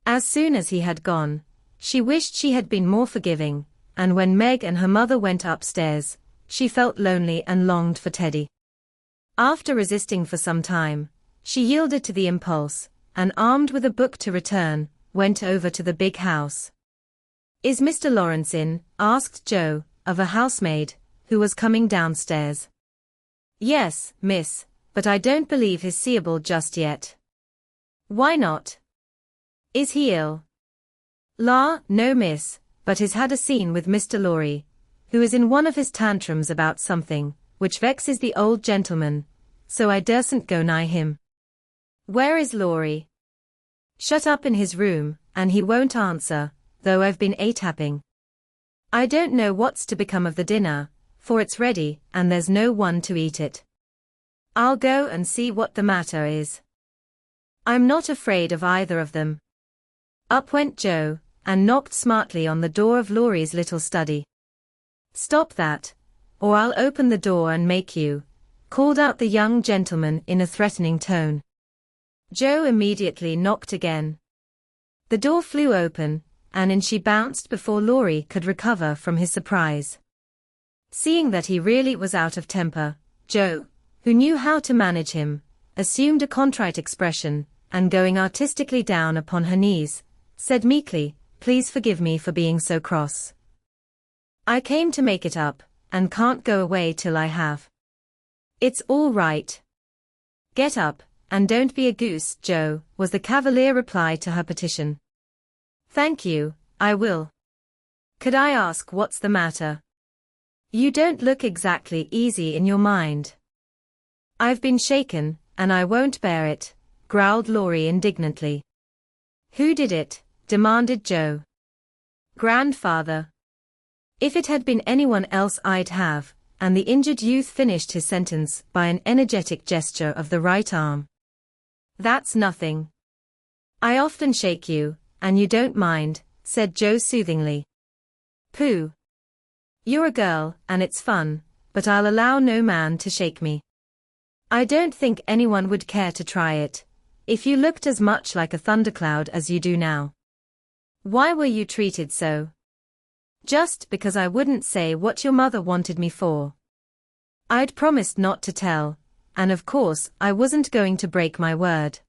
As soon as he had gone, she wished she had been more forgiving, and when Meg and her mother went upstairs, she felt lonely and longed for Teddy. After resisting for some time, she yielded to the impulse, and armed with a book to return, went over to the big house. "Is Mr. Laurence in?" asked Jo, of a housemaid, who was coming downstairs. "Yes, miss, but I don't believe he's seeable just yet." "Why not? Is he ill?" No miss, but he's had a scene with Mr. Laurie, who is in one of his tantrums about something, which vexes the old gentleman, so I dursn't go nigh him." Where is Laurie? Shut up in his room, and he won't answer, though I've been a-tapping. I don't know what's to become of the dinner, for it's ready, and there's no one to eat it. I'll go and see what the matter is. I'm not afraid of either of them. Up went Joe, and knocked smartly on the door of Laurie's little study. Stop that, or I'll open the door and make you, called out the young gentleman in a threatening tone. Joe immediately knocked again. The door flew open, and in she bounced before Laurie could recover from his surprise. Seeing that he really was out of temper, Joe, who knew how to manage him, assumed a contrite expression, and going artistically down upon her knees, said meekly, "Please forgive me for being so cross. I came to make it up, and can't go away till I have." "It's all right. Get up, and don't be a goose, Joe," was the cavalier reply to her petition. "Thank you, I will. Could I ask what's the matter? You don't look exactly easy in your mind." "I've been shaken, and I won't bear it," growled Laurie indignantly. "Who did it?" demanded Joe. "Grandfather. If it had been anyone else I'd have," and the injured youth finished his sentence by an energetic gesture of the right arm. "That's nothing. I often shake you, and you don't mind," said Joe soothingly. "Pooh. You're a girl, and it's fun, but I'll allow no man to shake me. I don't think anyone would care to try it, if you looked as much like a thundercloud as you do now." "Why were you treated so?" "Just because I wouldn't say what your mother wanted me for. I'd promised not to tell, and of course I wasn't going to break my word."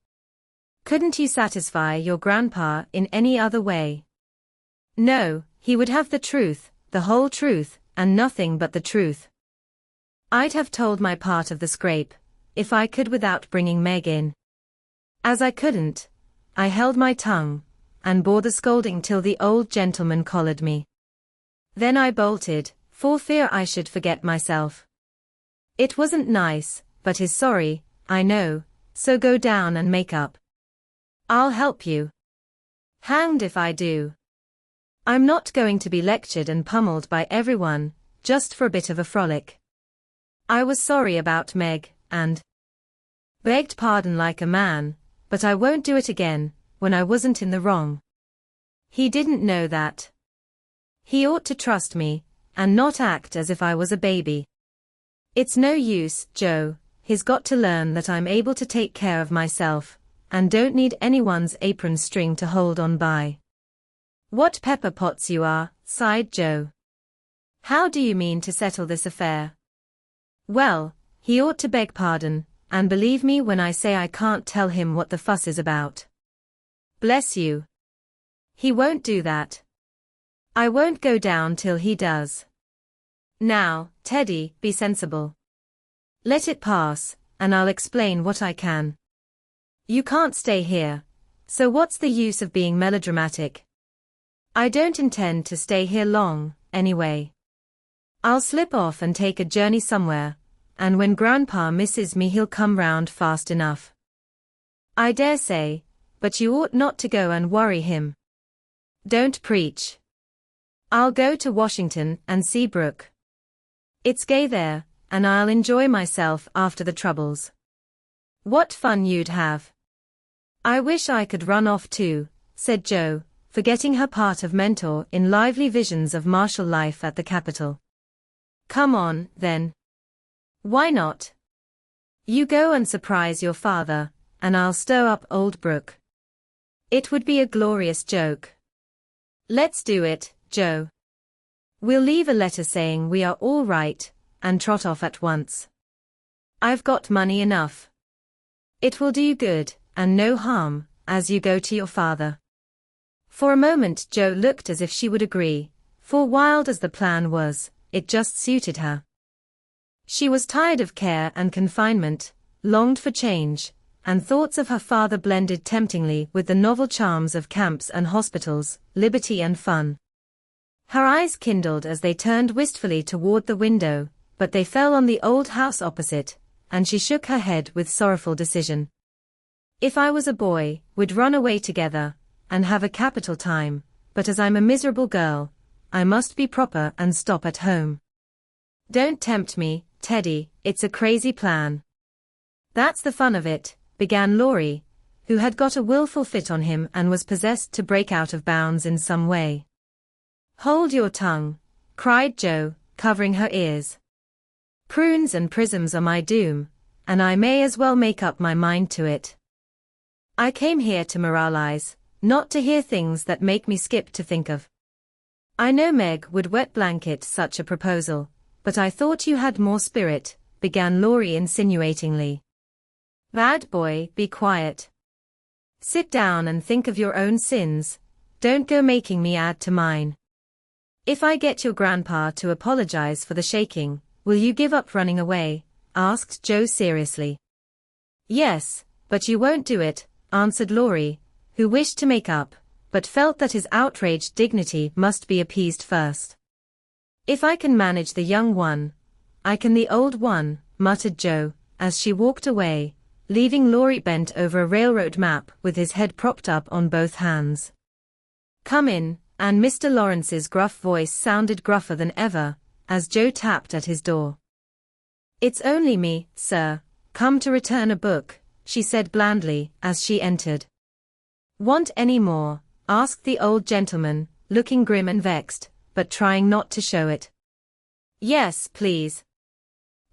"Couldn't you satisfy your grandpa in any other way?" "No, he would have the truth, the whole truth, and nothing but the truth. I'd have told my part of the scrape, if I could without bringing Meg in. As I couldn't, I held my tongue, and bore the scolding till the old gentleman collared me. Then I bolted, for fear I should forget myself. It wasn't nice, but he's sorry, I know, so go down and make up. I'll help you." "Hanged if I do. I'm not going to be lectured and pummeled by everyone, just for a bit of a frolic. I was sorry about Meg, and begged pardon like a man, but I won't do it again, when I wasn't in the wrong. He didn't know that. He ought to trust me, and not act as if I was a baby. It's no use, Joe, he's got to learn that I'm able to take care of myself, and don't need anyone's apron string to hold on by." "What pepper pots you are," sighed Joe. "How do you mean to settle this affair?" "Well, he ought to beg pardon, and believe me when I say I can't tell him what the fuss is about." "Bless you. He won't do that. I won't go down till he does. Now, Teddy, be sensible. Let it pass, and I'll explain what I can. You can't stay here, so what's the use of being melodramatic? I don't intend to stay here long, anyway. I'll slip off and take a journey somewhere, and when Grandpa misses me he'll come round fast enough. I dare say, but you ought not to go and worry him. Don't preach. I'll go to Washington and see Brooke. It's gay there, and I'll enjoy myself after the troubles. What fun you'd have. I wish I could run off too," said Joe, forgetting her part of mentor in lively visions of martial life at the Capitol. "Come on, then. Why not? You go and surprise your father, and I'll stir up old Brooke. It would be a glorious joke. Let's do it, Joe. We'll leave a letter saying we are all right, and trot off at once. I've got money enough. It will do you good, and no harm, as you go to your father." For a moment Joe looked as if she would agree, for wild as the plan was, it just suited her. She was tired of care and confinement, longed for change, and thoughts of her father blended temptingly with the novel charms of camps and hospitals, liberty and fun. Her eyes kindled as they turned wistfully toward the window, but they fell on the old house opposite, and she shook her head with sorrowful decision. If I was a boy, we'd run away together, and have a capital time, but as I'm a miserable girl, I must be proper and stop at home. Don't tempt me, Teddy, it's a crazy plan. That's the fun of it, began Laurie, who had got a willful fit on him and was possessed to break out of bounds in some way. Hold your tongue, cried Jo, covering her ears. Prunes and prisms are my doom, and I may as well make up my mind to it. I came here to moralize, not to hear things that make me skip to think of. I know Meg would wet blanket such a proposal, but I thought you had more spirit, began Laurie insinuatingly. Bad boy, be quiet. Sit down and think of your own sins, don't go making me add to mine. If I get your grandpa to apologize for the shaking, will you give up running away? Asked Jo seriously. Yes, but you won't do it, answered Laurie, who wished to make up, but felt that his outraged dignity must be appeased first. If I can manage the young one, I can the old one, muttered Jo, as she walked away, leaving Laurie bent over a railroad map with his head propped up on both hands. Come in, and Mr. Lawrence's gruff voice sounded gruffer than ever, as Jo tapped at his door. It's only me, sir, come to return a book, she said blandly, as she entered. Want any more? Asked the old gentleman, looking grim and vexed, but trying not to show it. Yes, please.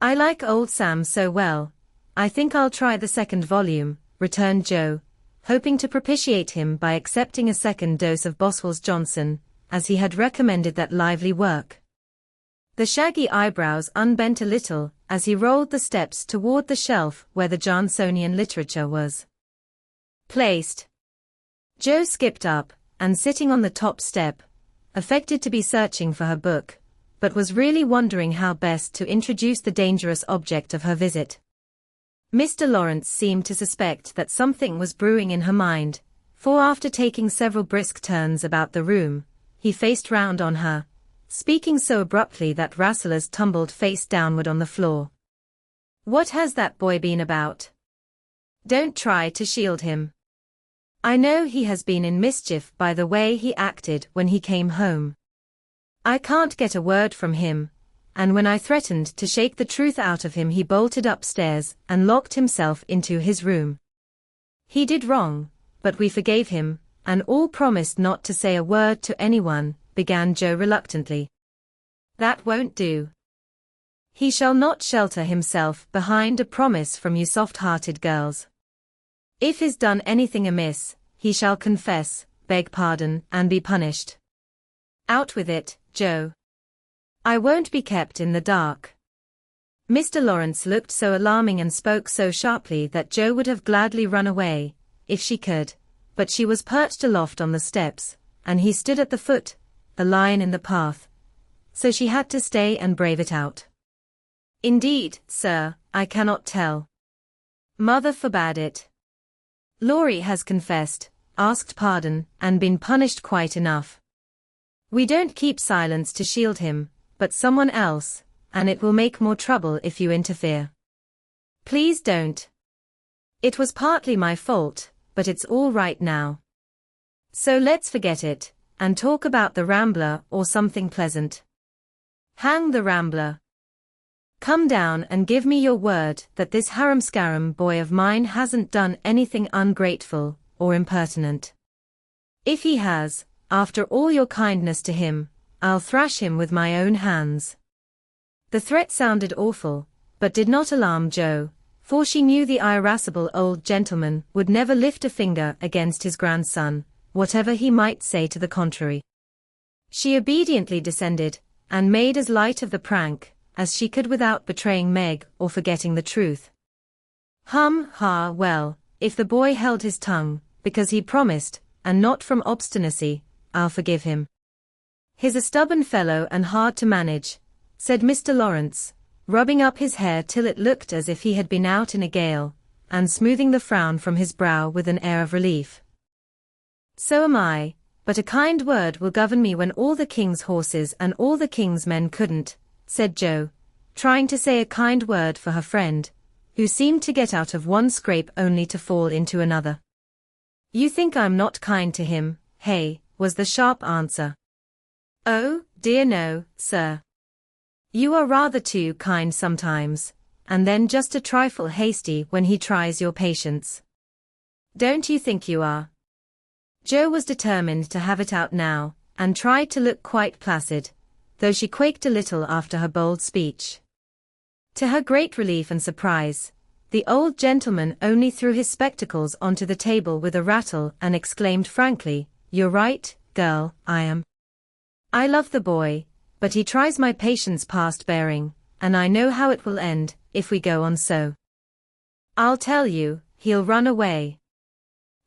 I like old Sam so well, I think I'll try the second volume, returned Jo, hoping to propitiate him by accepting a second dose of Boswell's Johnson, as he had recommended that lively work. The shaggy eyebrows unbent a little, as he rolled the steps toward the shelf where the Johnsonian literature was placed. Jo skipped up, and sitting on the top step, affected to be searching for her book, but was really wondering how best to introduce the dangerous object of her visit. Mr. Laurence seemed to suspect that something was brewing in her mind, for after taking several brisk turns about the room, he faced round on her, speaking so abruptly that Rasselas tumbled face downward on the floor. What has that boy been about? Don't try to shield him. I know he has been in mischief by the way he acted when he came home. I can't get a word from him, and when I threatened to shake the truth out of him he bolted upstairs and locked himself into his room. He did wrong, but we forgave him, and all promised not to say a word to anyone, began Jo reluctantly. That won't do. He shall not shelter himself behind a promise from you soft-hearted girls. If he's done anything amiss, he shall confess, beg pardon, and be punished. Out with it, Jo. I won't be kept in the dark. Mr. Laurence looked so alarming and spoke so sharply that Jo would have gladly run away, if she could, but she was perched aloft on the steps, and he stood at the foot, a lion in the path, so she had to stay and brave it out. Indeed, sir, I cannot tell. Mother forbade it. Laurie has confessed, asked pardon, and been punished quite enough. We don't keep silence to shield him, but someone else, and it will make more trouble if you interfere. Please don't. It was partly my fault, but it's all right now. So let's forget it, and talk about the Rambler or something pleasant. Hang the Rambler. Come down and give me your word that this harum-scarum boy of mine hasn't done anything ungrateful or impertinent. If he has, after all your kindness to him, I'll thrash him with my own hands. The threat sounded awful, but did not alarm Jo, for she knew the irascible old gentleman would never lift a finger against his grandson, whatever he might say to the contrary. She obediently descended, and made as light of the prank as she could without betraying Meg or forgetting the truth. Well, if the boy held his tongue, because he promised, and not from obstinacy, I'll forgive him. He's a stubborn fellow and hard to manage, said Mr. Laurence, rubbing up his hair till it looked as if he had been out in a gale, and smoothing the frown from his brow with an air of relief. So am I, but a kind word will govern me when all the king's horses and all the king's men couldn't, said Jo, trying to say a kind word for her friend, who seemed to get out of one scrape only to fall into another. "You think I'm not kind to him, hey?" was the sharp answer. "Oh, dear no, sir. You are rather too kind sometimes, and then just a trifle hasty when he tries your patience. Don't you think you are?" Jo was determined to have it out now, and tried to look quite placid, though she quaked a little after her bold speech. To her great relief and surprise, the old gentleman only threw his spectacles onto the table with a rattle and exclaimed frankly, "You're right, girl, I am. I love the boy, but he tries my patience past bearing, and I know how it will end, if we go on so. I'll tell you, he'll run away."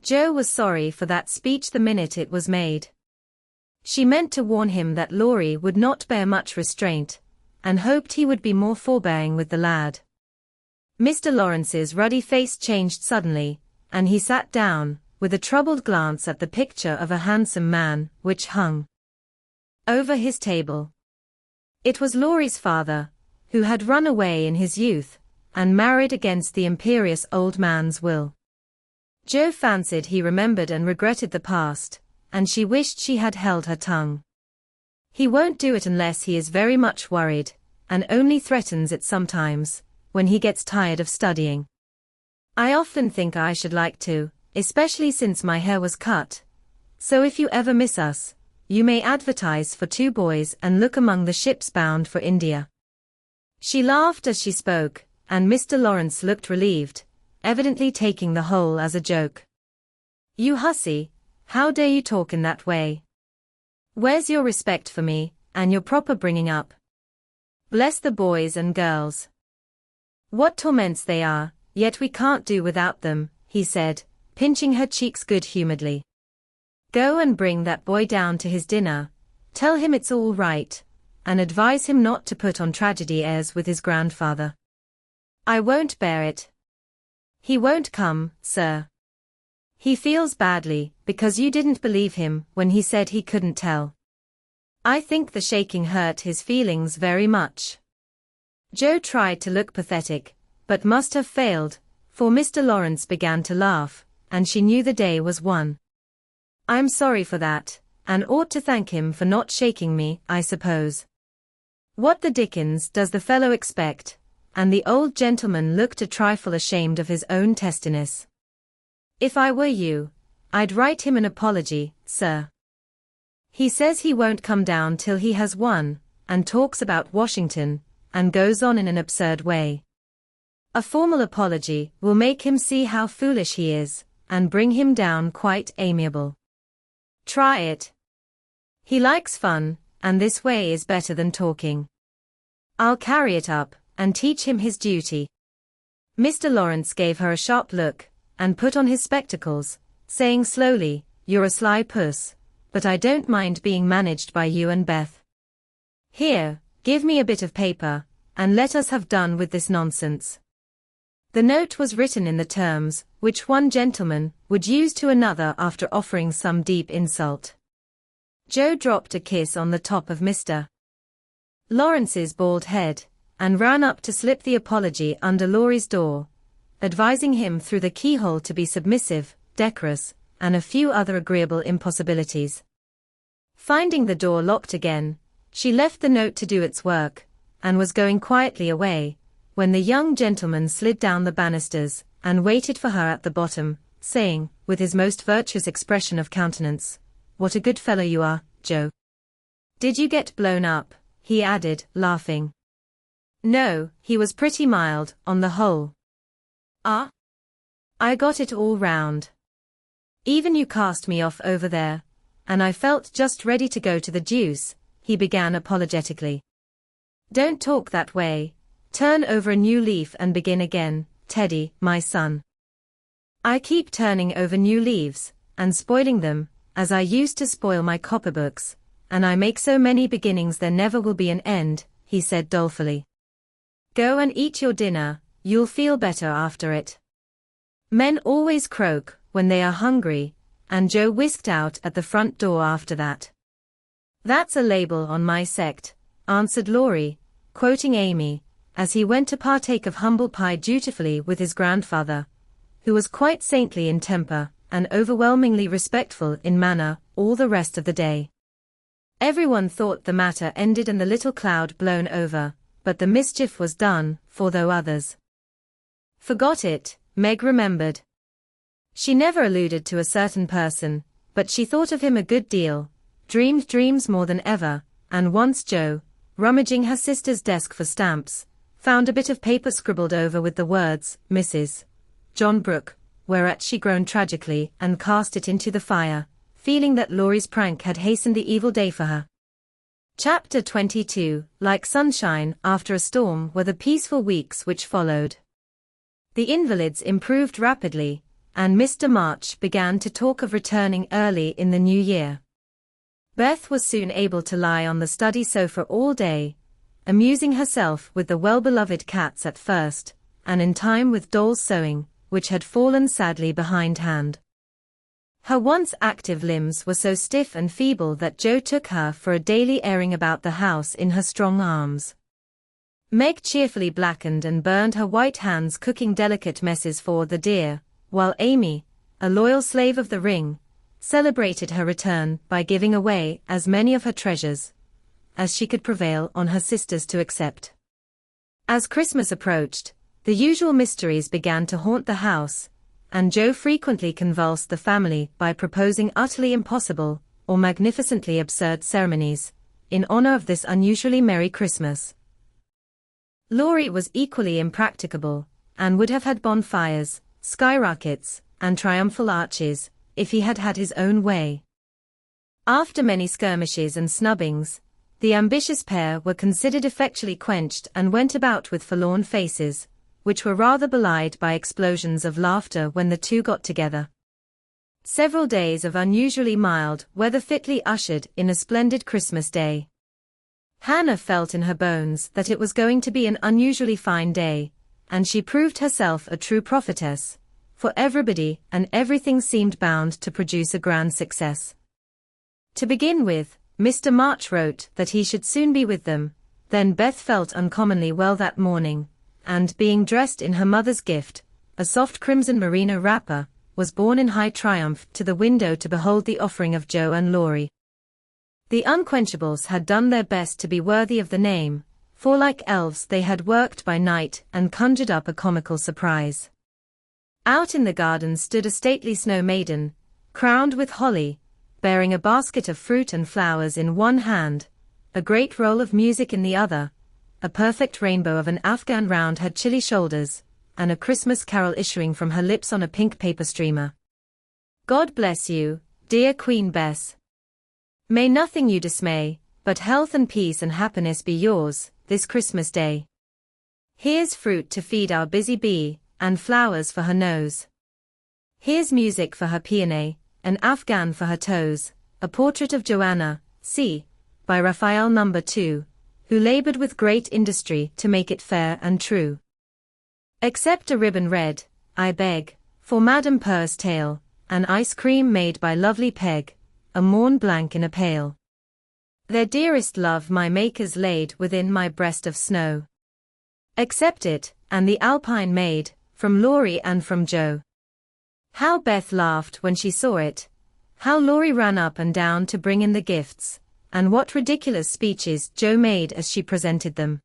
Jo was sorry for that speech the minute it was made. She meant to warn him that Laurie would not bear much restraint, and hoped he would be more forbearing with the lad. Mr. Lawrence's ruddy face changed suddenly, and he sat down, with a troubled glance at the picture of a handsome man, which hung over his table. It was Laurie's father, who had run away in his youth, and married against the imperious old man's will. Jo fancied he remembered and regretted the past, and she wished she had held her tongue. "He won't do it unless he is very much worried, and only threatens it sometimes, when he gets tired of studying. I often think I should like to, especially since my hair was cut. So if you ever miss us, you may advertise for 2 boys and look among the ships bound for India." She laughed as she spoke, and Mr. Laurence looked relieved, evidently taking the whole as a joke. "You hussy, how dare you talk in that way? Where's your respect for me, and your proper bringing up? Bless the boys and girls. What torments they are, yet we can't do without them," he said, pinching her cheeks good-humoredly. "Go and bring that boy down to his dinner, tell him it's all right, and advise him not to put on tragedy airs with his grandfather. I won't bear it. He won't come, sir. He feels badly, because you didn't believe him when he said he couldn't tell. I think the shaking hurt his feelings very much." Jo tried to look pathetic, but must have failed, for Mr. Laurence began to laugh, and she knew the day was won. "I'm sorry for that, and ought to thank him for not shaking me, I suppose. What the dickens does the fellow expect?" And the old gentleman looked a trifle ashamed of his own testiness. "If I were you, I'd write him an apology, sir. He says he won't come down till he has won, and talks about Washington, and goes on in an absurd way. A formal apology will make him see how foolish he is, and bring him down quite amiable. Try it. He likes fun, and this way is better than talking. I'll carry it up, and teach him his duty." Mr. Laurence gave her a sharp look, and put on his spectacles, saying slowly, "You're a sly puss, but I don't mind being managed by you and Beth. Here, give me a bit of paper, and let us have done with this nonsense." The note was written in the terms which one gentleman would use to another after offering some deep insult. Jo dropped a kiss on the top of Mr. Lawrence's bald head, and ran up to slip the apology under Laurie's door, advising him through the keyhole to be submissive, decorous, and a few other agreeable impossibilities. Finding the door locked again, she left the note to do its work, and was going quietly away, when the young gentleman slid down the banisters, and waited for her at the bottom, saying, with his most virtuous expression of countenance, "What a good fellow you are, Jo. Did you get blown up?" he added, laughing. "No, he was pretty mild, on the whole. Ah? I got it all round. Even you cast me off over there, and I felt just ready to go to the deuce," he began apologetically. "Don't talk that way, turn over a new leaf and begin again, Teddy, my son. I keep turning over new leaves, and spoiling them, as I used to spoil my copybooks, and I make so many beginnings there never will be an end," he said dolefully. "Go and eat your dinner, you'll feel better after it. Men always croak when they are hungry," and Jo whisked out at the front door after that. "That's a label on my sect," answered Laurie, quoting Amy, as he went to partake of humble pie dutifully with his grandfather, who was quite saintly in temper, and overwhelmingly respectful in manner, all the rest of the day. Everyone thought the matter ended and the little cloud blown over, but the mischief was done, for though others forgot it, Meg remembered. She never alluded to a certain person, but she thought of him a good deal, dreamed dreams more than ever, and once Jo, rummaging her sister's desk for stamps, found a bit of paper scribbled over with the words, Mrs. John Brooke, whereat she groaned tragically and cast it into the fire, feeling that Laurie's prank had hastened the evil day for her. Chapter 22, Like sunshine after a storm were the peaceful weeks which followed. The invalids improved rapidly, and Mr. March began to talk of returning early in the new year. Beth was soon able to lie on the study sofa all day, amusing herself with the well-beloved cats at first, and in time with Doll's sewing, which had fallen sadly behindhand. Her once active limbs were so stiff and feeble that Jo took her for a daily airing about the house in her strong arms. Meg cheerfully blackened and burned her white hands cooking delicate messes for the dear, while Amy, a loyal slave of the ring, celebrated her return by giving away as many of her treasures as she could prevail on her sisters to accept. As Christmas approached, the usual mysteries began to haunt the house, and Jo frequently convulsed the family by proposing utterly impossible or magnificently absurd ceremonies in honor of this unusually merry Christmas. Laurie was equally impracticable, and would have had bonfires, skyrockets, and triumphal arches, if he had had his own way. After many skirmishes and snubbings, the ambitious pair were considered effectually quenched and went about with forlorn faces, which were rather belied by explosions of laughter when the two got together. Several days of unusually mild weather fitly ushered in a splendid Christmas day. Hannah felt in her bones that it was going to be an unusually fine day, and she proved herself a true prophetess, for everybody and everything seemed bound to produce a grand success. To begin with, Mr. March wrote that he should soon be with them, then Beth felt uncommonly well that morning, and being dressed in her mother's gift, a soft crimson merino wrapper, was borne in high triumph to the window to behold the offering of Jo and Laurie. The unquenchables had done their best to be worthy of the name, for like elves they had worked by night and conjured up a comical surprise. Out in the garden stood a stately snow maiden, crowned with holly, bearing a basket of fruit and flowers in one hand, a great roll of music in the other, a perfect rainbow of an Afghan round her chilly shoulders, and a Christmas carol issuing from her lips on a pink paper streamer. God bless you, dear Queen Bess. May nothing you dismay, but health and peace and happiness be yours, this Christmas day. Here's fruit to feed our busy bee, and flowers for her nose. Here's music for her peony, an Afghan for her toes, a portrait of Joanna, C, by Raphael No. 2, who labored with great industry to make it fair and true. Accept a ribbon red, I beg, for Madame Purr's tail, an ice cream made by lovely Peg, a morn blank in a pail. Their dearest love my makers laid within my breast of snow. Accept it, and the Alpine maid, from Laurie and from Jo. How Beth laughed when she saw it, how Laurie ran up and down to bring in the gifts, and what ridiculous speeches Jo made as she presented them.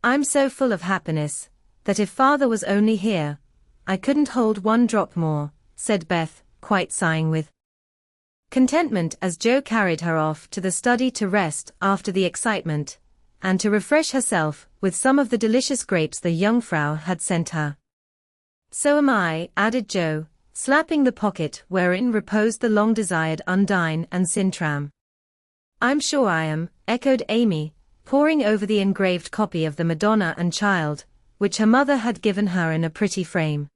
I'm so full of happiness, that if Father was only here, I couldn't hold one drop more, said Beth, quite sighing with contentment as Jo carried her off to the study to rest after the excitement, and to refresh herself with some of the delicious grapes the Jungfrau had sent her. So am I, added Jo, slapping the pocket wherein reposed the long-desired Undine and Sintram. I'm sure I am, echoed Amy, poring over the engraved copy of the Madonna and Child, which her mother had given her in a pretty frame.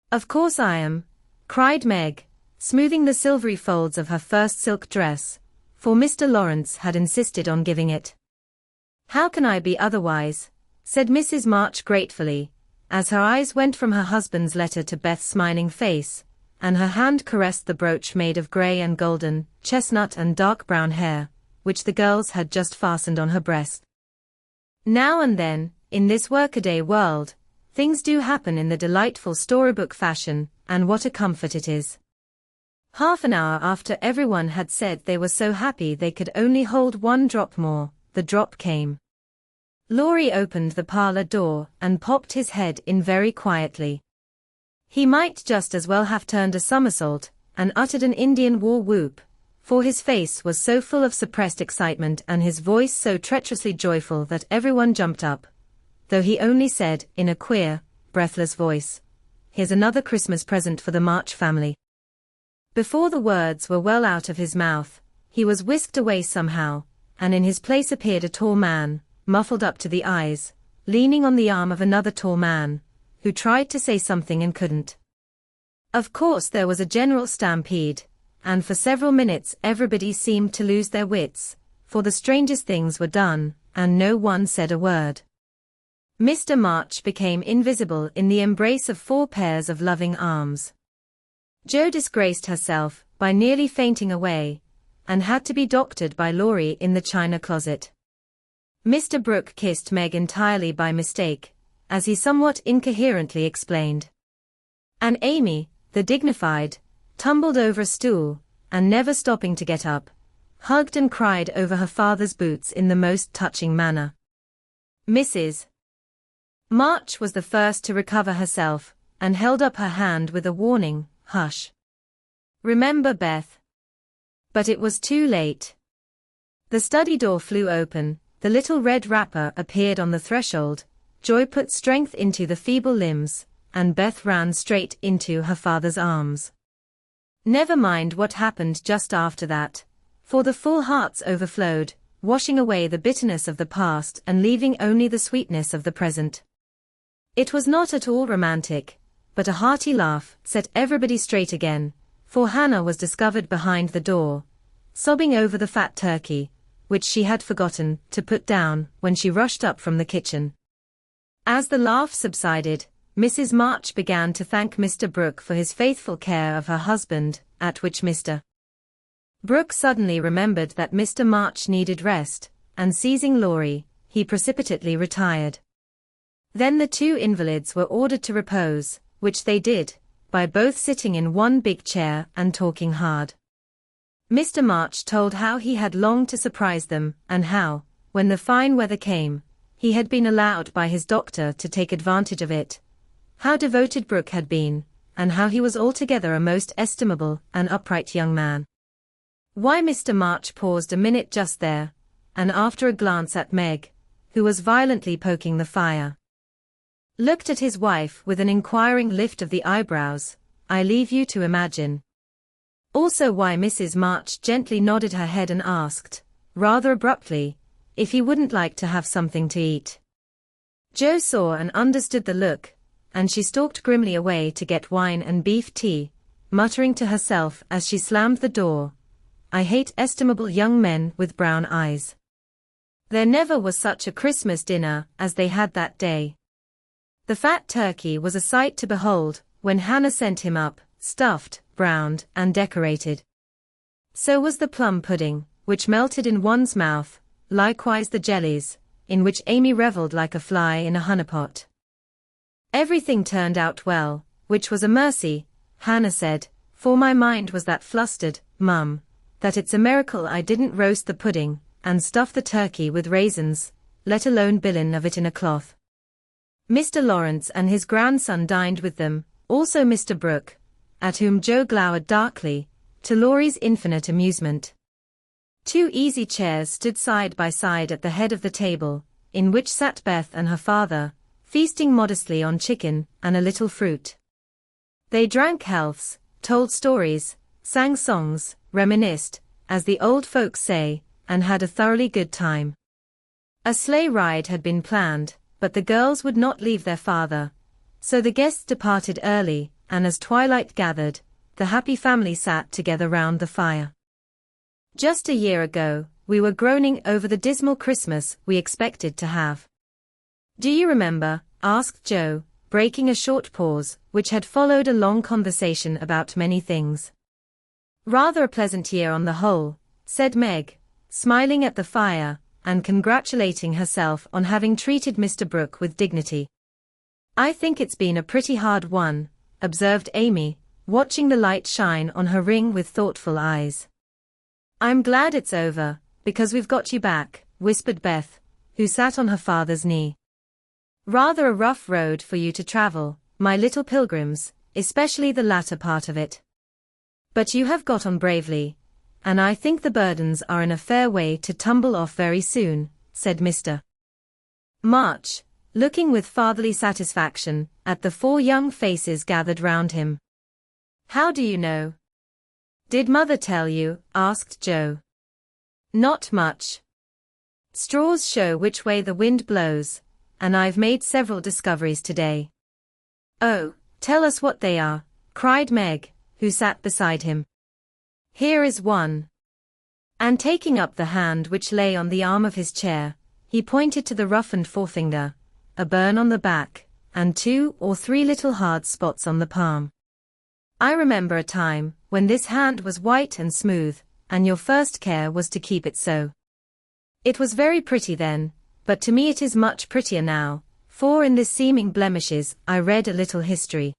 Of course I am, cried Meg, smoothing the silvery folds of her first silk dress, for Mr. Laurence had insisted on giving it. How can I be otherwise, said Mrs. March gratefully, as her eyes went from her husband's letter to Beth's smiling face, and her hand caressed the brooch made of grey and golden, chestnut and dark brown hair, which the girls had just fastened on her breast. Now and then, In this workaday world, things do happen in the delightful storybook fashion, and what a comfort it is. Half an hour after everyone had said they were so happy they could only hold one drop more, the drop came. Laurie opened the parlor door and popped his head in very quietly. He might just as well have turned a somersault and uttered an Indian war whoop, for his face was so full of suppressed excitement and his voice so treacherously joyful that everyone jumped up, though he only said, in a queer, breathless voice, "Here's another Christmas present for the March family." Before the words were well out of his mouth, he was whisked away somehow, and in his place appeared a tall man, muffled up to the eyes, leaning on the arm of another tall man, who tried to say something and couldn't. Of course there was a general stampede, and for several minutes everybody seemed to lose their wits, for the strangest things were done, and no one said a word. Mr. March became invisible in the embrace of 4 pairs of loving arms. Jo disgraced herself by nearly fainting away, and had to be doctored by Laurie in the china closet. Mr. Brooke kissed Meg entirely by mistake, as he somewhat incoherently explained. And Amy, the dignified, tumbled over a stool, and never stopping to get up, hugged and cried over her father's boots in the most touching manner. Mrs. March was the first to recover herself, and held up her hand with a warning, "Hush. Remember Beth." But it was too late. The study door flew open, the little red wrapper appeared on the threshold, joy put strength into the feeble limbs, and Beth ran straight into her father's arms. Never mind what happened just after that, for the full hearts overflowed, washing away the bitterness of the past and leaving only the sweetness of the present. It was not at all romantic, but a hearty laugh set everybody straight again, for Hannah was discovered behind the door, sobbing over the fat turkey, which she had forgotten to put down when she rushed up from the kitchen. As the laugh subsided, Mrs. March began to thank Mr. Brooke for his faithful care of her husband, at which Mr. Brooke suddenly remembered that Mr. March needed rest, and seizing Laurie, he precipitately retired. Then the 2 invalids were ordered to repose, which they did, by both sitting in one big chair and talking hard. Mr. March told how he had longed to surprise them, and how, when the fine weather came, he had been allowed by his doctor to take advantage of it, how devoted Brooke had been, and how he was altogether a most estimable and upright young man. Why Mr. March paused a minute just there, and after a glance at Meg, who was violently poking the fire, looked at his wife with an inquiring lift of the eyebrows, I leave you to imagine. Also why Mrs. March gently nodded her head and asked, rather abruptly, if he wouldn't like to have something to eat. Jo saw and understood the look, and she stalked grimly away to get wine and beef tea, muttering to herself as she slammed the door, "I hate estimable young men with brown eyes." There never was such a Christmas dinner as they had that day. The fat turkey was a sight to behold when Hannah sent him up, stuffed, browned, and decorated. So was the plum pudding, which melted in one's mouth, likewise the jellies, in which Amy revelled like a fly in a honeypot. Everything turned out well, which was a mercy, Hannah said, for my mind was that flustered, Mum, that it's a miracle I didn't roast the pudding, and stuff the turkey with raisins, let alone bilin of it in a cloth. Mr. Laurence and his grandson dined with them, also Mr. Brooke, at whom Jo glowered darkly, to Laurie's infinite amusement. 2 easy chairs stood side by side at the head of the table, in which sat Beth and her father, feasting modestly on chicken and a little fruit. They drank healths, told stories, sang songs, reminisced, as the old folks say, and had a thoroughly good time. A sleigh ride had been planned, but the girls would not leave their father, so the guests departed early, and as twilight gathered, the happy family sat together round the fire. Just a year ago, we were groaning over the dismal Christmas we expected to have. Do you remember? Asked Jo, breaking a short pause, which had followed a long conversation about many things. Rather a pleasant year on the whole, said Meg, smiling at the fire, and congratulating herself on having treated Mr. Brooke with dignity. "I think it's been a pretty hard one," observed Amy, watching the light shine on her ring with thoughtful eyes. "I'm glad it's over, because we've got you back," whispered Beth, who sat on her father's knee. "Rather a rough road for you to travel, my little pilgrims, especially the latter part of it. But you have got on bravely, and I think the burdens are in a fair way to tumble off very soon," said Mr. March, looking with fatherly satisfaction at the 4 young faces gathered round him. "How do you know?" "Did Mother tell you?" asked Joe. "Not much. Straws show which way the wind blows, and I've made several discoveries today." "Oh, tell us what they are," cried Meg, who sat beside him. "Here is one." And taking up the hand which lay on the arm of his chair, he pointed to the roughened forefinger, a burn on the back, and 2 or 3 little hard spots on the palm. "I remember a time when this hand was white and smooth, and your first care was to keep it so. It was very pretty then, but to me it is much prettier now, for in this seeming blemishes I read a little history.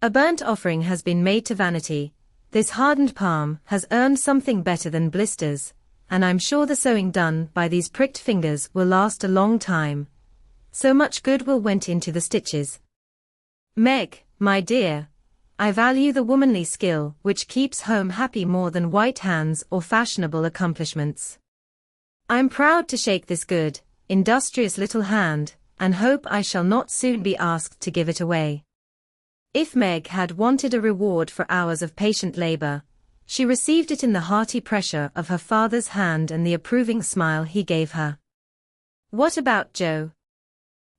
A burnt offering has been made to vanity. This hardened palm has earned something better than blisters, and I'm sure the sewing done by these pricked fingers will last a long time. So much goodwill went into the stitches. Meg, my dear, I value the womanly skill which keeps home happy more than white hands or fashionable accomplishments. I'm proud to shake this good, industrious little hand, and hope I shall not soon be asked to give it away." If Meg had wanted a reward for hours of patient labor, she received it in the hearty pressure of her father's hand and the approving smile he gave her. "What about Joe?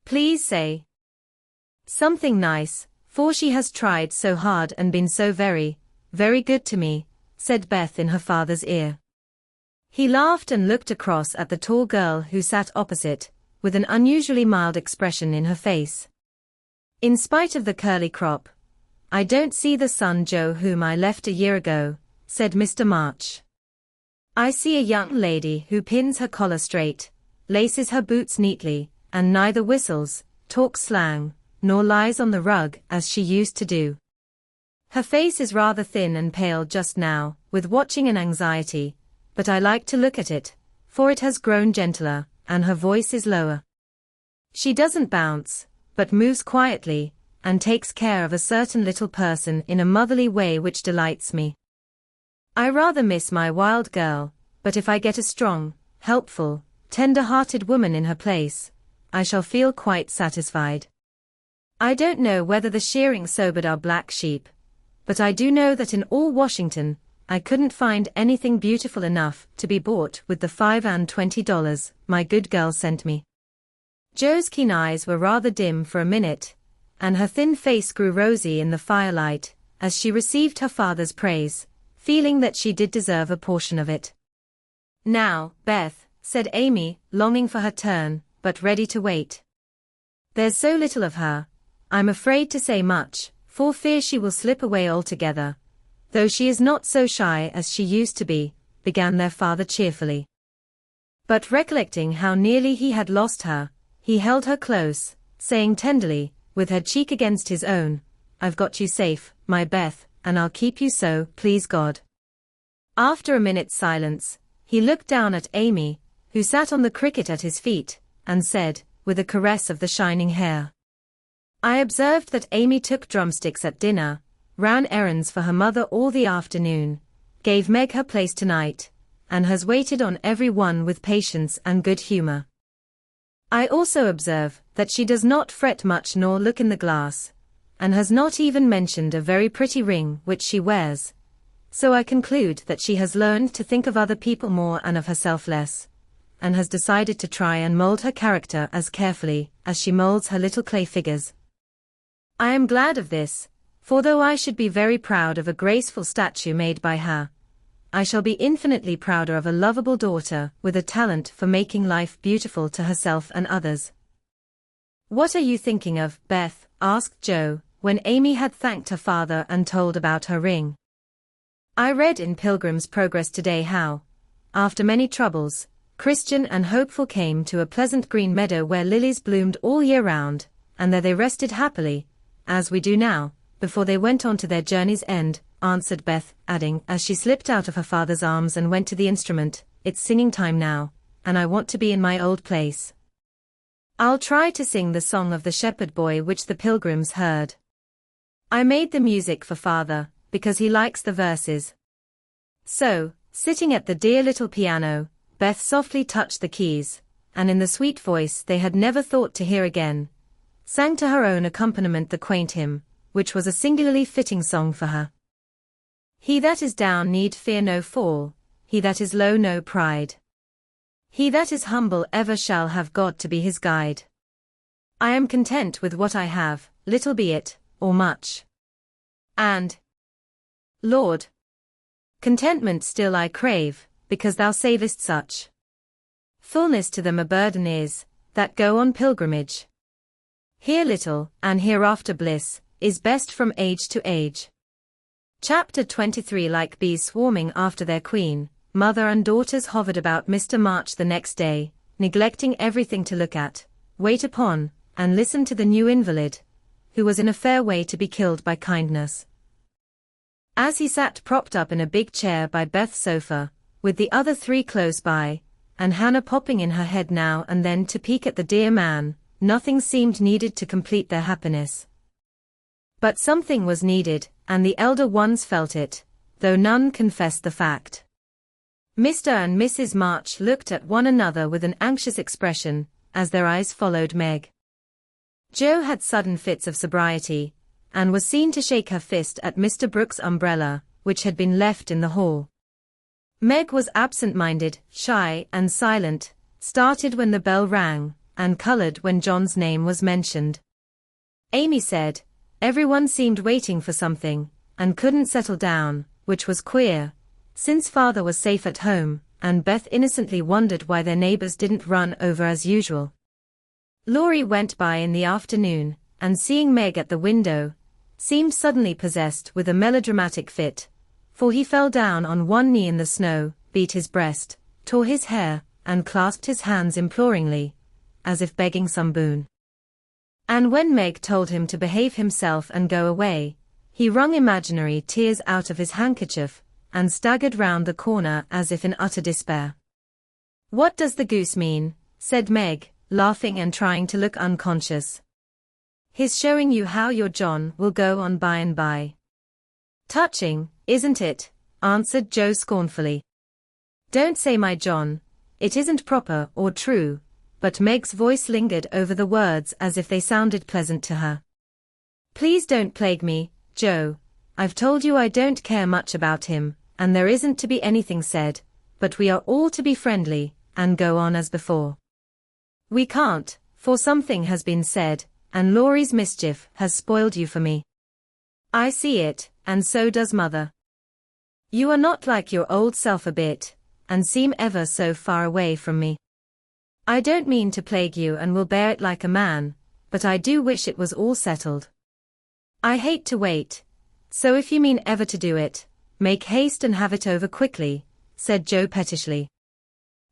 Please say something nice, for she has tried so hard and been so very, very good to me," said Beth in her father's ear. He laughed and looked across at the tall girl who sat opposite, with an unusually mild expression in her face. "In spite of the curly crop, I don't see the son Joe whom I left a year ago," said Mr. March. "I see a young lady who pins her collar straight, laces her boots neatly, and neither whistles, talks slang, nor lies on the rug as she used to do. Her face is rather thin and pale just now, with watching and anxiety, but I like to look at it, for it has grown gentler, and her voice is lower. She doesn't bounce, but moves quietly, and takes care of a certain little person in a motherly way which delights me. I rather miss my wild girl, but if I get a strong, helpful, tender-hearted woman in her place, I shall feel quite satisfied. I don't know whether the shearing sobered our black sheep, but I do know that in all Washington, I couldn't find anything beautiful enough to be bought with the $25 my good girl sent me." Joe's keen eyes were rather dim for a minute, and her thin face grew rosy in the firelight, as she received her father's praise, feeling that she did deserve a portion of it. "Now, Beth," said Amy, longing for her turn, but ready to wait. "There's so little of her, I'm afraid to say much, for fear she will slip away altogether, though she is not so shy as she used to be," began their father cheerfully. But recollecting how nearly he had lost her, he held her close, saying tenderly, with her cheek against his own, "I've got you safe, my Beth, and I'll keep you so, please God." After a minute's silence, he looked down at Amy, who sat on the cricket at his feet, and said, with a caress of the shining hair, "I observed that Amy took drumsticks at dinner, ran errands for her mother all the afternoon, gave Meg her place tonight, and has waited on every one with patience and good humor. I also observe that she does not fret much nor look in the glass, and has not even mentioned a very pretty ring which she wears, so I conclude that she has learned to think of other people more and of herself less, and has decided to try and mold her character as carefully as she molds her little clay figures. I am glad of this, for though I should be very proud of a graceful statue made by her, I shall be infinitely prouder of a lovable daughter with a talent for making life beautiful to herself and others." "What are you thinking of, Beth?" asked Joe, when Amy had thanked her father and told about her ring. "I read in Pilgrim's Progress today how, after many troubles, Christian and hopeful came to a pleasant green meadow where lilies bloomed all year round, and there they rested happily, as we do now, before they went on to their journey's end, answered Beth, adding, as she slipped out of her father's arms and went to the instrument, it's singing time now, and I want to be in my old place. I'll try to sing the song of the shepherd boy which the pilgrims heard. I made the music for father, because he likes the verses. So, sitting at the dear little piano, Beth softly touched the keys, and in the sweet voice they had never thought to hear again, sang to her own accompaniment the quaint hymn, which was a singularly fitting song for her. He that is down need fear no fall, he that is low no pride. He that is humble ever shall have God to be his guide. I am content with what I have, little be it, or much. And, Lord, contentment still I crave, because thou savest such. Fullness to them a burden is, that go on pilgrimage. Here little, and hereafter bliss, is best from age to age. Chapter 23. Like bees swarming after their queen, mother and daughters hovered about Mr. March the next day, neglecting everything to look at, wait upon, and listen to the new invalid, who was in a fair way to be killed by kindness. As he sat propped up in a big chair by Beth's sofa, with the other three close by, and Hannah popping in her head now and then to peek at the dear man, nothing seemed needed to complete their happiness. But something was needed, and the elder ones felt it, though none confessed the fact. Mr. and Mrs. March looked at one another with an anxious expression, as their eyes followed Meg. Jo had sudden fits of sobriety, and was seen to shake her fist at Mr. Brooks' umbrella, which had been left in the hall. Meg was absent-minded, shy, and silent, started when the bell rang, and colored when John's name was mentioned. Amy said, everyone seemed waiting for something, and couldn't settle down, which was queer, since father was safe at home, and Beth innocently wondered why their neighbors didn't run over as usual. Laurie went by in the afternoon, and seeing Meg at the window, seemed suddenly possessed with a melodramatic fit, for he fell down on one knee in the snow, beat his breast, tore his hair, and clasped his hands imploringly, as if begging some boon. And when Meg told him to behave himself and go away, he wrung imaginary tears out of his handkerchief, and staggered round the corner as if in utter despair. What does the goose mean? Said Meg, laughing and trying to look unconscious. He's showing you how your John will go on by and by. Touching, isn't it? Answered Jo scornfully. Don't say my John, it isn't proper or true, but Meg's voice lingered over the words as if they sounded pleasant to her. Please don't plague me, Jo. I've told you I don't care much about him, and there isn't to be anything said, but we are all to be friendly, and go on as before. We can't, for something has been said, and Laurie's mischief has spoiled you for me. I see it, and so does mother. You are not like your old self a bit, and seem ever so far away from me. I don't mean to plague you and will bear it like a man, but I do wish it was all settled. I hate to wait, so if you mean ever to do it, make haste and have it over quickly, said Jo pettishly.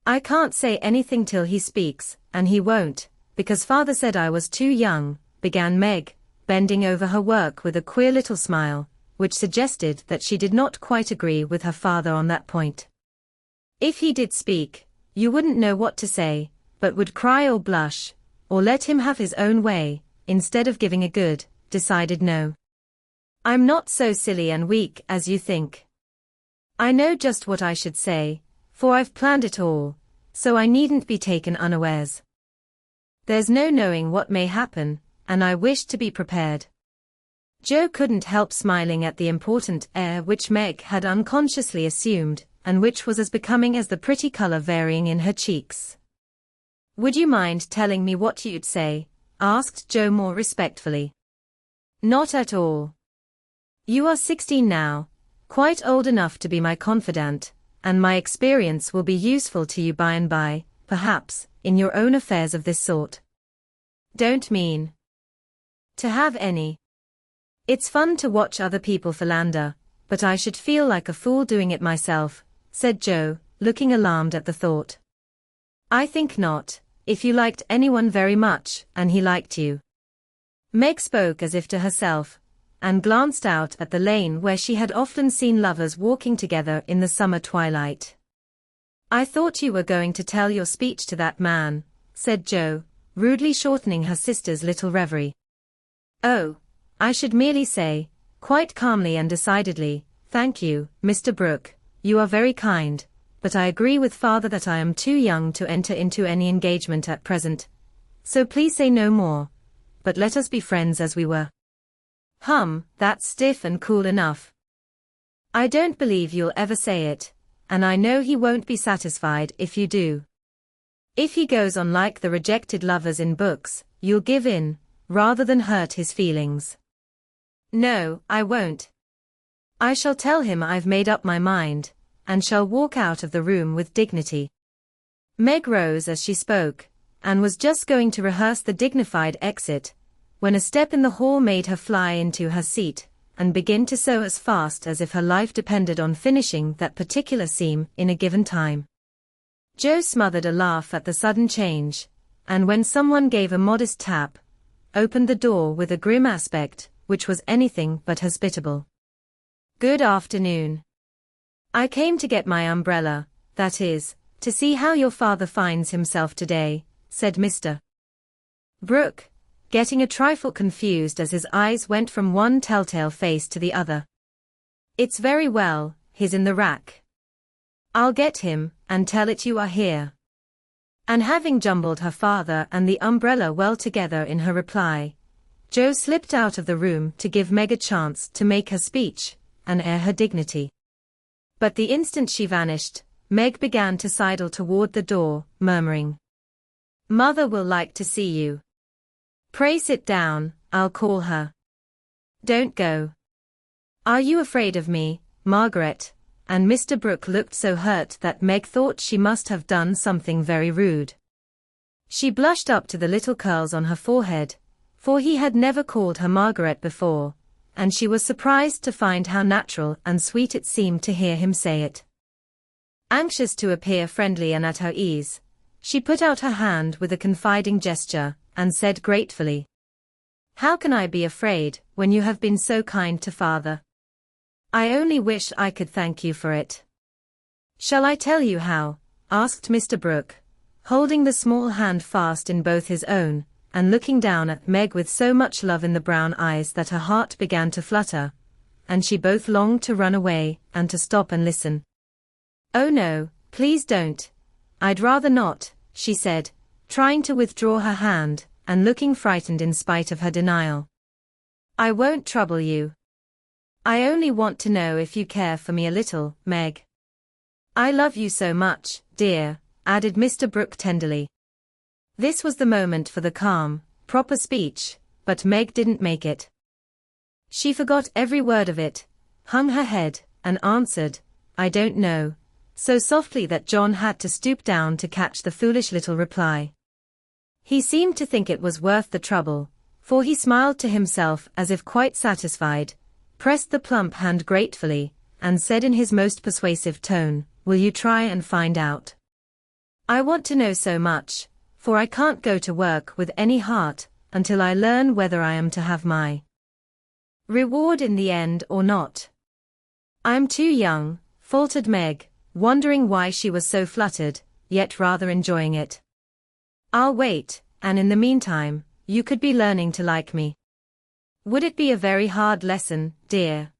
I can't say anything till he speaks, and he won't, because father said I was too young, began Meg, bending over her work with a queer little smile, which suggested that she did not quite agree with her father on that point. If he did speak, you wouldn't know what to say, but would cry or blush, or let him have his own way, instead of giving a good, decided no. I'm not so silly and weak as you think. I know just what I should say, for I've planned it all, so I needn't be taken unawares. There's no knowing what may happen, and I wish to be prepared. Jo couldn't help smiling at the important air which Meg had unconsciously assumed, and which was as becoming as the pretty color varying in her cheeks. Would you mind telling me what you'd say? Asked Jo more respectfully. Not at all. You are 16 now, quite old enough to be my confidant, and my experience will be useful to you by and by, perhaps, in your own affairs of this sort. Don't mean to have any. It's fun to watch other people philander, but I should feel like a fool doing it myself, said Jo, looking alarmed at the thought. I think not, if you liked anyone very much, and he liked you. Meg spoke as if to herself, and glanced out at the lane where she had often seen lovers walking together in the summer twilight. I thought you were going to tell your speech to that man, said Jo, rudely shortening her sister's little reverie. Oh, I should merely say, quite calmly and decidedly, thank you, Mr. Brooke, you are very kind, but I agree with father that I am too young to enter into any engagement at present. So please say no more, but let us be friends as we were. That's stiff and cool enough. I don't believe you'll ever say it, and I know he won't be satisfied if you do. If he goes on like the rejected lovers in books, you'll give in, rather than hurt his feelings. No, I won't. I shall tell him I've made up my mind, and shall walk out of the room with dignity. Meg rose as she spoke, and was just going to rehearse the dignified exit, when a step in the hall made her fly into her seat, and begin to sew as fast as if her life depended on finishing that particular seam in a given time. Jo smothered a laugh at the sudden change, and when someone gave a modest tap, opened the door with a grim aspect, which was anything but hospitable. Good afternoon. I came to get my umbrella, that is, to see how your father finds himself today, said Mr. Brooke, getting a trifle confused as his eyes went from one telltale face to the other. It's very well, he's in the rack. I'll get him, and tell it you are here. And having jumbled her father and the umbrella well together in her reply, Jo slipped out of the room to give Meg a chance to make her speech, and air her dignity. But the instant she vanished, Meg began to sidle toward the door, murmuring, Mother will like to see you. Pray sit down, I'll call her. Don't go. Are you afraid of me, Margaret? And Mr. Brooke looked so hurt that Meg thought she must have done something very rude. She blushed up to the little curls on her forehead, for he had never called her Margaret before, and she was surprised to find how natural and sweet it seemed to hear him say it. Anxious to appear friendly and at her ease, she put out her hand with a confiding gesture, and said gratefully, How can I be afraid, when you have been so kind to father? I only wish I could thank you for it. Shall I tell you how? Asked Mr. Brooke, holding the small hand fast in both his own, and looking down at Meg with so much love in the brown eyes that her heart began to flutter, and she both longed to run away, and to stop and listen. Oh no, please don't. I'd rather not, she said, trying to withdraw her hand, and looking frightened in spite of her denial. I won't trouble you. I only want to know if you care for me a little, Meg. I love you so much, dear, added Mr. Brooke tenderly. This was the moment for the calm, proper speech, but Meg didn't make it. She forgot every word of it, hung her head, and answered, I don't know, so softly that John had to stoop down to catch the foolish little reply. He seemed to think it was worth the trouble, for he smiled to himself as if quite satisfied, pressed the plump hand gratefully, and said in his most persuasive tone, Will you try and find out? I want to know so much, for I can't go to work with any heart, until I learn whether I am to have my reward in the end or not. I'm too young, faltered Meg, wondering why she was so fluttered, yet rather enjoying it. I'll wait, and in the meantime, you could be learning to like me. Would it be a very hard lesson, dear?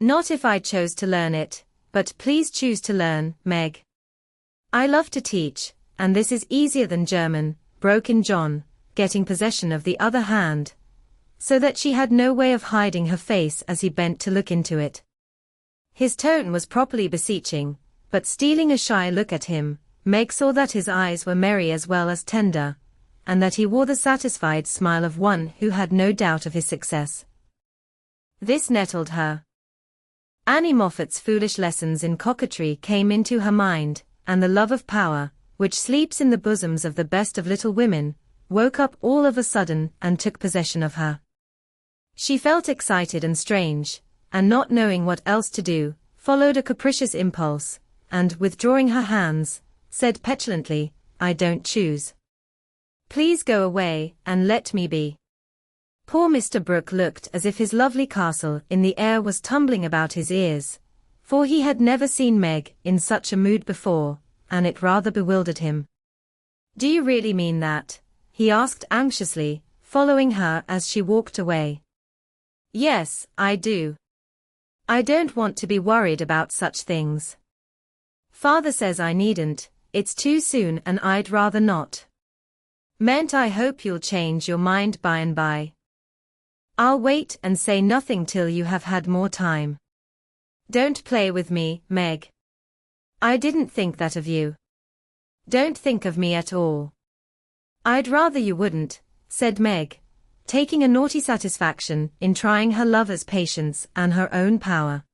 Not if I chose to learn it, but please choose to learn, Meg. I love to teach, and this is easier than German, broke in John, getting possession of the other hand, so that she had no way of hiding her face as he bent to look into it. His tone was properly beseeching, but stealing a shy look at him, Meg saw that his eyes were merry as well as tender, and that he wore the satisfied smile of one who had no doubt of his success. This nettled her. Annie Moffat's foolish lessons in coquetry came into her mind, and the love of power, which sleeps in the bosoms of the best of little women, woke up all of a sudden and took possession of her. She felt excited and strange, and not knowing what else to do, followed a capricious impulse, and withdrawing her hands, said petulantly, I don't choose. Please go away, and let me be. Poor Mr. Brooke looked as if his lovely castle in the air was tumbling about his ears, for he had never seen Meg in such a mood before, and it rather bewildered him. Do you really mean that? He asked anxiously, following her as she walked away. Yes, I do. I don't want to be worried about such things. Father says I needn't, it's too soon and I'd rather not. Meant I hope you'll change your mind by and by. I'll wait and say nothing till you have had more time. Don't play with me, Meg. I didn't think that of you. Don't think of me at all. I'd rather you wouldn't, said Meg, taking a naughty satisfaction in trying her lover's patience and her own power.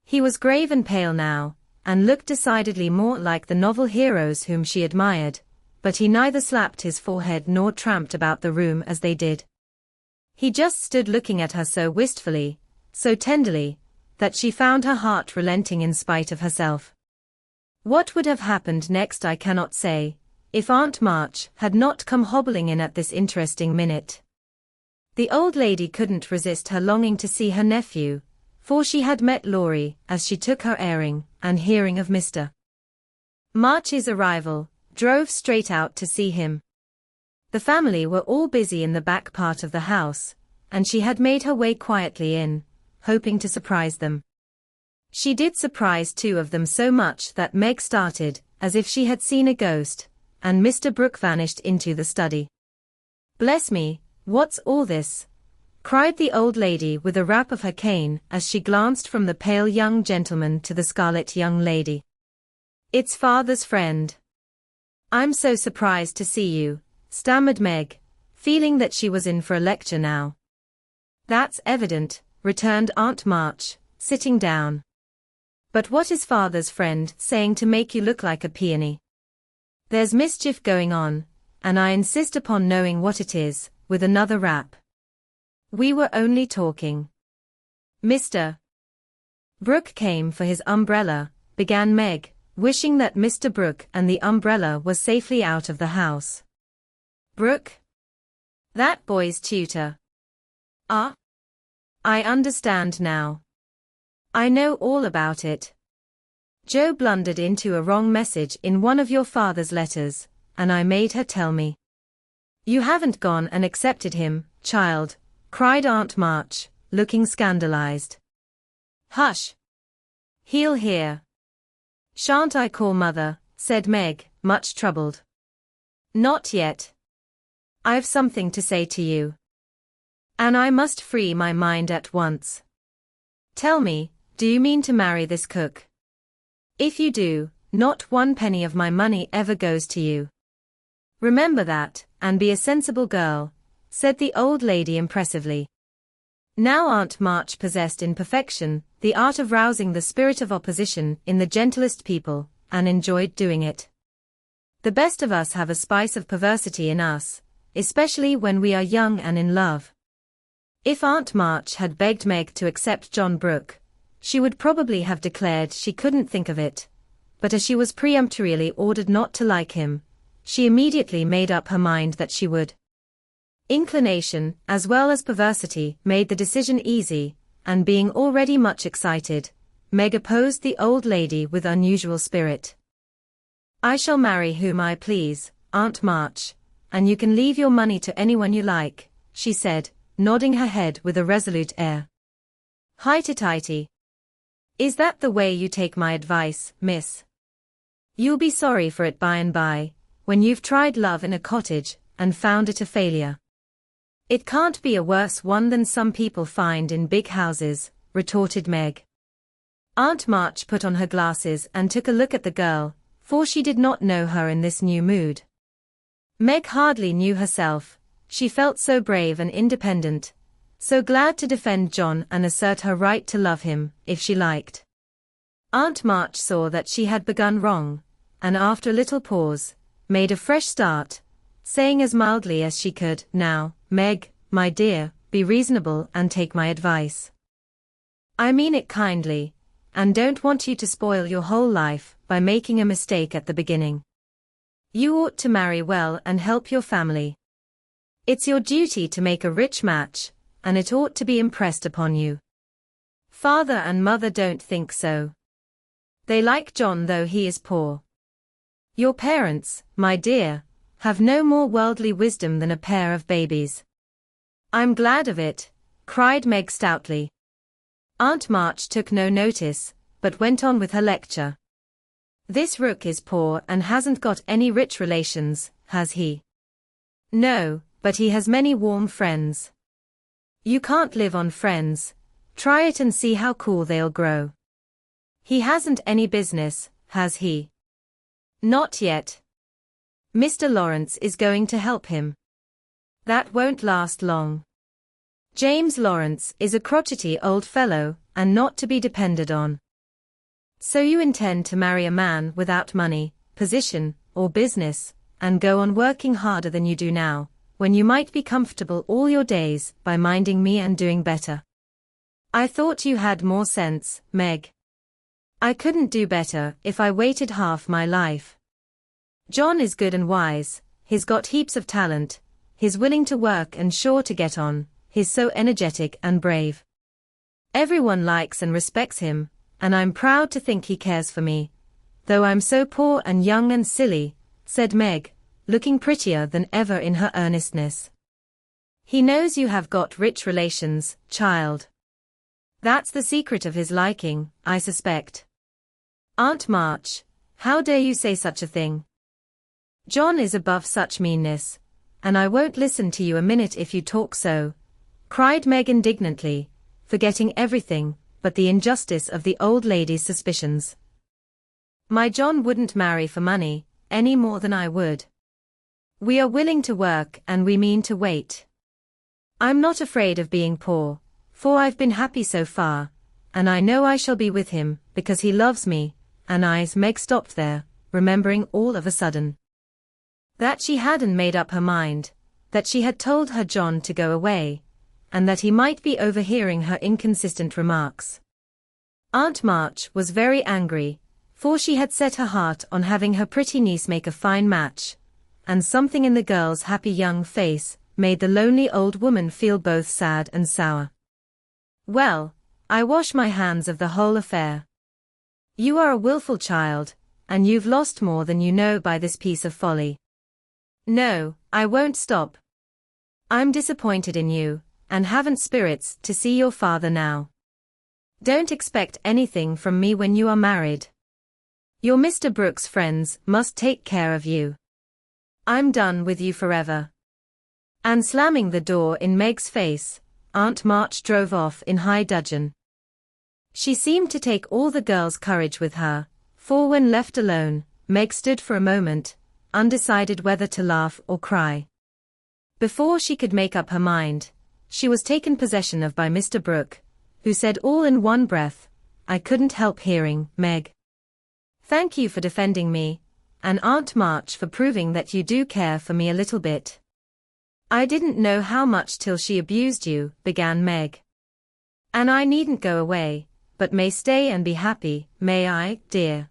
He was grave and pale now, and looked decidedly more like the novel heroes whom she admired, but he neither slapped his forehead nor tramped about the room as they did. He just stood looking at her so wistfully, so tenderly, that she found her heart relenting in spite of herself. What would have happened next I cannot say, if Aunt March had not come hobbling in at this interesting minute. The old lady couldn't resist her longing to see her nephew, for she had met Laurie as she took her airing, and hearing of Mr. March's arrival, drove straight out to see him. The family were all busy in the back part of the house, and she had made her way quietly in, hoping to surprise them. She did surprise two of them so much that Meg started, as if she had seen a ghost, and Mr. Brooke vanished into the study. Bless me, what's all this? Cried the old lady with a rap of her cane as she glanced from the pale young gentleman to the scarlet young lady. It's father's friend. I'm so surprised to see you, stammered Meg, feeling that she was in for a lecture now. That's evident, returned Aunt March, sitting down. But what is father's friend saying to make you look like a peony? There's mischief going on, and I insist upon knowing what it is, with another rap. We were only talking. Mr. Brooke came for his umbrella, began Meg, wishing that Mr. Brooke and the umbrella were safely out of the house. Brooke? That boy's tutor. Ah? I understand now. I know all about it. Joe blundered into a wrong message in one of your father's letters, and I made her tell me. You haven't gone and accepted him, child, cried Aunt March, looking scandalized. Hush. He'll hear. Shan't I call mother, said Meg, much troubled. Not yet. I've something to say to you. And I must free my mind at once. Tell me, do you mean to marry this cook? If you do, not one penny of my money ever goes to you. Remember that, and be a sensible girl, said the old lady impressively. Now Aunt March possessed in perfection the art of rousing the spirit of opposition in the gentlest people, and enjoyed doing it. The best of us have a spice of perversity in us, especially when we are young and in love. If Aunt March had begged Meg to accept John Brooke, she would probably have declared she couldn't think of it, but as she was peremptorily ordered not to like him, she immediately made up her mind that she would. Inclination, as well as perversity, made the decision easy, and being already much excited, Meg opposed the old lady with unusual spirit. I shall marry whom I please, Aunt March, and you can leave your money to anyone you like, she said, nodding her head with a resolute air. Highty-tighty. Is that the way you take my advice, miss? You'll be sorry for it by and by, when you've tried love in a cottage, and found it a failure. It can't be a worse one than some people find in big houses, retorted Meg. Aunt March put on her glasses and took a look at the girl, for she did not know her in this new mood. Meg hardly knew herself, she felt so brave and independent, so glad to defend John and assert her right to love him, if she liked. Aunt March saw that she had begun wrong, and after a little pause, made a fresh start, saying as mildly as she could, Now, Meg, my dear, be reasonable and take my advice. I mean it kindly, and don't want you to spoil your whole life by making a mistake at the beginning. You ought to marry well and help your family. It's your duty to make a rich match, and it ought to be impressed upon you. Father and mother don't think so. They like John though he is poor. Your parents, my dear, have no more worldly wisdom than a pair of babies. I'm glad of it, cried Meg stoutly. Aunt March took no notice, but went on with her lecture. This rook is poor and hasn't got any rich relations, has he? No, but he has many warm friends. You can't live on friends. Try it and see how cool they'll grow. He hasn't any business, has he? Not yet. Mr. Laurence is going to help him. That won't last long. James Laurence is a crotchety old fellow, and not to be depended on. So you intend to marry a man without money, position, or business, and go on working harder than you do now, when you might be comfortable all your days by minding me and doing better. I thought you had more sense, Meg. I couldn't do better if I waited half my life. John is good and wise, he's got heaps of talent, he's willing to work and sure to get on, he's so energetic and brave. Everyone likes and respects him, and I'm proud to think he cares for me, though I'm so poor and young and silly, said Meg, looking prettier than ever in her earnestness. He knows you have got rich relations, child. That's the secret of his liking, I suspect. Aunt March, how dare you say such a thing? John is above such meanness, and I won't listen to you a minute if you talk so, cried Meg indignantly, forgetting everything but the injustice of the old lady's suspicions. My John wouldn't marry for money, any more than I would. We are willing to work and we mean to wait. I'm not afraid of being poor, for I've been happy so far, and I know I shall be with him, because he loves me, and Meg stopped there, remembering all of a sudden that she hadn't made up her mind, that she had told her John to go away, and that he might be overhearing her inconsistent remarks. Aunt March was very angry, for she had set her heart on having her pretty niece make a fine match, and something in the girl's happy young face made the lonely old woman feel both sad and sour. Well, I wash my hands of the whole affair. You are a willful child, and you've lost more than you know by this piece of folly. No, I won't stop. I'm disappointed in you, and haven't spirits to see your father now. Don't expect anything from me when you are married. Your Mr. Brooks' friends must take care of you. I'm done with you forever. And slamming the door in Meg's face, Aunt March drove off in high dudgeon. She seemed to take all the girls' courage with her, for when left alone, Meg stood for a moment, undecided whether to laugh or cry. Before she could make up her mind, she was taken possession of by Mr. Brooke, who said all in one breath, I couldn't help hearing, Meg. Thank you for defending me, and Aunt March for proving that you do care for me a little bit. I didn't know how much till she abused you, began Meg. And I needn't go away, but may stay and be happy, may I, dear?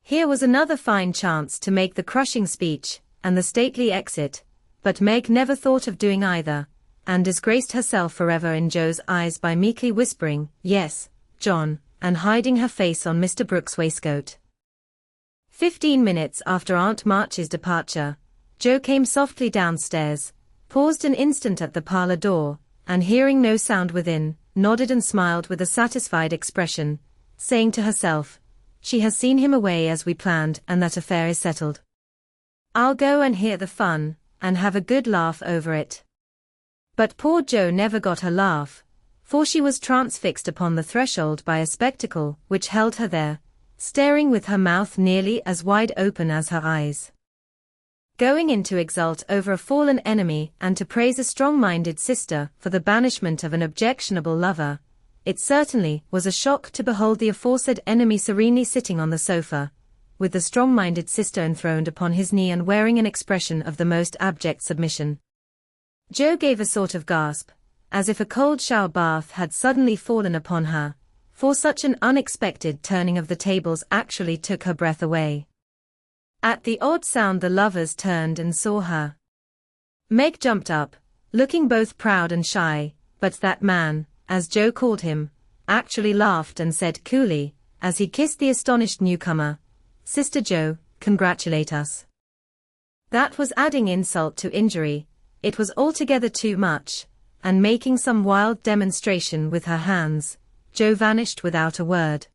Here was another fine chance to make the crushing speech, and the stately exit, but Meg never thought of doing either, and disgraced herself forever in Joe's eyes by meekly whispering, yes, John, and hiding her face on Mr. Brooks' waistcoat. 15 minutes after Aunt March's departure, Joe came softly downstairs, paused an instant at the parlor door, and hearing no sound within, nodded and smiled with a satisfied expression, saying to herself, she has seen him away as we planned and that affair is settled. I'll go and hear the fun, and have a good laugh over it. But poor Joe never got her laugh, for she was transfixed upon the threshold by a spectacle which held her there, staring with her mouth nearly as wide open as her eyes. Going in to exult over a fallen enemy and to praise a strong-minded sister for the banishment of an objectionable lover, it certainly was a shock to behold the aforesaid enemy serenely sitting on the sofa, with the strong-minded sister enthroned upon his knee and wearing an expression of the most abject submission. Joe gave a sort of gasp, as if a cold shower bath had suddenly fallen upon her, for such an unexpected turning of the tables actually took her breath away. At the odd sound the lovers turned and saw her. Meg jumped up, looking both proud and shy, but that man, as Joe called him, actually laughed and said coolly, as he kissed the astonished newcomer, "Sister Joe, congratulate us." That was adding insult to injury, it was altogether too much, and making some wild demonstration with her hands, Joe vanished without a word.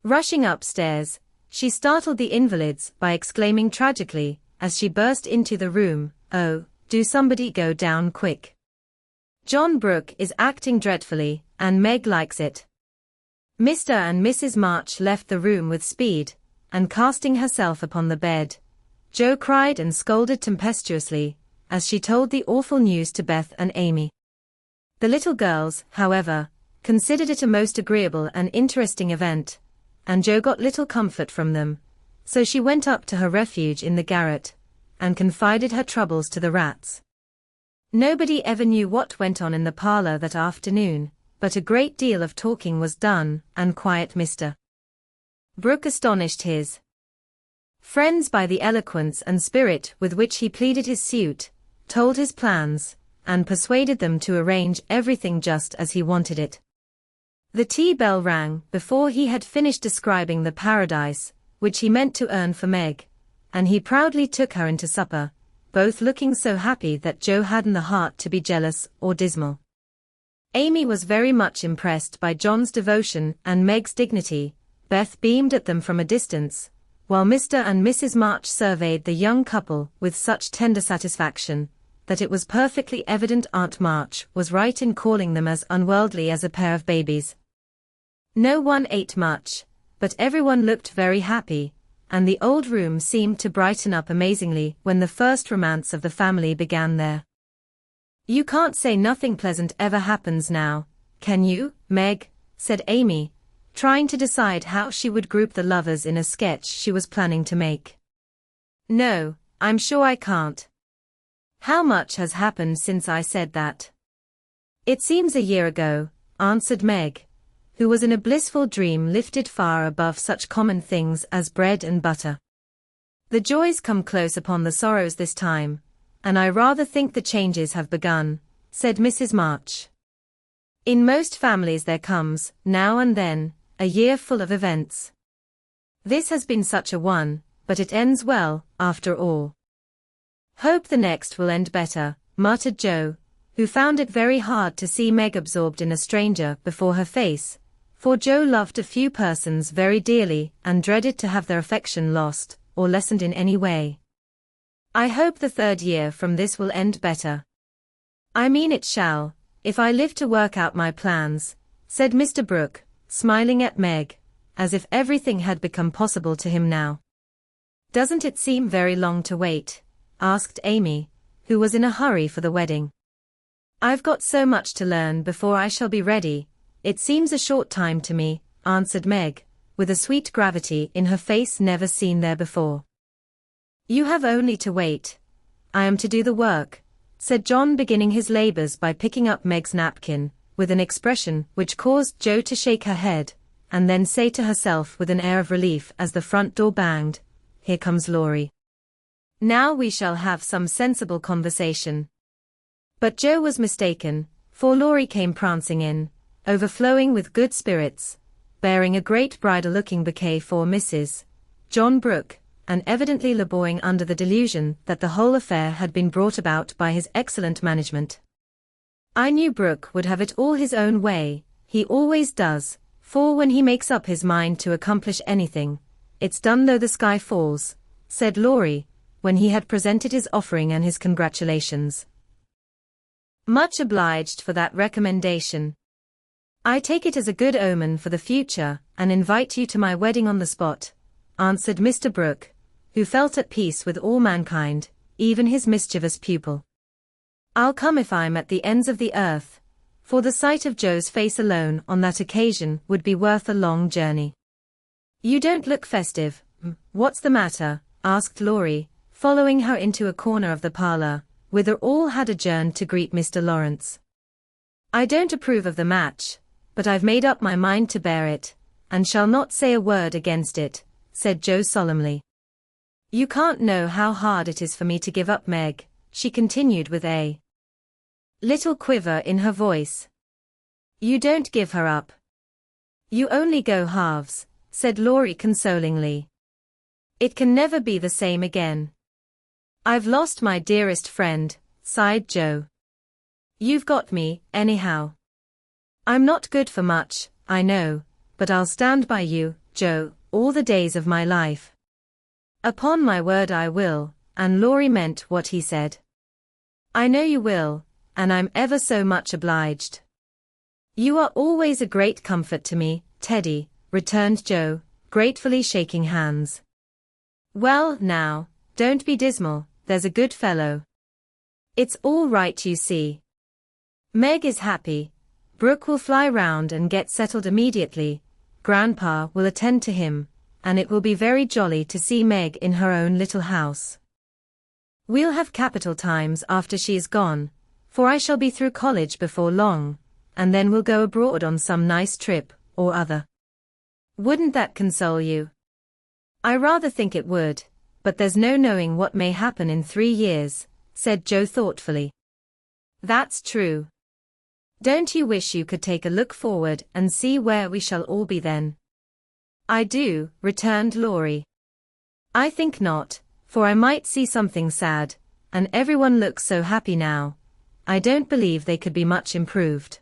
Rushing upstairs, she startled the invalids by exclaiming tragically, as she burst into the room, "Oh, do somebody go down quick. John Brooke is acting dreadfully, and Meg likes it." Mr. and Mrs. March left the room with speed, and casting herself upon the bed, Joe cried and scolded tempestuously, as she told the awful news to Beth and Amy. The little girls, however, considered it a most agreeable and interesting event, and Joe got little comfort from them, so she went up to her refuge in the garret, and confided her troubles to the rats. Nobody ever knew what went on in the parlor that afternoon, but a great deal of talking was done, and quiet Mr. Brooke astonished his friends by the eloquence and spirit with which he pleaded his suit, told his plans, and persuaded them to arrange everything just as he wanted it. The tea bell rang before he had finished describing the paradise, which he meant to earn for Meg, and he proudly took her into supper, both looking so happy that Joe hadn't the heart to be jealous or dismal. Amy was very much impressed by John's devotion and Meg's dignity. Beth beamed at them from a distance, while Mr. and Mrs. March surveyed the young couple with such tender satisfaction, that it was perfectly evident Aunt March was right in calling them as unworldly as a pair of babies. No one ate much, but everyone looked very happy, and the old room seemed to brighten up amazingly when the first romance of the family began there. "You can't say nothing pleasant ever happens now, can you, Meg?" said Amy, trying to decide how she would group the lovers in a sketch she was planning to make. "No, I'm sure I can't. How much has happened since I said that?" "It seems a year ago," answered Meg, who was in a blissful dream lifted far above such common things as bread and butter. "The joys come close upon the sorrows this time, and I rather think the changes have begun," said Mrs. March. "In most families there comes, now and then, a year full of events. This has been such a one, but it ends well, after all." "Hope the next will end better," muttered Joe, who found it very hard to see Meg absorbed in a stranger before her face, for Joe loved a few persons very dearly and dreaded to have their affection lost, or lessened in any way. "I hope the third year from this will end better. I mean it shall, if I live to work out my plans," said Mr. Brooke, smiling at Meg, as if everything had become possible to him now. "Doesn't it seem very long to wait?" asked Amy, who was in a hurry for the wedding. "I've got so much to learn before I shall be ready, it seems a short time to me," answered Meg, with a sweet gravity in her face never seen there before. "You have only to wait. I am to do the work," said John, beginning his labors by picking up Meg's napkin, with an expression which caused Joe to shake her head, and then say to herself with an air of relief as the front door banged, "Here comes Laurie. Now we shall have some sensible conversation." But Joe was mistaken, for Laurie came prancing in, overflowing with good spirits, bearing a great bridal-looking bouquet for Mrs. John Brooke, and evidently laboring under the delusion that the whole affair had been brought about by his excellent management. "I knew Brooke would have it all his own way, he always does, for when he makes up his mind to accomplish anything, it's done though the sky falls," said Laurie, when he had presented his offering and his congratulations. "Much obliged for that recommendation. I take it as a good omen for the future, and invite you to my wedding on the spot," answered Mr. Brooke, who felt at peace with all mankind, even his mischievous pupil. "I'll come if I'm at the ends of the earth, for the sight of Joe's face alone on that occasion would be worth a long journey." "You don't look festive. What's the matter?" asked Laurie, following her into a corner of the parlor, whither all had adjourned to greet Mr. Laurence. "I don't approve of the match, but I've made up my mind to bear it, and shall not say a word against it," said Joe solemnly. You can't know how hard it is for me to give up Meg, she continued with a little quiver in her voice. You don't give her up. You only go halves, said Laurie consolingly. It can never be the same again. I've lost my dearest friend, sighed Jo. You've got me, anyhow. I'm not good for much, I know, but I'll stand by you, Jo, all the days of my life. Upon my word I will, and Laurie meant what he said. I know you will, and I'm ever so much obliged. You are always a great comfort to me, Teddy, returned Jo, gratefully shaking hands. Well, now, don't be dismal, there's a good fellow. It's all right, you see. Meg is happy. Brooke will fly round and get settled immediately. Grandpa will attend to him, and it will be very jolly to see Meg in her own little house. We'll have capital times after she is gone, for I shall be through college before long, and then we'll go abroad on some nice trip or other. Wouldn't that console you? I rather think it would, but there's no knowing what may happen in 3 years, said Jo thoughtfully. That's true. Don't you wish you could take a look forward and see where we shall all be then? I do, returned Laurie. I think not, for I might see something sad, and everyone looks so happy now. I don't believe they could be much improved.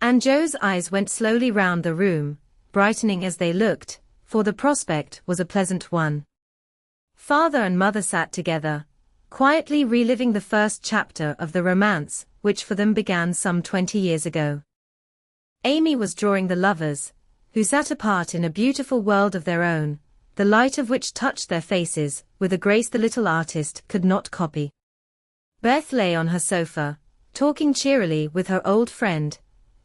And Jo's eyes went slowly round the room, brightening as they looked, for the prospect was a pleasant one. Father and mother sat together, quietly reliving the first chapter of the romance, which for them began some 20 years ago. Amy was drawing the lovers, who sat apart in a beautiful world of their own, the light of which touched their faces with a grace the little artist could not copy. Beth lay on her sofa, talking cheerily with her old friend,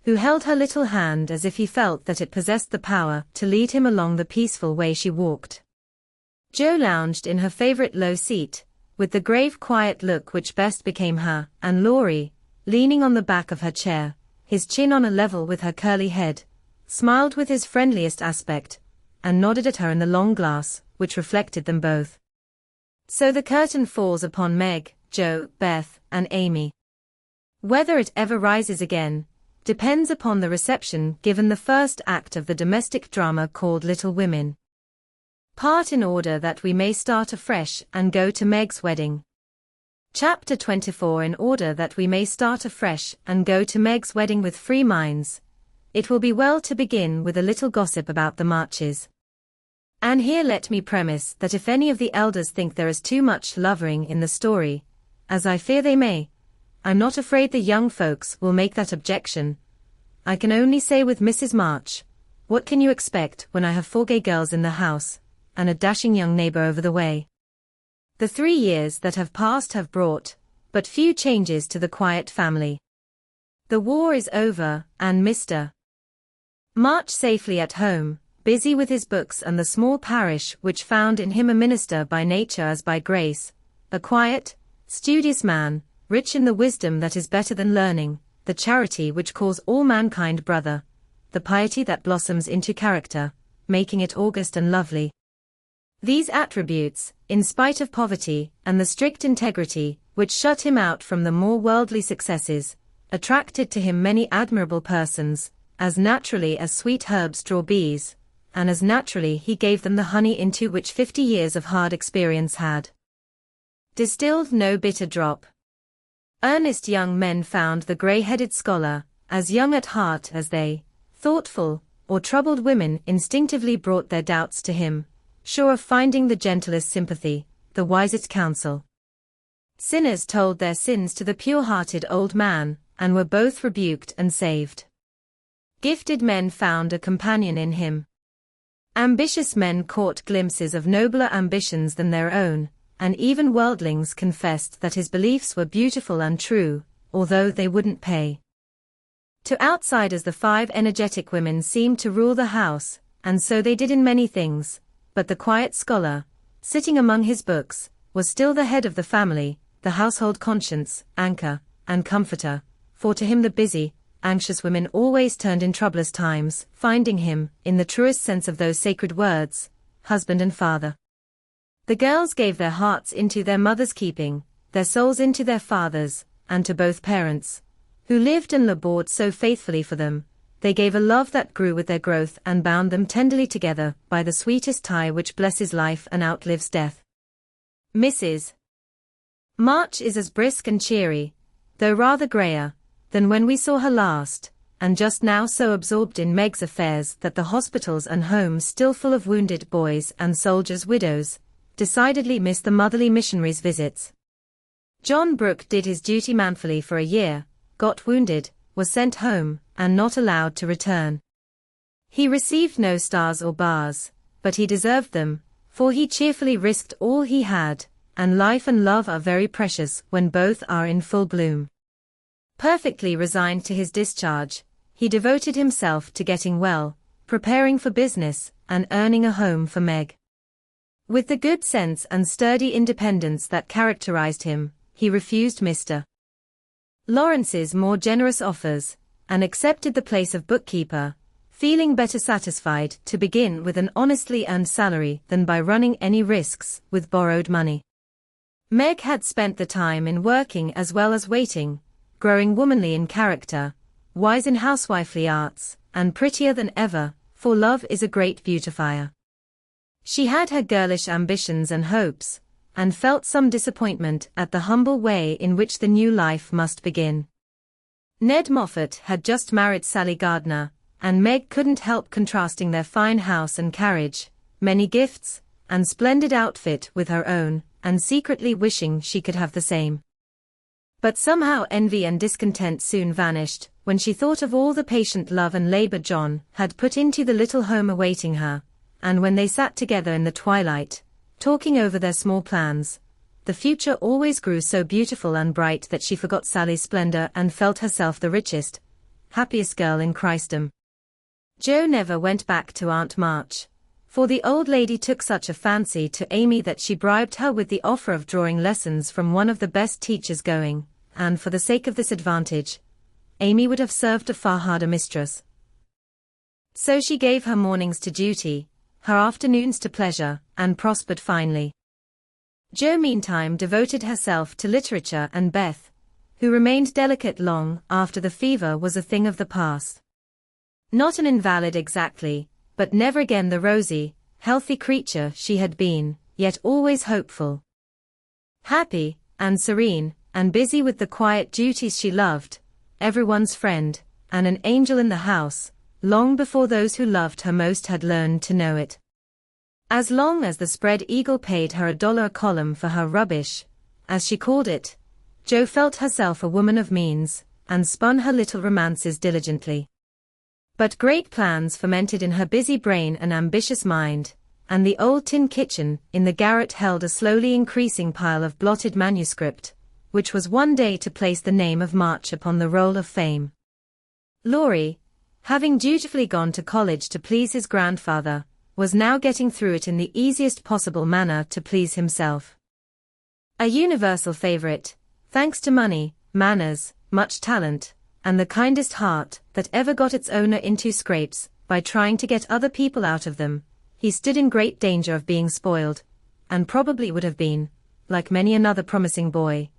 who held her little hand as if he felt that it possessed the power to lead him along the peaceful way she walked. Jo lounged in her favorite low seat, with the grave quiet look which best became her, and Laurie, leaning on the back of her chair, his chin on a level with her curly head, smiled with his friendliest aspect, and nodded at her in the long glass, which reflected them both. So the curtain falls upon Meg, Jo, Beth, and Amy. Whether it ever rises again, depends upon the reception given the first act of the domestic drama called Little Women. Part in order that we may start afresh and go to Meg's wedding. Chapter 24 In order that we may start afresh and go to Meg's wedding with free minds, it will be well to begin with a little gossip about the Marches. And here let me premise that if any of the elders think there is too much lovering in the story, as I fear they may, I'm not afraid the young folks will make that objection. I can only say with Mrs. March, what can you expect when I have 4 gay girls in the house, and a dashing young neighbor over the way? The 3 years that have passed have brought but few changes to the quiet family. The war is over, and Mr. March safely at home, busy with his books and the small parish which found in him a minister by nature as by grace, a quiet, studious man, rich in the wisdom that is better than learning, the charity which calls all mankind brother, the piety that blossoms into character, making it august and lovely. These attributes, in spite of poverty and the strict integrity which shut him out from the more worldly successes, attracted to him many admirable persons, as naturally as sweet herbs draw bees, and as naturally he gave them the honey into which 50 years of hard experience had distilled no bitter drop. Earnest young men found the grey-headed scholar, as young at heart as they, thoughtful, or troubled women instinctively brought their doubts to him, sure of finding the gentlest sympathy, the wisest counsel. Sinners told their sins to the pure-hearted old man, and were both rebuked and saved. Gifted men found a companion in him. Ambitious men caught glimpses of nobler ambitions than their own, and even worldlings confessed that his beliefs were beautiful and true, although they wouldn't pay. To outsiders the 5 energetic women seemed to rule the house, and so they did in many things, but the quiet scholar, sitting among his books, was still the head of the family, the household conscience, anchor, and comforter, for to him the busy, anxious women always turned in troublous times, finding him, in the truest sense of those sacred words, husband and father. The girls gave their hearts into their mother's keeping, their souls into their fathers, and to both parents, who lived and labored so faithfully for them. They gave a love that grew with their growth and bound them tenderly together by the sweetest tie which blesses life and outlives death. Mrs. March is as brisk and cheery, though rather grayer, than when we saw her last, and just now so absorbed in Meg's affairs that the hospitals and homes still full of wounded boys and soldiers' widows decidedly miss the motherly missionaries' visits. John Brooke did his duty manfully for a year, got wounded, was sent home, and not allowed to return. He received no stars or bars, but he deserved them, for he cheerfully risked all he had, and life and love are very precious when both are in full bloom. Perfectly resigned to his discharge, he devoted himself to getting well, preparing for business, and earning a home for Meg. With the good sense and sturdy independence that characterized him, he refused Mr. Lawrence's more generous offers, and accepted the place of bookkeeper, feeling better satisfied to begin with an honestly earned salary than by running any risks with borrowed money. Meg had spent the time in working as well as waiting, growing womanly in character, wise in housewifely arts, and prettier than ever, for love is a great beautifier. She had her girlish ambitions and hopes, and felt some disappointment at the humble way in which the new life must begin. Ned Moffat had just married Sally Gardner, and Meg couldn't help contrasting their fine house and carriage, many gifts, and splendid outfit with her own, and secretly wishing she could have the same. But somehow envy and discontent soon vanished, when she thought of all the patient love and labor John had put into the little home awaiting her, and when they sat together in the twilight, talking over their small plans, the future always grew so beautiful and bright that she forgot Sally's splendor and felt herself the richest, happiest girl in Christendom. Jo never went back to Aunt March, for the old lady took such a fancy to Amy that she bribed her with the offer of drawing lessons from one of the best teachers going, and for the sake of this advantage, Amy would have served a far harder mistress. So she gave her mornings to duty, her afternoons to pleasure, and prospered finely. Jo meantime devoted herself to literature and Beth, who remained delicate long after the fever was a thing of the past. Not an invalid exactly, but never again the rosy, healthy creature she had been, yet always hopeful. Happy, and serene, and busy with the quiet duties she loved, everyone's friend, and an angel in the house, long before those who loved her most had learned to know it. As long as the Spread Eagle paid her $1 a column for her rubbish, as she called it, Jo felt herself a woman of means, and spun her little romances diligently. But great plans fermented in her busy brain and ambitious mind, and the old tin kitchen in the garret held a slowly increasing pile of blotted manuscript, which was one day to place the name of March upon the roll of fame. Laurie, having dutifully gone to college to please his grandfather, was now getting through it in the easiest possible manner to please himself. A universal favorite, thanks to money, manners, much talent, and the kindest heart that ever got its owner into scrapes by trying to get other people out of them, he stood in great danger of being spoiled, and probably would have been, like many another promising boy,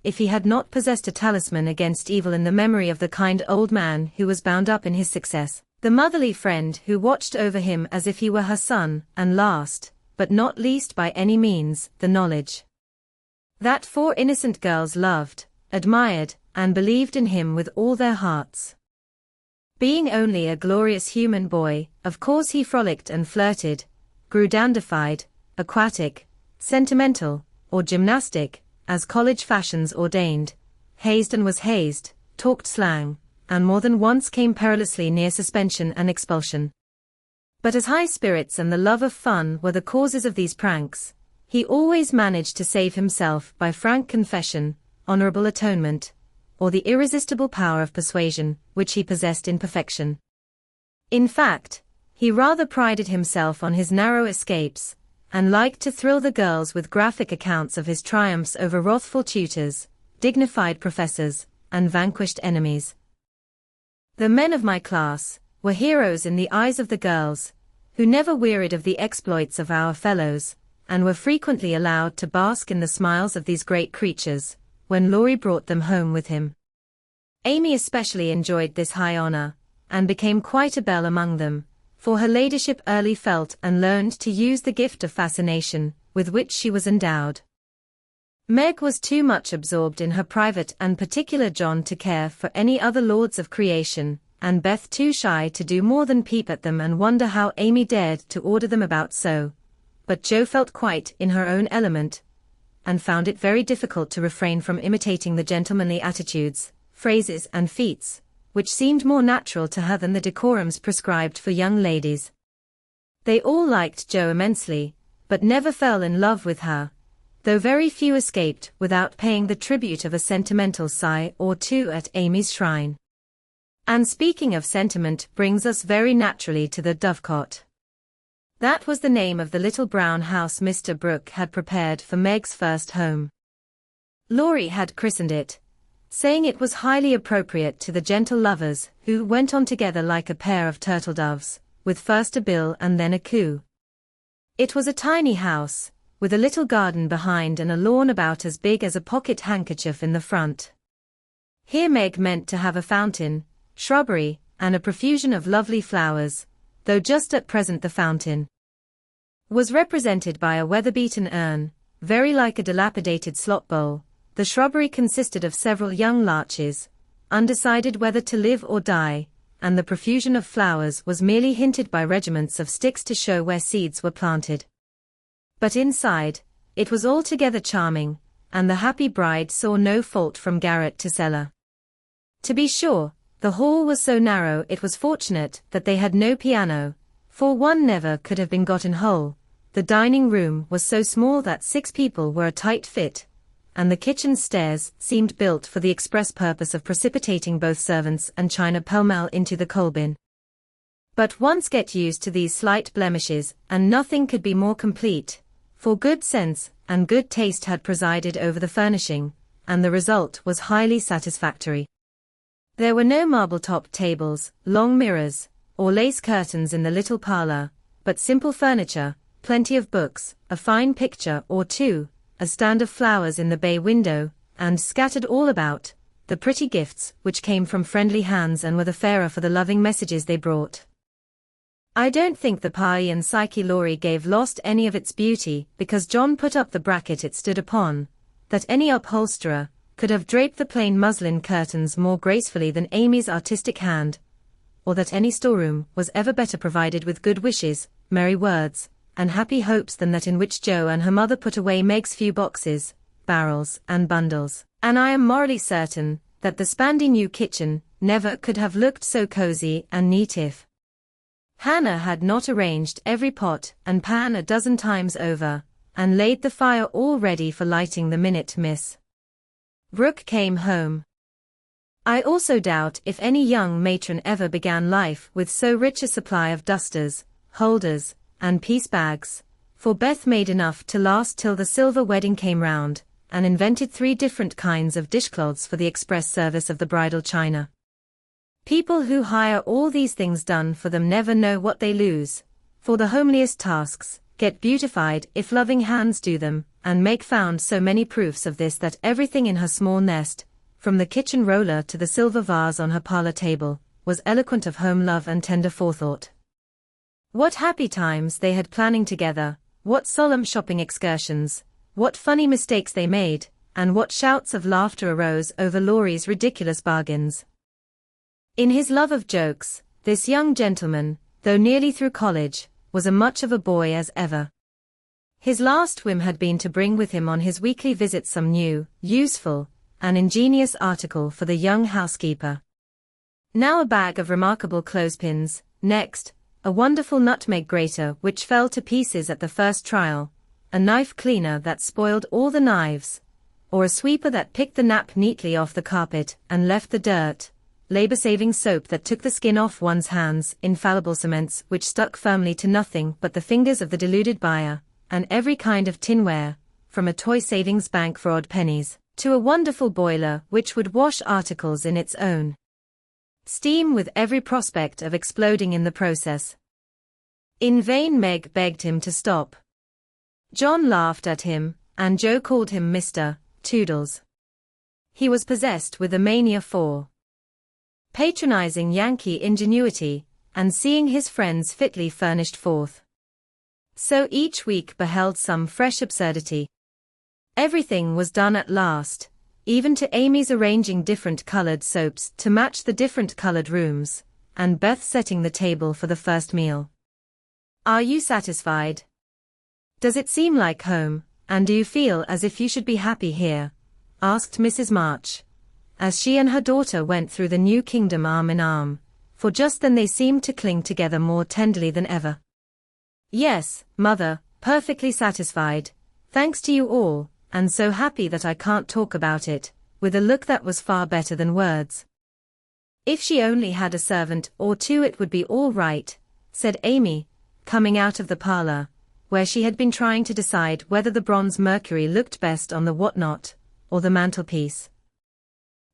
if he had not possessed a talisman against evil in the memory of the kind old man who was bound up in his success, the motherly friend who watched over him as if he were her son, and last, but not least by any means, the knowledge that 4 innocent girls loved, admired, and believed in him with all their hearts. Being only a glorious human boy, of course he frolicked and flirted, grew dandified, aquatic, sentimental, or gymnastic, as college fashions ordained, hazed and was hazed, talked slang, and more than once came perilously near suspension and expulsion. But as high spirits and the love of fun were the causes of these pranks, he always managed to save himself by frank confession, honorable atonement, or the irresistible power of persuasion, which he possessed in perfection. In fact, he rather prided himself on his narrow escapes, and liked to thrill the girls with graphic accounts of his triumphs over wrathful tutors, dignified professors, and vanquished enemies. The men of my class were heroes in the eyes of the girls, who never wearied of the exploits of our fellows, and were frequently allowed to bask in the smiles of these great creatures, when Laurie brought them home with him. Amy especially enjoyed this high honor, and became quite a belle among them, for her ladyship early felt and learned to use the gift of fascination, with which she was endowed. Meg was too much absorbed in her private and particular John to care for any other lords of creation, and Beth too shy to do more than peep at them and wonder how Amy dared to order them about so. But Jo felt quite in her own element, and found it very difficult to refrain from imitating the gentlemanly attitudes, phrases and feats, which seemed more natural to her than the decorums prescribed for young ladies. They all liked Jo immensely, but never fell in love with her, though very few escaped without paying the tribute of a sentimental sigh or two at Amy's shrine. And speaking of sentiment brings us very naturally to the Dovecot. That was the name of the little brown house Mr. Brooke had prepared for Meg's first home. Laurie had christened it, saying it was highly appropriate to the gentle lovers who went on together like a pair of turtle doves, with first a bill and then a coo. It was a tiny house, with a little garden behind and a lawn about as big as a pocket handkerchief in the front. Here Meg meant to have a fountain, shrubbery, and a profusion of lovely flowers, though just at present the fountain was represented by a weather-beaten urn, very like a dilapidated slop bowl. The shrubbery consisted of several young larches, undecided whether to live or die, and the profusion of flowers was merely hinted by regiments of sticks to show where seeds were planted. But inside, it was altogether charming, and the happy bride saw no fault from garret to cellar. To be sure, the hall was so narrow it was fortunate that they had no piano, for one never could have been gotten whole. The dining room was so small that 6 people were a tight fit, and the kitchen stairs seemed built for the express purpose of precipitating both servants and china pell-mell into the coal bin. But once get used to these slight blemishes, and nothing could be more complete, for good sense and good taste had presided over the furnishing, and the result was highly satisfactory. There were no marble-topped tables, long mirrors, or lace curtains in the little parlor, but simple furniture, plenty of books, a fine picture or two, a stand of flowers in the bay window, and scattered all about, the pretty gifts which came from friendly hands and were the fairer for the loving messages they brought. I don't think the pie and Psyche Laurie gave lost any of its beauty because John put up the bracket it stood upon, that any upholsterer could have draped the plain muslin curtains more gracefully than Amy's artistic hand, or that any storeroom was ever better provided with good wishes, merry words, and happy hopes than that in which Jo and her mother put away Meg's few boxes, barrels, and bundles. And I am morally certain that the spandy new kitchen never could have looked so cozy and neat if Hannah had not arranged every pot and pan a dozen times over, and laid the fire all ready for lighting the minute Miss Brooke came home. I also doubt if any young matron ever began life with so rich a supply of dusters, holders, and piece bags, for Beth made enough to last till the silver wedding came round, and invented 3 different kinds of dishcloths for the express service of the bridal china. People who hire all these things done for them never know what they lose, for the homeliest tasks get beautified if loving hands do them, and Meg found so many proofs of this that everything in her small nest, from the kitchen roller to the silver vase on her parlor table, was eloquent of home love and tender forethought. What happy times they had planning together, what solemn shopping excursions, what funny mistakes they made, and what shouts of laughter arose over Laurie's ridiculous bargains. In his love of jokes, this young gentleman, though nearly through college, was as much of a boy as ever. His last whim had been to bring with him on his weekly visit some new, useful, and ingenious article for the young housekeeper. Now a bag of remarkable clothespins, next, a wonderful nutmeg grater which fell to pieces at the first trial, a knife cleaner that spoiled all the knives, or a sweeper that picked the nap neatly off the carpet and left the dirt, labor-saving soap that took the skin off one's hands, infallible cements which stuck firmly to nothing but the fingers of the deluded buyer, and every kind of tinware, from a toy savings bank for odd pennies, to a wonderful boiler which would wash articles in its own steam with every prospect of exploding in the process. In vain Meg begged him to stop. John laughed at him, and Joe called him Mr. Toodles. He was possessed with a mania for patronizing Yankee ingenuity, and seeing his friends fitly furnished forth. So each week beheld some fresh absurdity. Everything was done at last, even to Amy's arranging different colored soaps to match the different colored rooms, and Beth setting the table for the first meal. Are you satisfied? Does it seem like home, and do you feel as if you should be happy here? Asked Mrs. March, as she and her daughter went through the new kingdom arm in arm, for just then they seemed to cling together more tenderly than ever. Yes, Mother, perfectly satisfied, thanks to you all, and so happy that I can't talk about it, with a look that was far better than words. If she only had a servant or two it would be all right, said Amy, coming out of the parlor, where she had been trying to decide whether the bronze Mercury looked best on the whatnot, or the mantelpiece.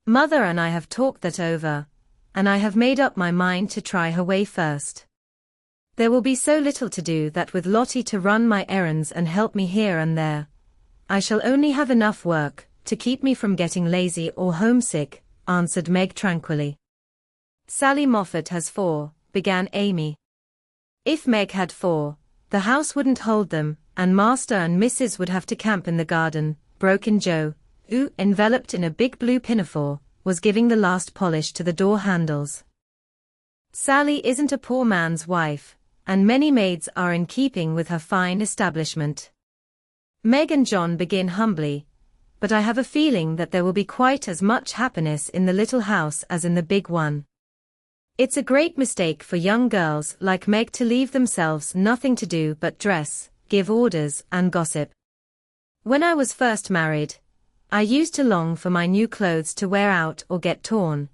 Mother and I have talked that over, and I have made up my mind to try her way first. There will be so little to do that with Lottie to run my errands and help me here and there. I shall only have enough work to keep me from getting lazy or homesick, answered Meg tranquilly. Sally Moffat has 4, began Amy. If Meg had 4, the house wouldn't hold them, and Master and Mrs. would have to camp in the garden, broke in Joe, who, enveloped in a big blue pinafore, was giving the last polish to the door handles. Sally isn't a poor man's wife, and many maids are in keeping with her fine establishment. Meg and John begin humbly, but I have a feeling that there will be quite as much happiness in the little house as in the big one. It's a great mistake for young girls like Meg to leave themselves nothing to do but dress, give orders, and gossip. When I was first married, I used to long for my new clothes to wear out or get torn,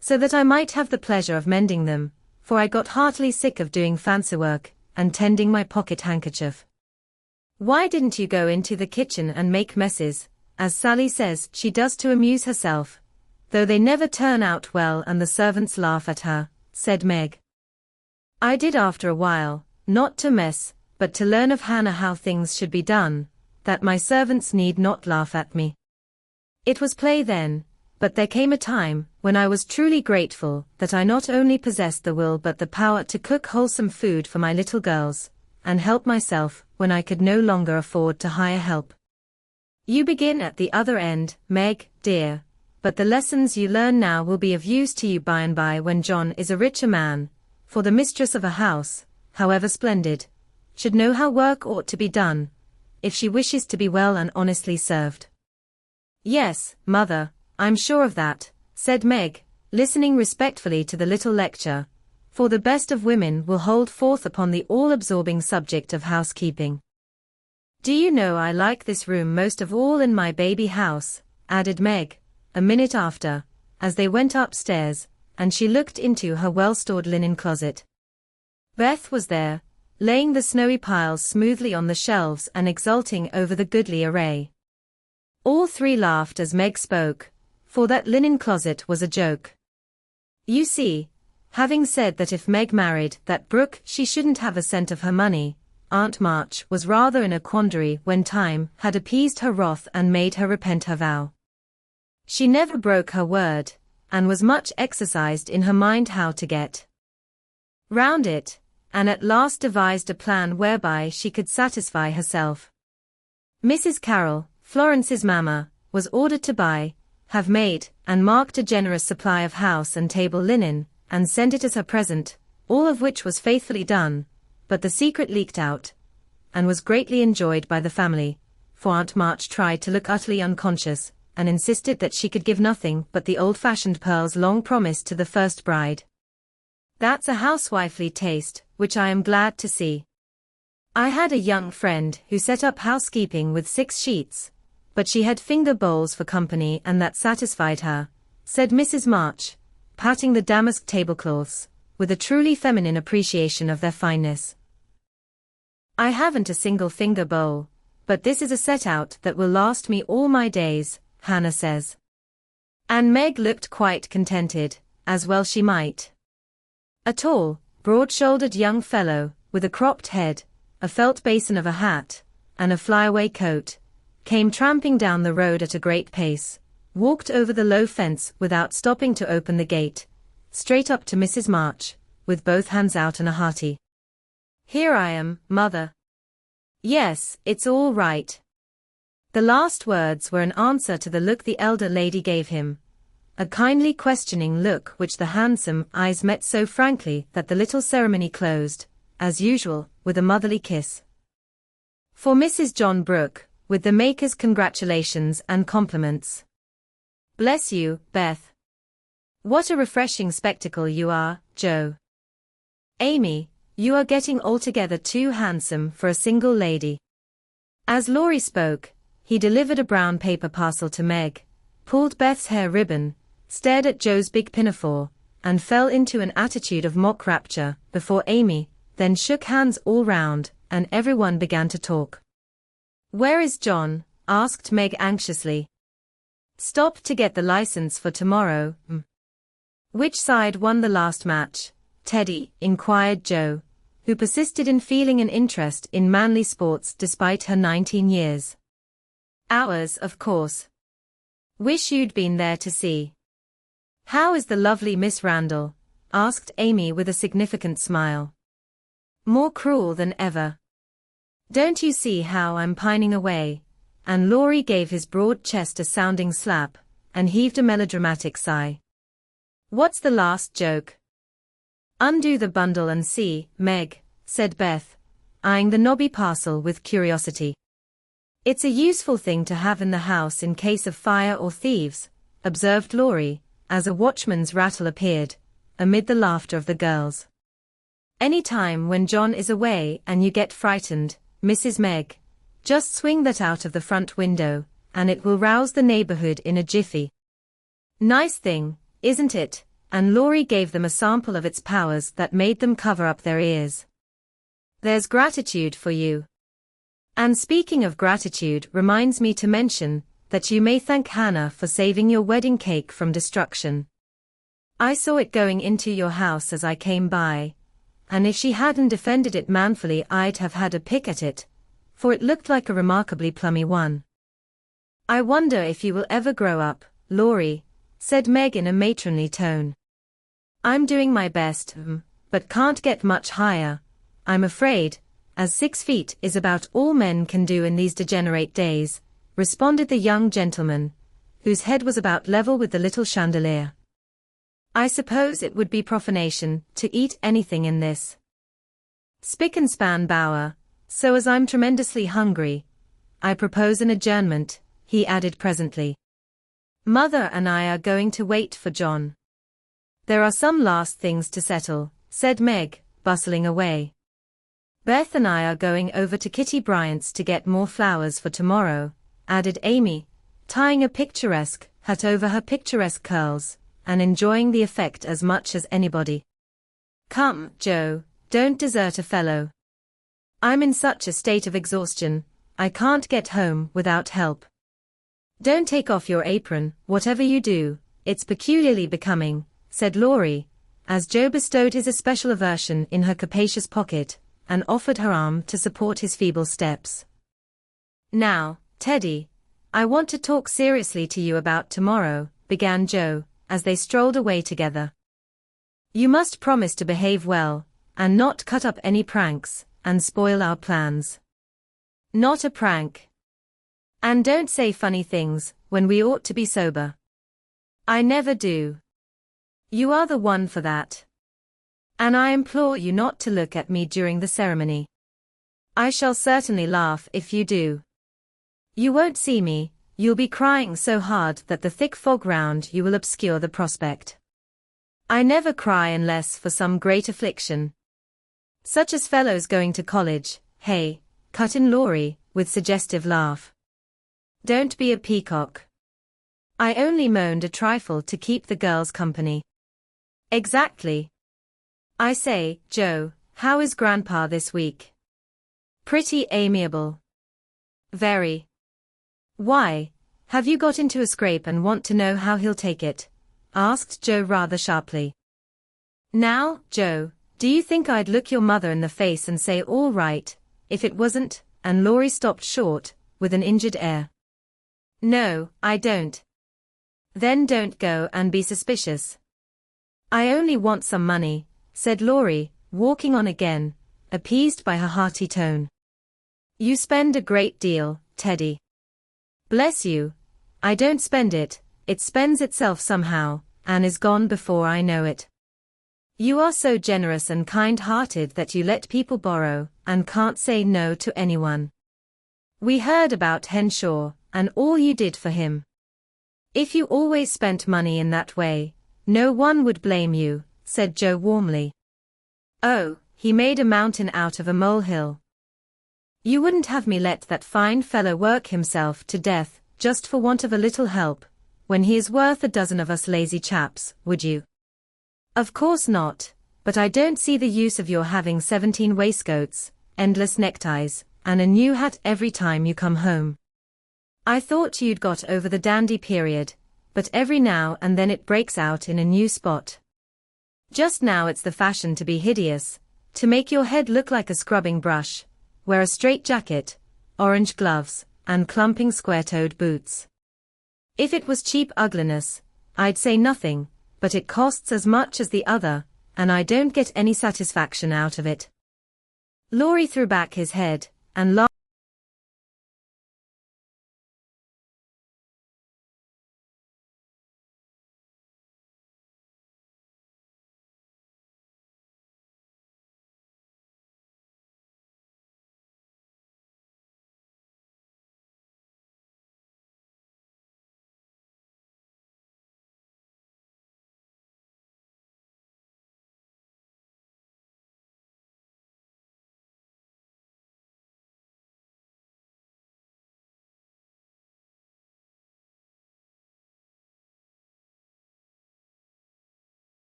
so that I might have the pleasure of mending them, for I got heartily sick of doing fancy work and tending my pocket handkerchief. Why didn't you go into the kitchen and make messes, as Sally says she does to amuse herself, though they never turn out well and the servants laugh at her, said Meg. I did after a while, not to mess, but to learn of Hannah how things should be done, that my servants need not laugh at me. It was play then, but there came a time when I was truly grateful that I not only possessed the will but the power to cook wholesome food for my little girls, and help myself when I could no longer afford to hire help. You begin at the other end, Meg, dear, but the lessons you learn now will be of use to you by and by when John is a richer man, for the mistress of a house, however splendid, should know how work ought to be done, if she wishes to be well and honestly served. Yes, Mother, I'm sure of that, said Meg, listening respectfully to the little lecture, for the best of women will hold forth upon the all-absorbing subject of housekeeping. Do you know I like this room most of all in my baby house, added Meg, a minute after, as they went upstairs, and she looked into her well-stored linen closet. Beth was there, laying the snowy piles smoothly on the shelves and exulting over the goodly array. All three laughed as Meg spoke, for that linen closet was a joke. You see, having said that if Meg married that Brooke she shouldn't have a cent of her money, Aunt March was rather in a quandary when time had appeased her wrath and made her repent her vow. She never broke her word, and was much exercised in her mind how to get round it, and at last devised a plan whereby she could satisfy herself. Mrs. Carroll, Florence's mamma, was ordered to buy, have made, and marked a generous supply of house and table linen, and sent it as her present, all of which was faithfully done, but the secret leaked out, and was greatly enjoyed by the family, for Aunt March tried to look utterly unconscious, and insisted that she could give nothing but the old-fashioned pearls long promised to the first bride. That's a housewifely taste, which I am glad to see. I had a young friend who set up housekeeping with 6 sheets, but she had finger bowls for company and that satisfied her, said Mrs. March, patting the damask tablecloths, with a truly feminine appreciation of their fineness. I haven't a single finger bowl, but this is a set-out that will last me all my days, Hannah says. And Meg looked quite contented, as well she might. A tall, broad-shouldered young fellow, with a cropped head, a felt basin of a hat, and a flyaway coat, came tramping down the road at a great pace, walked over the low fence without stopping to open the gate, straight up to Mrs. March, with both hands out and a hearty "Here I am, Mother." "Yes, it's all right." The last words were an answer to the look the elder lady gave him, a kindly questioning look which the handsome eyes met so frankly that the little ceremony closed, as usual, with a motherly kiss. For Mrs. John Brooke, with the maker's congratulations and compliments. "Bless you, Beth. What a refreshing spectacle you are, Joe. Amy, you are getting altogether too handsome for a single lady." As Laurie spoke, he delivered a brown paper parcel to Meg, pulled Beth's hair ribbon, stared at Joe's big pinafore, and fell into an attitude of mock rapture before Amy, then shook hands all round, and everyone began to talk. "Where is John?" asked Meg anxiously. "Stop to get the license for tomorrow." "Which side won the last match, Teddy?" inquired Joe, who persisted in feeling an interest in manly sports despite her 19 years. "Ours, of course. Wish you'd been there to see." "How is the lovely Miss Randall?" asked Amy with a significant smile. "More cruel than ever. Don't you see how I'm pining away?" And Laurie gave his broad chest a sounding slap, and heaved a melodramatic sigh. "What's the last joke?" "Undo the bundle and see, Meg," said Beth, eyeing the knobby parcel with curiosity. "It's a useful thing to have in the house in case of fire or thieves," observed Laurie, as a watchman's rattle appeared, amid the laughter of the girls. "Any time when John is away and you get frightened, Mrs. Meg, just swing that out of the front window, and it will rouse the neighborhood in a jiffy. Nice thing, isn't it?" And Laurie gave them a sample of its powers that made them cover up their ears. "There's gratitude for you. And speaking of gratitude reminds me to mention that you may thank Hannah for saving your wedding cake from destruction. I saw it going into your house as I came by, and if she hadn't defended it manfully I'd have had a pick at it, for it looked like a remarkably plummy one." "I wonder if you will ever grow up, Laurie," said Meg in a matronly tone. "I'm doing my best, but can't get much higher, I'm afraid, as 6 feet is about all men can do in these degenerate days," responded the young gentleman, whose head was about level with the little chandelier. "I suppose it would be profanation to eat anything in this spick and span bower, so as I'm tremendously hungry, I propose an adjournment," he added presently. "Mother and I are going to wait for John. There are some last things to settle," said Meg, bustling away. "Beth and I are going over to Kitty Bryant's to get more flowers for tomorrow," added Amy, tying a picturesque hat over her picturesque curls, and enjoying the effect as much as anybody. "Come, Joe, don't desert a fellow. I'm in such a state of exhaustion, I can't get home without help." "Don't take off your apron, whatever you do, it's peculiarly becoming," said Laurie, as Joe bestowed his especial aversion in her capacious pocket, and offered her arm to support his feeble steps. "Now, Teddy, I want to talk seriously to you about tomorrow," began Joe, as they strolled away together. "You must promise to behave well, and not cut up any pranks, and spoil our plans." "Not a prank. And don't say funny things, when we ought to be sober." "I never do. You are the one for that. And I implore you not to look at me during the ceremony. I shall certainly laugh if you do. You won't see me, you'll be crying so hard that the thick fog round you will obscure the prospect." "I never cry unless for some great affliction. Such as fellows going to college, hey?" cut in Laurie, with suggestive laugh. "Don't be a peacock. I only moaned a trifle to keep the girls company." "Exactly. I say, Joe, how is Grandpa this week?" "Pretty amiable." "Very. Why, have you got into a scrape and want to know how he'll take it?" asked Joe rather sharply. "Now, Joe, do you think I'd look your mother in the face and say all right, if it wasn't and Laurie stopped short, with an injured air. No, I don't. Then don't go and be suspicious. I only want some money, said Laurie, walking on again, appeased by her hearty tone. You spend a great deal, Teddy. Bless you. I don't spend it, it spends itself somehow, and is gone before I know it. You are so generous and kind-hearted that you let people borrow, and can't say no to anyone. We heard about Henshaw, and all you did for him. If you always spent money in that way, no one would blame you, said Joe warmly. Oh, he made a mountain out of a molehill. You wouldn't have me let that fine fellow work himself to death, just for want of a little help, when he is worth a dozen of us lazy chaps, would you? Of course not, but I don't see the use of your having 17 waistcoats, endless neckties, and a new hat every time you come home. I thought you'd got over the dandy period, but every now and then it breaks out in a new spot. Just now it's the fashion to be hideous, to make your head look like a scrubbing brush, wear a straight jacket, orange gloves, and clumping square-toed boots. If it was cheap ugliness, I'd say nothing, but it costs as much as the other, and I don't get any satisfaction out of it. Laurie threw back his head, and laughed.